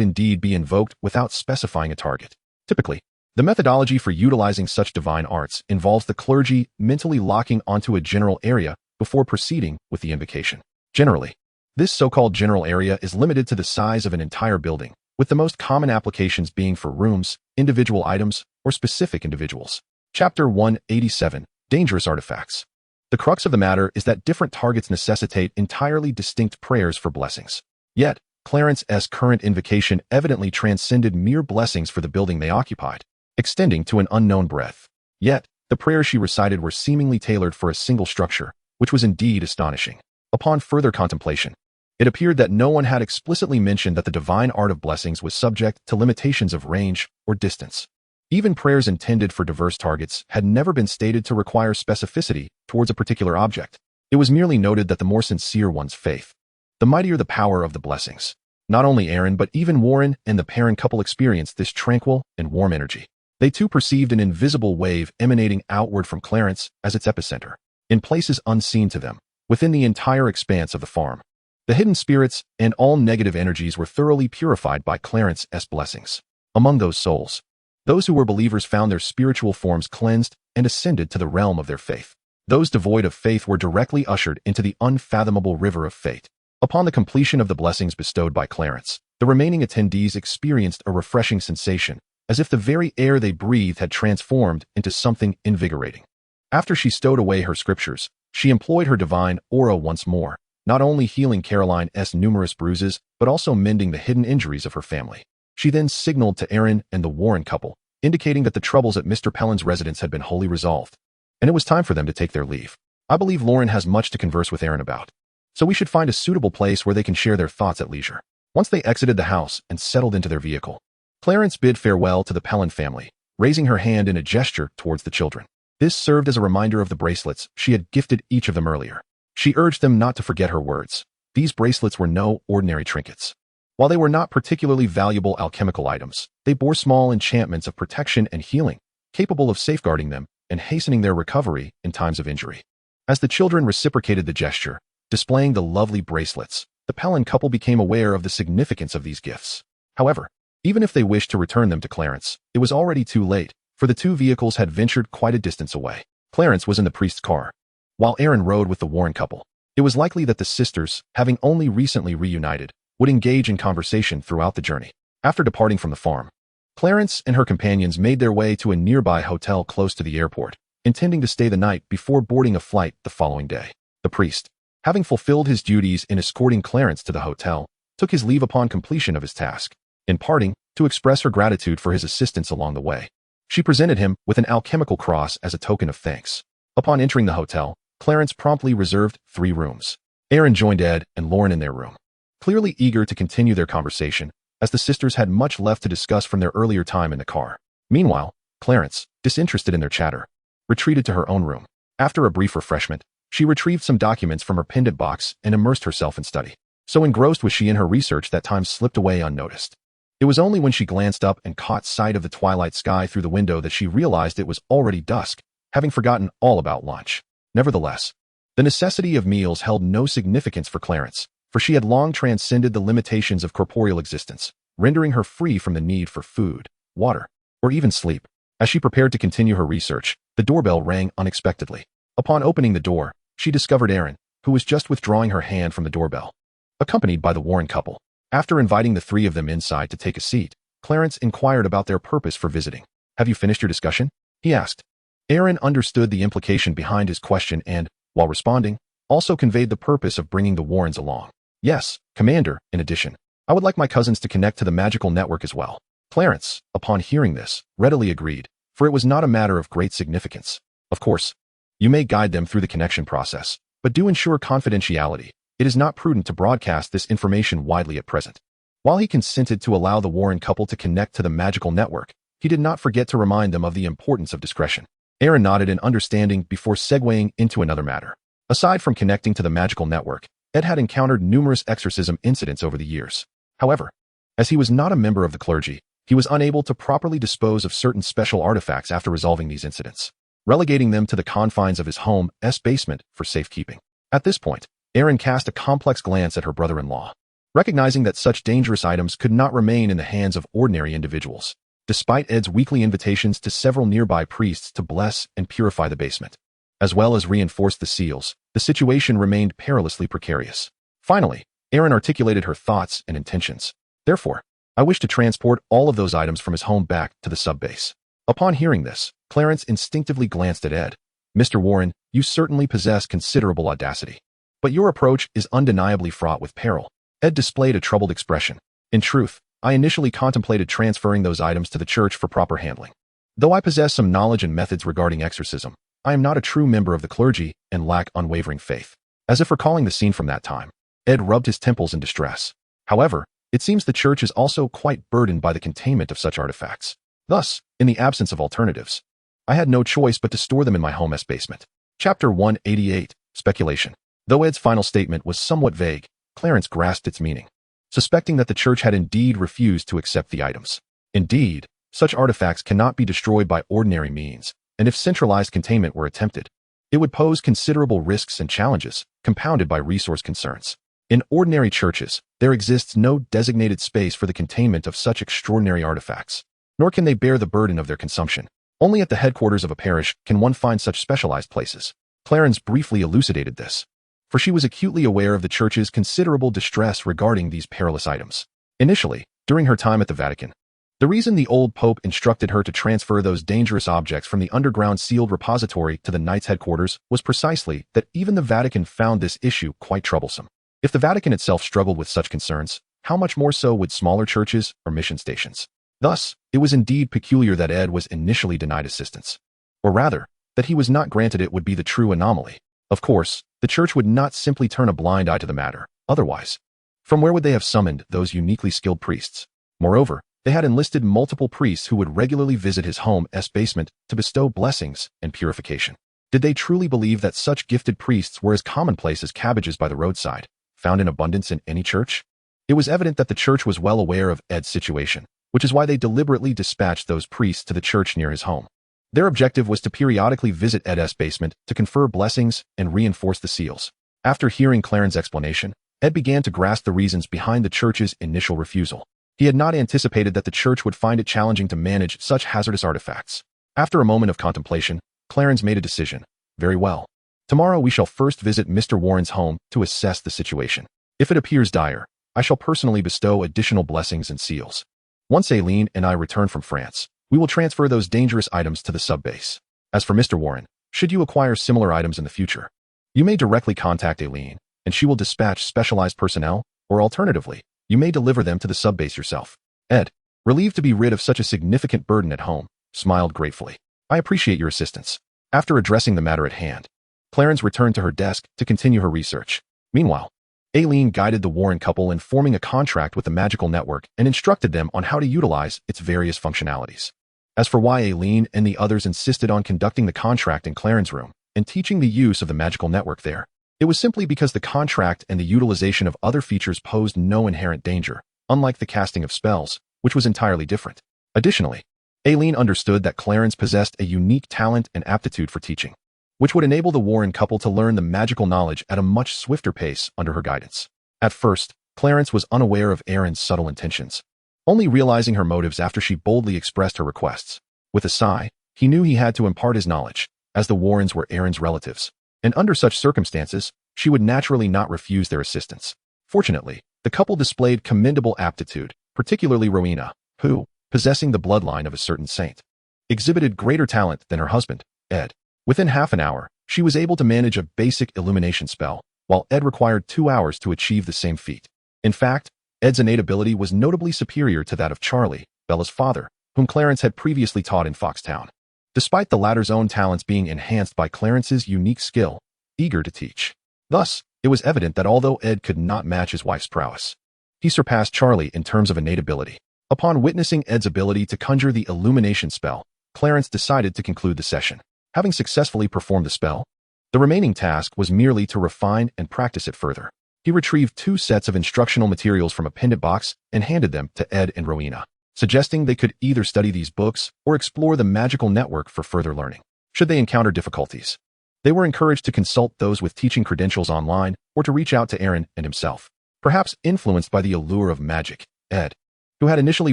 A: indeed be invoked without specifying a target. Typically, the methodology for utilizing such divine arts involves the clergy mentally locking onto a general area before proceeding with the invocation. Generally, this so-called general area is limited to the size of an entire building, with the most common applications being for rooms, individual items, or specific individuals. Chapter 187, Dangerous Artifacts. The crux of the matter is that different targets necessitate entirely distinct prayers for blessings. Yet, Clarence's current invocation evidently transcended mere blessings for the building they occupied, extending to an unknown breadth. Yet, the prayers she recited were seemingly tailored for a single structure, which was indeed astonishing. Upon further contemplation, it appeared that no one had explicitly mentioned that the divine art of blessings was subject to limitations of range or distance. Even prayers intended for diverse targets had never been stated to require specificity towards a particular object. It was merely noted that the more sincere one's faith, the mightier the power of the blessings. Not only Aaron but even Warren and the Perrin couple experienced this tranquil and warm energy. They too perceived an invisible wave emanating outward from Clarence as its epicenter, in places unseen to them, within the entire expanse of the farm. The hidden spirits and all negative energies were thoroughly purified by Clarence's blessings. Among those souls, those who were believers found their spiritual forms cleansed and ascended to the realm of their faith. Those devoid of faith were directly ushered into the unfathomable river of fate. Upon the completion of the blessings bestowed by Clarence, the remaining attendees experienced a refreshing sensation, as if the very air they breathed had transformed into something invigorating. After she stowed away her scriptures, she employed her divine aura once more, not only healing Caroline's numerous bruises, but also mending the hidden injuries of her family. She then signaled to Aaron and the Warren couple, indicating that the troubles at Mr. Pellin's residence had been wholly resolved, and it was time for them to take their leave. I believe Lauren has much to converse with Aaron about, so we should find a suitable place where they can share their thoughts at leisure. Once they exited the house and settled into their vehicle, Clarence bid farewell to the Pellin family, raising her hand in a gesture towards the children. This served as a reminder of the bracelets she had gifted each of them earlier. She urged them not to forget her words. These bracelets were no ordinary trinkets. While they were not particularly valuable alchemical items, they bore small enchantments of protection and healing, capable of safeguarding them and hastening their recovery in times of injury. As the children reciprocated the gesture, displaying the lovely bracelets, the Pellin couple became aware of the significance of these gifts. However, even if they wished to return them to Clarence, it was already too late, for the two vehicles had ventured quite a distance away. Clarence was in the priest's car, while Aaron rode with the Warren couple. It was likely that the sisters, having only recently reunited, would engage in conversation throughout the journey. After departing from the farm, Clarence and her companions made their way to a nearby hotel close to the airport, intending to stay the night before boarding a flight the following day. The priest, having fulfilled his duties in escorting Clarence to the hotel, took his leave upon completion of his task. In parting, to express her gratitude for his assistance along the way, she presented him with an alchemical cross as a token of thanks. Upon entering the hotel, Clarence promptly reserved 3 rooms. Aaron joined Ed and Lauren in their room, clearly eager to continue their conversation, as the sisters had much left to discuss from their earlier time in the car. Meanwhile, Clarence, disinterested in their chatter, retreated to her own room. After a brief refreshment, she retrieved some documents from her pendant box and immersed herself in study. So engrossed was she in her research that time slipped away unnoticed. It was only when she glanced up and caught sight of the twilight sky through the window that she realized it was already dusk, having forgotten all about lunch. Nevertheless, the necessity of meals held no significance for Clarence, for she had long transcended the limitations of corporeal existence, rendering her free from the need for food, water, or even sleep. As she prepared to continue her research, the doorbell rang unexpectedly. Upon opening the door, she discovered Aaron, who was just withdrawing her hand from the doorbell, accompanied by the Warren couple. After inviting the 3 of them inside to take a seat, Clarence inquired about their purpose for visiting. "Have you finished your discussion?" he asked. Aaron understood the implication behind his question and, while responding, also conveyed the purpose of bringing the Warrens along. "Yes, Commander, in addition, I would like my cousins to connect to the magical network as well." Clarence, upon hearing this, readily agreed, for it was not a matter of great significance. "Of course, you may guide them through the connection process, but do ensure confidentiality. It is not prudent to broadcast this information widely at present." While he consented to allow the Warren couple to connect to the magical network, he did not forget to remind them of the importance of discretion. Aaron nodded in understanding before segueing into another matter. Aside from connecting to the magical network, Ed had encountered numerous exorcism incidents over the years. However, as he was not a member of the clergy, he was unable to properly dispose of certain special artifacts after resolving these incidents, relegating them to the confines of his home's basement for safekeeping. At this point, Aaron cast a complex glance at her brother-in-law, recognizing that such dangerous items could not remain in the hands of ordinary individuals. Despite Ed's weekly invitations to several nearby priests to bless and purify the basement, as well as reinforce the seals, the situation remained perilously precarious. Finally, Aaron articulated her thoughts and intentions. "Therefore, I wish to transport all of those items from his home back to the sub-base." Upon hearing this, Clarence instinctively glanced at Ed. "Mr. Warren, you certainly possess considerable audacity, but your approach is undeniably fraught with peril." Ed displayed a troubled expression. "In truth, I initially contemplated transferring those items to the church for proper handling. Though I possess some knowledge and methods regarding exorcism, I am not a true member of the clergy and lack unwavering faith." As if recalling the scene from that time, Ed rubbed his temples in distress. "However, it seems the church is also quite burdened by the containment of such artifacts. Thus, in the absence of alternatives, I had no choice but to store them in my home's basement." Chapter 188, Speculation. Though Ed's final statement was somewhat vague, Clarence grasped its meaning, suspecting that the church had indeed refused to accept the items. Indeed, such artifacts cannot be destroyed by ordinary means, and if centralized containment were attempted, it would pose considerable risks and challenges, compounded by resource concerns. In ordinary churches, there exists no designated space for the containment of such extraordinary artifacts, nor can they bear the burden of their consumption. Only at the headquarters of a parish can one find such specialized places. Clarence briefly elucidated this, for she was acutely aware of the church's considerable distress regarding these perilous items. Initially, during her time at the Vatican, the reason the old pope instructed her to transfer those dangerous objects from the underground sealed repository to the Knights' headquarters was precisely that even the Vatican found this issue quite troublesome. If the Vatican itself struggled with such concerns, how much more so would smaller churches or mission stations? Thus, it was indeed peculiar that Ed was initially denied assistance. Or rather, that he was not granted it would be the true anomaly. Of course, the church would not simply turn a blind eye to the matter. Otherwise, from where would they have summoned those uniquely skilled priests? Moreover, they had enlisted multiple priests who would regularly visit his home's basement to bestow blessings and purification. Did they truly believe that such gifted priests were as commonplace as cabbages by the roadside, found in abundance in any church? It was evident that the church was well aware of Ed's situation, which is why they deliberately dispatched those priests to the church near his home. Their objective was to periodically visit Ed's basement to confer blessings and reinforce the seals. After hearing Clarence's explanation, Ed began to grasp the reasons behind the church's initial refusal. He had not anticipated that the church would find it challenging to manage such hazardous artifacts. After a moment of contemplation, Clarence made a decision. Very well. Tomorrow we shall first visit Mr. Warren's home to assess the situation. If it appears dire, I shall personally bestow additional blessings and seals. Once Aileen and I return from France, we will transfer those dangerous items to the sub-base. As for Mr. Warren, should you acquire similar items in the future, you may directly contact Aileen, and she will dispatch specialized personnel, or alternatively, you may deliver them to the sub-base yourself. Ed, relieved to be rid of such a significant burden at home, smiled gratefully. I appreciate your assistance. After addressing the matter at hand, Clarence returned to her desk to continue her research. Meanwhile, Aileen guided the Warren couple in forming a contract with the magical network and instructed them on how to utilize its various functionalities. As for why Aileen and the others insisted on conducting the contract in Clarence's room and teaching the use of the magical network there, it was simply because the contract and the utilization of other features posed no inherent danger, unlike the casting of spells, which was entirely different. Additionally, Aileen understood that Clarence possessed a unique talent and aptitude for teaching, which would enable the Warren couple to learn the magical knowledge at a much swifter pace under her guidance. At first, Clarence was unaware of Erin's subtle intentions, only realizing her motives after she boldly expressed her requests. With a sigh, he knew he had to impart his knowledge, as the Warrens were Erin's relatives, and under such circumstances, she would naturally not refuse their assistance. Fortunately, the couple displayed commendable aptitude, particularly Rowena, who, possessing the bloodline of a certain saint, exhibited greater talent than her husband, Ed. Within half an hour, she was able to manage a basic illumination spell, while Ed required 2 hours to achieve the same feat. In fact, Ed's innate ability was notably superior to that of Charlie, Bella's father, whom Clarence had previously taught in Foxtown. Despite the latter's own talents being enhanced by Clarence's unique skill, eager to teach. Thus, it was evident that although Ed could not match his wife's prowess, he surpassed Charlie in terms of innate ability. Upon witnessing Ed's ability to conjure the illumination spell, Clarence decided to conclude the session. Having successfully performed the spell, the remaining task was merely to refine and practice it further. He retrieved 2 sets of instructional materials from a pendant box and handed them to Ed and Rowena, suggesting they could either study these books or explore the magical network for further learning. Should they encounter difficulties, they were encouraged to consult those with teaching credentials online or to reach out to Aaron and himself. Perhaps influenced by the allure of magic, Ed, who had initially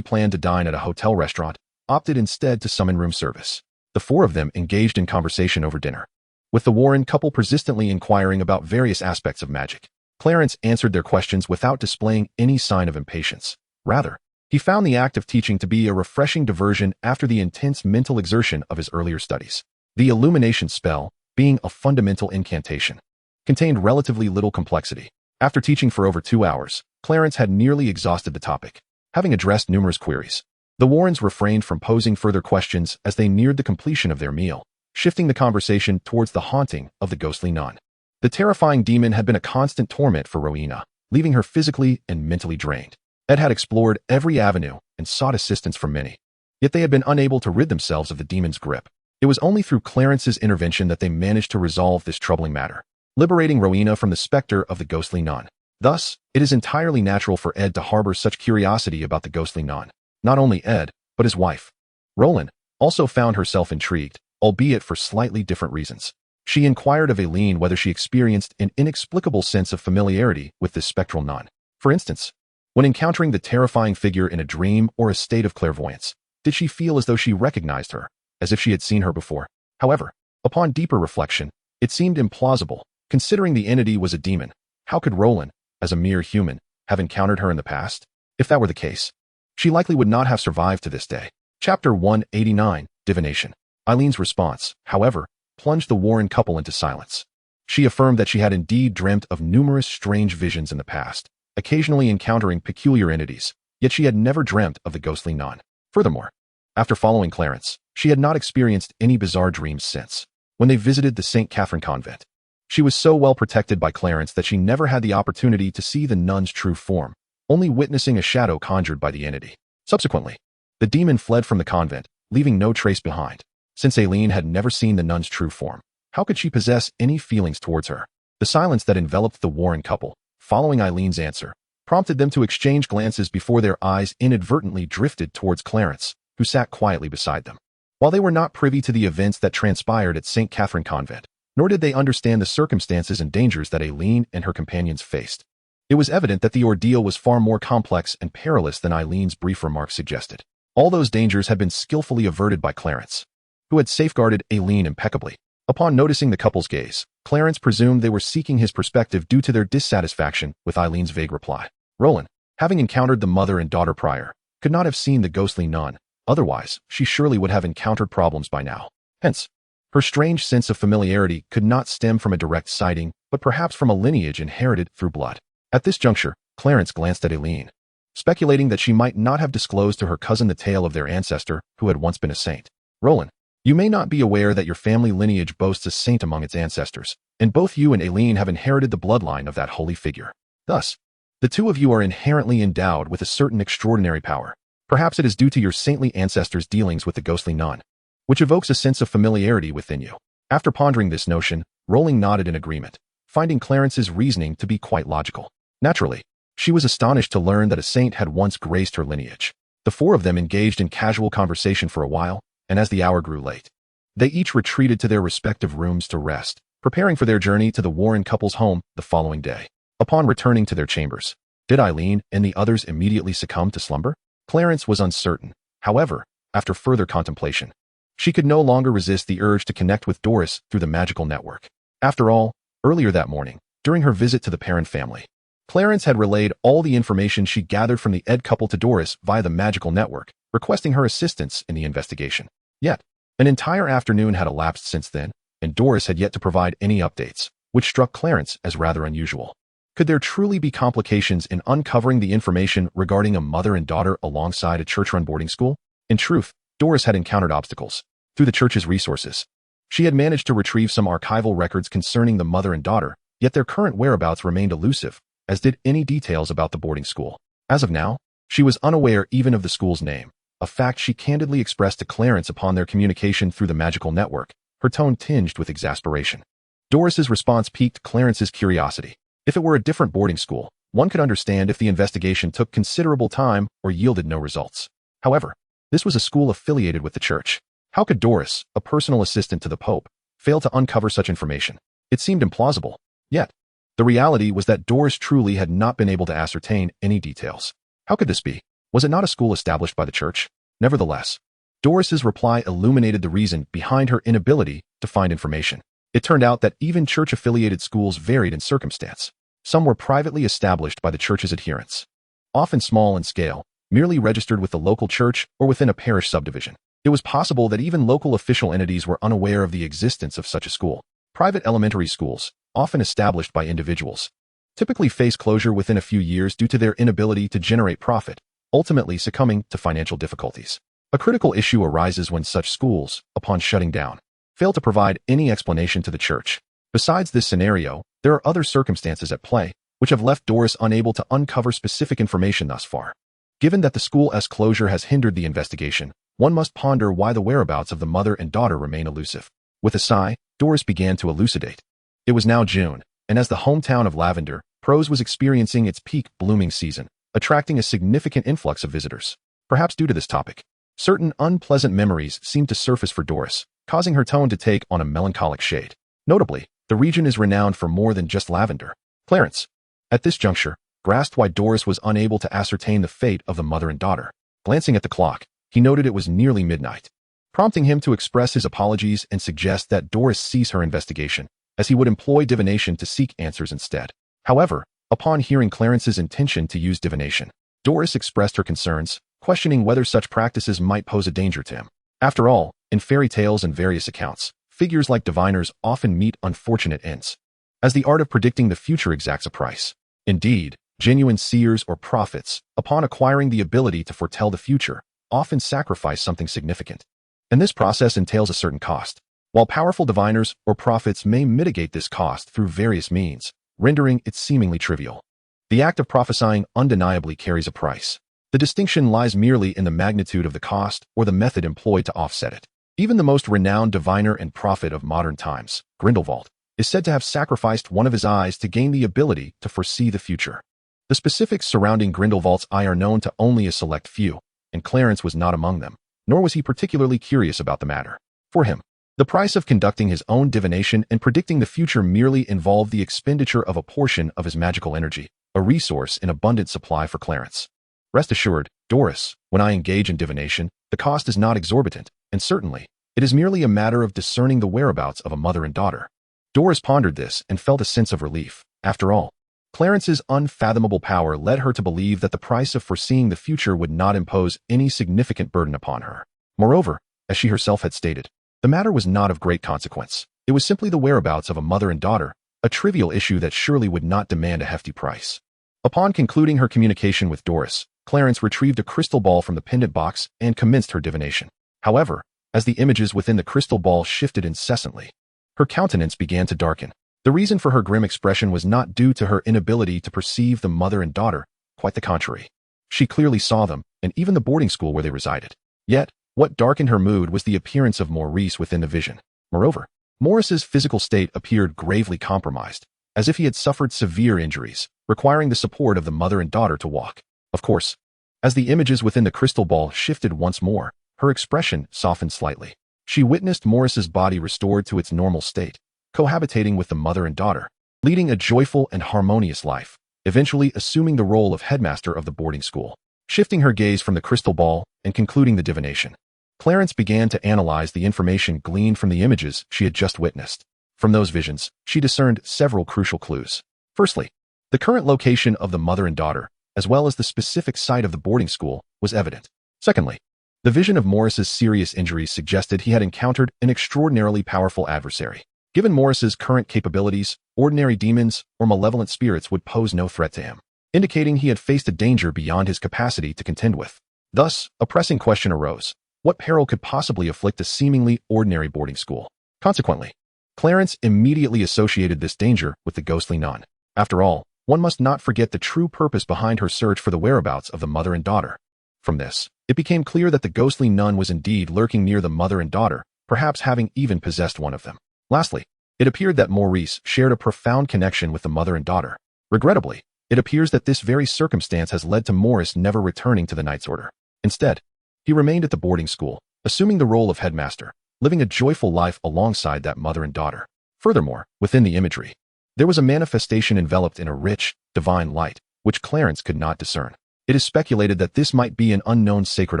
A: planned to dine at a hotel restaurant, opted instead to summon room service. The 4 of them engaged in conversation over dinner, with the Warren couple persistently inquiring about various aspects of magic. Clarence answered their questions without displaying any sign of impatience. Rather, he found the act of teaching to be a refreshing diversion after the intense mental exertion of his earlier studies. The illumination spell, being a fundamental incantation, contained relatively little complexity. After teaching for over 2 hours, Clarence had nearly exhausted the topic. Having addressed numerous queries, the Warrens refrained from posing further questions as they neared the completion of their meal, shifting the conversation towards the haunting of the ghostly nun. The terrifying demon had been a constant torment for Rowena, leaving her physically and mentally drained. Ed had explored every avenue and sought assistance from many, yet they had been unable to rid themselves of the demon's grip. It was only through Clarence's intervention that they managed to resolve this troubling matter, liberating Rowena from the specter of the ghostly nun. Thus, it is entirely natural for Ed to harbor such curiosity about the ghostly nun. Not only Ed, but his wife, Roland, also found herself intrigued, albeit for slightly different reasons. She inquired of Aileen whether she experienced an inexplicable sense of familiarity with this spectral nun. For instance, when encountering the terrifying figure in a dream or a state of clairvoyance, did she feel as though she recognized her, as if she had seen her before? However, upon deeper reflection, it seemed implausible. Considering the entity was a demon, how could Roland, as a mere human, have encountered her in the past? If that were the case, she likely would not have survived to this day. Chapter 189, Divination. Eileen's response, however, plunged the Warren couple into silence. She affirmed that she had indeed dreamt of numerous strange visions in the past, occasionally encountering peculiar entities, yet she had never dreamt of the ghostly nun. Furthermore, after following Clarence, she had not experienced any bizarre dreams since. When they visited the St. Catherine convent, she was so well protected by Clarence that she never had the opportunity to see the nun's true form, only witnessing a shadow conjured by the entity. Subsequently, the demon fled from the convent, leaving no trace behind. Since Aileen had never seen the nun's true form, how could she possess any feelings towards her? The silence that enveloped the Warren couple, following Eileen's answer, prompted them to exchange glances before their eyes inadvertently drifted towards Clarence, who sat quietly beside them. While they were not privy to the events that transpired at St. Catherine Convent, nor did they understand the circumstances and dangers that Aileen and her companions faced, it was evident that the ordeal was far more complex and perilous than Eileen's brief remarks suggested. All those dangers had been skillfully averted by Clarence, who had safeguarded Aileen impeccably. Upon noticing the couple's gaze, Clarence presumed they were seeking his perspective due to their dissatisfaction with Eileen's vague reply. Roland, having encountered the mother and daughter prior, could not have seen the ghostly nun. Otherwise, she surely would have encountered problems by now. Hence, her strange sense of familiarity could not stem from a direct sighting, but perhaps from a lineage inherited through blood. At this juncture, Clarence glanced at Aileen, speculating that she might not have disclosed to her cousin the tale of their ancestor who had once been a saint. Roland, you may not be aware that your family lineage boasts a saint among its ancestors, and both you and Aileen have inherited the bloodline of that holy figure. Thus, the two of you are inherently endowed with a certain extraordinary power. Perhaps it is due to your saintly ancestors' dealings with the ghostly nun, which evokes a sense of familiarity within you. After pondering this notion, Rowling nodded in agreement, finding Clarence's reasoning to be quite logical. Naturally, she was astonished to learn that a saint had once graced her lineage. The four of them engaged in casual conversation for a while, and as the hour grew late, they each retreated to their respective rooms to rest, preparing for their journey to the Warren couple's home the following day. Upon returning to their chambers, did Aileen and the others immediately succumb to slumber? Clarence was uncertain. However, after further contemplation, she could no longer resist the urge to connect with Doris through the magical network. After all, earlier that morning, during her visit to the Perrin family, Clarence had relayed all the information she gathered from the Ed couple to Doris via the magical network, requesting her assistance in the investigation. Yet, an entire afternoon had elapsed since then, and Doris had yet to provide any updates, which struck Clarence as rather unusual. Could there truly be complications in uncovering the information regarding a mother and daughter alongside a church-run boarding school? In truth, Doris had encountered obstacles. Through the church's resources, she had managed to retrieve some archival records concerning the mother and daughter, yet their current whereabouts remained elusive, as did any details about the boarding school. As of now, she was unaware even of the school's name, a fact she candidly expressed to Clarence upon their communication through the magical network, her tone tinged with exasperation. Doris's response piqued Clarence's curiosity. If it were a different boarding school, one could understand if the investigation took considerable time or yielded no results. However, this was a school affiliated with the church. How could Doris, a personal assistant to the Pope, fail to uncover such information? It seemed implausible. Yet, the reality was that Doris truly had not been able to ascertain any details. How could this be? Was it not a school established by the church? Nevertheless, Doris's reply illuminated the reason behind her inability to find information. It turned out that even church-affiliated schools varied in circumstance. Some were privately established by the church's adherents, often small in scale, merely registered with the local church or within a parish subdivision. It was possible that even local official entities were unaware of the existence of such a school. Private elementary schools, often established by individuals, typically face closure within a few years due to their inability to generate profit, ultimately succumbing to financial difficulties. A critical issue arises when such schools, upon shutting down, fail to provide any explanation to the church. Besides this scenario, there are other circumstances at play, which have left Doris unable to uncover specific information thus far. Given that the school's closure has hindered the investigation, one must ponder why the whereabouts of the mother and daughter remain elusive. With a sigh, Doris began to elucidate. It was now June, and as the hometown of Lavender, Prose was experiencing its peak blooming season, attracting a significant influx of visitors. Perhaps due to this topic, certain unpleasant memories seemed to surface for Doris, causing her tone to take on a melancholic shade. Notably, the region is renowned for more than just lavender. Clarence, at this juncture, grasped why Doris was unable to ascertain the fate of the mother and daughter. Glancing at the clock, he noted it was nearly midnight, prompting him to express his apologies and suggest that Doris cease her investigation, as he would employ divination to seek answers instead. However, upon hearing Clarence's intention to use divination, Doris expressed her concerns, questioning whether such practices might pose a danger to him. After all, in fairy tales and various accounts, figures like diviners often meet unfortunate ends, as the art of predicting the future exacts a price. Indeed, genuine seers or prophets, upon acquiring the ability to foretell the future, often sacrifice something significant. And this process entails a certain cost. While powerful diviners or prophets may mitigate this cost through various means, rendering it seemingly trivial, the act of prophesying undeniably carries a price. The distinction lies merely in the magnitude of the cost or the method employed to offset it. Even the most renowned diviner and prophet of modern times, Grindelwald, is said to have sacrificed one of his eyes to gain the ability to foresee the future. The specifics surrounding Grindelwald's eye are known to only a select few, and Clarence was not among them. nor was he particularly curious about the matter. For him, the price of conducting his own divination and predicting the future merely involved the expenditure of a portion of his magical energy, a resource in abundant supply for Clarence. Rest assured, Doris, when I engage in divination, the cost is not exorbitant, and certainly, it is merely a matter of discerning the whereabouts of a mother and daughter. Doris pondered this and felt a sense of relief. After all, Clarence's unfathomable power led her to believe that the price of foreseeing the future would not impose any significant burden upon her. Moreover, as she herself had stated, the matter was not of great consequence. It was simply the whereabouts of a mother and daughter, a trivial issue that surely would not demand a hefty price. Upon concluding her communication with Doris, Clarence retrieved a crystal ball from the pendant box and commenced her divination. However, as the images within the crystal ball shifted incessantly, her countenance began to darken. The reason for her grim expression was not due to her inability to perceive the mother and daughter, quite the contrary. She clearly saw them, and even the boarding school where they resided. Yet, what darkened her mood was the appearance of Maurice within the vision. Moreover, Morris's physical state appeared gravely compromised, as if he had suffered severe injuries, requiring the support of the mother and daughter to walk. Of course, as the images within the crystal ball shifted once more, her expression softened slightly. She witnessed Morris's body restored to its normal state, cohabitating with the mother and daughter, leading a joyful and harmonious life, eventually assuming the role of headmaster of the boarding school. Shifting her gaze from the crystal ball and concluding the divination, Clarence began to analyze the information gleaned from the images she had just witnessed. From those visions, she discerned several crucial clues. Firstly, the current location of the mother and daughter, as well as the specific site of the boarding school, was evident. Secondly, the vision of Morris's serious injuries suggested he had encountered an extraordinarily powerful adversary. Given Morris's current capabilities, ordinary demons or malevolent spirits would pose no threat to him, indicating he had faced a danger beyond his capacity to contend with. Thus, a pressing question arose. What peril could possibly afflict a seemingly ordinary boarding school? Consequently, Clarence immediately associated this danger with the ghostly nun. After all, one must not forget the true purpose behind her search for the whereabouts of the mother and daughter. From this, it became clear that the ghostly nun was indeed lurking near the mother and daughter, perhaps having even possessed one of them. Lastly, it appeared that Maurice shared a profound connection with the mother and daughter. Regrettably, it appears that this very circumstance has led to Morris never returning to the Knight's Order. Instead, he remained at the boarding school, assuming the role of headmaster, living a joyful life alongside that mother and daughter. Furthermore, within the imagery, there was a manifestation enveloped in a rich, divine light, which Clarence could not discern. It is speculated that this might be an unknown sacred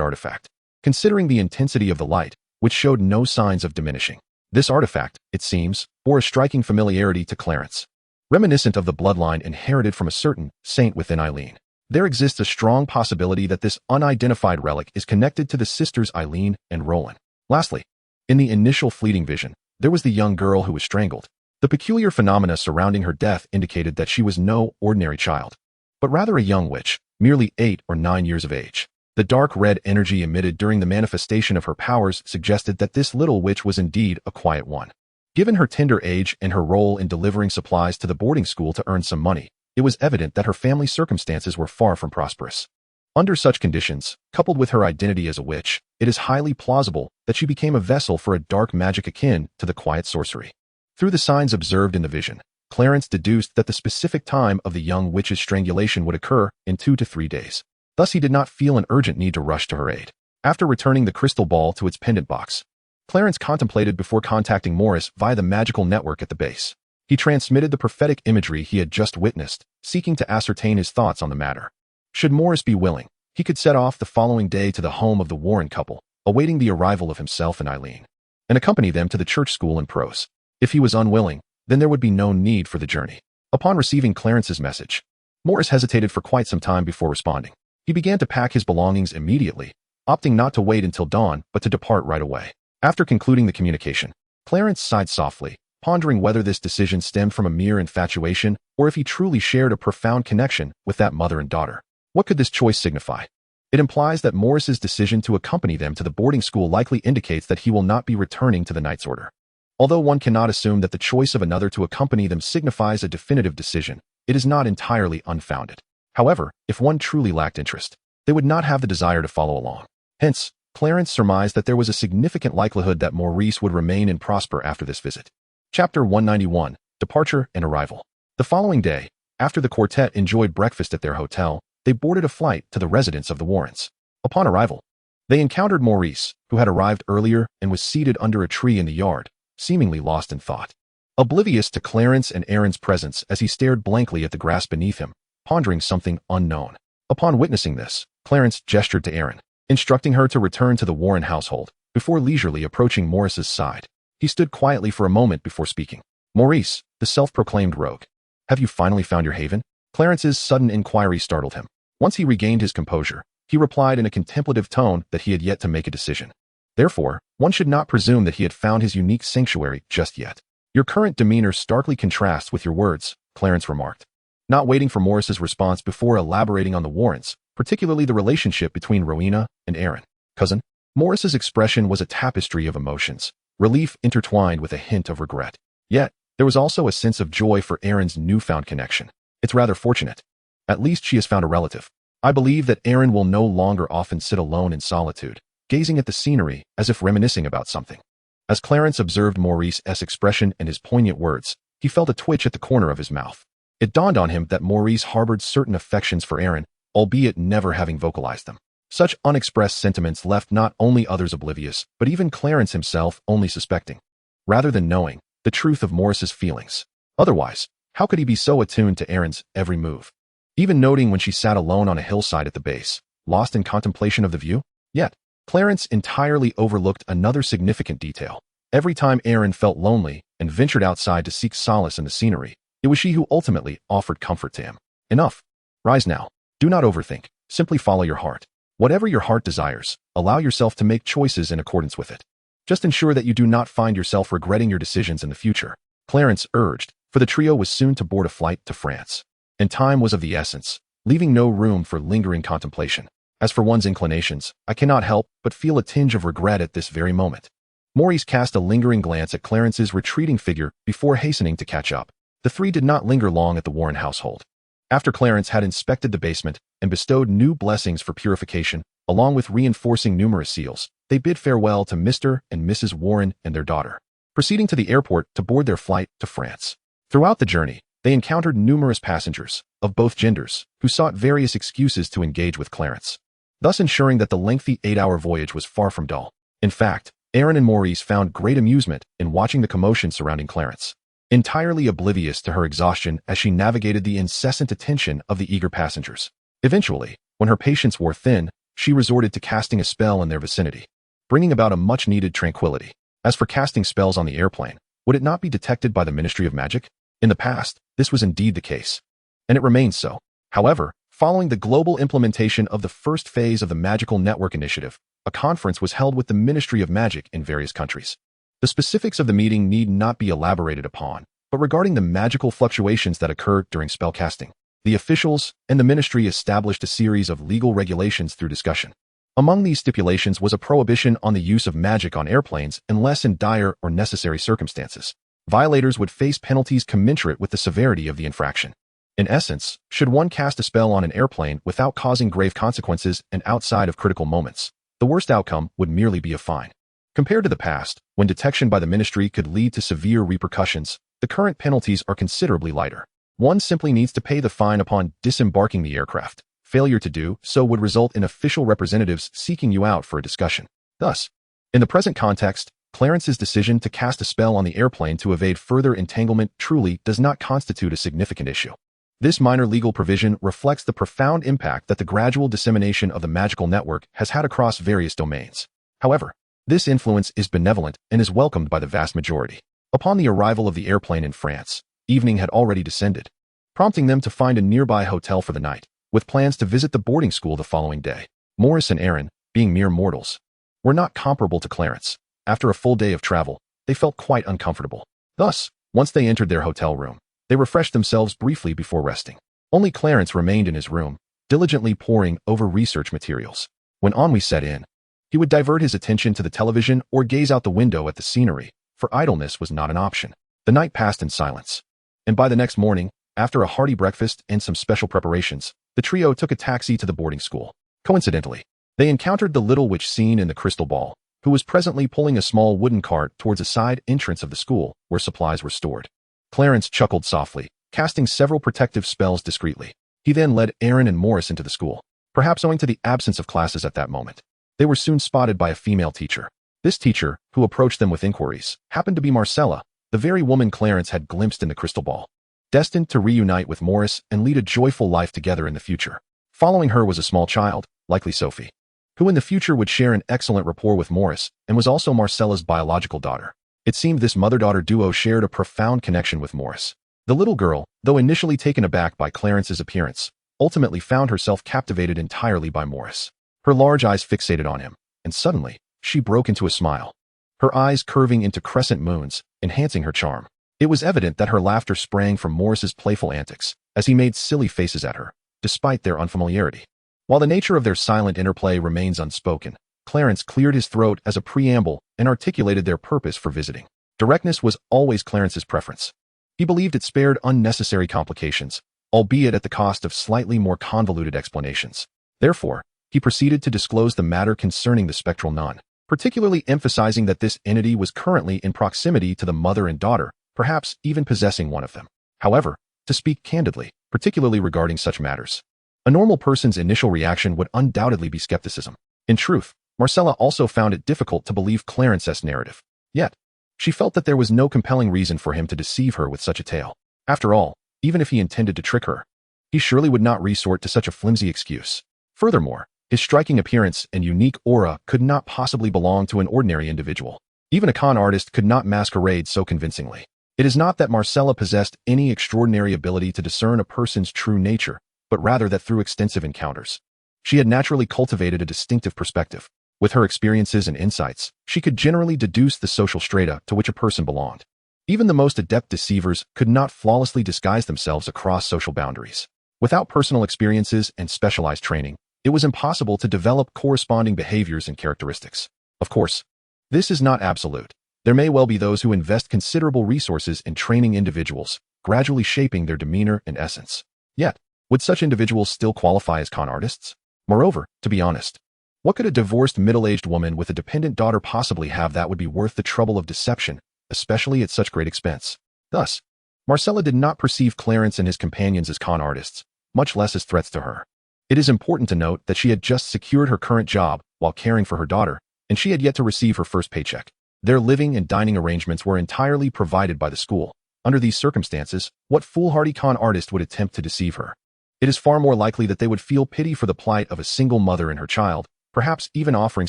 A: artifact, considering the intensity of the light, which showed no signs of diminishing. This artifact, it seems, bore a striking familiarity to Clarence, reminiscent of the bloodline inherited from a certain saint within Eileen. There exists a strong possibility that this unidentified relic is connected to the sisters Eileen and Roland. Lastly, in the initial fleeting vision, there was the young girl who was strangled. The peculiar phenomena surrounding her death indicated that she was no ordinary child, but rather a young witch, merely 8 or 9 years of age. The dark red energy emitted during the manifestation of her powers suggested that this little witch was indeed a quiet one. Given her tender age and her role in delivering supplies to the boarding school to earn some money, it was evident that her family's circumstances were far from prosperous. Under such conditions, coupled with her identity as a witch, it is highly plausible that she became a vessel for a dark magic akin to the quiet sorcery. Through the signs observed in the vision, Clarence deduced that the specific time of the young witch's strangulation would occur in 2 to 3 days. Thus, he did not feel an urgent need to rush to her aid. After returning the crystal ball to its pendant box, Clarence contemplated before contacting Morris via the magical network at the base. He transmitted the prophetic imagery he had just witnessed, seeking to ascertain his thoughts on the matter. Should Morris be willing, he could set off the following day to the home of the Warren couple, awaiting the arrival of himself and Eileen, and accompany them to the church school in prose. If he was unwilling, then there would be no need for the journey. Upon receiving Clarence's message, Morris hesitated for quite some time before responding. He began to pack his belongings immediately, opting not to wait until dawn but to depart right away. After concluding the communication, Clarence sighed softly, pondering whether this decision stemmed from a mere infatuation or if he truly shared a profound connection with that mother and daughter. What could this choice signify? It implies that Morris's decision to accompany them to the boarding school likely indicates that he will not be returning to the Knight's Order. Although one cannot assume that the choice of another to accompany them signifies a definitive decision, it is not entirely unfounded. However, if one truly lacked interest, they would not have the desire to follow along. Hence, Clarence surmised that there was a significant likelihood that Maurice would remain and prosper after this visit. Chapter 191, Departure and Arrival. The following day, after the quartet enjoyed breakfast at their hotel, they boarded a flight to the residence of the Warrens. Upon arrival, They encountered Maurice, who had arrived earlier and was seated under a tree in the yard, seemingly lost in thought. Oblivious to Clarence and Aaron's presence as he stared blankly at the grass beneath him, pondering something unknown. Upon witnessing this, Clarence gestured to Aaron, instructing her to return to the Warren household, before leisurely approaching Maurice's side. He stood quietly for a moment before speaking. "Maurice, the self-proclaimed rogue. Have you finally found your haven?" Clarence's sudden inquiry startled him. Once he regained his composure, he replied in a contemplative tone that he had yet to make a decision. Therefore, one should not presume that he had found his unique sanctuary just yet. "Your current demeanor starkly contrasts with your words," Clarence remarked, not waiting for Maurice's response before elaborating on the Warrens, particularly the relationship between Rowena and Aaron. "Cousin?" Maurice's expression was a tapestry of emotions, relief intertwined with a hint of regret. Yet, there was also a sense of joy for Aaron's newfound connection. "It's rather fortunate. At least she has found a relative. I believe that Aaron will no longer often sit alone in solitude, gazing at the scenery as if reminiscing about something." As Clarence observed Maurice's expression and his poignant words, he felt a twitch at the corner of his mouth. It dawned on him that Maurice harbored certain affections for Aaron, albeit never having vocalized them. Such unexpressed sentiments left not only others oblivious, but even Clarence himself only suspecting, rather than knowing, the truth of Maurice's feelings. Otherwise, how could he be so attuned to Aaron's every move? Even noting when she sat alone on a hillside at the base, lost in contemplation of the view? Yet, Clarence entirely overlooked another significant detail. Every time Aaron felt lonely and ventured outside to seek solace in the scenery, it was she who ultimately offered comfort to him. "Enough. Rise now. Do not overthink. Simply follow your heart. Whatever your heart desires, allow yourself to make choices in accordance with it. Just ensure that you do not find yourself regretting your decisions in the future," Clarence urged, for the trio was soon to board a flight to France. And time was of the essence, leaving no room for lingering contemplation. "As for one's inclinations, I cannot help but feel a tinge of regret at this very moment." Maurice cast a lingering glance at Clarence's retreating figure before hastening to catch up. The three did not linger long at the Warren household. After Clarence had inspected the basement and bestowed new blessings for purification, along with reinforcing numerous seals, they bid farewell to Mr. and Mrs. Warren and their daughter, proceeding to the airport to board their flight to France. Throughout the journey, they encountered numerous passengers, of both genders, who sought various excuses to engage with Clarence, thus ensuring that the lengthy 8-hour voyage was far from dull. In fact, Aaron and Maurice found great amusement in watching the commotion surrounding Clarence, entirely oblivious to her exhaustion as she navigated the incessant attention of the eager passengers. Eventually, when her patience wore thin, she resorted to casting a spell in their vicinity, bringing about a much-needed tranquility. As for casting spells on the airplane, would it not be detected by the Ministry of Magic? In the past, this was indeed the case, and it remains so. However, following the global implementation of the first phase of the Magical Network Initiative, a conference was held with the Ministry of Magic in various countries. The specifics of the meeting need not be elaborated upon, but regarding the magical fluctuations that occur during spellcasting, the officials and the ministry established a series of legal regulations through discussion. Among these stipulations was a prohibition on the use of magic on airplanes unless in dire or necessary circumstances. Violators would face penalties commensurate with the severity of the infraction. In essence, should one cast a spell on an airplane without causing grave consequences and outside of critical moments, the worst outcome would merely be a fine. Compared to the past, when detection by the ministry could lead to severe repercussions, the current penalties are considerably lighter. One simply needs to pay the fine upon disembarking the aircraft. Failure to do so would result in official representatives seeking you out for a discussion. Thus, in the present context, Clarence's decision to cast a spell on the airplane to evade further entanglement truly does not constitute a significant issue. This minor legal provision reflects the profound impact that the gradual dissemination of the magical network has had across various domains. However, this influence is benevolent and is welcomed by the vast majority. Upon the arrival of the airplane in France, evening had already descended, prompting them to find a nearby hotel for the night, with plans to visit the boarding school the following day. Maurice and Aaron, being mere mortals, were not comparable to Clarence. After a full day of travel, they felt quite uncomfortable. Thus, once they entered their hotel room, they refreshed themselves briefly before resting. Only Clarence remained in his room, diligently poring over research materials. When ennui set in, he would divert his attention to the television or gaze out the window at the scenery, for idleness was not an option. The night passed in silence, and by the next morning, after a hearty breakfast and some special preparations, the trio took a taxi to the boarding school. Coincidentally, they encountered the little witch seen in the crystal ball, who was presently pulling a small wooden cart towards a side entrance of the school where supplies were stored. Clarence chuckled softly, casting several protective spells discreetly. He then led Aaron and Maurice into the school, perhaps owing to the absence of classes at that moment. They were soon spotted by a female teacher. This teacher, who approached them with inquiries, happened to be Marcella, the very woman Clarence had glimpsed in the crystal ball, destined to reunite with Morris and lead a joyful life together in the future. Following her was a small child, likely Sophie, who in the future would share an excellent rapport with Morris and was also Marcella's biological daughter. It seemed this mother-daughter duo shared a profound connection with Morris. The little girl, though initially taken aback by Clarence's appearance, ultimately found herself captivated entirely by Morris. Her large eyes fixated on him, and suddenly, she broke into a smile, her eyes curving into crescent moons, enhancing her charm. It was evident that her laughter sprang from Morris's playful antics, as he made silly faces at her, despite their unfamiliarity. While the nature of their silent interplay remains unspoken, Clarence cleared his throat as a preamble and articulated their purpose for visiting. Directness was always Clarence's preference. He believed it spared unnecessary complications, albeit at the cost of slightly more convoluted explanations. Therefore, he proceeded to disclose the matter concerning the spectral nun, particularly emphasizing that this entity was currently in proximity to the mother and daughter, perhaps even possessing one of them. However, to speak candidly, particularly regarding such matters, a normal person's initial reaction would undoubtedly be skepticism. In truth, Marcella also found it difficult to believe Clarence's narrative. Yet, she felt that there was no compelling reason for him to deceive her with such a tale. After all, even if he intended to trick her, he surely would not resort to such a flimsy excuse. Furthermore, his striking appearance and unique aura could not possibly belong to an ordinary individual. Even a con artist could not masquerade so convincingly. It is not that Marcella possessed any extraordinary ability to discern a person's true nature, but rather that through extensive encounters, she had naturally cultivated a distinctive perspective. With her experiences and insights, she could generally deduce the social strata to which a person belonged. Even the most adept deceivers could not flawlessly disguise themselves across social boundaries. Without personal experiences and specialized training, it was impossible to develop corresponding behaviors and characteristics. Of course, this is not absolute. There may well be those who invest considerable resources in training individuals, gradually shaping their demeanor and essence. Yet, would such individuals still qualify as con artists? Moreover, to be honest, what could a divorced middle-aged woman with a dependent daughter possibly have that would be worth the trouble of deception, especially at such great expense? Thus, Marcella did not perceive Clarence and his companions as con artists, much less as threats to her. It is important to note that she had just secured her current job while caring for her daughter, and she had yet to receive her first paycheck. Their living and dining arrangements were entirely provided by the school. Under these circumstances, what foolhardy con artist would attempt to deceive her? It is far more likely that they would feel pity for the plight of a single mother and her child, perhaps even offering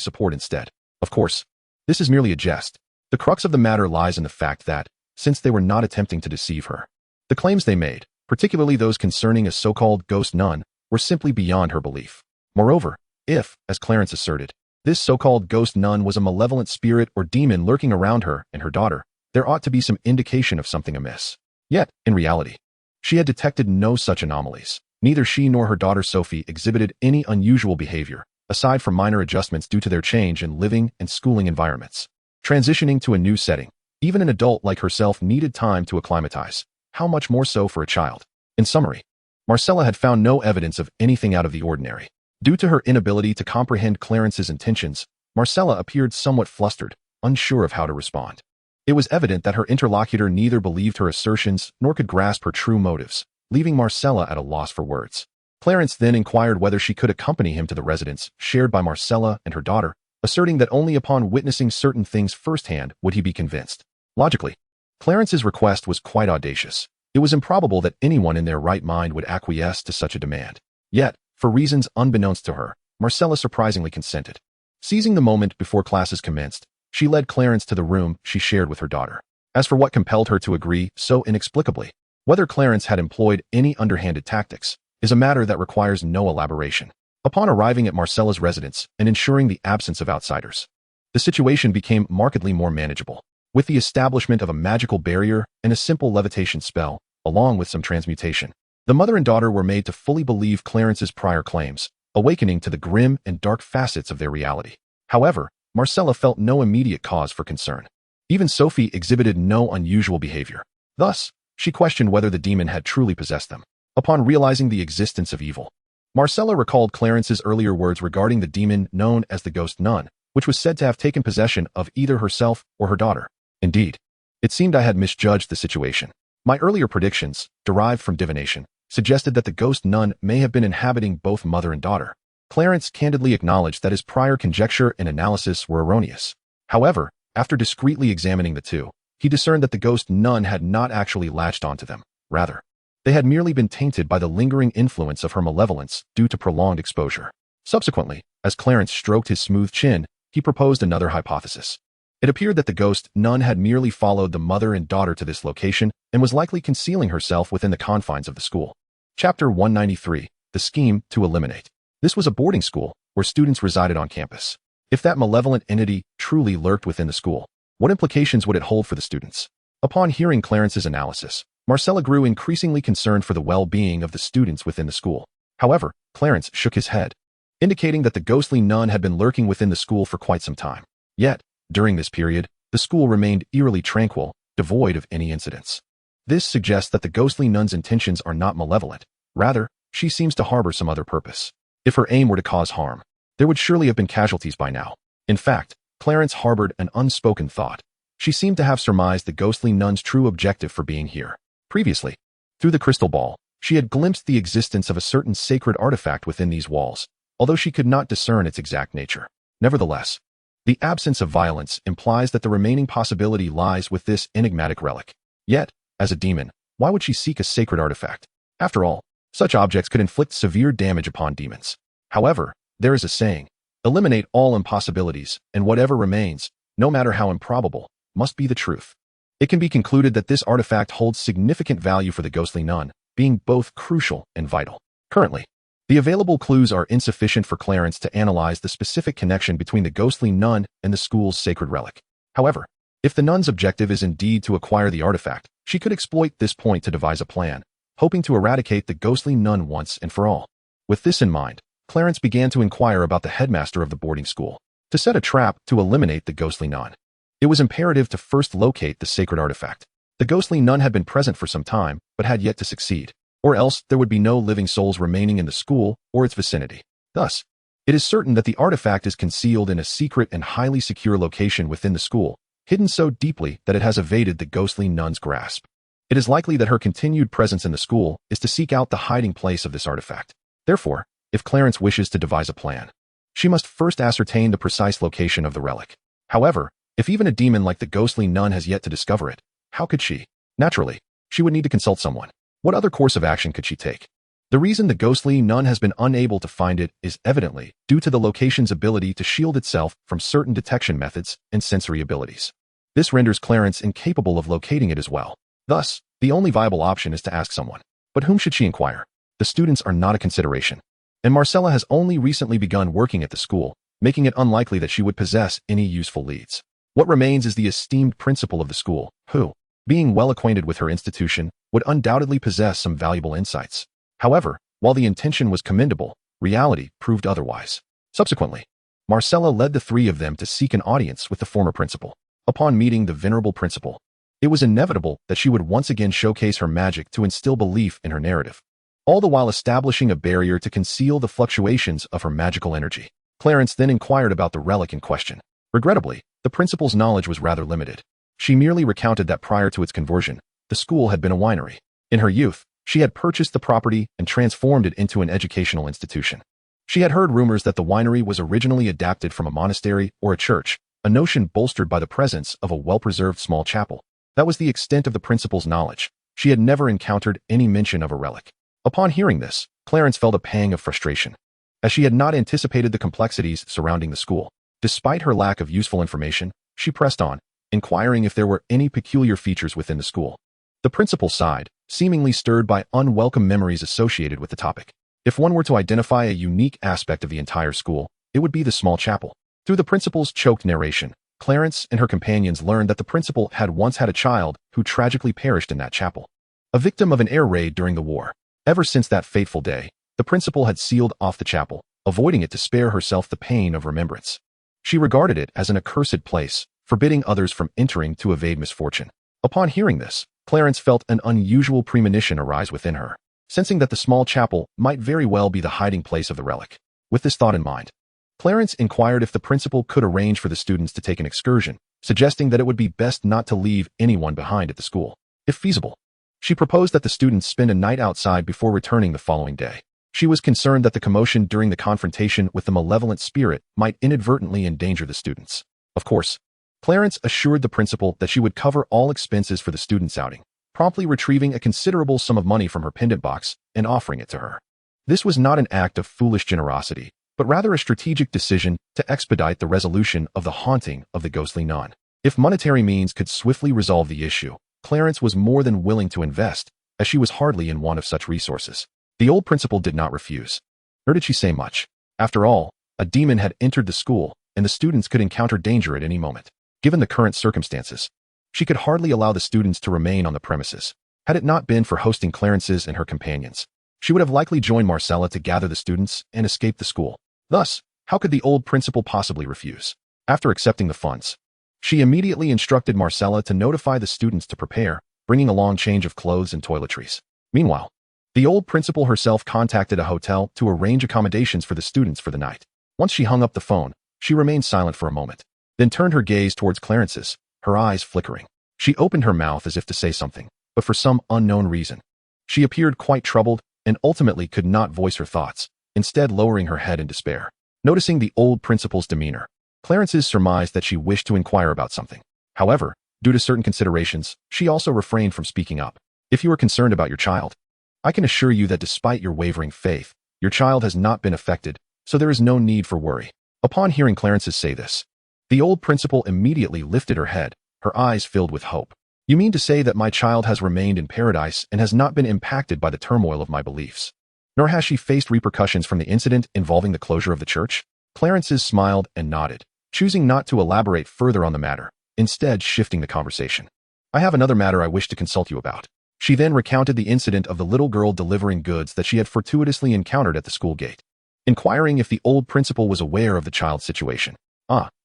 A: support instead. Of course, this is merely a jest. The crux of the matter lies in the fact that, since they were not attempting to deceive her, the claims they made, particularly those concerning a so-called ghost nun, were simply beyond her belief. Moreover, if, as Clarence asserted, this so-called ghost nun was a malevolent spirit or demon lurking around her and her daughter, there ought to be some indication of something amiss. Yet, in reality, she had detected no such anomalies. Neither she nor her daughter Sophie exhibited any unusual behavior, aside from minor adjustments due to their change in living and schooling environments. Transitioning to a new setting, even an adult like herself needed time to acclimatize, how much more so for a child? In summary, Marcella had found no evidence of anything out of the ordinary. Due to her inability to comprehend Clarence's intentions, Marcella appeared somewhat flustered, unsure of how to respond. It was evident that her interlocutor neither believed her assertions nor could grasp her true motives, leaving Marcella at a loss for words. Clarence then inquired whether she could accompany him to the residence shared by Marcella and her daughter, asserting that only upon witnessing certain things firsthand would he be convinced. Logically, Clarence's request was quite audacious. It was improbable that anyone in their right mind would acquiesce to such a demand. Yet, for reasons unbeknownst to her, Marcella surprisingly consented. Seizing the moment before classes commenced, she led Clarence to the room she shared with her daughter. As for what compelled her to agree so inexplicably, whether Clarence had employed any underhanded tactics, is a matter that requires no elaboration. Upon arriving at Marcella's residence and ensuring the absence of outsiders, the situation became markedly more manageable. With the establishment of a magical barrier and a simple levitation spell, along with some transmutation, the mother and daughter were made to fully believe Clarence's prior claims, awakening to the grim and dark facets of their reality. However, Marcella felt no immediate cause for concern. Even Sophie exhibited no unusual behavior. Thus, she questioned whether the demon had truly possessed them. Upon realizing the existence of evil, Marcella recalled Clarence's earlier words regarding the demon known as the ghost nun, which was said to have taken possession of either herself or her daughter. Indeed, it seemed I had misjudged the situation. My earlier predictions, derived from divination, suggested that the ghost nun may have been inhabiting both mother and daughter. Clarence candidly acknowledged that his prior conjecture and analysis were erroneous. However, after discreetly examining the two, he discerned that the ghost nun had not actually latched onto them. Rather, they had merely been tainted by the lingering influence of her malevolence due to prolonged exposure. Subsequently, as Clarence stroked his smooth chin, he proposed another hypothesis. It appeared that the ghost nun had merely followed the mother and daughter to this location and was likely concealing herself within the confines of the school. Chapter 193, The Scheme to Eliminate. This was a boarding school where students resided on campus. If that malevolent entity truly lurked within the school, what implications would it hold for the students? Upon hearing Clarence's analysis, Marcella grew increasingly concerned for the well-being of the students within the school. However, Clarence shook his head, indicating that the ghostly nun had been lurking within the school for quite some time. Yet, during this period, the school remained eerily tranquil, devoid of any incidents. This suggests that the ghostly nun's intentions are not malevolent. Rather, she seems to harbor some other purpose. If her aim were to cause harm, there would surely have been casualties by now. In fact, Clarence harbored an unspoken thought. She seemed to have surmised the ghostly nun's true objective for being here. Previously, through the crystal ball, she had glimpsed the existence of a certain sacred artifact within these walls, although she could not discern its exact nature. Nevertheless, the absence of violence implies that the remaining possibility lies with this enigmatic relic. Yet, as a demon, why would she seek a sacred artifact? After all, such objects could inflict severe damage upon demons. However, there is a saying, eliminate all impossibilities, and whatever remains, no matter how improbable, must be the truth. It can be concluded that this artifact holds significant value for the ghostly nun, being both crucial and vital. Currently, the available clues are insufficient for Clarence to analyze the specific connection between the ghostly nun and the school's sacred relic. However, if the nun's objective is indeed to acquire the artifact, she could exploit this point to devise a plan, hoping to eradicate the ghostly nun once and for all. With this in mind, Clarence began to inquire about the headmaster of the boarding school. To set a trap to eliminate the ghostly nun, it was imperative to first locate the sacred artifact. The ghostly nun had been present for some time, but had yet to succeed, or else there would be no living souls remaining in the school or its vicinity. Thus, it is certain that the artifact is concealed in a secret and highly secure location within the school, hidden so deeply that it has evaded the ghostly nun's grasp. It is likely that her continued presence in the school is to seek out the hiding place of this artifact. Therefore, if Clarence wishes to devise a plan, she must first ascertain the precise location of the relic. However, if even a demon like the ghostly nun has yet to discover it, how could she? Naturally, she would need to consult someone. What other course of action could she take? The reason the ghostly nun has been unable to find it is evidently due to the location's ability to shield itself from certain detection methods and sensory abilities. This renders Clarence incapable of locating it as well. Thus, the only viable option is to ask someone. But whom should she inquire? The students are not a consideration, and Marcella has only recently begun working at the school, making it unlikely that she would possess any useful leads. What remains is the esteemed principal of the school, who, being well acquainted with her institution, would undoubtedly possess some valuable insights. However, while the intention was commendable, reality proved otherwise. Subsequently, Marcella led the three of them to seek an audience with the former principal. Upon meeting the venerable principal, it was inevitable that she would once again showcase her magic to instill belief in her narrative, all the while establishing a barrier to conceal the fluctuations of her magical energy. Clarence then inquired about the relic in question. Regrettably, the principal's knowledge was rather limited. She merely recounted that prior to its conversion, the school had been a winery. In her youth, she had purchased the property and transformed it into an educational institution. She had heard rumors that the winery was originally adapted from a monastery or a church, a notion bolstered by the presence of a well-preserved small chapel. That was the extent of the principal's knowledge. She had never encountered any mention of a relic. Upon hearing this, Clarence felt a pang of frustration, as she had not anticipated the complexities surrounding the school. Despite her lack of useful information, she pressed on, inquiring if there were any peculiar features within the school. The principal sighed, seemingly stirred by unwelcome memories associated with the topic. If one were to identify a unique aspect of the entire school, it would be the small chapel. Through the principal's choked narration, Clarence and her companions learned that the principal had once had a child who tragically perished in that chapel, a victim of an air raid during the war. Ever since that fateful day, the principal had sealed off the chapel, avoiding it to spare herself the pain of remembrance. She regarded it as an accursed place, forbidding others from entering to evade misfortune. Upon hearing this, Clarence felt an unusual premonition arise within her, sensing that the small chapel might very well be the hiding place of the relic. With this thought in mind, Clarence inquired if the principal could arrange for the students to take an excursion, suggesting that it would be best not to leave anyone behind at the school. If feasible, she proposed that the students spend a night outside before returning the following day. She was concerned that the commotion during the confrontation with the malevolent spirit might inadvertently endanger the students. Of course, Clarence assured the principal that she would cover all expenses for the students' outing, promptly retrieving a considerable sum of money from her pendant box and offering it to her. This was not an act of foolish generosity, but rather a strategic decision to expedite the resolution of the haunting of the ghostly nun. If monetary means could swiftly resolve the issue, Clarence was more than willing to invest, as she was hardly in want of such resources. The old principal did not refuse. Nor did she say much. After all, a demon had entered the school, and the students could encounter danger at any moment. Given the current circumstances, she could hardly allow the students to remain on the premises. Had it not been for hosting Clarence's and her companions, she would have likely joined Marcella to gather the students and escape the school. Thus, how could the old principal possibly refuse? After accepting the funds, she immediately instructed Marcella to notify the students to prepare, bringing along change of clothes and toiletries. Meanwhile, the old principal herself contacted a hotel to arrange accommodations for the students for the night. Once she hung up the phone, she remained silent for a moment, then turned her gaze towards Clarence's, her eyes flickering. She opened her mouth as if to say something, but for some unknown reason, she appeared quite troubled and ultimately could not voice her thoughts, instead lowering her head in despair. Noticing the old principal's demeanor, Clarence's surmised that she wished to inquire about something. However, due to certain considerations, she also refrained from speaking up. If you are concerned about your child, I can assure you that despite your wavering faith, your child has not been affected, so there is no need for worry. Upon hearing Clarence's say this, the old principal immediately lifted her head, her eyes filled with hope. You mean to say that my child has remained in paradise and has not been impacted by the turmoil of my beliefs? Nor has she faced repercussions from the incident involving the closure of the church? Clarence's smiled and nodded, choosing not to elaborate further on the matter, instead shifting the conversation. I have another matter I wish to consult you about. She then recounted the incident of the little girl delivering goods that she had fortuitously encountered at the school gate, inquiring if the old principal was aware of the child's situation.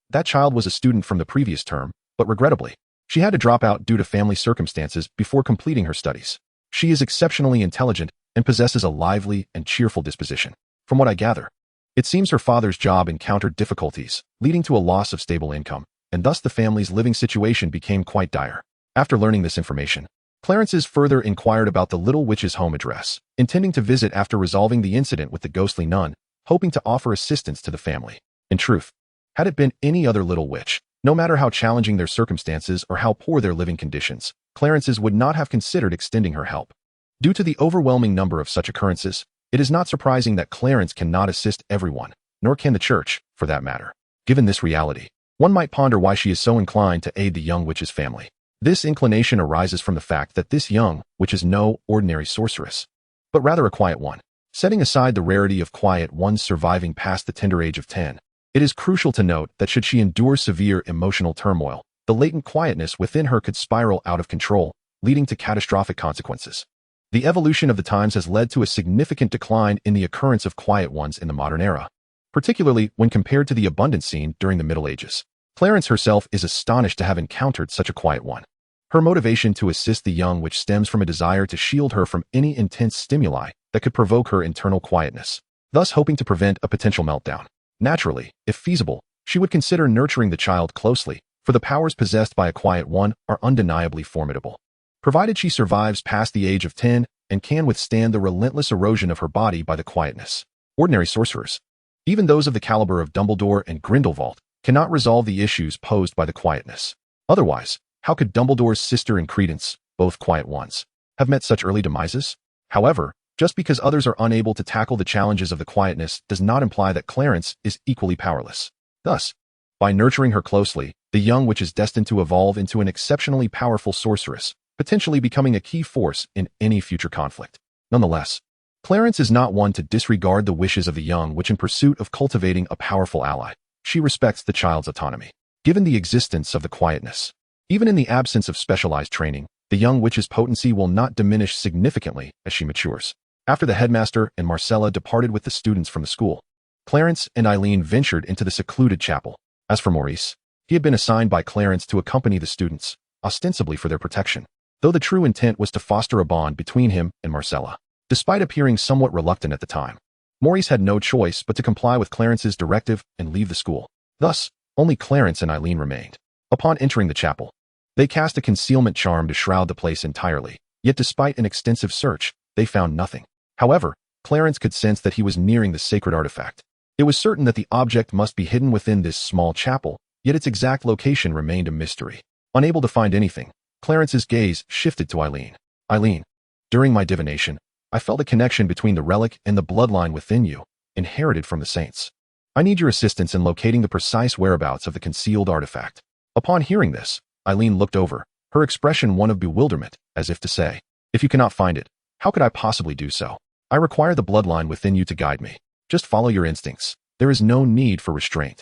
A: That child was a student from the previous term, but regrettably, she had to drop out due to family circumstances before completing her studies. She is exceptionally intelligent and possesses a lively and cheerful disposition. From what I gather, it seems her father's job encountered difficulties, leading to a loss of stable income, and thus the family's living situation became quite dire. After learning this information, Clarence's further inquired about the little witch's home address, intending to visit after resolving the incident with the ghostly nun, hoping to offer assistance to the family. In truth, had it been any other little witch, no matter how challenging their circumstances or how poor their living conditions, Clarence's would not have considered extending her help. Due to the overwhelming number of such occurrences, it is not surprising that Clarence cannot assist everyone, nor can the church, for that matter. Given this reality, one might ponder why she is so inclined to aid the young witch's family. This inclination arises from the fact that this young witch is no ordinary sorceress, but rather a quiet one. Setting aside the rarity of quiet ones surviving past the tender age of 10, it is crucial to note that should she endure severe emotional turmoil, the latent quietness within her could spiral out of control, leading to catastrophic consequences. The evolution of the times has led to a significant decline in the occurrence of quiet ones in the modern era, particularly when compared to the abundance seen during the Middle Ages. Clarence herself is astonished to have encountered such a quiet one. Her motivation to assist the young witch stems from a desire to shield her from any intense stimuli that could provoke her internal quietness, thus hoping to prevent a potential meltdown. Naturally, if feasible, she would consider nurturing the child closely, for the powers possessed by a quiet one are undeniably formidable. Provided she survives past the age of 10 and can withstand the relentless erosion of her body by the quietness. Ordinary sorcerers, even those of the caliber of Dumbledore and Grindelwald, cannot resolve the issues posed by the quietness. Otherwise, how could Dumbledore's sister and Credence, both quiet ones, have met such early demises? However, just because others are unable to tackle the challenges of the quietness does not imply that Clarence is equally powerless. Thus, by nurturing her closely, the young witch is destined to evolve into an exceptionally powerful sorceress, potentially becoming a key force in any future conflict. Nonetheless, Clarence is not one to disregard the wishes of the young witch in pursuit of cultivating a powerful ally. She respects the child's autonomy. Given the existence of the quietness, even in the absence of specialized training, the young witch's potency will not diminish significantly as she matures. After the headmaster and Marcella departed with the students from the school, Clarence and Eileen ventured into the secluded chapel. As for Maurice, he had been assigned by Clarence to accompany the students, ostensibly for their protection, though the true intent was to foster a bond between him and Marcella. Despite appearing somewhat reluctant at the time, Maurice had no choice but to comply with Clarence's directive and leave the school. Thus, only Clarence and Eileen remained. Upon entering the chapel, they cast a concealment charm to shroud the place entirely, yet despite an extensive search, they found nothing. However, Clarence could sense that he was nearing the sacred artifact. It was certain that the object must be hidden within this small chapel, yet its exact location remained a mystery. Unable to find anything, Clarence's gaze shifted to Eileen. Eileen, during my divination, I felt a connection between the relic and the bloodline within you, inherited from the saints. I need your assistance in locating the precise whereabouts of the concealed artifact. Upon hearing this, Eileen looked over, her expression one of bewilderment, as if to say, if you cannot find it, how could I possibly do so? I require the bloodline within you to guide me. Just follow your instincts. There is no need for restraint.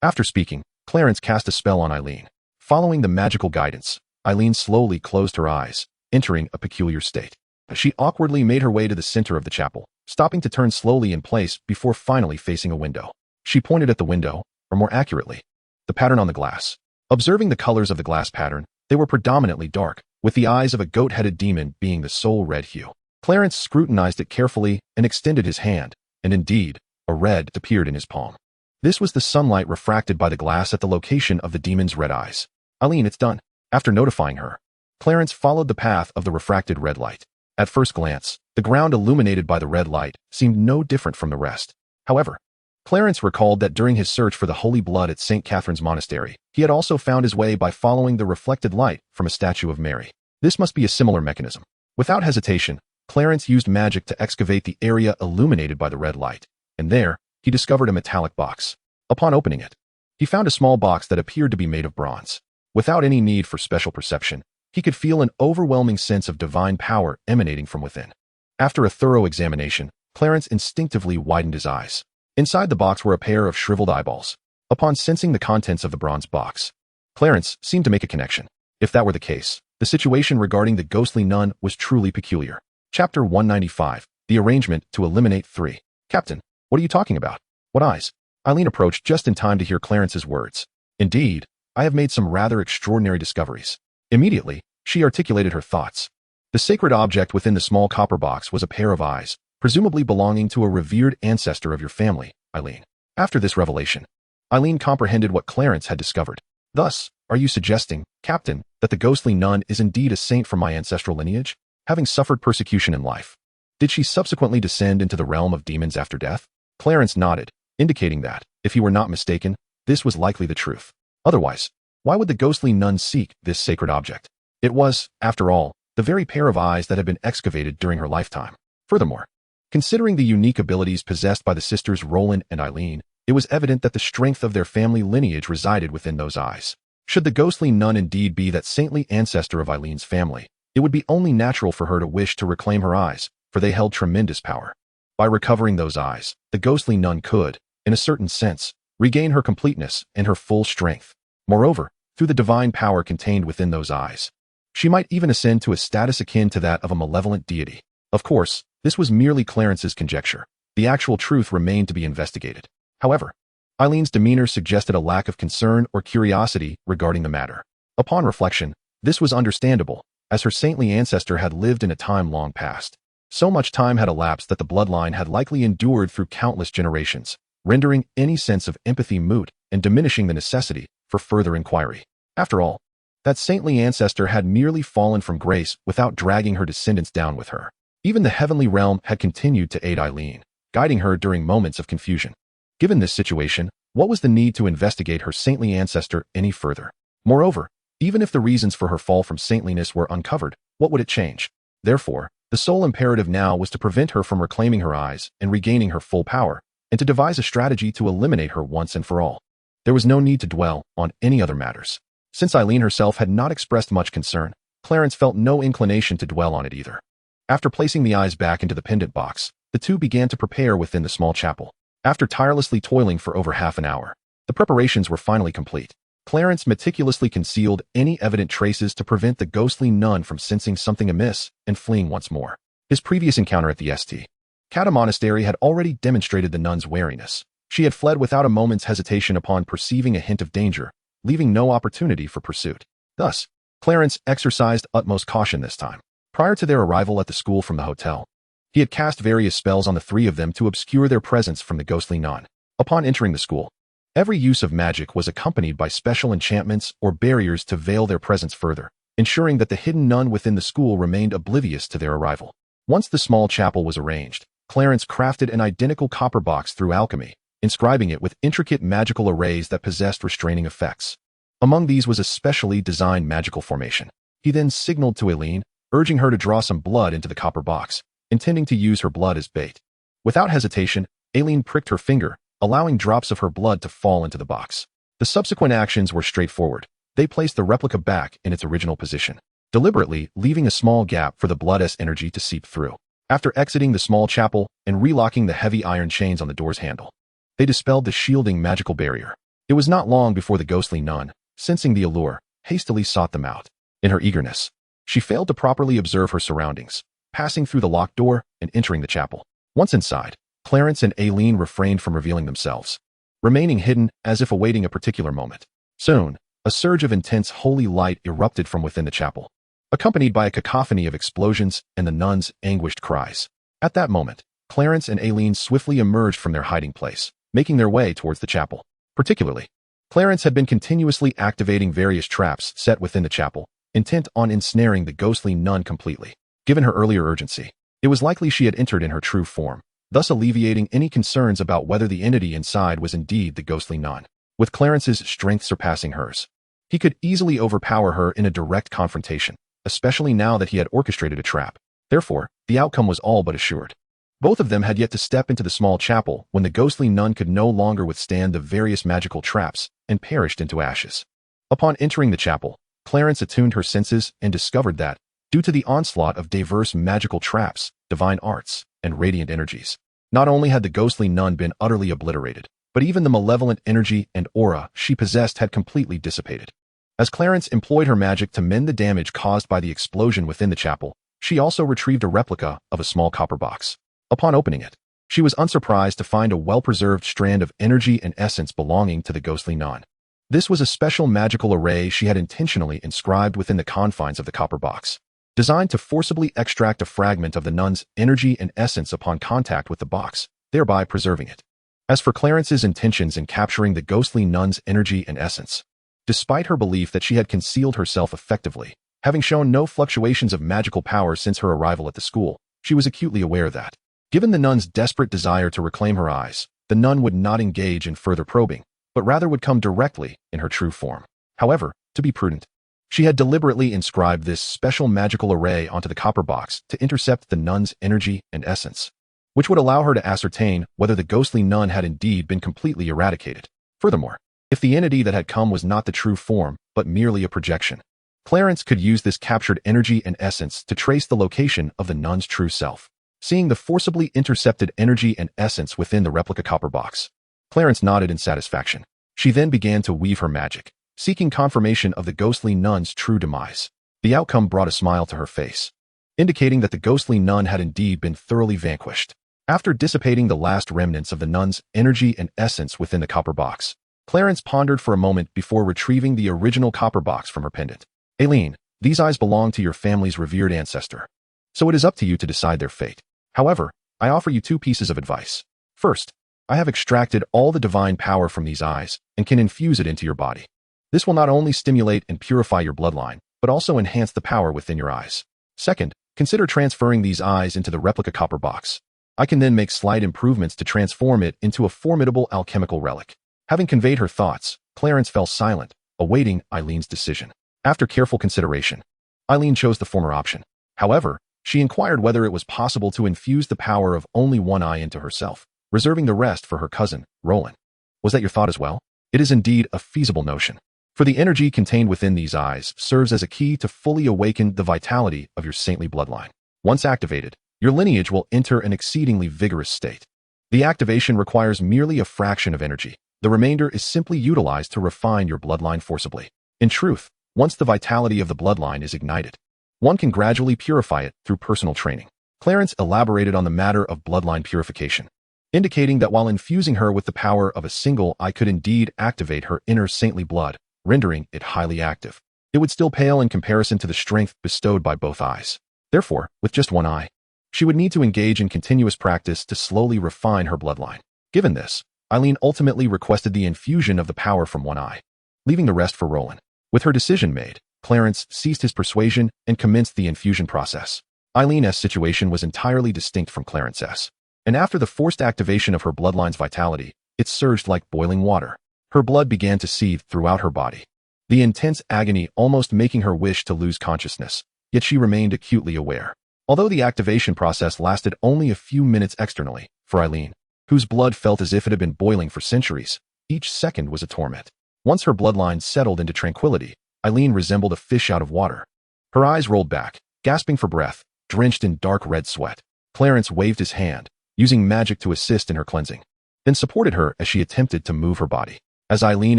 A: After speaking, Clarence cast a spell on Eileen. Following the magical guidance, Eileen slowly closed her eyes, entering a peculiar state. She awkwardly made her way to the center of the chapel, stopping to turn slowly in place before finally facing a window. She pointed at the window, or more accurately, the pattern on the glass. Observing the colors of the glass pattern, they were predominantly dark, with the eyes of a goat-headed demon being the sole red hue. Clarence scrutinized it carefully and extended his hand, and indeed, a red appeared in his palm. This was the sunlight refracted by the glass at the location of the demon's red eyes. Eileen, it's done. After notifying her, Clarence followed the path of the refracted red light. At first glance, the ground illuminated by the red light seemed no different from the rest. However, Clarence recalled that during his search for the holy blood at St. Catherine's Monastery, he had also found his way by following the reflected light from a statue of Mary. This must be a similar mechanism. Without hesitation, Clarence used magic to excavate the area illuminated by the red light, and there, he discovered a metallic box. Upon opening it, he found a small box that appeared to be made of bronze. Without any need for special perception, he could feel an overwhelming sense of divine power emanating from within. After a thorough examination, Clarence instinctively widened his eyes. Inside the box were a pair of shriveled eyeballs. Upon sensing the contents of the bronze box, Clarence seemed to make a connection. If that were the case, the situation regarding the ghostly nun was truly peculiar. Chapter 195, The Arrangement to Eliminate 3. Captain, what are you talking about? What eyes? Eileen approached just in time to hear Clarence's words. Indeed, I have made some rather extraordinary discoveries. Immediately, she articulated her thoughts. The sacred object within the small copper box was a pair of eyes, presumably belonging to a revered ancestor of your family, Eileen. After this revelation, Eileen comprehended what Clarence had discovered. Thus, are you suggesting, Captain, that the ghostly nun is indeed a saint from my ancestral lineage, having suffered persecution in life? Did she subsequently descend into the realm of demons after death? Clarence nodded, indicating that, if he were not mistaken, this was likely the truth. Otherwise, why would the ghostly nun seek this sacred object? It was, after all, the very pair of eyes that had been excavated during her lifetime. Furthermore, considering the unique abilities possessed by the sisters Roland and Eileen, it was evident that the strength of their family lineage resided within those eyes. Should the ghostly nun indeed be that saintly ancestor of Eileen's family, it would be only natural for her to wish to reclaim her eyes, for they held tremendous power. By recovering those eyes, the ghostly nun could, in a certain sense, regain her completeness and her full strength. Moreover, through the divine power contained within those eyes, she might even ascend to a status akin to that of a malevolent deity. Of course, this was merely Clarence's conjecture. The actual truth remained to be investigated. However, Eileen's demeanor suggested a lack of concern or curiosity regarding the matter. Upon reflection, this was understandable, as her saintly ancestor had lived in a time long past. So much time had elapsed that the bloodline had likely endured through countless generations, rendering any sense of empathy moot and diminishing the necessity for further inquiry. After all, that saintly ancestor had merely fallen from grace without dragging her descendants down with her. Even the heavenly realm had continued to aid Eileen, guiding her during moments of confusion. Given this situation, what was the need to investigate her saintly ancestor any further? Moreover, even if the reasons for her fall from saintliness were uncovered, what would it change? Therefore, the sole imperative now was to prevent her from reclaiming her eyes and regaining her full power, and to devise a strategy to eliminate her once and for all. There was no need to dwell on any other matters. Since Eileen herself had not expressed much concern, Clarence felt no inclination to dwell on it either. After placing the eyes back into the pendant box, the two began to prepare within the small chapel. After tirelessly toiling for over half an hour, the preparations were finally complete. Clarence meticulously concealed any evident traces to prevent the ghostly nun from sensing something amiss and fleeing once more. His previous encounter at the St. Cata Monastery had already demonstrated the nun's wariness. She had fled without a moment's hesitation upon perceiving a hint of danger, leaving no opportunity for pursuit. Thus, Clarence exercised utmost caution this time. Prior to their arrival at the school from the hotel, he had cast various spells on the three of them to obscure their presence from the ghostly nun. Upon entering the school, every use of magic was accompanied by special enchantments or barriers to veil their presence further, ensuring that the hidden nun within the school remained oblivious to their arrival. Once the small chapel was arranged, Clarence crafted an identical copper box through alchemy, inscribing it with intricate magical arrays that possessed restraining effects. Among these was a specially designed magical formation. He then signaled to Aileen, urging her to draw some blood into the copper box, intending to use her blood as bait. Without hesitation, Aileen pricked her finger, allowing drops of her blood to fall into the box. The subsequent actions were straightforward. They placed the replica back in its original position, deliberately leaving a small gap for the blood's energy to seep through. After exiting the small chapel and relocking the heavy iron chains on the door's handle, they dispelled the shielding magical barrier. It was not long before the ghostly nun, sensing the allure, hastily sought them out. In her eagerness, she failed to properly observe her surroundings, passing through the locked door and entering the chapel. Once inside, Clarence and Aileen refrained from revealing themselves, remaining hidden as if awaiting a particular moment. Soon, a surge of intense holy light erupted from within the chapel, accompanied by a cacophony of explosions and the nuns' anguished cries. At that moment, Clarence and Aileen swiftly emerged from their hiding place, making their way towards the chapel. Particularly, Clarence had been continuously activating various traps set within the chapel, intent on ensnaring the ghostly nun completely. Given her earlier urgency, it was likely she had entered in her true form, thus alleviating any concerns about whether the entity inside was indeed the ghostly nun. With Clarence's strength surpassing hers, he could easily overpower her in a direct confrontation, especially now that he had orchestrated a trap. Therefore, the outcome was all but assured. Both of them had yet to step into the small chapel when the ghostly nun could no longer withstand the various magical traps and perished into ashes. Upon entering the chapel, Clarence attuned her senses and discovered that, due to the onslaught of diverse magical traps, divine arts, and radiant energies, not only had the ghostly nun been utterly obliterated, but even the malevolent energy and aura she possessed had completely dissipated. As Clarence employed her magic to mend the damage caused by the explosion within the chapel, she also retrieved a replica of a small copper box. Upon opening it, she was unsurprised to find a well-preserved strand of energy and essence belonging to the ghostly nun. This was a special magical array she had intentionally inscribed within the confines of the copper box, designed to forcibly extract a fragment of the nun's energy and essence upon contact with the box, thereby preserving it. As for Clarence's intentions in capturing the ghostly nun's energy and essence, despite her belief that she had concealed herself effectively, having shown no fluctuations of magical power since her arrival at the school, she was acutely aware that, given the nun's desperate desire to reclaim her eyes, the nun would not engage in further probing, but rather would come directly in her true form. However, to be prudent, she had deliberately inscribed this special magical array onto the copper box to intercept the nun's energy and essence, which would allow her to ascertain whether the ghostly nun had indeed been completely eradicated. Furthermore, if the entity that had come was not the true form, but merely a projection, Clarence could use this captured energy and essence to trace the location of the nun's true self. Seeing the forcibly intercepted energy and essence within the replica copper box, Clarence nodded in satisfaction. She then began to weave her magic, seeking confirmation of the ghostly nun's true demise. The outcome brought a smile to her face, indicating that the ghostly nun had indeed been thoroughly vanquished. After dissipating the last remnants of the nun's energy and essence within the copper box, Clarence pondered for a moment before retrieving the original copper box from her pendant. Aileen, these eyes belong to your family's revered ancestor, so it is up to you to decide their fate. However, I offer you two pieces of advice. First, I have extracted all the divine power from these eyes and can infuse it into your body. This will not only stimulate and purify your bloodline, but also enhance the power within your eyes. Second, consider transferring these eyes into the replica copper box. I can then make slight improvements to transform it into a formidable alchemical relic. Having conveyed her thoughts, Clarence fell silent, awaiting Eileen's decision. After careful consideration, Aileen chose the former option. However, she inquired whether it was possible to infuse the power of only one eye into herself, reserving the rest for her cousin, Roland. Was that your thought as well? It is indeed a feasible notion, for the energy contained within these eyes serves as a key to fully awaken the vitality of your saintly bloodline. Once activated, your lineage will enter an exceedingly vigorous state. The activation requires merely a fraction of energy. The remainder is simply utilized to refine your bloodline forcibly. In truth, once the vitality of the bloodline is ignited, one can gradually purify it through personal training. Clarence elaborated on the matter of bloodline purification, indicating that while infusing her with the power of a single eye could indeed activate her inner saintly blood, rendering it highly active, it would still pale in comparison to the strength bestowed by both eyes. Therefore, with just one eye, she would need to engage in continuous practice to slowly refine her bloodline. Given this, Aileen ultimately requested the infusion of the power from one eye, leaving the rest for Roland. With her decision made, Clarence ceased his persuasion and commenced the infusion process. Eileen's situation was entirely distinct from Clarence's, and after the forced activation of her bloodline's vitality, it surged like boiling water. Her blood began to seethe throughout her body, the intense agony almost making her wish to lose consciousness, yet she remained acutely aware. Although the activation process lasted only a few minutes externally, for Eileen, whose blood felt as if it had been boiling for centuries, each second was a torment. Once her bloodline settled into tranquility, Eileen resembled a fish out of water. Her eyes rolled back, gasping for breath, drenched in dark red sweat. Clarence waved his hand, using magic to assist in her cleansing, then supported her as she attempted to move her body. As Eileen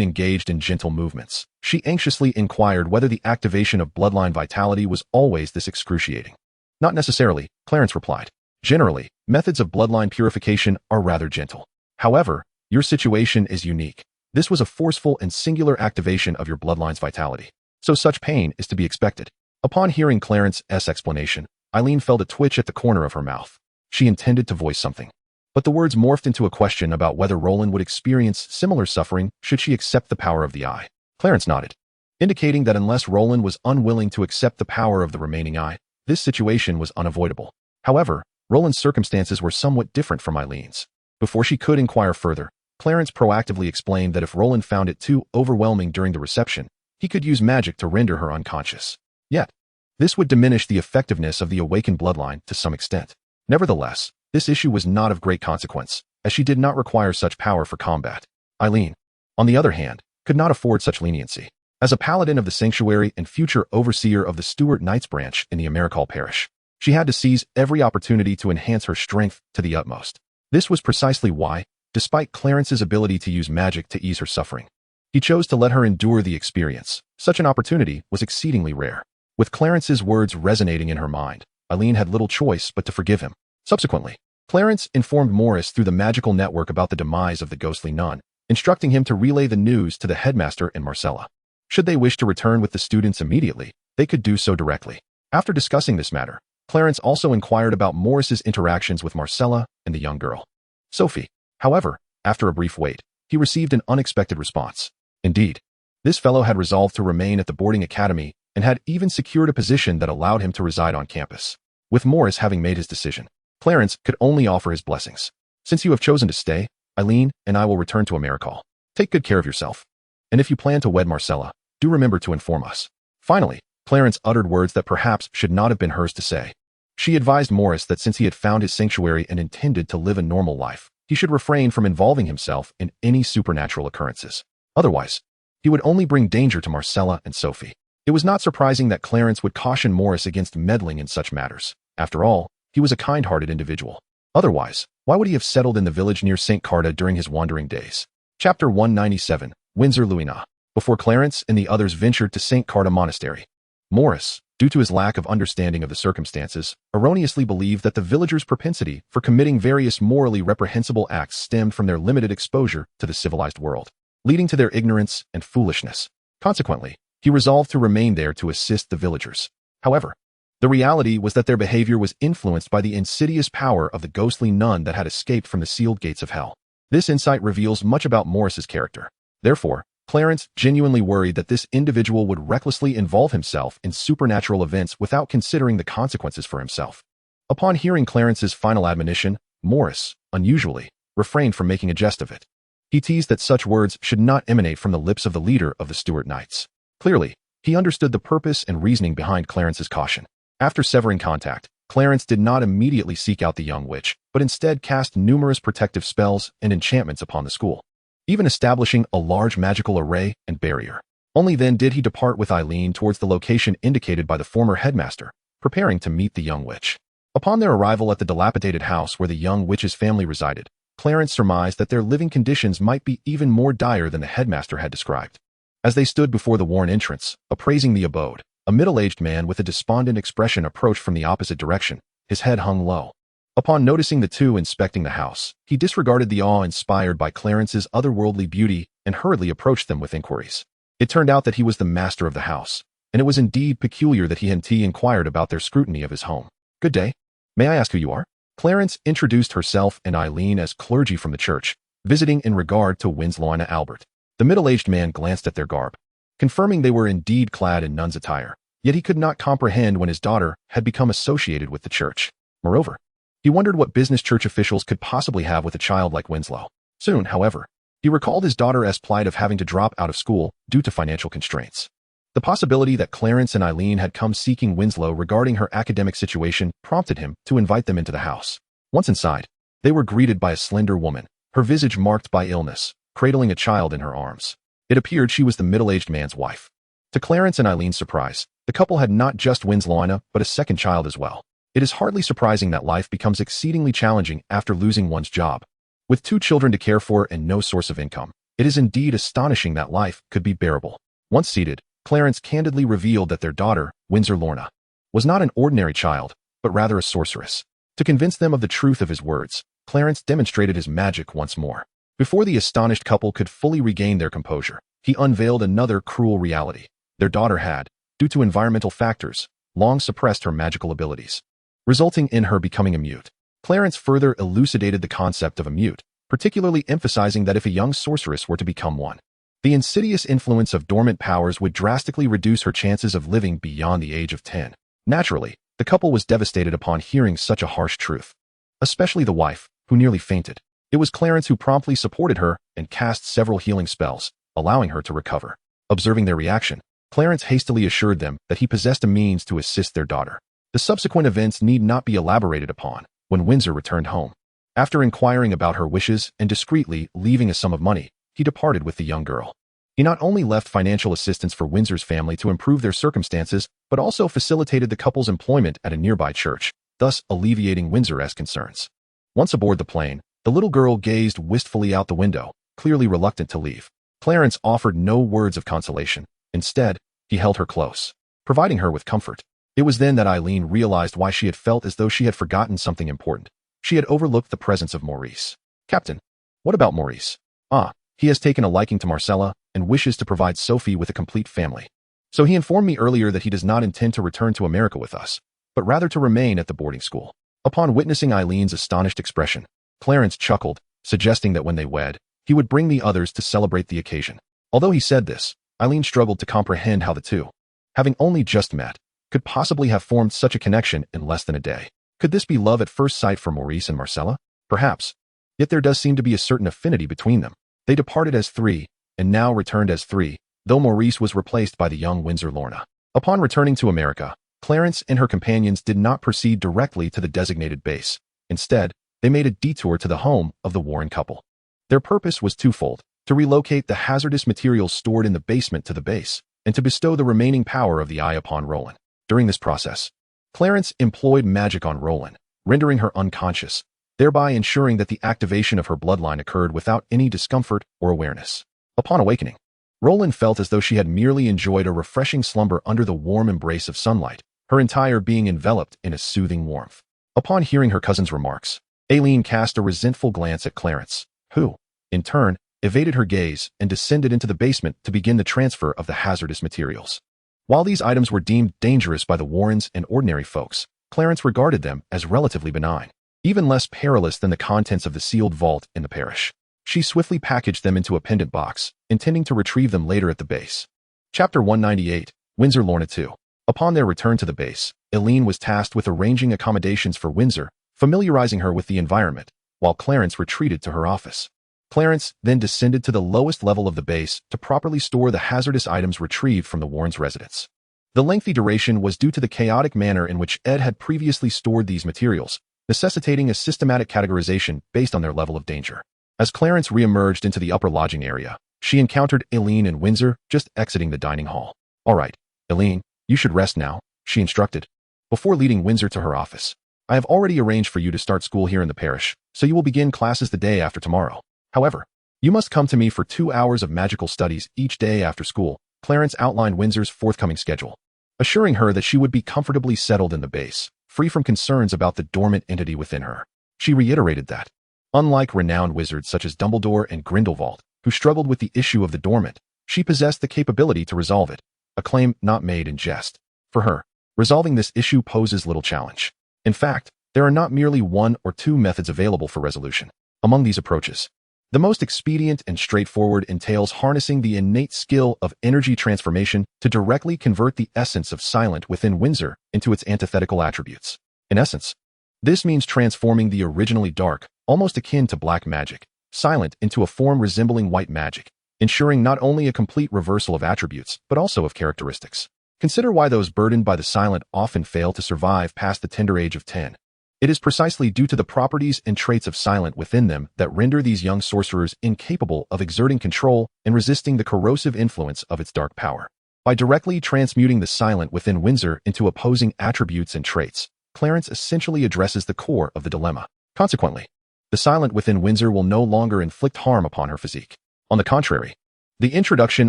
A: engaged in gentle movements, she anxiously inquired whether the activation of bloodline vitality was always this excruciating. Not necessarily, Clarence replied. Generally, methods of bloodline purification are rather gentle. However, your situation is unique. This was a forceful and singular activation of your bloodline's vitality, so such pain is to be expected. Upon hearing Clarence's explanation, Eileen felt a twitch at the corner of her mouth. She intended to voice something, but the words morphed into a question about whether Roland would experience similar suffering should she accept the power of the eye. Clarence nodded, indicating that unless Roland was unwilling to accept the power of the remaining eye, this situation was unavoidable. However, Roland's circumstances were somewhat different from Eileen's. Before she could inquire further, Clarence proactively explained that if Roland found it too overwhelming during the reception, he could use magic to render her unconscious. Yet, this would diminish the effectiveness of the awakened bloodline to some extent. Nevertheless, this issue was not of great consequence, as she did not require such power for combat. Eileen, on the other hand, could not afford such leniency. As a paladin of the sanctuary and future overseer of the Stuart Knights branch in the Americal parish, she had to seize every opportunity to enhance her strength to the utmost. This was precisely why, despite Clarence's ability to use magic to ease her suffering, he chose to let her endure the experience. Such an opportunity was exceedingly rare. With Clarence's words resonating in her mind, Eileen had little choice but to forgive him. Subsequently, Clarence informed Morris through the magical network about the demise of the ghostly nun, instructing him to relay the news to the headmaster and Marcella. Should they wish to return with the students immediately, they could do so directly. After discussing this matter, Clarence also inquired about Morris's interactions with Marcella and the young girl, Sophie. However, after a brief wait, he received an unexpected response. Indeed, this fellow had resolved to remain at the boarding academy and had even secured a position that allowed him to reside on campus. With Morris having made his decision, Clarence could only offer his blessings. Since you have chosen to stay, Eileen and I will return to Americal. Take good care of yourself. And if you plan to wed Marcella, do remember to inform us. Finally, Clarence uttered words that perhaps should not have been hers to say. She advised Morris that since he had found his sanctuary and intended to live a normal life, he should refrain from involving himself in any supernatural occurrences. Otherwise, he would only bring danger to Marcella and Sophie. It was not surprising that Clarence would caution Morris against meddling in such matters. After all, he was a kind-hearted individual. Otherwise, why would he have settled in the village near St. Carta during his wandering days? Chapter 197, Windsor Louisna. Before Clarence and the others ventured to St. Carta Monastery, Morris, due to his lack of understanding of the circumstances, erroneously believed that the villagers' propensity for committing various morally reprehensible acts stemmed from their limited exposure to the civilized world, leading to their ignorance and foolishness. Consequently, he resolved to remain there to assist the villagers. However, the reality was that their behavior was influenced by the insidious power of the ghostly nun that had escaped from the sealed gates of hell. This insight reveals much about Morris's character. Therefore, Clarence genuinely worried that this individual would recklessly involve himself in supernatural events without considering the consequences for himself. Upon hearing Clarence's final admonition, Morris, unusually, refrained from making a jest of it. He teased that such words should not emanate from the lips of the leader of the Stuart Knights. Clearly, he understood the purpose and reasoning behind Clarence's caution. After severing contact, Clarence did not immediately seek out the young witch, but instead cast numerous protective spells and enchantments upon the school, even establishing a large magical array and barrier. Only then did he depart with Eileen towards the location indicated by the former headmaster, preparing to meet the young witch. Upon their arrival at the dilapidated house where the young witch's family resided, Clarence surmised that their living conditions might be even more dire than the headmaster had described. As they stood before the worn entrance, appraising the abode, a middle-aged man with a despondent expression approached from the opposite direction, his head hung low. Upon noticing the two inspecting the house, he disregarded the awe inspired by Clarence's otherworldly beauty and hurriedly approached them with inquiries. It turned out that he was the master of the house, and it was indeed peculiar that he and T inquired about their scrutiny of his home. Good day. May I ask who you are? Clarence introduced herself and Eileen as clergy from the church, visiting in regard to Winslow Albert. The middle-aged man glanced at their garb, confirming they were indeed clad in nun's attire, yet he could not comprehend when his daughter had become associated with the church. Moreover, He wondered what business church officials could possibly have with a child like Winslow. Soon, however, he recalled his daughter's plight of having to drop out of school due to financial constraints. The possibility that Clarence and Eileen had come seeking Winslow regarding her academic situation prompted him to invite them into the house. Once inside, they were greeted by a slender woman, her visage marked by illness, cradling a child in her arms. It appeared she was the middle-aged man's wife. To Clarence and Eileen's surprise, the couple had not just Winslowina, but a second child as well. It is hardly surprising that life becomes exceedingly challenging after losing one's job. With 2 children to care for and no source of income, it is indeed astonishing that life could be bearable. Once seated, Clarence candidly revealed that their daughter, Windsor Lorna, was not an ordinary child, but rather a sorceress. To convince them of the truth of his words, Clarence demonstrated his magic once more. Before the astonished couple could fully regain their composure, he unveiled another cruel reality. Their daughter had, due to environmental factors, long suppressed her magical abilities, resulting in her becoming a mute. Clarence further elucidated the concept of a mute, particularly emphasizing that if a young sorceress were to become one, the insidious influence of dormant powers would drastically reduce her chances of living beyond the age of 10. Naturally, the couple was devastated upon hearing such a harsh truth, especially the wife, who nearly fainted. It was Clarence who promptly supported her and cast several healing spells, allowing her to recover. Observing their reaction, Clarence hastily assured them that he possessed a means to assist their daughter. The subsequent events need not be elaborated upon. When Windsor returned home, after inquiring about her wishes and discreetly leaving a sum of money, he departed with the young girl. He not only left financial assistance for Windsor's family to improve their circumstances, but also facilitated the couple's employment at a nearby church, thus alleviating Windsor's concerns. Once aboard the plane, the little girl gazed wistfully out the window, clearly reluctant to leave. Clarence offered no words of consolation. Instead, he held her close, providing her with comfort. It was then that Eileen realized why she had felt as though she had forgotten something important. She had overlooked the presence of Maurice. "Captain, what about Maurice?" "Ah, he has taken a liking to Marcella and wishes to provide Sophie with a complete family. So he informed me earlier that he does not intend to return to America with us, but rather to remain at the boarding school." Upon witnessing Eileen's astonished expression, Clarence chuckled, suggesting that when they wed, he would bring the others to celebrate the occasion. Although he said this, Eileen struggled to comprehend how the two, having only just met, could possibly have formed such a connection in less than a day. Could this be love at first sight for Maurice and Marcella? Perhaps. Yet there does seem to be a certain affinity between them. They departed as 3, and now returned as 3, though Maurice was replaced by the young Windsor Lorna. Upon returning to America, Clarence and her companions did not proceed directly to the designated base. Instead, they made a detour to the home of the Warren couple. Their purpose was twofold: to relocate the hazardous materials stored in the basement to the base, and to bestow the remaining power of the eye upon Roland. During this process, Clarence employed magic on Roland, rendering her unconscious, thereby ensuring that the activation of her bloodline occurred without any discomfort or awareness. Upon awakening, Roland felt as though she had merely enjoyed a refreshing slumber under the warm embrace of sunlight, her entire being enveloped in a soothing warmth. Upon hearing her cousin's remarks, Aileen cast a resentful glance at Clarence, who, in turn, evaded her gaze and descended into the basement to begin the transfer of the hazardous materials. While these items were deemed dangerous by the Warrens and ordinary folks, Clarence regarded them as relatively benign, even less perilous than the contents of the sealed vault in the parish. She swiftly packaged them into a pendant box, intending to retrieve them later at the base. Chapter 198, Windsor Lorna II. Upon their return to the base, Eileen was tasked with arranging accommodations for Windsor, familiarizing her with the environment, while Clarence retreated to her office. Clarence then descended to the lowest level of the base to properly store the hazardous items retrieved from the Warrens' residence. The lengthy duration was due to the chaotic manner in which Ed had previously stored these materials, necessitating a systematic categorization based on their level of danger. As Clarence re-emerged into the upper lodging area, she encountered Eileen and Windsor just exiting the dining hall. "All right, Eileen, you should rest now," she instructed, before leading Windsor to her office. "I have already arranged for you to start school here in the parish, so you will begin classes the day after tomorrow. However, you must come to me for 2 hours of magical studies each day after school." Clarence outlined Windsor's forthcoming schedule, assuring her that she would be comfortably settled in the base, free from concerns about the dormant entity within her. She reiterated that, unlike renowned wizards such as Dumbledore and Grindelwald, who struggled with the issue of the dormant, she possessed the capability to resolve it, a claim not made in jest. For her, resolving this issue poses little challenge. In fact, there are not merely 1 or 2 methods available for resolution. Among these approaches, the most expedient and straightforward entails harnessing the innate skill of energy transformation to directly convert the essence of silent within Windsor into its antithetical attributes. In essence, This means transforming the originally dark, almost akin to black magic, silent into a form resembling white magic, ensuring not only a complete reversal of attributes, but also of characteristics. Consider why those burdened by the silent often fail to survive past the tender age of 10. It is precisely due to the properties and traits of silent within them that render these young sorcerers incapable of exerting control and resisting the corrosive influence of its dark power. By directly transmuting the silent within Windsor into opposing attributes and traits, Clarence essentially addresses the core of the dilemma. Consequently, the silent within Windsor will no longer inflict harm upon her physique. On the contrary, the introduction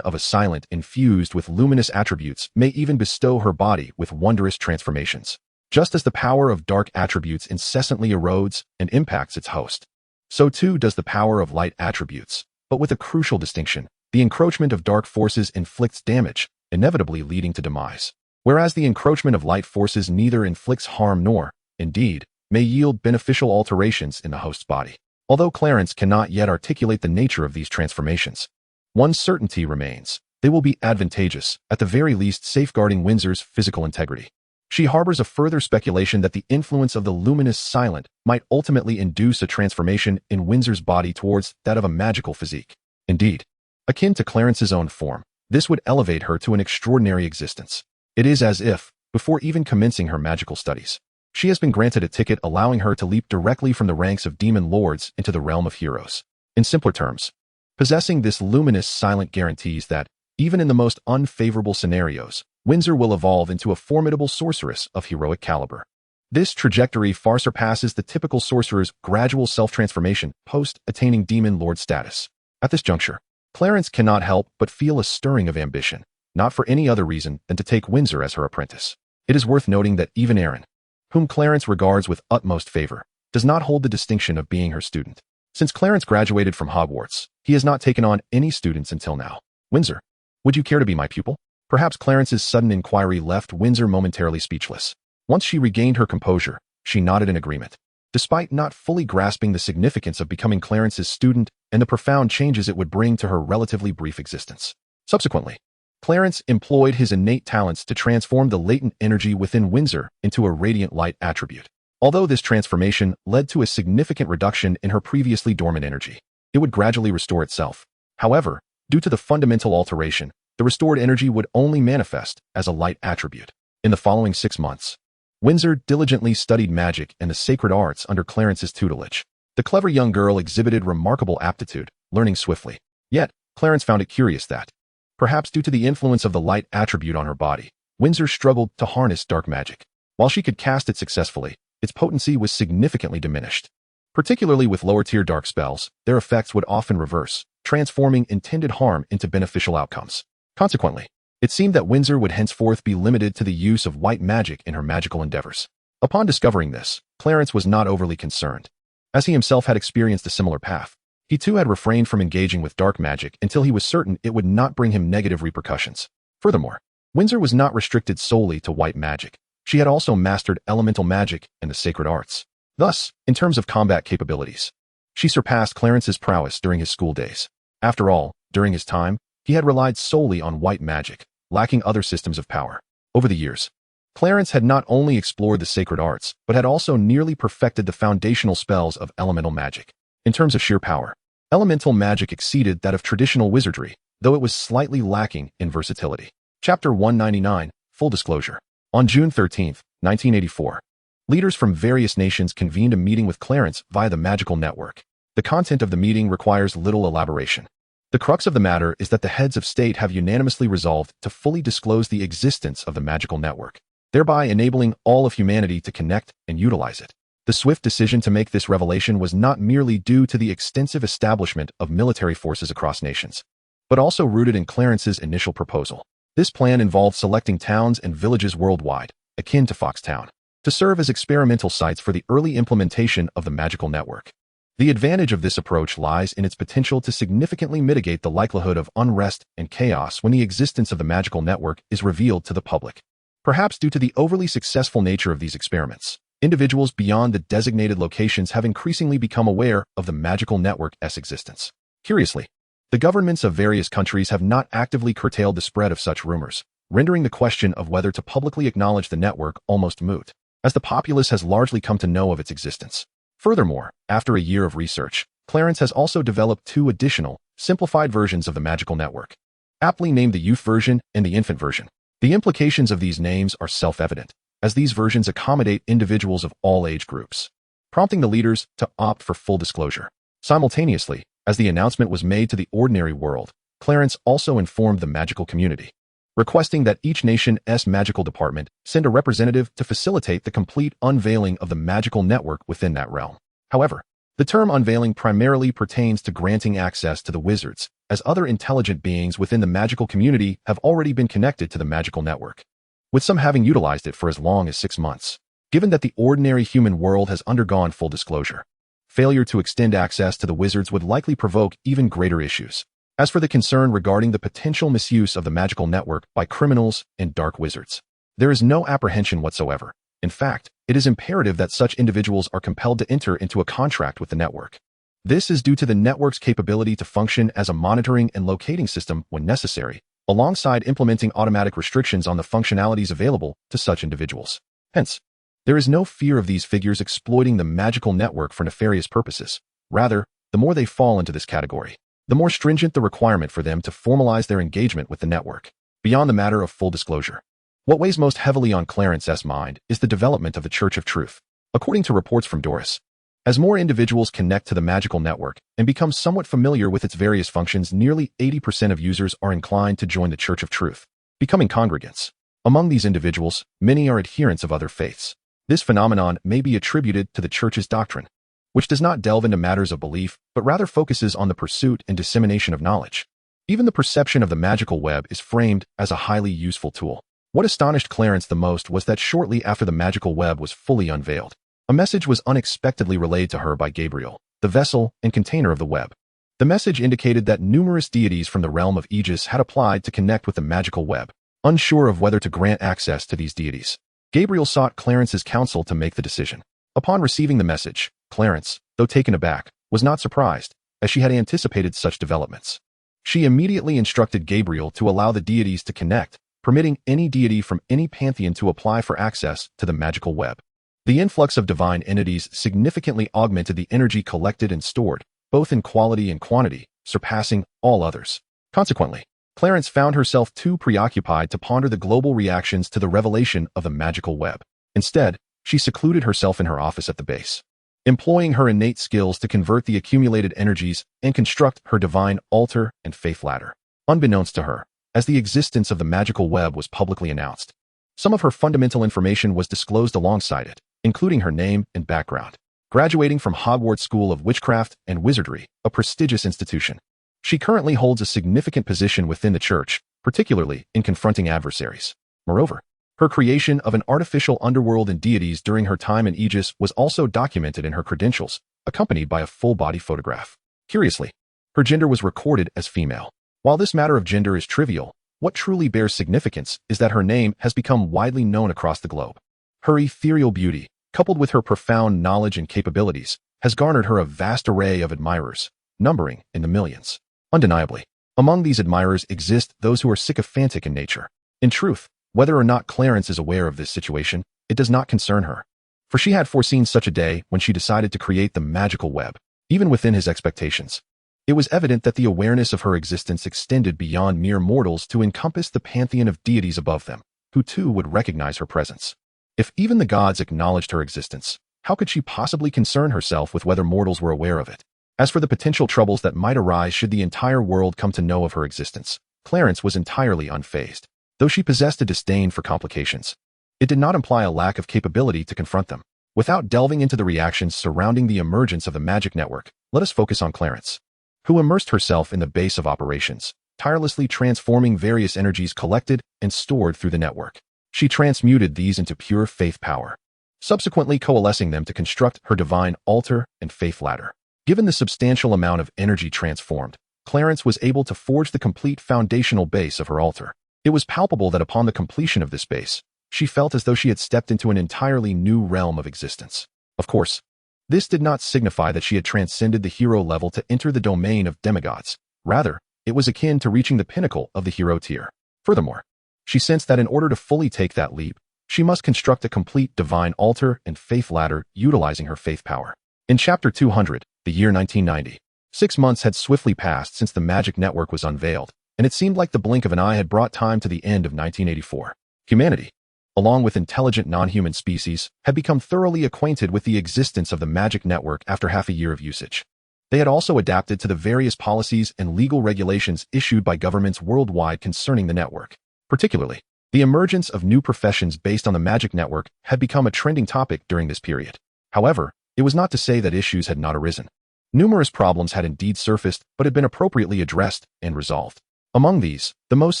A: of a silent infused with luminous attributes may even bestow her body with wondrous transformations. Just as the power of dark attributes incessantly erodes and impacts its host, so too does the power of light attributes, but with a crucial distinction. The encroachment of dark forces inflicts damage, inevitably leading to demise, whereas the encroachment of light forces neither inflicts harm nor, indeed, may yield beneficial alterations in the host's body. Although Clarence cannot yet articulate the nature of these transformations, one certainty remains: they will be advantageous, at the very least safeguarding Windsor's physical integrity. She harbors a further speculation that the influence of the luminous silent might ultimately induce a transformation in Windsor's body towards that of a magical physique. Indeed, akin to Clarence's own form, this would elevate her to an extraordinary existence. It is as if, before even commencing her magical studies, she has been granted a ticket allowing her to leap directly from the ranks of demon lords into the realm of heroes. In simpler terms, possessing this luminous silent guarantees that, even in the most unfavorable scenarios, Windsor will evolve into a formidable sorceress of heroic caliber. This trajectory far surpasses the typical sorcerer's gradual self-transformation post-attaining demon lord status. At this juncture, Clarence cannot help but feel a stirring of ambition, not for any other reason than to take Windsor as her apprentice. It is worth noting that even Aaron, whom Clarence regards with utmost favor, does not hold the distinction of being her student. Since Clarence graduated from Hogwarts, he has not taken on any students until now. Windsor, would you care to be my pupil? Perhaps Clarence's sudden inquiry left Windsor momentarily speechless. Once she regained her composure, she nodded in agreement. Despite not fully grasping the significance of becoming Clarence's student and the profound changes it would bring to her relatively brief existence. Subsequently, Clarence employed his innate talents to transform the latent energy within Windsor into a radiant light attribute. Although this transformation led to a significant reduction in her previously dormant energy, it would gradually restore itself. However, due to the fundamental alteration, the restored energy would only manifest as a light attribute. In the following 6 months, Windsor diligently studied magic and the sacred arts under Clarence's tutelage. The clever young girl exhibited remarkable aptitude, learning swiftly. Yet, Clarence found it curious that, perhaps due to the influence of the light attribute on her body, Windsor struggled to harness dark magic. While she could cast it successfully, its potency was significantly diminished. Particularly with lower-tier dark spells, their effects would often reverse, transforming intended harm into beneficial outcomes. Consequently, it seemed that Windsor would henceforth be limited to the use of white magic in her magical endeavors. Upon discovering this, Clarence was not overly concerned, as he himself had experienced a similar path. He too had refrained from engaging with dark magic until he was certain it would not bring him negative repercussions. Furthermore, Windsor was not restricted solely to white magic. She had also mastered elemental magic and the sacred arts. Thus, in terms of combat capabilities, she surpassed Clarence's prowess during his school days. After all, during his time, he had relied solely on white magic, lacking other systems of power. Over the years, Clarence had not only explored the sacred arts, but had also nearly perfected the foundational spells of elemental magic. In terms of sheer power, elemental magic exceeded that of traditional wizardry, though it was slightly lacking in versatility. Chapter 199, Full Disclosure. On June 13, 1984, leaders from various nations convened a meeting with Clarence via the magical network. The content of the meeting requires little elaboration. The crux of the matter is that the heads of state have unanimously resolved to fully disclose the existence of the magical network, thereby enabling all of humanity to connect and utilize it. The swift decision to make this revelation was not merely due to the extensive establishment of military forces across nations, but also rooted in Clarence's initial proposal. This plan involved selecting towns and villages worldwide, akin to Foxtown, to serve as experimental sites for the early implementation of the magical network. The advantage of this approach lies in its potential to significantly mitigate the likelihood of unrest and chaos when the existence of the magical network is revealed to the public. Perhaps due to the overly successful nature of these experiments, individuals beyond the designated locations have increasingly become aware of the magical network's existence. Curiously, the governments of various countries have not actively curtailed the spread of such rumors, rendering the question of whether to publicly acknowledge the network almost moot. as the populace has largely come to know of its existence. Furthermore, after a year of research, Clarence has also developed 2 additional, simplified versions of the magical network, aptly named the youth version and the infant version. The implications of these names are self-evident, as these versions accommodate individuals of all age groups, prompting the leaders to opt for full disclosure. Simultaneously, as the announcement was made to the ordinary world, Clarence also informed the magical community, requesting that each nation's magical department send a representative to facilitate the complete unveiling of the magical network within that realm. However, the term unveiling primarily pertains to granting access to the wizards, as other intelligent beings within the magical community have already been connected to the magical network, with some having utilized it for as long as 6 months. Given that the ordinary human world has undergone full disclosure, failure to extend access to the wizards would likely provoke even greater issues. As for the concern regarding the potential misuse of the magical network by criminals and dark wizards, there is no apprehension whatsoever. In fact, it is imperative that such individuals are compelled to enter into a contract with the network. This is due to the network's capability to function as a monitoring and locating system when necessary, alongside implementing automatic restrictions on the functionalities available to such individuals. Hence, there is no fear of these figures exploiting the magical network for nefarious purposes. Rather, the more they fall into this category, the more stringent the requirement for them to formalize their engagement with the network. Beyond the matter of full disclosure, what weighs most heavily on Clarence's mind is the development of the Church of Truth. According to reports from Doris, as more individuals connect to the magical network and become somewhat familiar with its various functions, nearly 80% of users are inclined to join the Church of Truth, becoming congregants. Among these individuals, many are adherents of other faiths. This phenomenon may be attributed to the Church's doctrine, which does not delve into matters of belief, but rather focuses on the pursuit and dissemination of knowledge. Even the perception of the magical web is framed as a highly useful tool. What astonished Clarence the most was that shortly after the magical web was fully unveiled, a message was unexpectedly relayed to her by Gabriel, the vessel and container of the web. The message indicated that numerous deities from the realm of Aegis had applied to connect with the magical web. Unsure of whether to grant access to these deities, Gabriel sought Clarence's counsel to make the decision. Upon receiving the message, Clarence, though taken aback, was not surprised, as she had anticipated such developments. She immediately instructed Gabriel to allow the deities to connect, permitting any deity from any pantheon to apply for access to the magical web. The influx of divine entities significantly augmented the energy collected and stored, both in quality and quantity, surpassing all others. Consequently, Clarence found herself too preoccupied to ponder the global reactions to the revelation of the magical web. Instead, she secluded herself in her office at the base, employing her innate skills to convert the accumulated energies and construct her divine altar and faith ladder. Unbeknownst to her, as the existence of the magical web was publicly announced, some of her fundamental information was disclosed alongside it, including her name and background. Graduating from Hogwarts School of Witchcraft and Wizardry, a prestigious institution, she currently holds a significant position within the church, particularly in confronting adversaries. Moreover, her creation of an artificial underworld and deities during her time in Aegis was also documented in her credentials, accompanied by a full-body photograph. Curiously, her gender was recorded as female. While this matter of gender is trivial, what truly bears significance is that her name has become widely known across the globe. Her ethereal beauty, coupled with her profound knowledge and capabilities, has garnered her a vast array of admirers, numbering in the millions. Undeniably, among these admirers exist those who are sycophantic in nature. In truth, whether or not Clarence is aware of this situation, it does not concern her, for she had foreseen such a day when she decided to create the magical web. Even within his expectations, it was evident that the awareness of her existence extended beyond mere mortals to encompass the pantheon of deities above them, who too would recognize her presence. If even the gods acknowledged her existence, how could she possibly concern herself with whether mortals were aware of it? As for the potential troubles that might arise should the entire world come to know of her existence, Clarence was entirely unfazed. Though she possessed a disdain for complications, it did not imply a lack of capability to confront them. Without delving into the reactions surrounding the emergence of the magic network, let us focus on Clarence, who immersed herself in the base of operations, tirelessly transforming various energies collected and stored through the network. She transmuted these into pure faith power, subsequently coalescing them to construct her divine altar and faith ladder. Given the substantial amount of energy transformed, Clarence was able to forge the complete foundational base of her altar. It was palpable that upon the completion of this base, she felt as though she had stepped into an entirely new realm of existence. Of course, this did not signify that she had transcended the hero level to enter the domain of demigods. Rather, it was akin to reaching the pinnacle of the hero tier. Furthermore, she sensed that in order to fully take that leap, she must construct a complete divine altar and faith ladder utilizing her faith power. In Chapter 200, the year 1990, 6 months had swiftly passed since the magic network was unveiled, and it seemed like the blink of an eye had brought time to the end of 1984. Humanity, along with intelligent non-human species, had become thoroughly acquainted with the existence of the magic network after half a year of usage. They had also adapted to the various policies and legal regulations issued by governments worldwide concerning the network. Particularly, the emergence of new professions based on the magic network had become a trending topic during this period. However, it was not to say that issues had not arisen. Numerous problems had indeed surfaced but had been appropriately addressed and resolved. Among these, the most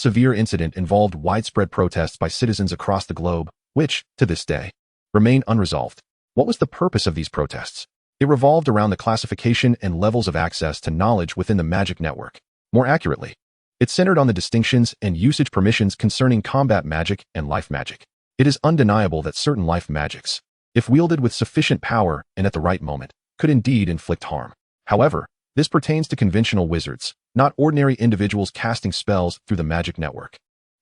A: severe incident involved widespread protests by citizens across the globe, which, to this day, remain unresolved. What was the purpose of these protests? It revolved around the classification and levels of access to knowledge within the magic network. More accurately, it centered on the distinctions and usage permissions concerning combat magic and life magic. It is undeniable that certain life magics, if wielded with sufficient power and at the right moment, could indeed inflict harm. However, this pertains to conventional wizards, not ordinary individuals casting spells through the magic network.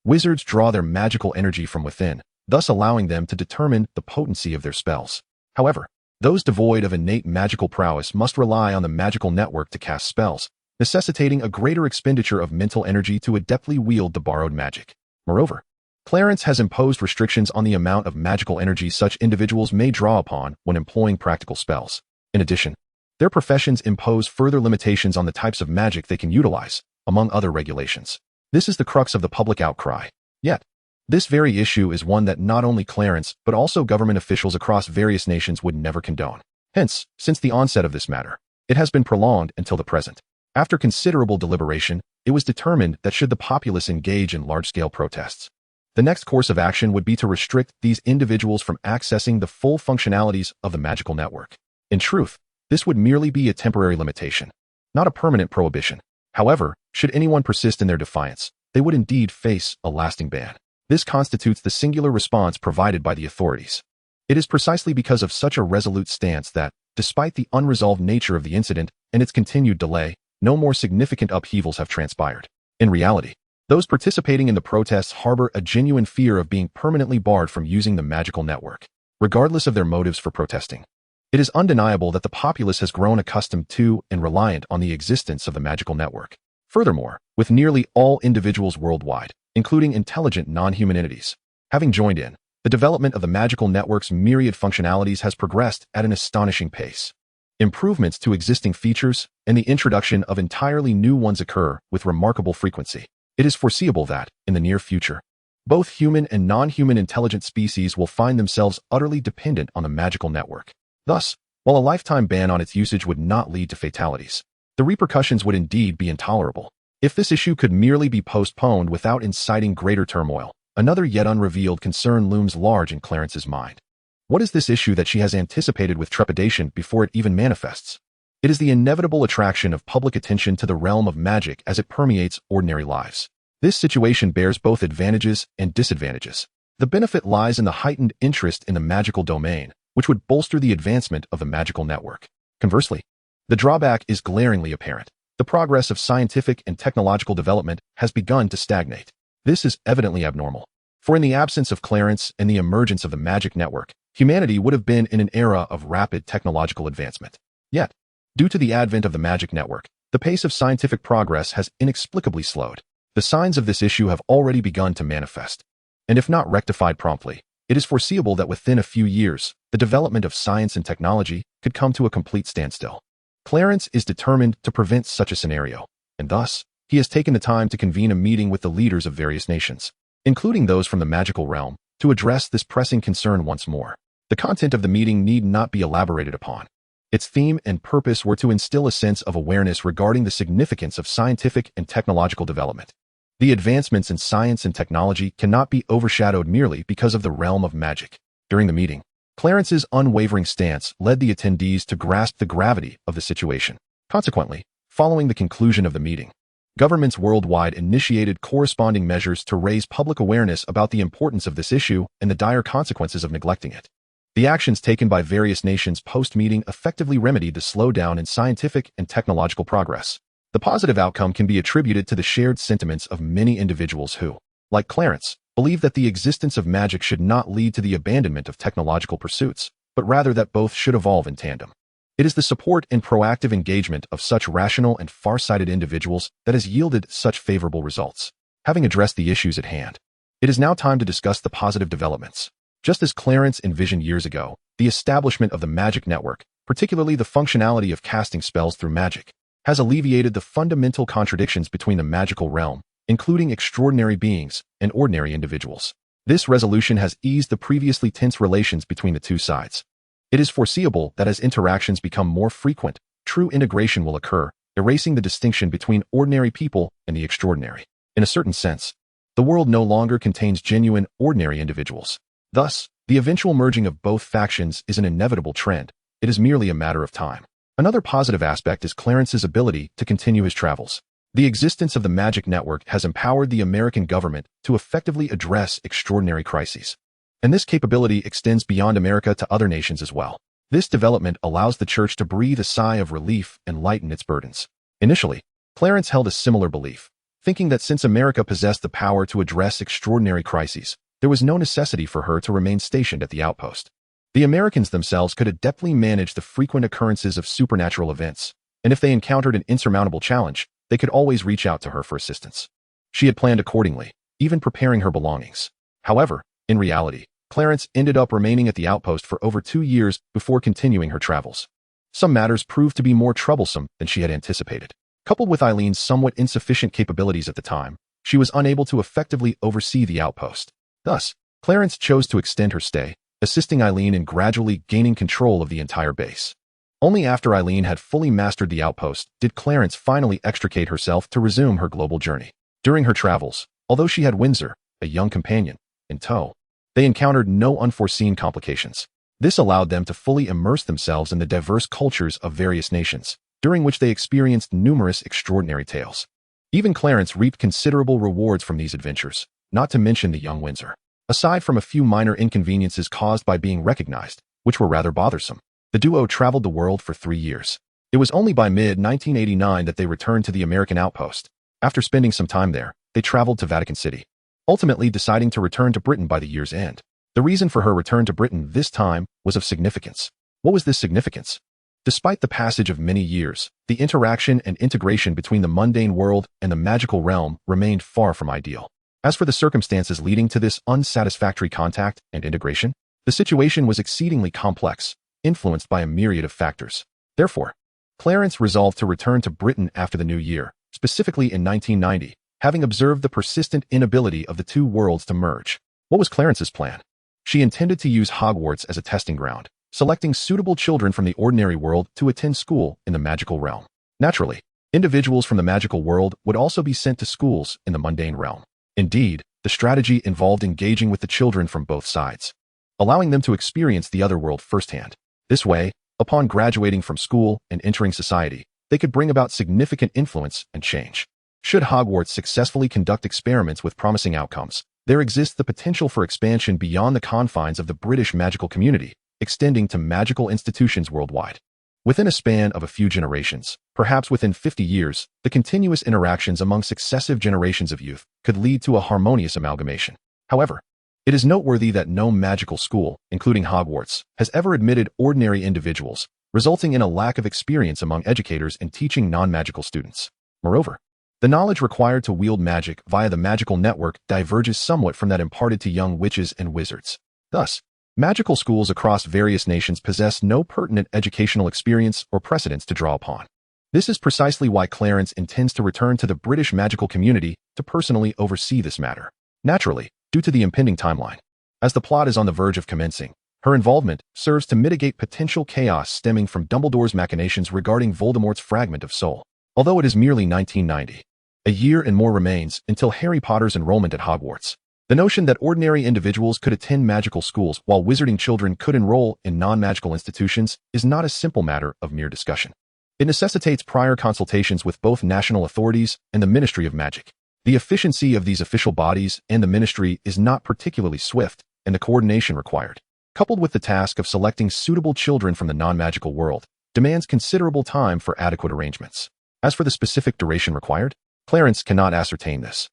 A: Wizards draw their magical energy from within, thus allowing them to determine the potency of their spells. However, those devoid of innate magical prowess must rely on the magical network to cast spells, necessitating a greater expenditure of mental energy to adeptly wield the borrowed magic. Moreover, Clarence has imposed restrictions on the amount of magical energy such individuals may draw upon when employing practical spells. In addition, their professions impose further limitations on the types of magic they can utilize, among other regulations. This is the crux of the public outcry. Yet, this very issue is one that not only Clarence but also government officials across various nations would never condone. Hence, since the onset of this matter, it has been prolonged until the present. After considerable deliberation, it was determined that should the populace engage in large-scale protests, the next course of action would be to restrict these individuals from accessing the full functionalities of the magical network. In truth, this would merely be a temporary limitation, not a permanent prohibition. However, should anyone persist in their defiance, they would indeed face a lasting ban. This constitutes the singular response provided by the authorities. It is precisely because of such a resolute stance that, despite the unresolved nature of the incident and its continued delay, no more significant upheavals have transpired. In reality, those participating in the protests harbor a genuine fear of being permanently barred from using the magical network, regardless of their motives for protesting. It is undeniable that the populace has grown accustomed to and reliant on the existence of the magical network. Furthermore, with nearly all individuals worldwide, including intelligent non-human entities, having joined in, the development of the magical network's myriad functionalities has progressed at an astonishing pace. Improvements to existing features and the introduction of entirely new ones occur with remarkable frequency. It is foreseeable that, in the near future, both human and non-human intelligent species will find themselves utterly dependent on the magical network. Thus, while a lifetime ban on its usage would not lead to fatalities, the repercussions would indeed be intolerable. If this issue could merely be postponed without inciting greater turmoil, another yet unrevealed concern looms large in Clarence's mind. What is this issue that she has anticipated with trepidation before it even manifests? It is the inevitable attraction of public attention to the realm of magic as it permeates ordinary lives. This situation bears both advantages and disadvantages. The benefit lies in the heightened interest in the magical domain, which would bolster the advancement of the magical network. Conversely, the drawback is glaringly apparent. The progress of scientific and technological development has begun to stagnate. This is evidently abnormal, for in the absence of Clarence and the emergence of the magic network, humanity would have been in an era of rapid technological advancement. Yet, due to the advent of the magic network, the pace of scientific progress has inexplicably slowed. The signs of this issue have already begun to manifest, and if not rectified promptly, it is foreseeable that within a few years, the development of science and technology could come to a complete standstill. Clarence is determined to prevent such a scenario, and thus, he has taken the time to convene a meeting with the leaders of various nations, including those from the magical realm, to address this pressing concern once more. The content of the meeting need not be elaborated upon. Its theme and purpose were to instill a sense of awareness regarding the significance of scientific and technological development. The advancements in science and technology cannot be overshadowed merely because of the realm of magic. During the meeting, Clarence's unwavering stance led the attendees to grasp the gravity of the situation. Consequently, following the conclusion of the meeting, governments worldwide initiated corresponding measures to raise public awareness about the importance of this issue and the dire consequences of neglecting it. The actions taken by various nations post-meeting effectively remedied the slowdown in scientific and technological progress. The positive outcome can be attributed to the shared sentiments of many individuals who, like Clarence, believed that the existence of magic should not lead to the abandonment of technological pursuits, but rather that both should evolve in tandem. It is the support and proactive engagement of such rational and far-sighted individuals that has yielded such favorable results. Having addressed the issues at hand, it is now time to discuss the positive developments. Just as Clarence envisioned years ago, the establishment of the magic network, particularly the functionality of casting spells through magic, has alleviated the fundamental contradictions between the magical realm, including extraordinary beings and ordinary individuals. This resolution has eased the previously tense relations between the two sides. It is foreseeable that as interactions become more frequent, true integration will occur, erasing the distinction between ordinary people and the extraordinary. In a certain sense, the world no longer contains genuine, ordinary individuals. Thus, the eventual merging of both factions is an inevitable trend. It is merely a matter of time. Another positive aspect is Clarence's ability to continue his travels. The existence of the Magic Network has empowered the American government to effectively address extraordinary crises. And this capability extends beyond America to other nations as well. This development allows the Church to breathe a sigh of relief and lighten its burdens. Initially, Clarence held a similar belief, thinking that since America possessed the power to address extraordinary crises, there was no necessity for her to remain stationed at the outpost. The Americans themselves could adeptly manage the frequent occurrences of supernatural events, and if they encountered an insurmountable challenge, they could always reach out to her for assistance. She had planned accordingly, even preparing her belongings. However, in reality, Clarence ended up remaining at the outpost for over 2 years before continuing her travels. Some matters proved to be more troublesome than she had anticipated. Coupled with Eileen's somewhat insufficient capabilities at the time, she was unable to effectively oversee the outpost. Thus, Clarence chose to extend her stay, assisting Eileen in gradually gaining control of the entire base. Only after Eileen had fully mastered the outpost did Clarence finally extricate herself to resume her global journey. During her travels, although she had Windsor, a young companion, in tow, they encountered no unforeseen complications. This allowed them to fully immerse themselves in the diverse cultures of various nations, during which they experienced numerous extraordinary tales. Even Clarence reaped considerable rewards from these adventures, not to mention the young Windsor. Aside from a few minor inconveniences caused by being recognized, which were rather bothersome, the duo traveled the world for 3 years. It was only by mid-1989 that they returned to the American outpost. After spending some time there, they traveled to Vatican City, ultimately deciding to return to Britain by the year's end. The reason for her return to Britain this time was of significance. What was this significance? Despite the passage of many years, the interaction and integration between the mundane world and the magical realm remained far from ideal. As for the circumstances leading to this unsatisfactory contact and integration, the situation was exceedingly complex, influenced by a myriad of factors. Therefore, Clarence resolved to return to Britain after the new year, specifically in 1990, having observed the persistent inability of the two worlds to merge. What was Clarence's plan? She intended to use Hogwarts as a testing ground, selecting suitable children from the ordinary world to attend school in the magical realm. Naturally, individuals from the magical world would also be sent to schools in the mundane realm. Indeed, the strategy involved engaging with the children from both sides, allowing them to experience the other world firsthand. This way, upon graduating from school and entering society, they could bring about significant influence and change. Should Hogwarts successfully conduct experiments with promising outcomes, there exists the potential for expansion beyond the confines of the British magical community, extending to magical institutions worldwide. Within a span of a few generations, perhaps within 50 years, the continuous interactions among successive generations of youth could lead to a harmonious amalgamation. However, it is noteworthy that no magical school, including Hogwarts, has ever admitted ordinary individuals, resulting in a lack of experience among educators in teaching non-magical students. Moreover, the knowledge required to wield magic via the magical network diverges somewhat from that imparted to young witches and wizards. Thus, magical schools across various nations possess no pertinent educational experience or precedents to draw upon. This is precisely why Clarence intends to return to the British magical community to personally oversee this matter. Naturally, due to the impending timeline, as the plot is on the verge of commencing, her involvement serves to mitigate potential chaos stemming from Dumbledore's machinations regarding Voldemort's fragment of soul. Although it is merely 1990, a year and more remains until Harry Potter's enrollment at Hogwarts. The notion that ordinary individuals could attend magical schools while wizarding children could enroll in non-magical institutions is not a simple matter of mere discussion. It necessitates prior consultations with both national authorities and the Ministry of Magic. The efficiency of these official bodies and the ministry is not particularly swift, and the coordination required, coupled with the task of selecting suitable children from the non-magical world, demands considerable time for adequate arrangements. As for the specific duration required, Clarence cannot ascertain this.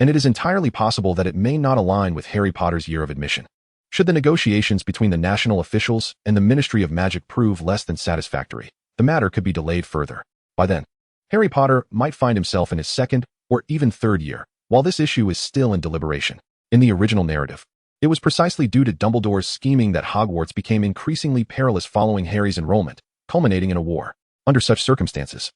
A: and it is entirely possible that it may not align with Harry Potter's year of admission. Should the negotiations between the national officials and the Ministry of Magic prove less than satisfactory, the matter could be delayed further. By then, Harry Potter might find himself in his second or even third year, while this issue is still in deliberation. In the original narrative, it was precisely due to Dumbledore's scheming that Hogwarts became increasingly perilous following Harry's enrollment, culminating in a war. Under such circumstances,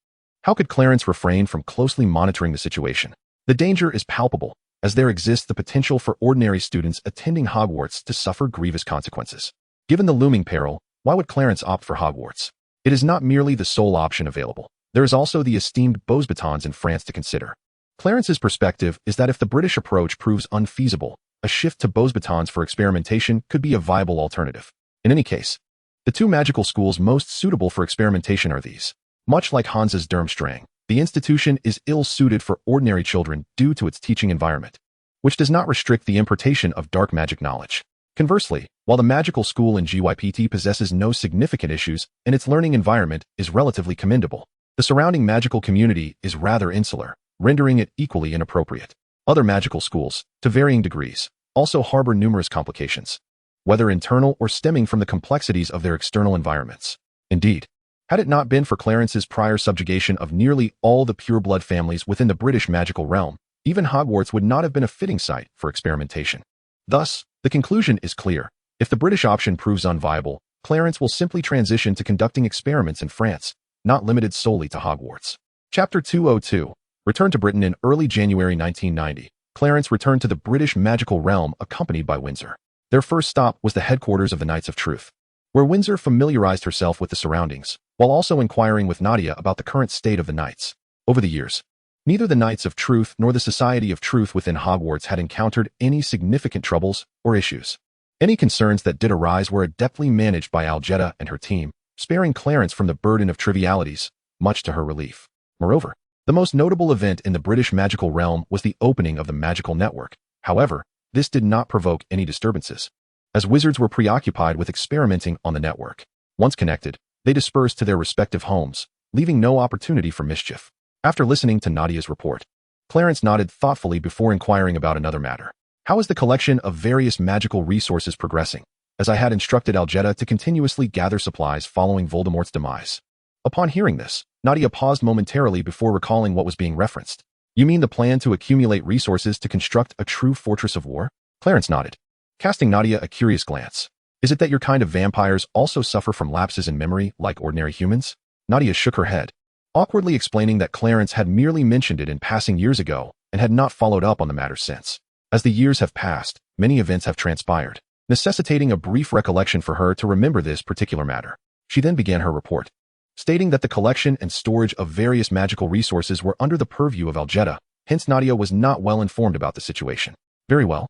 A: how could Clarence refrain from closely monitoring the situation? The danger is palpable, as there exists the potential for ordinary students attending Hogwarts to suffer grievous consequences. Given the looming peril, why would Clarence opt for Hogwarts? It is not merely the sole option available. There is also the esteemed Beauxbatons in France to consider. Clarence's perspective is that if the British approach proves unfeasible, a shift to Beauxbatons for experimentation could be a viable alternative. In any case, the two magical schools most suitable for experimentation are these. Much like Hansa's Durmstrang, the institution is ill-suited for ordinary children due to its teaching environment, which does not restrict the importation of dark magic knowledge. Conversely, while the magical school in GYPT possesses no significant issues and its learning environment is relatively commendable, the surrounding magical community is rather insular, rendering it equally inappropriate. Other magical schools, to varying degrees, also harbor numerous complications, whether internal or stemming from the complexities of their external environments. Indeed, had it not been for Clarence's prior subjugation of nearly all the pureblood families within the British magical realm, even Hogwarts would not have been a fitting site for experimentation. Thus, the conclusion is clear. If the British option proves unviable, Clarence will simply transition to conducting experiments in France, not limited solely to Hogwarts. Chapter 202. Returned to Britain in early January 1990. Clarence returned to the British magical realm accompanied by Windsor. Their first stop was the headquarters of the Knights of Truth, where Windsor familiarized herself with the surroundings, while also inquiring with Nadia about the current state of the Knights. Over the years, neither the Knights of Truth nor the Society of Truth within Hogwarts had encountered any significant troubles or issues. Any concerns that did arise were adeptly managed by Algeta and her team, sparing Clarence from the burden of trivialities, much to her relief. Moreover, the most notable event in the British magical realm was the opening of the magical network. However, this did not provoke any disturbances, as wizards were preoccupied with experimenting on the network. Once connected, they dispersed to their respective homes, leaving no opportunity for mischief. After listening to Nadia's report, Clarence nodded thoughtfully before inquiring about another matter. How is the collection of various magical resources progressing? As I had instructed Algeta to continuously gather supplies following Voldemort's demise. Upon hearing this, Nadia paused momentarily before recalling what was being referenced. You mean the plan to accumulate resources to construct a true fortress of war? Clarence nodded, casting Nadia a curious glance. Is it that your kind of vampires also suffer from lapses in memory like ordinary humans? Nadia shook her head, awkwardly explaining that Clarence had merely mentioned it in passing years ago and had not followed up on the matter since. As the years have passed, many events have transpired, necessitating a brief recollection for her to remember this particular matter. She then began her report, stating that the collection and storage of various magical resources were under the purview of Algeta, hence Nadia was not well informed about the situation. Very well.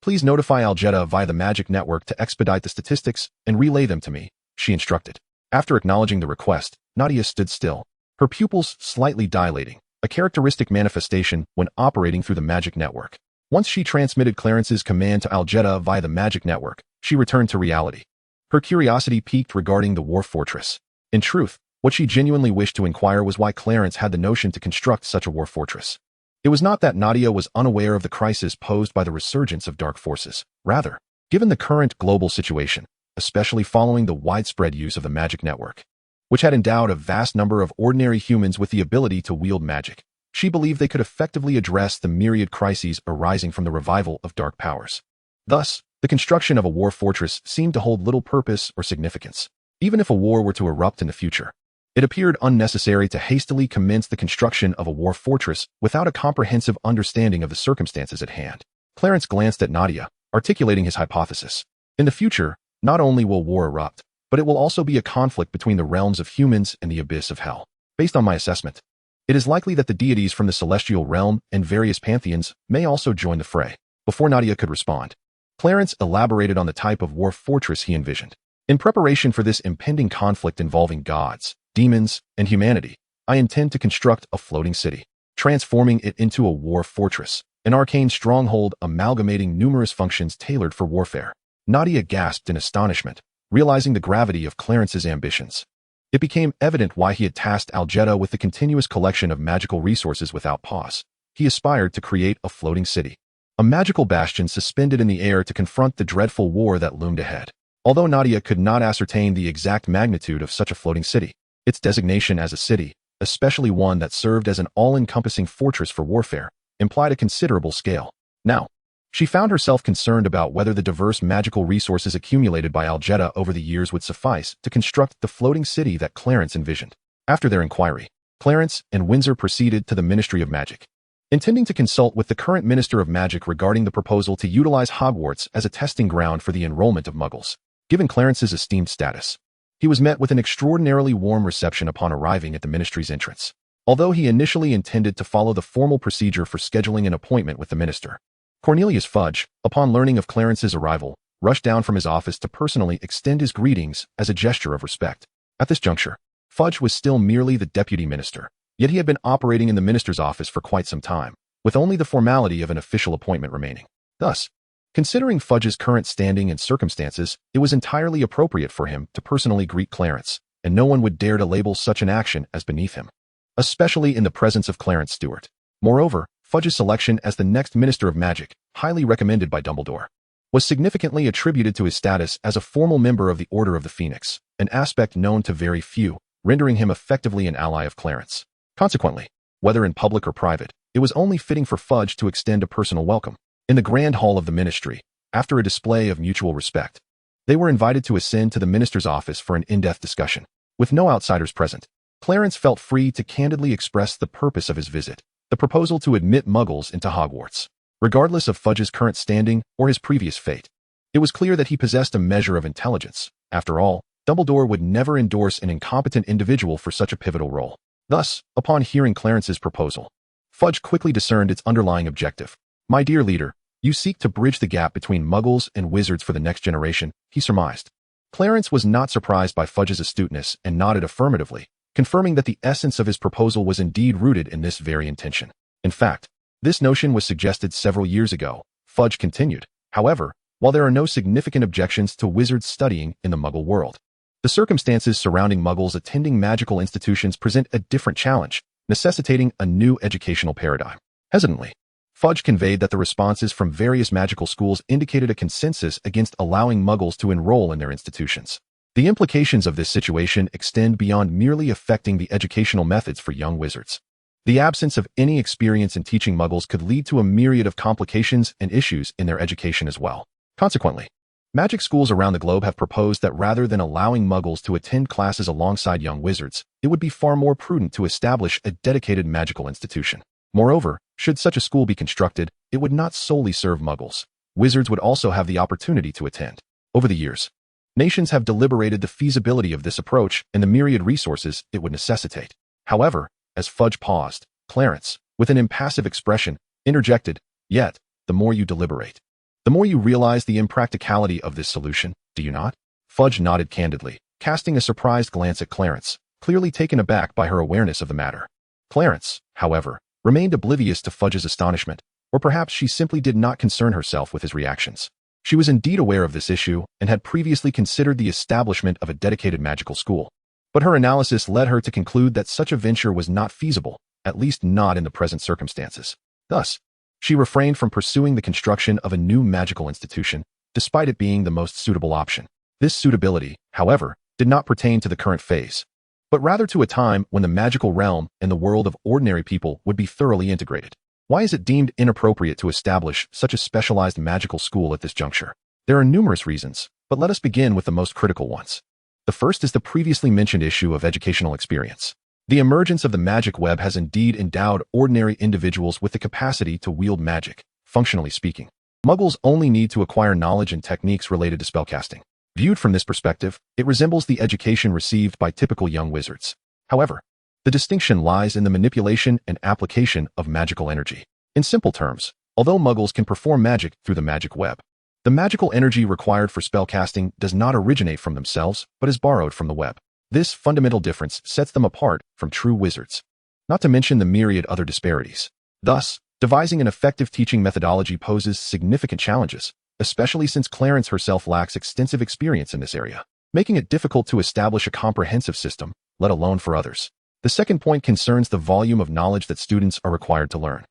A: Please notify Algeta via the magic network to expedite the statistics and relay them to me, she instructed. After acknowledging the request, Nadia stood still, her pupils slightly dilating, a characteristic manifestation when operating through the magic network. Once she transmitted Clarence's command to Algeta via the magic network, she returned to reality. Her curiosity piqued regarding the war fortress. In truth, what she genuinely wished to inquire was why Clarence had the notion to construct such a war fortress. It was not that Nadia was unaware of the crisis posed by the resurgence of dark forces. Rather, given the current global situation, especially following the widespread use of the magic network, which had endowed a vast number of ordinary humans with the ability to wield magic, she believed they could effectively address the myriad crises arising from the revival of dark powers. Thus, the construction of a war fortress seemed to hold little purpose or significance. Even if a war were to erupt in the future, it appeared unnecessary to hastily commence the construction of a war fortress without a comprehensive understanding of the circumstances at hand. Clarence glanced at Nadia, articulating his hypothesis. In the future, not only will war erupt, but it will also be a conflict between the realms of humans and the abyss of hell. Based on my assessment, it is likely that the deities from the celestial realm and various pantheons may also join the fray. Before Nadia could respond, Clarence elaborated on the type of war fortress he envisioned. In preparation for this impending conflict involving gods, demons, and humanity, I intend to construct a floating city, transforming it into a war fortress, an arcane stronghold amalgamating numerous functions tailored for warfare. Nadia gasped in astonishment, realizing the gravity of Clarence's ambitions. It became evident why he had tasked Algeta with the continuous collection of magical resources without pause. he aspired to create a floating city, a magical bastion suspended in the air to confront the dreadful war that loomed ahead. Although Nadia could not ascertain the exact magnitude of such a floating city, its designation as a city, especially one that served as an all-encompassing fortress for warfare, implied a considerable scale. Now, she found herself concerned about whether the diverse magical resources accumulated by Algeta over the years would suffice to construct the floating city that Clarence envisioned. After their inquiry, Clarence and Windsor proceeded to the Ministry of Magic, intending to consult with the current Minister of Magic regarding the proposal to utilize Hogwarts as a testing ground for the enrollment of Muggles. Given Clarence's esteemed status, he was met with an extraordinarily warm reception upon arriving at the ministry's entrance. Although he initially intended to follow the formal procedure for scheduling an appointment with the minister, Cornelius Fudge, upon learning of Clarence's arrival, rushed down from his office to personally extend his greetings as a gesture of respect. At this juncture, Fudge was still merely the deputy minister, yet he had been operating in the minister's office for quite some time, with only the formality of an official appointment remaining. Thus, considering Fudge's current standing and circumstances, it was entirely appropriate for him to personally greet Clarence, and no one would dare to label such an action as beneath him, especially in the presence of Clarence Stewart. Moreover, Fudge's selection as the next Minister of Magic, highly recommended by Dumbledore, was significantly attributed to his status as a formal member of the Order of the Phoenix, an aspect known to very few, rendering him effectively an ally of Clarence. Consequently, whether in public or private, it was only fitting for Fudge to extend a personal welcome. In the Grand Hall of the Ministry, after a display of mutual respect, they were invited to ascend to the minister's office for an in-depth discussion. With no outsiders present, Clarence felt free to candidly express the purpose of his visit, the proposal to admit Muggles into Hogwarts. Regardless of Fudge's current standing or his previous fate, it was clear that he possessed a measure of intelligence. After all, Dumbledore would never endorse an incompetent individual for such a pivotal role. Thus, upon hearing Clarence's proposal, Fudge quickly discerned its underlying objective. "My dear leader, you seek to bridge the gap between Muggles and wizards for the next generation," he surmised. Clarence was not surprised by Fudge's astuteness and nodded affirmatively, confirming that the essence of his proposal was indeed rooted in this very intention. In fact, this notion was suggested several years ago, Fudge continued. However, while there are no significant objections to wizards studying in the Muggle world, the circumstances surrounding Muggles attending magical institutions present a different challenge, necessitating a new educational paradigm. Hesitantly, Fudge conveyed that the responses from various magical schools indicated a consensus against allowing Muggles to enroll in their institutions. The implications of this situation extend beyond merely affecting the educational methods for young wizards. The absence of any experience in teaching Muggles could lead to a myriad of complications and issues in their education as well. Consequently, magic schools around the globe have proposed that rather than allowing Muggles to attend classes alongside young wizards, it would be far more prudent to establish a dedicated magical institution. Moreover, should such a school be constructed, it would not solely serve Muggles. Wizards would also have the opportunity to attend. Over the years, nations have deliberated the feasibility of this approach and the myriad resources it would necessitate. However, as Fudge paused, Clarence, with an impassive expression, interjected, "Yet, the more you deliberate, the more you realize the impracticality of this solution, do you not?" Fudge nodded candidly, casting a surprised glance at Clarence, clearly taken aback by her awareness of the matter. Clarence, however, remained oblivious to Fudge's astonishment, or perhaps she simply did not concern herself with his reactions. She was indeed aware of this issue and had previously considered the establishment of a dedicated magical school. But her analysis led her to conclude that such a venture was not feasible, at least not in the present circumstances. Thus, she refrained from pursuing the construction of a new magical institution, despite it being the most suitable option. This suitability, however, did not pertain to the current phase, but rather to a time when the magical realm and the world of ordinary people would be thoroughly integrated. Why is it deemed inappropriate to establish such a specialized magical school at this juncture? There are numerous reasons, but let us begin with the most critical ones. The first is the previously mentioned issue of educational experience. The emergence of the magic web has indeed endowed ordinary individuals with the capacity to wield magic. Functionally speaking, Muggles only need to acquire knowledge and techniques related to spellcasting. Viewed from this perspective, it resembles the education received by typical young wizards. However, the distinction lies in the manipulation and application of magical energy. In simple terms, although Muggles can perform magic through the magic web, the magical energy required for spellcasting does not originate from themselves, but is borrowed from the web. This fundamental difference sets them apart from true wizards, not to mention the myriad other disparities. Thus, devising an effective teaching methodology poses significant challenges, especially since Clarence herself lacks extensive experience in this area, making it difficult to establish a comprehensive system, let alone for others. The second point concerns the volume of knowledge that students are required to learn.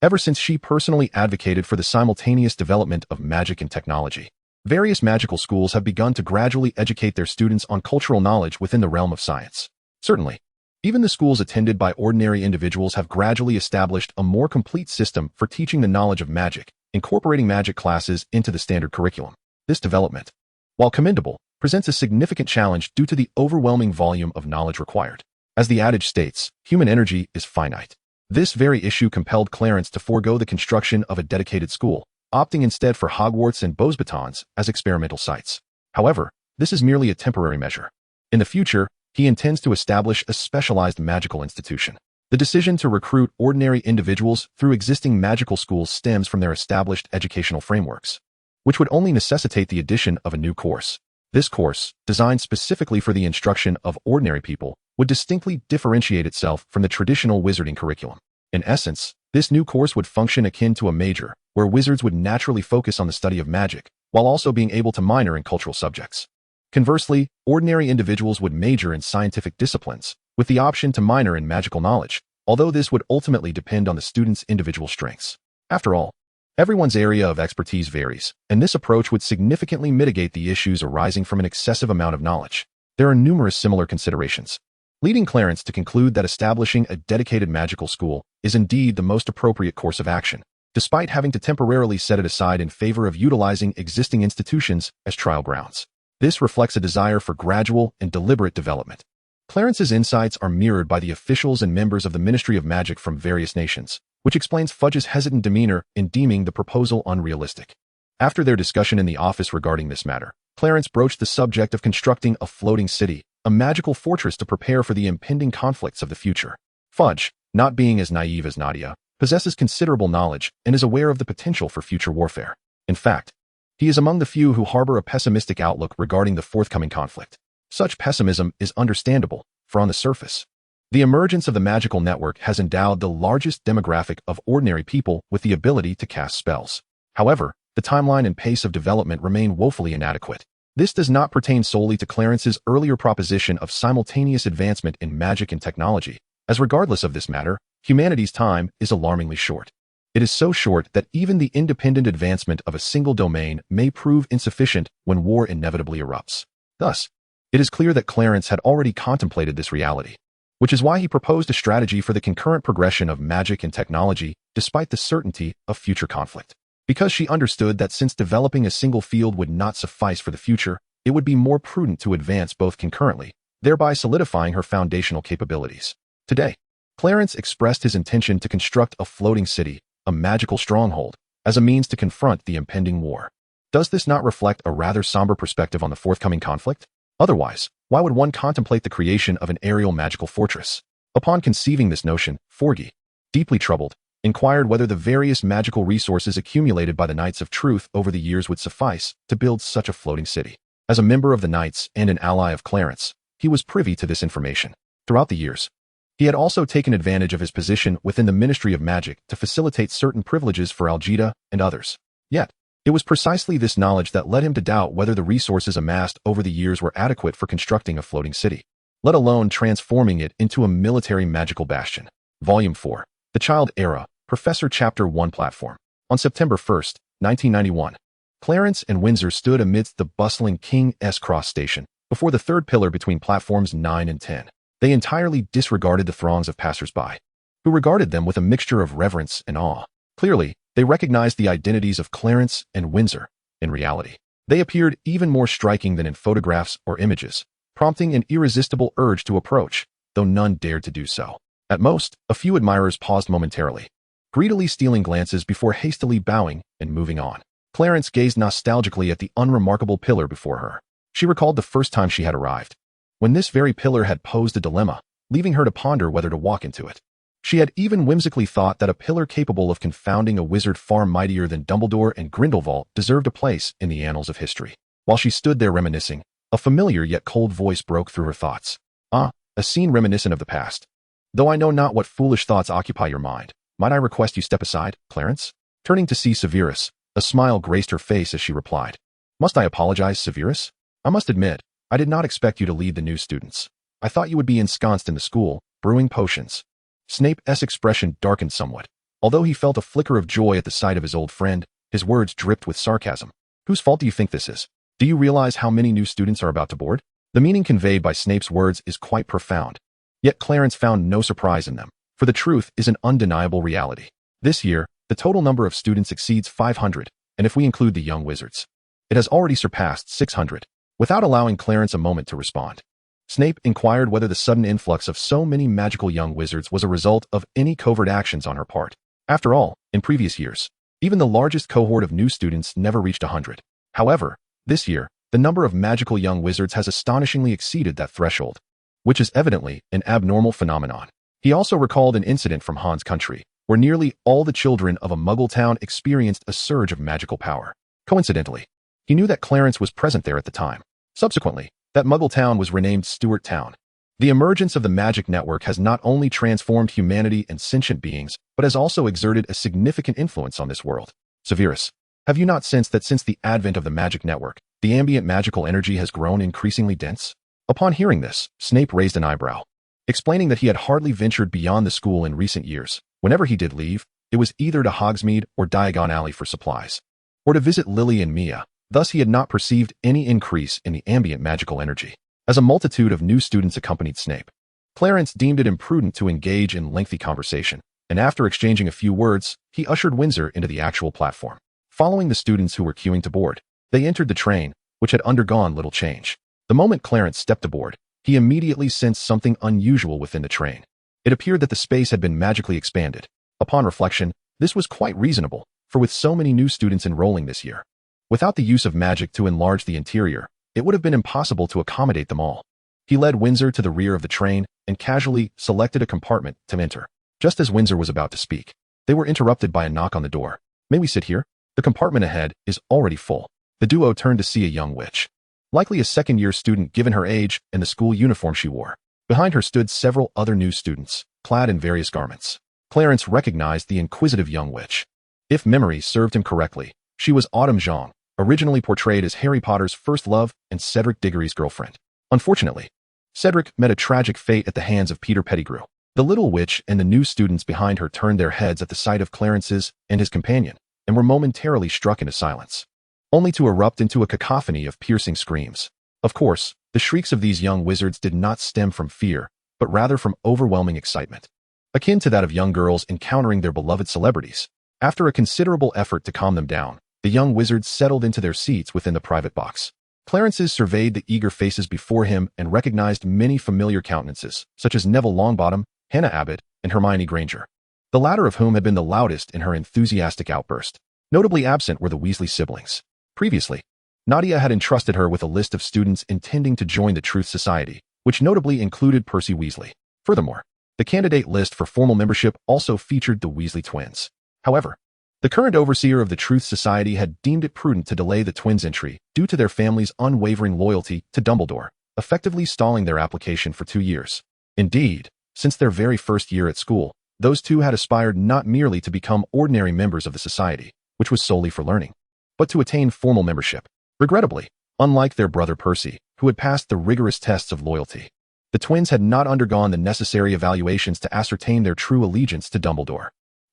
A: ever since she personally advocated for the simultaneous development of magic and technology. Various magical schools have begun to gradually educate their students on cultural knowledge within the realm of science. Certainly, even the schools attended by ordinary individuals have gradually established a more complete system for teaching the knowledge of magic, incorporating magic classes into the standard curriculum. This development, while commendable, presents a significant challenge due to the overwhelming volume of knowledge required. As the adage states, human energy is finite. This very issue compelled Clarence to forego the construction of a dedicated school, opting instead for Hogwarts and Beauxbatons as experimental sites. However, this is merely a temporary measure. In the future, he intends to establish a specialized magical institution. The decision to recruit ordinary individuals through existing magical schools stems from their established educational frameworks, which would only necessitate the addition of a new course. This course, designed specifically for the instruction of ordinary people, would distinctly differentiate itself from the traditional wizarding curriculum. In essence, this new course would function akin to a major, where wizards would naturally focus on the study of magic, while also being able to minor in cultural subjects. Conversely, ordinary individuals would major in scientific disciplines, with the option to minor in magical knowledge, although this would ultimately depend on the student's individual strengths. After all, everyone's area of expertise varies, and this approach would significantly mitigate the issues arising from an excessive amount of knowledge. There are numerous similar considerations, leading Clarence to conclude that establishing a dedicated magical school is indeed the most appropriate course of action, despite having to temporarily set it aside in favor of utilizing existing institutions as trial grounds. This reflects a desire for gradual and deliberate development. Clarence's insights are mirrored by the officials and members of the Ministry of Magic from various nations, which explains Fudge's hesitant demeanor in deeming the proposal unrealistic. After their discussion in the office regarding this matter, Clarence broached the subject of constructing a floating city, a magical fortress to prepare for the impending conflicts of the future. Fudge, not being as naive as Nadia, possesses considerable knowledge and is aware of the potential for future warfare. In fact, he is among the few who harbor a pessimistic outlook regarding the forthcoming conflict. Such pessimism is understandable, for on the surface, the emergence of the magical network has endowed the largest demographic of ordinary people with the ability to cast spells. However, the timeline and pace of development remain woefully inadequate. This does not pertain solely to Clarence's earlier proposition of simultaneous advancement in magic and technology, as regardless of this matter, humanity's time is alarmingly short. It is so short that even the independent advancement of a single domain may prove insufficient when war inevitably erupts. Thus, it is clear that Clarence had already contemplated this reality, which is why he proposed a strategy for the concurrent progression of magic and technology despite the certainty of future conflict. Because she understood that since developing a single field would not suffice for the future, it would be more prudent to advance both concurrently, thereby solidifying her foundational capabilities. Today, Clarence expressed his intention to construct a floating city, a magical stronghold, as a means to confront the impending war. Does this not reflect a rather somber perspective on the forthcoming conflict? Otherwise, why would one contemplate the creation of an aerial magical fortress? Upon conceiving this notion, Forgy, deeply troubled, inquired whether the various magical resources accumulated by the Knights of Truth over the years would suffice to build such a floating city. As a member of the Knights and an ally of Clarence, he was privy to this information. Throughout the years, he had also taken advantage of his position within the Ministry of Magic to facilitate certain privileges for Algeta and others. Yet, it was precisely this knowledge that led him to doubt whether the resources amassed over the years were adequate for constructing a floating city, let alone transforming it into a military magical bastion. Volume 4, The Child Era, Professor Chapter 1 Platform. On September 1, 1991, Clarence and Windsor stood amidst the bustling King's Cross station, before the third pillar between platforms 9 and 10. They entirely disregarded the throngs of passers-by, who regarded them with a mixture of reverence and awe. Clearly, they recognized the identities of Clarence and Windsor. In reality, they appeared even more striking than in photographs or images, prompting an irresistible urge to approach, though none dared to do so. At most, a few admirers paused momentarily, greedily stealing glances before hastily bowing and moving on. Clarence gazed nostalgically at the unremarkable pillar before her. She recalled the first time she had arrived, when this very pillar had posed a dilemma, leaving her to ponder whether to walk into it. She had even whimsically thought that a pillar capable of confounding a wizard far mightier than Dumbledore and Grindelwald deserved a place in the annals of history. While she stood there reminiscing, a familiar yet cold voice broke through her thoughts. "Ah, a scene reminiscent of the past. Though I know not what foolish thoughts occupy your mind, might I request you step aside, Clarence?" Turning to see Severus, a smile graced her face as she replied. "Must I apologize, Severus? I must admit, I did not expect you to lead the new students. I thought you would be ensconced in the school, brewing potions." Snape's expression darkened somewhat, Although he felt a flicker of joy at the sight of his old friend, his words dripped with sarcasm. Whose fault do you think this is? Do you realize how many new students are about to board? The meaning conveyed by Snape's words is quite profound. Yet Clarence found no surprise in them, for the truth is an undeniable reality. This year, the total number of students exceeds 500, and if we include the young wizards, it has already surpassed 600. Without allowing Clarence a moment to respond, Snape inquired whether the sudden influx of so many magical young wizards was a result of any covert actions on her part. After all, in previous years, even the largest cohort of new students never reached 100. However, this year, the number of magical young wizards has astonishingly exceeded that threshold, which is evidently an abnormal phenomenon. He also recalled an incident from Han's country, where nearly all the children of a Muggle town experienced a surge of magical power. Coincidentally, he knew that Clarence was present there at the time. Subsequently, that Muggle town was renamed Stuart Town. The emergence of the magic network has not only transformed humanity and sentient beings, but has also exerted a significant influence on this world. Severus, have you not sensed that since the advent of the magic network, the ambient magical energy has grown increasingly dense? Upon hearing this, Snape raised an eyebrow, explaining that he had hardly ventured beyond the school in recent years. Whenever he did leave, it was either to Hogsmeade or Diagon Alley for supplies, or to visit Lily and Mia. Thus he had not perceived any increase in the ambient magical energy. As a multitude of new students accompanied Snape, Clarence deemed it imprudent to engage in lengthy conversation, and after exchanging a few words, he ushered Windsor into the actual platform. Following the students who were queuing to board, they entered the train, which had undergone little change. The moment Clarence stepped aboard, he immediately sensed something unusual within the train. It appeared that the space had been magically expanded. Upon reflection, this was quite reasonable, for with so many new students enrolling this year, without the use of magic to enlarge the interior, it would have been impossible to accommodate them all. He led Windsor to the rear of the train and casually selected a compartment to enter. Just as Windsor was about to speak, they were interrupted by a knock on the door. May we sit here? The compartment ahead is already full. The duo turned to see a young witch, likely a second-year student given her age and the school uniform she wore. Behind her stood several other new students, clad in various garments. Clarence recognized the inquisitive young witch. If memory served him correctly, she was Autumn Zhang, originally portrayed as Harry Potter's first love and Cedric Diggory's girlfriend. Unfortunately, Cedric met a tragic fate at the hands of Peter Pettigrew. The little witch and the new students behind her turned their heads at the sight of Clarence's and his companion, and were momentarily struck into silence, only to erupt into a cacophony of piercing screams. Of course, the shrieks of these young wizards did not stem from fear, but rather from overwhelming excitement, akin to that of young girls encountering their beloved celebrities. After a considerable effort to calm them down, the young wizards settled into their seats within the private box. Clarence surveyed the eager faces before him and recognized many familiar countenances, such as Neville Longbottom, Hannah Abbott, and Hermione Granger, the latter of whom had been the loudest in her enthusiastic outburst. Notably absent were the Weasley siblings. Previously, Nadia had entrusted her with a list of students intending to join the Truth Society, which notably included Percy Weasley. Furthermore, the candidate list for formal membership also featured the Weasley twins. However, the current overseer of the Truth Society had deemed it prudent to delay the twins' entry due to their family's unwavering loyalty to Dumbledore, effectively stalling their application for 2 years. Indeed, since their very first year at school, those two had aspired not merely to become ordinary members of the society, which was solely for learning, but to attain formal membership. Regrettably, unlike their brother Percy, who had passed the rigorous tests of loyalty, the twins had not undergone the necessary evaluations to ascertain their true allegiance to Dumbledore.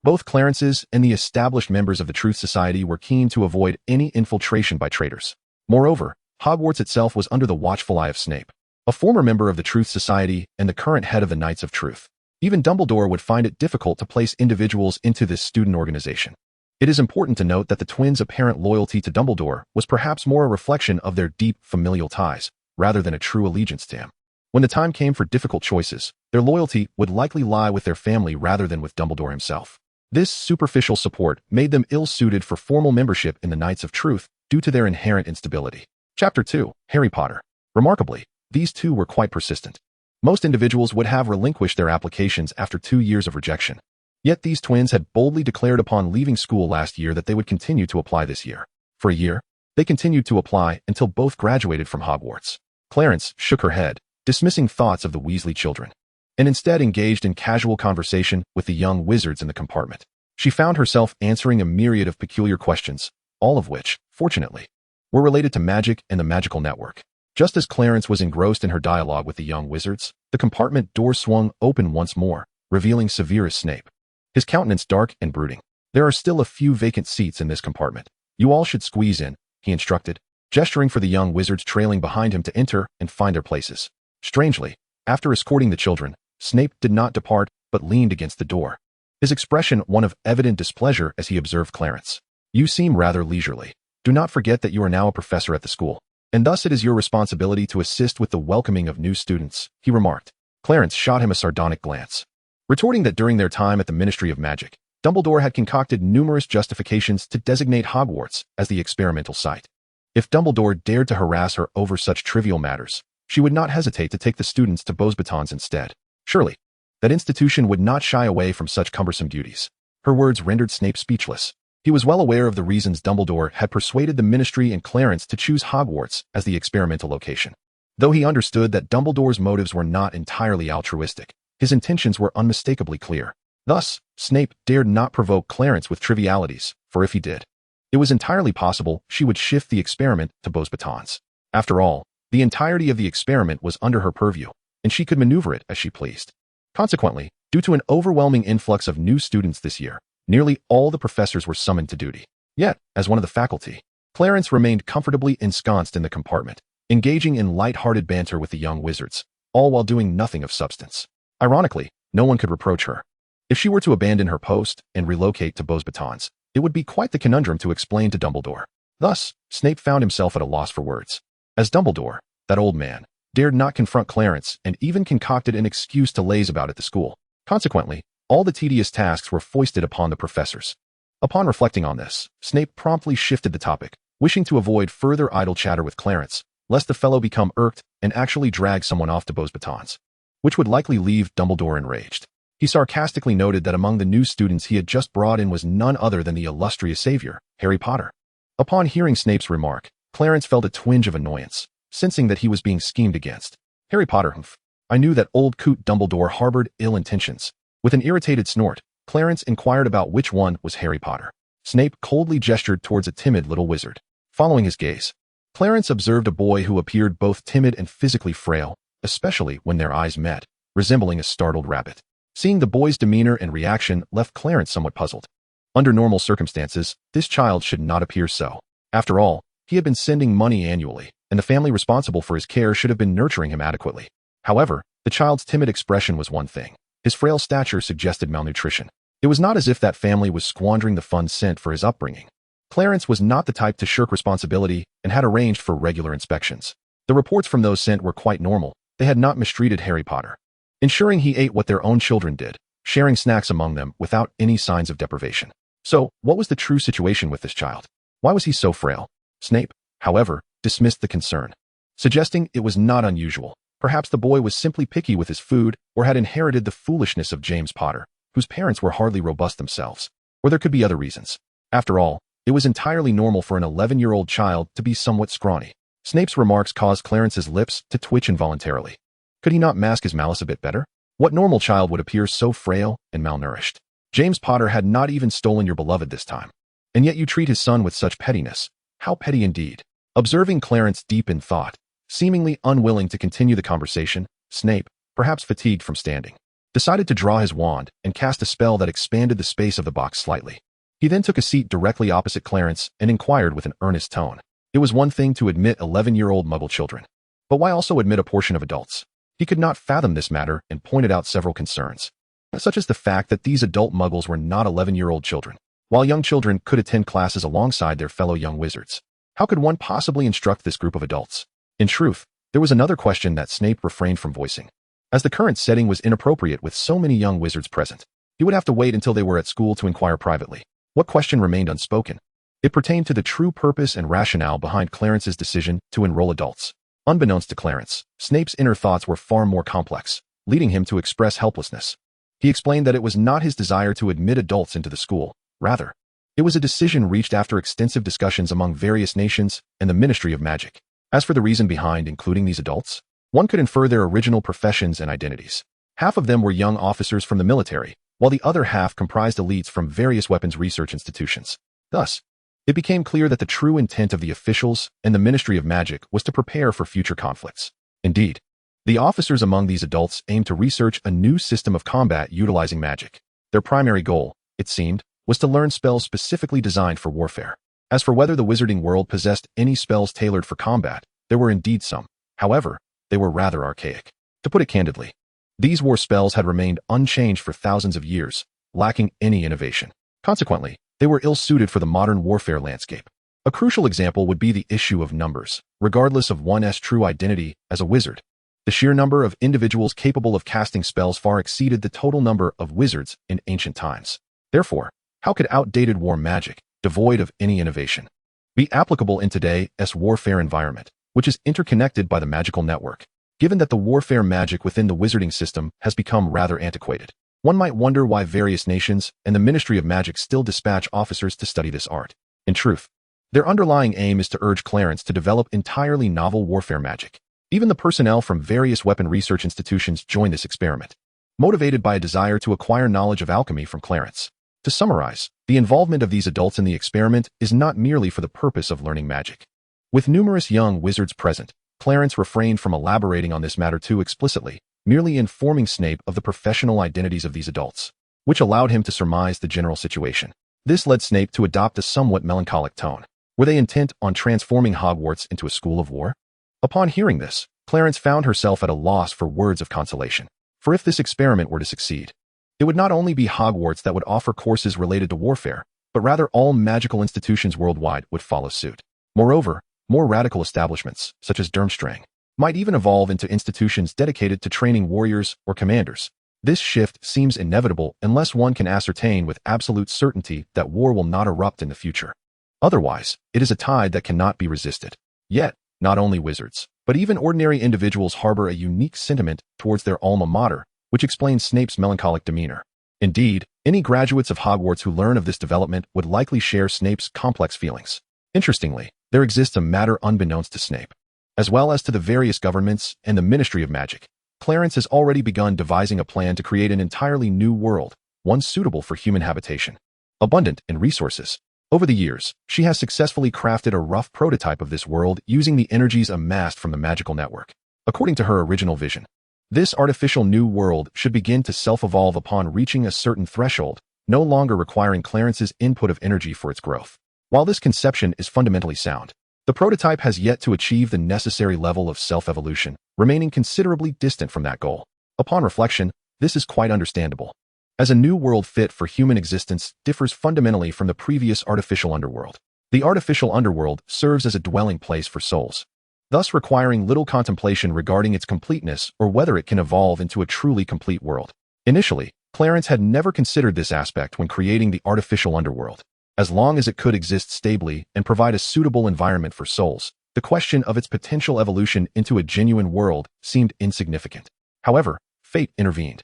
A: Both Clarence's and the established members of the Truth Society were keen to avoid any infiltration by traitors. Moreover, Hogwarts itself was under the watchful eye of Snape, a former member of the Truth Society and the current head of the Knights of Truth. Even Dumbledore would find it difficult to place individuals into this student organization. It is important to note that the twins' apparent loyalty to Dumbledore was perhaps more a reflection of their deep familial ties, rather than a true allegiance to him. When the time came for difficult choices, their loyalty would likely lie with their family rather than with Dumbledore himself. This superficial support made them ill-suited for formal membership in the Knights of Truth due to their inherent instability. Chapter 2. Harry Potter. Remarkably, these two were quite persistent. Most individuals would have relinquished their applications after 2 years of rejection. Yet these twins had boldly declared upon leaving school last year that they would continue to apply this year. For a year, they continued to apply until both graduated from Hogwarts. Clarence shook her head, dismissing thoughts of the Weasley children, and instead engaged in casual conversation with the young wizards in the compartment. She found herself answering a myriad of peculiar questions, all of which, fortunately, were related to magic and the magical network. Just as Clarence was engrossed in her dialogue with the young wizards, the compartment door swung open once more, revealing Severus Snape. his countenance dark and brooding. "There are still a few vacant seats in this compartment. You all should squeeze in," he instructed, gesturing for the young wizards trailing behind him to enter and find their places. Strangely, after escorting the children, Snape did not depart but leaned against the door, his expression one of evident displeasure as he observed Clarence. "You seem rather leisurely. Do not forget that you are now a professor at the school, and thus it is your responsibility to assist with the welcoming of new students," he remarked. Clarence shot him a sardonic glance, retorting that during their time at the Ministry of Magic, Dumbledore had concocted numerous justifications to designate Hogwarts as the experimental site. If Dumbledore dared to harass her over such trivial matters, she would not hesitate to take the students to Beauxbatons instead. Surely, that institution would not shy away from such cumbersome duties. Her words rendered Snape speechless. He was well aware of the reasons Dumbledore had persuaded the Ministry and Clarence to choose Hogwarts as the experimental location. Though he understood that Dumbledore's motives were not entirely altruistic, his intentions were unmistakably clear. Thus, Snape dared not provoke Clarence with trivialities, for if he did, it was entirely possible she would shift the experiment to Beauxbatons. After all, the entirety of the experiment was under her purview, and she could maneuver it as she pleased. Consequently, due to an overwhelming influx of new students this year, nearly all the professors were summoned to duty. Yet, as one of the faculty, Clarence remained comfortably ensconced in the compartment, engaging in light-hearted banter with the young wizards, all while doing nothing of substance. Ironically, no one could reproach her. If she were to abandon her post and relocate to Beauxbatons, it would be quite the conundrum to explain to Dumbledore. Thus, Snape found himself at a loss for words. As Dumbledore, that old man, dared not confront Clarence and even concocted an excuse to laze about at the school. Consequently, all the tedious tasks were foisted upon the professors. Upon reflecting on this, Snape promptly shifted the topic, wishing to avoid further idle chatter with Clarence, lest the fellow become irked and actually drag someone off to Beauxbatons, which would likely leave Dumbledore enraged. He sarcastically noted that among the new students he had just brought in was none other than the illustrious savior, Harry Potter. Upon hearing Snape's remark, Clarence felt a twinge of annoyance, sensing that he was being schemed against. "Harry Potter, humph. I knew that old coot Dumbledore harbored ill intentions." With an irritated snort, Clarence inquired about which one was Harry Potter. Snape coldly gestured towards a timid little wizard. Following his gaze, Clarence observed a boy who appeared both timid and physically frail, especially when their eyes met, resembling a startled rabbit. Seeing the boy's demeanor and reaction left Clarence somewhat puzzled. Under normal circumstances, this child should not appear so. After all, he had been sending money annually, and the family responsible for his care should have been nurturing him adequately. However, the child's timid expression was one thing. His frail stature suggested malnutrition. It was not as if that family was squandering the funds sent for his upbringing. Clarence was not the type to shirk responsibility and had arranged for regular inspections. The reports from those sent were quite normal. They had not mistreated Harry Potter, ensuring he ate what their own children did, sharing snacks among them without any signs of deprivation. So, what was the true situation with this child? Why was he so frail? Snape, however, dismissed the concern, suggesting it was not unusual. Perhaps the boy was simply picky with his food or had inherited the foolishness of James Potter, whose parents were hardly robust themselves. Or there could be other reasons. After all, it was entirely normal for an 11-year-old child to be somewhat scrawny. Snape's remarks caused Clarence's lips to twitch involuntarily. Could he not mask his malice a bit better? What normal child would appear so frail and malnourished? James Potter had not even stolen your beloved this time. And yet you treat his son with such pettiness. How petty indeed. Observing Clarence deep in thought, seemingly unwilling to continue the conversation, Snape, perhaps fatigued from standing, decided to draw his wand and cast a spell that expanded the space of the box slightly. He then took a seat directly opposite Clarence and inquired with an earnest tone. It was one thing to admit 11-year-old Muggle children, but why also admit a portion of adults? He could not fathom this matter and pointed out several concerns, such as the fact that these adult Muggles were not 11-year-old children, while young children could attend classes alongside their fellow young wizards. How could one possibly instruct this group of adults? In truth, there was another question that Snape refrained from voicing. As the current setting was inappropriate with so many young wizards present, he would have to wait until they were at school to inquire privately. What question remained unspoken? It pertained to the true purpose and rationale behind Clarence's decision to enroll adults. Unbeknownst to Clarence, Snape's inner thoughts were far more complex, leading him to express helplessness. He explained that it was not his desire to admit adults into the school. Rather, it was a decision reached after extensive discussions among various nations and the Ministry of Magic. As for the reason behind including these adults, one could infer their original professions and identities. Half of them were young officers from the military, while the other half comprised elites from various weapons research institutions. Thus, it became clear that the true intent of the officials and the Ministry of Magic was to prepare for future conflicts. Indeed, the officers among these adults aimed to research a new system of combat utilizing magic. Their primary goal, it seemed, was to learn spells specifically designed for warfare. As for whether the Wizarding World possessed any spells tailored for combat, there were indeed some. However, they were rather archaic. To put it candidly, these war spells had remained unchanged for thousands of years, lacking any innovation. Consequently, they were ill-suited for the modern warfare landscape. A crucial example would be the issue of numbers, regardless of one's true identity as a wizard. The sheer number of individuals capable of casting spells far exceeded the total number of wizards in ancient times. Therefore, how could outdated war magic, devoid of any innovation, be applicable in today's warfare environment, which is interconnected by the magical network? Given that the warfare magic within the wizarding system has become rather antiquated, one might wonder why various nations and the Ministry of Magic still dispatch officers to study this art. In truth, their underlying aim is to urge Clarence to develop entirely novel warfare magic. Even the personnel from various weapon research institutions join this experiment, motivated by a desire to acquire knowledge of alchemy from Clarence. To summarize, the involvement of these adults in the experiment is not merely for the purpose of learning magic. With numerous young wizards present, Clarence refrained from elaborating on this matter too explicitly, merely informing Snape of the professional identities of these adults, which allowed him to surmise the general situation. This led Snape to adopt a somewhat melancholic tone. Were they intent on transforming Hogwarts into a school of war? Upon hearing this, Clarence found herself at a loss for words of consolation. For if this experiment were to succeed, it would not only be Hogwarts that would offer courses related to warfare, but rather all magical institutions worldwide would follow suit. Moreover, more radical establishments, such as Durmstrang, might even evolve into institutions dedicated to training warriors or commanders. This shift seems inevitable unless one can ascertain with absolute certainty that war will not erupt in the future. Otherwise, it is a tide that cannot be resisted. Yet, not only wizards, but even ordinary individuals harbor a unique sentiment towards their alma mater, which explains Snape's melancholic demeanor. Indeed, any graduates of Hogwarts who learn of this development would likely share Snape's complex feelings. Interestingly, there exists a matter unbeknownst to Snape, as well as to the various governments and the Ministry of Magic. Clarence has already begun devising a plan to create an entirely new world, one suitable for human habitation. Abundant in resources, over the years, she has successfully crafted a rough prototype of this world using the energies amassed from the magical network. According to her original vision, this artificial new world should begin to self-evolve upon reaching a certain threshold, no longer requiring Clarence's input of energy for its growth. While this conception is fundamentally sound, the prototype has yet to achieve the necessary level of self-evolution, remaining considerably distant from that goal. Upon reflection, this is quite understandable, as a new world fit for human existence differs fundamentally from the previous artificial underworld. The artificial underworld serves as a dwelling place for souls, thus requiring little contemplation regarding its completeness or whether it can evolve into a truly complete world. Initially, Clarence had never considered this aspect when creating the artificial underworld. As long as it could exist stably and provide a suitable environment for souls, the question of its potential evolution into a genuine world seemed insignificant. However, fate intervened,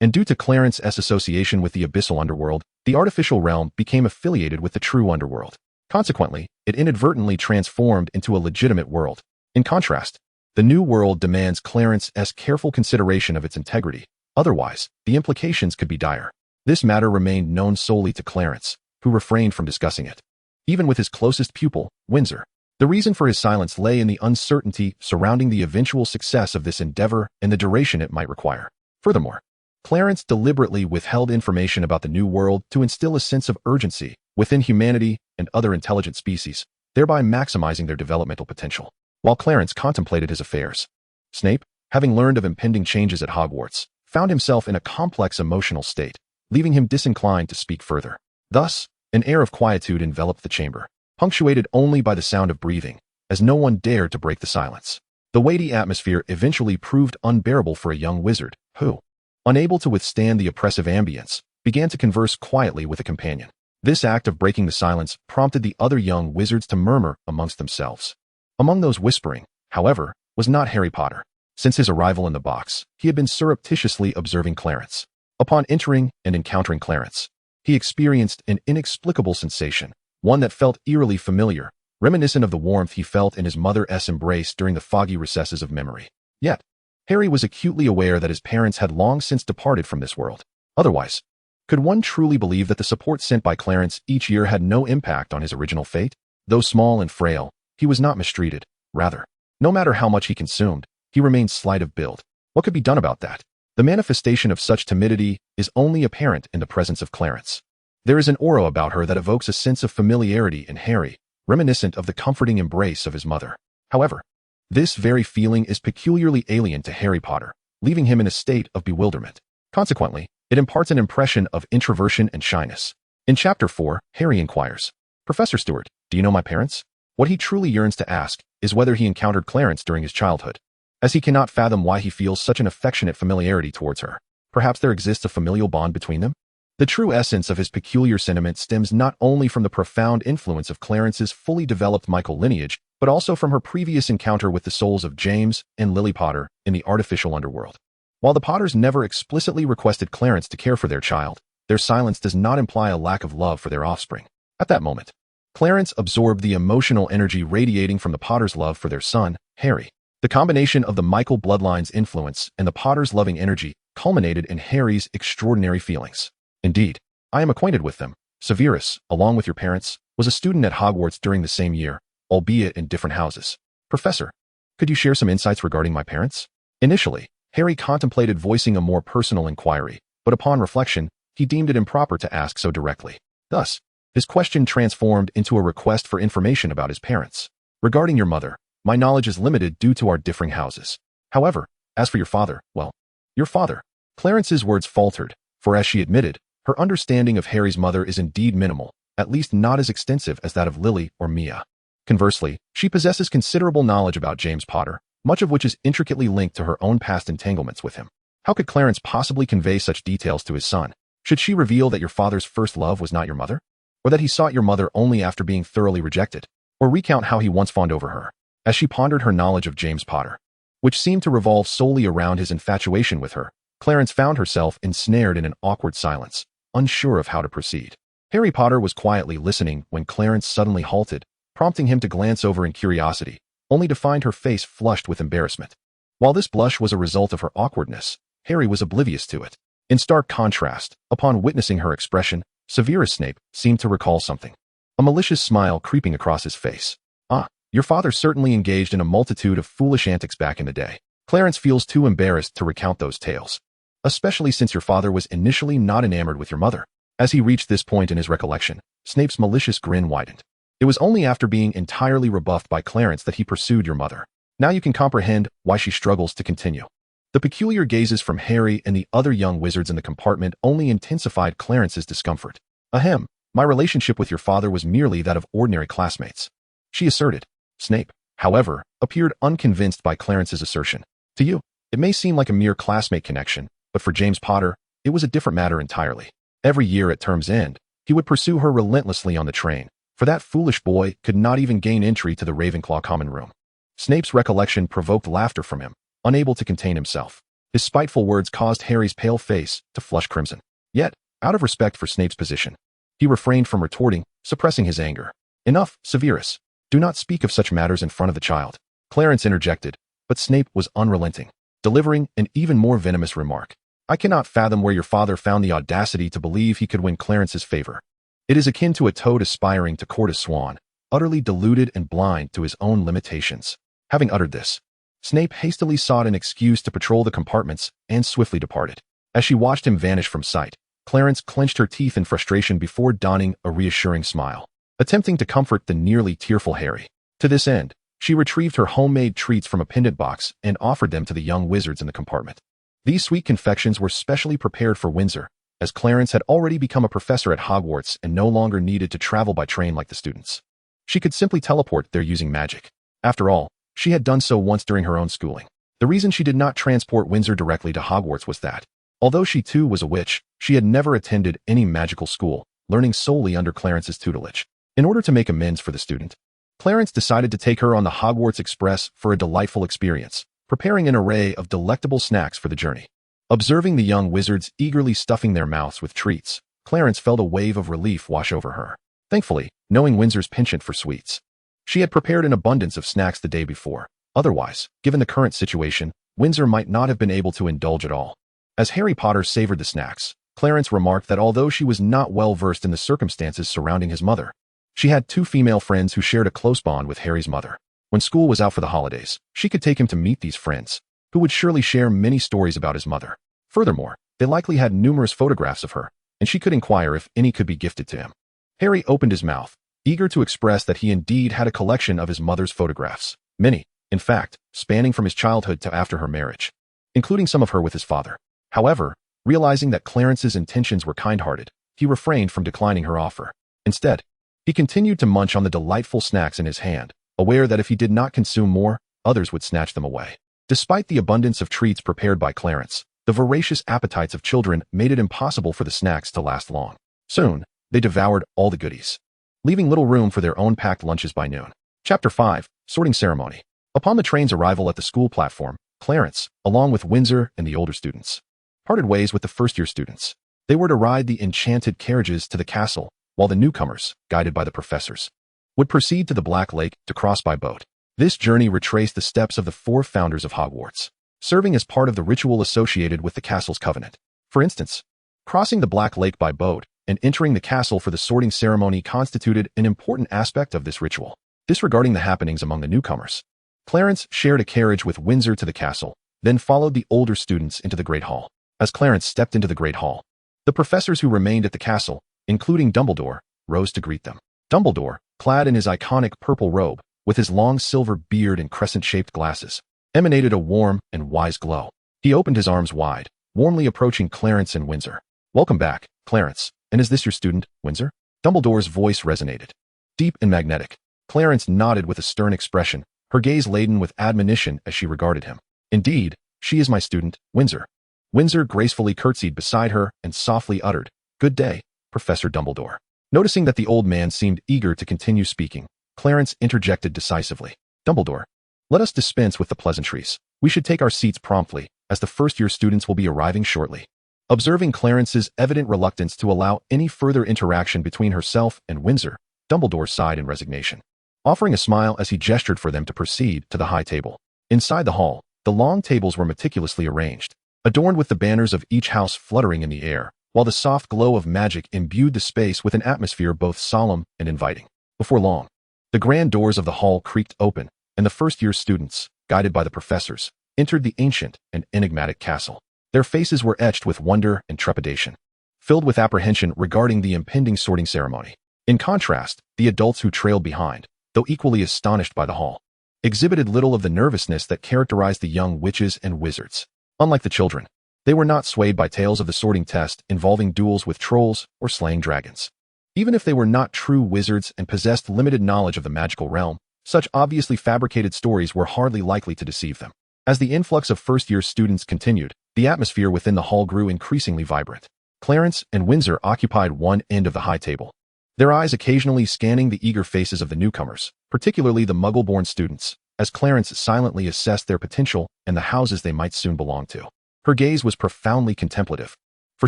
A: and due to Clarence's association with the abyssal underworld, the artificial realm became affiliated with the true underworld. Consequently, it inadvertently transformed into a legitimate world. In contrast, the new world demands Clarence's careful consideration of its integrity. Otherwise, the implications could be dire. This matter remained known solely to Clarence, who refrained from discussing it, even with his closest pupil, Windsor. The reason for his silence lay in the uncertainty surrounding the eventual success of this endeavor and the duration it might require. Furthermore, Clarence deliberately withheld information about the new world to instill a sense of urgency within humanity and other intelligent species, thereby maximizing their developmental potential. While Clarence contemplated his affairs, Snape, having learned of impending changes at Hogwarts, found himself in a complex emotional state, leaving him disinclined to speak further. Thus, an air of quietude enveloped the chamber, punctuated only by the sound of breathing, as no one dared to break the silence. The weighty atmosphere eventually proved unbearable for a young wizard, who, unable to withstand the oppressive ambience, began to converse quietly with a companion. This act of breaking the silence prompted the other young wizards to murmur amongst themselves. Among those whispering, however, was not Harry Potter. Since his arrival in the box, he had been surreptitiously observing Clarence. Upon entering and encountering Clarence, he experienced an inexplicable sensation, one that felt eerily familiar, reminiscent of the warmth he felt in his mother's embrace during the foggy recesses of memory. Yet, Harry was acutely aware that his parents had long since departed from this world. Otherwise, could one truly believe that the support sent by Clarence each year had no impact on his original fate? Though small and frail, he was not mistreated. Rather, no matter how much he consumed, he remained slight of build. What could be done about that? The manifestation of such timidity is only apparent in the presence of Clarence. There is an aura about her that evokes a sense of familiarity in Harry, reminiscent of the comforting embrace of his mother. However, this very feeling is peculiarly alien to Harry Potter, leaving him in a state of bewilderment. Consequently, it imparts an impression of introversion and shyness. In Chapter 4, Harry inquires, "Professor Stewart, do you know my parents?" What he truly yearns to ask is whether he encountered Clarence during his childhood, as he cannot fathom why he feels such an affectionate familiarity towards her. Perhaps there exists a familial bond between them? The true essence of his peculiar sentiment stems not only from the profound influence of Clarence's fully developed Michael lineage, but also from her previous encounter with the souls of James and Lily Potter in the artificial underworld. While the Potters never explicitly requested Clarence to care for their child, their silence does not imply a lack of love for their offspring. At that moment, Clarence absorbed the emotional energy radiating from the Potters' love for their son, Harry. The combination of the Michael bloodline's influence and the Potters' loving energy culminated in Harry's extraordinary feelings. "Indeed, I am acquainted with them. Severus, along with your parents, was a student at Hogwarts during the same year, albeit in different houses. Professor, could you share some insights regarding my parents?" Initially, Harry contemplated voicing a more personal inquiry, but upon reflection, he deemed it improper to ask so directly. Thus, his question transformed into a request for information about his parents. "Regarding your mother, my knowledge is limited due to our differing houses. However, as for your father, well, your father." Clarence's words faltered, for as she admitted, her understanding of Harry's mother is indeed minimal, at least not as extensive as that of Lily or Mia. Conversely, she possesses considerable knowledge about James Potter, much of which is intricately linked to her own past entanglements with him. How could Clarence possibly convey such details to his son? Should she reveal that your father's first love was not your mother? Or that he sought your mother only after being thoroughly rejected? Or recount how he once fawned over her? As she pondered her knowledge of James Potter, which seemed to revolve solely around his infatuation with her, Clarence found herself ensnared in an awkward silence, unsure of how to proceed. Harry Potter was quietly listening when Clarence suddenly halted, prompting him to glance over in curiosity, only to find her face flushed with embarrassment. While this blush was a result of her awkwardness, Harry was oblivious to it. In stark contrast, upon witnessing her expression, Severus Snape seemed to recall something, a malicious smile creeping across his face. "Ah, your father certainly engaged in a multitude of foolish antics back in the day. Clarence feels too embarrassed to recount those tales, especially since your father was initially not enamored with your mother." As he reached this point in his recollection, Snape's malicious grin widened. "It was only after being entirely rebuffed by Clarence that he pursued your mother. Now you can comprehend why she struggles to continue." The peculiar gazes from Harry and the other young wizards in the compartment only intensified Clarence's discomfort. "Ahem, my relationship with your father was merely that of ordinary classmates," she asserted. Snape, however, appeared unconvinced by Clarence's assertion. "To you, it may seem like a mere classmate connection, but for James Potter, it was a different matter entirely. Every year at term's end, he would pursue her relentlessly on the train, for that foolish boy could not even gain entry to the Ravenclaw common room." Snape's recollection provoked laughter from him, unable to contain himself. His spiteful words caused Harry's pale face to flush crimson. Yet, out of respect for Snape's position, he refrained from retorting, suppressing his anger. "Enough, Severus. Do not speak of such matters in front of the child." Clarence interjected, but Snape was unrelenting, delivering an even more venomous remark. "I cannot fathom where your father found the audacity to believe he could win Clarence's favor. It is akin to a toad aspiring to court a swan, utterly deluded and blind to his own limitations." Having uttered this, Snape hastily sought an excuse to patrol the compartments and swiftly departed. As she watched him vanish from sight, Clarence clenched her teeth in frustration before donning a reassuring smile, attempting to comfort the nearly tearful Harry. To this end, she retrieved her homemade treats from a pendant box and offered them to the young wizards in the compartment. These sweet confections were specially prepared for Windsor, as Clarence had already become a professor at Hogwarts and no longer needed to travel by train like the students. She could simply teleport there using magic. After all, she had done so once during her own schooling. The reason she did not transport Windsor directly to Hogwarts was that, although she too was a witch, she had never attended any magical school, learning solely under Clarence's tutelage. In order to make amends for the student, Clarence decided to take her on the Hogwarts Express for a delightful experience, preparing an array of delectable snacks for the journey. Observing the young wizards eagerly stuffing their mouths with treats, Clarence felt a wave of relief wash over her. Thankfully, knowing Windsor's penchant for sweets, she had prepared an abundance of snacks the day before. Otherwise, given the current situation, Windsor might not have been able to indulge at all. As Harry Potter savored the snacks, Clarence remarked that although she was not well versed in the circumstances surrounding his mother, she had two female friends who shared a close bond with Harry's mother. When school was out for the holidays, she could take him to meet these friends, who would surely share many stories about his mother. Furthermore, they likely had numerous photographs of her, and she could inquire if any could be gifted to him. Harry opened his mouth, eager to express that he indeed had a collection of his mother's photographs, many, in fact, spanning from his childhood to after her marriage, including some of her with his father. However, realizing that Clarence's intentions were kind-hearted, he refrained from declining her offer. Instead, he continued to munch on the delightful snacks in his hand, aware that if he did not consume more, others would snatch them away. Despite the abundance of treats prepared by Clarence, the voracious appetites of children made it impossible for the snacks to last long. Soon, they devoured all the goodies, leaving little room for their own packed lunches by noon. Chapter 5, Sorting Ceremony. Upon the train's arrival at the school platform, Clarence, along with Windsor and the older students, parted ways with the first-year students. They were to ride the enchanted carriages to the castle, while the newcomers, guided by the professors, would proceed to the Black Lake to cross by boat. This journey retraced the steps of the 4 founders of Hogwarts, serving as part of the ritual associated with the castle's covenant. For instance, crossing the Black Lake by boat and entering the castle for the sorting ceremony constituted an important aspect of this ritual. Disregarding the happenings among the newcomers, Clarence shared a carriage with Windsor to the castle, then followed the older students into the Great Hall. As Clarence stepped into the Great Hall, the professors who remained at the castle, including Dumbledore, rose to greet them. Dumbledore, clad in his iconic purple robe, with his long silver beard and crescent-shaped glasses, emanated a warm and wise glow. He opened his arms wide, warmly approaching Clarence and Windsor. "Welcome back, Clarence. And is this your student, Windsor?" Dumbledore's voice resonated, deep and magnetic. Clarence nodded with a stern expression, her gaze laden with admonition as she regarded him. "Indeed, she is my student, Windsor." Windsor gracefully curtsied beside her and softly uttered, "Good day, Professor Dumbledore." Noticing that the old man seemed eager to continue speaking, Clarence interjected decisively. "Dumbledore, let us dispense with the pleasantries. We should take our seats promptly, as the first-year students will be arriving shortly." Observing Clarence's evident reluctance to allow any further interaction between herself and Windsor, Dumbledore sighed in resignation, offering a smile as he gestured for them to proceed to the high table. Inside the hall, the long tables were meticulously arranged, adorned with the banners of each house fluttering in the air, while the soft glow of magic imbued the space with an atmosphere both solemn and inviting. Before long, the grand doors of the hall creaked open, and the first-year students, guided by the professors, entered the ancient and enigmatic castle. Their faces were etched with wonder and trepidation, filled with apprehension regarding the impending sorting ceremony. In contrast, the adults who trailed behind, though equally astonished by the hall, exhibited little of the nervousness that characterized the young witches and wizards. Unlike the children, they were not swayed by tales of the sorting test involving duels with trolls or slaying dragons. Even if they were not true wizards and possessed limited knowledge of the magical realm, such obviously fabricated stories were hardly likely to deceive them. As the influx of first-year students continued, the atmosphere within the hall grew increasingly vibrant. Clarence and Windsor occupied one end of the high table, their eyes occasionally scanning the eager faces of the newcomers, particularly the Muggle-born students, as Clarence silently assessed their potential and the houses they might soon belong to. Her gaze was profoundly contemplative, for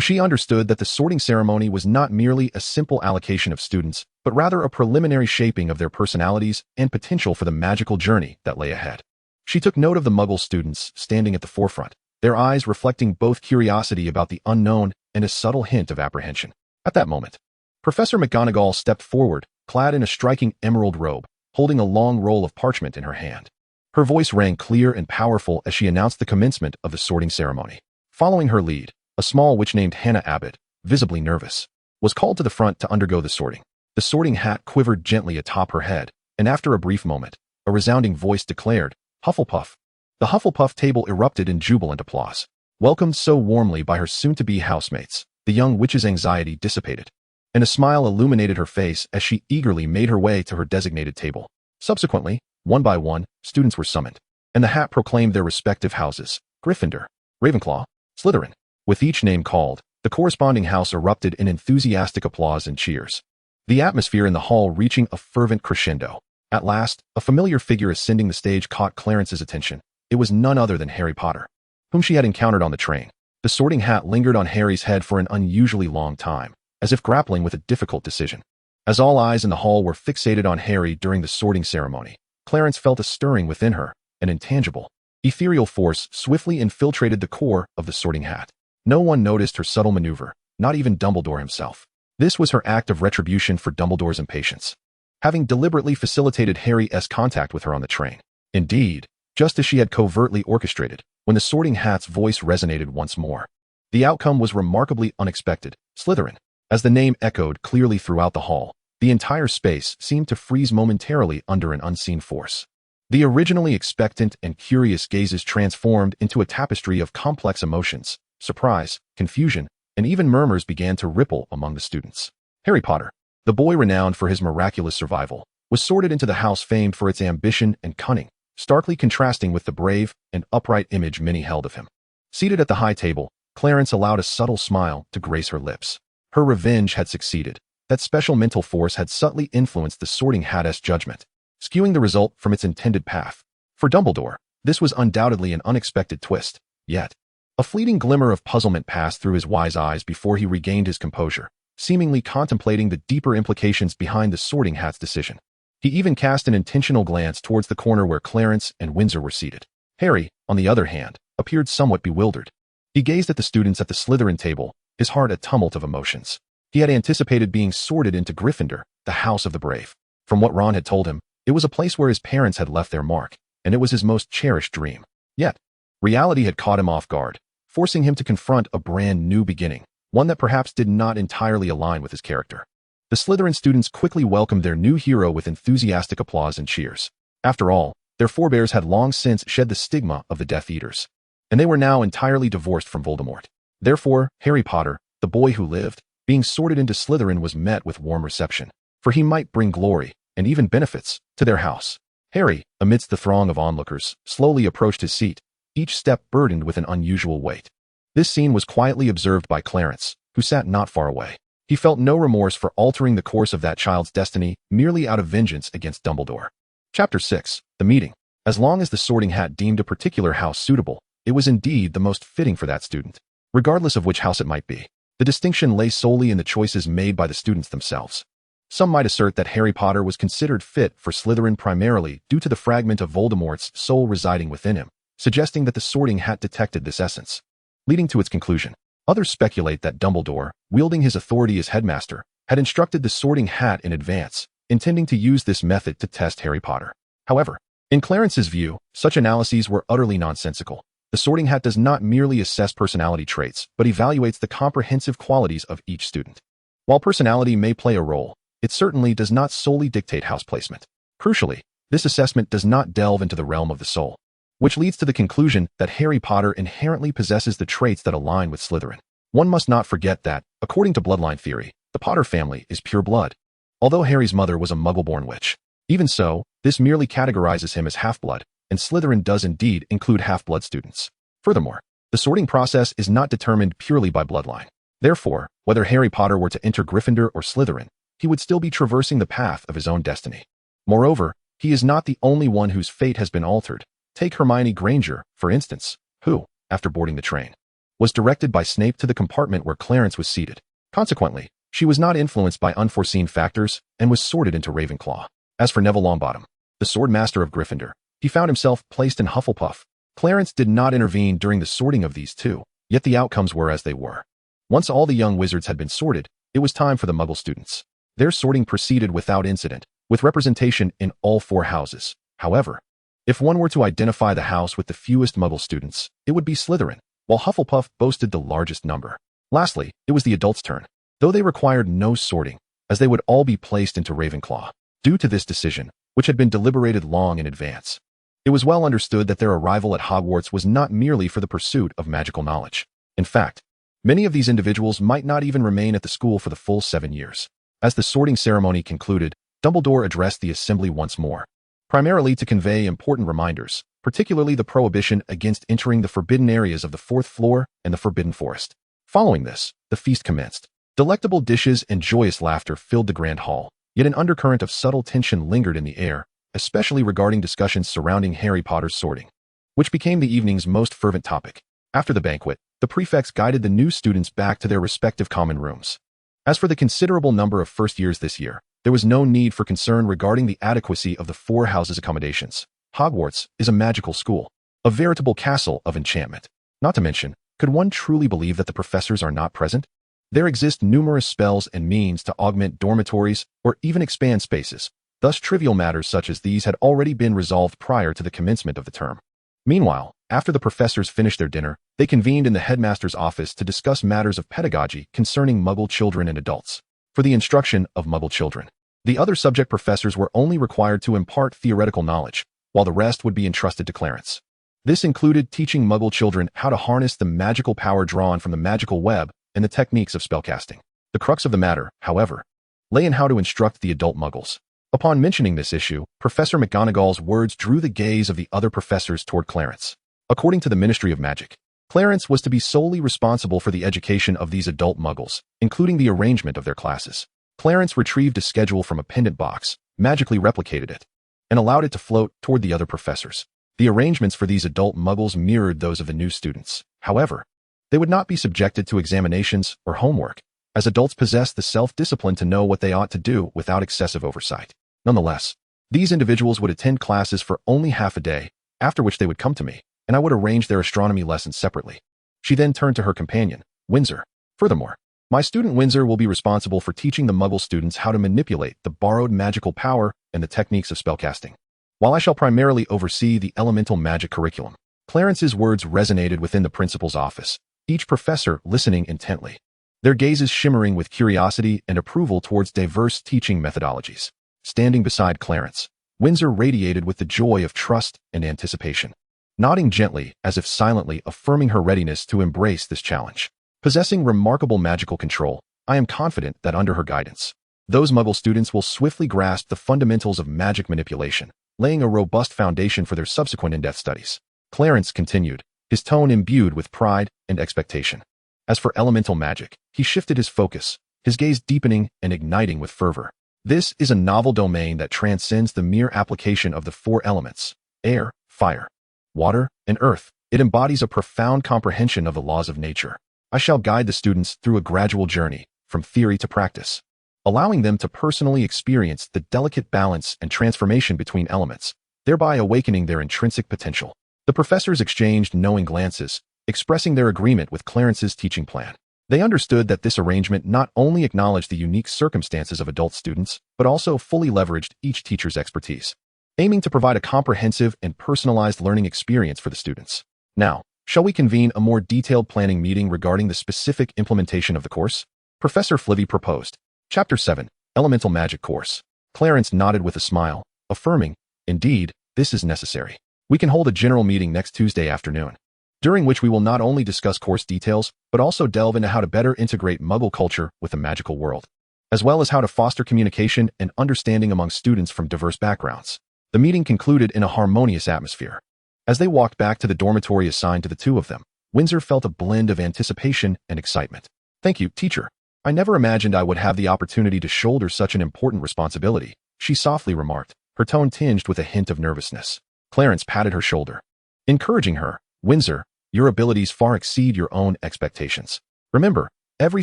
A: she understood that the sorting ceremony was not merely a simple allocation of students, but rather a preliminary shaping of their personalities and potential for the magical journey that lay ahead. She took note of the Muggle students standing at the forefront, their eyes reflecting both curiosity about the unknown and a subtle hint of apprehension. At that moment, Professor McGonagall stepped forward, clad in a striking emerald robe, holding a long roll of parchment in her hand. Her voice rang clear and powerful as she announced the commencement of the sorting ceremony. Following her lead, a small witch named Hannah Abbott, visibly nervous, was called to the front to undergo the sorting. The sorting hat quivered gently atop her head, and after a brief moment, a resounding voice declared, "Hufflepuff." The Hufflepuff table erupted in jubilant applause. Welcomed so warmly by her soon-to-be housemates, the young witch's anxiety dissipated, and a smile illuminated her face as she eagerly made her way to her designated table. Subsequently, one by one, students were summoned, and the hat proclaimed their respective houses: Gryffindor, Ravenclaw, Slytherin. With each name called, the corresponding house erupted in enthusiastic applause and cheers, the atmosphere in the hall reaching a fervent crescendo. At last, a familiar figure ascending the stage caught Clarence's attention. It was none other than Harry Potter, whom she had encountered on the train. The sorting hat lingered on Harry's head for an unusually long time, as if grappling with a difficult decision. As all eyes in the hall were fixated on Harry during the sorting ceremony, Clarence felt a stirring within her, an intangible, ethereal force swiftly infiltrated the core of the sorting hat. No one noticed her subtle maneuver, not even Dumbledore himself. This was her act of retribution for Dumbledore's impatience, having deliberately facilitated Harry's contact with her on the train. Indeed, just as she had covertly orchestrated, when the sorting hat's voice resonated once more, The outcome was remarkably unexpected. Slytherin. As the name echoed clearly throughout the hall, the entire space seemed to freeze momentarily under an unseen force. The originally expectant and curious gazes transformed into a tapestry of complex emotions. Surprise, confusion, and even murmurs began to ripple among the students. Harry Potter, the boy renowned for his miraculous survival, was sorted into the house famed for its ambition and cunning, starkly contrasting with the brave and upright image many held of him. Seated at the high table, Clarence allowed a subtle smile to grace her lips. Her revenge had succeeded. That special mental force had subtly influenced the Sorting Hat's judgment, skewing the result from its intended path. For Dumbledore, this was undoubtedly an unexpected twist, yet a fleeting glimmer of puzzlement passed through his wise eyes before he regained his composure, seemingly contemplating the deeper implications behind the Sorting Hat's decision. He even cast an intentional glance towards the corner where Clarence and Windsor were seated. Harry, on the other hand, appeared somewhat bewildered. He gazed at the students at the Slytherin table, his heart a tumult of emotions. He had anticipated being sorted into Gryffindor, the House of the Brave. From what Ron had told him, it was a place where his parents had left their mark, and it was his most cherished dream. Yet, reality had caught him off guard, forcing him to confront a brand new beginning, one that perhaps did not entirely align with his character. The Slytherin students quickly welcomed their new hero with enthusiastic applause and cheers. After all, their forebears had long since shed the stigma of the Death Eaters, and they were now entirely divorced from Voldemort. Therefore, Harry Potter, the boy who lived, being sorted into Slytherin was met with warm reception, for he might bring glory, and even benefits, to their house. Harry, amidst the throng of onlookers, slowly approached his seat, each step burdened with an unusual weight. This scene was quietly observed by Clarence, who sat not far away. He felt no remorse for altering the course of that child's destiny merely out of vengeance against Dumbledore. Chapter 6. The Meeting. As long as the Sorting Hat deemed a particular house suitable, it was indeed the most fitting for that student, regardless of which house it might be. The distinction lay solely in the choices made by the students themselves. Some might assert that Harry Potter was considered fit for Slytherin primarily due to the fragment of Voldemort's soul residing within him, suggesting that the Sorting Hat detected this essence, leading to its conclusion. Others speculate that Dumbledore, wielding his authority as headmaster, had instructed the Sorting Hat in advance, intending to use this method to test Harry Potter. However, in Clarence's view, such analyses were utterly nonsensical. The Sorting Hat does not merely assess personality traits, but evaluates the comprehensive qualities of each student. While personality may play a role, it certainly does not solely dictate house placement. Crucially, this assessment does not delve into the realm of the soul, which leads to the conclusion that Harry Potter inherently possesses the traits that align with Slytherin. One must not forget that, according to bloodline theory, the Potter family is pure blood. Although Harry's mother was a Muggle-born witch, even so, this merely categorizes him as half-blood, and Slytherin does indeed include half-blood students. Furthermore, the sorting process is not determined purely by bloodline. Therefore, whether Harry Potter were to enter Gryffindor or Slytherin, he would still be traversing the path of his own destiny. Moreover, he is not the only one whose fate has been altered. Take Hermione Granger, for instance, who, after boarding the train, was directed by Snape to the compartment where Clarence was seated. Consequently, she was not influenced by unforeseen factors and was sorted into Ravenclaw. As for Neville Longbottom, the swordmaster of Gryffindor, he found himself placed in Hufflepuff. Clarence did not intervene during the sorting of these two, yet the outcomes were as they were. Once all the young wizards had been sorted, it was time for the Muggle students. Their sorting proceeded without incident, with representation in all 4 houses. However, if one were to identify the house with the fewest Muggle students, it would be Slytherin, while Hufflepuff boasted the largest number. Lastly, it was the adults' turn, though they required no sorting, as they would all be placed into Ravenclaw. Due to this decision, which had been deliberated long in advance, it was well understood that their arrival at Hogwarts was not merely for the pursuit of magical knowledge. In fact, many of these individuals might not even remain at the school for the full 7 years. As the sorting ceremony concluded, Dumbledore addressed the assembly once more, primarily to convey important reminders, particularly the prohibition against entering the forbidden areas of the 4th floor and the Forbidden Forest. Following this, the feast commenced. Delectable dishes and joyous laughter filled the grand hall, yet an undercurrent of subtle tension lingered in the air, especially regarding discussions surrounding Harry Potter's sorting, which became the evening's most fervent topic. After the banquet, the prefects guided the new students back to their respective common rooms. As for the considerable number of first years this year, there was no need for concern regarding the adequacy of the 4 houses' accommodations. Hogwarts is a magical school, a veritable castle of enchantment. Not to mention, could one truly believe that the professors are not present? There exist numerous spells and means to augment dormitories or even expand spaces. Thus, trivial matters such as these had already been resolved prior to the commencement of the term. Meanwhile, After the professors finished their dinner, they convened in the headmaster's office to discuss matters of pedagogy concerning Muggle children and adults. For the instruction of Muggle children, the other subject professors were only required to impart theoretical knowledge, while the rest would be entrusted to Clarence. This included teaching Muggle children how to harness the magical power drawn from the magical web and the techniques of spellcasting. The crux of the matter, however, lay in how to instruct the adult Muggles. Upon mentioning this issue, Professor McGonagall's words drew the gaze of the other professors toward Clarence. According to the Ministry of Magic, Clarence was to be solely responsible for the education of these adult Muggles, including the arrangement of their classes. Clarence retrieved a schedule from a pendant box, magically replicated it, and allowed it to float toward the other professors. The arrangements for these adult Muggles mirrored those of the new students. However, they would not be subjected to examinations or homework, as adults possessed the self-discipline to know what they ought to do without excessive oversight. Nonetheless, these individuals would attend classes for only half a day, after which they would come to me, and I would arrange their astronomy lessons separately. She then turned to her companion, Windsor. Furthermore, my student Windsor will be responsible for teaching the Muggle students how to manipulate the borrowed magical power and the techniques of spellcasting, while I shall primarily oversee the elemental magic curriculum. Clarence's words resonated within the principal's office, each professor listening intently, their gazes shimmering with curiosity and approval towards diverse teaching methodologies. Standing beside Clarence, Windsor radiated with the joy of trust and anticipation, nodding gently as if silently affirming her readiness to embrace this challenge. Possessing remarkable magical control, I am confident that under her guidance, those Muggle students will swiftly grasp the fundamentals of magic manipulation, laying a robust foundation for their subsequent in-depth studies. Clarence continued, his tone imbued with pride and expectation. As for elemental magic, he shifted his focus, his gaze deepening and igniting with fervor. This is a novel domain that transcends the mere application of the four elements: air, fire, water, and earth. It embodies a profound comprehension of the laws of nature. I shall guide the students through a gradual journey, from theory to practice, allowing them to personally experience the delicate balance and transformation between elements, thereby awakening their intrinsic potential. The professors exchanged knowing glances, expressing their agreement with Clarence's teaching plan. They understood that this arrangement not only acknowledged the unique circumstances of adult students, but also fully leveraged each teacher's expertise, aiming to provide a comprehensive and personalized learning experience for the students. Now, shall we convene a more detailed planning meeting regarding the specific implementation of the course? Professor Flivy proposed. Chapter 7, Elemental Magic Course. Clarence nodded with a smile, affirming, indeed, this is necessary. We can hold a general meeting next Tuesday afternoon, during which we will not only discuss course details, but also delve into how to better integrate Muggle culture with the magical world, as well as how to foster communication and understanding among students from diverse backgrounds. The meeting concluded in a harmonious atmosphere. As they walked back to the dormitory assigned to the two of them, Windsor felt a blend of anticipation and excitement. Thank you, teacher. I never imagined I would have the opportunity to shoulder such an important responsibility, she softly remarked, her tone tinged with a hint of nervousness. Clarence patted her shoulder, encouraging her. Windsor, your abilities far exceed your own expectations. Remember, every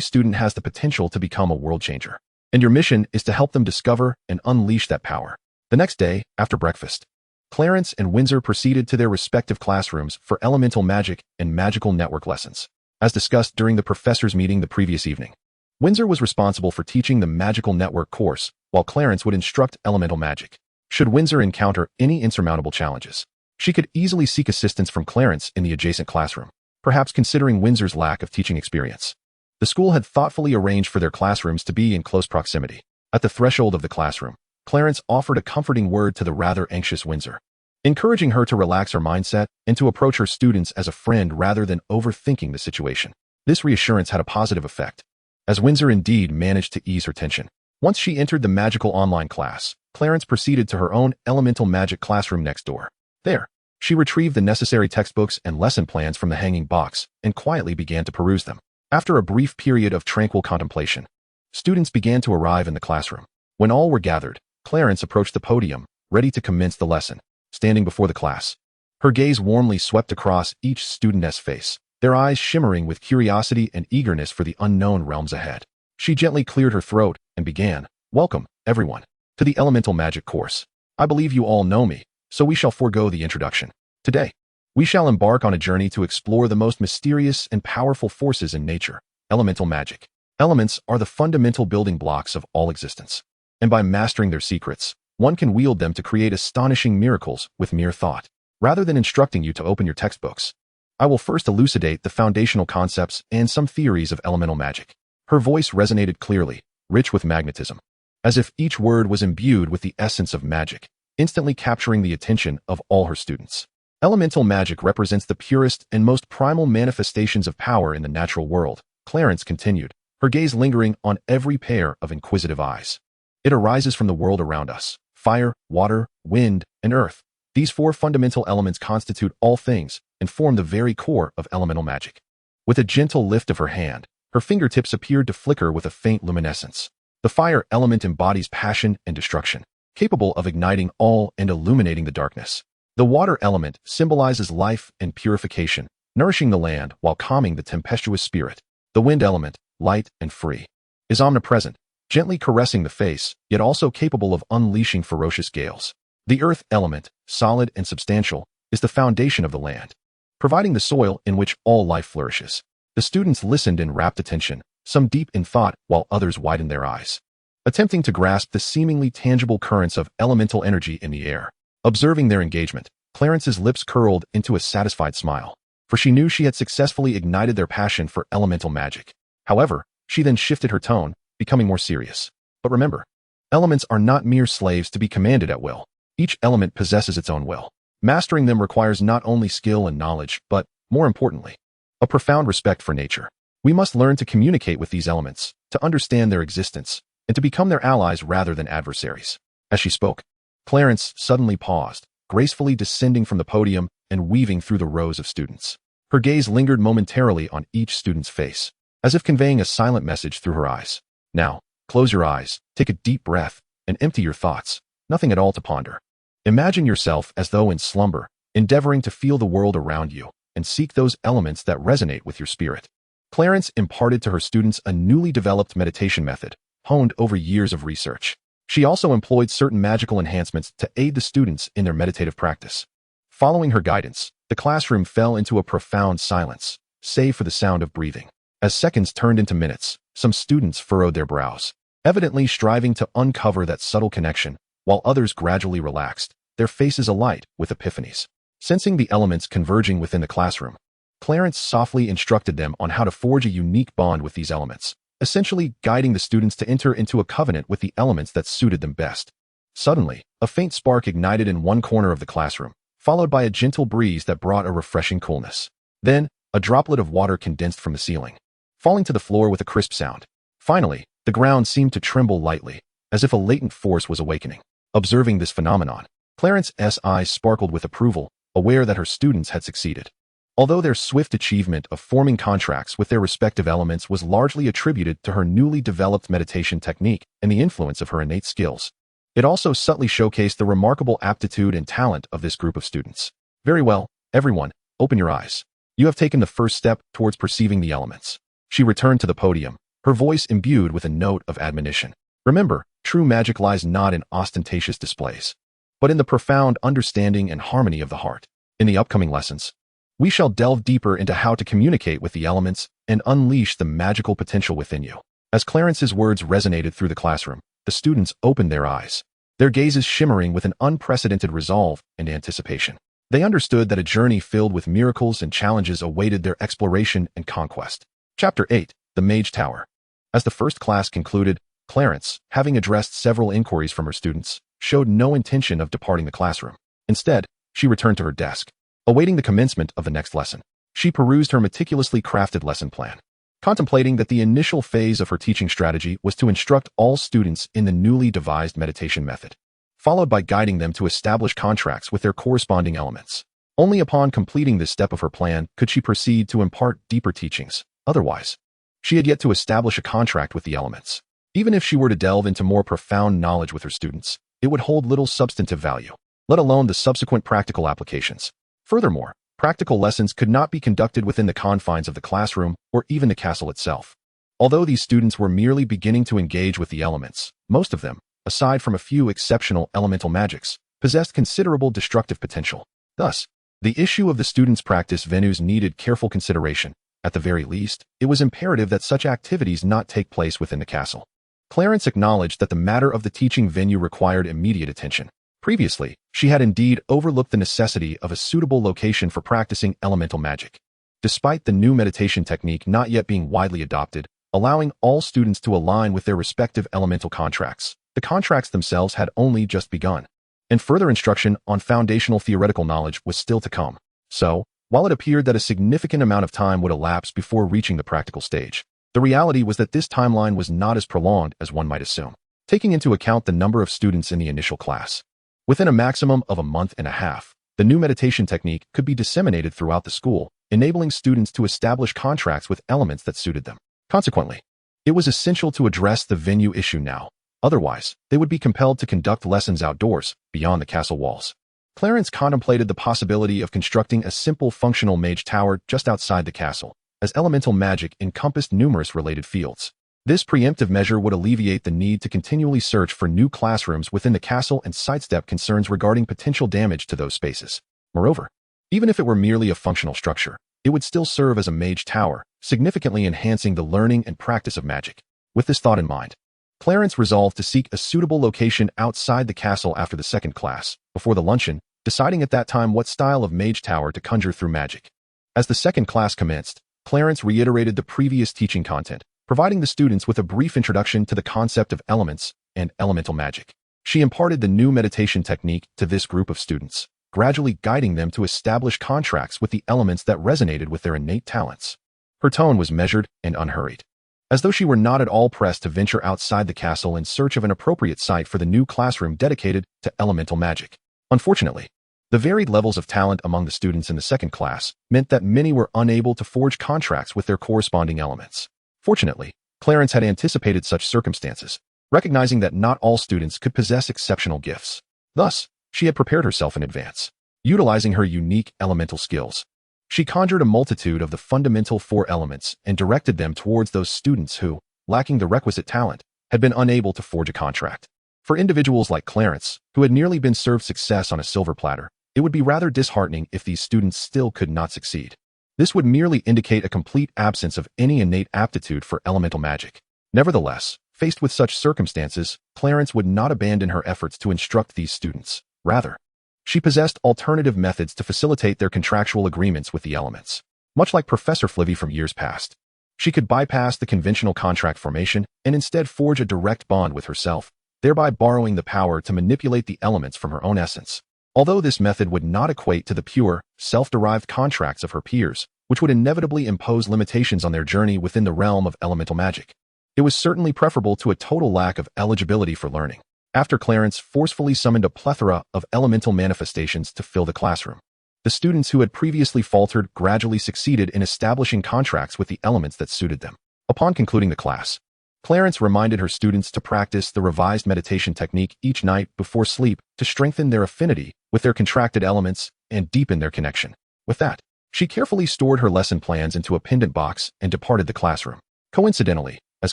A: student has the potential to become a world changer, and your mission is to help them discover and unleash that power. The next day, after breakfast, Clarence and Windsor proceeded to their respective classrooms for elemental magic and magical network lessons. As discussed during the professors' meeting the previous evening, Windsor was responsible for teaching the magical network course, while Clarence would instruct elemental magic. Should Windsor encounter any insurmountable challenges, she could easily seek assistance from Clarence in the adjacent classroom, perhaps considering Windsor's lack of teaching experience. The school had thoughtfully arranged for their classrooms to be in close proximity. At the threshold of the classroom, Clarence offered a comforting word to the rather anxious Windsor, encouraging her to relax her mindset and to approach her students as a friend rather than overthinking the situation. This reassurance had a positive effect, as Windsor indeed managed to ease her tension. Once she entered the magical online class, Clarence proceeded to her own elemental magic classroom next door. There, she retrieved the necessary textbooks and lesson plans from the hanging box and quietly began to peruse them. After a brief period of tranquil contemplation, students began to arrive in the classroom. When all were gathered, Clarence approached the podium, ready to commence the lesson. Standing before the class, her gaze warmly swept across each student's face, their eyes shimmering with curiosity and eagerness for the unknown realms ahead. She gently cleared her throat and began, "Welcome, everyone, to the Elemental Magic course. I believe you all know me, so we shall forego the introduction. Today, we shall embark on a journey to explore the most mysterious and powerful forces in nature, elemental magic. Elements are the fundamental building blocks of all existence, and by mastering their secrets, one can wield them to create astonishing miracles with mere thought. Rather than instructing you to open your textbooks, I will first elucidate the foundational concepts and some theories of elemental magic. Her voice resonated clearly, rich with magnetism, as if each word was imbued with the essence of magic, instantly capturing the attention of all her students. Elemental magic represents the purest and most primal manifestations of power in the natural world, Clarence continued, her gaze lingering on every pair of inquisitive eyes. It arises from the world around us: fire, water, wind, and earth. These four fundamental elements constitute all things and form the very core of elemental magic. With a gentle lift of her hand, her fingertips appeared to flicker with a faint luminescence. The fire element embodies passion and destruction, capable of igniting all and illuminating the darkness. The water element symbolizes life and purification, nourishing the land while calming the tempestuous spirit. The wind element, light and free, is omnipresent, gently caressing the face, yet also capable of unleashing ferocious gales. The earth element, solid and substantial, is the foundation of the land, providing the soil in which all life flourishes. The students listened in rapt attention, some deep in thought while others widened their eyes, attempting to grasp the seemingly tangible currents of elemental energy in the air. Observing their engagement, Clarence's lips curled into a satisfied smile, for she knew she had successfully ignited their passion for elemental magic. However, she then shifted her tone, becoming more serious. But remember, elements are not mere slaves to be commanded at will. Each element possesses its own will. Mastering them requires not only skill and knowledge, but, more importantly, a profound respect for nature. We must learn to communicate with these elements, to understand their existence, and to become their allies rather than adversaries. As she spoke, Clarence suddenly paused, gracefully descending from the podium and weaving through the rows of students. Her gaze lingered momentarily on each student's face, as if conveying a silent message through her eyes. Now, close your eyes, take a deep breath, and empty your thoughts, nothing at all to ponder. Imagine yourself as though in slumber, endeavoring to feel the world around you, and seek those elements that resonate with your spirit. Clarence imparted to her students a newly developed meditation method, honed over years of research. She also employed certain magical enhancements to aid the students in their meditative practice. Following her guidance, the classroom fell into a profound silence, save for the sound of breathing. As seconds turned into minutes, some students furrowed their brows, evidently striving to uncover that subtle connection, while others gradually relaxed, their faces alight with epiphanies. Sensing the elements converging within the classroom, Clarence softly instructed them on how to forge a unique bond with these elements, essentially guiding the students to enter into a covenant with the elements that suited them best. Suddenly, a faint spark ignited in one corner of the classroom, followed by a gentle breeze that brought a refreshing coolness. Then, a droplet of water condensed from the ceiling, falling to the floor with a crisp sound. Finally, the ground seemed to tremble lightly, as if a latent force was awakening. Observing this phenomenon, Clarence's eyes sparkled with approval, aware that her students had succeeded. Although their swift achievement of forming contracts with their respective elements was largely attributed to her newly developed meditation technique and the influence of her innate skills, it also subtly showcased the remarkable aptitude and talent of this group of students. Very well, everyone, open your eyes. You have taken the first step towards perceiving the elements. She returned to the podium, her voice imbued with a note of admonition. Remember, true magic lies not in ostentatious displays, but in the profound understanding and harmony of the heart. In the upcoming lessons, we shall delve deeper into how to communicate with the elements and unleash the magical potential within you. As Clarence's words resonated through the classroom, the students opened their eyes, their gazes shimmering with an unprecedented resolve and anticipation. They understood that a journey filled with miracles and challenges awaited their exploration and conquest. Chapter 8, The Mage Tower. As the first class concluded, Clarence, having addressed several inquiries from her students, showed no intention of departing the classroom. Instead, she returned to her desk, awaiting the commencement of the next lesson. She perused her meticulously crafted lesson plan, contemplating that the initial phase of her teaching strategy was to instruct all students in the newly devised meditation method, followed by guiding them to establish contracts with their corresponding elements. Only upon completing this step of her plan could she proceed to impart deeper teachings. Otherwise, she had yet to establish a contract with the elements. Even if she were to delve into more profound knowledge with her students, it would hold little substantive value, let alone the subsequent practical applications. Furthermore, practical lessons could not be conducted within the confines of the classroom or even the castle itself. Although these students were merely beginning to engage with the elements, most of them, aside from a few exceptional elemental magics, possessed considerable destructive potential. Thus, the issue of the students' practice venues needed careful consideration. At the very least, it was imperative that such activities not take place within the castle. Clarence acknowledged that the matter of the teaching venue required immediate attention, Previously, she had indeed overlooked the necessity of a suitable location for practicing elemental magic. Despite the new meditation technique not yet being widely adopted, allowing all students to align with their respective elemental contracts, the contracts themselves had only just begun, and further instruction on foundational theoretical knowledge was still to come. So, while it appeared that a significant amount of time would elapse before reaching the practical stage, the reality was that this timeline was not as prolonged as one might assume, taking into account the number of students in the initial class. Within a maximum of a month and a half, the new meditation technique could be disseminated throughout the school, enabling students to establish contracts with elements that suited them. Consequently, it was essential to address the venue issue now. Otherwise, they would be compelled to conduct lessons outdoors, beyond the castle walls. Clarence contemplated the possibility of constructing a simple functional mage tower just outside the castle, as elemental magic encompassed numerous related fields. This preemptive measure would alleviate the need to continually search for new classrooms within the castle and sidestep concerns regarding potential damage to those spaces. Moreover, even if it were merely a functional structure, it would still serve as a mage tower, significantly enhancing the learning and practice of magic. With this thought in mind, Clarence resolved to seek a suitable location outside the castle after the second class, before the luncheon, deciding at that time what style of mage tower to conjure through magic. As the second class commenced, Clarence reiterated the previous teaching content, providing the students with a brief introduction to the concept of elements and elemental magic. She imparted the new meditation technique to this group of students, gradually guiding them to establish contracts with the elements that resonated with their innate talents. Her tone was measured and unhurried, as though she were not at all pressed to venture outside the castle in search of an appropriate site for the new classroom dedicated to elemental magic. Unfortunately, the varied levels of talent among the students in the second class meant that many were unable to forge contracts with their corresponding elements. Fortunately, Clarence had anticipated such circumstances, recognizing that not all students could possess exceptional gifts. Thus, she had prepared herself in advance, utilizing her unique elemental skills. She conjured a multitude of the fundamental four elements and directed them towards those students who, lacking the requisite talent, had been unable to forge a contract. For individuals like Clarence, who had nearly been served success on a silver platter, it would be rather disheartening if these students still could not succeed. This would merely indicate a complete absence of any innate aptitude for elemental magic. Nevertheless, faced with such circumstances, Clarence would not abandon her efforts to instruct these students. Rather, she possessed alternative methods to facilitate their contractual agreements with the elements. Much like Professor Flivy from years past, she could bypass the conventional contract formation and instead forge a direct bond with herself, thereby borrowing the power to manipulate the elements from her own essence. Although this method would not equate to the pure, self-derived contracts of her peers, which would inevitably impose limitations on their journey within the realm of elemental magic, it was certainly preferable to a total lack of eligibility for learning. After Clarence forcefully summoned a plethora of elemental manifestations to fill the classroom, the students who had previously faltered gradually succeeded in establishing contracts with the elements that suited them. Upon concluding the class, Clarence reminded her students to practice the revised meditation technique each night before sleep to strengthen their affinity with their contracted elements and deepen their connection. With that, she carefully stored her lesson plans into a pendant box and departed the classroom. Coincidentally, as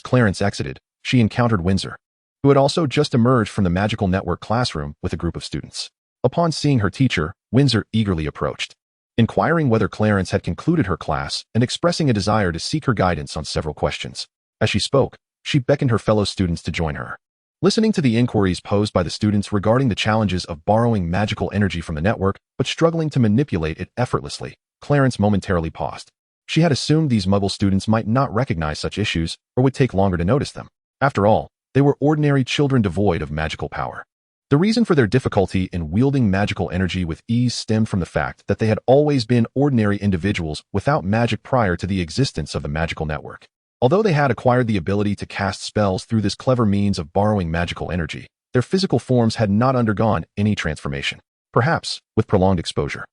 A: Clarence exited, she encountered Windsor, who had also just emerged from the Magical Network classroom with a group of students. Upon seeing her teacher, Windsor eagerly approached, inquiring whether Clarence had concluded her class and expressing a desire to seek her guidance on several questions. As she spoke, she beckoned her fellow students to join her. Listening to the inquiries posed by the students regarding the challenges of borrowing magical energy from the network but struggling to manipulate it effortlessly, Clarence momentarily paused. She had assumed these Muggle students might not recognize such issues or would take longer to notice them. After all, they were ordinary children devoid of magical power. The reason for their difficulty in wielding magical energy with ease stemmed from the fact that they had always been ordinary individuals without magic prior to the existence of the magical network. Although they had acquired the ability to cast spells through this clever means of borrowing magical energy, their physical forms had not undergone any transformation. Perhaps, with prolonged exposure,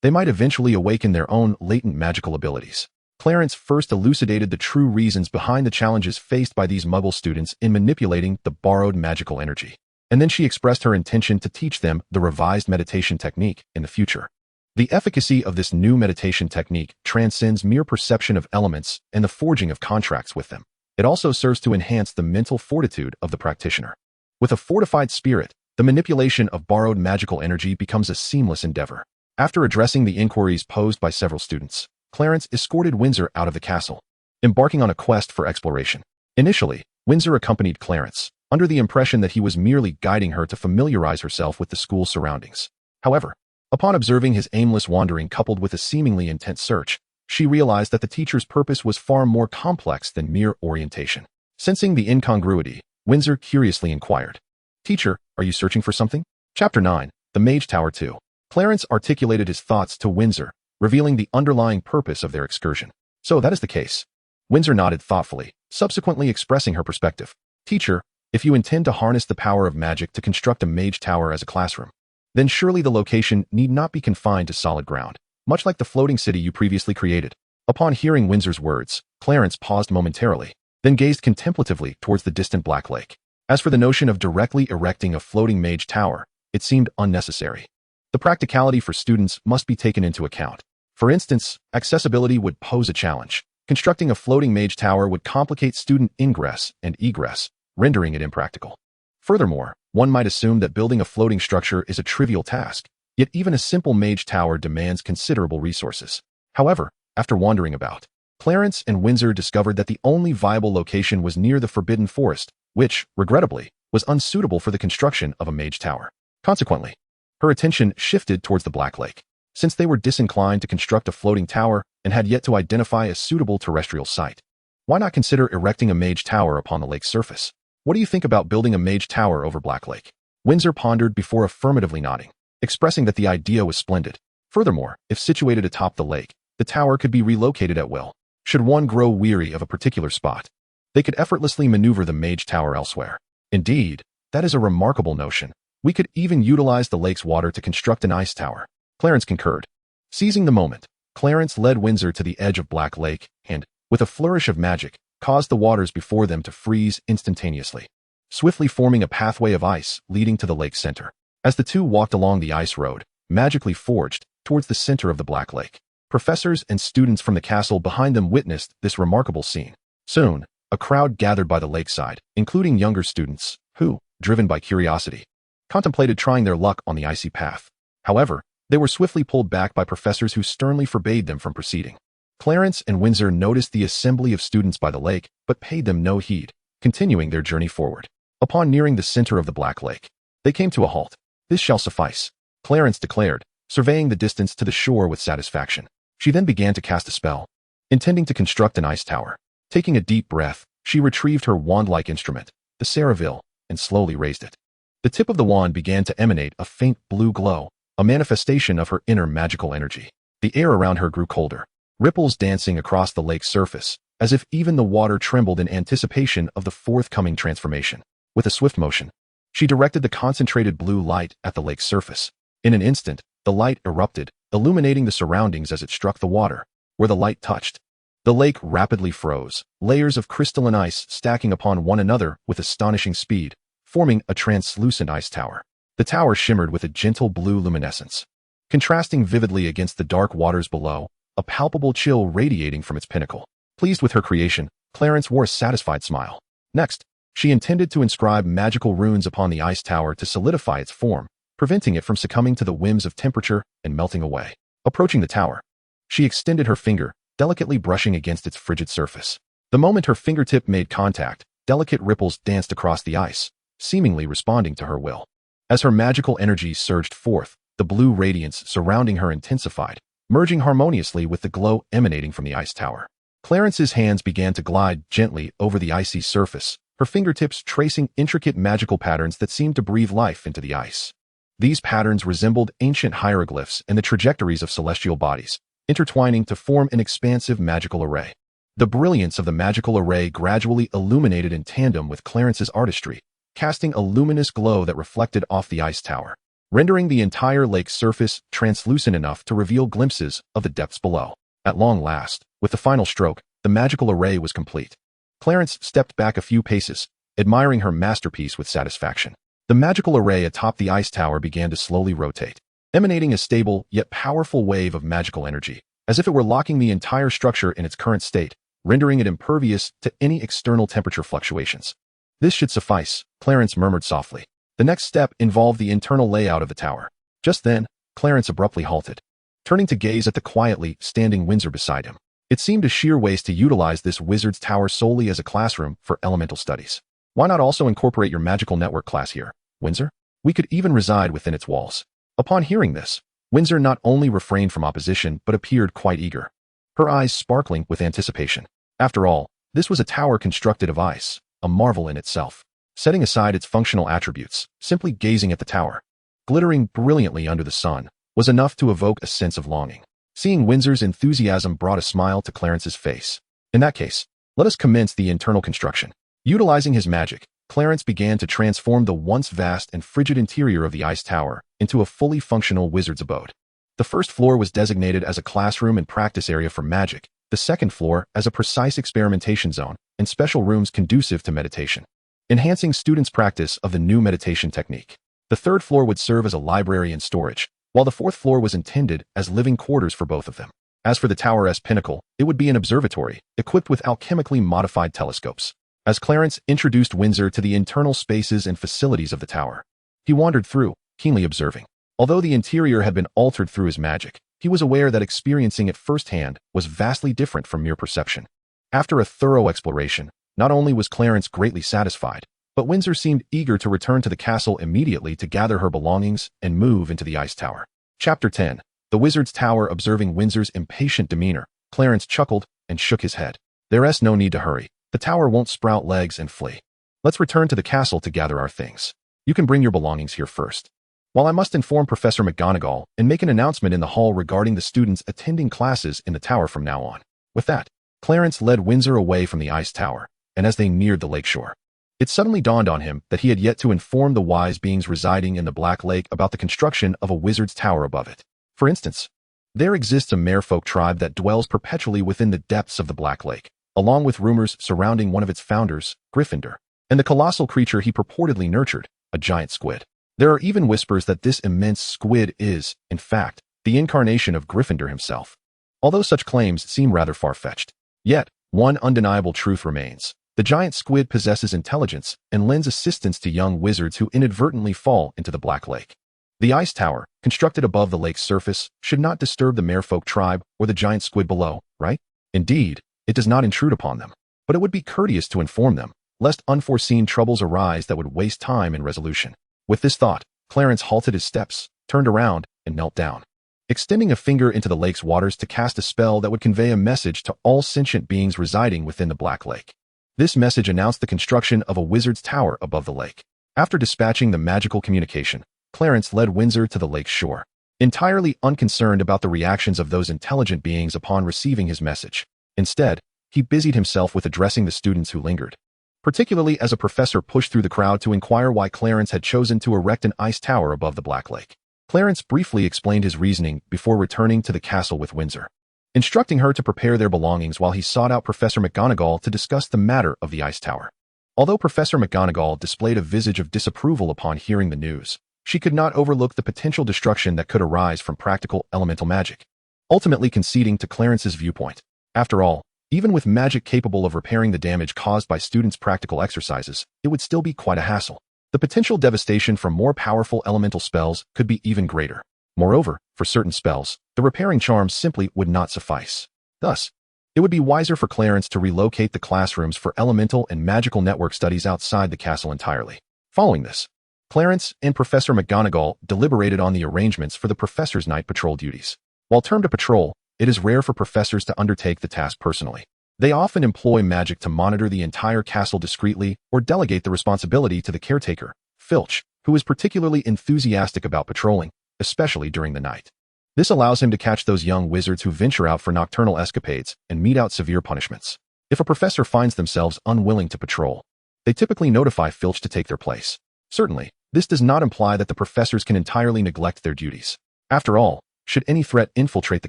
A: they might eventually awaken their own latent magical abilities. Clarence first elucidated the true reasons behind the challenges faced by these Muggle students in manipulating the borrowed magical energy, and then she expressed her intention to teach them the revised meditation technique in the future. The efficacy of this new meditation technique transcends mere perception of elements and the forging of contracts with them. It also serves to enhance the mental fortitude of the practitioner. With a fortified spirit, the manipulation of borrowed magical energy becomes a seamless endeavor. After addressing the inquiries posed by several students, Clarence escorted Windsor out of the castle, embarking on a quest for exploration. Initially, Windsor accompanied Clarence, under the impression that he was merely guiding her to familiarize herself with the school's surroundings. However, upon observing his aimless wandering coupled with a seemingly intense search, she realized that the teacher's purpose was far more complex than mere orientation. Sensing the incongruity, Windsor curiously inquired, "Teacher, are you searching for something?" Chapter 9, The Mage Tower 2. Clarence articulated his thoughts to Windsor, revealing the underlying purpose of their excursion. "So that is the case." Windsor nodded thoughtfully, subsequently expressing her perspective. "Teacher, if you intend to harness the power of magic to construct a mage tower as a classroom, then surely the location need not be confined to solid ground, much like the floating city you previously created." Upon hearing Windsor's words, Clarence paused momentarily, then gazed contemplatively towards the distant Black Lake. As for the notion of directly erecting a floating mage tower, it seemed unnecessary. The practicality for students must be taken into account. For instance, accessibility would pose a challenge. Constructing a floating mage tower would complicate student ingress and egress, rendering it impractical. Furthermore, one might assume that building a floating structure is a trivial task, yet even a simple mage tower demands considerable resources. However, after wandering about, Clarence and Windsor discovered that the only viable location was near the Forbidden Forest, which, regrettably, was unsuitable for the construction of a mage tower. Consequently, her attention shifted towards the Black Lake. Since they were disinclined to construct a floating tower and had yet to identify a suitable terrestrial site, why not consider erecting a mage tower upon the lake's surface? "What do you think about building a mage tower over Black Lake?" Windsor pondered before affirmatively nodding, expressing that the idea was splendid. Furthermore, if situated atop the lake, the tower could be relocated at will. Should one grow weary of a particular spot, they could effortlessly maneuver the mage tower elsewhere. "Indeed, that is a remarkable notion. We could even utilize the lake's water to construct an ice tower." Clarence concurred. Seizing the moment, Clarence led Windsor to the edge of Black Lake and, with a flourish of magic, caused the waters before them to freeze instantaneously, swiftly forming a pathway of ice leading to the lake's center. As the two walked along the ice road, magically forged, towards the center of the Black Lake, professors and students from the castle behind them witnessed this remarkable scene. Soon, a crowd gathered by the lakeside, including younger students, who, driven by curiosity, contemplated trying their luck on the icy path. However, they were swiftly pulled back by professors who sternly forbade them from proceeding. Clarence and Windsor noticed the assembly of students by the lake, but paid them no heed, continuing their journey forward. Upon nearing the center of the Black Lake, they came to a halt. "This shall suffice," Clarence declared, surveying the distance to the shore with satisfaction. She then began to cast a spell, intending to construct an ice tower. Taking a deep breath, she retrieved her wand-like instrument, the Ceraville, and slowly raised it. The tip of the wand began to emanate a faint blue glow, a manifestation of her inner magical energy. The air around her grew colder, ripples dancing across the lake's surface, as if even the water trembled in anticipation of the forthcoming transformation. With a swift motion, she directed the concentrated blue light at the lake's surface. In an instant, the light erupted, illuminating the surroundings as it struck the water, where the light touched. The lake rapidly froze, layers of crystalline ice stacking upon one another with astonishing speed, forming a translucent ice tower. The tower shimmered with a gentle blue luminescence, contrasting vividly against the dark waters below, a palpable chill radiating from its pinnacle. Pleased with her creation, Clarence wore a satisfied smile. Next, she intended to inscribe magical runes upon the ice tower to solidify its form, preventing it from succumbing to the whims of temperature and melting away. Approaching the tower, she extended her finger, delicately brushing against its frigid surface. The moment her fingertip made contact, delicate ripples danced across the ice, seemingly responding to her will. As her magical energy surged forth, the blue radiance surrounding her intensified, merging harmoniously with the glow emanating from the ice tower. Clarence's hands began to glide gently over the icy surface, her fingertips tracing intricate magical patterns that seemed to breathe life into the ice. These patterns resembled ancient hieroglyphs and the trajectories of celestial bodies, intertwining to form an expansive magical array. The brilliance of the magical array gradually illuminated in tandem with Clarence's artistry, casting a luminous glow that reflected off the ice tower, rendering the entire lake's surface translucent enough to reveal glimpses of the depths below. At long last, with the final stroke, the magical array was complete. Clarence stepped back a few paces, admiring her masterpiece with satisfaction. The magical array atop the ice tower began to slowly rotate, emanating a stable yet powerful wave of magical energy, as if it were locking the entire structure in its current state, rendering it impervious to any external temperature fluctuations. "This should suffice," Clarence murmured softly. The next step involved the internal layout of the tower. Just then, Clarence abruptly halted, turning to gaze at the quietly standing Windsor beside him. It seemed a sheer waste to utilize this wizard's tower solely as a classroom for elemental studies. Why not also incorporate your magical network class here, Windsor? We could even reside within its walls. Upon hearing this, Windsor not only refrained from opposition but appeared quite eager, her eyes sparkling with anticipation. After all, this was a tower constructed of ice, a marvel in itself. Setting aside its functional attributes, simply gazing at the tower, glittering brilliantly under the sun, was enough to evoke a sense of longing. Seeing Windsor's enthusiasm brought a smile to Clarence's face. In that case, let us commence the internal construction. Utilizing his magic, Clarence began to transform the once vast and frigid interior of the ice tower into a fully functional wizard's abode. The first floor was designated as a classroom and practice area for magic, the second floor as a precise experimentation zone, and special rooms conducive to meditation, enhancing students' practice of the new meditation technique. The third floor would serve as a library and storage, while the fourth floor was intended as living quarters for both of them. As for the tower's pinnacle, it would be an observatory, equipped with alchemically modified telescopes. As Clarence introduced Windsor to the internal spaces and facilities of the tower, he wandered through, keenly observing. Although the interior had been altered through his magic, he was aware that experiencing it firsthand was vastly different from mere perception. After a thorough exploration, not only was Clarence greatly satisfied, but Windsor seemed eager to return to the castle immediately to gather her belongings and move into the ice tower. Chapter 10. The Wizard's Tower. Observing Windsor's impatient demeanor, Clarence chuckled and shook his head. There's no need to hurry. The tower won't sprout legs and flee. Let's return to the castle to gather our things. You can bring your belongings here first, while I must inform Professor McGonagall and make an announcement in the hall regarding the students attending classes in the tower from now on. With that, Clarence led Windsor away from the ice tower, and as they neared the lakeshore, it suddenly dawned on him that he had yet to inform the wise beings residing in the Black Lake about the construction of a wizard's tower above it. For instance, there exists a merfolk tribe that dwells perpetually within the depths of the Black Lake, along with rumors surrounding one of its founders, Gryffindor, and the colossal creature he purportedly nurtured, a giant squid. There are even whispers that this immense squid is, in fact, the incarnation of Gryffindor himself. Although such claims seem rather far-fetched, yet, one undeniable truth remains. The giant squid possesses intelligence and lends assistance to young wizards who inadvertently fall into the Black Lake. The ice tower, constructed above the lake's surface, should not disturb the merfolk tribe or the giant squid below, right? Indeed, it does not intrude upon them, but it would be courteous to inform them, lest unforeseen troubles arise that would waste time in resolution. With this thought, Clarence halted his steps, turned around, and knelt down, extending a finger into the lake's waters to cast a spell that would convey a message to all sentient beings residing within the Black Lake. This message announced the construction of a wizard's tower above the lake. After dispatching the magical communication, Clarence led Windsor to the lake's shore, entirely unconcerned about the reactions of those intelligent beings upon receiving his message. Instead, he busied himself with addressing the students who lingered, particularly as a professor pushed through the crowd to inquire why Clarence had chosen to erect an ice tower above the Black Lake. Clarence briefly explained his reasoning before returning to the castle with Windsor, instructing her to prepare their belongings while he sought out Professor McGonagall to discuss the matter of the ice tower. Although Professor McGonagall displayed a visage of disapproval upon hearing the news, she could not overlook the potential destruction that could arise from practical elemental magic, ultimately conceding to Clarence's viewpoint. After all, even with magic capable of repairing the damage caused by students' practical exercises, it would still be quite a hassle. The potential devastation from more powerful elemental spells could be even greater. Moreover, for certain spells, the repairing charms simply would not suffice. Thus, it would be wiser for Clarence to relocate the classrooms for elemental and magical network studies outside the castle entirely. Following this, Clarence and Professor McGonagall deliberated on the arrangements for the professor's night patrol duties. While termed a patrol, it is rare for professors to undertake the task personally. They often employ magic to monitor the entire castle discreetly or delegate the responsibility to the caretaker, Filch, who is particularly enthusiastic about patrolling, especially during the night. This allows him to catch those young wizards who venture out for nocturnal escapades and mete out severe punishments. If a professor finds themselves unwilling to patrol, they typically notify Filch to take their place. Certainly, this does not imply that the professors can entirely neglect their duties. After all, should any threat infiltrate the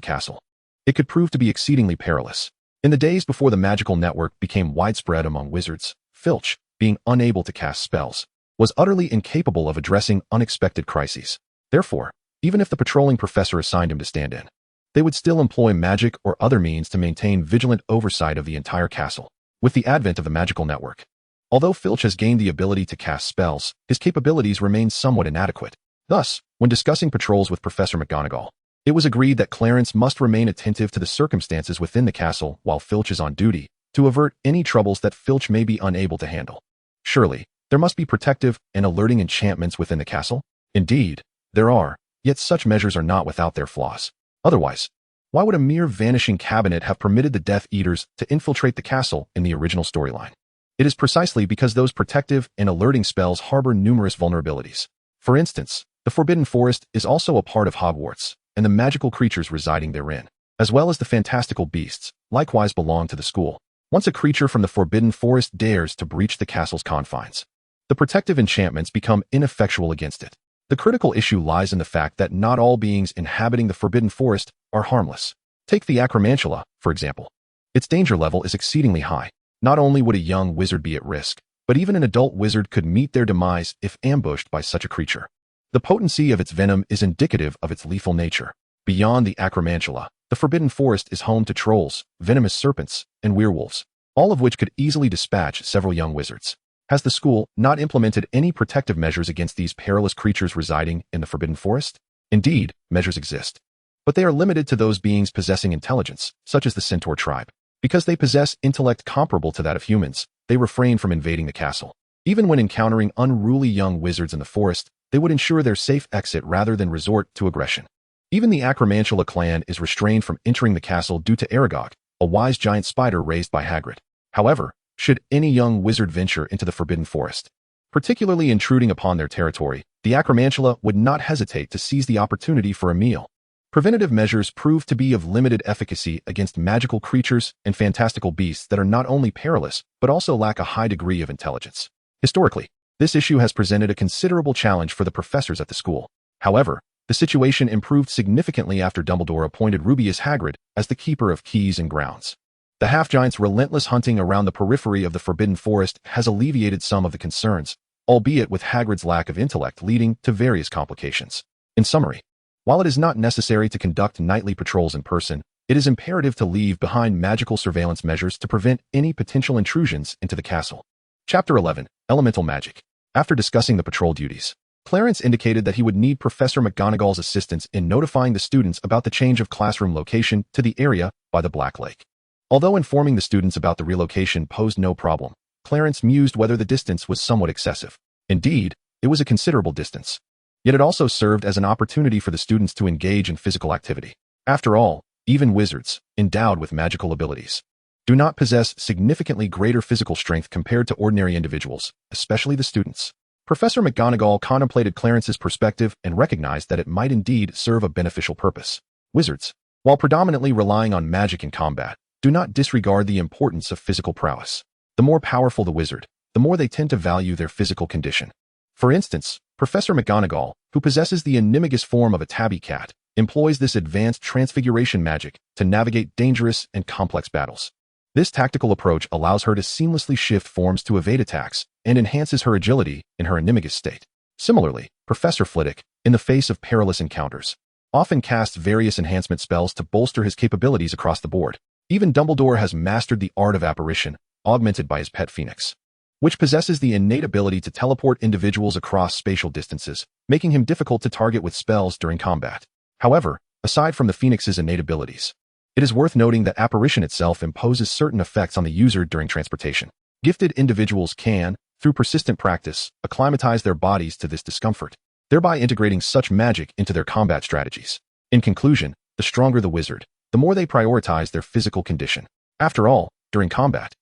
A: castle, it could prove to be exceedingly perilous. In the days before the magical network became widespread among wizards, Filch, being unable to cast spells, was utterly incapable of addressing unexpected crises. Therefore, even if the patrolling professor assigned him to stand in, they would still employ magic or other means to maintain vigilant oversight of the entire castle. With the advent of the magical network, although Filch has gained the ability to cast spells, his capabilities remain somewhat inadequate. Thus, when discussing patrols with Professor McGonagall, it was agreed that Clarence must remain attentive to the circumstances within the castle while Filch is on duty, to avert any troubles that Filch may be unable to handle. Surely, there must be protective and alerting enchantments within the castle? Indeed, there are, yet such measures are not without their flaws. Otherwise, why would a mere vanishing cabinet have permitted the Death Eaters to infiltrate the castle in the original storyline? It is precisely because those protective and alerting spells harbor numerous vulnerabilities. For instance, the Forbidden Forest is also a part of Hogwarts, and the magical creatures residing therein, as well as the fantastical beasts, likewise belong to the school. Once a creature from the Forbidden Forest dares to breach the castle's confines, the protective enchantments become ineffectual against it. The critical issue lies in the fact that not all beings inhabiting the Forbidden Forest are harmless. Take the Acromantula, for example. Its danger level is exceedingly high. Not only would a young wizard be at risk, but even an adult wizard could meet their demise if ambushed by such a creature. The potency of its venom is indicative of its lethal nature. Beyond the Acromantula, the Forbidden Forest is home to trolls, venomous serpents, and werewolves, all of which could easily dispatch several young wizards. Has the school not implemented any protective measures against these perilous creatures residing in the Forbidden Forest? Indeed, measures exist, but they are limited to those beings possessing intelligence, such as the Centaur tribe. Because they possess intellect comparable to that of humans, they refrain from invading the castle. Even when encountering unruly young wizards in the forest, they would ensure their safe exit rather than resort to aggression. Even the Acromantula clan is restrained from entering the castle due to Aragog, a wise giant spider raised by Hagrid. However, should any young wizard venture into the Forbidden Forest, particularly intruding upon their territory, the Acromantula would not hesitate to seize the opportunity for a meal. Preventative measures prove to be of limited efficacy against magical creatures and fantastical beasts that are not only perilous, but also lack a high degree of intelligence. Historically, this issue has presented a considerable challenge for the professors at the school. However, the situation improved significantly after Dumbledore appointed Rubeus Hagrid as the keeper of keys and grounds. The half-giant's relentless hunting around the periphery of the Forbidden Forest has alleviated some of the concerns, albeit with Hagrid's lack of intellect leading to various complications. In summary, while it is not necessary to conduct nightly patrols in person, it is imperative to leave behind magical surveillance measures to prevent any potential intrusions into the castle. Chapter 11, Elemental Magic. After discussing the patrol duties, Clarence indicated that he would need Professor McGonagall's assistance in notifying the students about the change of classroom location to the area by the Black Lake. Although informing the students about the relocation posed no problem, Clarence mused whether the distance was somewhat excessive. Indeed, it was a considerable distance. Yet it also served as an opportunity for the students to engage in physical activity. After all, even wizards, endowed with magical abilities, do not possess significantly greater physical strength compared to ordinary individuals, especially the students. Professor McGonagall contemplated Clarence's perspective and recognized that it might indeed serve a beneficial purpose. Wizards, while predominantly relying on magic in combat, do not disregard the importance of physical prowess. The more powerful the wizard, the more they tend to value their physical condition. For instance, Professor McGonagall, who possesses the animagus form of a tabby cat, employs this advanced transfiguration magic to navigate dangerous and complex battles. This tactical approach allows her to seamlessly shift forms to evade attacks and enhances her agility in her animagus state. Similarly, Professor Flitwick, in the face of perilous encounters, often casts various enhancement spells to bolster his capabilities across the board. Even Dumbledore has mastered the art of apparition, augmented by his pet phoenix, which possesses the innate ability to teleport individuals across spatial distances, making him difficult to target with spells during combat. However, aside from the phoenix's innate abilities, it is worth noting that apparition itself imposes certain effects on the user during transportation. Gifted individuals can, through persistent practice, acclimatize their bodies to this discomfort, thereby integrating such magic into their combat strategies. In conclusion, the stronger the wizard, the more they prioritize their physical condition. After all, during combat,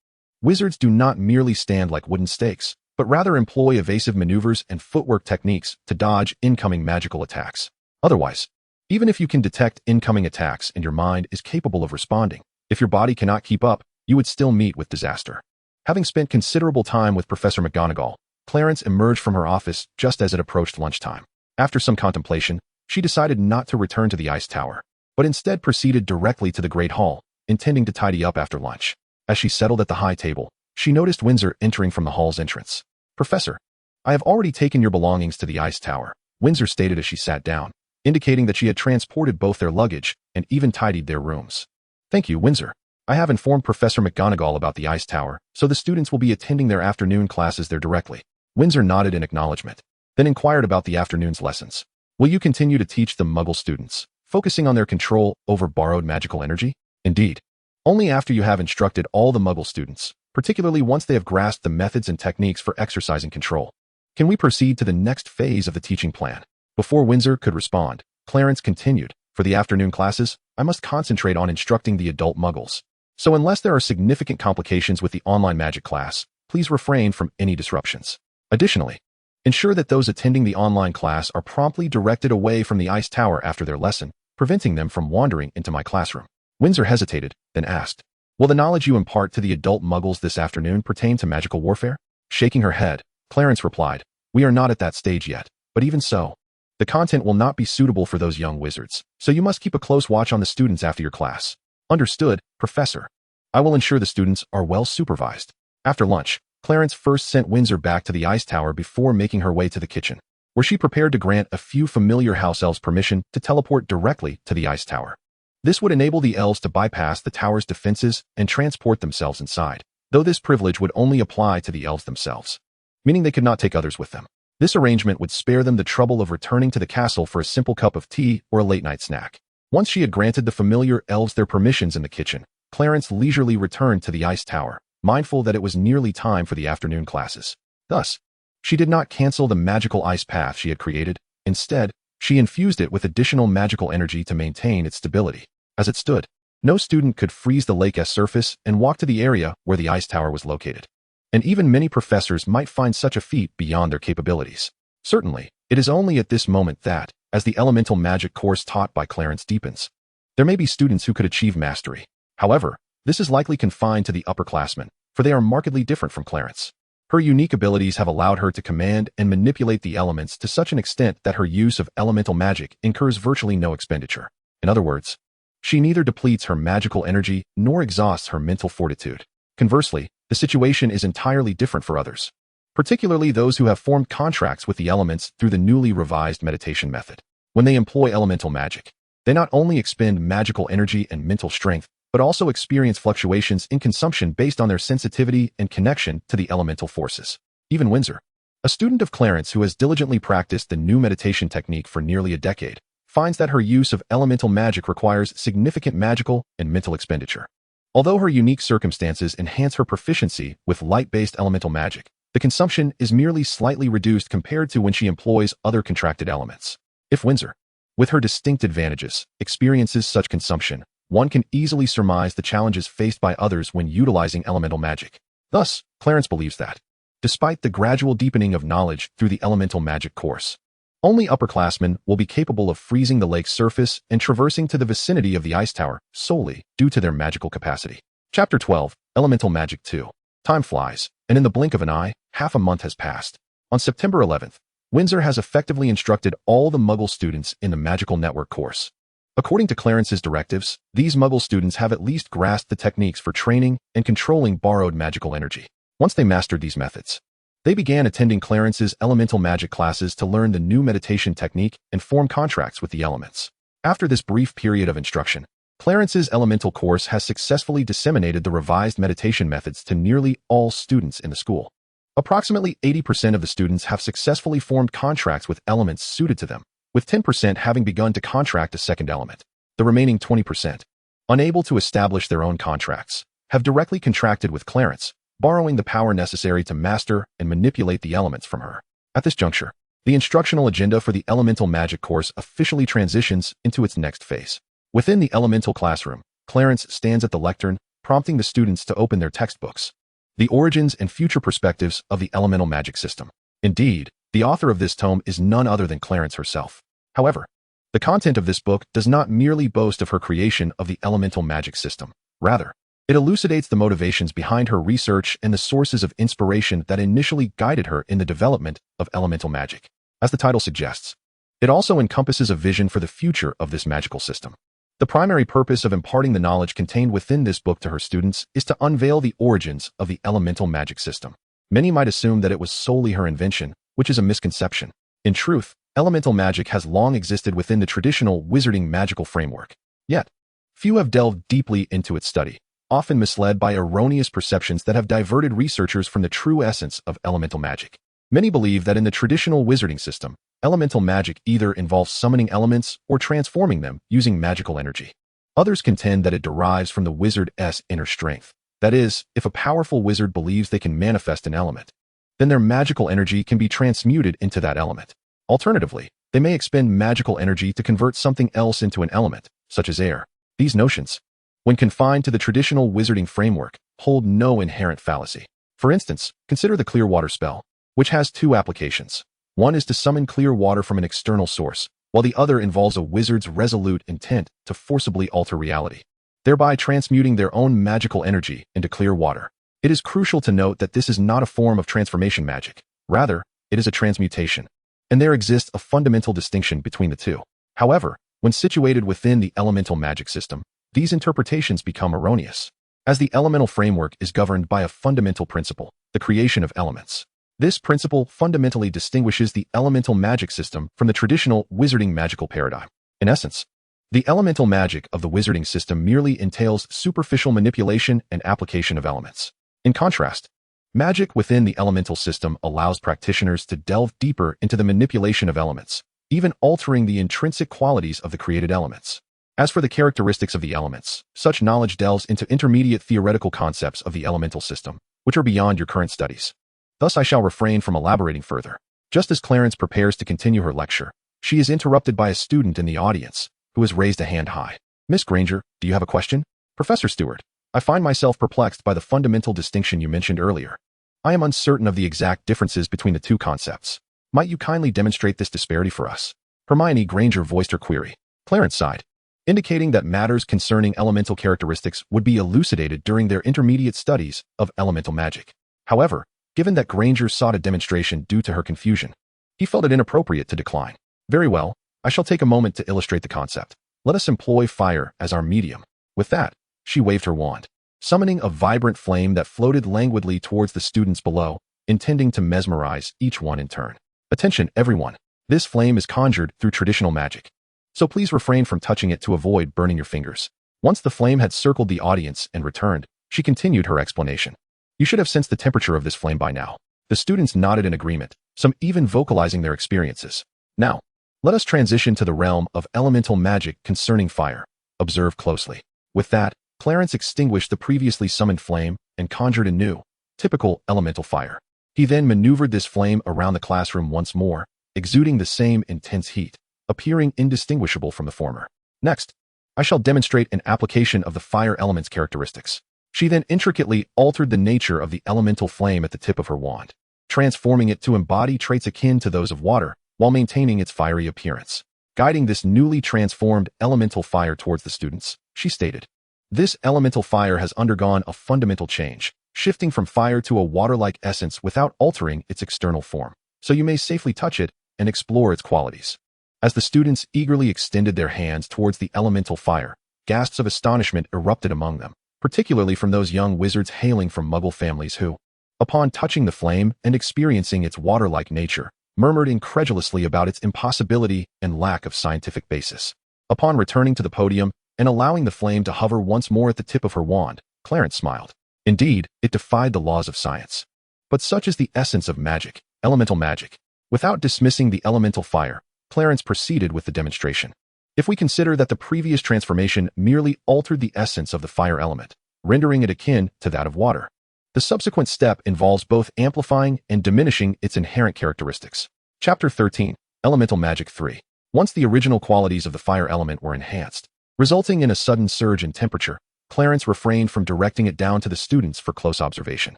A: wizards do not merely stand like wooden stakes, but rather employ evasive maneuvers and footwork techniques to dodge incoming magical attacks. Otherwise, even if you can detect incoming attacks and your mind is capable of responding, if your body cannot keep up, you would still meet with disaster. Having spent considerable time with Professor McGonagall, Clarence emerged from her office just as it approached lunchtime. After some contemplation, she decided not to return to the ice tower, but instead proceeded directly to the Great Hall, intending to tidy up after lunch. As she settled at the high table, she noticed Windsor entering from the hall's entrance. "Professor, I have already taken your belongings to the ice tower," Windsor stated as she sat down, indicating that she had transported both their luggage and even tidied their rooms. "Thank you, Windsor. I have informed Professor McGonagall about the ice tower, so the students will be attending their afternoon classes there directly." Windsor nodded in acknowledgement, then inquired about the afternoon's lessons. "Will you continue to teach the Muggle students, focusing on their control over borrowed magical energy?" "Indeed. Only after you have instructed all the Muggle students, particularly once they have grasped the methods and techniques for exercising control. Can we proceed to the next phase of the teaching plan? Before Windsor could respond, Clarence continued, for the afternoon classes, I must concentrate on instructing the adult muggles. So unless there are significant complications with the online magic class, please refrain from any disruptions. Additionally, ensure that those attending the online class are promptly directed away from the ice tower after their lesson, preventing them from wandering into my classroom. Windsor hesitated, then asked, will the knowledge you impart to the adult muggles this afternoon pertain to magical warfare? Shaking her head, Clarence replied, we are not at that stage yet, but even so, the content will not be suitable for those young wizards, so you must keep a close watch on the students after your class. Understood, Professor. I will ensure the students are well supervised. After lunch, Clarence first sent Windsor back to the ice tower before making her way to the kitchen, where she prepared to grant a few familiar house elves permission to teleport directly to the ice tower. This would enable the elves to bypass the tower's defenses and transport themselves inside, though this privilege would only apply to the elves themselves, meaning they could not take others with them. This arrangement would spare them the trouble of returning to the castle for a simple cup of tea or a late-night snack. Once she had granted the familiar elves their permissions in the kitchen, Clarence leisurely returned to the ice tower, mindful that it was nearly time for the afternoon classes. Thus, she did not cancel the magical ice path she had created. Instead, she infused it with additional magical energy to maintain its stability. As it stood, no student could freeze the lake's surface and walk to the area where the ice tower was located. And even many professors might find such a feat beyond their capabilities. Certainly, it is only at this moment that, as the elemental magic course taught by Clarence deepens, there may be students who could achieve mastery. However, this is likely confined to the upperclassmen, for they are markedly different from Clarence. Her unique abilities have allowed her to command and manipulate the elements to such an extent that her use of elemental magic incurs virtually no expenditure. In other words, she neither depletes her magical energy nor exhausts her mental fortitude. Conversely, the situation is entirely different for others, particularly those who have formed contracts with the elements through the newly revised meditation method. When they employ elemental magic, they not only expend magical energy and mental strength, but also experience fluctuations in consumption based on their sensitivity and connection to the elemental forces. Even Windsor, a student of Clarence who has diligently practiced the new meditation technique for nearly a decade, finds that her use of elemental magic requires significant magical and mental expenditure. Although her unique circumstances enhance her proficiency with light-based elemental magic, the consumption is merely slightly reduced compared to when she employs other contracted elements. If Windsor, with her distinct advantages, experiences such consumption, one can easily surmise the challenges faced by others when utilizing elemental magic. Thus, Clarence believes that, despite the gradual deepening of knowledge through the elemental magic course, only upperclassmen will be capable of freezing the lake's surface and traversing to the vicinity of the ice tower solely due to their magical capacity. Chapter 12, Elemental Magic 2. Time flies, and in the blink of an eye, half a month has passed. On September 11th, Windsor has effectively instructed all the Muggle students in the Magical Network course. According to Clarence's directives, these Muggle students have at least grasped the techniques for training and controlling borrowed magical energy. Once they mastered these methods, they began attending Clarence's elemental magic classes to learn the new meditation technique and form contracts with the elements. After this brief period of instruction, Clarence's elemental course has successfully disseminated the revised meditation methods to nearly all students in the school. Approximately 80% of the students have successfully formed contracts with elements suited to them, with 10% having begun to contract a second element. The remaining 20%, unable to establish their own contracts, have directly contracted with Clarence, borrowing the power necessary to master and manipulate the elements from her. At this juncture, the instructional agenda for the Elemental Magic course officially transitions into its next phase. Within the elemental classroom, Clarence stands at the lectern, prompting the students to open their textbooks. The Origins and Future Perspectives of the Elemental Magic System. Indeed, the author of this tome is none other than Clarence herself. However, the content of this book does not merely boast of her creation of the Elemental Magic System. Rather, it elucidates the motivations behind her research and the sources of inspiration that initially guided her in the development of elemental magic. As the title suggests, it also encompasses a vision for the future of this magical system. The primary purpose of imparting the knowledge contained within this book to her students is to unveil the origins of the elemental magic system. Many might assume that it was solely her invention, which is a misconception. In truth, elemental magic has long existed within the traditional wizarding magical framework. Yet, few have delved deeply into its study, often misled by erroneous perceptions that have diverted researchers from the true essence of elemental magic. Many believe that in the traditional wizarding system, elemental magic either involves summoning elements or transforming them using magical energy. Others contend that it derives from the wizard's inner strength, That is, if a powerful wizard believes they can manifest an element, then their magical energy can be transmuted into that element. Alternatively, they may expend magical energy to convert something else into an element, such as air. These notions, when confined to the traditional wizarding framework, hold no inherent fallacy. For instance, consider the clear water spell, which has two applications. One is to summon clear water from an external source, while the other involves a wizard's resolute intent to forcibly alter reality, thereby transmuting their own magical energy into clear water. It is crucial to note that this is not a form of transformation magic. Rather, it is a transmutation, and there exists a fundamental distinction between the two. However, when situated within the elemental magic system, these interpretations become erroneous, as the elemental framework is governed by a fundamental principle, the creation of elements. This principle fundamentally distinguishes the elemental magic system from the traditional wizarding magical paradigm. In essence, the elemental magic of the wizarding system merely entails superficial manipulation and application of elements. In contrast, magic within the elemental system allows practitioners to delve deeper into the manipulation of elements, even altering the intrinsic qualities of the created elements. As for the characteristics of the elements, such knowledge delves into intermediate theoretical concepts of the elemental system, which are beyond your current studies. Thus, I shall refrain from elaborating further. Just as Clarence prepares to continue her lecture, she is interrupted by a student in the audience, who has raised a hand high. Miss Granger, do you have a question? Professor Stewart, I find myself perplexed by the fundamental distinction you mentioned earlier. I am uncertain of the exact differences between the two concepts. Might you kindly demonstrate this disparity for us? Hermione Granger voiced her query. Clarence sighed, indicating that matters concerning elemental characteristics would be elucidated during their intermediate studies of elemental magic. However, given that Granger sought a demonstration due to her confusion, he felt it inappropriate to decline. Very well, I shall take a moment to illustrate the concept. Let us employ fire as our medium. With that, she waved her wand, summoning a vibrant flame that floated languidly towards the students below, intending to mesmerize each one in turn. Attention, everyone. This flame is conjured through traditional magic, so please refrain from touching it to avoid burning your fingers. Once the flame had circled the audience and returned, she continued her explanation. You should have sensed the temperature of this flame by now. The students nodded in agreement, some even vocalizing their experiences. Now, let us transition to the realm of elemental magic concerning fire. Observe closely. With that, Clarence extinguished the previously summoned flame and conjured a new, typical elemental fire. He then maneuvered this flame around the classroom once more, exuding the same intense heat, appearing indistinguishable from the former. Next, I shall demonstrate an application of the fire element's characteristics. She then intricately altered the nature of the elemental flame at the tip of her wand, transforming it to embody traits akin to those of water while maintaining its fiery appearance. Guiding this newly transformed elemental fire towards the students, she stated, "This elemental fire has undergone a fundamental change, shifting from fire to a water-like essence without altering its external form, so you may safely touch it and explore its qualities." As the students eagerly extended their hands towards the elemental fire, gasps of astonishment erupted among them, particularly from those young wizards hailing from Muggle families who, upon touching the flame and experiencing its water-like nature, murmured incredulously about its impossibility and lack of scientific basis. Upon returning to the podium and allowing the flame to hover once more at the tip of her wand, Clarence smiled. Indeed, it defied the laws of science. But such is the essence of magic, elemental magic. Without dismissing the elemental fire, Clarence proceeded with the demonstration. If we consider that the previous transformation merely altered the essence of the fire element, rendering it akin to that of water, the subsequent step involves both amplifying and diminishing its inherent characteristics. Chapter 13, Elemental Magic 3. Once the original qualities of the fire element were enhanced, resulting in a sudden surge in temperature, Clarence refrained from directing it down to the students for close observation.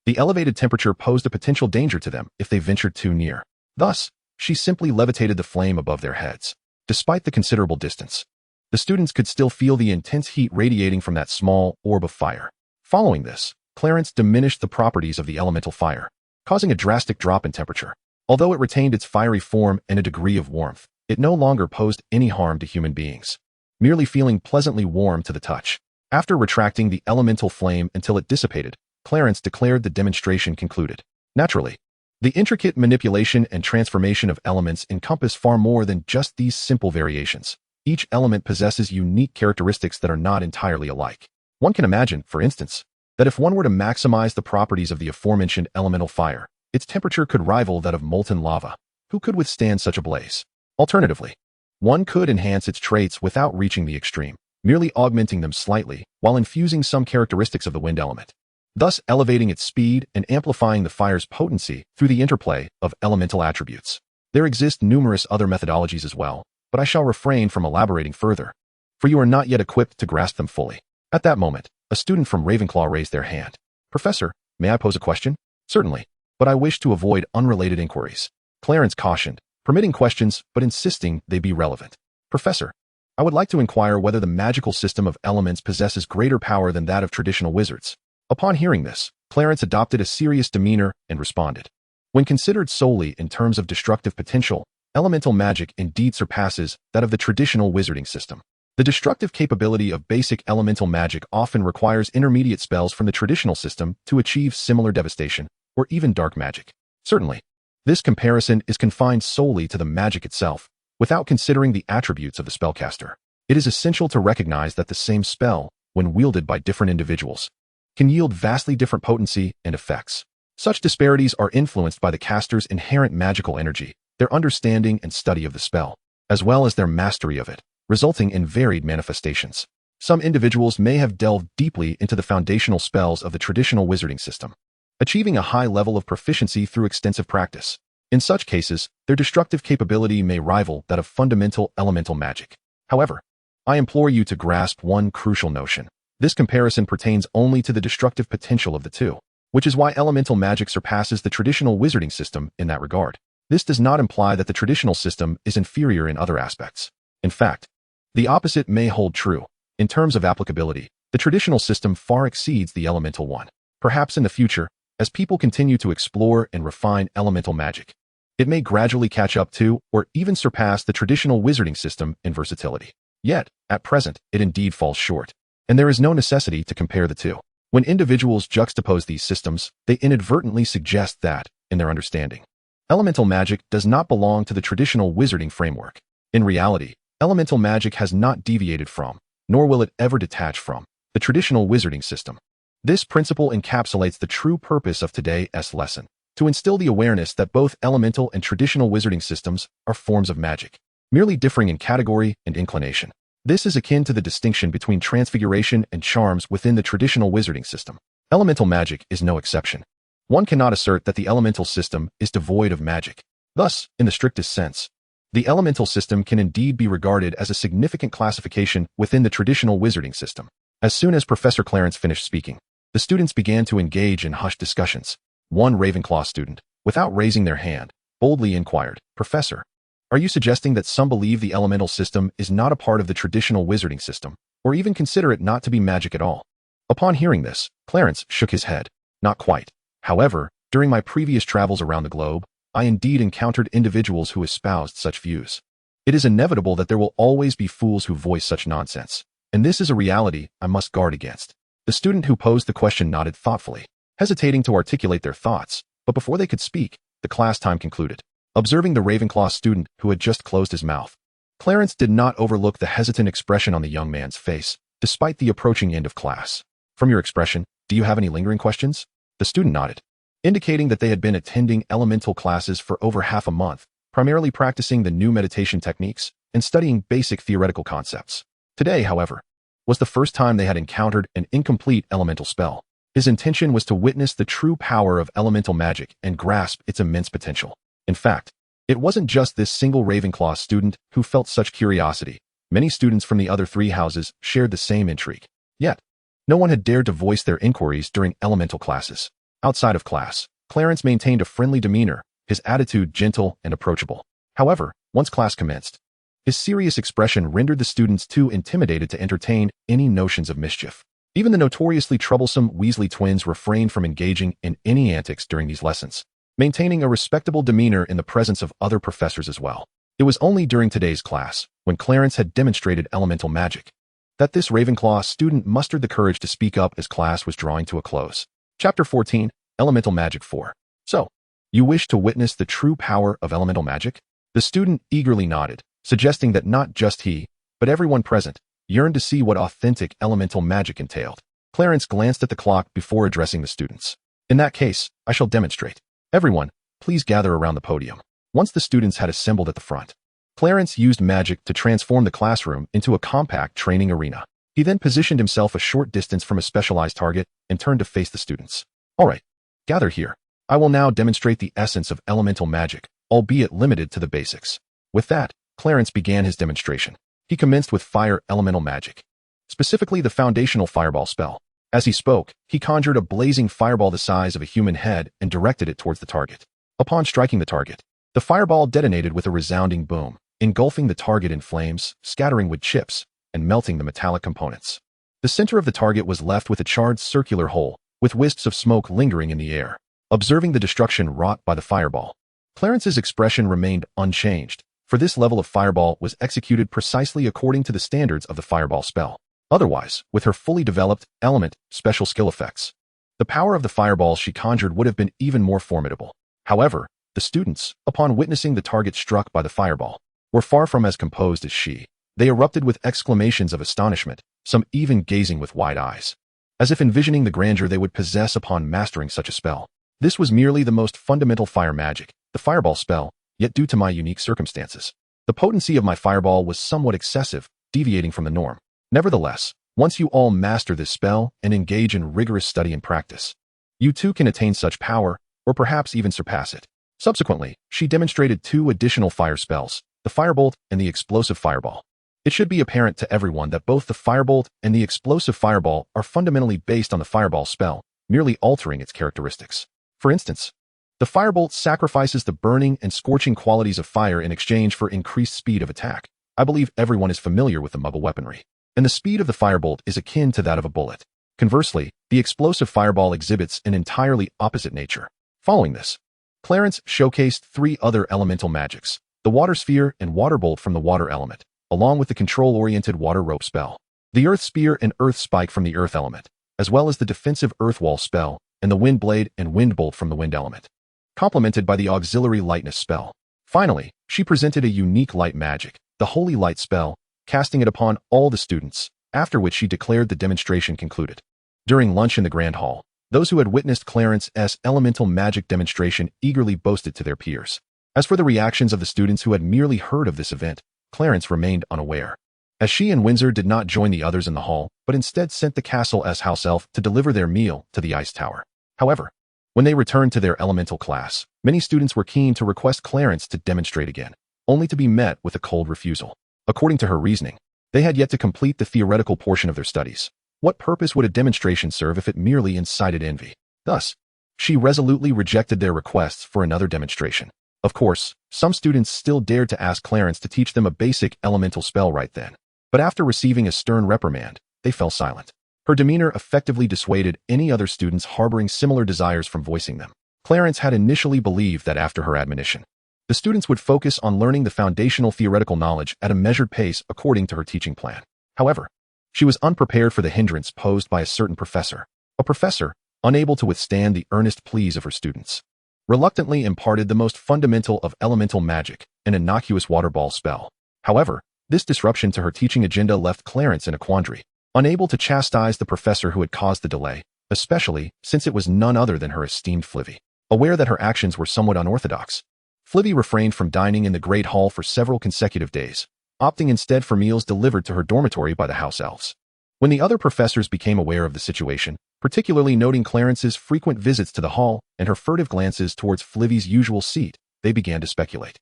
A: The elevated temperature posed a potential danger to them if they ventured too near. Thus, she simply levitated the flame above their heads. Despite the considerable distance, the students could still feel the intense heat radiating from that small orb of fire. Following this, Clarence diminished the properties of the elemental fire, causing a drastic drop in temperature. Although it retained its fiery form and a degree of warmth, it no longer posed any harm to human beings, merely feeling pleasantly warm to the touch. After retracting the elemental flame until it dissipated, Clarence declared the demonstration concluded. Naturally, the intricate manipulation and transformation of elements encompass far more than just these simple variations. Each element possesses unique characteristics that are not entirely alike. One can imagine, for instance, that if one were to maximize the properties of the aforementioned elemental fire, its temperature could rival that of molten lava. Who could withstand such a blaze? Alternatively, one could enhance its traits without reaching the extreme, merely augmenting them slightly while infusing some characteristics of the wind element, thus elevating its speed and amplifying the fire's potency through the interplay of elemental attributes. There exist numerous other methodologies as well, but I shall refrain from elaborating further, for you are not yet equipped to grasp them fully. At that moment, a student from Ravenclaw raised their hand. "Professor, may I pose a question?" "Certainly, but I wish to avoid unrelated inquiries," Clarence cautioned, permitting questions but insisting they be relevant. "Professor, I would like to inquire whether the magical system of elements possesses greater power than that of traditional wizards." Upon hearing this, Clarence adopted a serious demeanor and responded. When considered solely in terms of destructive potential, elemental magic indeed surpasses that of the traditional wizarding system. The destructive capability of basic elemental magic often requires intermediate spells from the traditional system to achieve similar devastation, or even dark magic. Certainly, this comparison is confined solely to the magic itself, without considering the attributes of the spellcaster. It is essential to recognize that the same spell, when wielded by different individuals, can yield vastly different potency and effects. Such disparities are influenced by the caster's inherent magical energy, their understanding and study of the spell, as well as their mastery of it, resulting in varied manifestations. Some individuals may have delved deeply into the foundational spells of the traditional wizarding system, achieving a high level of proficiency through extensive practice. In such cases, their destructive capability may rival that of fundamental elemental magic. However, I implore you to grasp one crucial notion. This comparison pertains only to the destructive potential of the two, which is why elemental magic surpasses the traditional wizarding system in that regard. This does not imply that the traditional system is inferior in other aspects. In fact, the opposite may hold true. In terms of applicability, the traditional system far exceeds the elemental one. Perhaps in the future, as people continue to explore and refine elemental magic, it may gradually catch up to, or even surpass, the traditional wizarding system in versatility. Yet, at present, it indeed falls short, and there is no necessity to compare the two. When individuals juxtapose these systems, they inadvertently suggest that, in their understanding, elemental magic does not belong to the traditional wizarding framework. In reality, elemental magic has not deviated from, nor will it ever detach from, the traditional wizarding system. This principle encapsulates the true purpose of today's lesson, to instill the awareness that both elemental and traditional wizarding systems are forms of magic, merely differing in category and inclination. This is akin to the distinction between transfiguration and charms within the traditional wizarding system. Elemental magic is no exception. One cannot assert that the elemental system is devoid of magic. Thus, in the strictest sense, the elemental system can indeed be regarded as a significant classification within the traditional wizarding system. As soon as Professor Clarence finished speaking, the students began to engage in hushed discussions. One Ravenclaw student, without raising their hand, boldly inquired, "Professor, are you suggesting that some believe the elemental system is not a part of the traditional wizarding system, or even consider it not to be magic at all?" Upon hearing this, Clarence shook his head. "Not quite. However, during my previous travels around the globe, I indeed encountered individuals who espoused such views. It is inevitable that there will always be fools who voice such nonsense, and this is a reality I must guard against." The student who posed the question nodded thoughtfully, hesitating to articulate their thoughts, but before they could speak, the class time concluded. Observing the Ravenclaw student who had just closed his mouth, Clarence did not overlook the hesitant expression on the young man's face, despite the approaching end of class. "From your expression, do you have any lingering questions?" The student nodded, indicating that they had been attending elemental classes for over half a month, primarily practicing the new meditation techniques and studying basic theoretical concepts. Today, however, was the first time they had encountered an incomplete elemental spell. His intention was to witness the true power of elemental magic and grasp its immense potential. In fact, it wasn't just this single Ravenclaw student who felt such curiosity. Many students from the other three houses shared the same intrigue. Yet, no one had dared to voice their inquiries during elemental classes. Outside of class, Clarence maintained a friendly demeanor, his attitude gentle and approachable. However, once class commenced, his serious expression rendered the students too intimidated to entertain any notions of mischief. Even the notoriously troublesome Weasley twins refrained from engaging in any antics during these lessons, maintaining a respectable demeanor in the presence of other professors as well. It was only during today's class, when Clarence had demonstrated elemental magic, that this Ravenclaw student mustered the courage to speak up as class was drawing to a close. Chapter 14, Elemental Magic 4. "So, you wish to witness the true power of elemental magic?" The student eagerly nodded, suggesting that not just he, but everyone present, yearned to see what authentic elemental magic entailed. Clarence glanced at the clock before addressing the students. "In that case, I shall demonstrate. Everyone, please gather around the podium." Once the students had assembled at the front, Clarence used magic to transform the classroom into a compact training arena. He then positioned himself a short distance from a specialized target and turned to face the students. All right, gather here. I will now demonstrate the essence of elemental magic, albeit limited to the basics. With that, Clarence began his demonstration. He commenced with fire elemental magic, specifically the foundational fireball spell. As he spoke, he conjured a blazing fireball the size of a human head and directed it towards the target. Upon striking the target, the fireball detonated with a resounding boom, engulfing the target in flames, scattering wood chips, and melting the metallic components. The center of the target was left with a charred circular hole, with wisps of smoke lingering in the air. Observing the destruction wrought by the fireball, Clarence's expression remained unchanged, for this level of fireball was executed precisely according to the standards of the fireball spell. Otherwise, with her fully developed element special skill effects, the power of the fireball she conjured would have been even more formidable. However, the students, upon witnessing the target struck by the fireball, were far from as composed as she. They erupted with exclamations of astonishment, some even gazing with wide eyes, as if envisioning the grandeur they would possess upon mastering such a spell. This was merely the most fundamental fire magic, the fireball spell, yet due to my unique circumstances, the potency of my fireball was somewhat excessive, deviating from the norm. Nevertheless, once you all master this spell and engage in rigorous study and practice, you too can attain such power, or perhaps even surpass it. Subsequently, she demonstrated 2 additional fire spells, the firebolt and the explosive fireball. It should be apparent to everyone that both the firebolt and the explosive fireball are fundamentally based on the fireball spell, merely altering its characteristics. For instance, the firebolt sacrifices the burning and scorching qualities of fire in exchange for increased speed of attack. I believe everyone is familiar with the Muggle weaponry, and the speed of the firebolt is akin to that of a bullet. Conversely, the explosive fireball exhibits an entirely opposite nature. Following this, Clarence showcased 3 other elemental magics, the water sphere and water bolt from the water element, along with the control-oriented water rope spell, the earth spear and earth spike from the earth element, as well as the defensive earth wall spell and the wind blade and wind bolt from the wind element, complemented by the auxiliary lightness spell. Finally, she presented a unique light magic, the holy light spell, casting it upon all the students, after which she declared the demonstration concluded. During lunch in the Grand Hall, those who had witnessed Clarence's elemental magic demonstration eagerly boasted to their peers. As for the reactions of the students who had merely heard of this event, Clarence remained unaware, as she and Windsor did not join the others in the hall, but instead sent the castle's house elf to deliver their meal to the ice tower. However, when they returned to their elemental class, many students were keen to request Clarence to demonstrate again, only to be met with a cold refusal. According to her reasoning, they had yet to complete the theoretical portion of their studies. What purpose would a demonstration serve if it merely incited envy? Thus, she resolutely rejected their requests for another demonstration. Of course, some students still dared to ask Clarence to teach them a basic elemental spell right then, but after receiving a stern reprimand, they fell silent. Her demeanor effectively dissuaded any other students harboring similar desires from voicing them. Clarence had initially believed that after her admonition, the students would focus on learning the foundational theoretical knowledge at a measured pace according to her teaching plan. However, she was unprepared for the hindrance posed by a certain professor. A professor, unable to withstand the earnest pleas of her students, reluctantly imparted the most fundamental of elemental magic, an innocuous water ball spell. However, this disruption to her teaching agenda left Clarence in a quandary, unable to chastise the professor who had caused the delay, especially since it was none other than her esteemed Flivy. Aware that her actions were somewhat unorthodox, Flivy refrained from dining in the Great Hall for several consecutive days, opting instead for meals delivered to her dormitory by the house elves. When the other professors became aware of the situation, particularly noting Clarence's frequent visits to the hall and her furtive glances towards Flivy's usual seat, they began to speculate.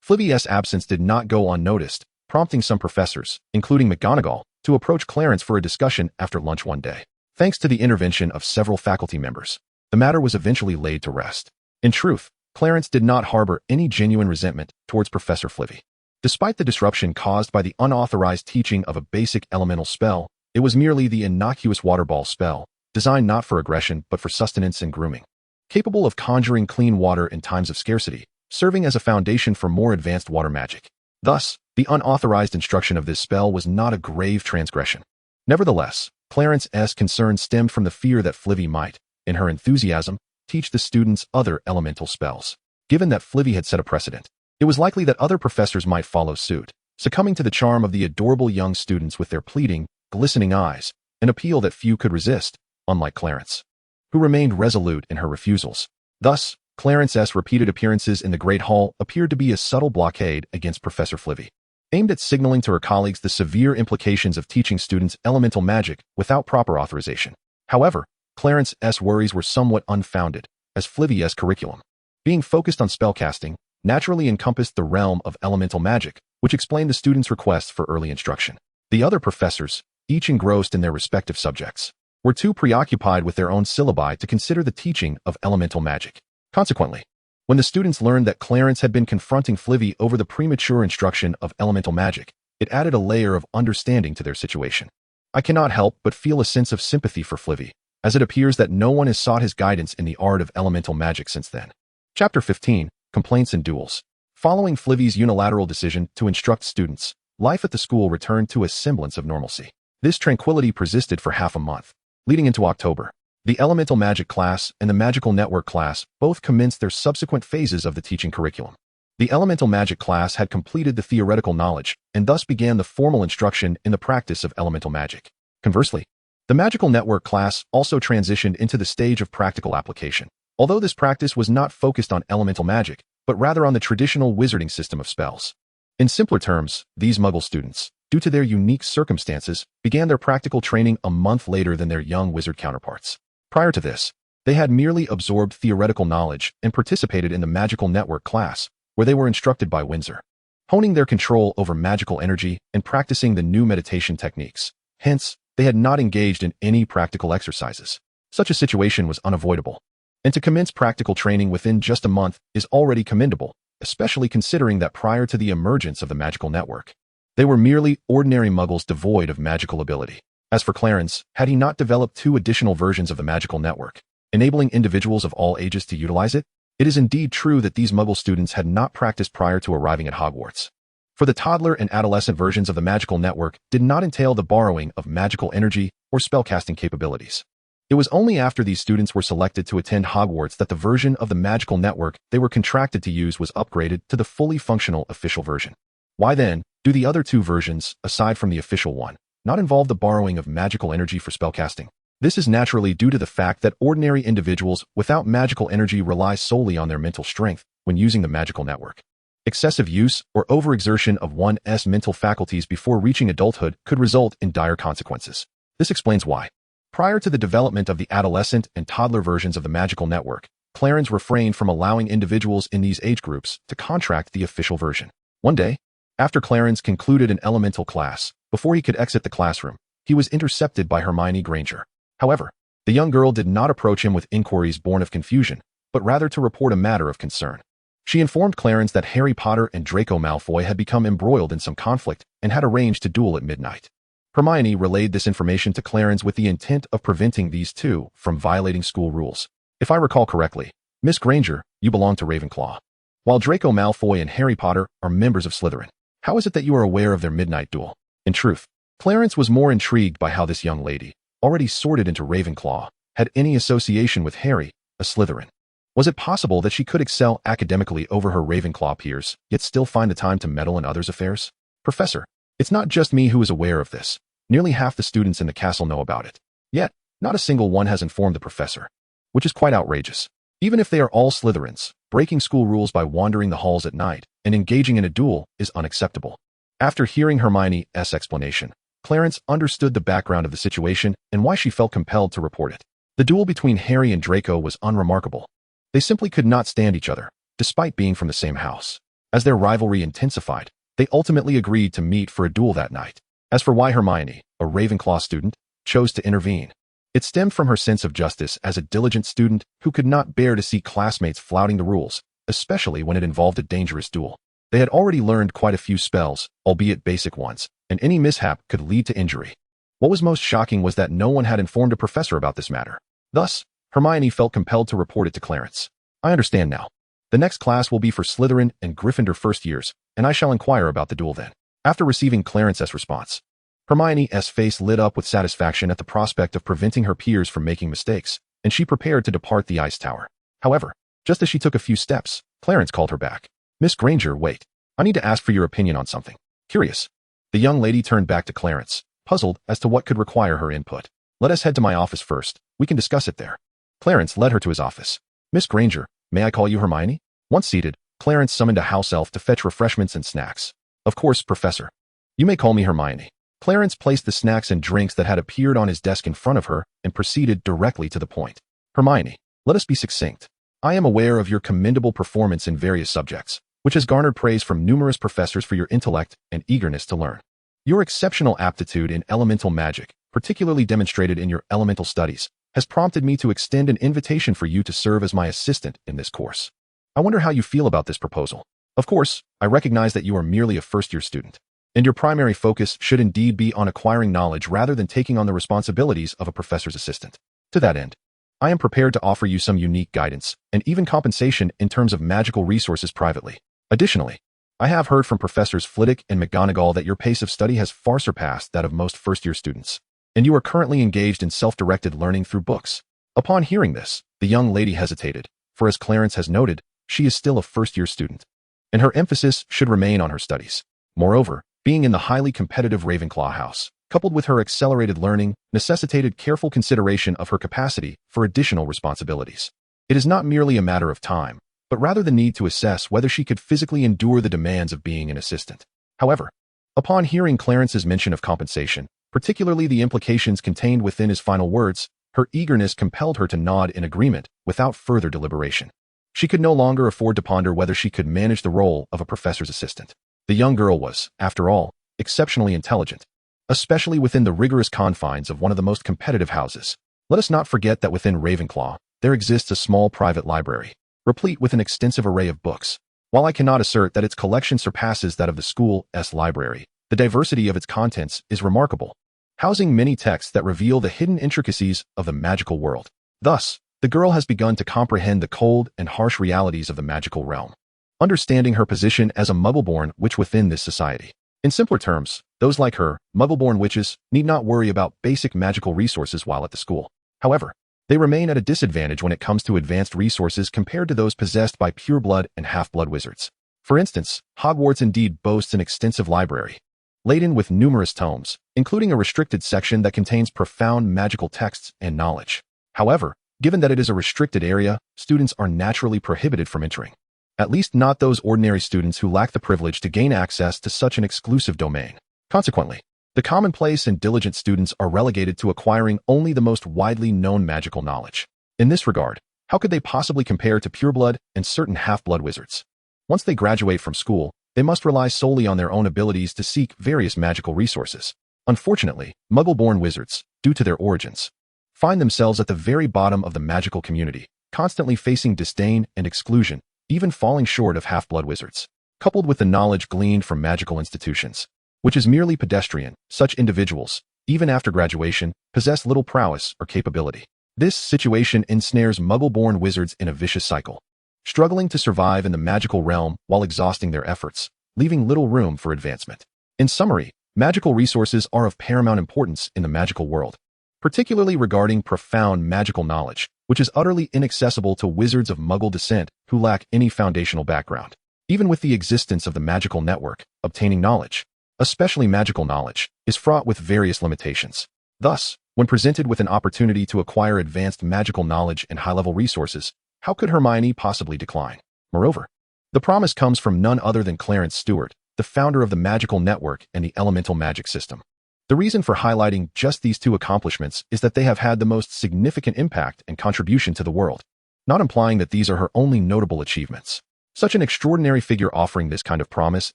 A: Flivy's absence did not go unnoticed, prompting some professors, including McGonagall, to approach Clarence for a discussion after lunch one day. Thanks to the intervention of several faculty members, the matter was eventually laid to rest. In truth, Clarence did not harbor any genuine resentment towards Professor Flivy. Despite the disruption caused by the unauthorized teaching of a basic elemental spell, it was merely the innocuous water ball spell, designed not for aggression but for sustenance and grooming. Capable of conjuring clean water in times of scarcity, serving as a foundation for more advanced water magic. Thus, the unauthorized instruction of this spell was not a grave transgression. Nevertheless, Clarence's concern stemmed from the fear that Flivy might, in her enthusiasm, teach the students other elemental spells. Given that Flivy had set a precedent, it was likely that other professors might follow suit, succumbing to the charm of the adorable young students with their pleading, glistening eyes, an appeal that few could resist, unlike Clarence, who remained resolute in her refusals. Thus, Clarence's repeated appearances in the Great Hall appeared to be a subtle blockade against Professor Flivy. aimed at signaling to her colleagues the severe implications of teaching students elemental magic without proper authorization. However, Clarence's worries were somewhat unfounded, as Flivy's curriculum, being focused on spellcasting, naturally encompassed the realm of elemental magic, which explained the students' requests for early instruction. The other professors, each engrossed in their respective subjects, were too preoccupied with their own syllabi to consider the teaching of elemental magic. Consequently, when the students learned that Clarence had been confronting Flivy over the premature instruction of elemental magic, it added a layer of understanding to their situation. I cannot help but feel a sense of sympathy for Flivy, as it appears that no one has sought his guidance in the art of elemental magic since then. Chapter 15, Complaints and Duels. Following Flivy's unilateral decision to instruct students, life at the school returned to a semblance of normalcy. This tranquility persisted for half a month, leading into October. The Elemental Magic class and the Magical Network class both commenced their subsequent phases of the teaching curriculum. The Elemental Magic class had completed the theoretical knowledge and thus began the formal instruction in the practice of elemental magic. Conversely, the Magical Network class also transitioned into the stage of practical application, although this practice was not focused on elemental magic, but rather on the traditional wizarding system of spells. In simpler terms, these Muggle students, due to their unique circumstances, began their practical training a month later than their young wizard counterparts. Prior to this, they had merely absorbed theoretical knowledge and participated in the Magical Network class, where they were instructed by Windsor, honing their control over magical energy and practicing the new meditation techniques. Hence, they had not engaged in any practical exercises. Such a situation was unavoidable, and to commence practical training within just a month is already commendable, especially considering that prior to the emergence of the Magical Network, they were merely ordinary Muggles devoid of magical ability. As for Clarence, had he not developed 2 additional versions of the Magical Network, enabling individuals of all ages to utilize it? It is indeed true that these Muggle students had not practiced prior to arriving at Hogwarts. For the toddler and adolescent versions of the Magical Network did not entail the borrowing of magical energy or spellcasting capabilities. It was only after these students were selected to attend Hogwarts that the version of the Magical Network they were contracted to use was upgraded to the fully functional official version. Why then do the other 2 versions, aside from the official one, not involve the borrowing of magical energy for spellcasting? This is naturally due to the fact that ordinary individuals without magical energy rely solely on their mental strength when using the Magical Network. Excessive use or overexertion of one's mental faculties before reaching adulthood could result in dire consequences. This explains why, prior to the development of the adolescent and toddler versions of the Magical Network, Clarence refrained from allowing individuals in these age groups to contract the official version. One day, after Clarence concluded an elemental class, before he could exit the classroom, he was intercepted by Hermione Granger. However, the young girl did not approach him with inquiries born of confusion, but rather to report a matter of concern. She informed Clarence that Harry Potter and Draco Malfoy had become embroiled in some conflict and had arranged to duel at midnight. Hermione relayed this information to Clarence with the intent of preventing these 2 from violating school rules. If I recall correctly, Miss Granger, you belong to Ravenclaw, while Draco Malfoy and Harry Potter are members of Slytherin. How is it that you are aware of their midnight duel? In truth, Clarence was more intrigued by how this young lady, already sorted into Ravenclaw, had any association with Harry, a Slytherin. Was it possible that she could excel academically over her Ravenclaw peers, yet still find the time to meddle in others' affairs? Professor, it's not just me who is aware of this. Nearly half the students in the castle know about it. Yet, not a single one has informed the professor, which is quite outrageous. Even if they are all Slytherins, breaking school rules by wandering the halls at night and engaging in a duel is unacceptable. After hearing Hermione's explanation, Clarence understood the background of the situation and why she felt compelled to report it. The duel between Harry and Draco was unremarkable. They simply could not stand each other, despite being from the same house. As their rivalry intensified, they ultimately agreed to meet for a duel that night. As for why Hermione, a Ravenclaw student, chose to intervene, it stemmed from her sense of justice as a diligent student who could not bear to see classmates flouting the rules, especially when it involved a dangerous duel. They had already learned quite a few spells, albeit basic ones, and any mishap could lead to injury. What was most shocking was that no one had informed a professor about this matter. Thus, Hermione felt compelled to report it to Clarence. I understand now. The next class will be for Slytherin and Gryffindor first years, and I shall inquire about the duel then. After receiving Clarence's response, Hermione's face lit up with satisfaction at the prospect of preventing her peers from making mistakes, and she prepared to depart the ice tower. However, just as she took a few steps, Clarence called her back. Miss Granger, wait. I need to ask for your opinion on something. Curious. The young lady turned back to Clarence, puzzled as to what could require her input. Let us head to my office first. We can discuss it there. Clarence led her to his office. Miss Granger, may I call you Hermione? Once seated, Clarence summoned a house elf to fetch refreshments and snacks. Of course, Professor. You may call me Hermione. Clarence placed the snacks and drinks that had appeared on his desk in front of her and proceeded directly to the point. Hermione, let us be succinct. I am aware of your commendable performance in various subjects, which has garnered praise from numerous professors for your intellect and eagerness to learn. Your exceptional aptitude in elemental magic, particularly demonstrated in your elemental studies, has prompted me to extend an invitation for you to serve as my assistant in this course. I wonder how you feel about this proposal. Of course, I recognize that you are merely a first-year student, and your primary focus should indeed be on acquiring knowledge rather than taking on the responsibilities of a professor's assistant. To that end, I am prepared to offer you some unique guidance and even compensation in terms of magical resources privately. Additionally, I have heard from Professors Flitwick and McGonagall that your pace of study has far surpassed that of most first-year students, and you are currently engaged in self-directed learning through books. Upon hearing this, the young lady hesitated, for as Clarence has noted, she is still a first-year student, and her emphasis should remain on her studies. Moreover, being in the highly competitive Ravenclaw house, coupled with her accelerated learning, necessitated careful consideration of her capacity for additional responsibilities. It is not merely a matter of time, but rather the need to assess whether she could physically endure the demands of being an assistant. However, upon hearing Clarence's mention of compensation, particularly the implications contained within his final words, her eagerness compelled her to nod in agreement without further deliberation. She could no longer afford to ponder whether she could manage the role of a professor's assistant. The young girl was, after all, exceptionally intelligent, especially within the rigorous confines of one of the most competitive houses. Let us not forget that within Ravenclaw, there exists a small private library, replete with an extensive array of books. While I cannot assert that its collection surpasses that of the school's library, the diversity of its contents is remarkable, housing many texts that reveal the hidden intricacies of the magical world. Thus, the girl has begun to comprehend the cold and harsh realities of the magical realm, understanding her position as a muggle-born witch within this society. In simpler terms, those like her, muggle-born witches, need not worry about basic magical resources while at the school. However, they remain at a disadvantage when it comes to advanced resources compared to those possessed by pure-blood and half-blood wizards. For instance, Hogwarts indeed boasts an extensive library, laden with numerous tomes, including a restricted section that contains profound magical texts and knowledge. However, given that it is a restricted area, students are naturally prohibited from entering. At least not those ordinary students who lack the privilege to gain access to such an exclusive domain. Consequently, the commonplace and diligent students are relegated to acquiring only the most widely known magical knowledge. In this regard, how could they possibly compare to pureblood and certain half-blood wizards? Once they graduate from school, they must rely solely on their own abilities to seek various magical resources. Unfortunately, muggle-born wizards, due to their origins, find themselves at the very bottom of the magical community, constantly facing disdain and exclusion, even falling short of half-blood wizards. Coupled with the knowledge gleaned from magical institutions, which is merely pedestrian, such individuals, even after graduation, possess little prowess or capability. This situation ensnares muggle-born wizards in a vicious cycle, struggling to survive in the magical realm while exhausting their efforts, leaving little room for advancement. In summary, magical resources are of paramount importance in the magical world, particularly regarding profound magical knowledge, which is utterly inaccessible to wizards of muggle descent who lack any foundational background. Even with the existence of the magical network, obtaining knowledge, especially magical knowledge, is fraught with various limitations. Thus, when presented with an opportunity to acquire advanced magical knowledge and high-level resources, how could Hermione possibly decline? Moreover, the promise comes from none other than Clarence Stewart, the founder of the magical network and the elemental magic system. The reason for highlighting just these two accomplishments is that they have had the most significant impact and contribution to the world, not implying that these are her only notable achievements. Such an extraordinary figure offering this kind of promise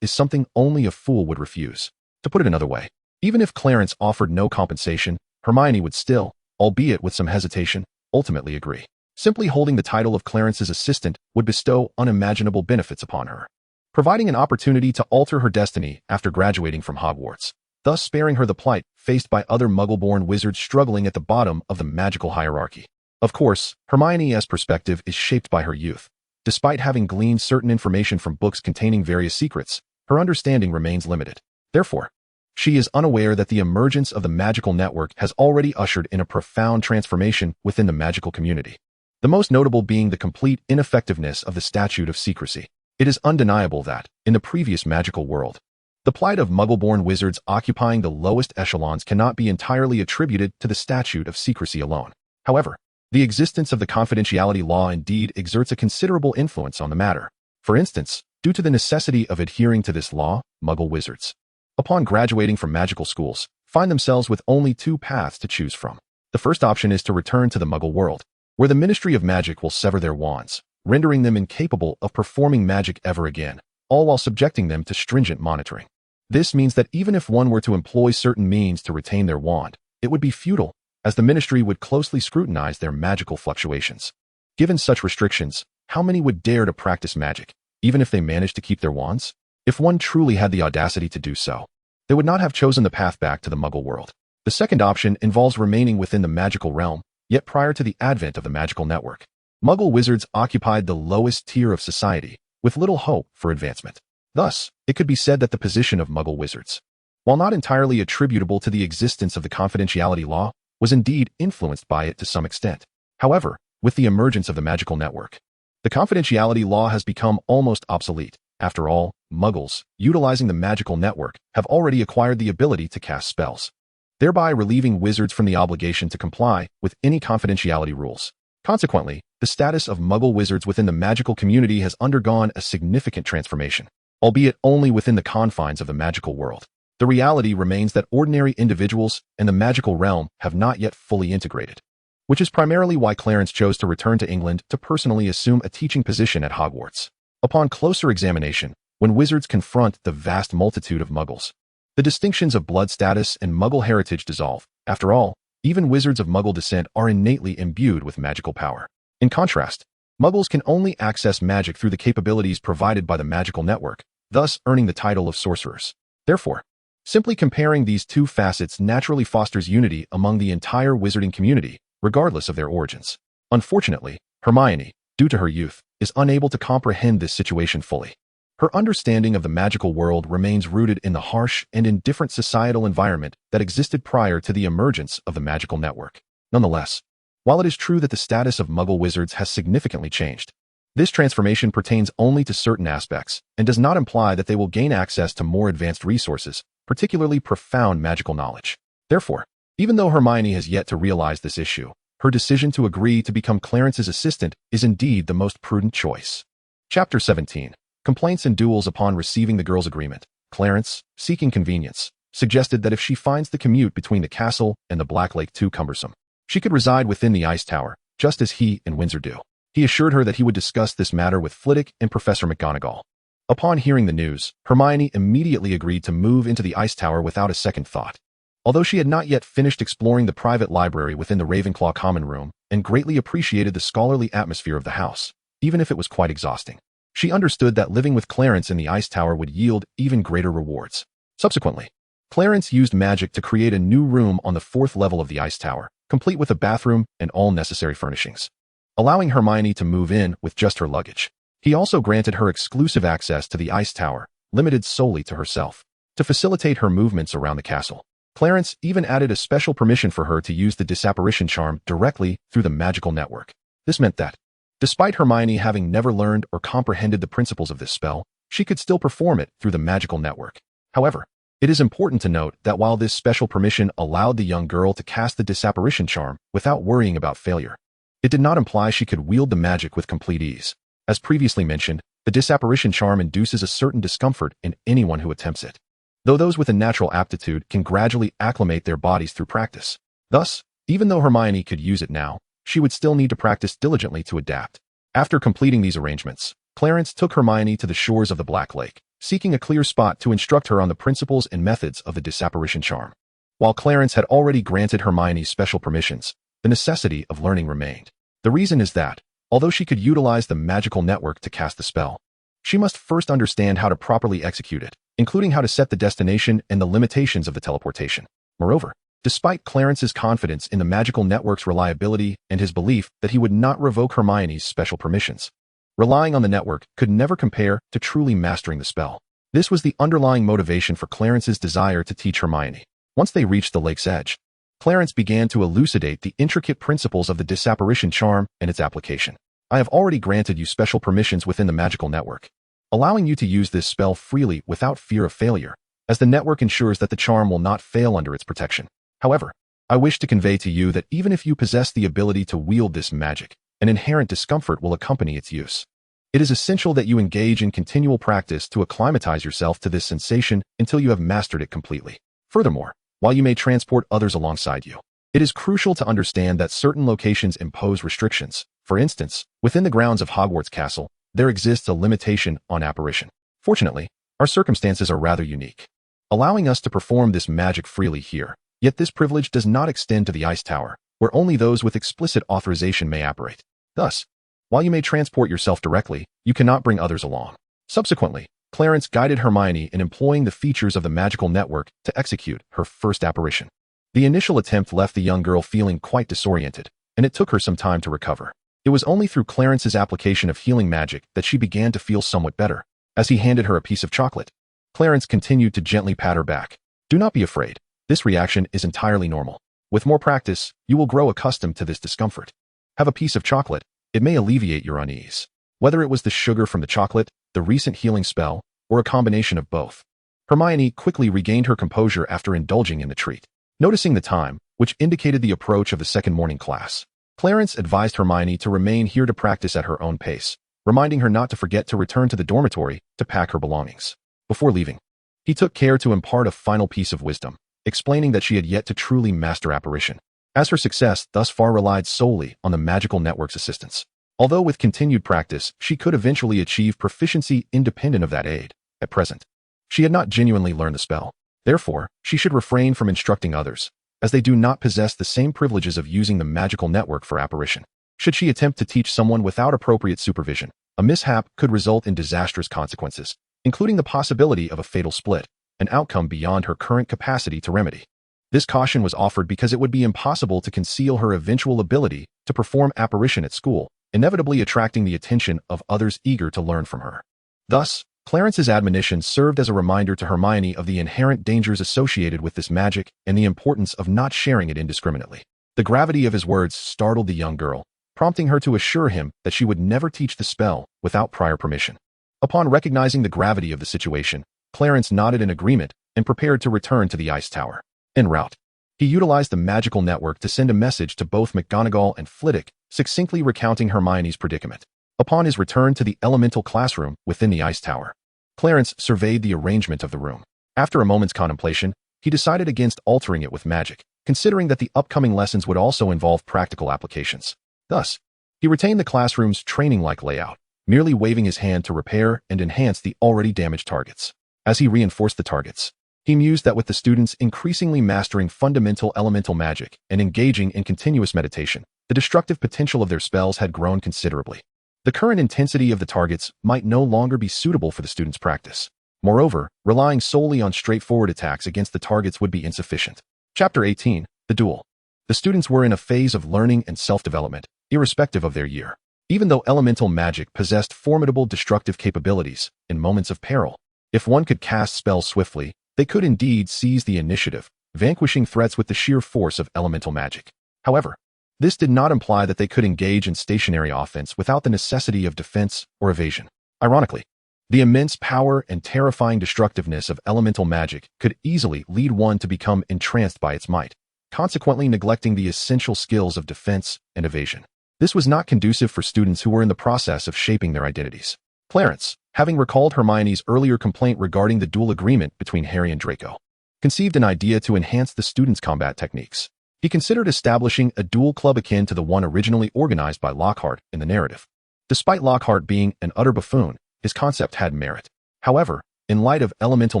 A: is something only a fool would refuse. To put it another way, even if Clarence offered no compensation, Hermione would still, albeit with some hesitation, ultimately agree. Simply holding the title of Clarence's assistant would bestow unimaginable benefits upon her, providing an opportunity to alter her destiny after graduating from Hogwarts, thus sparing her the plight faced by other muggle-born wizards struggling at the bottom of the magical hierarchy. Of course, Hermione's perspective is shaped by her youth. Despite having gleaned certain information from books containing various secrets, her understanding remains limited. Therefore, she is unaware that the emergence of the magical network has already ushered in a profound transformation within the magical community, the most notable being the complete ineffectiveness of the statute of secrecy. It is undeniable that, in the previous magical world, the plight of muggle-born wizards occupying the lowest echelons cannot be entirely attributed to the statute of secrecy alone. However, the existence of the confidentiality law indeed exerts a considerable influence on the matter. For instance, Due to the necessity of adhering to this law, Muggle wizards, upon graduating from magical schools, find themselves with only two paths to choose from. The first option is to return to the Muggle world, where the Ministry of Magic will sever their wands, rendering them incapable of performing magic ever again, all while subjecting them to stringent monitoring. This means that even if one were to employ certain means to retain their wand, it would be futile, as the Ministry would closely scrutinize their magical fluctuations. Given such restrictions, how many would dare to practice magic, even if they managed to keep their wands? If one truly had the audacity to do so, they would not have chosen the path back to the Muggle world. The second option involves remaining within the magical realm, yet prior to the advent of the magical network, Muggle wizards occupied the lowest tier of society, with little hope for advancement. Thus, it could be said that the position of Muggle wizards, while not entirely attributable to the existence of the confidentiality law, was indeed influenced by it to some extent. However, with the emergence of the magical network, the confidentiality law has become almost obsolete. After all, Muggles, utilizing the magical network, have already acquired the ability to cast spells, thereby relieving wizards from the obligation to comply with any confidentiality rules. Consequently, the status of Muggle wizards within the magical community has undergone a significant transformation, albeit only within the confines of the magical world. The reality remains that ordinary individuals and the magical realm have not yet fully integrated, which is primarily why Clarence chose to return to England to personally assume a teaching position at Hogwarts. Upon closer examination, when wizards confront the vast multitude of Muggles, the distinctions of blood status and Muggle heritage dissolve. After all, even wizards of Muggle descent are innately imbued with magical power. In contrast, Muggles can only access magic through the capabilities provided by the magical network, thus earning the title of sorcerers. Therefore, simply comparing these two facets naturally fosters unity among the entire wizarding community, regardless of their origins. Unfortunately, Hermione, due to her youth, is unable to comprehend this situation fully. Her understanding of the magical world remains rooted in the harsh and indifferent societal environment that existed prior to the emergence of the magical network. Nonetheless, while it is true that the status of Muggle wizards has significantly changed, this transformation pertains only to certain aspects and does not imply that they will gain access to more advanced resources, particularly profound magical knowledge. Therefore, even though Hermione has yet to realize this issue, her decision to agree to become Clarence's assistant is indeed the most prudent choice. Chapter 17. Complaints and duels. Upon receiving the girl's agreement, Clarence, seeking convenience, suggested that if she finds the commute between the castle and the Black Lake too cumbersome, she could reside within the Ice Tower, just as he and Windsor do. He assured her that he would discuss this matter with Flitwick and Professor McGonagall. Upon hearing the news, Hermione immediately agreed to move into the Ice Tower without a second thought. Although she had not yet finished exploring the private library within the Ravenclaw common room and greatly appreciated the scholarly atmosphere of the house, even if it was quite exhausting, she understood that living with Clarence in the Ice Tower would yield even greater rewards. Subsequently, Clarence used magic to create a new room on the 4th level of the Ice Tower, complete with a bathroom and all necessary furnishings, allowing Hermione to move in with just her luggage. He also granted her exclusive access to the Ice Tower, limited solely to herself, to facilitate her movements around the castle. Clarence even added a special permission for her to use the disapparition charm directly through the magical network. This meant that, despite Hermione having never learned or comprehended the principles of this spell, she could still perform it through the magical network. However, it is important to note that while this special permission allowed the young girl to cast the disapparition charm without worrying about failure, it did not imply she could wield the magic with complete ease. As previously mentioned, the disapparition charm induces a certain discomfort in anyone who attempts it, though those with a natural aptitude can gradually acclimate their bodies through practice. Thus, even though Hermione could use it now, she would still need to practice diligently to adapt. After completing these arrangements, Clarence took Hermione to the shores of the Black Lake, seeking a clear spot to instruct her on the principles and methods of the disapparition charm. While Clarence had already granted Hermione special permissions, the necessity of learning remained. The reason is that, although she could utilize the magical network to cast the spell, she must first understand how to properly execute it, including how to set the destination and the limitations of the teleportation. Moreover, despite Clarence's confidence in the magical network's reliability and his belief that he would not revoke Hermione's special permissions, relying on the network could never compare to truly mastering the spell. This was the underlying motivation for Clarence's desire to teach Hermione. Once they reached the lake's edge, Clarence began to elucidate the intricate principles of the disapparition charm and its application. I have already granted you special permissions within the magical network, allowing you to use this spell freely without fear of failure, as the network ensures that the charm will not fail under its protection. However, I wish to convey to you that even if you possess the ability to wield this magic, an inherent discomfort will accompany its use. It is essential that you engage in continual practice to acclimatize yourself to this sensation until you have mastered it completely. Furthermore, while you may transport others alongside you, it is crucial to understand that certain locations impose restrictions. For instance, within the grounds of Hogwarts Castle, there exists a limitation on apparition. Fortunately, our circumstances are rather unique, allowing us to perform this magic freely here. Yet this privilege does not extend to the Ice Tower, where only those with explicit authorization may apparate. Thus, while you may transport yourself directly, you cannot bring others along. Subsequently, Clarence guided Hermione in employing the features of the magical network to execute her first apparition. The initial attempt left the young girl feeling quite disoriented, and it took her some time to recover. It was only through Clarence's application of healing magic that she began to feel somewhat better. As he handed her a piece of chocolate, Clarence continued to gently pat her back. Do not be afraid. This reaction is entirely normal. With more practice, you will grow accustomed to this discomfort. Have a piece of chocolate. It may alleviate your unease. Whether it was the sugar from the chocolate, the recent healing spell, or a combination of both. Hermione quickly regained her composure after indulging in the treat. Noticing the time, which indicated the approach of the second morning class, Clarence advised Hermione to remain here to practice at her own pace, reminding her not to forget to return to the dormitory to pack her belongings. Before leaving, he took care to impart a final piece of wisdom, explaining that she had yet to truly master apparition, as her success thus far relied solely on the magical network's assistance. Although with continued practice, she could eventually achieve proficiency independent of that aid. At present, she had not genuinely learned the spell. Therefore, she should refrain from instructing others, as they do not possess the same privileges of using the magical network for apparition. Should she attempt to teach someone without appropriate supervision, a mishap could result in disastrous consequences, including the possibility of a fatal split, an outcome beyond her current capacity to remedy. This caution was offered because it would be impossible to conceal her eventual ability to perform apparition at school, inevitably attracting the attention of others eager to learn from her. Thus, Clarence's admonition served as a reminder to Hermione of the inherent dangers associated with this magic and the importance of not sharing it indiscriminately. The gravity of his words startled the young girl, prompting her to assure him that she would never teach the spell without prior permission. Upon recognizing the gravity of the situation, Clarence nodded in agreement and prepared to return to the Ice Tower. En route, he utilized the magical network to send a message to both McGonagall and Flitwick, succinctly recounting Hermione's predicament. Upon his return to the elemental classroom within the Ice Tower, Clarence surveyed the arrangement of the room. After a moment's contemplation, he decided against altering it with magic, considering that the upcoming lessons would also involve practical applications. Thus, he retained the classroom's training-like layout, merely waving his hand to repair and enhance the already damaged targets. As he reinforced the targets, he mused that with the students increasingly mastering fundamental elemental magic and engaging in continuous meditation, the destructive potential of their spells had grown considerably. The current intensity of the targets might no longer be suitable for the students' practice. Moreover, relying solely on straightforward attacks against the targets would be insufficient. Chapter 18, The Duel. The students were in a phase of learning and self-development, irrespective of their year. Even though elemental magic possessed formidable destructive capabilities in moments of peril, if one could cast spells swiftly, they could indeed seize the initiative, vanquishing threats with the sheer force of elemental magic. However, this did not imply that they could engage in stationary offense without the necessity of defense or evasion. Ironically, the immense power and terrifying destructiveness of elemental magic could easily lead one to become entranced by its might, consequently neglecting the essential skills of defense and evasion. This was not conducive for students who were in the process of shaping their identities. Clarence, having recalled Hermione's earlier complaint regarding the duel agreement between Harry and Draco, conceived an idea to enhance the students' combat techniques. He considered establishing a duel club akin to the one originally organized by Lockhart in the narrative. Despite Lockhart being an utter buffoon, his concept had merit. However, in light of elemental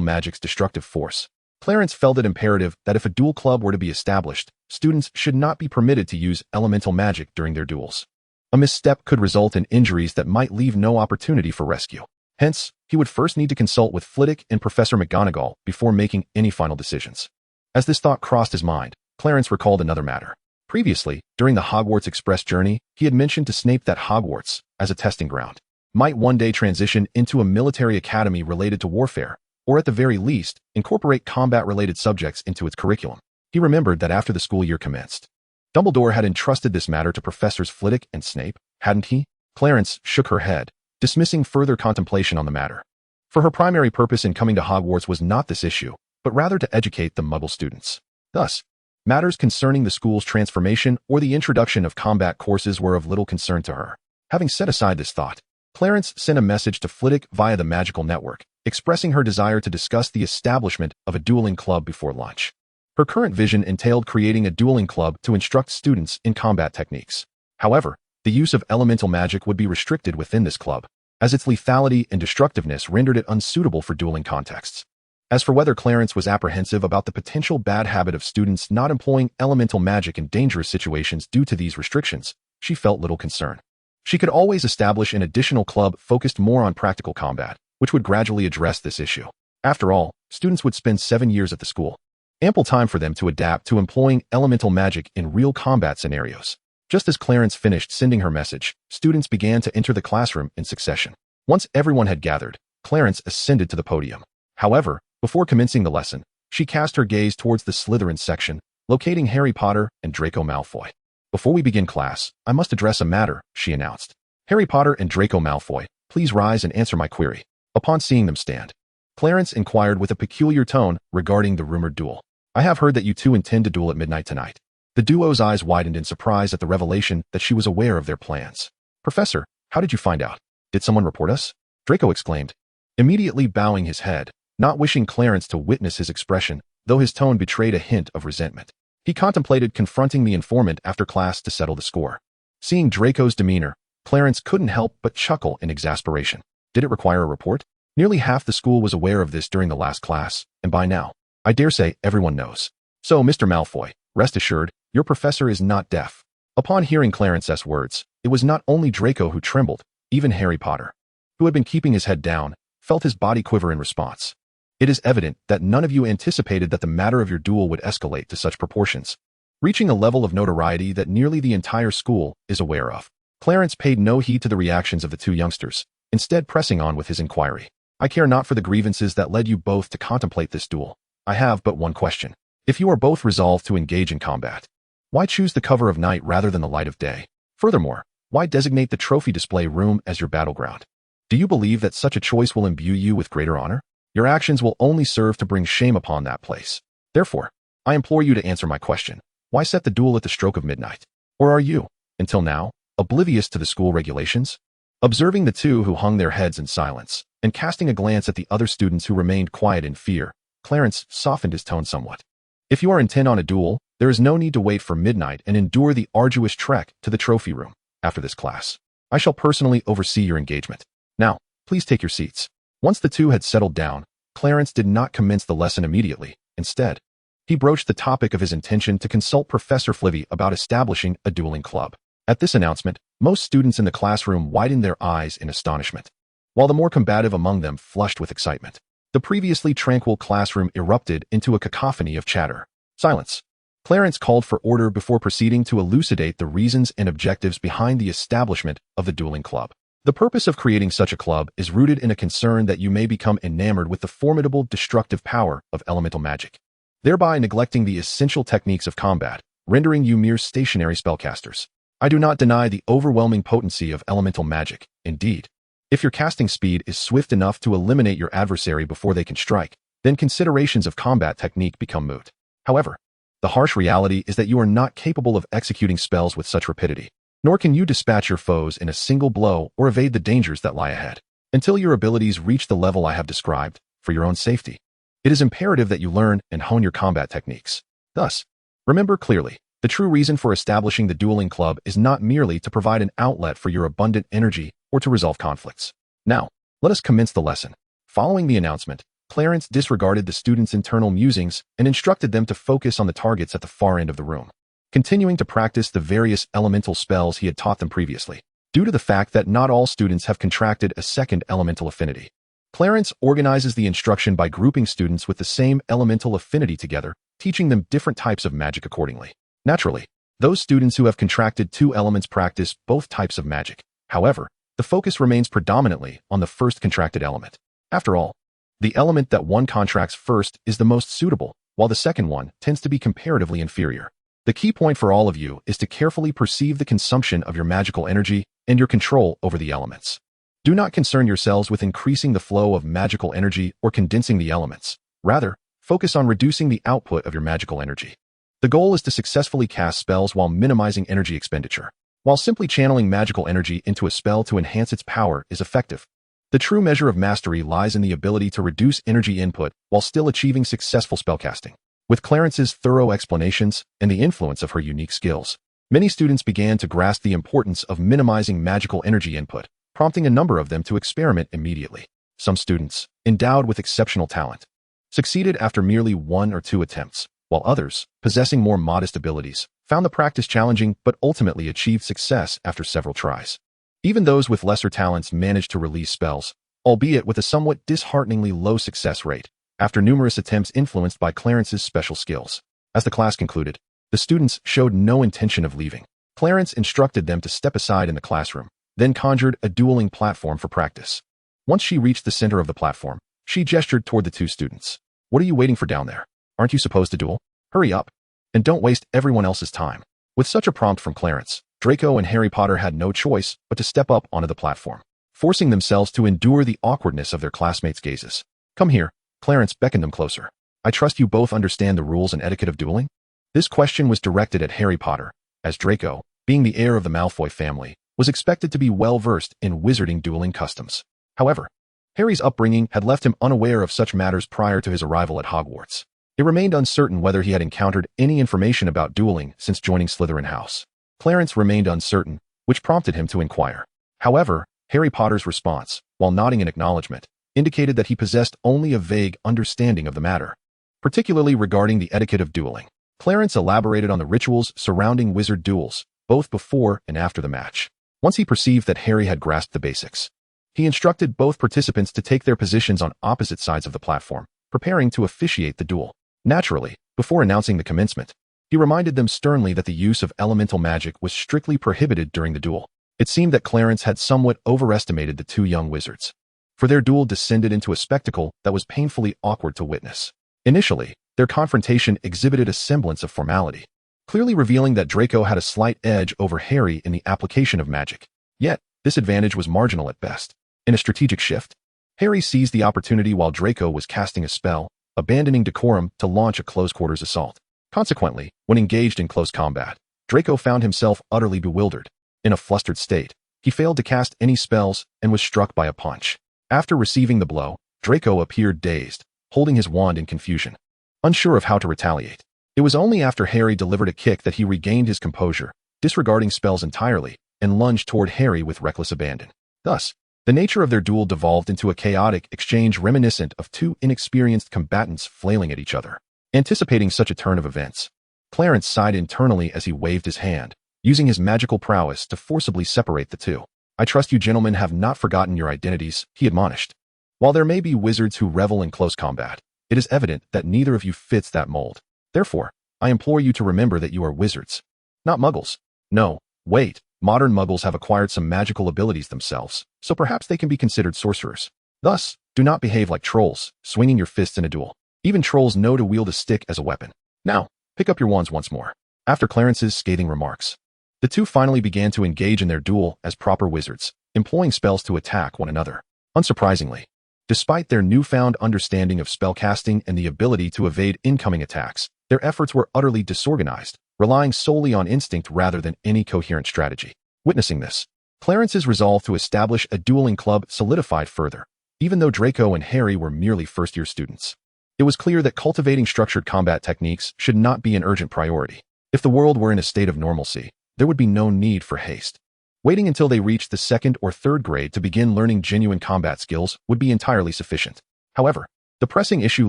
A: magic's destructive force, Clarence felt it imperative that if a duel club were to be established, students should not be permitted to use elemental magic during their duels. A misstep could result in injuries that might leave no opportunity for rescue. Hence, he would first need to consult with Flitwick and Professor McGonagall before making any final decisions. As this thought crossed his mind, Clarence recalled another matter. Previously, during the Hogwarts Express journey, he had mentioned to Snape that Hogwarts, as a testing ground, might one day transition into a military academy related to warfare, or at the very least, incorporate combat-related subjects into its curriculum. He remembered that after the school year commenced, Dumbledore had entrusted this matter to Professors Flitwick and Snape, hadn't he? Clarence shook her head, dismissing further contemplation on the matter. For her primary purpose in coming to Hogwarts was not this issue, but rather to educate the Muggle students. Thus, matters concerning the school's transformation or the introduction of combat courses were of little concern to her. Having set aside this thought, Clarence sent a message to Flitwick via the magical network, expressing her desire to discuss the establishment of a dueling club before lunch. Her current vision entailed creating a dueling club to instruct students in combat techniques. However, the use of elemental magic would be restricted within this club, as its lethality and destructiveness rendered it unsuitable for dueling contexts. As for whether Clarence was apprehensive about the potential bad habit of students not employing elemental magic in dangerous situations due to these restrictions, she felt little concern. She could always establish an additional club focused more on practical combat, which would gradually address this issue. After all, students would spend 7 years at the school. Ample time for them to adapt to employing elemental magic in real combat scenarios. Just as Clarence finished sending her message, students began to enter the classroom in succession. Once everyone had gathered, Clarence ascended to the podium. However, before commencing the lesson, she cast her gaze towards the Slytherin section, locating Harry Potter and Draco Malfoy. "Before we begin class, I must address a matter," she announced. "Harry Potter and Draco Malfoy, please rise and answer my query." Upon seeing them stand, Clarence inquired with a peculiar tone regarding the rumored duel. "I have heard that you two intend to duel at midnight tonight." The duo's eyes widened in surprise at the revelation that she was aware of their plans. "Professor, how did you find out? Did someone report us?" Draco exclaimed, immediately bowing his head, not wishing Clarence to witness his expression, though his tone betrayed a hint of resentment. He contemplated confronting the informant after class to settle the score. Seeing Draco's demeanor, Clarence couldn't help but chuckle in exasperation. Did it require a report? Nearly half the school was aware of this during the last class, and by now, I dare say everyone knows. So, Mr. Malfoy, rest assured, your professor is not deaf. Upon hearing Clarence's words, it was not only Draco who trembled, even Harry Potter, who had been keeping his head down, felt his body quiver in response. It is evident that none of you anticipated that the matter of your duel would escalate to such proportions, reaching a level of notoriety that nearly the entire school is aware of. Clarence paid no heed to the reactions of the two youngsters, instead pressing on with his inquiry. "I care not for the grievances that led you both to contemplate this duel. I have but one question. If you are both resolved to engage in combat, why choose the cover of night rather than the light of day? Furthermore, why designate the trophy display room as your battleground? Do you believe that such a choice will imbue you with greater honor? Your actions will only serve to bring shame upon that place. Therefore, I implore you to answer my question. Why set the duel at the stroke of midnight? Or are you, until now, oblivious to the school regulations?" Observing the two who hung their heads in silence, and casting a glance at the other students who remained quiet in fear, Clarence softened his tone somewhat. "If you are intent on a duel, there is no need to wait for midnight and endure the arduous trek to the trophy room. After this class, I shall personally oversee your engagement. Now, please take your seats." Once the two had settled down, Clarence did not commence the lesson immediately. Instead, he broached the topic of his intention to consult Professor Flitwick about establishing a dueling club. At this announcement, most students in the classroom widened their eyes in astonishment, while the more combative among them flushed with excitement. The previously tranquil classroom erupted into a cacophony of chatter. "Silence." Clarence called for order before proceeding to elucidate the reasons and objectives behind the establishment of the dueling club. "The purpose of creating such a club is rooted in a concern that you may become enamored with the formidable destructive power of elemental magic, thereby neglecting the essential techniques of combat, rendering you mere stationary spellcasters. I do not deny the overwhelming potency of elemental magic. Indeed, if your casting speed is swift enough to eliminate your adversary before they can strike, then considerations of combat technique become moot. However, the harsh reality is that you are not capable of executing spells with such rapidity, nor can you dispatch your foes in a single blow or evade the dangers that lie ahead. Until your abilities reach the level I have described, for your own safety, it is imperative that you learn and hone your combat techniques. Thus, remember clearly, the true reason for establishing the dueling club is not merely to provide an outlet for your abundant energy or to resolve conflicts. Now, let us commence the lesson." Following the announcement, Clarence disregarded the students' internal musings and instructed them to focus on the targets at the far end of the room, continuing to practice the various elemental spells he had taught them previously. Due to the fact that not all students have contracted a second elemental affinity, Clarence organizes the instruction by grouping students with the same elemental affinity together, teaching them different types of magic accordingly. Naturally, those students who have contracted two elements practice both types of magic. However, the focus remains predominantly on the first contracted element. After all, the element that one contracts first is the most suitable, while the second one tends to be comparatively inferior. The key point for all of you is to carefully perceive the consumption of your magical energy and your control over the elements. Do not concern yourselves with increasing the flow of magical energy or condensing the elements. Rather, focus on reducing the output of your magical energy. The goal is to successfully cast spells while minimizing energy expenditure. While simply channeling magical energy into a spell to enhance its power is effective, the true measure of mastery lies in the ability to reduce energy input while still achieving successful spellcasting. With Clarence's thorough explanations and the influence of her unique skills, many students began to grasp the importance of minimizing magical energy input, prompting a number of them to experiment immediately. Some students, endowed with exceptional talent, succeeded after merely 1 or 2 attempts, while others, possessing more modest abilities, found the practice challenging but ultimately achieved success after several tries. Even those with lesser talents managed to release spells, albeit with a somewhat dishearteningly low success rate, after numerous attempts influenced by Clarence's special skills. As the class concluded, the students showed no intention of leaving. Clarence instructed them to step aside in the classroom, then conjured a dueling platform for practice. Once she reached the center of the platform, she gestured toward the 2 students. "What are you waiting for down there? Aren't you supposed to duel? Hurry up, and don't waste everyone else's time." With such a prompt from Clarence, Draco and Harry Potter had no choice but to step up onto the platform, forcing themselves to endure the awkwardness of their classmates' gazes. "Come here," Clarence beckoned them closer. "I trust you both understand the rules and etiquette of dueling?" This question was directed at Harry Potter, as Draco, being the heir of the Malfoy family, was expected to be well-versed in wizarding dueling customs. However, Harry's upbringing had left him unaware of such matters prior to his arrival at Hogwarts. It remained uncertain whether he had encountered any information about dueling since joining Slytherin House. Clarence remained uncertain, which prompted him to inquire. However, Harry Potter's response, while nodding in acknowledgement, indicated that he possessed only a vague understanding of the matter, particularly regarding the etiquette of dueling. Clarence elaborated on the rituals surrounding wizard duels, both before and after the match. Once he perceived that Harry had grasped the basics, he instructed both participants to take their positions on opposite sides of the platform, preparing to officiate the duel. Naturally, before announcing the commencement, he reminded them sternly that the use of elemental magic was strictly prohibited during the duel. It seemed that Clarence had somewhat overestimated the 2 young wizards, for their duel descended into a spectacle that was painfully awkward to witness. Initially, their confrontation exhibited a semblance of formality, clearly revealing that Draco had a slight edge over Harry in the application of magic. Yet, this advantage was marginal at best. In a strategic shift, Harry seized the opportunity while Draco was casting a spell, abandoning decorum to launch a close-quarters assault. Consequently, when engaged in close combat, Draco found himself utterly bewildered. In a flustered state, he failed to cast any spells and was struck by a punch. After receiving the blow, Draco appeared dazed, holding his wand in confusion, unsure of how to retaliate. It was only after Harry delivered a kick that he regained his composure, disregarding spells entirely, and lunged toward Harry with reckless abandon. Thus, the nature of their duel devolved into a chaotic exchange reminiscent of 2 inexperienced combatants flailing at each other. Anticipating such a turn of events, Clarence sighed internally as he waved his hand, using his magical prowess to forcibly separate the 2. "I trust you gentlemen have not forgotten your identities," he admonished. "While there may be wizards who revel in close combat, it is evident that neither of you fits that mold. Therefore, I implore you to remember that you are wizards, not muggles. No, wait, modern muggles have acquired some magical abilities themselves, so perhaps they can be considered sorcerers. Thus, do not behave like trolls, swinging your fists in a duel. Even trolls know to wield a stick as a weapon. Now, pick up your wands once more." After Clarence's scathing remarks, the 2 finally began to engage in their duel as proper wizards, employing spells to attack one another. Unsurprisingly, despite their newfound understanding of spellcasting and the ability to evade incoming attacks, their efforts were utterly disorganized, relying solely on instinct rather than any coherent strategy. Witnessing this, Clarence's resolve to establish a dueling club solidified further, even though Draco and Harry were merely first-year students. It was clear that cultivating structured combat techniques should not be an urgent priority. If the world were in a state of normalcy, there would be no need for haste. Waiting until they reached the 2nd or 3rd grade to begin learning genuine combat skills would be entirely sufficient. However, the pressing issue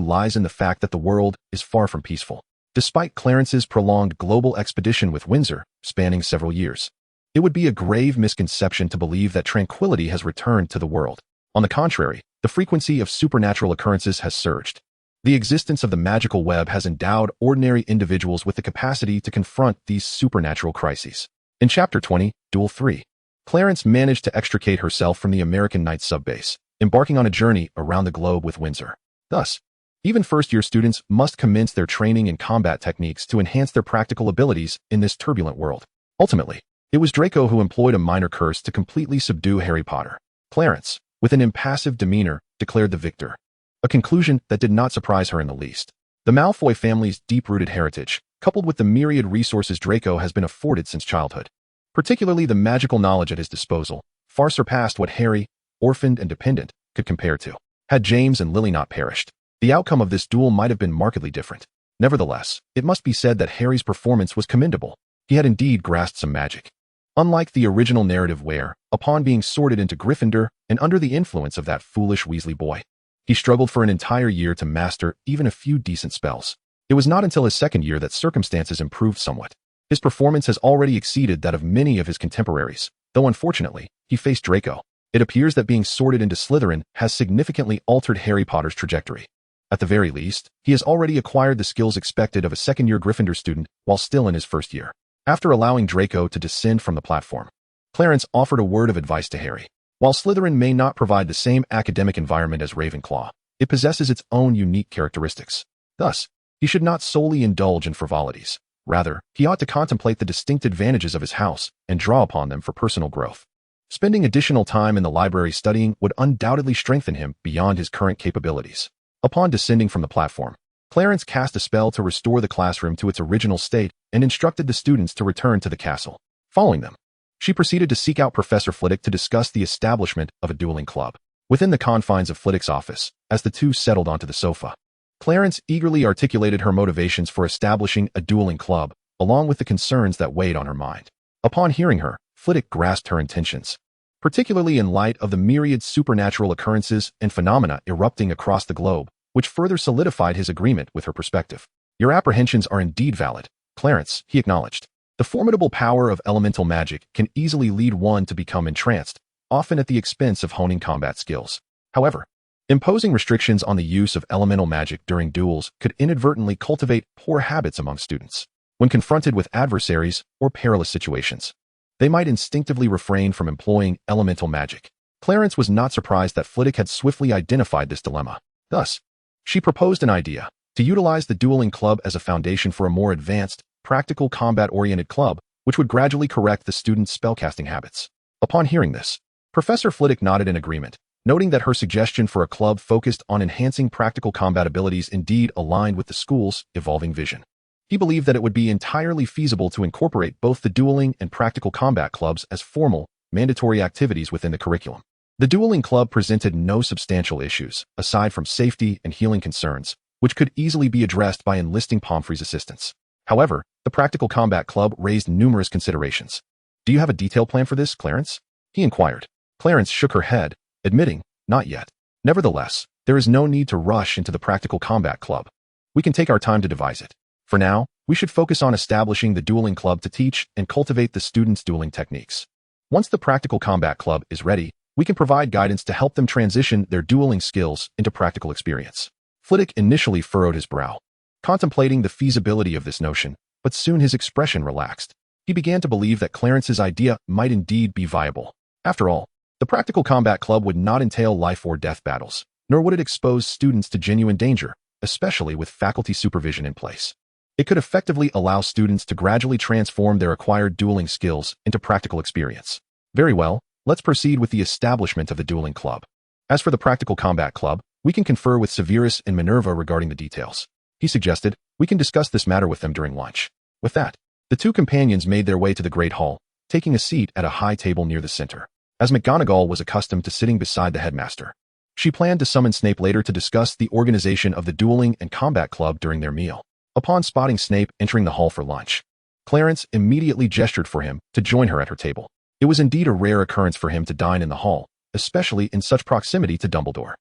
A: lies in the fact that the world is far from peaceful. Despite Clarence's prolonged global expedition with Windsor, spanning several years, it would be a grave misconception to believe that tranquility has returned to the world. On the contrary, the frequency of supernatural occurrences has surged. The existence of the magical web has endowed ordinary individuals with the capacity to confront these supernatural crises. In Chapter 20, Duel 3, Clarence managed to extricate herself from the American Knights subbase, embarking on a journey around the globe with Windsor. Thus, even first-year students must commence their training in combat techniques to enhance their practical abilities in this turbulent world. Ultimately, it was Draco who employed a minor curse to completely subdue Harry Potter. Clarence, with an impassive demeanor, declared the victor, a conclusion that did not surprise her in the least. The Malfoy family's deep-rooted heritage, coupled with the myriad resources Draco has been afforded since childhood, Particularly the magical knowledge at his disposal far surpassed what Harry, orphaned and dependent, could compare to. Had James and Lily not perished, the outcome of this duel might have been markedly different. Nevertheless, it must be said that Harry's performance was commendable. He had indeed grasped some magic. Unlike the original narrative where, upon being sorted into Gryffindor and under the influence of that foolish Weasley boy, he struggled for an entire year to master even a few decent spells. It was not until his second year that circumstances improved somewhat. His performance has already exceeded that of many of his contemporaries, though unfortunately, he faced Draco. It appears that being sorted into Slytherin has significantly altered Harry Potter's trajectory. At the very least, he has already acquired the skills expected of a second-year Gryffindor student while still in his first year. After allowing Draco to descend from the platform, Clarence offered a word of advice to Harry. While Slytherin may not provide the same academic environment as Ravenclaw, it possesses its own unique characteristics. Thus, he should not solely indulge in frivolities. Rather, he ought to contemplate the distinct advantages of his house and draw upon them for personal growth. Spending additional time in the library studying would undoubtedly strengthen him beyond his current capabilities. Upon descending from the platform, Clarence cast a spell to restore the classroom to its original state and instructed the students to return to the castle. Following them, she proceeded to seek out Professor Flitwick to discuss the establishment of a dueling club. Within the confines of Flitwick's office, as the two settled onto the sofa, Clarence eagerly articulated her motivations for establishing a dueling club, along with the concerns that weighed on her mind. Upon hearing her, Flitwick grasped her intentions, particularly in light of the myriad supernatural occurrences and phenomena erupting across the globe, which further solidified his agreement with her perspective. Your apprehensions are indeed valid, Clarence, he acknowledged. The formidable power of elemental magic can easily lead one to become entranced, often at the expense of honing combat skills. However, imposing restrictions on the use of elemental magic during duels could inadvertently cultivate poor habits among students. When confronted with adversaries or perilous situations, they might instinctively refrain from employing elemental magic. Clarence was not surprised that Flitwick had swiftly identified this dilemma. Thus, she proposed an idea to utilize the dueling club as a foundation for a more advanced, practical combat-oriented club, which would gradually correct the students' spellcasting habits. Upon hearing this, Professor Flitwick nodded in agreement, noting that her suggestion for a club focused on enhancing practical combat abilities indeed aligned with the school's evolving vision. He believed that it would be entirely feasible to incorporate both the dueling and practical combat clubs as formal, mandatory activities within the curriculum. The dueling club presented no substantial issues, aside from safety and healing concerns, which could easily be addressed by enlisting Pomfrey's assistance. However, the practical combat club raised numerous considerations. Do you have a detailed plan for this, Clarence? He inquired. Clarence shook her head, admitting, not yet. Nevertheless, there is no need to rush into the practical combat club. We can take our time to devise it. For now, we should focus on establishing the dueling club to teach and cultivate the students' dueling techniques. Once the practical combat club is ready, we can provide guidance to help them transition their dueling skills into practical experience. Flitwick initially furrowed his brow, contemplating the feasibility of this notion, but soon his expression relaxed. He began to believe that Clarence's idea might indeed be viable. After all, the practical combat club would not entail life-or-death battles, nor would it expose students to genuine danger, especially with faculty supervision in place. It could effectively allow students to gradually transform their acquired dueling skills into practical experience. Very well, let's proceed with the establishment of the dueling club. As for the practical combat club, we can confer with Severus and Minerva regarding the details. He suggested, we can discuss this matter with them during lunch. With that, the two companions made their way to the Great Hall, taking a seat at a high table near the center. As McGonagall was accustomed to sitting beside the headmaster, she planned to summon Snape later to discuss the organization of the dueling and combat club during their meal. Upon spotting Snape entering the hall for lunch, Clarence immediately gestured for him to join her at her table. It was indeed a rare occurrence for him to dine in the hall, especially in such proximity to Dumbledore.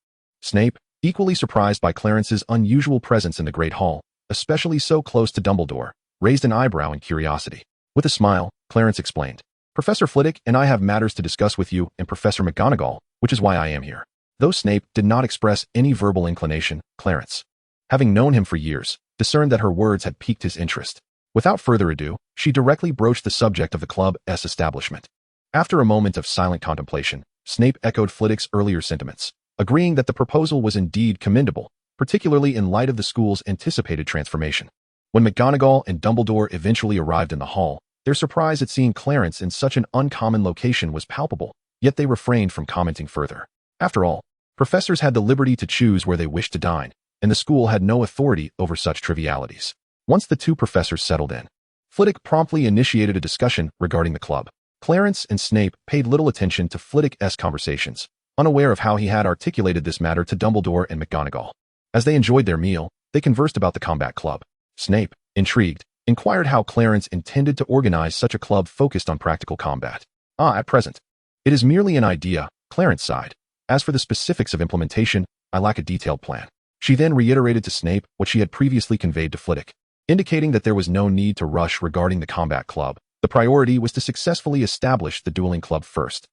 A: Snape, equally surprised by Clarence's unusual presence in the Great Hall, especially so close to Dumbledore, raised an eyebrow in curiosity. With a smile, Clarence explained, Professor Flitwick and I have matters to discuss with you and Professor McGonagall, which is why I am here. Though Snape did not express any verbal inclination, Clarence, having known him for years, discerned that her words had piqued his interest. Without further ado, she directly broached the subject of the club's establishment. After a moment of silent contemplation, Snape echoed Flitwick's earlier sentiments, agreeing that the proposal was indeed commendable, particularly in light of the school's anticipated transformation. When McGonagall and Dumbledore eventually arrived in the hall, their surprise at seeing Clarence in such an uncommon location was palpable, yet they refrained from commenting further. After all, professors had the liberty to choose where they wished to dine, and the school had no authority over such trivialities. Once the two professors settled in, Flitwick promptly initiated a discussion regarding the club. Clarence and Snape paid little attention to Flitwick's conversations, unaware of how he had articulated this matter to Dumbledore and McGonagall. As they enjoyed their meal, they conversed about the combat club. Snape, intrigued, inquired how Clarence intended to organize such a club focused on practical combat. At present, it is merely an idea, Clarence sighed. As for the specifics of implementation, I lack a detailed plan. She then reiterated to Snape what she had previously conveyed to Flitwick, indicating that there was no need to rush regarding the combat club. The priority was to successfully establish the dueling club first.